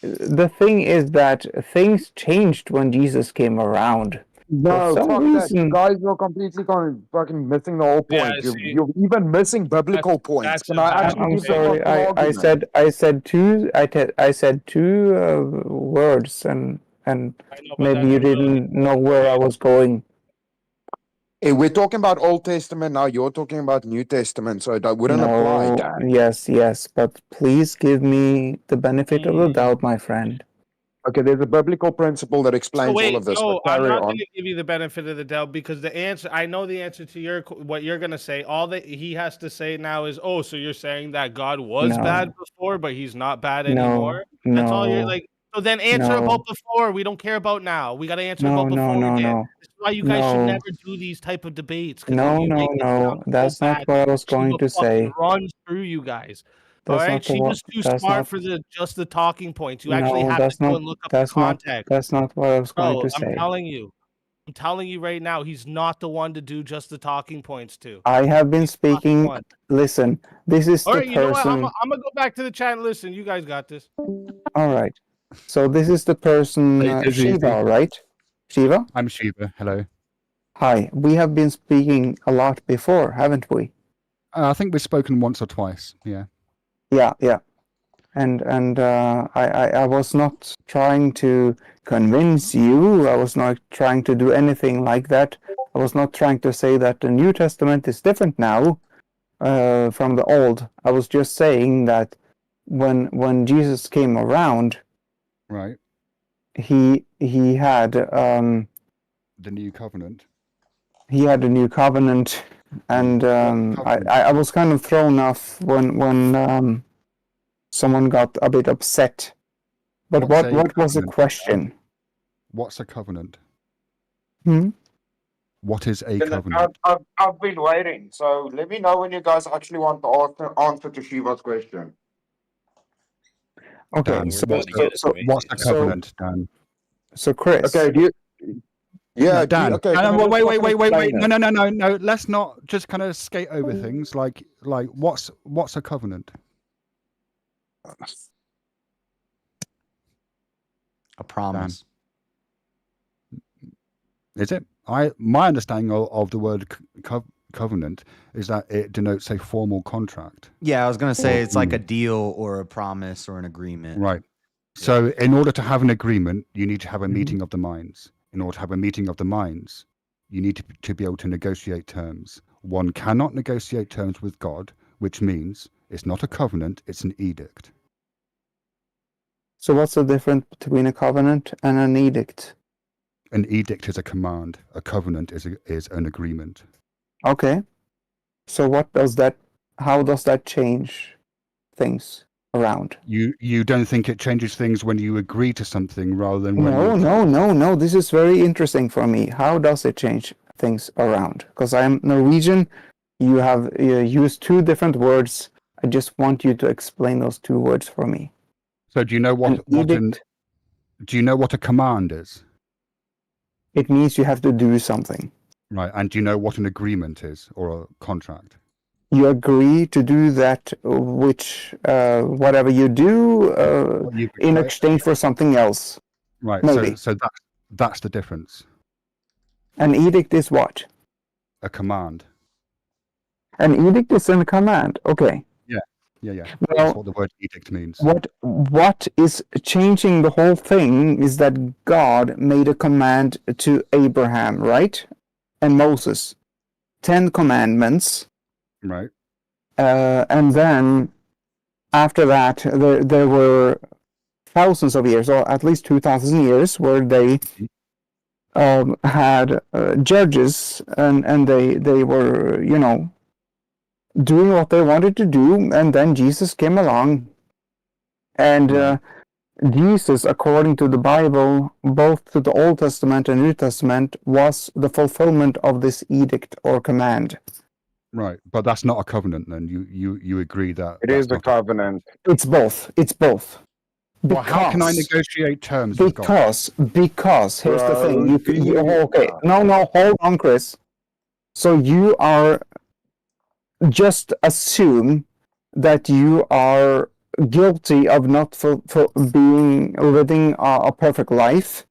the thing is that things changed when Jesus came around. No, For some fuck that. You reason, guys are completely fucking missing the whole point. Yeah, You're even missing biblical points. that's Can a I bad actually I'm give you sorry. an argument? I said two words, and I know, but maybe that's you still didn't know where I was going. Hey, we're talking about Old Testament now. You're talking about New Testament, so that wouldn't apply. No, Damn it. yes, but please give me the benefit of the doubt, my friend. Okay, there's a biblical principle that So explains all wait, of this. no, But I'm carry not on. going to give you the benefit of the doubt because the answer, I know the answer to what you're going to say. All that he has to say now is, oh, so you're saying that God was bad No, before, but he's not bad no, anymore? That's all you're no, like. So then answer no, about before. We don't care about now. We got to answer no, about no, before no, again. no, This is why you guys should no, never do these type of debates because no, you no, make it sound no. so That's not bad. what I was going Shiva to fucking say. runs through you guys. All That's right, not the she what. was too That's smart not. for just the talking points. You actually No, have to go and look up the context. That's not what I was going Bro, to I'm say. telling you. I'm telling you right now, he's not the one to do just the talking points to. I have been speaking. one. Listen, this is All the right, you know what? person. I'm gonna go back to the chat and listen. You guys got this. All right. So this is the person, It's easy. Shiva, right? Shiva? I'm Shiva. Hello. Hi. We have been speaking a lot before, haven't we? I think we've spoken once or twice. Yeah. Yeah. And I was not trying to convince you. I was not trying to do anything like that. I was not trying to say that the New Testament is different now from the Old. I was just saying that when Jesus came around, right, he had the new covenant. He had a new covenant, and I was kind of thrown off when someone got a bit upset. But what was the question? What's a covenant? Hmm? What is a covenant? I've been waiting, so let me know when you guys actually want the answer to Shiva's question. Okay, Dan, so what's a covenant, Dan? So Chris. Okay, No, Dan. okay. Wait. No. Let's not just kind of skate over things. Like what's a covenant? A promise. Dan. Is it? My understanding of the word covenant is that it denotes a formal contract. Yeah, I was going to say it's like a deal or a promise or an agreement. Right. So in order to have an agreement, you need to have a meeting of the minds. In order to have a meeting of the minds, you need to be able to negotiate terms. One cannot negotiate terms with God, which means it's not a covenant, it's an edict. So what's the difference between a covenant and an edict? An edict is a command. A covenant is an agreement. Okay. So how does that change things around? You don't think it changes things when you agree to something rather than when No. This is very interesting for me. How does it change things around? Because I'm Norwegian. You have used two different words. I just want you to explain those two words for me. So do you know do you know what a command is? It means you have to do something. Right. And do you know what an agreement is or a contract? You agree to do that, which whatever you do in exchange for something else. Right. Maybe. So that's the difference. An edict is what? A command. An edict is a command. Okay. Yeah. Well, that's what the word edict means. What is changing the whole thing is that God made a command to Abraham, right? And Moses. 10 commandments. Right. And then after that, there were thousands of years, or at least 2,000 years, where they had judges, and they were, doing what they wanted to do, and then Jesus came along, and Jesus, according to the Bible, both to the Old Testament and New Testament, was the fulfillment of this edict or command. Right, but that's not a covenant. Then you agree that it is a covenant. It's both. It's both. Well, how can I negotiate terms with God? Because here's the thing. Okay, no, hold on, Chris. So you are just assume that you are guilty of not living a perfect life,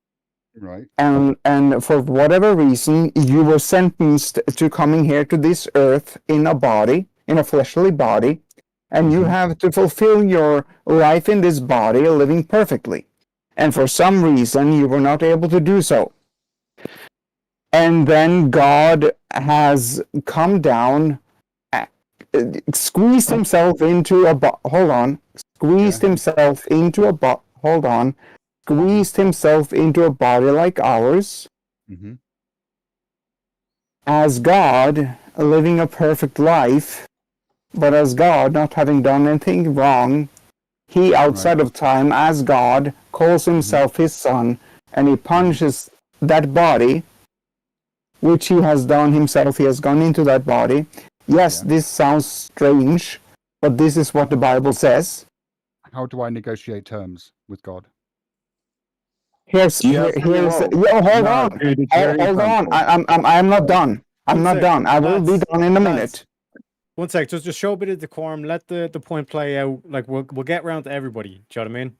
right? And for whatever reason, you were sentenced to coming here to this earth in a fleshly body. And you have to fulfill your life in this body, living perfectly. And for some reason, you were not able to do so. And then God has come down, squeezed himself into a body like ours, as God, living a perfect life. But as God, not having done anything wrong, he, outside of time, as God, calls himself his son, and he punishes that body, which he has done himself. He has gone into that body. Yes, this sounds strange, but this is what the Bible says. How do I negotiate terms with God? Hold on. I'm not done. I'm not done. I will be done in a minute. One sec, just show a bit of decorum. Let the point play out. Like we'll get round to everybody. Do you know what I mean?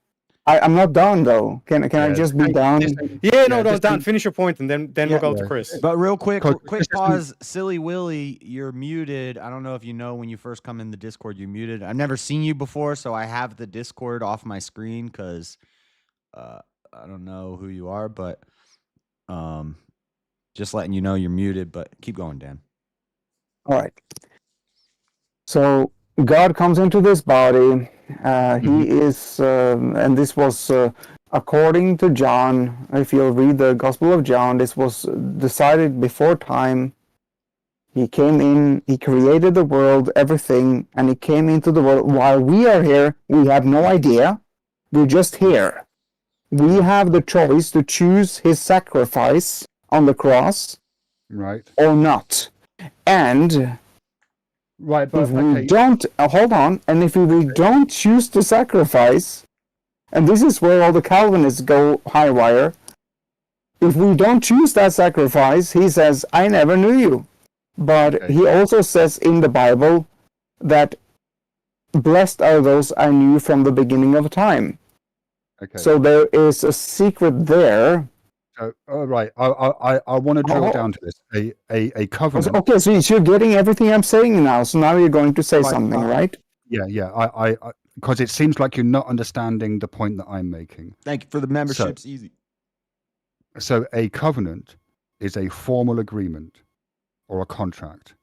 I'm not done though. Can I just be done? Dan. Finish your point, and then we'll go to Chris. But real quick pause. Silly Willy, you're muted. I don't know if you know when you first come in the Discord, you're muted. I've never seen you before, so I have the Discord off my screen because I don't know who you are, but just letting you know you're muted. But keep going, Dan. All right. So God comes into this body. He is, and this was according to John. If you read the Gospel of John, this was decided before time. He came in, he created the world, everything, and he came into the world. While we are here, we have no idea. We're just here. We have the choice to choose his sacrifice on the cross, right, or not. And right, but if we don't hold on, and if we don't choose the sacrifice, and this is where all the Calvinists go high wire. If we don't choose that sacrifice, he says, "I never knew you." But he also says in the Bible that blessed are those I knew from the beginning of time. Okay. So there is a secret there. All right, I want to drill down to this. A covenant. Okay, so you're getting everything I'm saying now. So now you're going to say something, right? Yeah. I because it seems like you're not understanding the point that I'm making. Thank you for the memberships. Easy. So a covenant is a formal agreement or a contract.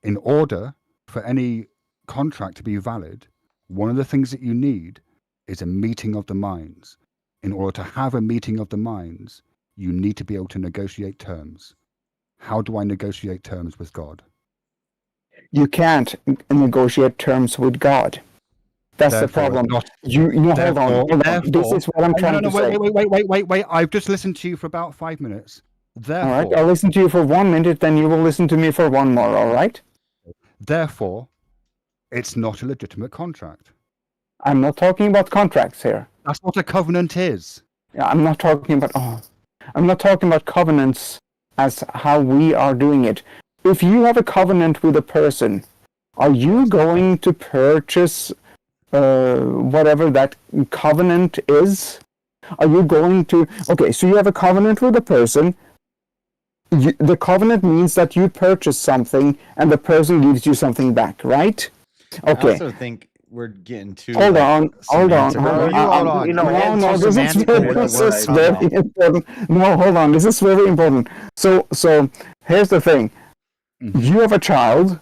In order for any contract to be valid, one of the things that you need is a meeting of the minds. In order to have a meeting of the minds, you need to be able to negotiate terms. How do I negotiate terms with God? You can't negotiate terms with God. That's the problem. Hold on. This is what I'm trying to say. Wait. I've just listened to you for about 5 minutes. Therefore, all right, I'll listen to you for 1 minute, then you will listen to me for one more, all right? Therefore, it's not a legitimate contract. I'm not talking about contracts here. That's what a covenant is. Yeah, I'm not talking about covenants as how we are doing it. If you have a covenant with a person, are you going to purchase whatever that covenant is? Are you going to... Okay, so you have a covenant with a person. The covenant means that you purchase something and the person gives you something back, right? Okay. I also think we're getting too... Hold on. No, this is very important. No, hold on. This is very important. So here's the thing. You have a child,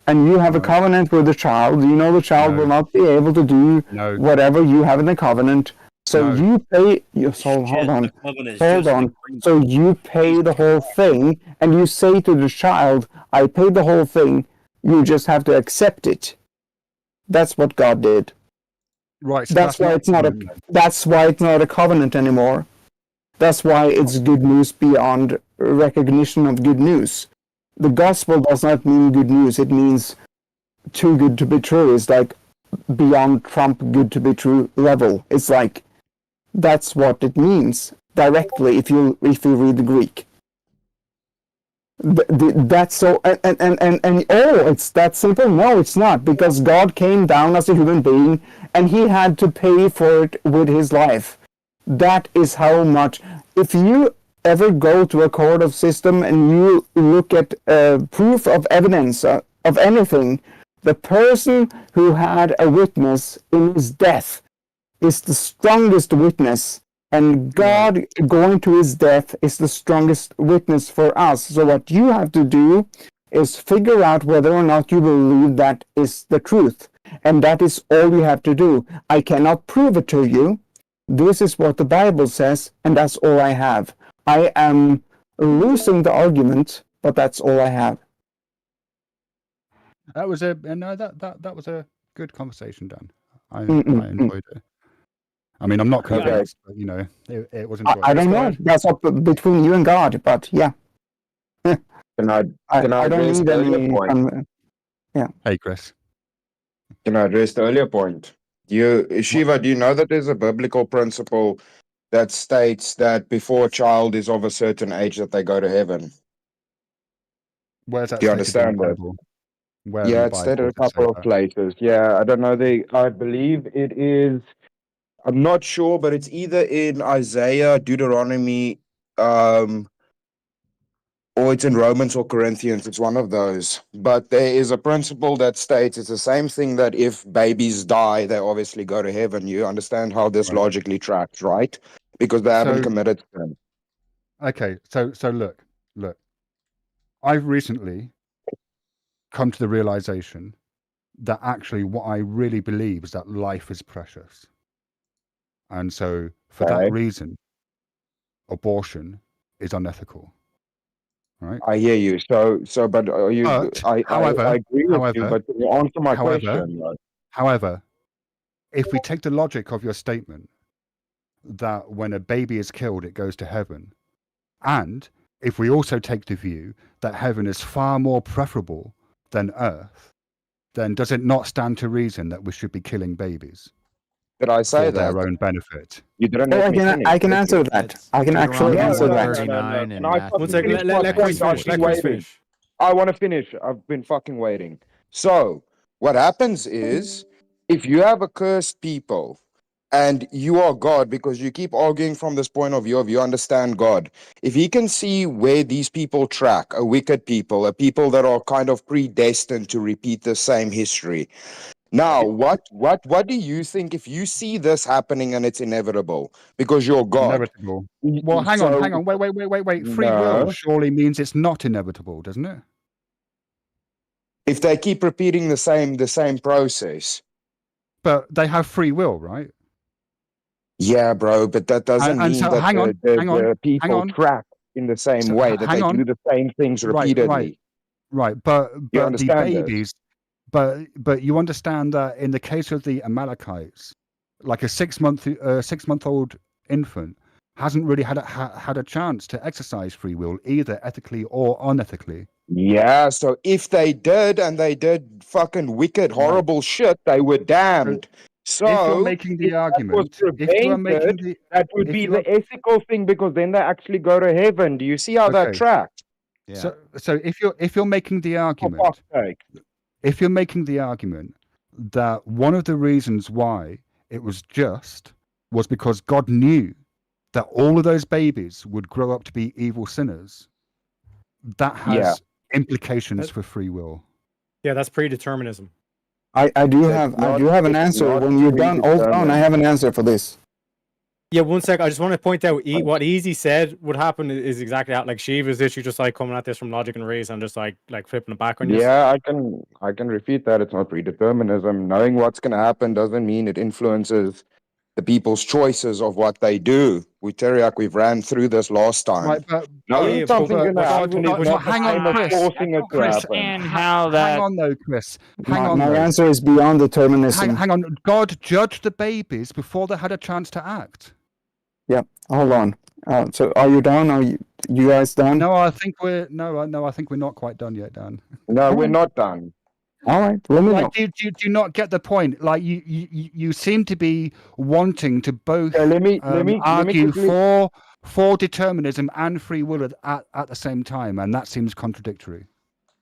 and you have a covenant with the child. You know the child will not be able to do whatever you have in the covenant. So No. you pay. Hold on. Hold on. So you pay the whole thing, and you say to the child, "I paid the whole thing. You just have to accept it." That's what God did. Right. So That's why it's not a. That's why it's not a covenant anymore. That's why it's good news beyond recognition of good news. The gospel does not mean good news. It means too good to be true. It's like beyond Trump good to be true level. It's like that's what it means directly if you read the Greek. That's so and oh, it's that simple. No, it's not, because God came down as a human being and he had to pay for it with his life. That is how much. If you ever go to a court of system and you look at proof of evidence of anything, the person who had a witness in his death is the strongest witness, and God going to his death is the strongest witness for us. So what you have to do is figure out whether or not you believe that is the truth, and that is all you have to do. I cannot prove it to you. This is what the Bible says, and that's all I have. I am losing the argument, but that's all I have. That was that was a good conversation, Dan. I enjoyed it. I mean, I'm not convinced, but you know, it was enjoyable. I don't know. That's up between you and God, but yeah. Can I address the earlier point? Yeah. Hey, Chris. Can I address the earlier point? Shiva, do you know that there's a biblical principle that states that before a child is of a certain age that they go to heaven? Where's that? Do you understand that? Yeah, it's stated a couple of places. Yeah, I don't know. I believe it is. I'm not sure, but it's either in Isaiah, Deuteronomy, or it's in Romans or Corinthians. It's one of those. But there is a principle that states it's the same thing, that if babies die, they obviously go to heaven. You understand how this logically tracks, right? Because they haven't committed sin. Okay, so look. I've recently come to the realization that actually what I really believe is that life is precious. And so for that reason, abortion is unethical. Right? I hear you. So, but are you? I agree with you. But can you answer my question? However, if we take the logic of your statement that when a baby is killed, it goes to heaven, and if we also take the view that heaven is far more preferable than earth, then does it not stand to reason that we should be killing babies? Did I say for that? their own benefit? You didn't let me finish. I can answer that. I can actually answer that. One second, let Chris finish. Let Chris finish. I want to finish. I've been fucking waiting. So, what happens is, if you have a cursed people, and you are God, because you keep arguing from this point of view of you understand God. If he can see where these people track, a wicked people, a people that are kind of predestined to repeat the same history. Now, what do you think if you see this happening and it's inevitable because you're God? Inevitable. Well, hang on. Wait. Free will surely means it's not inevitable, doesn't it? If they keep repeating the same process. But they have free will, right? Yeah, bro, but that doesn't mean so, that the people track in the same way, that they do the same things repeatedly. Right. But the babies, this? but you understand that in the case of the Amalekites, like a 6-month-old infant hasn't really had a chance to exercise free will, either ethically or unethically. Yeah, so if they did, and they did fucking wicked, horrible shit, they were damned. So if you're making the argument, that would be the ethical thing, because then they actually go to heaven. Do you see how that tracks? Yeah. So if you're making the argument, if you're making the argument that one of the reasons why it was just was because God knew that all of those babies would grow up to be evil sinners, that has implications for free will. Yeah, that's predeterminism. I do have an answer. When you're done, hold on. I have an answer for this. Yeah, one sec. I just want to point out what Easy said would happen is exactly how, like, Shiva's issue, just like coming at this from logic and reason, just like flipping it back on you. Yeah, I can repeat that. It's not predeterminism. Knowing what's going to happen doesn't mean it influences the people's choices of what they do. With Teriak, we've ran through this last time. Right, but Knowing something's going to happen is but not the hang on, same as Chris. forcing it to Chris, happen. And how that. Hang on, though, Chris. Hang on. My though. answer is beyond determinism. Hang on. God judged the babies before they had a chance to act. Yeah, hold on. So are you done? Are you guys done? No, I think we're I think we're not quite done yet, Dan. No, we're not done. All right, let me know. Like, do you not get the point? Like, you seem to be wanting to both argue for determinism and free will at the same time, and that seems contradictory.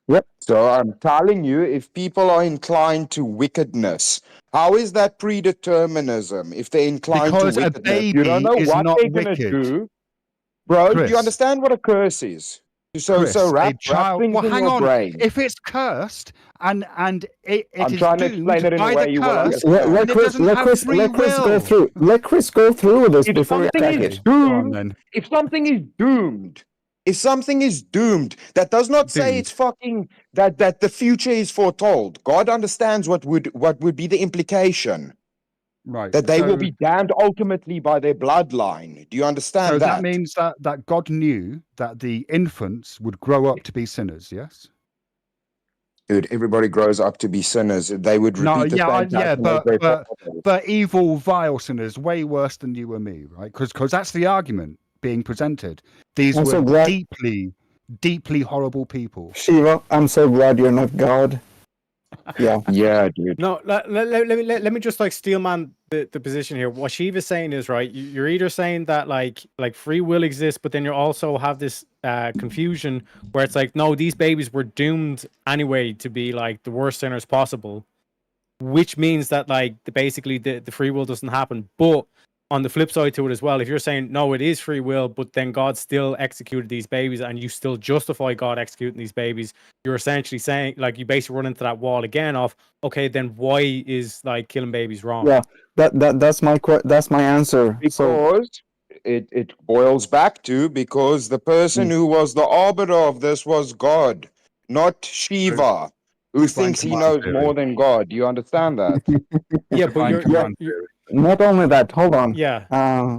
Yep. So I'm telling you, if people are inclined to wickedness, how is that predeterminism? If they're inclined Because to a wickedness, baby you don't know is what not they're going to wicked. do. Bro, do Chris. you understand what a curse is? Chris, Wrap things well, in hang your on. brain. If it's cursed and it I'm is trying to doomed explain it in a by way the you will curse, understand. Let Chris go through. Let Chris go through with this If before you something attack is it. doomed, if something is doomed, that does not say it's fucking that the future is foretold. God understands what would be the implication. Right. That they will be damned ultimately by their bloodline. Do you understand So that? that means that God knew that the infants would grow up to be sinners, yes? Dude, everybody grows up to be sinners. They would repeat the same pattern as their fathers. but evil, vile sinners, way worse than you and me, right? Because that's the argument being presented. These I'm so were glad- deeply horrible people. Shiva, I'm so glad you're not God. Yeah. Yeah, dude. No, let me just like steelman the position here. What Shiva's saying is, right, you're either saying that like free will exists, but then you also have this confusion where it's like, no, these babies were doomed anyway to be like the worst sinners possible, which means that like basically the free will doesn't happen. But on the flip side to it as well, if you're saying no, it is free will, but then God still executed these babies and you still justify God executing these babies, you're essentially saying, like, you basically run into that wall again of, okay, then why is like killing babies wrong? Yeah, that's my answer. Because it boils back to because the person who was the arbiter of this was God, not Shiva, who thinks he knows more than God. Do you understand that? Yeah, but you're not only that. Hold on. Yeah.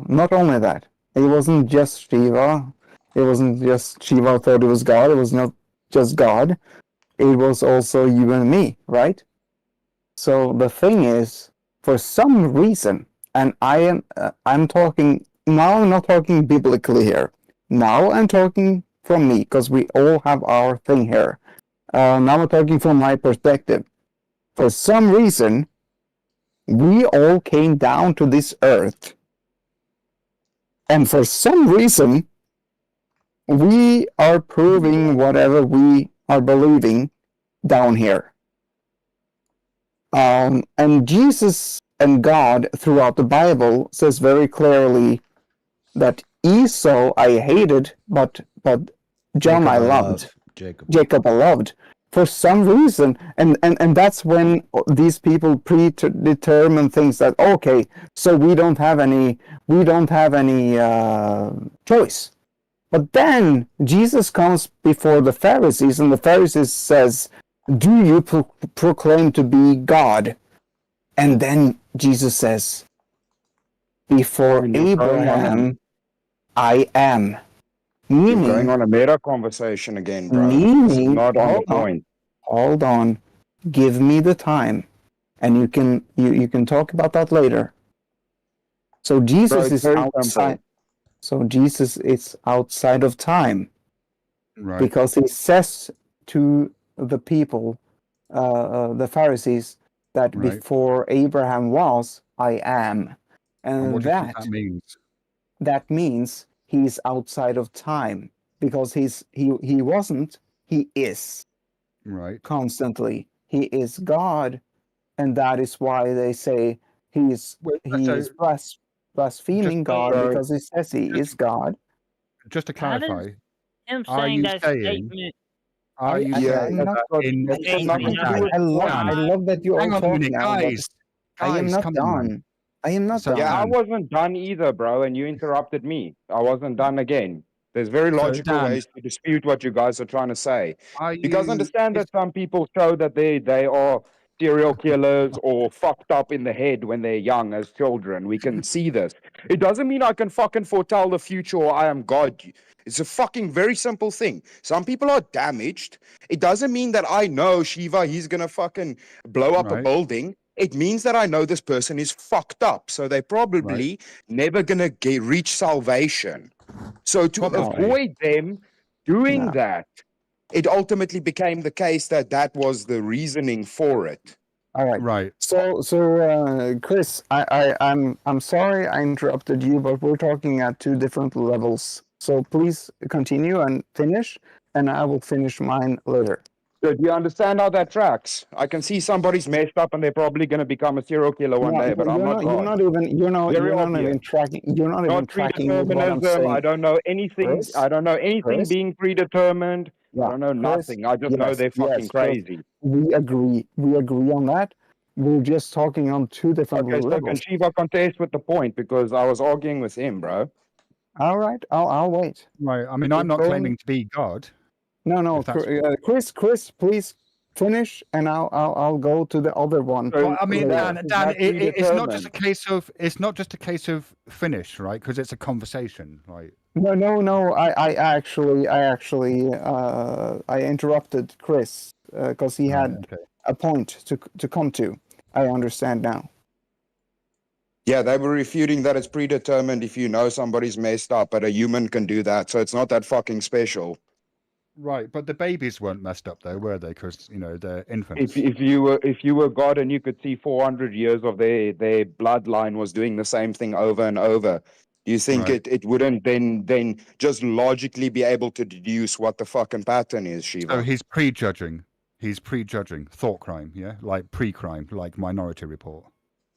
Not only that. It wasn't just Shiva. It wasn't just Shiva thought it was God. It was not just God. It was also you and me, right? So the thing is, for some reason, and I'm talking now. I'm not talking biblically here. Now I'm talking from me because we all have our thing here. Now I'm talking from my perspective. For some reason, we all came down to this earth. And for some reason, we are proving whatever we are believing down here. And Jesus and God throughout the Bible says very clearly that Esau I hated, but John I loved. Jacob I loved. For some reason, and that's when these people predetermine things that, okay, so we don't have any choice. But then Jesus comes before the Pharisees, and the Pharisees says, do you proclaim to be God? And then Jesus says, before Abraham, I am. Meaning, You're going on a meta conversation again, bro. Meaning, This is not on the point. Hold on. Give me the time. And you can talk about that later. So Jesus is outside. So Jesus is outside of time. Right. Because he says to the people, the Pharisees, that before Abraham was, I am. And what do you think that means? That means he's outside of time. Because he wasn't, he is. Right. Constantly. He is God. And that is why they say he is blaspheming God because he says he is God. Just to clarify, Him are saying you that saying? statement. Are you I saying love that you all talk now. Guys, I am not done. I am not done. Yeah, I wasn't done either, bro, and you interrupted me. I wasn't done again. There's very logical ways to dispute what you guys are trying to say. You guys understand that some people show that they are serial killers or fucked up in the head when they're young as children. We can see this. It doesn't mean I can fucking foretell the future or I am God. It's a fucking very simple thing. Some people are damaged. It doesn't mean that I know Shiva, he's gonna fucking blow up a building. It means that I know this person is fucked up. So they're probably never gonna reach salvation. So to avoid them doing that, it ultimately became the case that that was the reasoning for it. All right. Right. So, Chris, I'm sorry I interrupted you, but we're talking at two different levels. So please continue and finish, and I will finish mine later. So do you understand how that tracks? I can see somebody's messed up and they're probably going to become a serial killer one day, but I'm not God. You're not even tracking. You're not even tracking with what I'm saying. I don't know anything. Chris? I don't know anything Chris? being predetermined. Yeah, I don't know Chris, nothing. I just know they're fucking crazy. We agree. We agree on that. We're just talking on two different Okay, so levels. can Shiva contest with the point because I was arguing with him, bro. All right, I'll wait. Right. I mean, I'm not claiming to be God. No, Chris, please finish, and I'll go to the other one. Well, I mean, Dan, it's not just a case of finish, right? Because it's a conversation, right? No. I actually interrupted Chris because he had a point to come to. I understand now. Yeah, they were refuting that it's predetermined if you know somebody's messed up, but a human can do that, so it's not that fucking special. Right, but the babies weren't messed up though, were they? Because they're infants. If you were God and you could see 400 years of their bloodline was doing the same thing over and over, do you think it wouldn't then just logically be able to deduce what the fucking pattern is, Shiva? So he's prejudging. He's prejudging thought crime, yeah, like pre-crime, like Minority Report.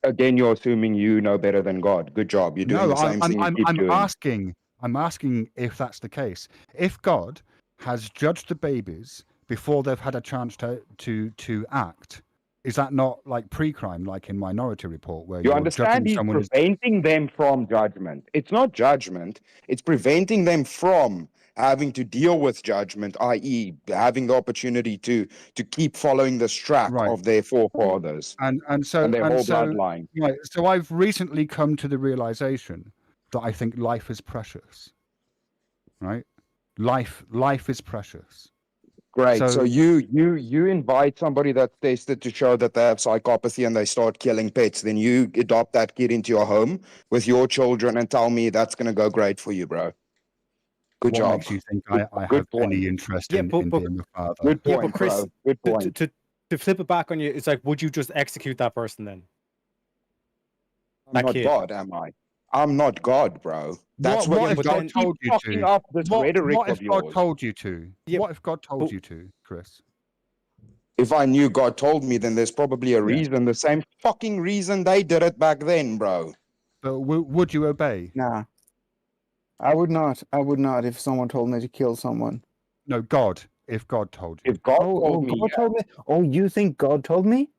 Again, you're assuming you know better than God. Good job. You're doing the same thing you keep doing. I'm asking if that's the case. If God has judged the babies before they've had a chance to act, is that not like pre-crime, like in Minority Report, where you understand? He's preventing them from judgment. It's not judgment. It's preventing them from having to deal with judgment, i.e., having the opportunity to keep following this track of their forefathers and their whole bloodline. Right. So I've recently come to the realization that I think life is precious. Right. Life is precious. Great. So you invite somebody that's tested to show that they have psychopathy and they start killing pets. Then you adopt that kid into your home with your children and tell me that's going to go great for you, bro. Good job. What makes you think I have any interest in being a father? Good point, but Chris, bro. Good point. To flip it back on you, it's like, would you just execute that person then? I'm not God, am I? I'm not God, bro. That's what if God told you to? What if God told you to? What if God told you to, Chris? If I knew God told me, then there's probably a reason. The same fucking reason they did it back then, bro. But would you obey? Nah. I would not. I would not if someone told me to kill someone. No, God. If God told you. If God told me. God told me. Oh, you think God told me?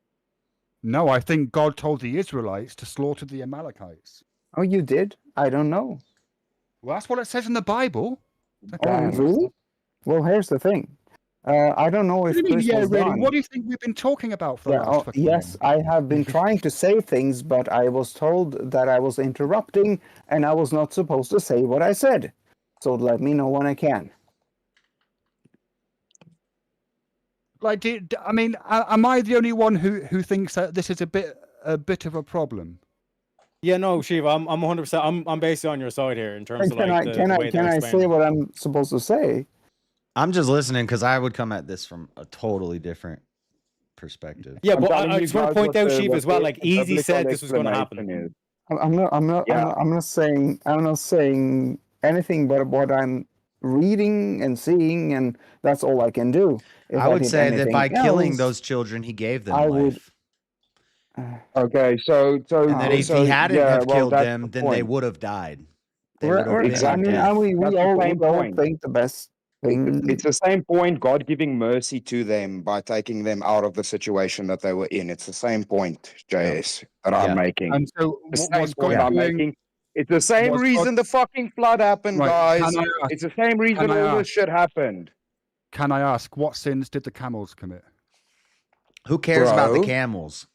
No, I think God told the Israelites to slaughter the Amalekites. Oh, you did? I don't know. Well, that's what it says in the Bible. Oh, really? Well, here's the thing. I don't know if Chris was really? done. What do you think we've been talking about for the last fucking Yes, I have been trying to say things, but I was told that I was interrupting and I was not supposed to say what I said. So let me know when I can. Like, I mean, am I the only one who thinks that this is a bit of a problem? Yeah, no, Shiva, I'm 100%. I'm basically on your side here in terms of like can I say what I'm supposed to say? I'm just listening because I would come at this from a totally different perspective. Yeah, but I just want to point out, Shiva, as well. Like, Easy said this was going to happen. I'm not saying anything but what I'm reading and seeing, and that's all I can do. I would say that by killing those children, he gave them life. Okay, so and then if he hadn't have killed them, then they would have died. Exactly. We all think the best thing. It's the same point. God giving mercy to them by taking them out of the situation that they were in. It's the same point, JS, that I'm making. And so, what's God making? It's the same reason the fucking flood happened, guys. It's the same reason all this shit happened. Can I ask, what sins did the camels commit? Who cares about the Bro. camels?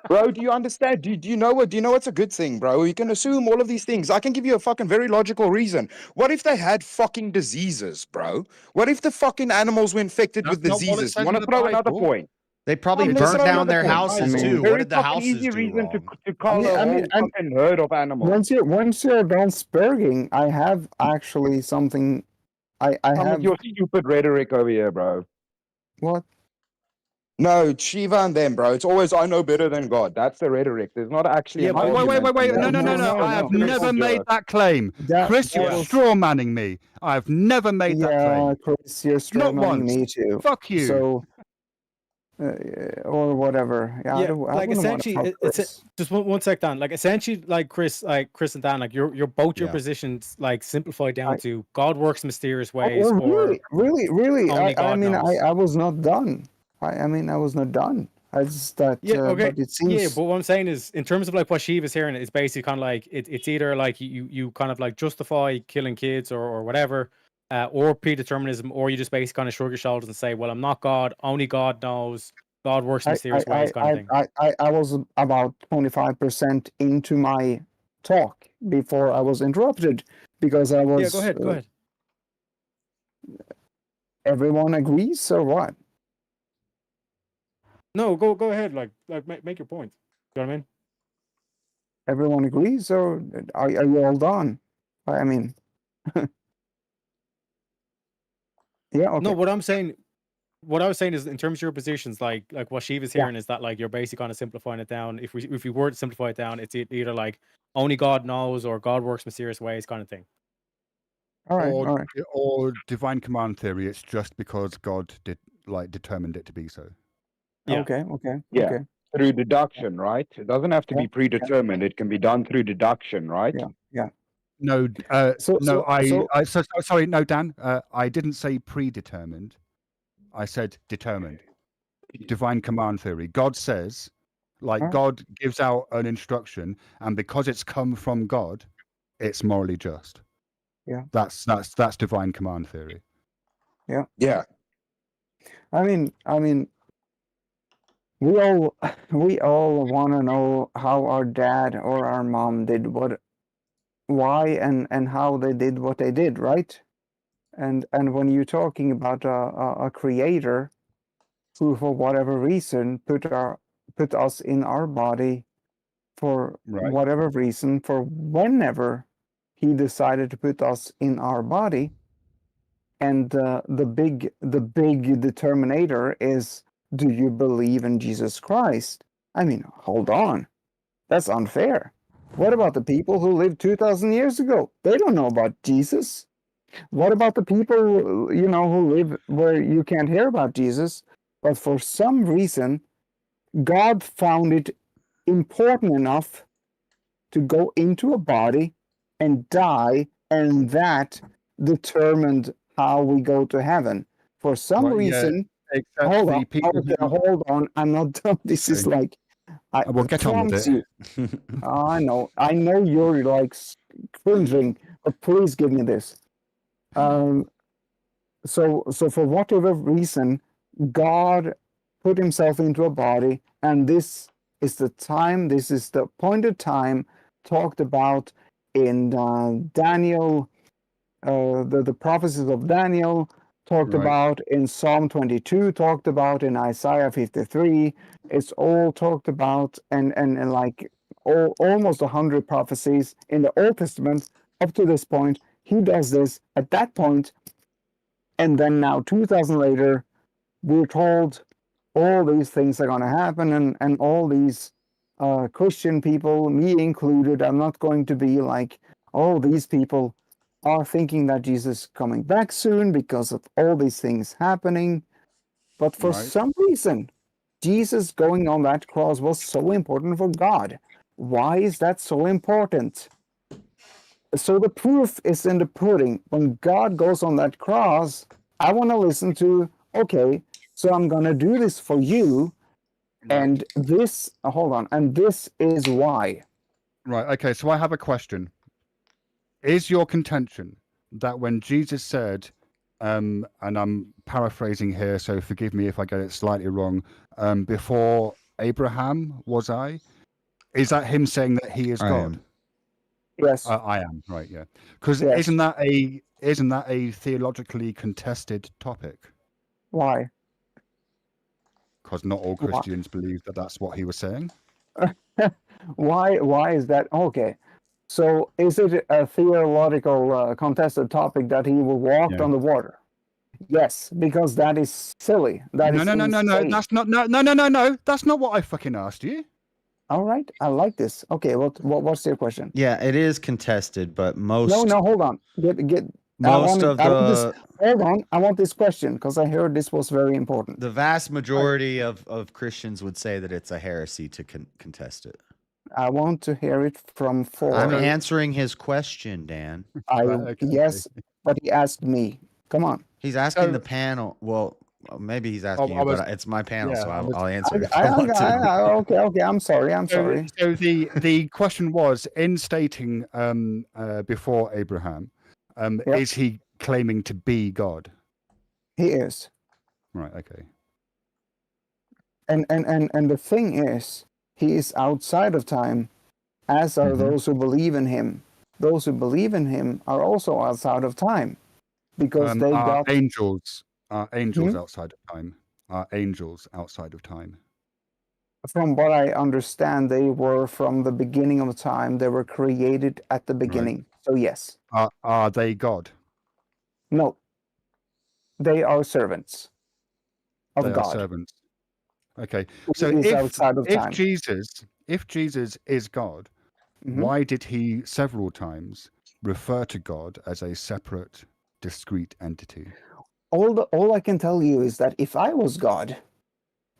Bro, do you understand? Do you know what? Do you know what's a good thing, bro? You can assume all of these things. I can give you a fucking very logical reason. What if they had fucking diseases, bro? What if the fucking animals were infected with That's not what it diseases? says Want in to the throw another Bible. point? They probably Let's burnt throw down another their point. houses too. Very What did the fucking houses easy do reason wrong? to call a whole fucking herd of animals. once you're done spurging, I have actually something. I Come with have your stupid rhetoric over here, bro. what? No, it's Shiva and them, bro. It's always I know better than God. That's the rhetoric. There's not actually an Wait. argument. No. I have never made that claim. Chris, you're was- straw manning me. I've never made that claim. Chris, you're straw Not manning once. me too. Fuck you. So, or whatever. Yeah, I Yeah, don't, I like wouldn't want to essentially, fuck it's Chris. just one sec, Dan. Like essentially, like Chris and Dan, like you're both your Yeah. positions like simplified down to God works mysterious Oh, ways, or really. only I God mean, knows. I was not done. I mean, I was not done. I just that. Yeah, okay. But it seems. Yeah, but what I'm saying is, in terms of like what Shiva's hearing, it's basically kind of like it's either like you kind of like justify killing kids or whatever, or predeterminism, or you just basically kind of shrug your shoulders and say, well, I'm not God. Only God knows. God works in mysterious ways, kind of thing. I was about 25% into my talk before I was interrupted because I was. Yeah, go ahead. Everyone agrees or what? No, go ahead. Like make your point. You know what I mean? Everyone agrees, or are you all done? I mean, yeah. Okay. No, what I was saying is, in terms of your positions, like what Shiva's hearing is that like you're basically kind of simplifying it down. If we were to simplify it down, it's either like only God knows or God works mysterious ways, kind of thing. All right. Or divine command theory. It's just because God determined it to be so. Yeah. Okay. Yeah. Okay. Through deduction, right? It doesn't have to be predetermined. It can be done through deduction, right? Yeah. No, sorry, no, Dan. I didn't say predetermined. I said determined. Divine command theory. God says, God gives out an instruction, and because it's come from God, it's morally just. Yeah. That's divine command theory. Yeah. Yeah. I mean, we all want to know how our dad or our mom did why and how they did what they did, right? And when you're talking about a creator who, for whatever reason, put us in our body for whatever reason, for whenever he decided to put us in our body, and the big determinator is, do you believe in Jesus Christ? I mean, hold on, that's unfair. What about the people who lived 2,000 years ago? They don't know about Jesus. What about the people, who live where you can't hear about Jesus, but for some reason, God found it important enough to go into a body and die, and that determined how we go to heaven. For some reason, hold on, I'm not done. This is like, We'll get on with it. I know you're like cringing, but please give me this. So for whatever reason, God put himself into a body, and this is the appointed time talked about in Daniel, the prophecies of Daniel, talked about in Psalm 22, talked about in Isaiah 53. It's all talked about and like almost 100 prophecies in the Old Testament up to this point. He does this at that point, and then now 2,000 later, we're told all these things are going to happen, and all these Christian people, me included, I'm not going to be like, oh, these people are thinking that Jesus is coming back soon because of all these things happening. But for some reason, Jesus going on that cross was so important for God. Why is that so important? So the proof is in the pudding. When God goes on that cross, I want to listen to, okay, so I'm going to do this for you. And this, hold on, and this is why. Right, okay, so I have a question. Is your contention that when Jesus said, and I'm paraphrasing here, so forgive me if I get it slightly wrong, before Abraham was I. Is that him saying that he is I God? am. Yes. I am, right, yeah. Because Yes. isn't that a theologically contested topic? Why? Because not all Christians believe that that's what he was saying. Why is that? Okay. So is it a theological contested topic that he walked on the water? Yes, because that is silly. That No, is no. That's not no. That's not what I fucking asked you. All right, I like this. Okay, what's your question? Yeah, it is contested, but most No, hold on. Most of the hold on. I want this question because I heard this was very important. the vast majority of Christians would say that it's a heresy to contest it. I want to hear it from four. I'm answering his question, Dan. Yes, but he asked me. Come on. He's asking the panel. Well, maybe he's asking you, but it's my panel, so I'll answer. Okay. I'm sorry. So the question was, in stating before Abraham, is he claiming to be God? He is. Right. Okay. And the thing is, he is outside of time, as are those who believe in him. Those who believe in him are also outside of time, because they got angels. Are angels outside of time? Are angels outside of time? From what I understand, they were from the beginning of time. They were created at the beginning. Right. So yes. Are they God? No. They are servants of they God. Are servants. Okay. So if Jesus is God, why did he several times refer to God as a separate, discrete entity? All I can tell you is that if I was God,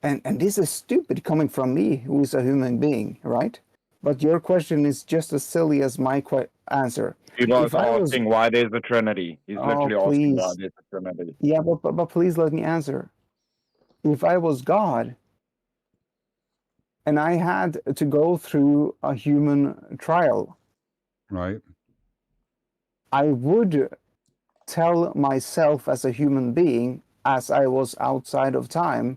and this is stupid coming from me, who is a human being, right? But your question is just as silly as my answer. He was asking why there's a Trinity. He's literally asking why there's a Trinity. Yeah, but please let me answer. If I was God, and I had to go through a human trial, right, I would tell myself as a human being, as I was outside of time,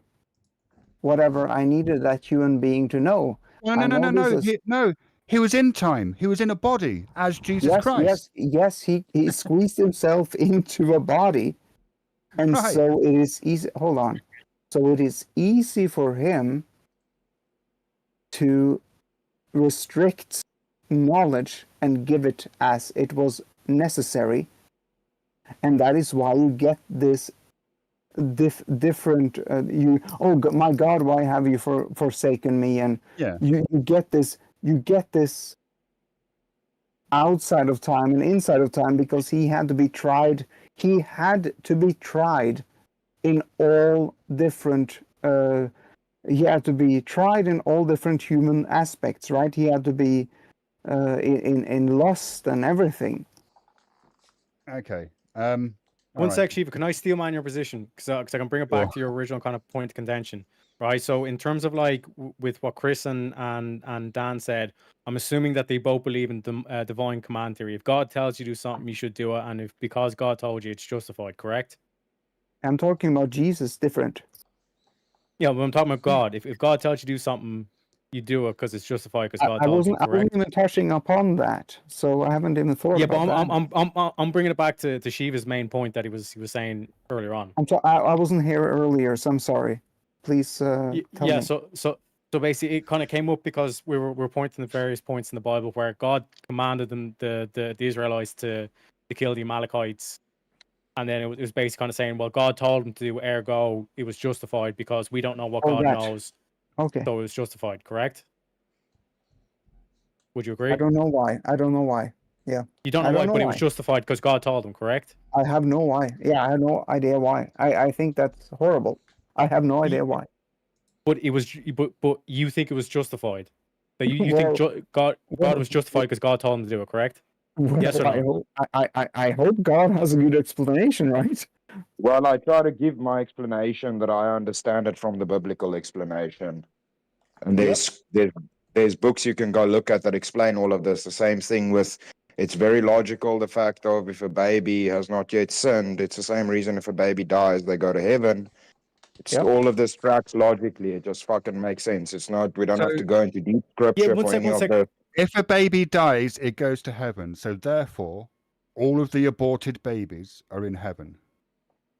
whatever I needed that human being to know. No. He was in time. He was in a body as Jesus Christ. Yes. He squeezed himself into a body, and so it is easy. Hold on. So it is easy for him to restrict knowledge and give it as it was necessary, and that is why you get this different. My God, why have you forsaken me? And you get this. You get this outside of time and inside of time, because he had to be tried. He had to be tried in all different. He had to be tried in all different human aspects, right? He had to be in lust and everything. Okay. One sec, Shiva, can I steal man your position? Because I can bring it back to your original kind of point of contention, right? So in terms of like with what Chris and Dan said, I'm assuming that they both believe in the divine command theory. If God tells you to do something, you should do it, and because God told you, it's justified, correct? I'm talking about Jesus, different. Yeah, but I'm talking about God. If God tells you to do something, you do it because it's justified because God told you, correct? I wasn't even touching upon that, so I haven't even thought about that. Yeah, but I'm bringing it back to Shiva's main point that he was saying earlier on. I wasn't here earlier, so I'm sorry. Please tell me. So basically, it kind of came up because we were pointing to various points in the Bible where God commanded them, the Israelites, to kill the Amalekites. And then it was basically kind of saying, well, God told them to do, ergo, it was justified because we don't know what God knows. Okay. So it was justified, correct? Would you agree? I don't know why. Yeah. You don't know why, but it was justified because God told them, correct? I have no why. Yeah, I have no idea why. I think that's horrible. I have no idea why. But it was, but you think it was justified? That you think God was justified because God told him to do it, correct? Yes or no? I hope God has a good explanation, right? Well, I try to give my explanation that I understand it from the biblical explanation. And there's books you can go look at that explain all of this. The same thing with, it's very logical, the fact of if a baby has not yet sinned, it's the same reason if a baby dies, they go to heaven. All of this tracks logically. It just fucking makes sense. It's not. We don't have to go into deep scripture for any of this. If a baby dies, it goes to heaven. So therefore, all of the aborted babies are in heaven.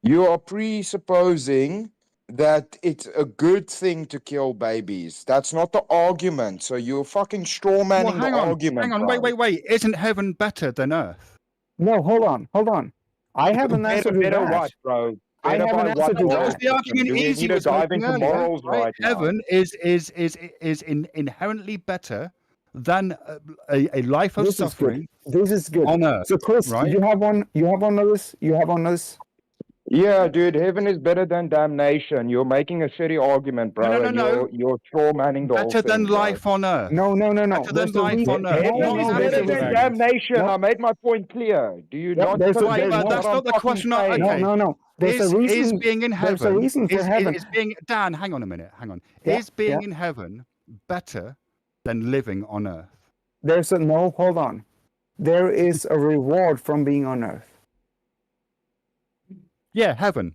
You are presupposing that it's a good thing to kill babies. That's not the argument. So you're fucking straw manning the argument. Hang on, bro. wait. Isn't heaven better than earth? No, hold on. I have an answer to Better that. what, bro? I have an answer to That was that. the argument Do we Easy need to was dive making into earlier, morals right now? Heaven is inherently better than a life of This is suffering. good. This is good. On earth, So, Chris, right? you have one of this. You have one of this. Yeah, dude, heaven is better than damnation. You're making a shitty argument, bro. No. You're straw manning the whole Better than thing, bro. life on earth. No. Better than life on earth. Heaven is better than damnation. I made my point clear. Do you not? That's not the question. Okay. No. There's a reason. Is being in heaven? There's a reason for heaven. Is being Dan? Hang on a minute. Yeah, Is being in heaven better than living on earth? Hold on. There is a reward from being on earth. Yeah, heaven.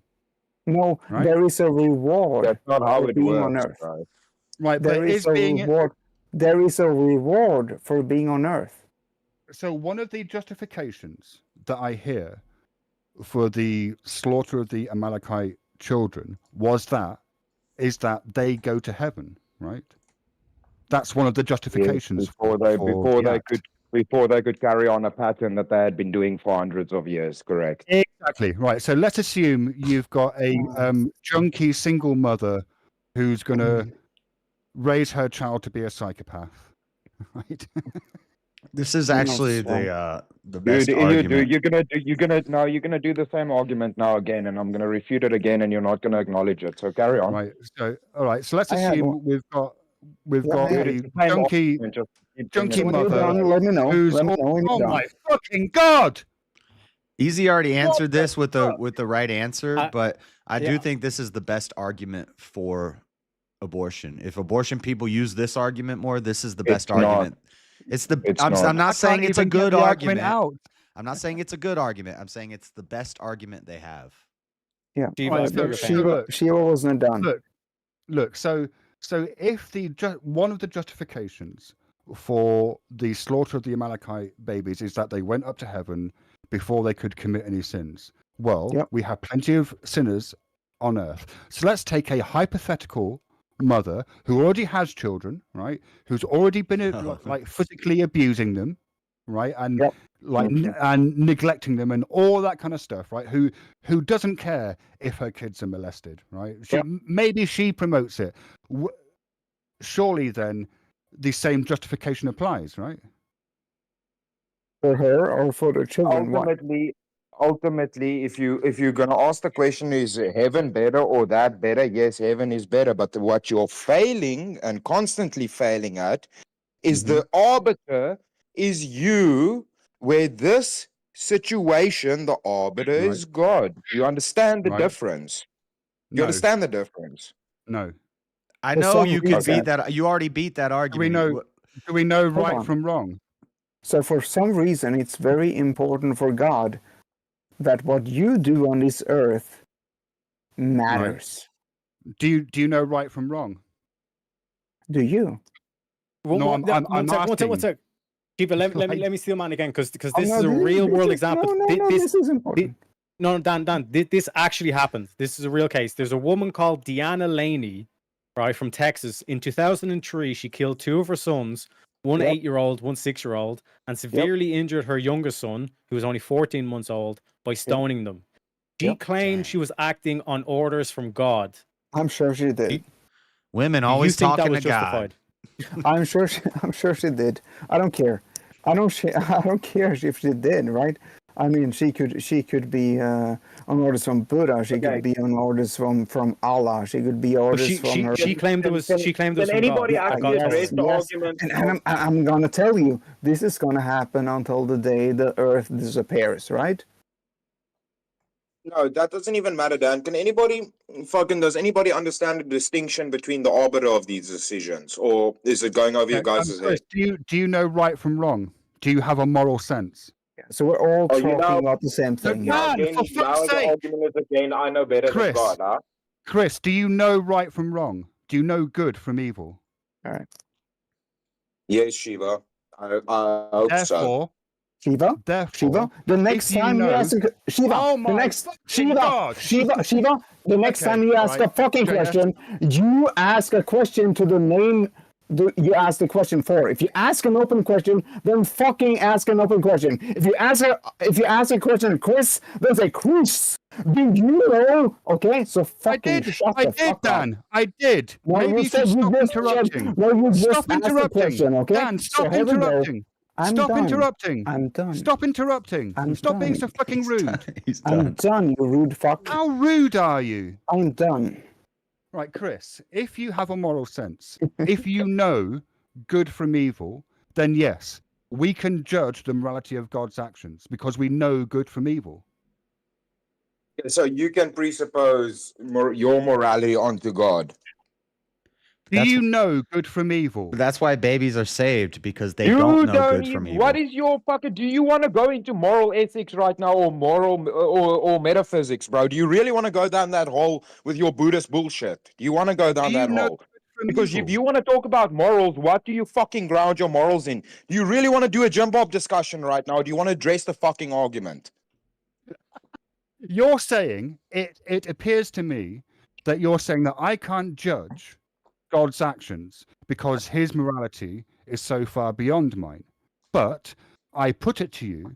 No, right? There is a reward. That's not how it being works, on earth. Bro. Right, there but is a reward. There is a reward for being on earth. So one of the justifications that I hear for the slaughter of the Amalekite children is that they go to heaven, right? That's one of the justifications before they could carry on a pattern that they had been doing for hundreds of years. Correct. Exactly right. So let's assume you've got a junkie single mother who's going to raise her child to be a psychopath, right? This is actually the best argument. You're gonna do the same argument now again, and I'm gonna refute it again, and you're not gonna acknowledge it. So carry on. Right. So all right. So let's assume we've got a junkie mother. Let me know. Who's oh my fucking god! Easy already answered this with the right answer, but I do think this is the best argument for abortion. If abortion people use this argument more, this is the best argument. I'm not saying it's a good argument. I'm not saying it's a good argument. I'm saying it's the best argument they have. Yeah. Shiva wasn't done. Look. So if one of the justifications for the slaughter of the Amalekite babies is that they went up to heaven before they could commit any sins. Well, we have plenty of sinners on earth. So let's take a hypothetical mother who already has children, right? Who's already been like physically abusing them, right? And and neglecting them and all that kind of stuff, right? Who doesn't care if her kids are molested, right? Maybe she promotes it. Surely then the same justification applies, right? For her or for the children? Ultimately, if you're gonna ask the question, is heaven better or that better? Yes, heaven is better. But what you're failing and constantly failing at is the arbiter is you, where this situation, the arbiter is God. You understand the difference? You understand the difference? No. I know you could beat that. You already beat that argument. Do we know right from wrong? So for some reason, it's very important for God that what you do on this earth matters. Right. Do you know right from wrong? Do you? No, I'm asking. One sec. Keeper, let me steal mine again because this is a real world example. This is important. Dan, this actually happens. This is a real case. There's a woman called Deanna Laney, right, from Texas. In 2003, she killed two of her sons, one 8-year-old, one 6-year-old, and severely injured her youngest son, who was only 14 months old, by stoning them. She claimed she was acting on orders from God. I'm sure she did. Women always talking to God. I'm sure she did. I don't care. I don't care if she did, right? I mean, she could be on orders from Buddha. She could be on orders from Allah. She could be orders from her. She claimed it was. She claimed it was. Can anybody actually raise the argument? And I'm gonna tell you, this is gonna happen until the day the Earth disappears, right? No, that doesn't even matter, Dan. Does anybody understand the distinction between the arbiter of these decisions, or is it going over your guys' head? Do you know right from wrong? Do you have a moral sense? So we're all talking about the same thing. Man, for fuck's sake! The argument is again, I know better than God, huh? Chris, do you know right from wrong? Do you know good from evil? All right. Yes, Shiva. I hope so. Shiva, the next time you ask Shiva, the next Shiva, the next time you ask a fucking question, you ask a question to the name you ask the question for. If you ask an open question, then fucking ask an open question. If you ask a question to Chris, then say Chris. Do you know? Okay, so fucking shut the fuck Dan. up. I did. No, Maybe you should stop interrupting. No, you just Stop asked the interrupting. question, okay? Dan, stop interrupting. Stop interrupting. I'm done. Stop interrupting. Stop being so fucking rude. I'm done, you rude fuck. How rude are you? I'm done. Right, Chris, if you have a moral sense, if you know good from evil, then yes, we can judge the morality of God's actions because we know good from evil. So you can presuppose your morality onto God. Do you know good from evil? That's why babies are saved, because they don't know good from evil. What is your fucking? Do you want to go into moral ethics right now, or moral or metaphysics, bro? Do you really want to go down that hole with your Buddhist bullshit? Do you want to go down that hole? Because if you want to talk about morals, what do you fucking ground your morals in? Do you really want to do a jump up discussion right now? Or do you want to address the fucking argument? You're saying it appears to me that you're saying that I can't judge God's actions because his morality is so far beyond mine. But I put it to you,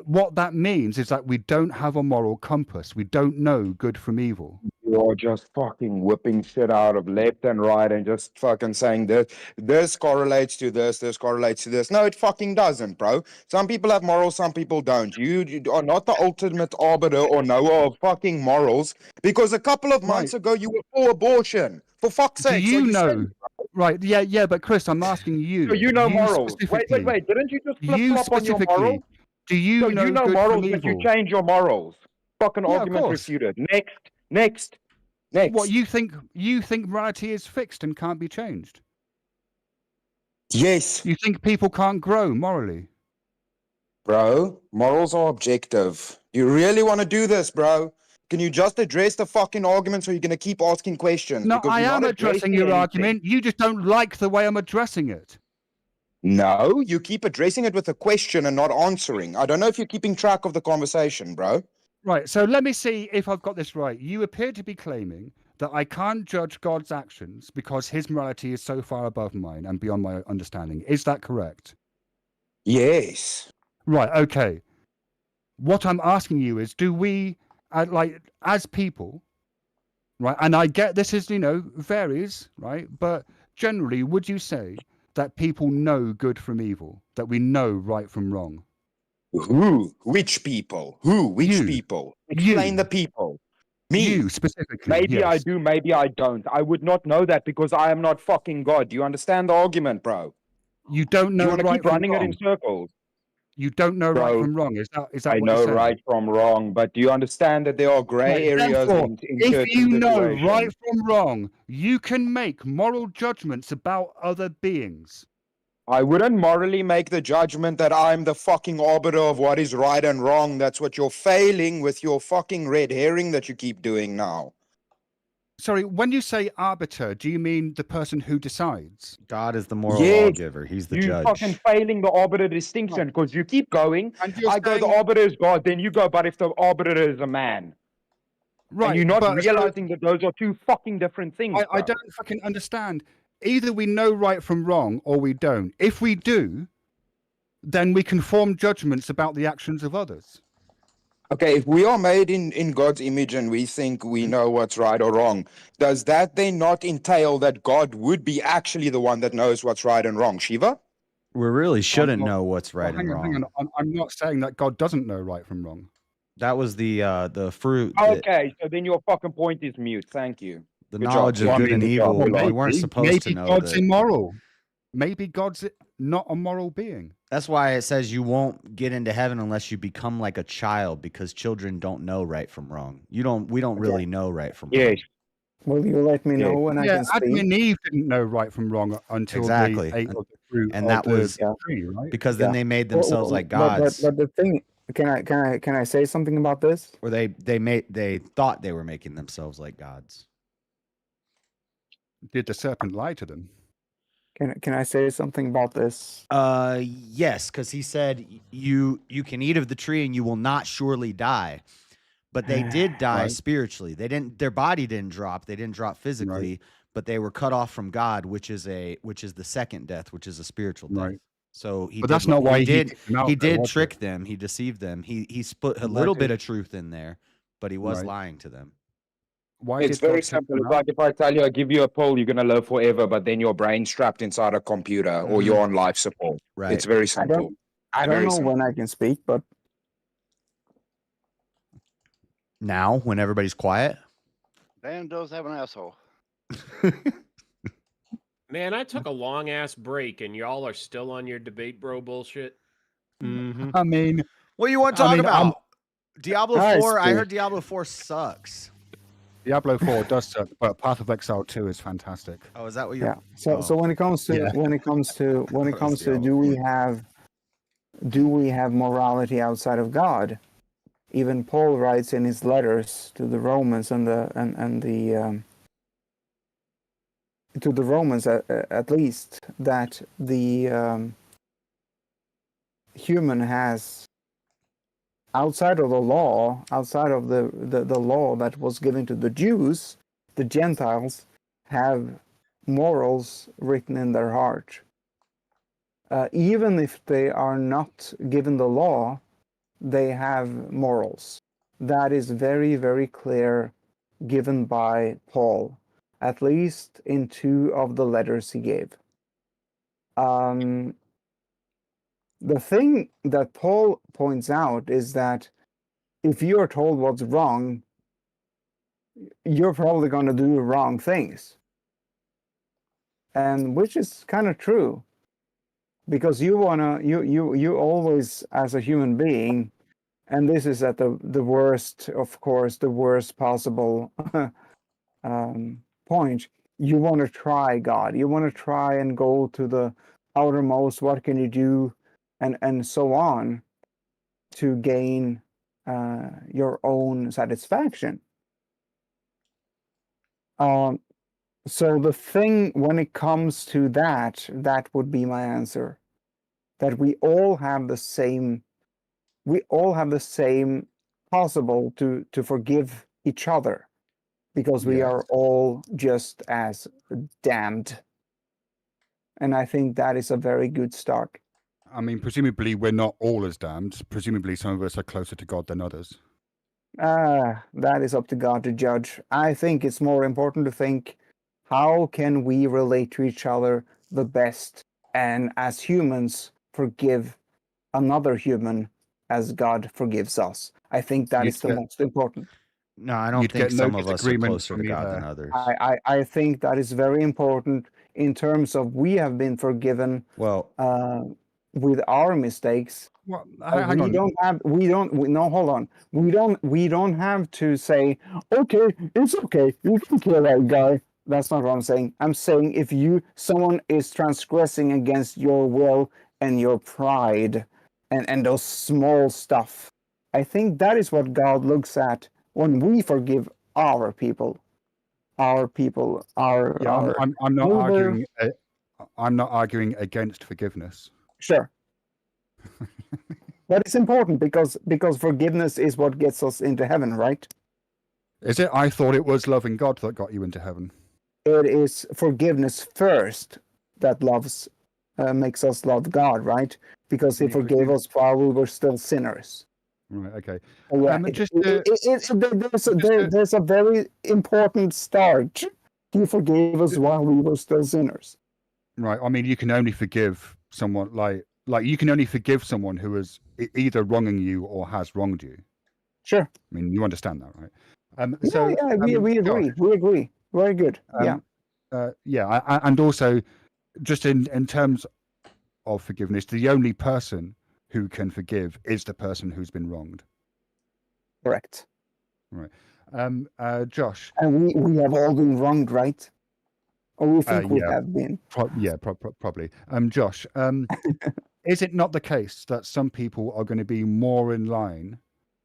what that means is that we don't have a moral compass. We don't know good from evil. You're just fucking whipping shit out of left and right and just fucking saying this correlates to this correlates to this. No, it fucking doesn't, bro. Some people have morals, some people don't. You are not the ultimate arbiter or knower of fucking morals, because a couple of months ago you were for abortion. For fuck's sake. Do you know? Right, yeah, but Chris, I'm asking you. So you know morals. Wait. specifically. Didn't you just flip-flop on your specifically, morals? Do you So know you know good morals, from but you evil? change your morals. Fucking Yeah, of argument course. refuted. Next. What, you think morality is fixed and can't be changed? Yes. You think people can't grow morally? Bro, morals are objective. You really want to do this, bro? Can you just address the fucking arguments, or are you going to keep asking questions? No, Because I you're am not addressing your anything. argument. You just don't like the way I'm addressing it. No, you keep addressing it with a question and not answering. I don't know if you're keeping track of the conversation, bro. Right, so let me see if I've got this right. You appear to be claiming that I can't judge God's actions because his morality is so far above mine and beyond my understanding. Is that correct? Yes. Right, okay. What I'm asking you is, do we, as people, right, and I get this is, varies, right, but generally, would you say that people know good from evil, that we know right from wrong? Who? Which people? Who? Which people? Explain the people. Me. You specifically. Maybe I yes. do, maybe I don't. I would not know that because I am not fucking God. Do you understand the argument, bro? You don't know you want to right keep from running wrong. it in circles. You don't know right Bro, from wrong. Is that I what know you're saying? right from wrong, but do you understand that there are grey Right, areas therefore, in if certain you know situations? right from wrong, you can make moral judgments about other beings. I wouldn't morally make the judgment that I'm the fucking arbiter of what is right and wrong. That's what you're failing with your fucking red herring that you keep doing now. Sorry, when you say arbiter, do you mean the person who decides? God is the moral Yes, lawgiver. He's the you judge. fucking failing the arbiter distinction because you keep going. And you're I go, the saying- arbiter is God, then you go, but if the arbiter is a man. Right, And you're not but- realizing that those are two fucking different things. I bro. don't fucking understand. Either we know right from wrong or we don't. If we do, then we can form judgments about the actions of others. Okay, if we are made in God's image and we think we know what's right or wrong, does that then not entail that God would be actually the one that knows what's right and wrong, Shiva? We really shouldn't know what's Well, right and wrong. hang on. I'm not saying that God doesn't know right from wrong. That was the fruit. that- Okay, so then your fucking point is mute. Thank you. The Good knowledge job. of good and Good job. evil. Well, We weren't supposed Maybe to know God's that. immoral. Maybe God's not a moral being. That's why it says you won't get into heaven unless you become like a child, because children don't know right from wrong. We don't really know right from wrong. Yes. Will you let me know when I can Adam speak? and Eve didn't know right from wrong until Exactly. they ate of the fruit And of that the was tree, right? because then they made themselves like But gods. the thing, can I say something about this? Or they thought they were making themselves like gods. Did the serpent lie to them? Can I say something about this? Yes, because he said you can eat of the tree and you will not surely die. But they did die Right. spiritually. They didn't. Their body didn't drop. They didn't drop physically, but they were cut off from God, which is the second death, which is a spiritual death. Right. So he But did. that's not why he did. kicked them out, He though, did was trick it? them. He deceived them. He put a Why little did- bit of truth in there, but he was Right. lying to them. Why It's did God very kick simple. them It's like out? if I tell you I give you a pill, you're gonna live forever, but then your brain's trapped inside a computer or you're on life support. Right. It's very I simple. don't. I don't Very know simple. when I can speak, but Now, when everybody's quiet, Dan does have an asshole. Man, I took a long ass break and y'all are still on your debate bro bullshit. Mm-hmm. I mean, what do you want to talk about? Diablo Nice, 4. I dude. heard Diablo 4 sucks. Diablo 4 does suck, but Path of Exile 2 is fantastic. Oh, is that what you? yeah. So when it comes to Yeah. when it comes to when it That was comes to Diablo do we have morality outside of God? Even Paul writes in his letters to the Romans and the to the Romans at least that the human has outside of the law, outside of the law that was given to the Jews, the Gentiles have morals written in their heart. Even if they are not given the law, they have morals. That is very, very clear given by Paul, at least in 2 of the letters he gave. The thing that Paul points out is that if you are told what's wrong, you're probably going to do the wrong things. And which is kind of true. Because you always, as a human being, and this is at the worst, of course, the worst possible point, you want to try God. You want to try and go to the outermost, what can you do, and so on, to gain your own satisfaction. So the thing, when it comes to that would be my answer. That we all have the same possible to forgive each other, because we Yes. are all just as damned. And I think that is a very good start. I mean, presumably we're not all as damned. Presumably some of us are closer to God than others. That is up to God to judge. I think it's more important to think, how can we relate to each other the best, and as humans forgive another human as God forgives us. I think that is the most important. No, I don't think some of us are closer to God than others. I think that is very important in terms of we have been forgiven Well, with our mistakes. Well, hang on. We don't have to say, okay, it's okay, you can kill that guy. That's not what I'm saying. I'm saying if someone is transgressing against your will and your pride and those small stuff, I think that is what God looks at when we forgive our people. I'm not arguing. I'm not arguing against forgiveness. Sure. But it's important because forgiveness is what gets us into heaven, right? Is it? I thought it was loving God that got you into heaven. It is forgiveness first that makes us love God, right? Because He forgave us while we were still sinners. Right. Okay. Yeah, there's a very important start. He forgave us while we were still sinners. Right. I mean, you can only forgive someone like you can only forgive someone who is either wronging you or has wronged you. Sure. I mean, you understand that, right? We agree. We agree. Very good. And also, just in terms of forgiveness, the only person who can forgive is the person who's been wronged. Correct. Right. Josh. And we have all been wronged, right? Or we think we have been. Probably. Josh, is it not the case that some people are going to be more in line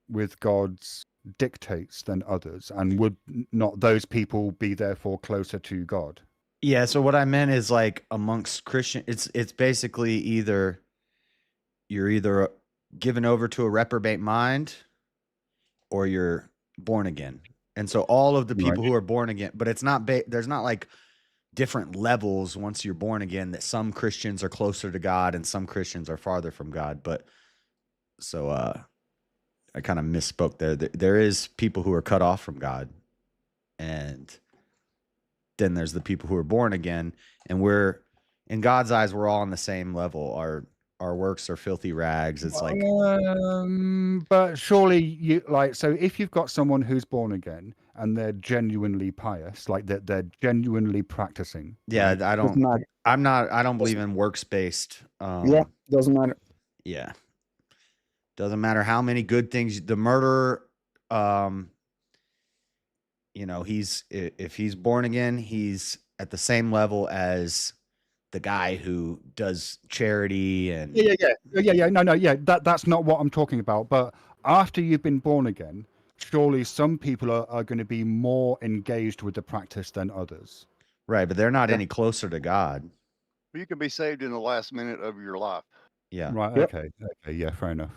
with God's dictates than others, and would not those people be therefore closer to God? Yeah, so what I meant is like amongst Christian, it's basically you're either given over to a reprobate mind or you're born again. And so all of the people who are born again, but it's not there's not like different levels once you're born again, that some Christians are closer to God and some Christians are farther from God. But so I kind of misspoke there. There is people who are cut off from God, and then there's the people who are born again, and we're in God's eyes, we're all on the same level. Our works are filthy rags. It's like, but surely you like, so if you've got someone who's born again and they're genuinely pious, like they're genuinely practicing. Yeah, right? I don't believe in works based. Yeah, doesn't matter. Yeah. Doesn't matter how many good things the murderer, you know, if he's born again, he's at the same level as the guy who does charity and Yeah. No, that's not what I'm talking about. But after you've been born again, surely some people are going to be more engaged with the practice than others. Right, but they're not any closer to God. You can be saved in the last minute of your life. Yeah. Right. Yep. Okay. Yeah. Fair enough.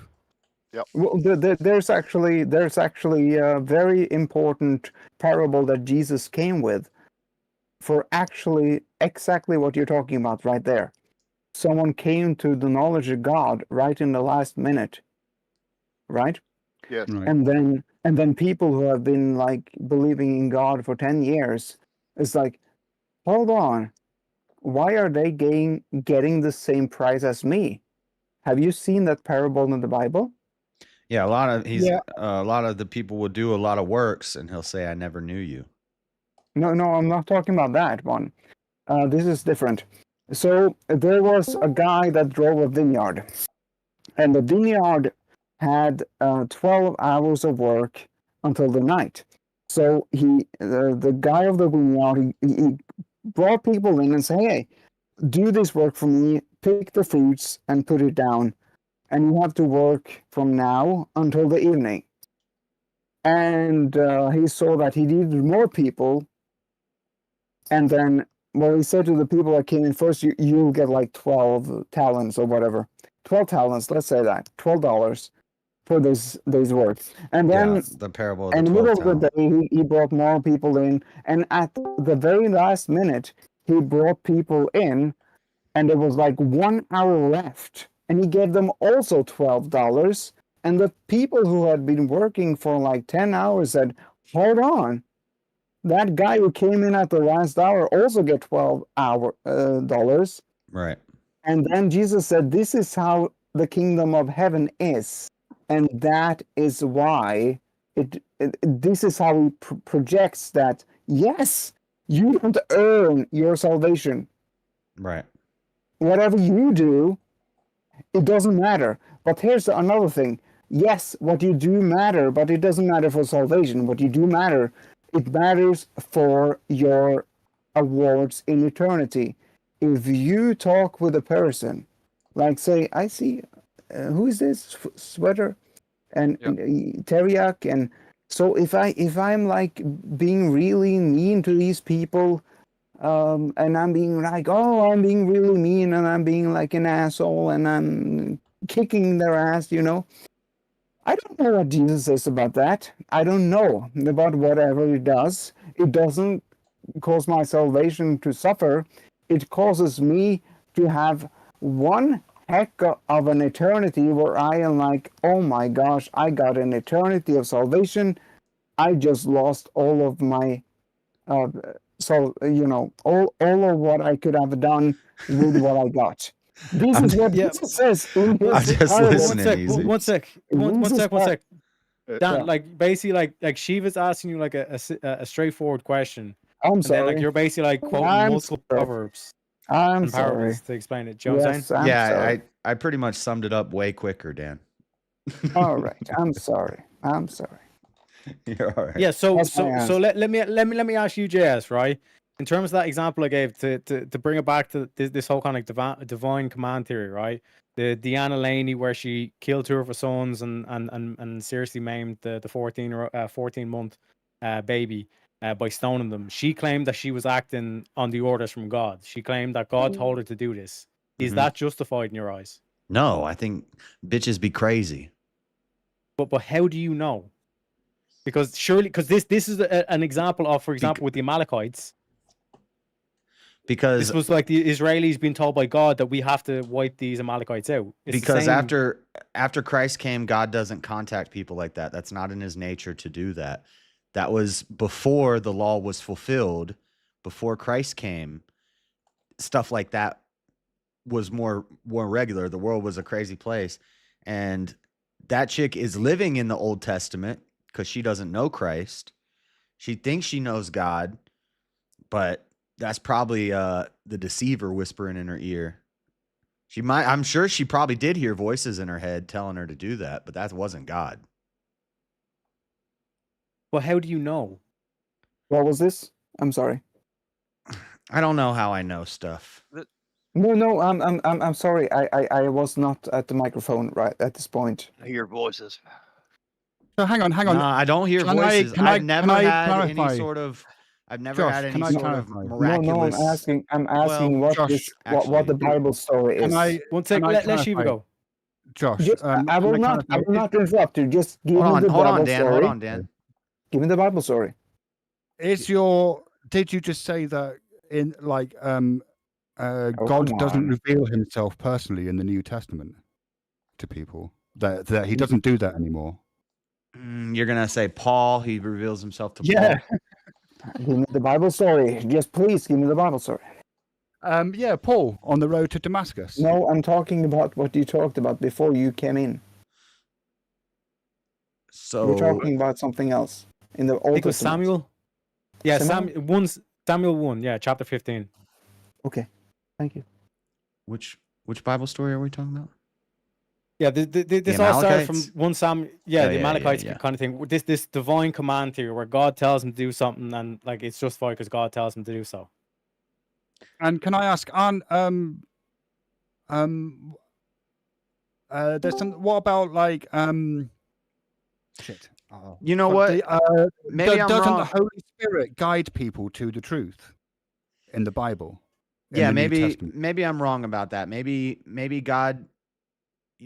Yep. Well, there's actually a very important parable that Jesus came with for actually exactly what you're talking about right there. Someone came to the knowledge of God right in the last minute, right? Yes. Right. And then people who have been like believing in God for 10 years, it's like, hold on, why are they getting the same price as me? Have you seen that parable in the Bible? Yeah, a lot of the people will do a lot of works, and he'll say, "I never knew you." No, I'm not talking about that one. This is different. So there was a guy that drove a vineyard, and the vineyard had 12 hours of work until the night. So the guy of the vineyard, he brought people in and said, "Hey, do this work for me. Pick the fruits and put it down, and you have to work from now until the evening." And he saw that he needed more people. And then, well, he said to the people that came in first, you'll get like 12 talents or whatever. 12 talents, let's say that. $12 for this day's work. And then, the parable of the in the 12 middle of the talents. day, he brought more people in. And at the very last minute, he brought people in, and there was like 1 hour left. And he gave them also $12. And the people who had been working for like 10 hours said, hold on. That guy who came in at the last hour also get $12 Right. And then Jesus said, this is how the kingdom of heaven is. And that is why this is how he projects that, yes, you don't earn your salvation. Right. Whatever you do, it doesn't matter. But here's another thing. Yes, what you do matter, but it doesn't matter for salvation. What you do matter, it matters for your awards in eternity. If you talk with a person, like say, I see, who is this sweater, and Teriak, and so if I'm like being really mean to these people, and I'm being like, oh, I'm being really mean, and I'm being like an asshole, and I'm kicking their ass, you know. I don't know what Jesus says about that. I don't know about whatever he does. It doesn't cause my salvation to suffer. It causes me to have one heck of an eternity where I am like, oh my gosh, I got an eternity of salvation. I just lost all of my, so you know, all of what I could have done with what I got. This is what Jesus says in his I'm just parable. listening. One sec. Dan, Yeah. like basically, like Shiva's asking you like a straightforward question. I'm and sorry. then like you're basically like quoting I'm multiple sorry. proverbs I'm and parables sorry. to explain it. Do you know what I'm Yes, saying? I'm Yeah, sorry. I pretty much summed it up way quicker, Dan. All right. I'm sorry. I'm sorry. You're all right. Yeah. So That's my answer. let me ask you, JS, right? In terms of that example I gave to bring it back to this whole kind of like divine command theory, right? The Deanna Laney where she killed two of her sons and seriously maimed the 14 month baby. by stoning them. She claimed that she was acting on the orders from God. She claimed that God told her to do this. Is that justified in your eyes? No, I think bitches be crazy. But how do you know? Because surely, because this is an example of, for example, with the Amalekites. Because this was like the Israelis being told by God that we have to wipe these Amalekites out. It's because after Christ came, God doesn't contact people like that. That's not in his nature to do that. That was before the law was fulfilled, before Christ came. Stuff like that was more regular. The world was a crazy place. And that chick is living in the Old Testament because she doesn't know Christ. She thinks she knows God, but that's probably the deceiver whispering in her ear. I'm sure she probably did hear voices in her head telling her to do that, but that wasn't God. Well, how do you know? What was this? I'm sorry. I don't know how I know stuff. No, I'm sorry. I was not at the microphone right at this point. I hear voices. So hang on. No, I don't hear voices. I've never had any sort of miraculous. No, I'm asking what the Bible story is. One second, let Shiva go. Josh, I will not interrupt you. Just give me the Bible story. Hold on, Dan. Give me the Bible story. Did you just say that in like God doesn't reveal himself personally in the New Testament to people? That he doesn't do that anymore. You're gonna say Paul, he reveals himself to Paul. Paul. Give me the Bible story. Just please give me the Bible story. Yeah, Paul on the road to Damascus. No, I'm talking about what you talked about before you came in. So we're talking about something else in the Old Testament. Samuel. Yeah, Samuel 1. Yeah, chapter 15. Okay, thank you. Which Bible story are we talking about? Yeah, this all started from 1 Samuel. Yeah, the Amalekites kind of thing. This divine command here, where God tells him to do something, and like it's justified because God tells him to do so. And can I ask, there's some. What about like shit? You know what? Maybe I'm doesn't wrong. the Holy Spirit guide people to the truth in the Bible? Yeah, maybe I'm wrong about that. Maybe God,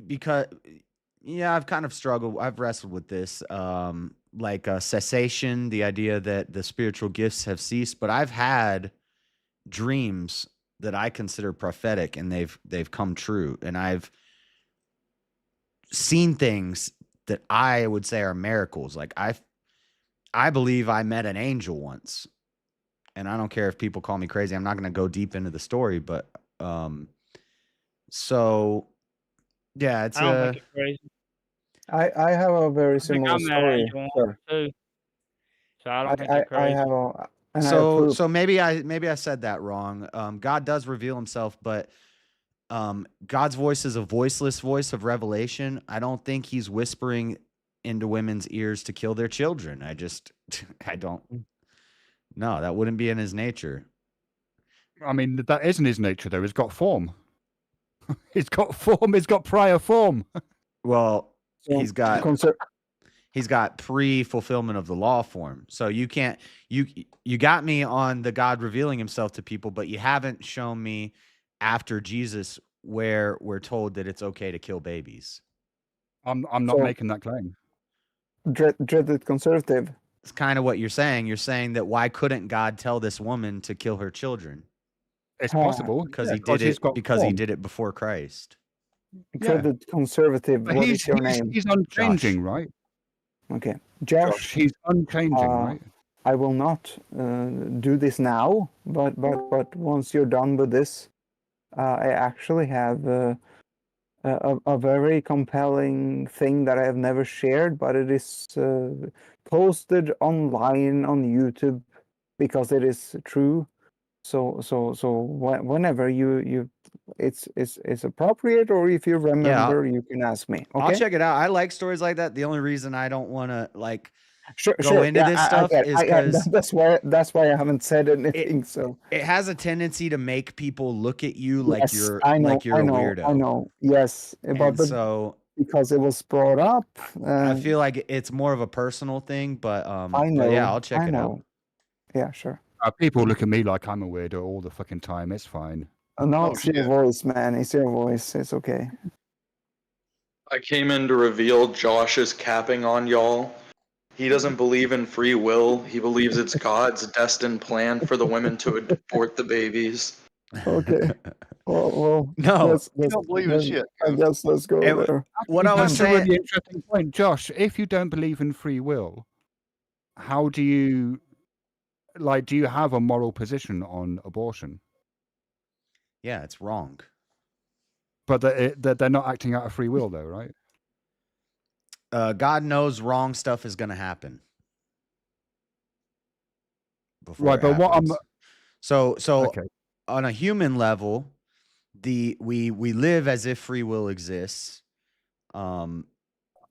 because I've kind of struggled. I've wrestled with this, like cessation, the idea that the spiritual gifts have ceased. But I've had dreams that I consider prophetic, and they've come true, and I've seen things that I would say are miracles. Like I believe I met an angel once, and I don't care if people call me crazy. I'm not going to go deep into the story, but so yeah, it's I don't think it's crazy. I have a very similar story. Too. So I don't think it's crazy. So maybe I said that wrong. God does reveal himself, but God's voice is a voiceless voice of revelation. I don't think he's whispering into women's ears to kill their children. I don't. No, that wouldn't be in his nature. I mean, that isn't his nature, though. He's got form. He's got form. He's got prior form. Well, he's got pre-fulfillment of the law form. So you can't. You got me on the God revealing himself to people, but you haven't shown me after Jesus where we're told that it's okay to kill babies. I'm not making that claim. Dreadedconservative. It's kind of what you're saying. You're saying that why couldn't God tell this woman to kill her children? It's possible because he did it before Christ. Dreadedconservative. What is your name? He's unchanging, Josh. Right? Okay, Josh. He's unchanging, right? I will not do this now, but once you're done with this, I actually have a very compelling thing that I have never shared, but it is posted online on YouTube because it is true. So whenever it's appropriate, or if you remember, you can ask me. Okay? I'll check it out. I like stories like that. The only reason I don't want to go into this stuff is because that's why I haven't said anything. So it has a tendency to make people look at you like you're a weirdo. I know. Yes, but so because it was brought up, I feel like it's more of a personal thing. But I know. but yeah, I'll check it out. Yeah, sure. People look at me like I'm a weirdo all the fucking time. It's fine. No, it's your voice, man. It's your voice. It's okay. I came in to reveal Josh is capping on y'all. He doesn't believe in free will. He believes it's God's destined plan for the women to abort the babies. Okay. Well, No. You don't believe in shit. I guess let's go there. What I was That's a saying. really interesting point, Josh. If you don't believe in free will, how do you do you have a moral position on abortion? Yeah, it's wrong. But they're not acting out of free will, though, right? God knows wrong stuff is going to happen. Right, but what I'm so okay. On a human level, we live as if free will exists.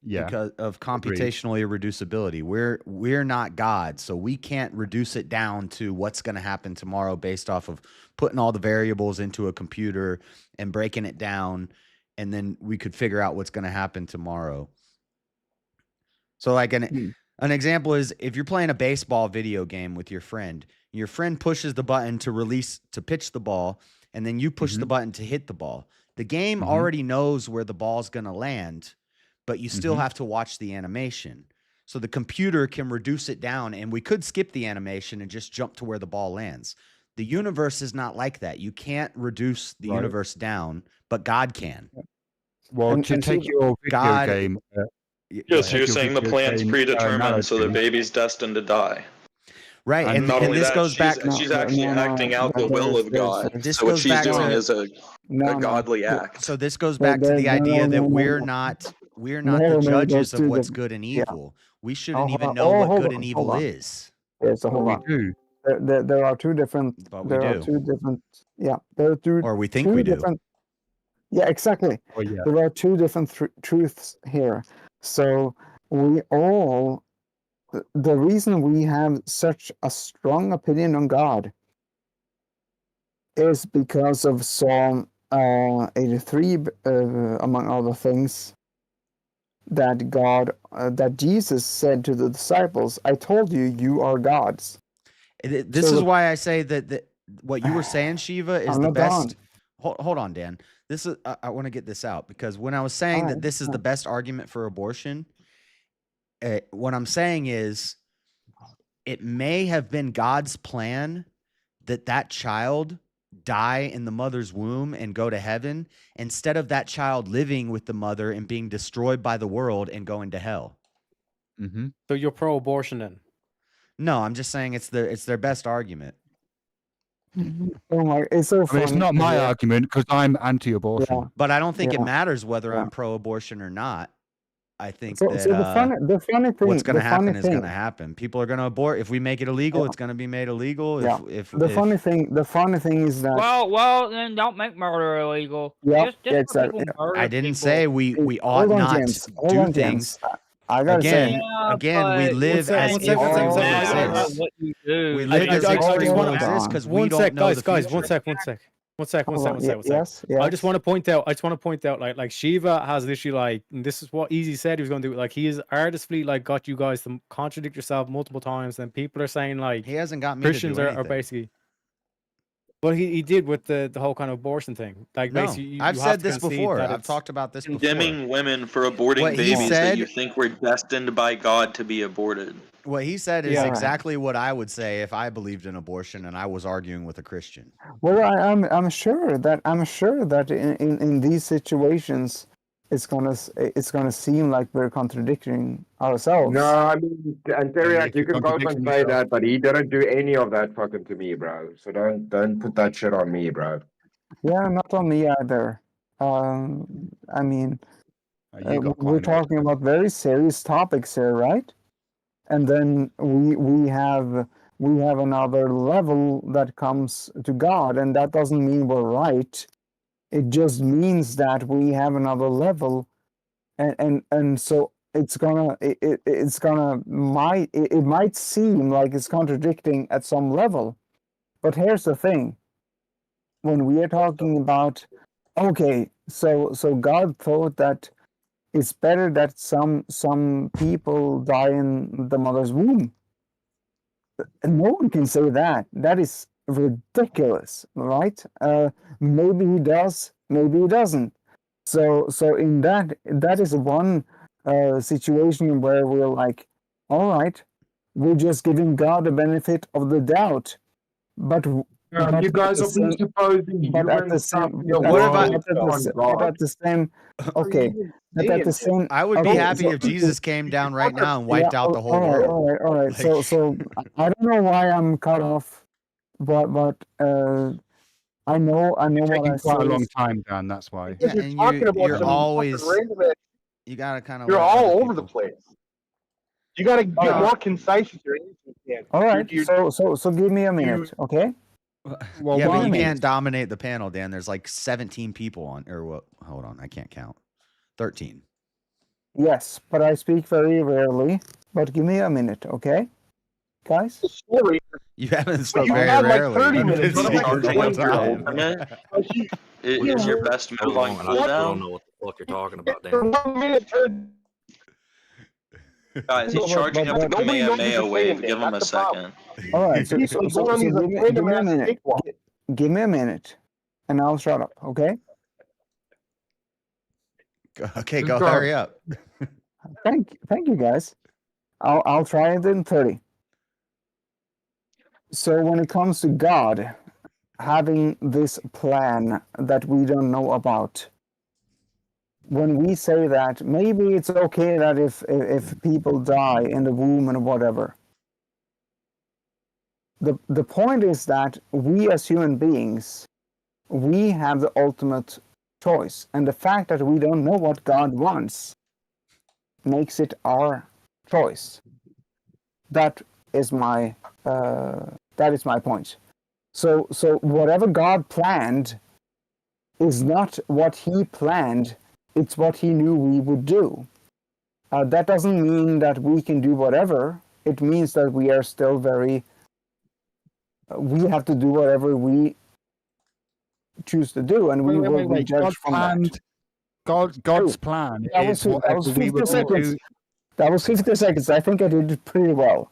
Yeah, because of computational irreducibility. We're not God, so we can't reduce it down to what's going to happen tomorrow based off of putting all the variables into a computer and breaking it down, and then we could figure out what's going to happen tomorrow. So like an example is if you're playing a baseball video game with your friend pushes the button to pitch the ball, and then you push the button to hit the ball. The game already knows where the ball's going to land, but you still have to watch the animation. So the computer can reduce it down, and we could skip the animation and just jump to where the ball lands. The universe is not like that. You can't reduce the universe down, but God can. Well, to take your video game... Yes, you're saying the plan's predetermined, so the baby's destined to die. Right, and not only this goes back. She's actually acting out the will of God. So what she's doing is a godly act. So this goes back to the idea that we're not the judges of what's good and evil. We shouldn't even know what good and evil is. Yeah, so hold on. There are two different. But we there are do. two different. Yeah, there are two. Or we think two we do. different, Yeah, exactly. Oh, yeah. There are two different truths here. So we all. The reason we have such a strong opinion on God is because of Psalm 83, among other things, that that Jesus said to the disciples, "I told you, you are gods." This is why I say that what you were saying, Shiva, is the best. Hold on, Dan. This is I want to get this out because when I was saying that this is the best argument for abortion, what I'm saying is it may have been God's plan that child die in the mother's womb and go to heaven instead of that child living with the mother and being destroyed by the world and going to hell. Mm-hmm. So you're pro-abortion then? No, I'm just saying it's their best argument. Oh my! It's so funny. It's not my argument because I'm anti-abortion. Yeah. But I don't think it Yeah. matters whether Yeah. I'm pro-abortion or not. I think So, that so the funny thing. what's going to the funny happen is thing- going to happen. People are going to abort. If we make it illegal, it's going to be made illegal. Yeah. The funny thing is that. Well, then don't make murder illegal. Yeah, Just yeah, let exactly. people murder I didn't people. say we ought Hold on, not James. Hold do on, things. James. I gotta Again, say. Yeah, again, we but live as one if sec, one sec, free one will sec, one sec. exists. what you do. We live as I if free just will wanna- exists because we One don't sec, know guys, the guys, future. one sec. Hold on. Yes. I just want to point out. Like Shiva has literally like, and this is what Easy said he was going to do. Like he has artistfully like got you guys to contradict yourself multiple times. And people are saying like He hasn't got me Christians to do are anything. basically. Well, he did with the whole kind of abortion thing. Like No, basically, you I've have said to this concede before. that I've it's- talked about this before. Condemning women for aborting What he babies said- that you think were destined by God to be aborted. What he said is Yeah. exactly what I would say if I believed in abortion and I was arguing with a Christian. Well, I'm sure that in these situations, it's gonna seem like we're contradicting ourselves. No, I mean, and Teriak, you can go and say that, but he didn't do any of that fucking to me, bro. So don't put that shit on me, bro. Yeah, not on me either. I mean, You got we're quite talking about very serious topics here, right? And then we have another level that comes to God, and that doesn't mean we're right. It just means that we have another level, and so it might seem like it's contradicting at some level, but here's the thing: when we are talking about, okay, so God thought that it's better that some people die in the mother's womb. No one can say that. That is ridiculous, right? Maybe he does, maybe he doesn't. So in that is one situation where we're like, all right, we're just giving God the benefit of the doubt, but you but guys at the are same, presupposing but at the human stuff same, in the What if I? world on but God. at the same, okay, but at the same, I would be okay, happy so if Jesus came down right now and yeah, wiped out the whole all right, world. all right, all right. Like, So I don't know why I'm cut off, but I know what I Taking quite a say. long time, Dan. That's why. yeah, You're and talking about you're some always fucking random. you gotta kind of You're let other all over the people. place. You got to get Uh, more concise with your answers, Dan. all right, You're, so give me a minute, okay? Well, Yeah, Give but me a you minute. can't dominate the panel, Dan. There's like 17 people on, or what? Hold on, I can't count. 13. Yes, but I speak very rarely. But give me a minute, okay, guys? Sorry. You haven't But spoke you very had like rarely. 30 You've minutes. been What about speaking the whole your time. ultimate You is your know, best move like, on, and I still don't know what the fuck you're talking about, for Dan. 1 minute, Guys, No, he's charging but up a nobody knows what Kamehameha you're wave. saying, Give Dan. him a That's the problem. second. All right, so People go on these give me random a ass minute. cakewalks. Give me a minute, and I'll shut up, okay? Okay, Just go go. hurry up. Thank you, guys. I'll try it in 30. So when it comes to God having this plan that we don't know about, when we say that maybe it's okay that if people die in the womb and whatever, the point is that we as human beings, we have the ultimate choice, and the fact that we don't know what God wants makes it our choice. That is my point. So whatever God planned is not what He planned; it's what He knew we would do. That doesn't mean that we can do whatever. It means that we are still very. We have to do whatever we choose to do, and we will be judged from that. God's plan is whatever we would do. That was 50 seconds. I think I did it pretty well.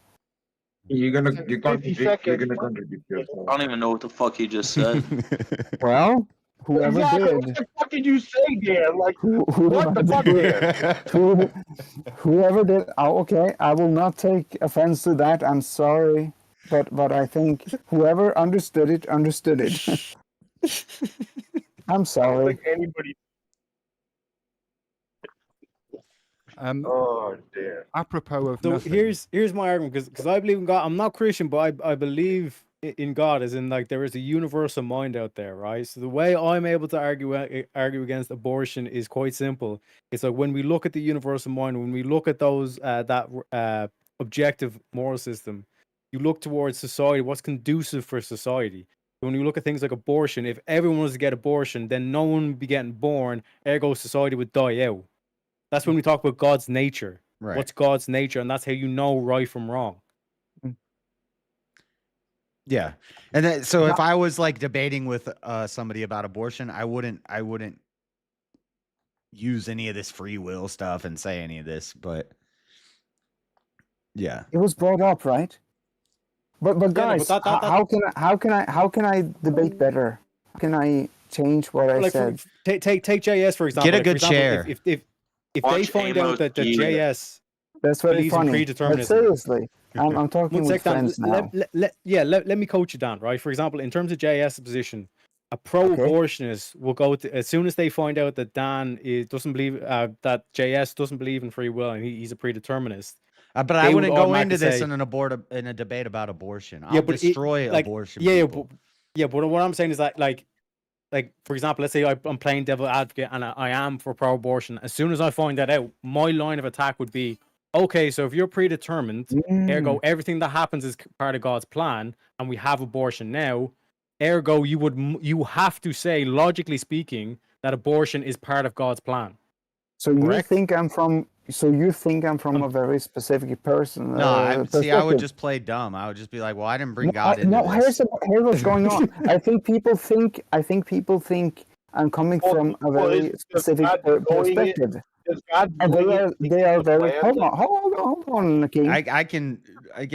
You're gonna contradict yourself. I don't even know what the fuck he just said. Well, whoever Exactly. did. What the fuck did you say, Dan? Like, what the fuck, Dan? Whoever did. Oh, okay, I will not take offense to that. I'm sorry, but I think whoever understood it understood it. I'm I don't sorry. think anybody. Oh, damn. Apropos of So nothing. here's my argument, because I believe in God. I'm not Christian, but I believe in God, as in like there is a universal mind out there, right? So the way I'm able to argue against abortion is quite simple. It's like when we look at the universal mind, when we look at those that objective moral system, you look towards society, what's conducive for society. When you look at things like abortion, if everyone was to get abortion, then no one would be getting born, ergo society would die out. That's when we talk about God's nature. Right. What's God's nature? And that's how you know right from wrong. Yeah. And then, so if I was like debating with somebody about abortion, I wouldn't use any of this free will stuff and say any of this, but yeah. It was brought up, right? But guys, how can I debate better? How can I change what I said? Take JS for example. Get a good chair. If they find out that the JS that's very believes in funny. But predeterminism. seriously, I'm talking One with sec, Dan, friends now. let me coach you, Dan. Right, for example, in terms of JS position, a pro-abortionist will go to, as soon as they find out that Dan doesn't believe that JS doesn't believe in free will and he's a predeterminist. But I wouldn't go into this in a debate about abortion. I'll destroy abortion. But what I'm saying is that like for example, let's say I'm playing devil advocate and I am for pro-abortion. As soon as I find that out, my line of attack would be, okay, so if you're predetermined, ergo everything that happens is part of God's plan, and we have abortion now, ergo you have to say, logically speaking, that abortion is part of God's plan. So you think I'm from a very specific person? No, I would just play dumb. I would just be like, well, I didn't bring God into this. Here's what's going on. I think people think I'm coming from a very specific perspective. And they are very. Hold on, King. I can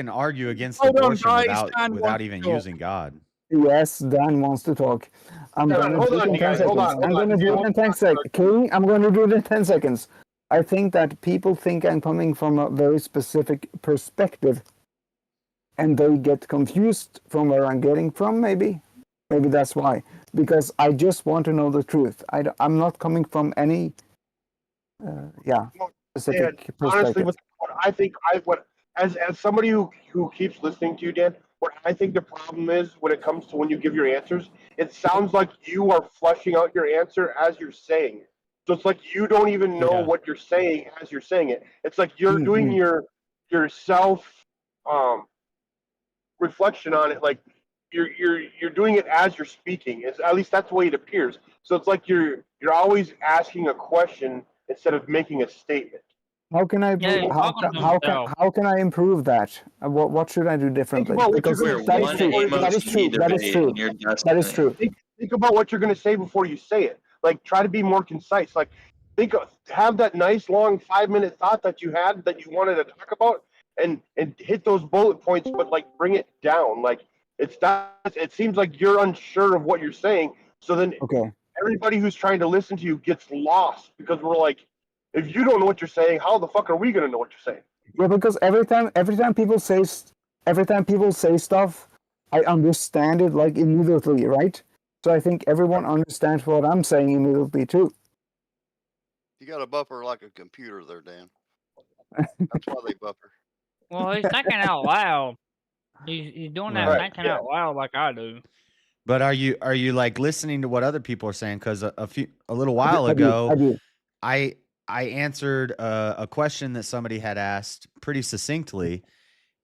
argue against Hold on, abortion Bryce, without Dan without wants even to talk. using God. Yes, Dan wants to talk. I'm Hold on, gonna hold do it on, in you 10 guys. seconds. Hold on, I'm hold gonna on. do it in 10 seconds. King, I'm gonna do it in 10 seconds. I think that people think I'm coming from a very specific perspective, and they get confused from where I'm getting from. Maybe that's why. Because I just want to know the truth. I'm not coming from any, specific Dan, perspective. honestly, what I think, as somebody who keeps listening to you, Dan, what I think the problem is when it comes to when you give your answers, it sounds like you are fleshing out your answer as you're saying it. So it's like you don't even know what you're saying as you're saying it. It's like you're doing your self reflection on it, like you're doing it as you're speaking. It's, at least that's the way it appears. So it's like you're always asking a question instead of making a statement. How can I how can I improve that? What should I do differently? Because that is true. That is true. That is true. That is true. Think about what you're going to say before you say it. Like, try to be more concise. Like, have that nice long 5-minute thought that you had that you wanted to talk about, and hit those bullet points, but like bring it down. Like, it seems like you're unsure of what you're saying. So then everybody who's trying to listen to you gets lost, because we're like, if you don't know what you're saying, how the fuck are we going to know what you're saying? Yeah, because every time people say stuff, I understand it like immediately, right? So I think everyone understands what I'm saying immediately too. You got a buffer like a computer there, Dan. That's why they buffer. Well, he's thinking out loud. He's doing that thinking out loud like I do. But are you like listening to what other people are saying? Because a little while ago, I answered a question that somebody had asked pretty succinctly,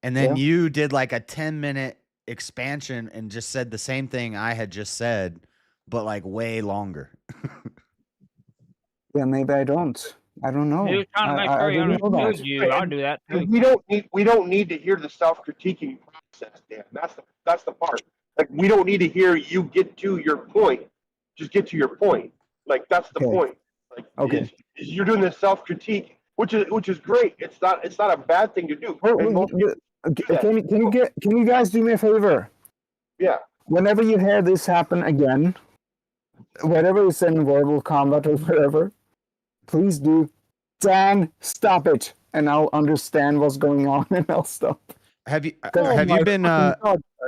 and then you did like a 10-minute expansion and just said the same thing I had just said, but like way longer. Yeah, maybe I don't know. He was trying to make sure he understood you. I'll do that too. We don't need to hear the self-critiquing process, Dan. That's the part. Like, we don't need to hear you get to your point. Just get to your point. Like, that's the point. Like, you're doing this self-critique, which is great. It's not a bad thing to do. Can you guys do me a favor? Yeah. Whenever you hear this happen again, whatever is in verbal combat or whatever, please do, Dan, stop it, and I'll understand what's going on and I'll stop. Have you been Are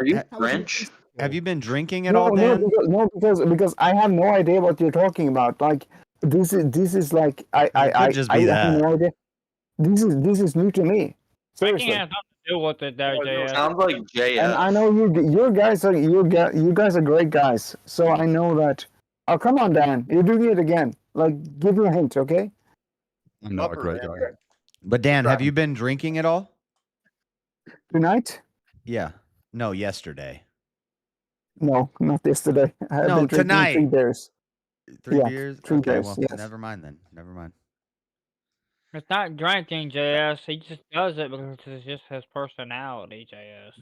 you French? Have you been drinking at all, Dan? No, because I have no idea what you're talking about. Like, this is like I have no idea. This is new to me. Seriously. I can't have nothing to do with it there, JS. Sounds like JS. And I know you guys are great guys. So I know that. Oh, come on, Dan, you're doing it again. Like, give me a hint, okay? I'm not a great guy. But Dan, have you been drinking at all? Tonight? Yeah. No, yesterday. No, not yesterday. I have been drinking tonight. 3 beers. 3 beers? Three Okay, beers, well, yes. never mind then. Never mind. It's not drinking, JS. He just does it because it's just his personality, JS.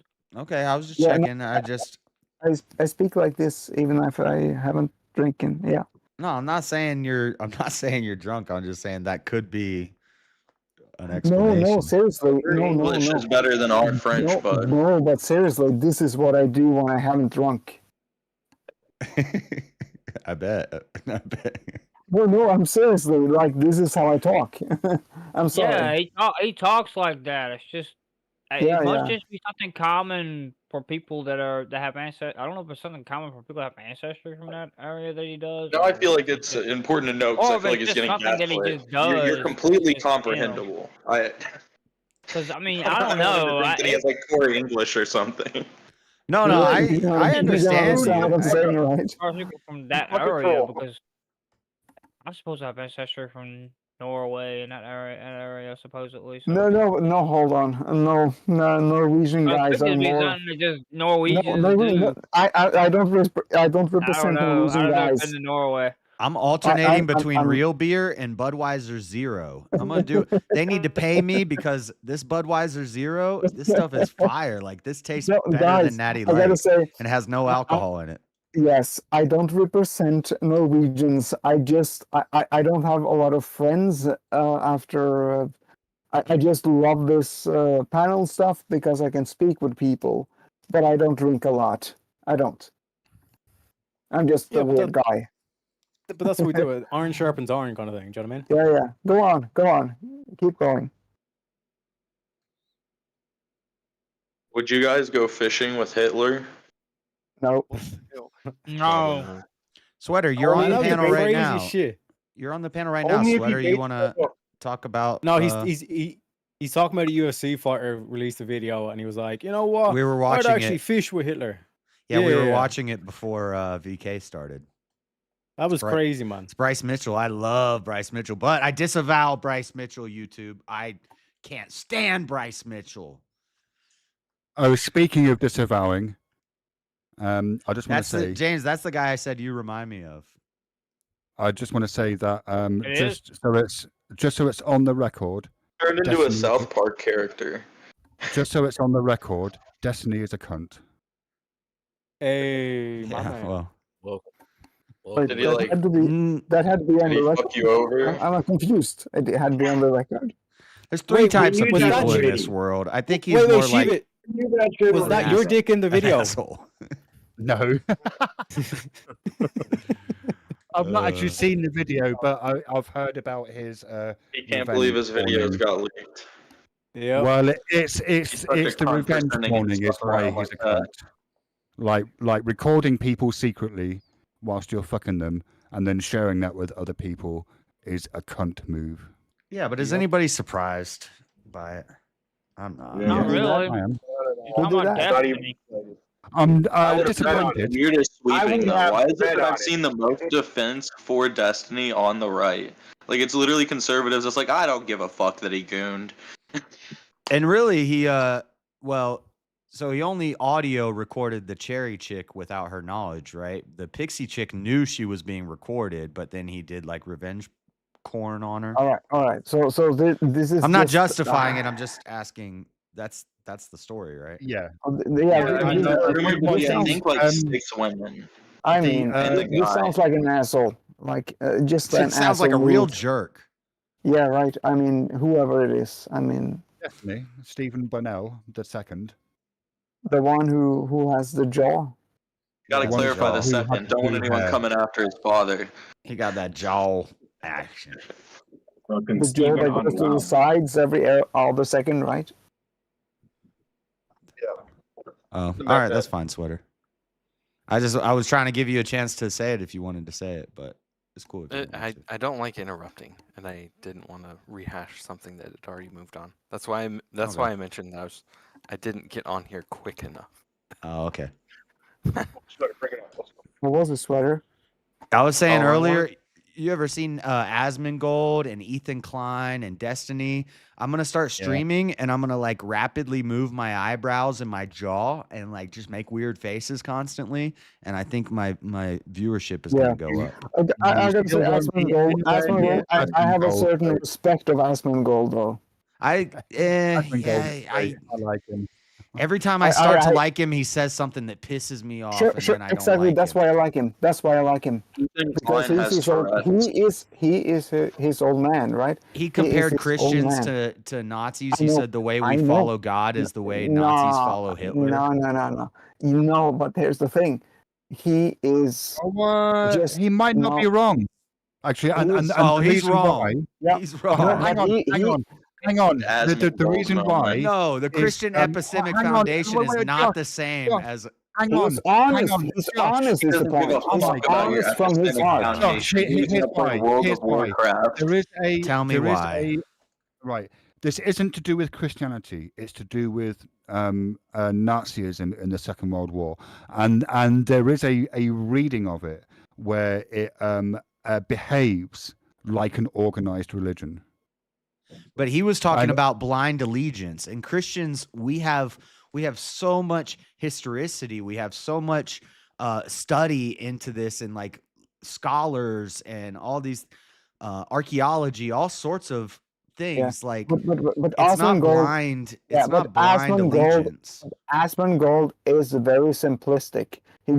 Okay, I was just Yeah, checking. no, I just I speak like this even if I haven't drinking. Yeah. No, I'm not saying you're drunk. I'm just saying that could be an No, explanation. seriously. Your No, English no. is better than our French, bud. No, but seriously, this is what I do when I haven't drunk. I bet. Well, no, I'm seriously, like, this is how I talk. I'm sorry. Yeah, he talks like that. It's just Yeah, it must yeah. just be something common for people that have ancestry. I don't know if it's something common for people that have ancestry from that area that he does. No, I feel like it's important to note because I feel like it's getting something that he gaslit. just does. You're completely It's just, comprehensible. Because I mean, I don't know. I think he has like core English or something. No, I understand what I'm saying, right? People from that area because I'm supposed to have ancestry from Norway and that area supposedly. So. No, hold on. No, Norwegian guys are more. Just Norwegians. No, I don't represent Norwegian I've never guys. been to Norway. I'm alternating between real beer and Budweiser Zero. I'm gonna do. They need to pay me because this Budweiser Zero, this stuff is fire. Like, this tastes better than Natty Light, I gotta say, and has no alcohol in it. Yes, I don't represent Norwegians. I don't have a lot of friends after I just love this panel stuff because I can speak with people, but I don't drink a lot. I don't. I'm just a weird guy. But that's what we do. Iron sharpens iron kind of thing. Do you know what I mean? Yeah, yeah. Go on. Keep going. Would you guys go fishing with Hitler? No. No. Sweater, you're on the panel right now. Shit. You're on the panel right now, Sweater. You want to talk about? No, he's talking about a UFC fighter released a video, and he was like, you know what? We were watching I'd actually it. fish with Hitler. Yeah, we were watching it before VK started. That was crazy, man. It's Bryce Mitchell. I love Bryce Mitchell, but I disavow Bryce Mitchell YouTube. I can't stand Bryce Mitchell. Oh, speaking of disavowing, I just want to say, James, that's the guy I said you remind me of. I just want to say that just so it's on the record. Turned into a South Park character. Just so it's on the record, Destiny is a cunt. Hey, my man. Well, Wait, did he that had to be on the record. fuck you over? I'm confused. It had to be on the record. There's three types of people in this world. I think he's more like. Was that your dick in the video? No. I've not actually seen the video, but I've heard about his. He can't believe his videos got leaked. Yeah. Well, it's the revenge warning is why he's a cunt. Like recording people secretly whilst you're fucking them and then sharing that with other people is a cunt move. Yeah, but is anybody surprised by it? I'm not. Not really. I am. I'm disappointed. You're just sweeping though. Why is it that I've seen the most defense for Destiny on the right? Like it's literally conservatives. It's like I don't give a fuck that he gooned. And really, he so he only audio recorded the cherry chick without her knowledge, right? The pixie chick knew she was being recorded, but then he did like revenge corn on her. All right. So this is. I'm not justifying it. I'm just asking. That's the story, right? Yeah. I think like 6 women. I mean, this sounds like an asshole. Like just an It sounds like a asshole real move. jerk. Yeah, right. I mean, whoever it is. I mean, Definitely Stephen Burnell the second. the one who has the jaw. Gotta clarify the second. Don't want anyone coming after his father. He got that jaw action. The jaw that goes to the sides all the second, right? Oh, all right, that's fine, Sweater. I was trying to give you a chance to say it if you wanted to say it, but it's cool. I don't like interrupting, and I didn't want to rehash something that had already moved on. That's why I mentioned that I didn't get on here quick enough. Oh, okay. What was the Sweater? I was saying earlier, you ever seen Asmongold and Ethan Klein and Destiny? I'm gonna start streaming and I'm gonna like rapidly move my eyebrows and my jaw and like just make weird faces constantly. And I think my viewership is gonna go up. I gotta say, Asmongold. I have a certain respect of Asmongold, though. I like him. Every time I start to like him, he says something that pisses me off. Sure, and then I exactly. Don't like That's him. why I like him. That's why I like him. Because he is his old man, right? He compared his Christians to Nazis. He said the way we follow God is the way Nazis follow Hitler. No. No, but here's the thing. He is he might not be wrong. Actually, he's wrong. He's wrong. Hang on. The reason why. No, the Christian Epistemic Foundation is not the same as. He's honest. He's honest is the point. He's honest from his heart. Here's why. There is a. Tell me why. Right. This isn't to do with Christianity. It's to do with Nazism in the Second World War, and there is a reading of it where it behaves like an organized religion. But he was talking about blind allegiance, and Christians, we have so much historicity, we have so much study into this, and like scholars and all these archaeology, all sorts of things. Yeah. Like, but it's not blind. It's not blind allegiance. Asmongold is very simplistic. He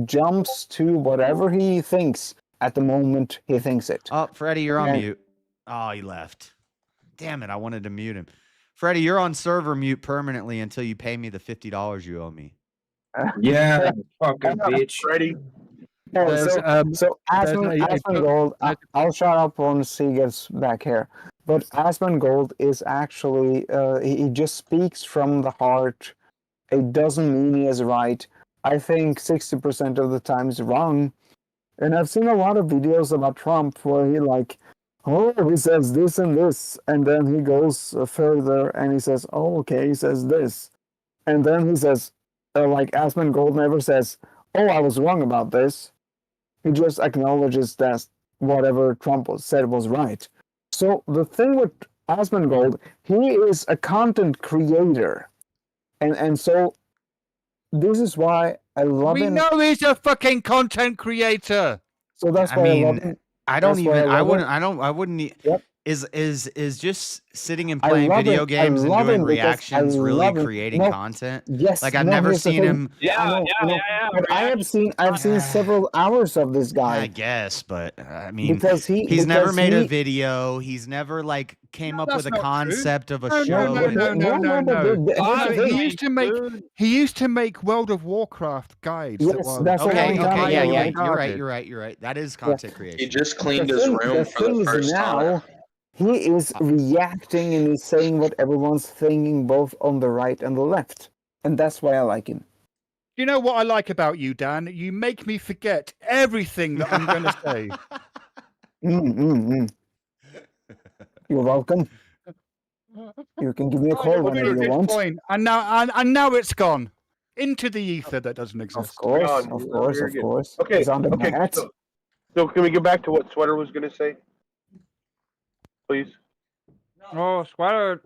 jumps to whatever he thinks at the moment he thinks it. Oh, Freddie, you're on mute. Oh, he left. Damn it! I wanted to mute him. Freddie, you're on server mute permanently until you pay me the $50 you owe me. Yeah, fucking bitch. Ready? So Asmongold, I'll shut up once he gets back here. But Asmongold is actually, he just speaks from the heart. It doesn't mean he is right. I think 60% of the time is wrong. And I've seen a lot of videos about Trump where he he says this and this, and then he goes further and he says, oh, okay, he says this. And then he says, Asmongold never says, oh, I was wrong about this. He just acknowledges that whatever Trump said was right. So the thing with Asmongold, he is a content creator. And so this is why I love him. We know he's a fucking content creator. So that's why I love him. I wouldn't. Yep. Is just sitting and playing video games and doing reactions really creating content? Yes. Like I've never seen him. But I've seen several hours of this guy. I guess, but I mean, because he's never made a video. He's never came up with a concept of a show. No. He used to make World of Warcraft guides. Yes, that's okay. Yeah. You're right. That is content creation. He just cleaned his room for the first time. He is reacting and he's saying what everyone's thinking, both on the right and the left, and that's why I like him. You know what I like about you, Dan? You make me forget everything that I'm going to say. You're welcome. You can give me a call whenever you want. And now it's gone into the ether that doesn't exist. Of course. Okay. It's on the mat. So can we get back to what Sweater was going to say? Please. Oh, Sweater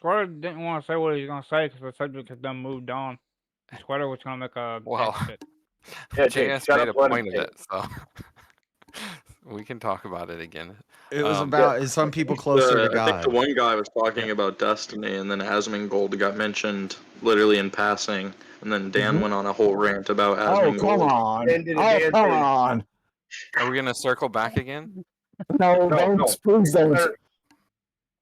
didn't want to say what he was going to say because the subject has done moved on. Sweater was going to make a exit. JS made a point of it, so we can talk about it again. It was about is some people closer to God. I think the one guy was talking about Destiny, and then Asmongold got mentioned literally in passing, and then Dan went on a whole rant about Asmongold. Come on. Are we going to circle back again? No, please don't.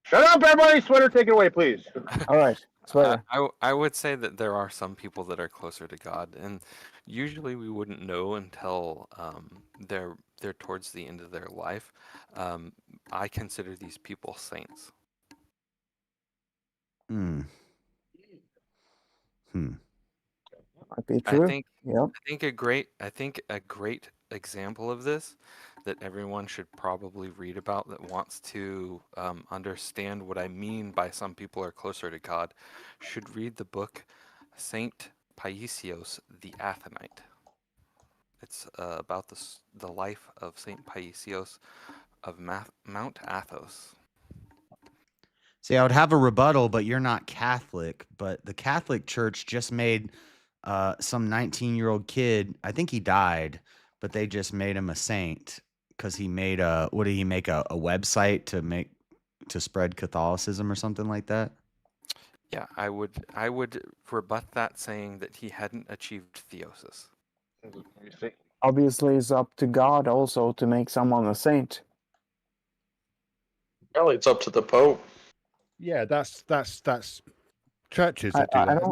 Shut up, everybody! Sweater, take it away, please. All right, Sweater. I would say that there are some people that are closer to God, and usually we wouldn't know until they're towards the end of their life. I consider these people saints. Might be true. I think a great example of this that everyone should probably read about that wants to understand what I mean by some people are closer to God should read the book Saint Paisios the Athonite. It's about the life of Saint Paisios of Mount Athos. See, I would have a rebuttal, but you're not Catholic. But the Catholic Church just made some 19-year-old kid. I think he died, but they just made him a saint because he made a website to spread Catholicism or something like that. Yeah, I would rebut that saying that he hadn't achieved theosis. Obviously, it's up to God also to make someone a saint. Probably it's up to the Pope. Yeah, that's churches that do that.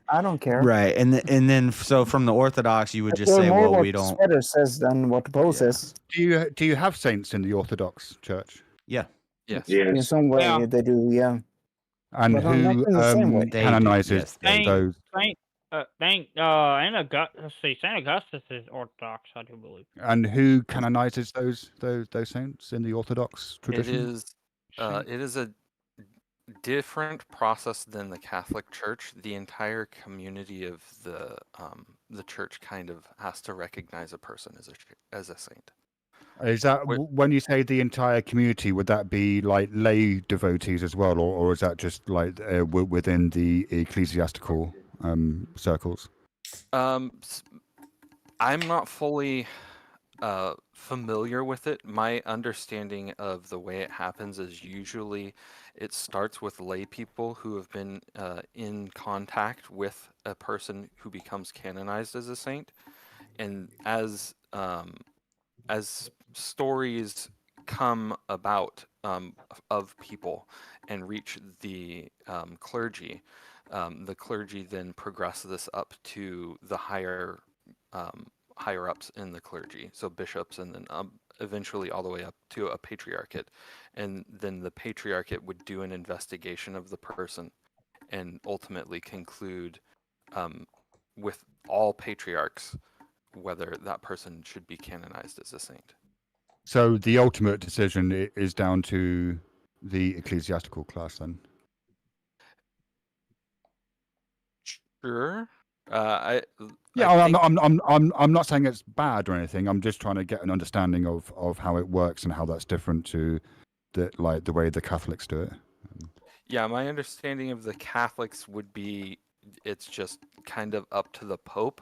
I don't care. Right, and then so from the Orthodox, you would just say, more well, what we don't. Sweater says than what the Pope says. Do you have saints in the Orthodox Church? Yeah. Yes. In some way they do. Yeah. And But who not in the same way. canonizes those? Saint Augustus is Orthodox, I do believe. And who canonizes those saints in the Orthodox tradition? It is a different process than the Catholic Church. The entire community of the church kind of has to recognize a person as a saint. Is that when you say the entire community? Would that be like lay devotees as well, or is that just like within the ecclesiastical circles? I'm not fully familiar with it. My understanding of the way it happens is usually it starts with lay people who have been in contact with a person who becomes canonized as a saint, and as stories come about of people and reach the clergy. The clergy then progress this up to the higher ups in the clergy, so bishops, and then eventually all the way up to a patriarchate. And then the patriarchate would do an investigation of the person and ultimately conclude with all patriarchs whether that person should be canonized as a saint. So the ultimate decision is down to the ecclesiastical class, then. Sure. I'm not saying it's bad or anything. I'm just trying to get an understanding of how it works and how that's different to the way the Catholics do it. Yeah, my understanding of the Catholics would be it's just kind of up to the Pope.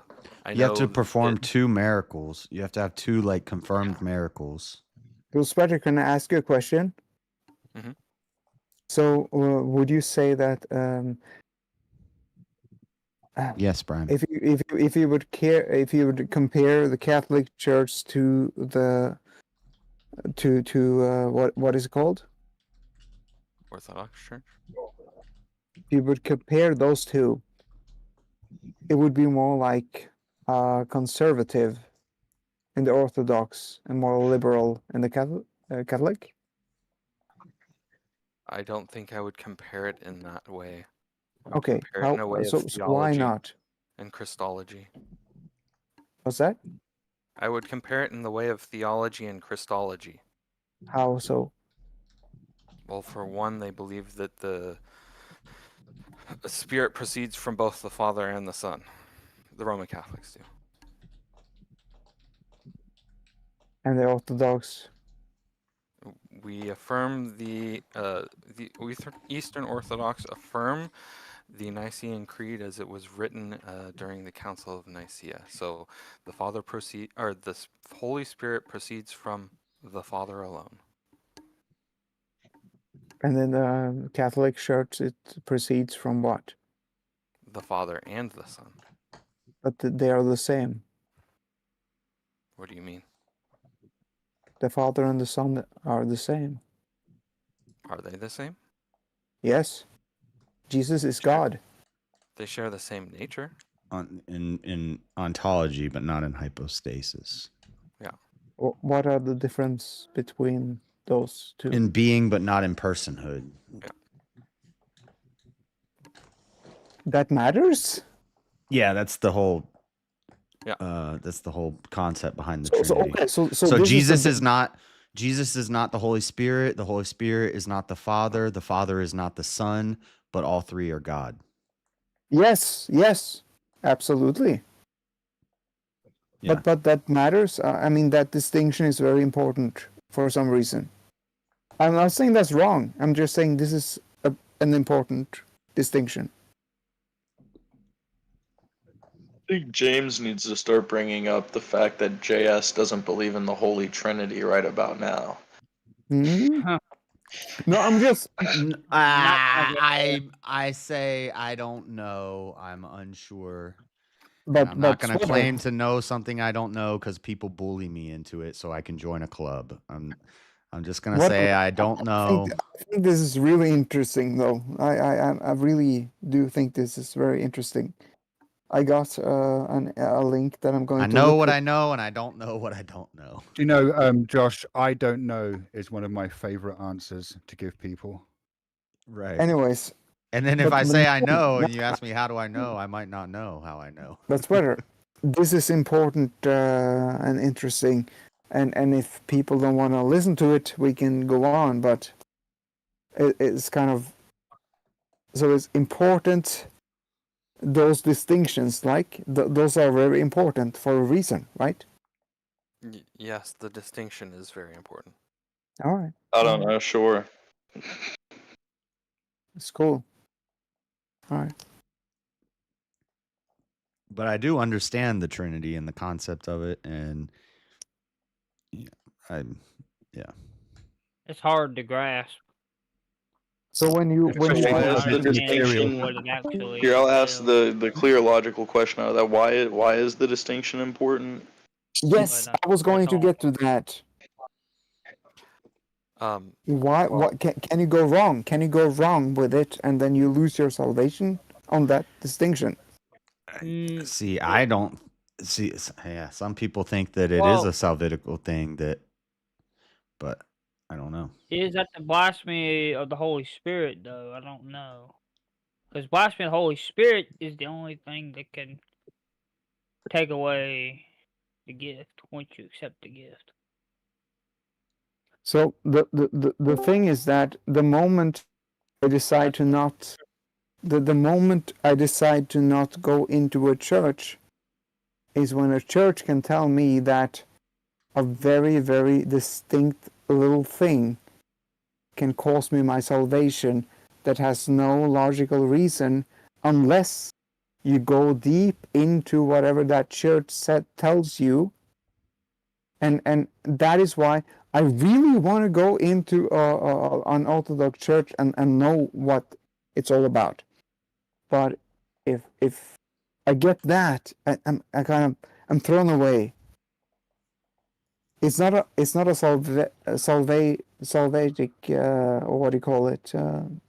You have to perform 2 miracles. You have to have 2 confirmed miracles. Sweater, can I ask you a question? Mm-hmm. So, would you say that yes, Brian. If you would compare the Catholic Church to the what is it called? Orthodox Church. If you would compare those two, it would be more like conservative in the Orthodox and more liberal in the Catholic. I don't think I would compare it in that way. Okay, Compare it in a way so of why theology not? and Christology. What's that? I would compare it in the way of theology and Christology. How so? Well, for one, they believe that the Spirit proceeds from both the Father and the Son. The Roman Catholics do. And the Orthodox? We affirm the Eastern Orthodox affirm the Nicene Creed as it was written during the Council of Nicaea. So the the Holy Spirit proceeds from the Father alone. And then the Catholic Church, it proceeds from what? The Father and the Son. But they are the same. What do you mean? The Father and the Son are the same. Are they the same? Yes. Jesus is God. They share the same nature. In ontology, but not in hypostasis. Yeah. What are the difference between those two? In being, but not in personhood. Yeah. That matters? Yeah, that's the whole. Yeah. That's the whole concept behind the Trinity. So Jesus is not. Jesus is not the Holy Spirit. The Holy Spirit is not the Father. The Father is not the Son. But all 3 are God. Yes, absolutely. Yeah. But that matters. I mean, that distinction is very important for some reason. I'm not saying that's wrong. I'm just saying this is an important distinction. I think James needs to start bringing up the fact that JS doesn't believe in the Holy Trinity right about now. No, I'm just. I say I don't know. I'm unsure. But I'm not going to claim to know something I don't know because people bully me into it, so I can join a club. I'm just going to say I don't know. I think this is really interesting, though. I really do think this is very interesting. I got a link that I'm going to. I know what I know, and I don't know what I don't know. Do you know, Josh? I don't know is one of my favorite answers to give people. Right. Anyways. And then if I say I know, and you ask me how do I know, I might not know how I know. That's better. This is important and interesting, and if people don't want to listen to it, we can go on. But it's kind of so it's important. Those distinctions, those are very important for a reason, right? Yes, the distinction is very important. All right. I don't know. Sure. It's cool. All right. But I do understand the Trinity and the concept of it, and it's hard to grasp. So when you Why is the distinction? Here, I'll ask the clear logical question out of that. Why is the distinction important? Yes, I was going to get to that. Why? Well, What can you go wrong? Can you go wrong with it, and then you lose your salvation on that distinction? See, I don't see. Yeah, some people think that it is Well, a salvitical thing but I don't know. is that the blasphemy of the Holy Spirit, though? I don't know. Because blasphemy of the Holy Spirit is the only thing that can take away the gift once you accept the gift. So the thing is that the moment I decide to not, the moment I decide to not go into a church, is when a church can tell me that a very, very distinct little thing can cost me my salvation that has no logical reason, unless you go deep into whatever that church tells you. And that is why I really want to go into an Orthodox church and know what it's all about. But if I get that, I'm thrown away. It's not a salvatic or what do you call it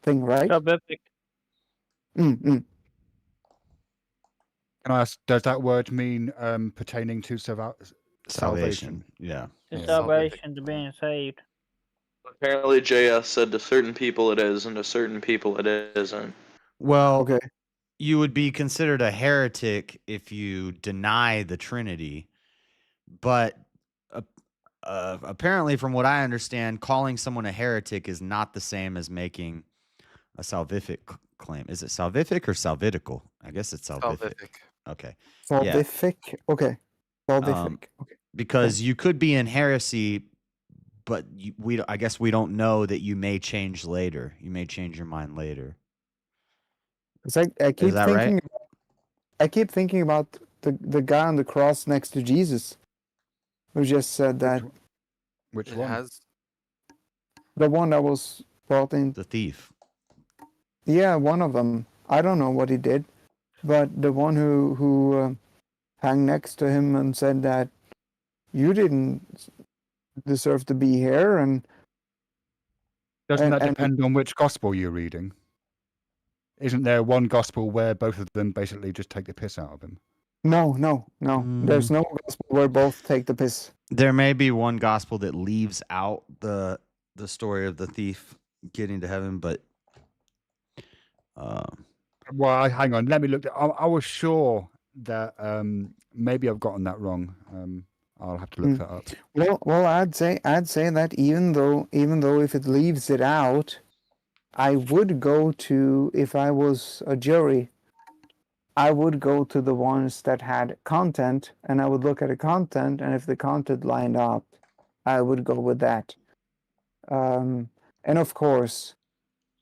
thing, right? Salvific. Mm-mm. Can I ask, does that word mean pertaining to Salvation. Yeah. The salvation to being saved. Apparently, JS said to certain people it is, and to certain people it isn't. Well, okay. You would be considered a heretic if you deny the Trinity, but apparently, from what I understand, calling someone a heretic is not the same as making a salvific claim. Is it salvific or salvitical? I guess it's salvific. Okay. Salvific. Yeah. Okay. Salvific. Okay. Because you could be in heresy, but I guess we don't know that you may change later. You may change your mind later. I keep thinking. Right? I keep thinking about the guy on the cross next to Jesus, who just said that. Which one? The one that was brought in. The thief. Yeah, one of them. I don't know what he did, but the one who hung next to him and said that you didn't deserve to be here, and doesn't that depend on which gospel you're reading? Isn't there one gospel where both of them basically just take the piss out of him? No. There's no gospel where both take the piss. There may be one gospel that leaves out the story of the thief getting to heaven, but well, hang on. Let me look. I was sure that maybe I've gotten that wrong. I'll have to look that up. Well, I'd say that even though if it leaves it out, I would go to, if I was a jury, I would go to the ones that had content, and I would look at the content, and if the content lined up, I would go with that. And of course,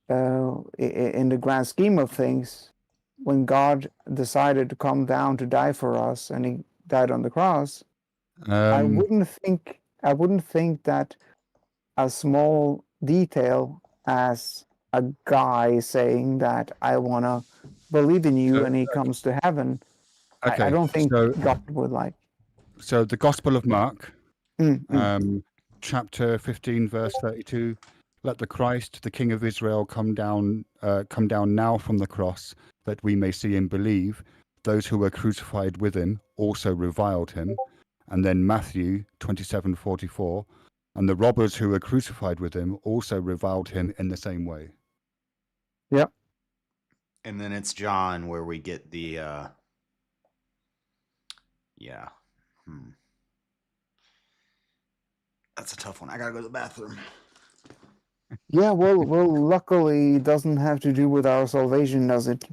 in the grand scheme of things, when God decided to come down to die for us, and He died on the cross, I wouldn't think that a small detail as a guy saying that I want to believe in you and he comes to heaven, I don't think God would like. So the Gospel of Mark, chapter 15, verse 32, let the Christ, the King of Israel, come down now from the cross, that we may see and believe. Those who were crucified with him also reviled him. And then Matthew 27:44, and the robbers who were crucified with him also reviled him in the same way. Yep. And then it's John where we get the That's a tough one. I gotta go to the bathroom. Yeah, well, luckily it doesn't have to do with our salvation, does it?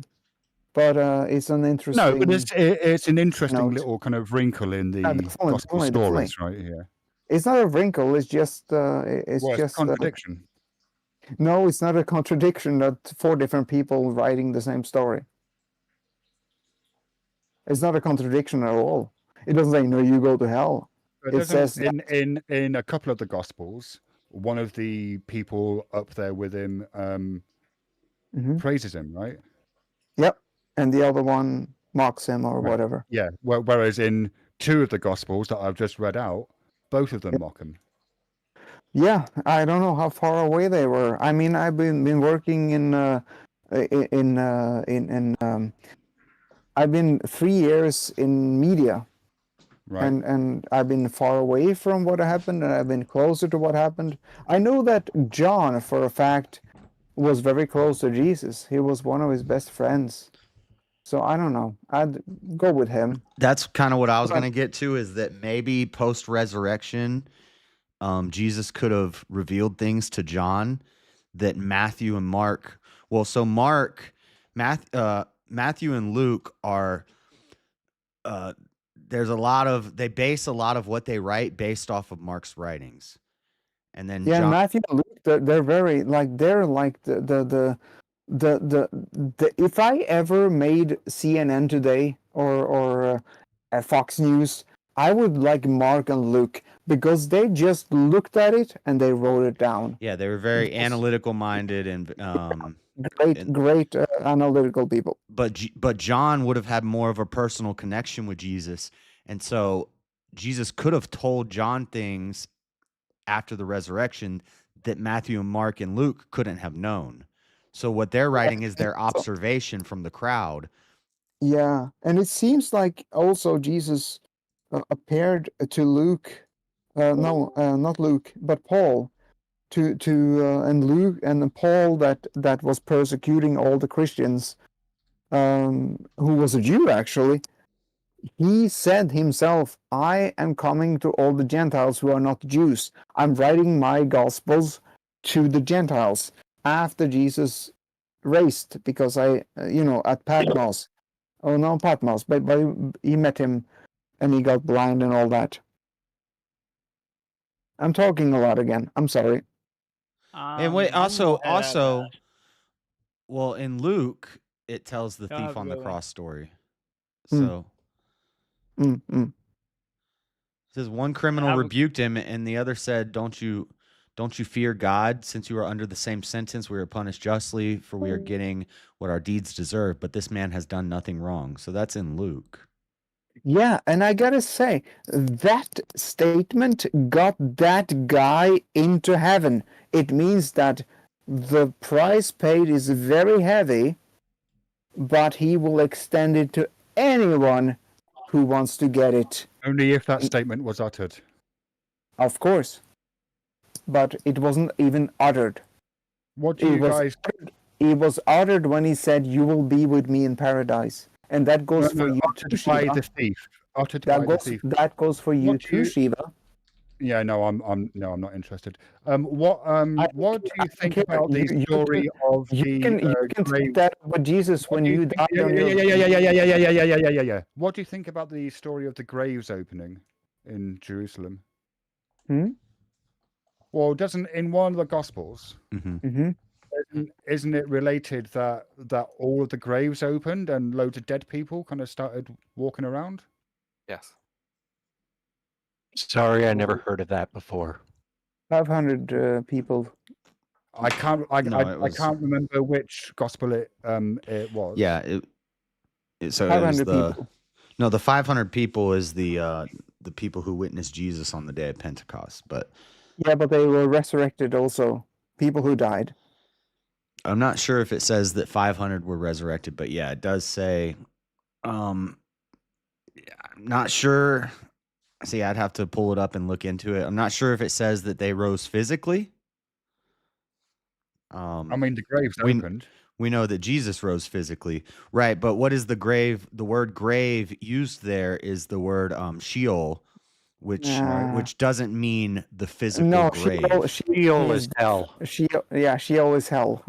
But it's an interesting. No, but it's an interesting little kind of wrinkle in the gospel stories, right here. It's not a wrinkle. It's just it's just a contradiction. No, it's not a contradiction. That 4 different people writing the same story. It's not a contradiction at all. It doesn't say no, you go to hell. It says in a couple of the gospels, one of the people up there with him praises him, right? Yep. And the other one mocks him or whatever. Yeah. Whereas in 2 of the Gospels that I've just read out, both of them mock him. Yeah, I don't know how far away they were. I mean, I've been working in I've been 3 years in media, Right. and I've been far away from what happened, and I've been closer to what happened. I know that John, for a fact, was very close to Jesus. He was one of his best friends. So I don't know. I'd go with him. That's kind of what I was But- going to get to, is that maybe post-resurrection, Jesus could have revealed things to John that Matthew and Mark. Well, so Matthew and Luke are. There's a lot of, they base a lot of what they write based off of Mark's writings, and then Yeah, John. Matthew and Luke, they're very like they're like the if I ever made CNN today or Fox News, I would like Mark and Luke, because they just looked at it and they wrote it down. Yeah, they were very analytical minded and Great analytical people. But John would have had more of a personal connection with Jesus, and so Jesus could have told John things after the resurrection that Matthew and Mark and Luke couldn't have known. So what they're writing is their observation from the crowd. Yeah, and it seems like also Jesus appeared to Luke, not Luke, but Paul, and Luke and Paul that was persecuting all the Christians, who was a Jew actually. He said himself, "I am coming to all the Gentiles who are not Jews. I'm writing my Gospels to the Gentiles," after Jesus raised, because at Patmos. Oh, no, Patmos, but he met him and he got blind and all that. I'm talking a lot again. I'm sorry. And wait, also, well, in Luke, it tells the thief on the cross story. So it says one criminal rebuked him, and the other said, "Don't you fear God? Since you are under the same sentence, we are punished justly, for we are getting what our deeds deserve. But this man has done nothing wrong." So that's in Luke. Yeah, and I gotta say, that statement got that guy into heaven. It means that the price paid is very heavy, but he will extend it to anyone who wants to get it. Only if that statement was uttered. Of course. But it wasn't even uttered. What do you guys... It was uttered when he said, "You will be with me in paradise." And that goes for you too, by Shiva. the thief. Uttered by the thief. That goes for you too, Shiva. Yeah, no, I'm not interested. What do you think about the story of the You can take that with Jesus when you die on your... Yeah. What do you think about the story of the graves opening in Jerusalem? Well, doesn't in one of the Gospels, isn't it related that all of the graves opened and loads of dead people kind of started walking around? Yes. Sorry, I never heard of that before. 500 people. I can't remember which gospel it was. Yeah, so 500 people. No, the 500 people is the people who witnessed Jesus on the day of Pentecost, but yeah, but they were resurrected also. People who died. I'm not sure if it says that 500 were resurrected, but yeah, it does say. I'm not sure. See, I'd have to pull it up and look into it. I'm not sure if it says that they rose physically. I mean, the graves opened. We know that Jesus rose physically, right? But what is the grave? The word grave used there is the word Sheol, which doesn't mean the physical grave. Sheol is hell. Sheol is hell.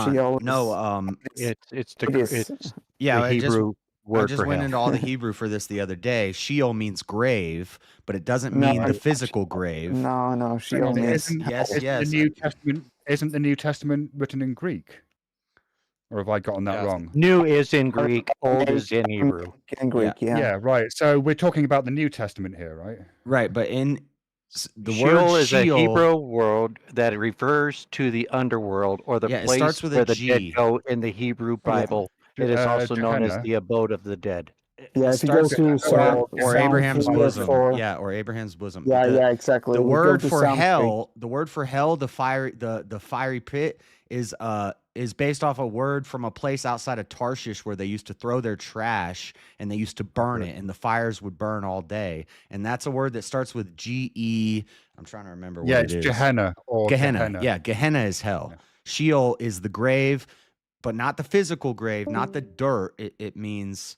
Sheol. No, it's the Hebrew word I just for went hell. into all the Hebrew for this the other day. Sheol means grave, but it doesn't mean the physical grave. No, Sheol means yes. The New Testament isn't the New Testament written in Greek, or have I gotten that wrong? New is in Greek, old is in Hebrew. In Greek, yeah, right. So we're talking about the New Testament here, right? Right, but in the Sheol word is a Hebrew word that refers to the underworld or the place starts with where a the G. dead go in the Hebrew Bible. It is also known as Gehenna. the abode of the dead. Yeah, it if you go starts to Psalm, or Psalm Abraham's 3 or bosom. 4. Yeah, or Abraham's bosom. Yeah, yeah, exactly. The If you go word to for Psalm 3. hell, the fiery pit is based off a word from a place outside of Tarshish where they used to throw their trash and they used to burn it, and the fires would burn all day. And that's a word that starts with G-E. I'm trying to remember what it's it is. Gehenna or Gehenna. Yeah, Gehenna is hell. Sheol is the grave, but not the physical grave, not the dirt. It means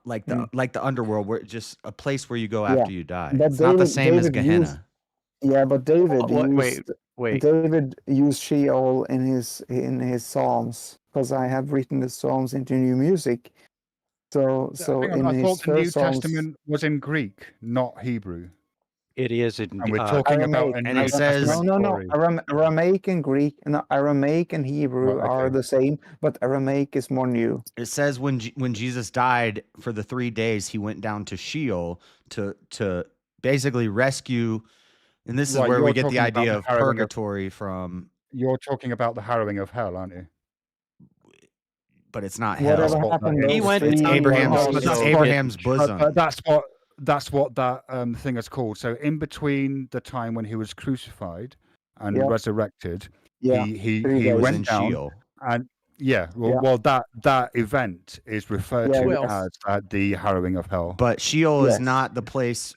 like the underworld, where just a place where you go Yeah, after you die. but It's not the same as David Gehenna. used, yeah, but David wait. David used Sheol in his Psalms, because I have written the Psalms into new music. So Hang on, in I his thought the New first Psalms, Testament was in Greek, not Hebrew. It is in. And we're talking about Aramaic, a New Testament no, story. Aramaic and Greek, no, Aramaic and Hebrew Right, are okay. the same, but Aramaic is more new. It says when Jesus died for the 3 days, he went down to Sheol to basically rescue. And this is Right, where you're we get talking the about idea the of harrowing purgatory from, You're talking about the harrowing of hell, aren't you? but it's not Whatever hell. happened He those went three It's down Abraham's. also It's did- Abraham's bosom. But that's what that thing is called. So in between the time when he was crucified and Yeah. resurrected, Yeah, he 3 days. was went in down Sheol. and Yeah. that event is referred Yeah, to yes. as the harrowing of hell. But Sheol is Yes. not the place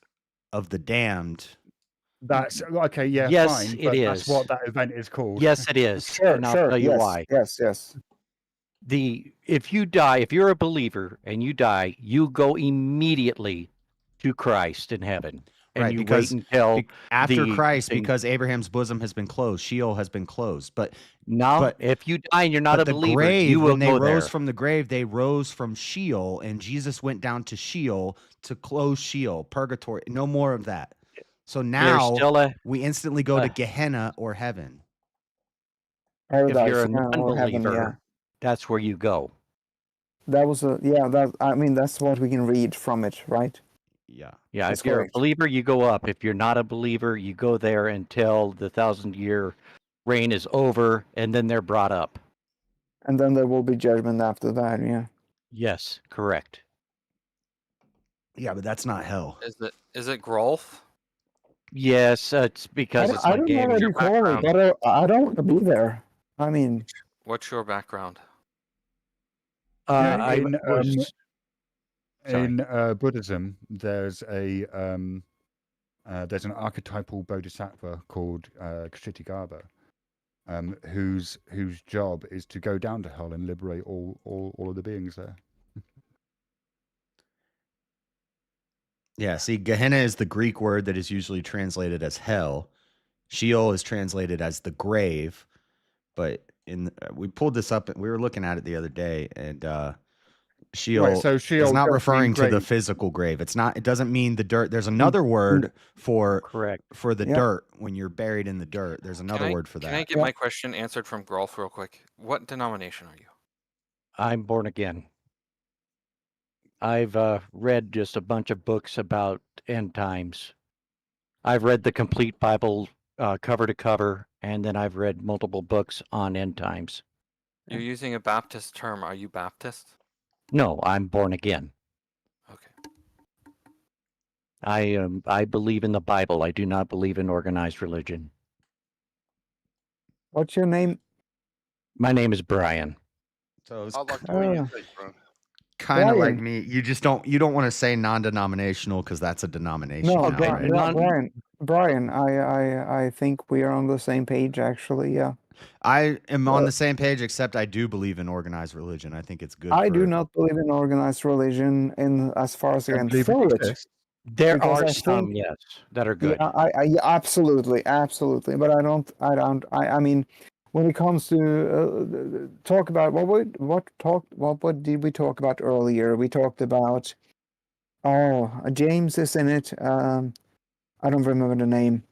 of the damned. That's okay, yeah, Yes, fine. it But that's is. what that event is called. Yes, it is, Sure, and I'll sure, tell you yes, why. yes. If you die, if you're a believer and you die, you go immediately to Christ in heaven, and Right, you because wait until after the Christ, thing- because Abraham's bosom has been closed, Sheol has been closed. But now, if you die and you're not a the believer, grave, you will when they go rose there. from the grave, they rose from Sheol, and Jesus went down to Sheol to close Sheol, purgatory. No more of that. So now still we instantly go to Gehenna or heaven. If you're Paradise, a yeah, or non-believer, heaven, yeah. that's where you go. That was that's what we can read from it, right? Yeah. Yeah, That's if you're correct. a believer, you go up. If you're not a believer, you go there until the 1,000-year reign is over, and then they're brought up. And then there will be judgment after that, yeah. Yes, correct. Yeah, but that's not hell. Is it Grolf? Yes, it's because it's I my don't know game. what you call it, but I don't want to be there. I mean, What's your background? I in was. Sorry. in Buddhism, there's an archetypal bodhisattva called Kshitigarbha, whose job is to go down to hell and liberate all of the beings there. Yeah, see, Gehenna is the Greek word that is usually translated as hell. Sheol is translated as the grave, but we pulled this up. We were looking at it the other day, and Sheol, Right, so Sheol is not does mean referring to the grave. physical grave. It's not. It doesn't mean the dirt. There's another word for the Yeah. dirt when you're buried in the dirt. There's another word for that. Can I get my question answered from Grolf real quick? What denomination are you? I'm born again. I've read just a bunch of books about end times. I've read the complete Bible cover to cover, and then I've read multiple books on end times. You're using a Baptist term. Are you Baptist? No, I'm born again. Okay. I believe in the Bible. I do not believe in organized religion. what's your name? My name is Brian. So it's I like the way you think, bro. kind of like Brian. me. You don't want to say non-denominational because that's a denomination. No, now, right? Brian, I think we are on the same page, actually, yeah. I am on the same page, except I do believe in organized religion. I think it's good. I do not believe in organized religion in as far as I can believe it follow it. exists. There Because are I some, think- yes, that are good. Yeah, yeah, absolutely, but I mean, when it comes to talk about what did we talk about earlier? We talked about James is in it. I don't remember the name.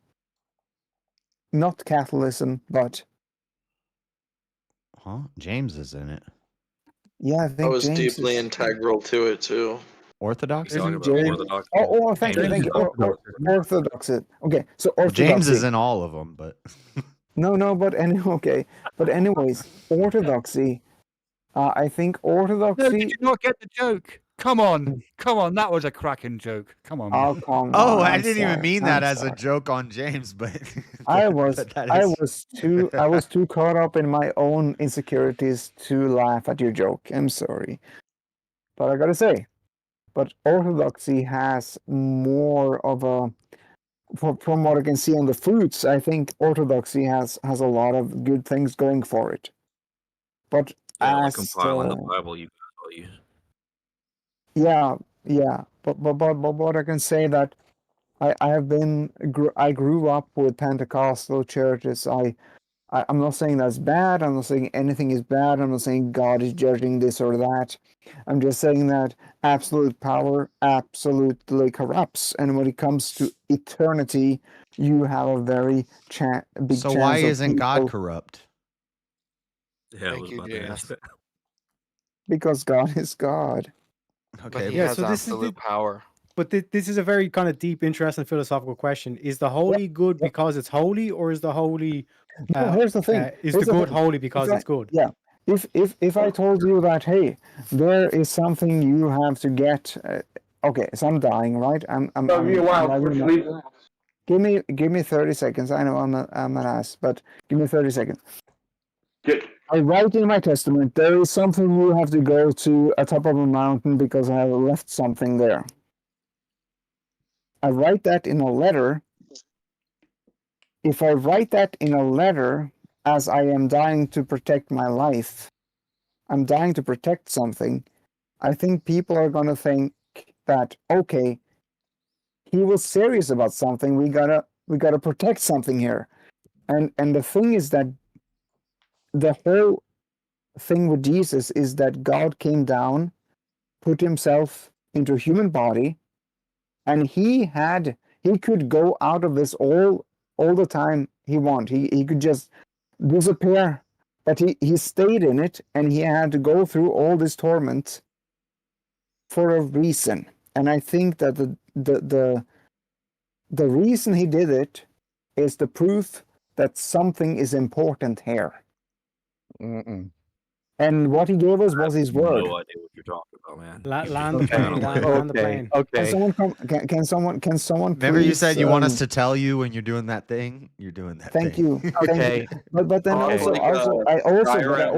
Not Capitalism, but James is in it. yeah, I I think was James deeply is integral to it too. Orthodox. James. Oh, thank you. Orthodox. Okay, so Well, orthodoxy. James is in all of them, but No, but anyways, orthodoxy. I think orthodoxy. No, did you not get the joke? Come on, that was a cracking joke. Come on. Oh, come Oh, on. I I'm didn't sorry. even mean I'm that as a sorry. joke on James, but I was but that I is was too caught up in my own insecurities to laugh at your joke. I'm sorry. But I gotta say, but orthodoxy has more of a from what I can see on the fruits, I think orthodoxy has a lot of good things going for it. But Yeah, like as compiling the Bible, you guys all use. yeah, but what I can say that I have been I grew up with Pentecostal churches. I'm not saying that's bad. I'm not saying anything is bad. I'm not saying God is judging this or that. I'm just saying that absolute power absolutely corrupts. And when it comes to eternity, you have a very big So chance why of isn't God people, corrupt? Yeah, I Thank was you, about to James. ask that. because God is God. But Okay. he has absolute power. But this is a very kind of deep, interesting philosophical question. Is the holy good because it's holy, or is the holy No, here's the thing. is Here's the good thing. holy because it's good? Yeah. If I told you that, hey, there is something you have to get. Okay, so I'm dying, right? Give me 30 seconds. I know I'm an ass, but give me 30 seconds. I write in my testament, there is something you have to go to a top of a mountain because I have left something there. I write that in a letter. If I write that in a letter as I am dying to protect my life, I'm dying to protect something, I think people are going to think that, okay, he was serious about something. We gotta protect something here. And the thing is that the whole thing with Jesus is that God came down, put himself into a human body, and he could go out of this all the time he wanted. He could just disappear, but he stayed in it, and he had to go through all this torment for a reason. And I think that the reason he did it is the proof that something is important here. And what he gave us was his word. No idea what you're talking about, man. Land the plane, Dan. Land the plane. Can someone come? Can someone? Remember please, you said you want us to tell you when you're doing that thing? You're doing that Thank thing. you. Thank you. But then Okay. I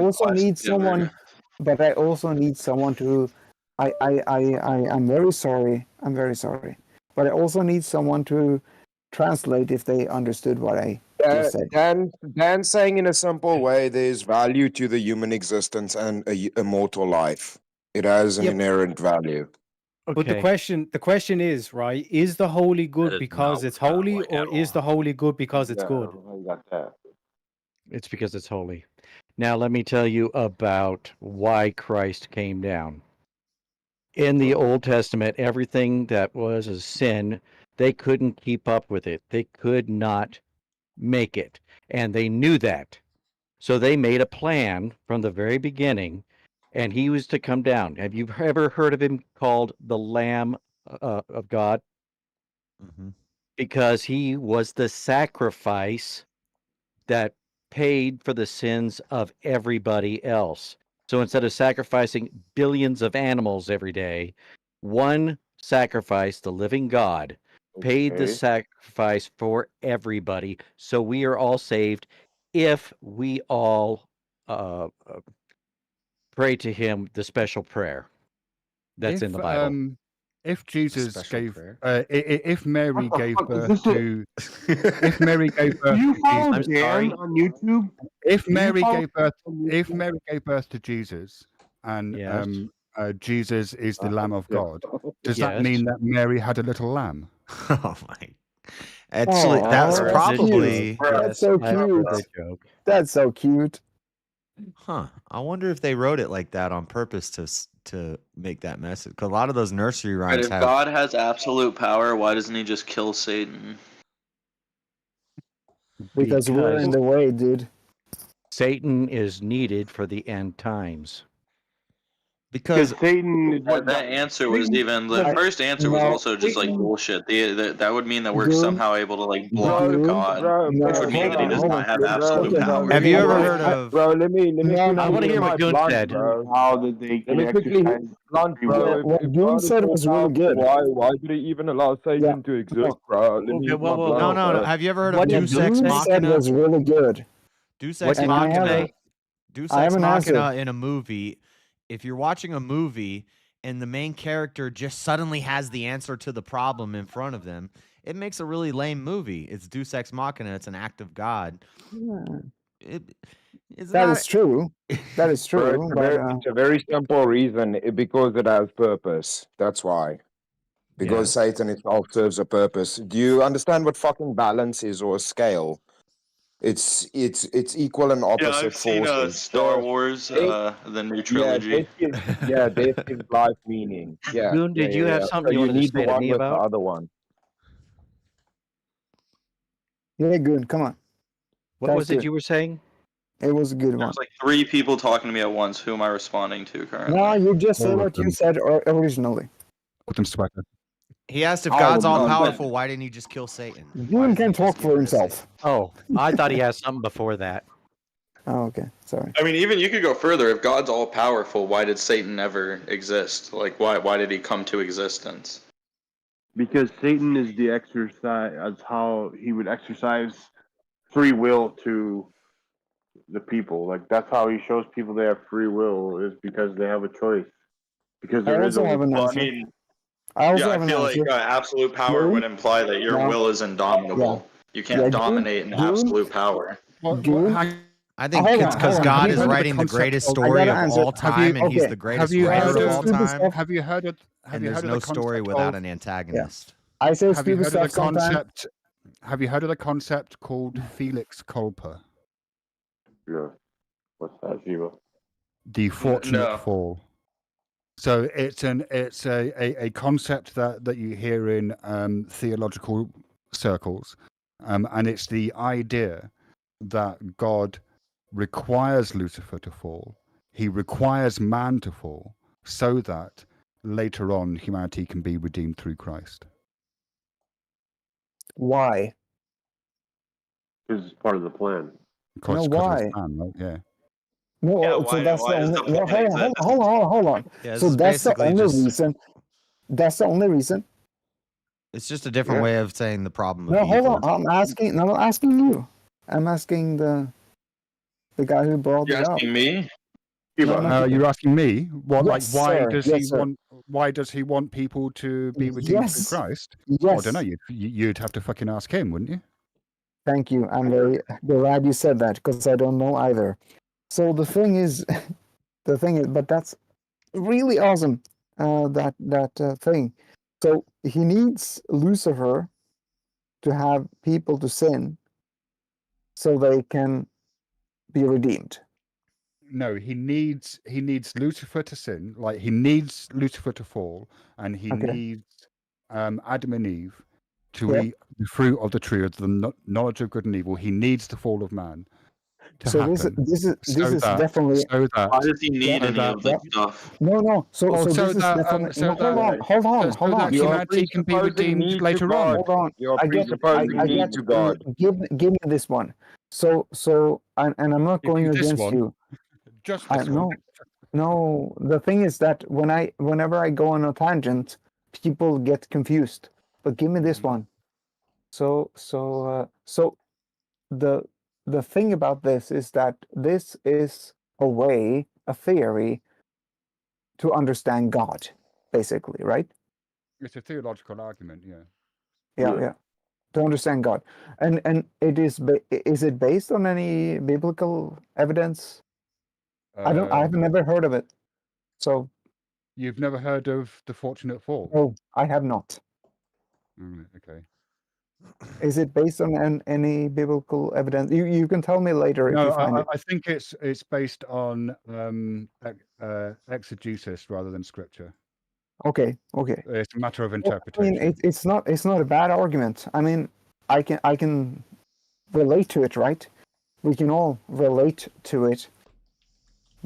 also need someone. But I also need someone to. I'm very sorry. I'm very sorry. But I also need someone to translate if they understood what I just said. Dan saying in a simple way, there's value to the human existence and a immortal life. It has an inherent value. But the question is, right, is the holy good because it's holy, or is the holy good because it's good? It's because it's holy. Now, let me tell you about why Christ came down. In the Old Testament, everything that was a sin, they couldn't keep up with it. They could not make it. And they knew that. So they made a plan from the very beginning, and he was to come down. Have you ever heard of him called the Lamb of God? Mm-hmm. Because he was the sacrifice that paid for the sins of everybody else. So instead of sacrificing billions of animals every day, one sacrifice, the living God, paid the Okay. sacrifice for everybody. So we are all saved if we all pray to him the special prayer that's in the Bible. If Jesus special gave, prayer? if Mary What the gave fuck is birth this? to, if Mary gave birth You to follow Jesus, Dan on YouTube? if Do you Mary follow gave birth, on YouTube? if Mary gave birth to Jesus, and Yes. Jesus is the Lamb of God, does that Yes. mean that Mary had a little lamb? Oh my! Actually, that's Aw, probably. cute. That's so I've heard cute. that joke. That's so cute. Huh. I wonder if they wrote it like that on purpose to make that message. Because a lot of those nursery Right, rhymes if have. God has absolute power, why doesn't he just kill Satan? Because we're in the way, dude. Satan is needed for the end times. Because Satan is what that answer was even the first answer was also just like bullshit. That would mean that we're somehow able to like block God, which would mean that he does not have absolute power. Have you ever heard of? Bro, let me I want to hear what Goon said. bro. how did they Let me quickly blunt, bro. What Goon said was really good. Why did he even allow Satan to exist, bro? Let me Okay, well, well, No, blunt, no, no. bro. Have you ever heard What of did Deus Ex Goon said Machina? was really good. Deus What Ex did I Machina. have Deus I have Ex an Machina answer. in a movie. If you're watching a movie and the main character just suddenly has the answer to the problem in front of them, it makes a really lame movie. It's Deus Ex Machina. It's an act of God. It's That not. is true. That is Bro, true. But it's a very simple reason. Because it has purpose. That's why. Because Satan itself serves a purpose. Do you understand what fucking balance is or a scale? It's equal and Yeah, opposite I've seen forces. Star Wars, the new trilogy. Death gives life meaning. Yeah. Goon, did you have So something you you wanted to need the say to one me with the about? other one. yeah, good. Come on. What That's was it good. you were saying? It was a good one. There's like 3 people talking to me at once. Who am I responding to currently? No, you just said All of what you them. said originally. Put them swagger. He asked if All God's of all them. powerful, why didn't he just kill Satan? Why Goon doesn't can he just talk get for rid of Satan? himself. Oh, I thought he had something before that. Oh, okay. Sorry. I mean, even you could go further. If God's all powerful, why did Satan ever exist? Like, why did he come to existence? Because Satan is the exercise, how he would exercise free will to the people. Like that's how he shows people they have free will is because they have a choice. Because I there is also a have an Well, I answer. mean, I also yeah, I have an feel like answer. absolute power Goon? would imply that your No. will is indomitable. You can't Yeah, dominate an Goon? absolute power. Goon? I think Hold it's on, because hold on. God Have is you heard of the writing the concept greatest of- I story gotta of answer. all time, and he's Okay. the greatest Have you writer heard of say all stupid time. stuff. Have you heard of? Have And you there's heard of no the story concept without of? an antagonist. I say Have you stupid heard of stuff the sometimes. concept? Have you heard of the concept called Felix Culpa? Yeah. What's that, Shiva? The fortunate No. fall. So it's a concept that you hear in theological circles, and it's the idea that God requires Lucifer to fall. He requires man to fall so that later on humanity can be redeemed through Christ. Why? Because it's part of the plan. Because No, of why? his plan, right? Yeah. No, Yeah, so why that's the does only. the No, plan hold on, exist? hold on. Yeah, this So is that's the basically only just reason. That's the only reason. it's just a different way of saying the problem of No, hold evil. on. I'm asking. No, I'm asking you. I'm asking the guy who brought You're it up. asking me? No, not you. You're asking me what, Yes, why sir. does Yes, he sir. want? Why does he want people to be redeemed through Yes. Christ? Yes. I don't know. You'd have to fucking ask him, wouldn't you? Thank you. I'm very glad you said that because I don't know either. So the thing is, but that's really awesome. That thing. So he needs Lucifer to have people to sin, so they can be redeemed. No, he needs Lucifer to sin. Like he needs Lucifer to fall, and he Okay. needs Adam and Eve to Yep. eat the fruit of the tree of the knowledge of good and evil. He needs the fall of man to So happen. this is definitely. Why does he need so any that of this stuff? No. So Oh, so this is that definitely. so No, that hold on. so that You are humanity can be presupposing redeemed need to later on. God. Hold on. You are I get. presupposing I need get. to God. Give me this one. So and I'm not Give going you this against one. you. Just this one. No. The thing is that whenever I go on a tangent, people get confused. But give me this one. So the thing about this is that this is a theory to understand God, basically, right? It's a theological argument, yeah. Yeah. To understand God, and it is it based on any biblical evidence? I've never heard of it. So You've never heard of the fortunate fall? no, I have not. Okay. Is it based on any biblical evidence? You can tell me later if No, you find it. I think it's based on exegesis rather than scripture. Okay. It's a matter of Well, interpretation. I mean, it's not a bad argument. I mean, I can relate to it, right? We can all relate to it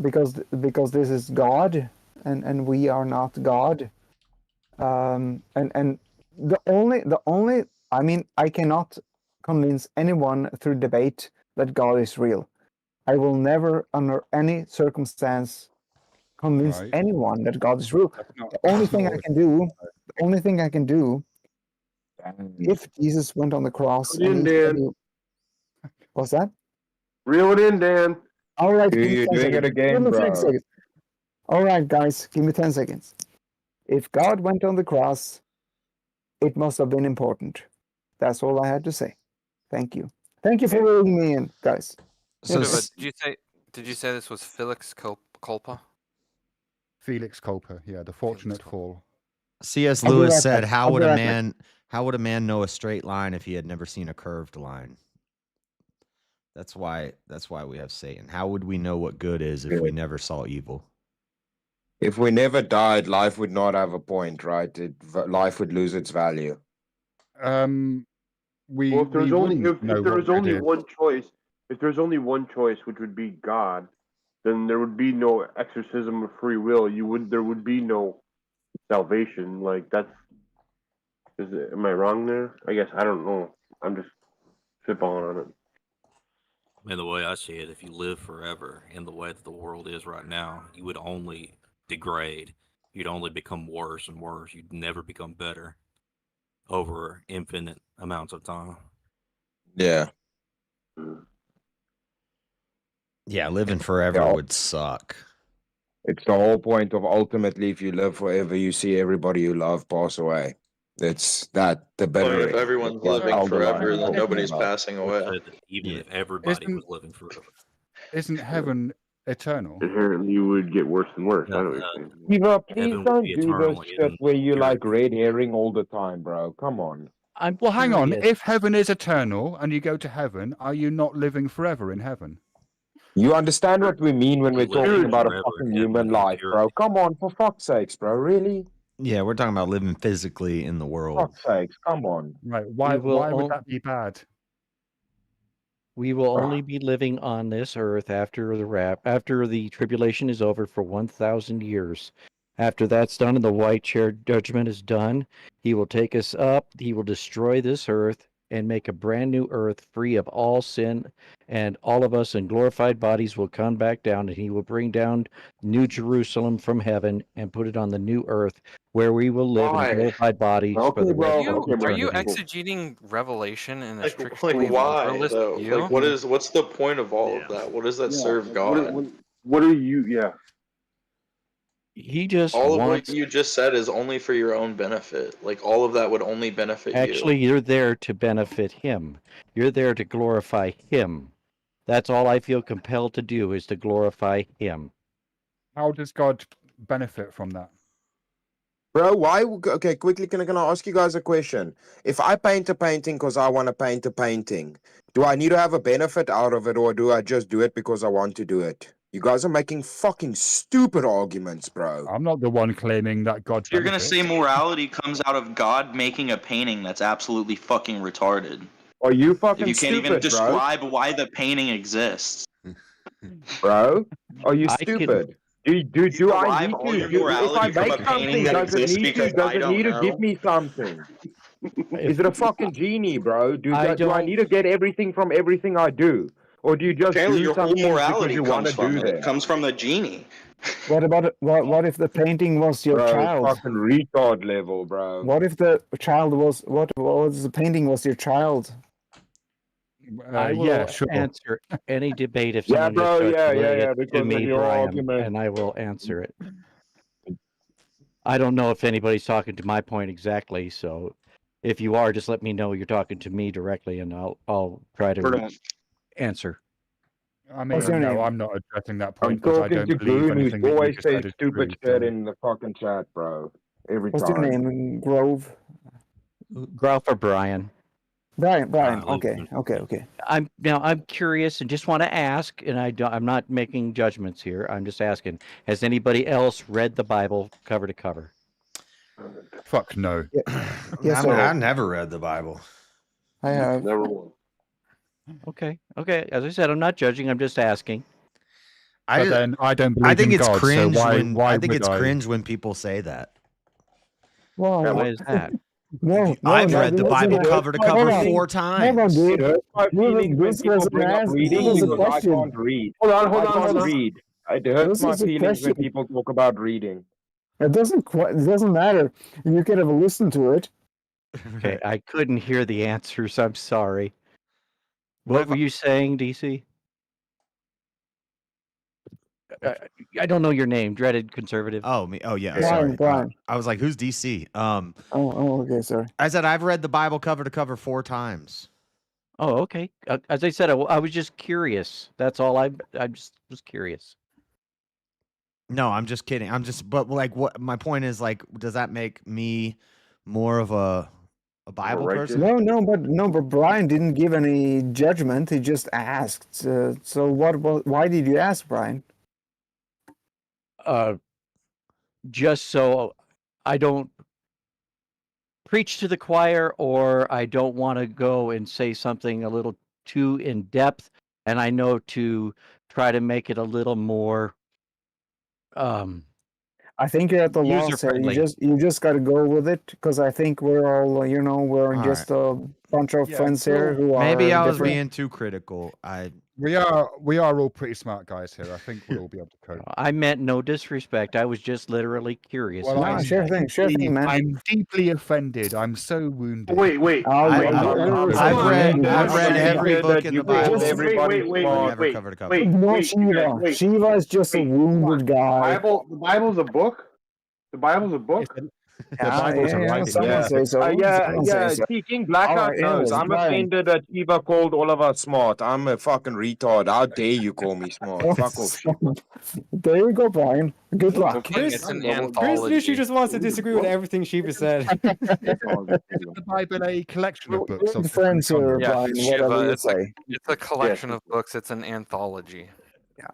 because this is God and we are not God. And the only I mean, I cannot convince anyone through debate that God is real. I will never, under any circumstance, convince Right. anyone that God is real. The only thing I can do, if Jesus went on the cross Reel it and in, Dan. What's that? Reel it in, Dan. All right, give me You're 10 doing it seconds. again, Give me 10 bro. seconds. All right, guys, give me 10 seconds. If God went on the cross, it must have been important. That's all I had to say. Thank you. Thank you for reeling me in, guys. So Yes. Did you say this was Felix Culpa? Felix Culpa, yeah, the fortunate fall. C.S. I'll be Lewis right said, back. how I'll would be a right back. man know a straight line if he had never seen a curved line? That's why we have Satan. How would we know what good is if we never saw evil? If we never died, life would not have a point, right? Life would lose its value. Well, if there's only if there was only is. one choice, if there's only one choice, which would be God, then there would be no exorcism of free will. There would be no salvation. Like am I wrong there? I guess I don't know. I'm just spitballing on it. I mean, the way I see it, if you live forever in the way that the world is right now, you would only degrade. You'd only become worse and worse. You'd never become better over infinite amounts of time. Yeah. Yeah, living forever would suck. It's the whole point of ultimately, if you live forever, you see everybody you love pass away. It's the Well, better. if everyone's living forever, then nobody's passing away. Even if everybody was living forever. Isn't heaven eternal? Inherently, you would get worse and worse. I know what you're saying. Eva, please Heaven would don't be do eternal this shit in where you like purity. red herring all the time, bro. Come on. Well, hang on. If heaven is eternal and you go to heaven, are you not living forever in heaven? You understand what we mean when we're talking about a forever fucking in human life, bro. Come on, for fuck's sakes, bro. Really? Yeah, we're talking about living physically in the world. Fuck's sakes, come on. Right. Why would that be bad? We will only be living on this earth after the tribulation is over for 1,000 years. After that's done and the white chair judgment is done, he will take us up, he will destroy this earth and make a brand new earth free of all sin, and all of us in glorified bodies will come back down, and he will bring down New Jerusalem from heaven and put it on the new earth where we will live in glorified bodies for the rest of eternity. Are you exegeting Revelation in a Like strictly why literalist though? view? Like what's the point of all of that? What does that serve God? What are you? Yeah. He just All of wants. what you just said is only for your own benefit. Like all of that would only benefit Actually, you. you're there to benefit him. You're there to glorify him. That's all I feel compelled to do, is to glorify him. How does God benefit from that? Bro, why? Okay, quickly, can I ask you guys a question? If I paint a painting because I want to paint a painting, do I need to have a benefit out of it, or do I just do it because I want to do it? You guys are making fucking stupid arguments, bro. I'm not the one claiming that God If you're gonna benefits. say morality comes out of God making a painting, that's absolutely fucking retarded. Are you fucking If you can't even stupid, bro? describe why the painting exists. Bro, are you I can- stupid? Do I derive need all to? your If I morality from make a something, painting that does it exists need to? because Does I it don't need to know? give me something? Is it a fucking genie, bro? Do I don't- need to get everything from everything I do, or do you just Apparently do your whole something because morality you want comes to from do it. It them? comes from the genie. What about what if the painting was your Bro, child? fucking retard level, bro. What if the child was what was the painting was your child? I will answer any debate if Yeah, someone bro, just starts yeah, laying yeah, it to because of me, your Brian, argument. and I will answer it. I don't know if anybody's talking to my point exactly, so if you are, just let me know you're talking to me directly, and I'll try to answer. I mean, What's your no, name? I'm not addressing that I'm point because I talking don't to believe Goon, who's anything that you always just said says is stupid true. shit in the fucking chat, bro. Every What's time. your name? Grove. Grove or Brian? Brian. Okay. I'm curious and just want to ask, and I'm not making judgments here. I'm just asking: has anybody else read the Bible cover to cover? Fuck no. Yes, sir. I never read the Bible. I have. Never won. Okay. As I said, I'm not judging. I'm just asking. But then I don't believe I think in it's God, cringe so when why I think would it's cringe when people say that. Well, Why is that? no, I've no, read the listen, Bible cover to cover 4 Hold on, times. dude. It hurts my feelings when This people was bring up reading this was a because I question. can't read. I can't read. It hurts This my is a feelings when question. people talk about reading. It doesn't matter. You could have listened to it. Okay, I couldn't hear the answers. I'm sorry. What were you saying, DC? I don't know your name. Dreaded Conservative. Oh, me. Oh, yeah. Brian, Sorry. Brian. I was like, who's DC? Okay, sorry. I said I've read the Bible cover to cover 4 times. Oh, okay. As I said, I was just curious. That's all. I just was curious. No, I'm just kidding. But like, what my point is, like, does that make me more of a Bible person? No, but Brian didn't give any judgment. He just asked. So why did you ask, Brian? Just so I don't preach to the choir, or I don't want to go and say something a little too in depth, and I know to try to make it a little more I think you're at the loss here. user-friendly. You just got to go with it, because I think we're all we're All just a bunch of friends here who are Maybe I was different. being too critical. We are all pretty smart guys here. I think we'll all be able to cope. I meant no disrespect. I was just literally curious. Well, I'm sure thing, man. I'm deeply offended. I'm so wounded. Wait. I've read every book in the Bible. Wait. Cover to cover. Not Shiva. Shiva is just a wounded guy. The Bible's a book? The Bible's a book? The Bible's a writing. Someone say so. Someone say so. See, King Blackout All right, knows. anyways, I'm Brian. offended that Shiva called all of us smart. I'm a fucking retard. How dare you call me smart? Fuck off. There you go, Brian. Good luck. Chris literally just wants to disagree with everything Shiva said. Isn't the Bible a collection of books of friends here, Yeah, Brian. Shiva, Whatever you it's say. a collection of books. It's an anthology.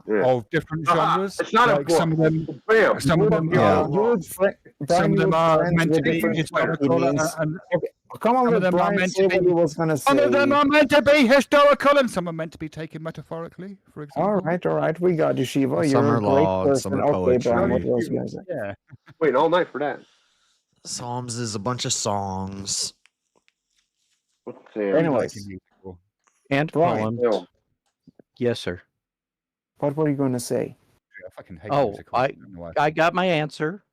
of different genres. It's not a like book. some of them, Bam. some of them are, Brian, some of them are friends meant with to be different historical, opinions. and Come on, some of let them are Brian meant say to what be. he was going to say. Some of them are meant to be historical, and some are meant to be taken metaphorically. For example. All right. We got you, Shiva. You're Some a are great law, and person. some are Okay, Brian, what poetry. else you guys say? Yeah. Wait, all night for that. Psalms is a bunch of songs. Anyways, And Brian, poems. Yes, sir. what were you going to say? I fucking hate Oh, musicals. I don't know why. I got my answer.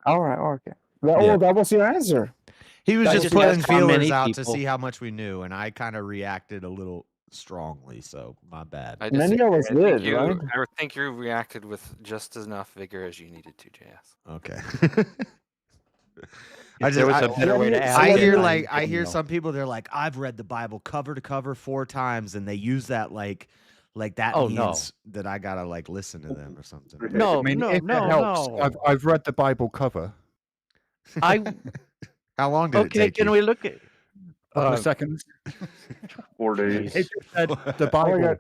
All right, okay. Yeah. That was your answer. He was I just just putting asked how many feelers out to people- see how much we knew, and I kind of reacted a little strongly, so my bad. I Many disagree. of us I think did, you- right? I think you reacted with just enough vigor as you needed to, JS. Okay. There was a better way to ask I it, hear I I don't hear know. some people, they're like, I've read the Bible cover to cover 4 times, and they use that like that Oh, no. means that I gotta like listen to them or something. No, I mean, no, if it no, helps, no. I've read the Bible cover. I How long did it okay. take Can you? we look at? Couple of seconds. 4 days. It just said the Oh my Bible. God.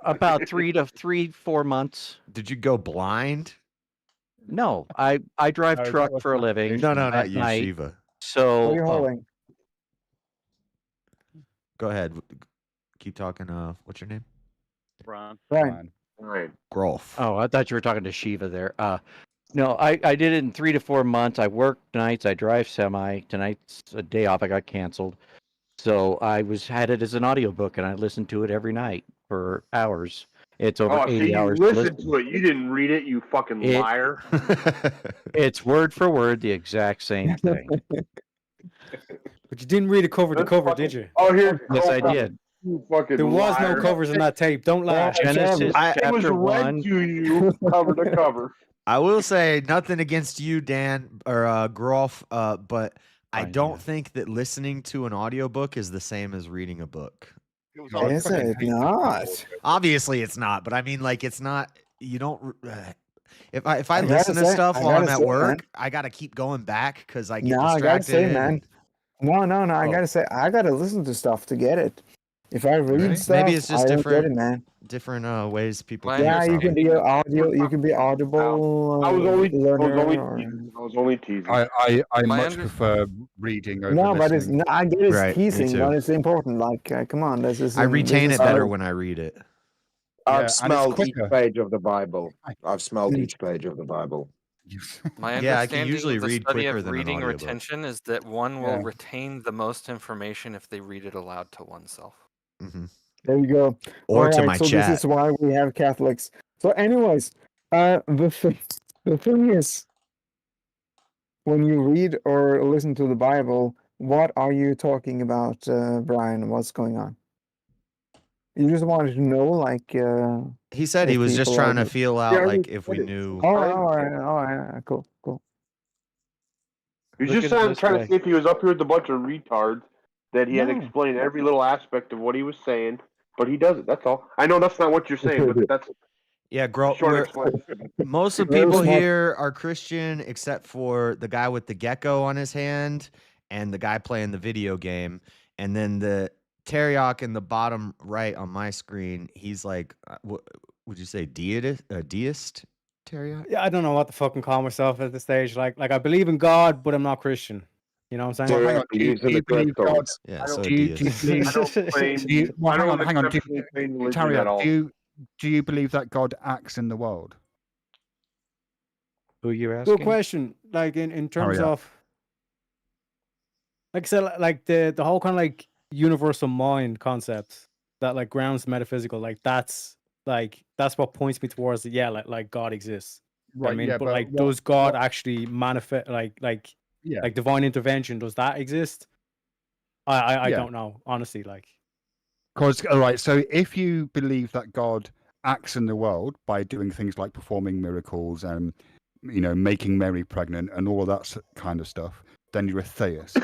About 4 months. Did you go blind? No, I drive No, that truck was for a not living. No, at not you, night. Shiva. What So are you holding? Go ahead. Keep talking. What's your name? Brian. Brian. Right. Grolf. Oh, I thought you were talking to Shiva there. No, I did it in 3 to 4 months. I work nights. I drive semi. Tonight's a day off. I got canceled. So I had it as an audiobook, and I listened to it every night for hours. It's over Oh, so 80 you hours to listened listen. to it. You didn't read it, you fucking It- liar. It's word for word the exact same thing. But you didn't read it cover to cover, did you? Oh, here. Yes, I did. You fucking There was no liar. covers in that tape. Don't lie. Genesis It was chapter read 1. to you cover to cover. I will say nothing against you, Dan or Grolf, but I don't think that listening to an audiobook is the same as reading a book. Is it not? Obviously, it's not. But I mean, like, it's not. You don't. If I I listen gotta to say- stuff I while I'm gotta at say, work, man. I gotta keep going back because I get No, I distracted. gotta say, man. and- No. I Oh. gotta say, I gotta listen to stuff to get it. If I read Really? stuff, Maybe it's just I don't different. get it, man. Different ways people. Well, Yeah, here's you can be audio. You can be audible. I was only learner, or- teasing. I was only teasing. I My much under- prefer reading over No, but it's listening. I get it's Right, me teasing, too. but it's important. Like, come on, this is. I retain this it is better how- when I read it. I've smelled each page of the Bible. I've smelled each page of the Bible. My Yeah, I can understanding usually of the read study quicker of than an reading audiobook. retention is that one will Yeah. retain the most information if they read it aloud to oneself. There you go. Or All to right, my so chat. this is why we have Catholics. So, anyways, the thing is, when you read or listen to the Bible, what are you talking about, Brian? What's going on? You just wanted to know, like. He said he if was just people trying are- to feel out, like, if we knew. Oh, all right, cool. He's Look just at it trying this to way. see if he was up here with a bunch of retards that he had No. explained every little aspect of what he was saying, but he doesn't. That's all. I know that's not what you're saying, but that's Yeah, a short explanation. most of the Very people smart. here are Christian, except for the guy with the gecko on his hand and the guy playing the video game. And then the Teriak in the bottom right on my screen, he's like, what would you say, deist? Teriak? Yeah, I don't know what to fucking call myself at this stage. Like I believe in God, but I'm not Christian. You know what I'm saying? Well, hang on. Do you believe God? Yeah, I so don't- a Do you deist. believe? I don't claim. Do you, well, I hang don't on, hang on. accept any claim religion Tariq, at all. do you believe that God acts in the world? Who you asking? Good question. Like in terms Hurry up. of, like I said, like the whole kind of like universal mind concept that like grounds the metaphysical. Like that's what points me towards it. Yeah, like God exists. You know what I Right, mean, yeah, but but like, what- does God what- actually manifest? Like Yeah. like divine intervention? Does that exist? I Yeah. don't know, honestly. Like, Because, all right, so if you believe that God acts in the world by doing things like performing miracles and, making Mary pregnant and all of that kind of stuff, then you're a theist.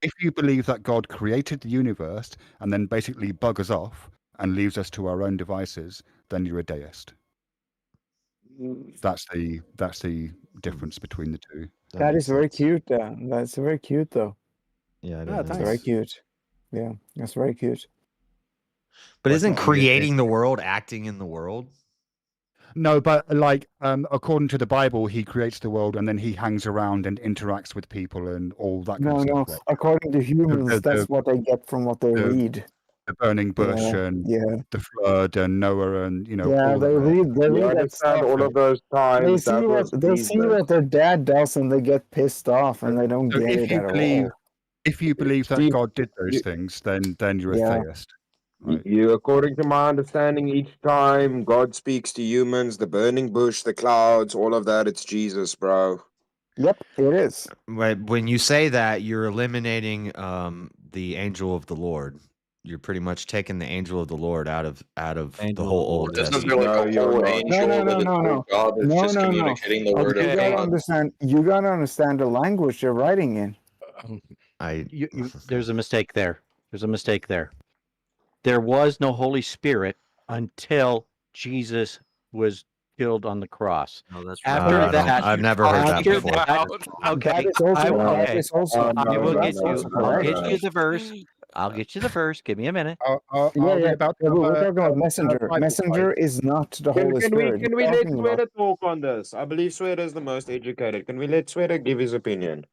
If you believe that God created the universe and then basically buggers off and leaves us to our own devices, then you're a deist. That's the difference between the two. That is very cute. That's very cute, though. Yeah, it That's is. very cute. Yeah, that's very cute. But Well, isn't it's not really a creating the world acting in the world? No, but like according to the Bible, he creates the world and then he hangs around and interacts with people and all that kind No, of no. stuff. Right? According to humans, that's what they get from what they read. The burning bush and the flood and Noah and Yeah, all they that. read. They You read that understand stuff. all of those They times see that what was they see what their dad does, and they get pissed off, and they don't So get it at all. if you believe that God did those things, then you're a Yeah. theist. Right. You, according to my understanding, each time God speaks to humans, the burning bush, the clouds, all of that, it's Jesus, bro. Yep, it is. Right. When you say that, you're eliminating the angel of the Lord. You're pretty much taking the angel of the Lord out of the whole Old Isn't Testament. there like a whole angel that is No. God that's No, just no, no. communicating the word You of gotta God? understand. You gotta understand the language you're writing in. There's a mistake there. There was no Holy Spirit until Jesus was killed on the cross. No, that's After right. that, I've never heard that after before. Okay, That is also- I will, that okay. is also- I will no, get that's you. also I'll correct. get you the verse. I'll get you the verse. Give me a minute. Are Yeah. we about to We're have talking about messenger. Bible Messenger fight? is not the Holy Can Spirit. we We're let talking about- Sweda talk on this? I believe Sweda is the most educated. Can we let Sweda give his opinion?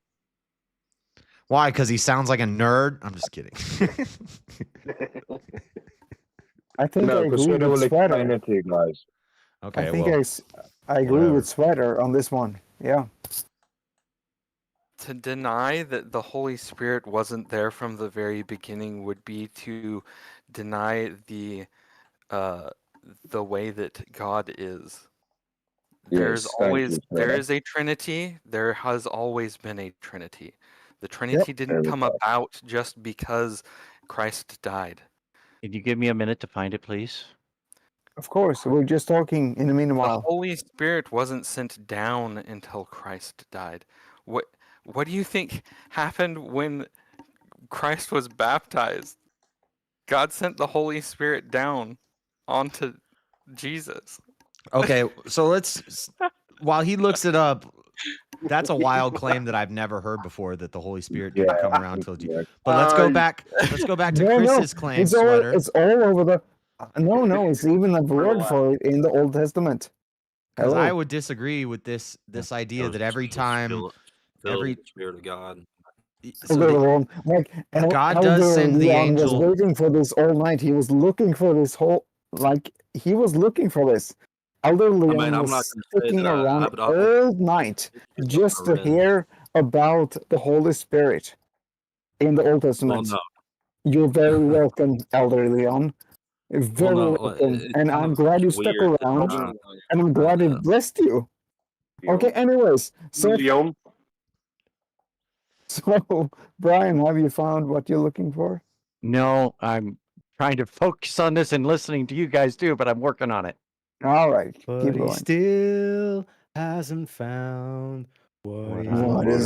Why? Because he sounds like a nerd? I'm just kidding. I think No, I because agree Sweda will with explain Sweater. it to you guys. Okay, I think well, I agree whatever. with Sweater on this one. Yeah. to deny that the Holy Spirit wasn't there from the very beginning would be to deny the way that God is. There's Yes, thank always you, there Sweda. is a Trinity. There has always been a Trinity. The Trinity There didn't we come go. about just because Christ died. Can you give me a minute to find it, please? Of course. We're just talking in the The meanwhile. Holy Spirit wasn't sent down until Christ died. What do you think happened when Christ was baptized? God sent the Holy Spirit down onto Jesus. Okay, so let's. While he looks it up, that's a wild claim that I've never heard before, that the Holy Spirit didn't come around till. But let's go back. Let's go back to Chris's claim, It's all, Sweater. it's all over the. No, it's even a word for it in the Old Testament. Because Hello. I would disagree with this idea that every time, filled every with the Spirit of God. so the, Like God does send the Leon was angel. waiting for this all night. He was looking for this whole like he was looking for this. Elder Leon I'm not was going to say sticking that around all night just to read. hear about the Holy Spirit in the Old Testament. no. You're very welcome, Elder Leon. You're very welcome, and I'm glad you stuck around, and I'm glad it blessed you. Okay, anyways, so Brian, have you found what you're looking for? No, I'm trying to focus on this and listening to you guys too, but I'm working on it. All right, But keep he going. still hasn't found what he's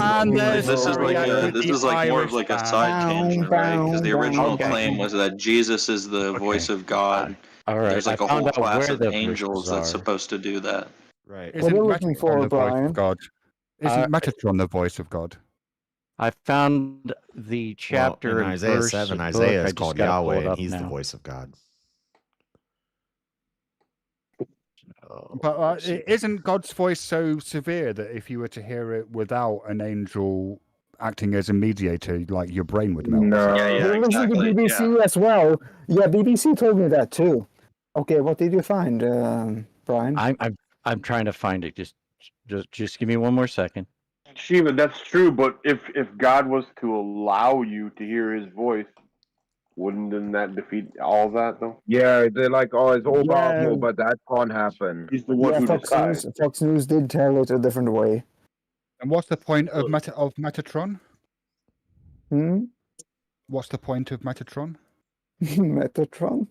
This is like more of like a side tangent, right? Because the original claim was that Jesus is the voice of God. All right, There's like I a whole found out class where of the angels verses that's are. supposed to do that. Right. What are you looking for, the voice Brian? of God? Isn't Metatron the voice of God? I found the chapter in and Isaiah verse 7, book. Isaiah I is just called gotta pull Yahweh, it and up he's the now. voice of God. But isn't God's voice so severe that if you were to hear it without an angel acting as a mediator, like your brain would melt? No. You listen to BBC as well. Yeah, BBC told me that too. Okay, what did you find, Brian? I'm trying to find it. Just give me one more second. Shiva, that's true, but if God was to allow you to hear his voice, wouldn't that defeat all that though? Yeah, they're like, oh, it's all Yeah. powerful, but that can't happen. He's the one Yeah, who Fox decides. News did tell it a different way. And what's the point of Metatron? What's the point of Metatron? Metatron?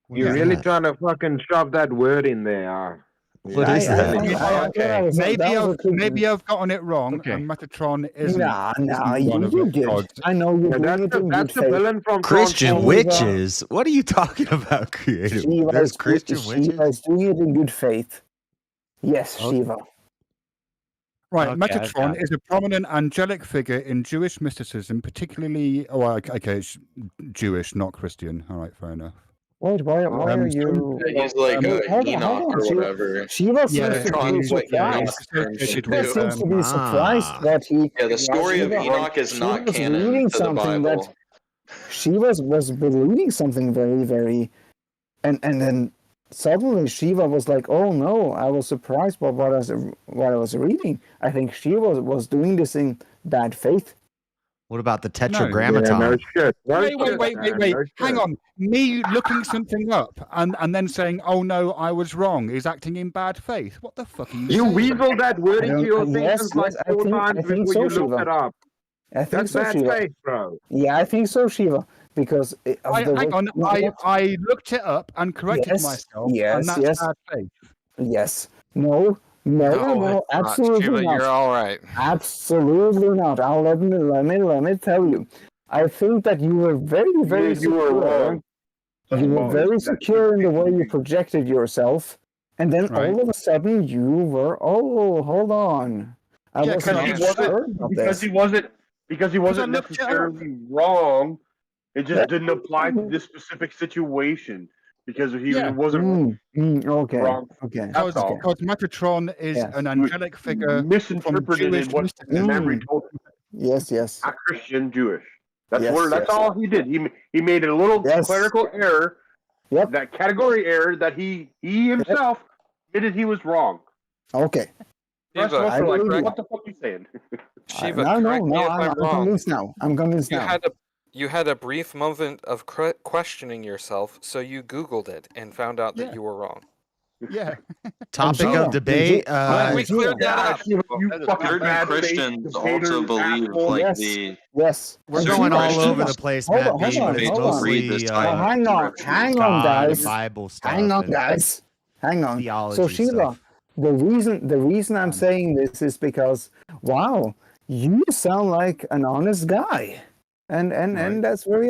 You're really trying to fucking shove that word in there. What is that? Maybe I've gotten it wrong, and Metatron isn't. Nah, isn't one of you did. God's. I know you're doing it in good faith. Christian witches? What are you talking about, Creative? There's Christian witches? Shiva is doing it in good faith. Yes, Shiva. Right, Okay, I've got Metatron it. is a prominent angelic figure in Jewish mysticism, particularly. Oh, okay, it's Jewish, not Christian. All right, fair enough. Wait, why are you? He's like hold Enoch on. or whatever. Shiva seems to Metatron be is what Enoch surprised. turns Shiva into. seems to be surprised that he. Yeah, the story of Enoch is not Shiva's canon reading to the something Bible. that Shiva was believing something very, very, and then suddenly Shiva was like, "Oh no!" I was surprised by what I was reading. I think Shiva was doing this in bad faith. What about the Tetragrammaton? Wait. Hang on. Me looking something up and then saying, "Oh no, I was wrong," is acting in bad faith. What the fuck are you saying? You weaseled that word into your Yes, sentence like I 4 think times before so, you looked Shiva. it up. I think That's so, bad Shiva. faith, bro. Yeah, I think so, Shiva. Because Hang on. I looked it up and corrected myself, and that's bad faith. Yes. No, absolutely Shiva, not. you're all right. Absolutely not. Let me tell you. I think that you were very, very You were secure. wrong. You were very secure in the way you projected yourself, and then all of a sudden you were. Oh, hold on. I wasn't sure about because this. he wasn't necessarily wrong. It just didn't apply to this specific situation because he wasn't okay. wrong. Okay. That's all. Because Metatron is an angelic figure Misinterpreted from Jewish in what mysticism. memory told him. Yes. Not Christian, Jewish. That's Yes, that's all he did. He made a little clerical error. Yep. That category error that he himself admitted he was wrong. Okay. Rest of us are like, what the fuck are you saying? Shiva, No, correct me if I'm wrong. convinced now. I'm convinced now. You had a brief moment of questioning yourself, so you Googled it and found out that you were wrong. Yeah. Topic of debate. We cleared that up. Certain Christians also believe like the. Yes. We're certain going all Christians- over the place, Matt B, but it's mostly hang on, God, guys. Bible stuff. Hang on, and guys. Hang on. theology So Shiva, stuff. the reason I'm saying this is because you sound like an honest guy. And that's very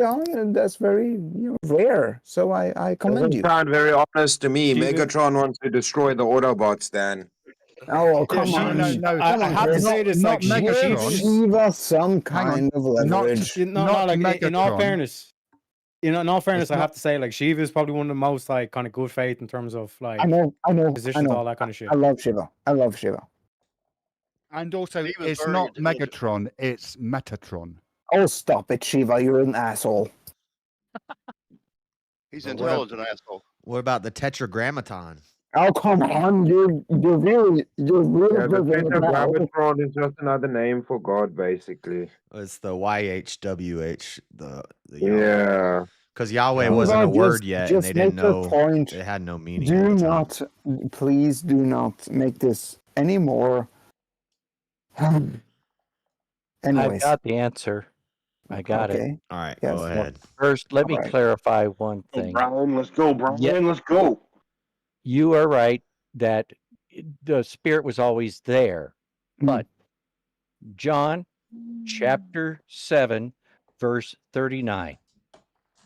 that's very rare. So I commend you. Doesn't sound very honest to me. Megatron wants to destroy the Autobots then. Oh, come on. No. I have to say this, like, Shiva some kind of leverage. In all fairness, in all fairness, I have to say, like, Shiva is probably one of the most, like, kind of good faith in terms of, like, I know, positions, all that kind of shit. I love Shiva. And also, it's not Megatron, it's Metatron. Oh, stop it, Shiva! You're an asshole. He's an intelligent asshole. What about the Tetragrammaton? Oh, come on, you're really Yeah, the figuring it out. Tetragrammaton is just another name for God, basically. It's the YHWH. The Yeah. because Yahweh wasn't a word yet, and they didn't make your know. point. It had no meaning at Do the time. not, please do not make this anymore. I've Anyways. got the answer. I got it. Okay. All right, Yes. go ahead. First, let me All right. clarify one Oh, thing. Brian, let's go, Brian. Yeah. Let's go. You are right that the Spirit was always there. But John chapter 7, verse 39.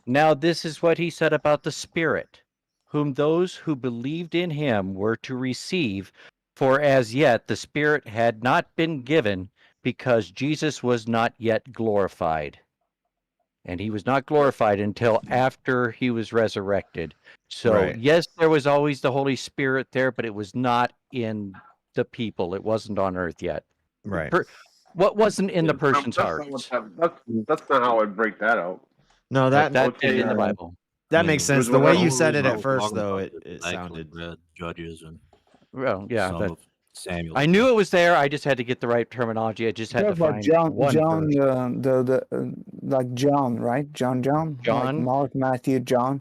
Now this is what he said about the Spirit, whom those who believed in him were to receive, for as yet the Spirit had not been given, because Jesus was not yet glorified. And he was not glorified until after he was resurrected. So, Right. yes, there was always the Holy Spirit there, but it was not in the people. It wasn't on earth yet. Right. What wasn't in the person's heart? That's not how I'd break that out. No, That's Okay, in the Bible. that makes sense. The way you said it at We're first, talking though, about it the actually sounded. read Judges and Well, yeah. some of Samuel. I knew it was there. I just had to get the right terminology. I just had to find John, one verse. like John, right? John, like Mark, Matthew, John.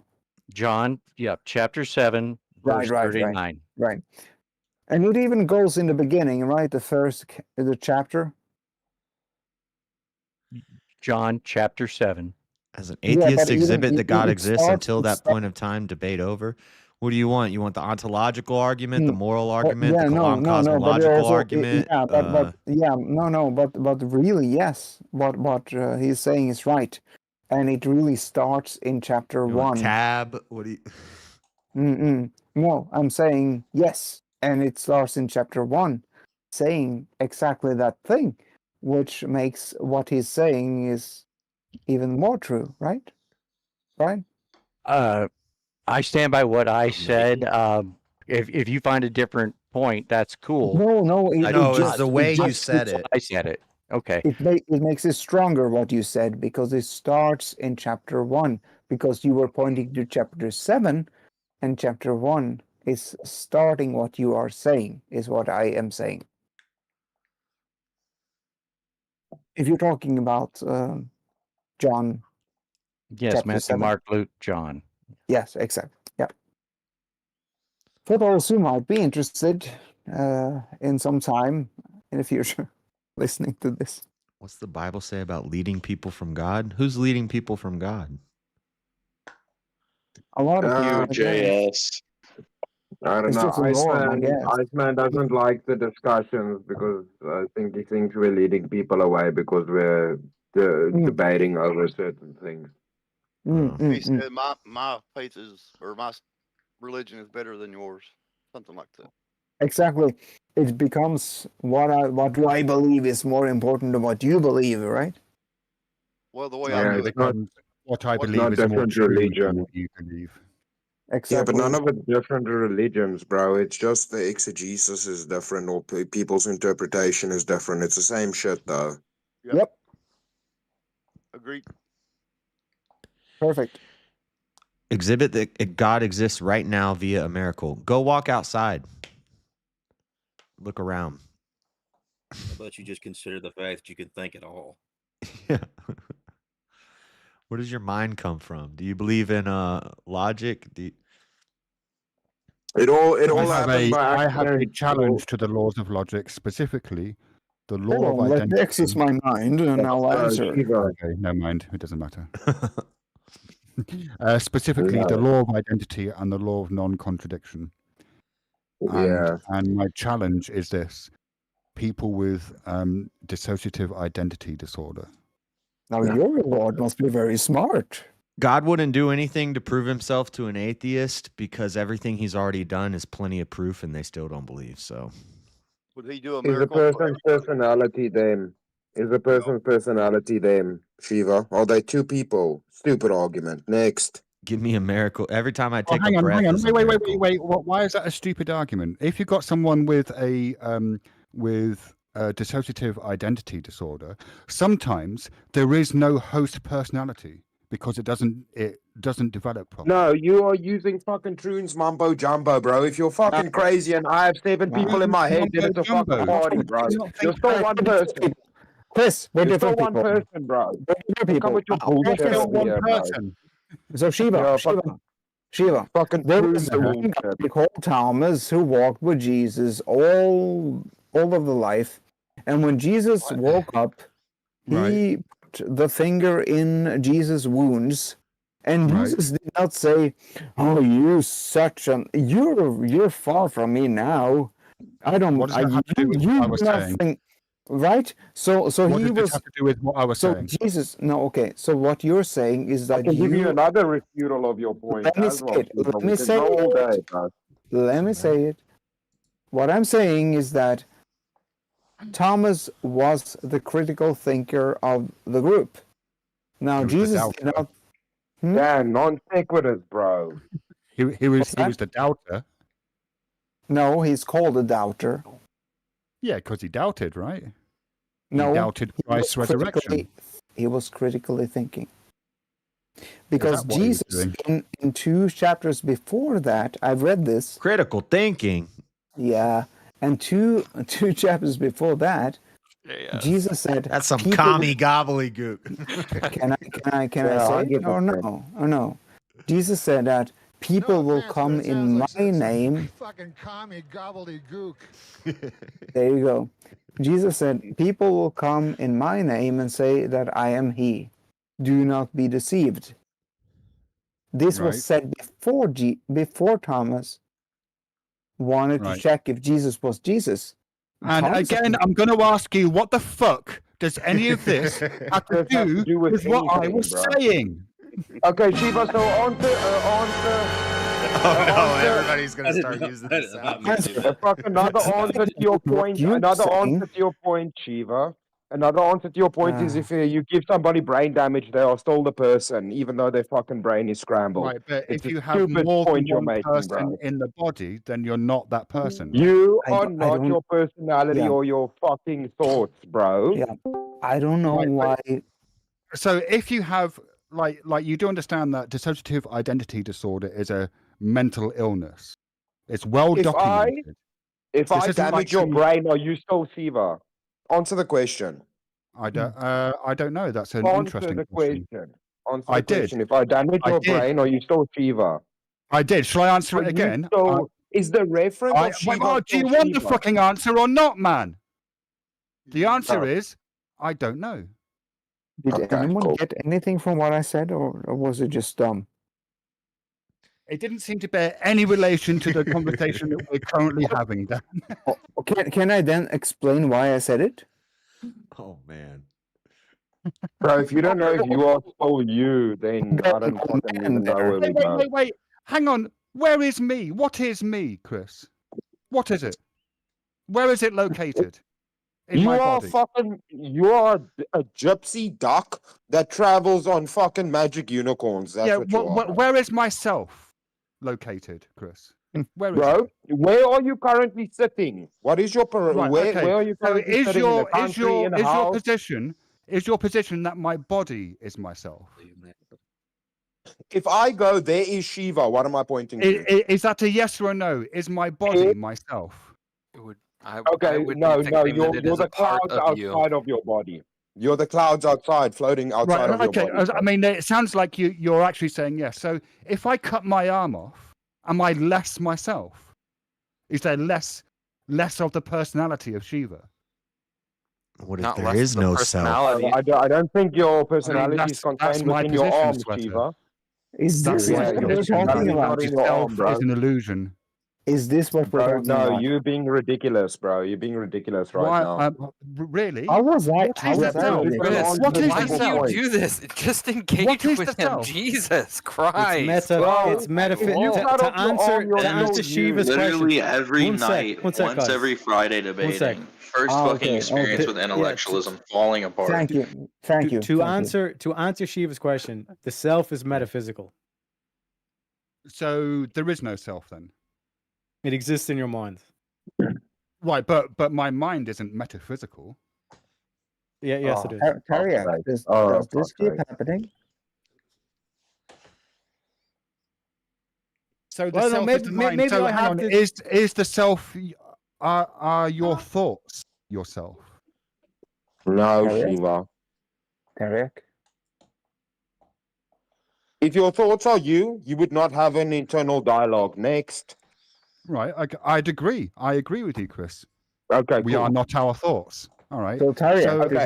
John, yeah, chapter 7, verse 39. Right. And it even goes in the beginning, right? The chapter. John chapter 7. As an Yeah, atheist but even- exhibit that God it exists starts- until it that start- point of time, debate over. What do you want? You want the ontological argument, the moral argument, yeah, the no, cosmological also, argument? but really, yes, what he's saying is right, and it really starts in chapter you want 1. tab? What do you? No, I'm saying yes, and it starts in chapter 1, saying exactly that thing, which makes what he's saying is even more true, right? Right? I stand by what I said. If you find a different point, that's cool. No, it's the way you said it. I said it. Okay. It makes it stronger what you said, because it starts in chapter 1, because you were pointing to chapter 7, and chapter 1 is starting what you are saying, is what I am saying. If you're talking about John. Yes, chapter Matthew, 7. Mark, Luke, John. Yes, exactly. Yeah. For those who might be interested in some time in the future listening to this. What's the Bible say about leading people from God? Who's leading people from God? A lot of people. UJS. I don't It's know. just a norm, I guess. Iceman doesn't like the discussions because I think he thinks we're leading people away because we're debating over certain things. He said, "My faith is, or my religion is better than yours," something like that. Exactly. It becomes what do I believe is more important than what you believe, right? Well, the way Yeah, I do it's it, not- What I it's believe not is more different true than religion. what you believe. Exactly. Yeah, but none of it's different religions, bro. It's just the exegesis is different, or people's interpretation is different. It's the same shit, though. Yep. Agreed. Perfect. Exhibit that God exists right now via a miracle. Go walk outside. Look around. How about you just consider the fact that you can think at all? Where does your mind come from? Do you believe in logic? It all I have a challenge to the laws of logic, specifically the law Hold of on, let identity. me access my mind and I'll answer. Okay, no mind. It doesn't matter. Specifically, the law of identity and the law of non-contradiction. And my challenge is this: people with dissociative identity disorder. Now your Lord must be very smart. God wouldn't do anything to prove himself to an atheist because everything he's already done is plenty of proof and they still don't believe. So would he do a Is the miracle? person's personality them? Is the person's personality them, Shiva? Are they two people? Stupid argument. Next. give me a miracle. Every time I take hang a on, breath, hang on. is a miracle. Wait. Why is that a stupid argument? If you've got someone with a dissociative identity disorder, sometimes there is no host personality because it doesn't develop properly. No, you are using fucking Troon's mumbo jumbo, bro. If you're fucking crazy and I have 7 people in my head, then it's a fucking party, bro. You're still one person. Chris, we're You're still different one people. person, bro. We're different Don't come people. with your bullshit Chris, over here, bro. So Shiva, fucking there Troon was the one guy bullshit. called Thomas who walked with Jesus all of the life, and when Jesus woke up, he put the finger in Jesus' wounds, and Jesus did not say, "Oh, you such an you're far from me now. I don't. What does that have to do with what I was saying? Nothing." Right? So What he does was. this have to do with what I was So saying? Jesus, no, okay. So what you're saying is that I can give you another refutal of your point Let me as say well. it. Shiva. Let We me can say go all it. day, bro. Let me say it. What I'm saying is that Thomas was the critical thinker of the group. Now He was the Jesus doubter. did not. Yeah, non sequiturs, bro. He was the doubter. No, he's called a doubter. Yeah, because he doubted, right? No, he doubted Christ's resurrection. He was critically thinking. Is Because that what he was Jesus, doing? in 2 chapters before that, I've read this. Critical thinking. Yeah, and two chapters before that, Jesus said, That's some people- commie gobbledygook. Can I Yeah, say it or 100%. no? Or no? Jesus said that people will come in my name. Fucking commie gobbledygook. There you go. Jesus said, people will come in my name and say that I am he. Do not be deceived. This was said before Thomas wanted to check if Jesus was Jesus. And Thomas again, I'm going to ask you, what the fuck does any of this have to do with what I anything, was bro. saying? Okay, Shiva, so answer. Oh no, everybody's gonna start using this. Another answer to your point. Another answer to your point, Shiva. Another answer to your point is if you give somebody brain damage, they are still the person, even though their fucking brain is scrambled. Right, but It's if a you have stupid more than point you're one making, person bro. in the body, then you're not that person. You I are don't- not your personality Yeah. or your fucking thoughts, bro. Yeah, I don't know why. So if you have like you do understand that dissociative identity disorder is a mental illness. It's well documented. If This I isn't damage like your some- brain, are you still Shiva? Answer the question. I don't know. That's an Answer interesting the question. question. Answer I the question. did. If I damage I your did. brain, are you still Shiva? I did. Shall I answer Are it you again? still- is the reference of Shiva do you still want the Shiva? fucking answer or not, man? The answer is I don't know. Did anyone get anything from what I said, or was it just dumb? It didn't seem to bear any relation to the conversation that we're currently having, Dan. Can I then explain why I said it? Oh man. Bro, if you don't know if you are still you, then I don't fucking even know where we go. Wait. Hang on. Where is me? What is me, Chris? What is it? Where is it located? In You my are body. you are a gypsy duck that travels on fucking magic unicorns. That's what you are. Where is myself located, Chris? Where is Bro, it? where are you currently sitting? What is your Right, where okay. are you So currently sitting? In the country, in a house? Is your position that my body is myself? If I go, there is Shiva. What am I pointing to? Is that a yes or a no? Is my body myself? Okay, no, you're the clouds outside of your body. You're the clouds outside, floating outside of your body. I mean, it sounds like you're actually saying yes. So if I cut my arm off, am I less myself? Is there less of the personality of Shiva? What if Not there less is of the no self? I don't think your personality that's- is that's contained my within your position, arm, Sweater. Shiva. Is That's this my what we're position. talking Personality about? not in your arm, Self bro. is an illusion. Is this what we're Bro, talking no, about? you're being ridiculous, bro. You're being ridiculous right Why? now. Really? How was I? What How is was the I self? ridiculous? What is Why the do you self? do this? Just engage What is with the him. self? Jesus Christ. It's metaphysical. To answer Shiva's question. Literally every One sec, night, one sec, once guys. every Friday sec. debating. First fucking experience with intellectualism falling apart. Thank you. To answer Shiva's question, the self is metaphysical. So there is no self then. It exists in your mind. Right, but my mind isn't metaphysical. Yeah, yes, it is. Terry, does this keep happening? So the Well, no, self maybe- is the mind. maybe so I hang have on, this- is the self are your thoughts yourself? No, Tarek? Shiva. Tarek? If your thoughts are you, you would not have an internal dialogue. Next. Right. I'd agree. I agree with you, Chris. Okay, we cool. are not our thoughts. All right. So, Tarek, So okay.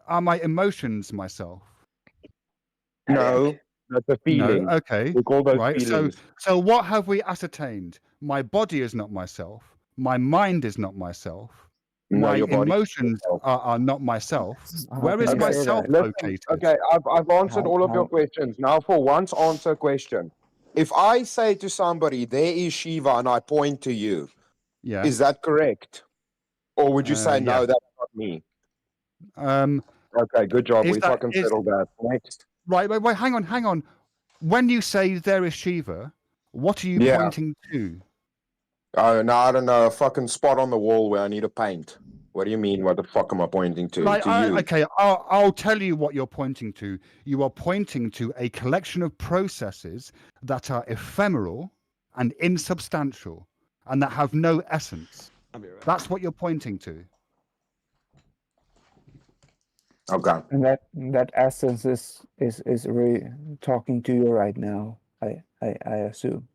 are my emotions myself? No, that's a feeling. No. Okay. We call those Right. feelings. So what have we ascertained? My body is not myself. My mind is not myself. No, My your body is emotions are not myself. How Where can is you say myself that? Listen, located? okay, I've answered all of your How- questions. Now, for once, answer a question. If I say to somebody, there is Shiva, and I point to you, Yeah. is that correct? Or would you say, no, yeah. that's not me? Um, Okay, good job. is We that- fucking is- settled that. Next. Right. Wait. Hang on. When you say there is Shiva, what are you Yeah. pointing to? Oh, no, I don't know. A fucking spot on the wall where I need to paint. What do you mean? What the fuck am I pointing to? Like, To you. okay, I'll tell you what you're pointing to. You are pointing to a collection of processes that are ephemeral and insubstantial and that have no essence. That's what you're pointing to. Okay. And that essence is really talking to you right now. I assume.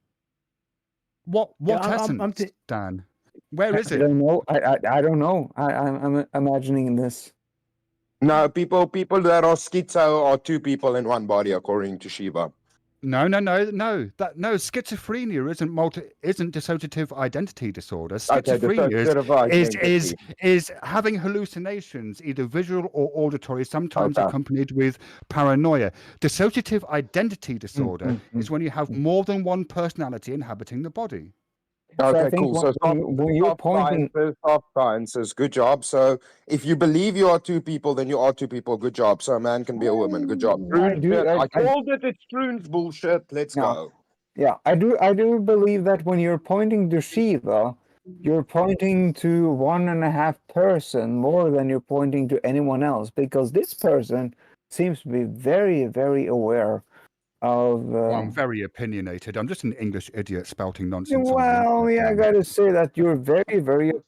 What I'm essence, Dan? Where is I it? don't know. I don't know. I'm imagining this. No, people that are schizo are two people in one body, according to Shiva. No. Schizophrenia isn't dissociative identity disorder. Schizophrenia dissociative is having hallucinations, either visual or auditory, sometimes accompanied with paranoia. Dissociative identity disorder is when you have more than one personality inhabiting the body. Okay, cool. So when you're pointing, soft sciences, good job. So if you believe you are two people, then you are two people. Good job. So a man can be a woman. Good job. I called it. It's Troon's bullshit. Let's go. Yeah, I do believe that when you're pointing to Shiva, you're pointing to 1.5 person more than you're pointing to anyone else, because this person seems to be very, very aware of. Well, I'm very opinionated. I'm just an English idiot spouting nonsense. Well, yeah, I gotta say that you're very, very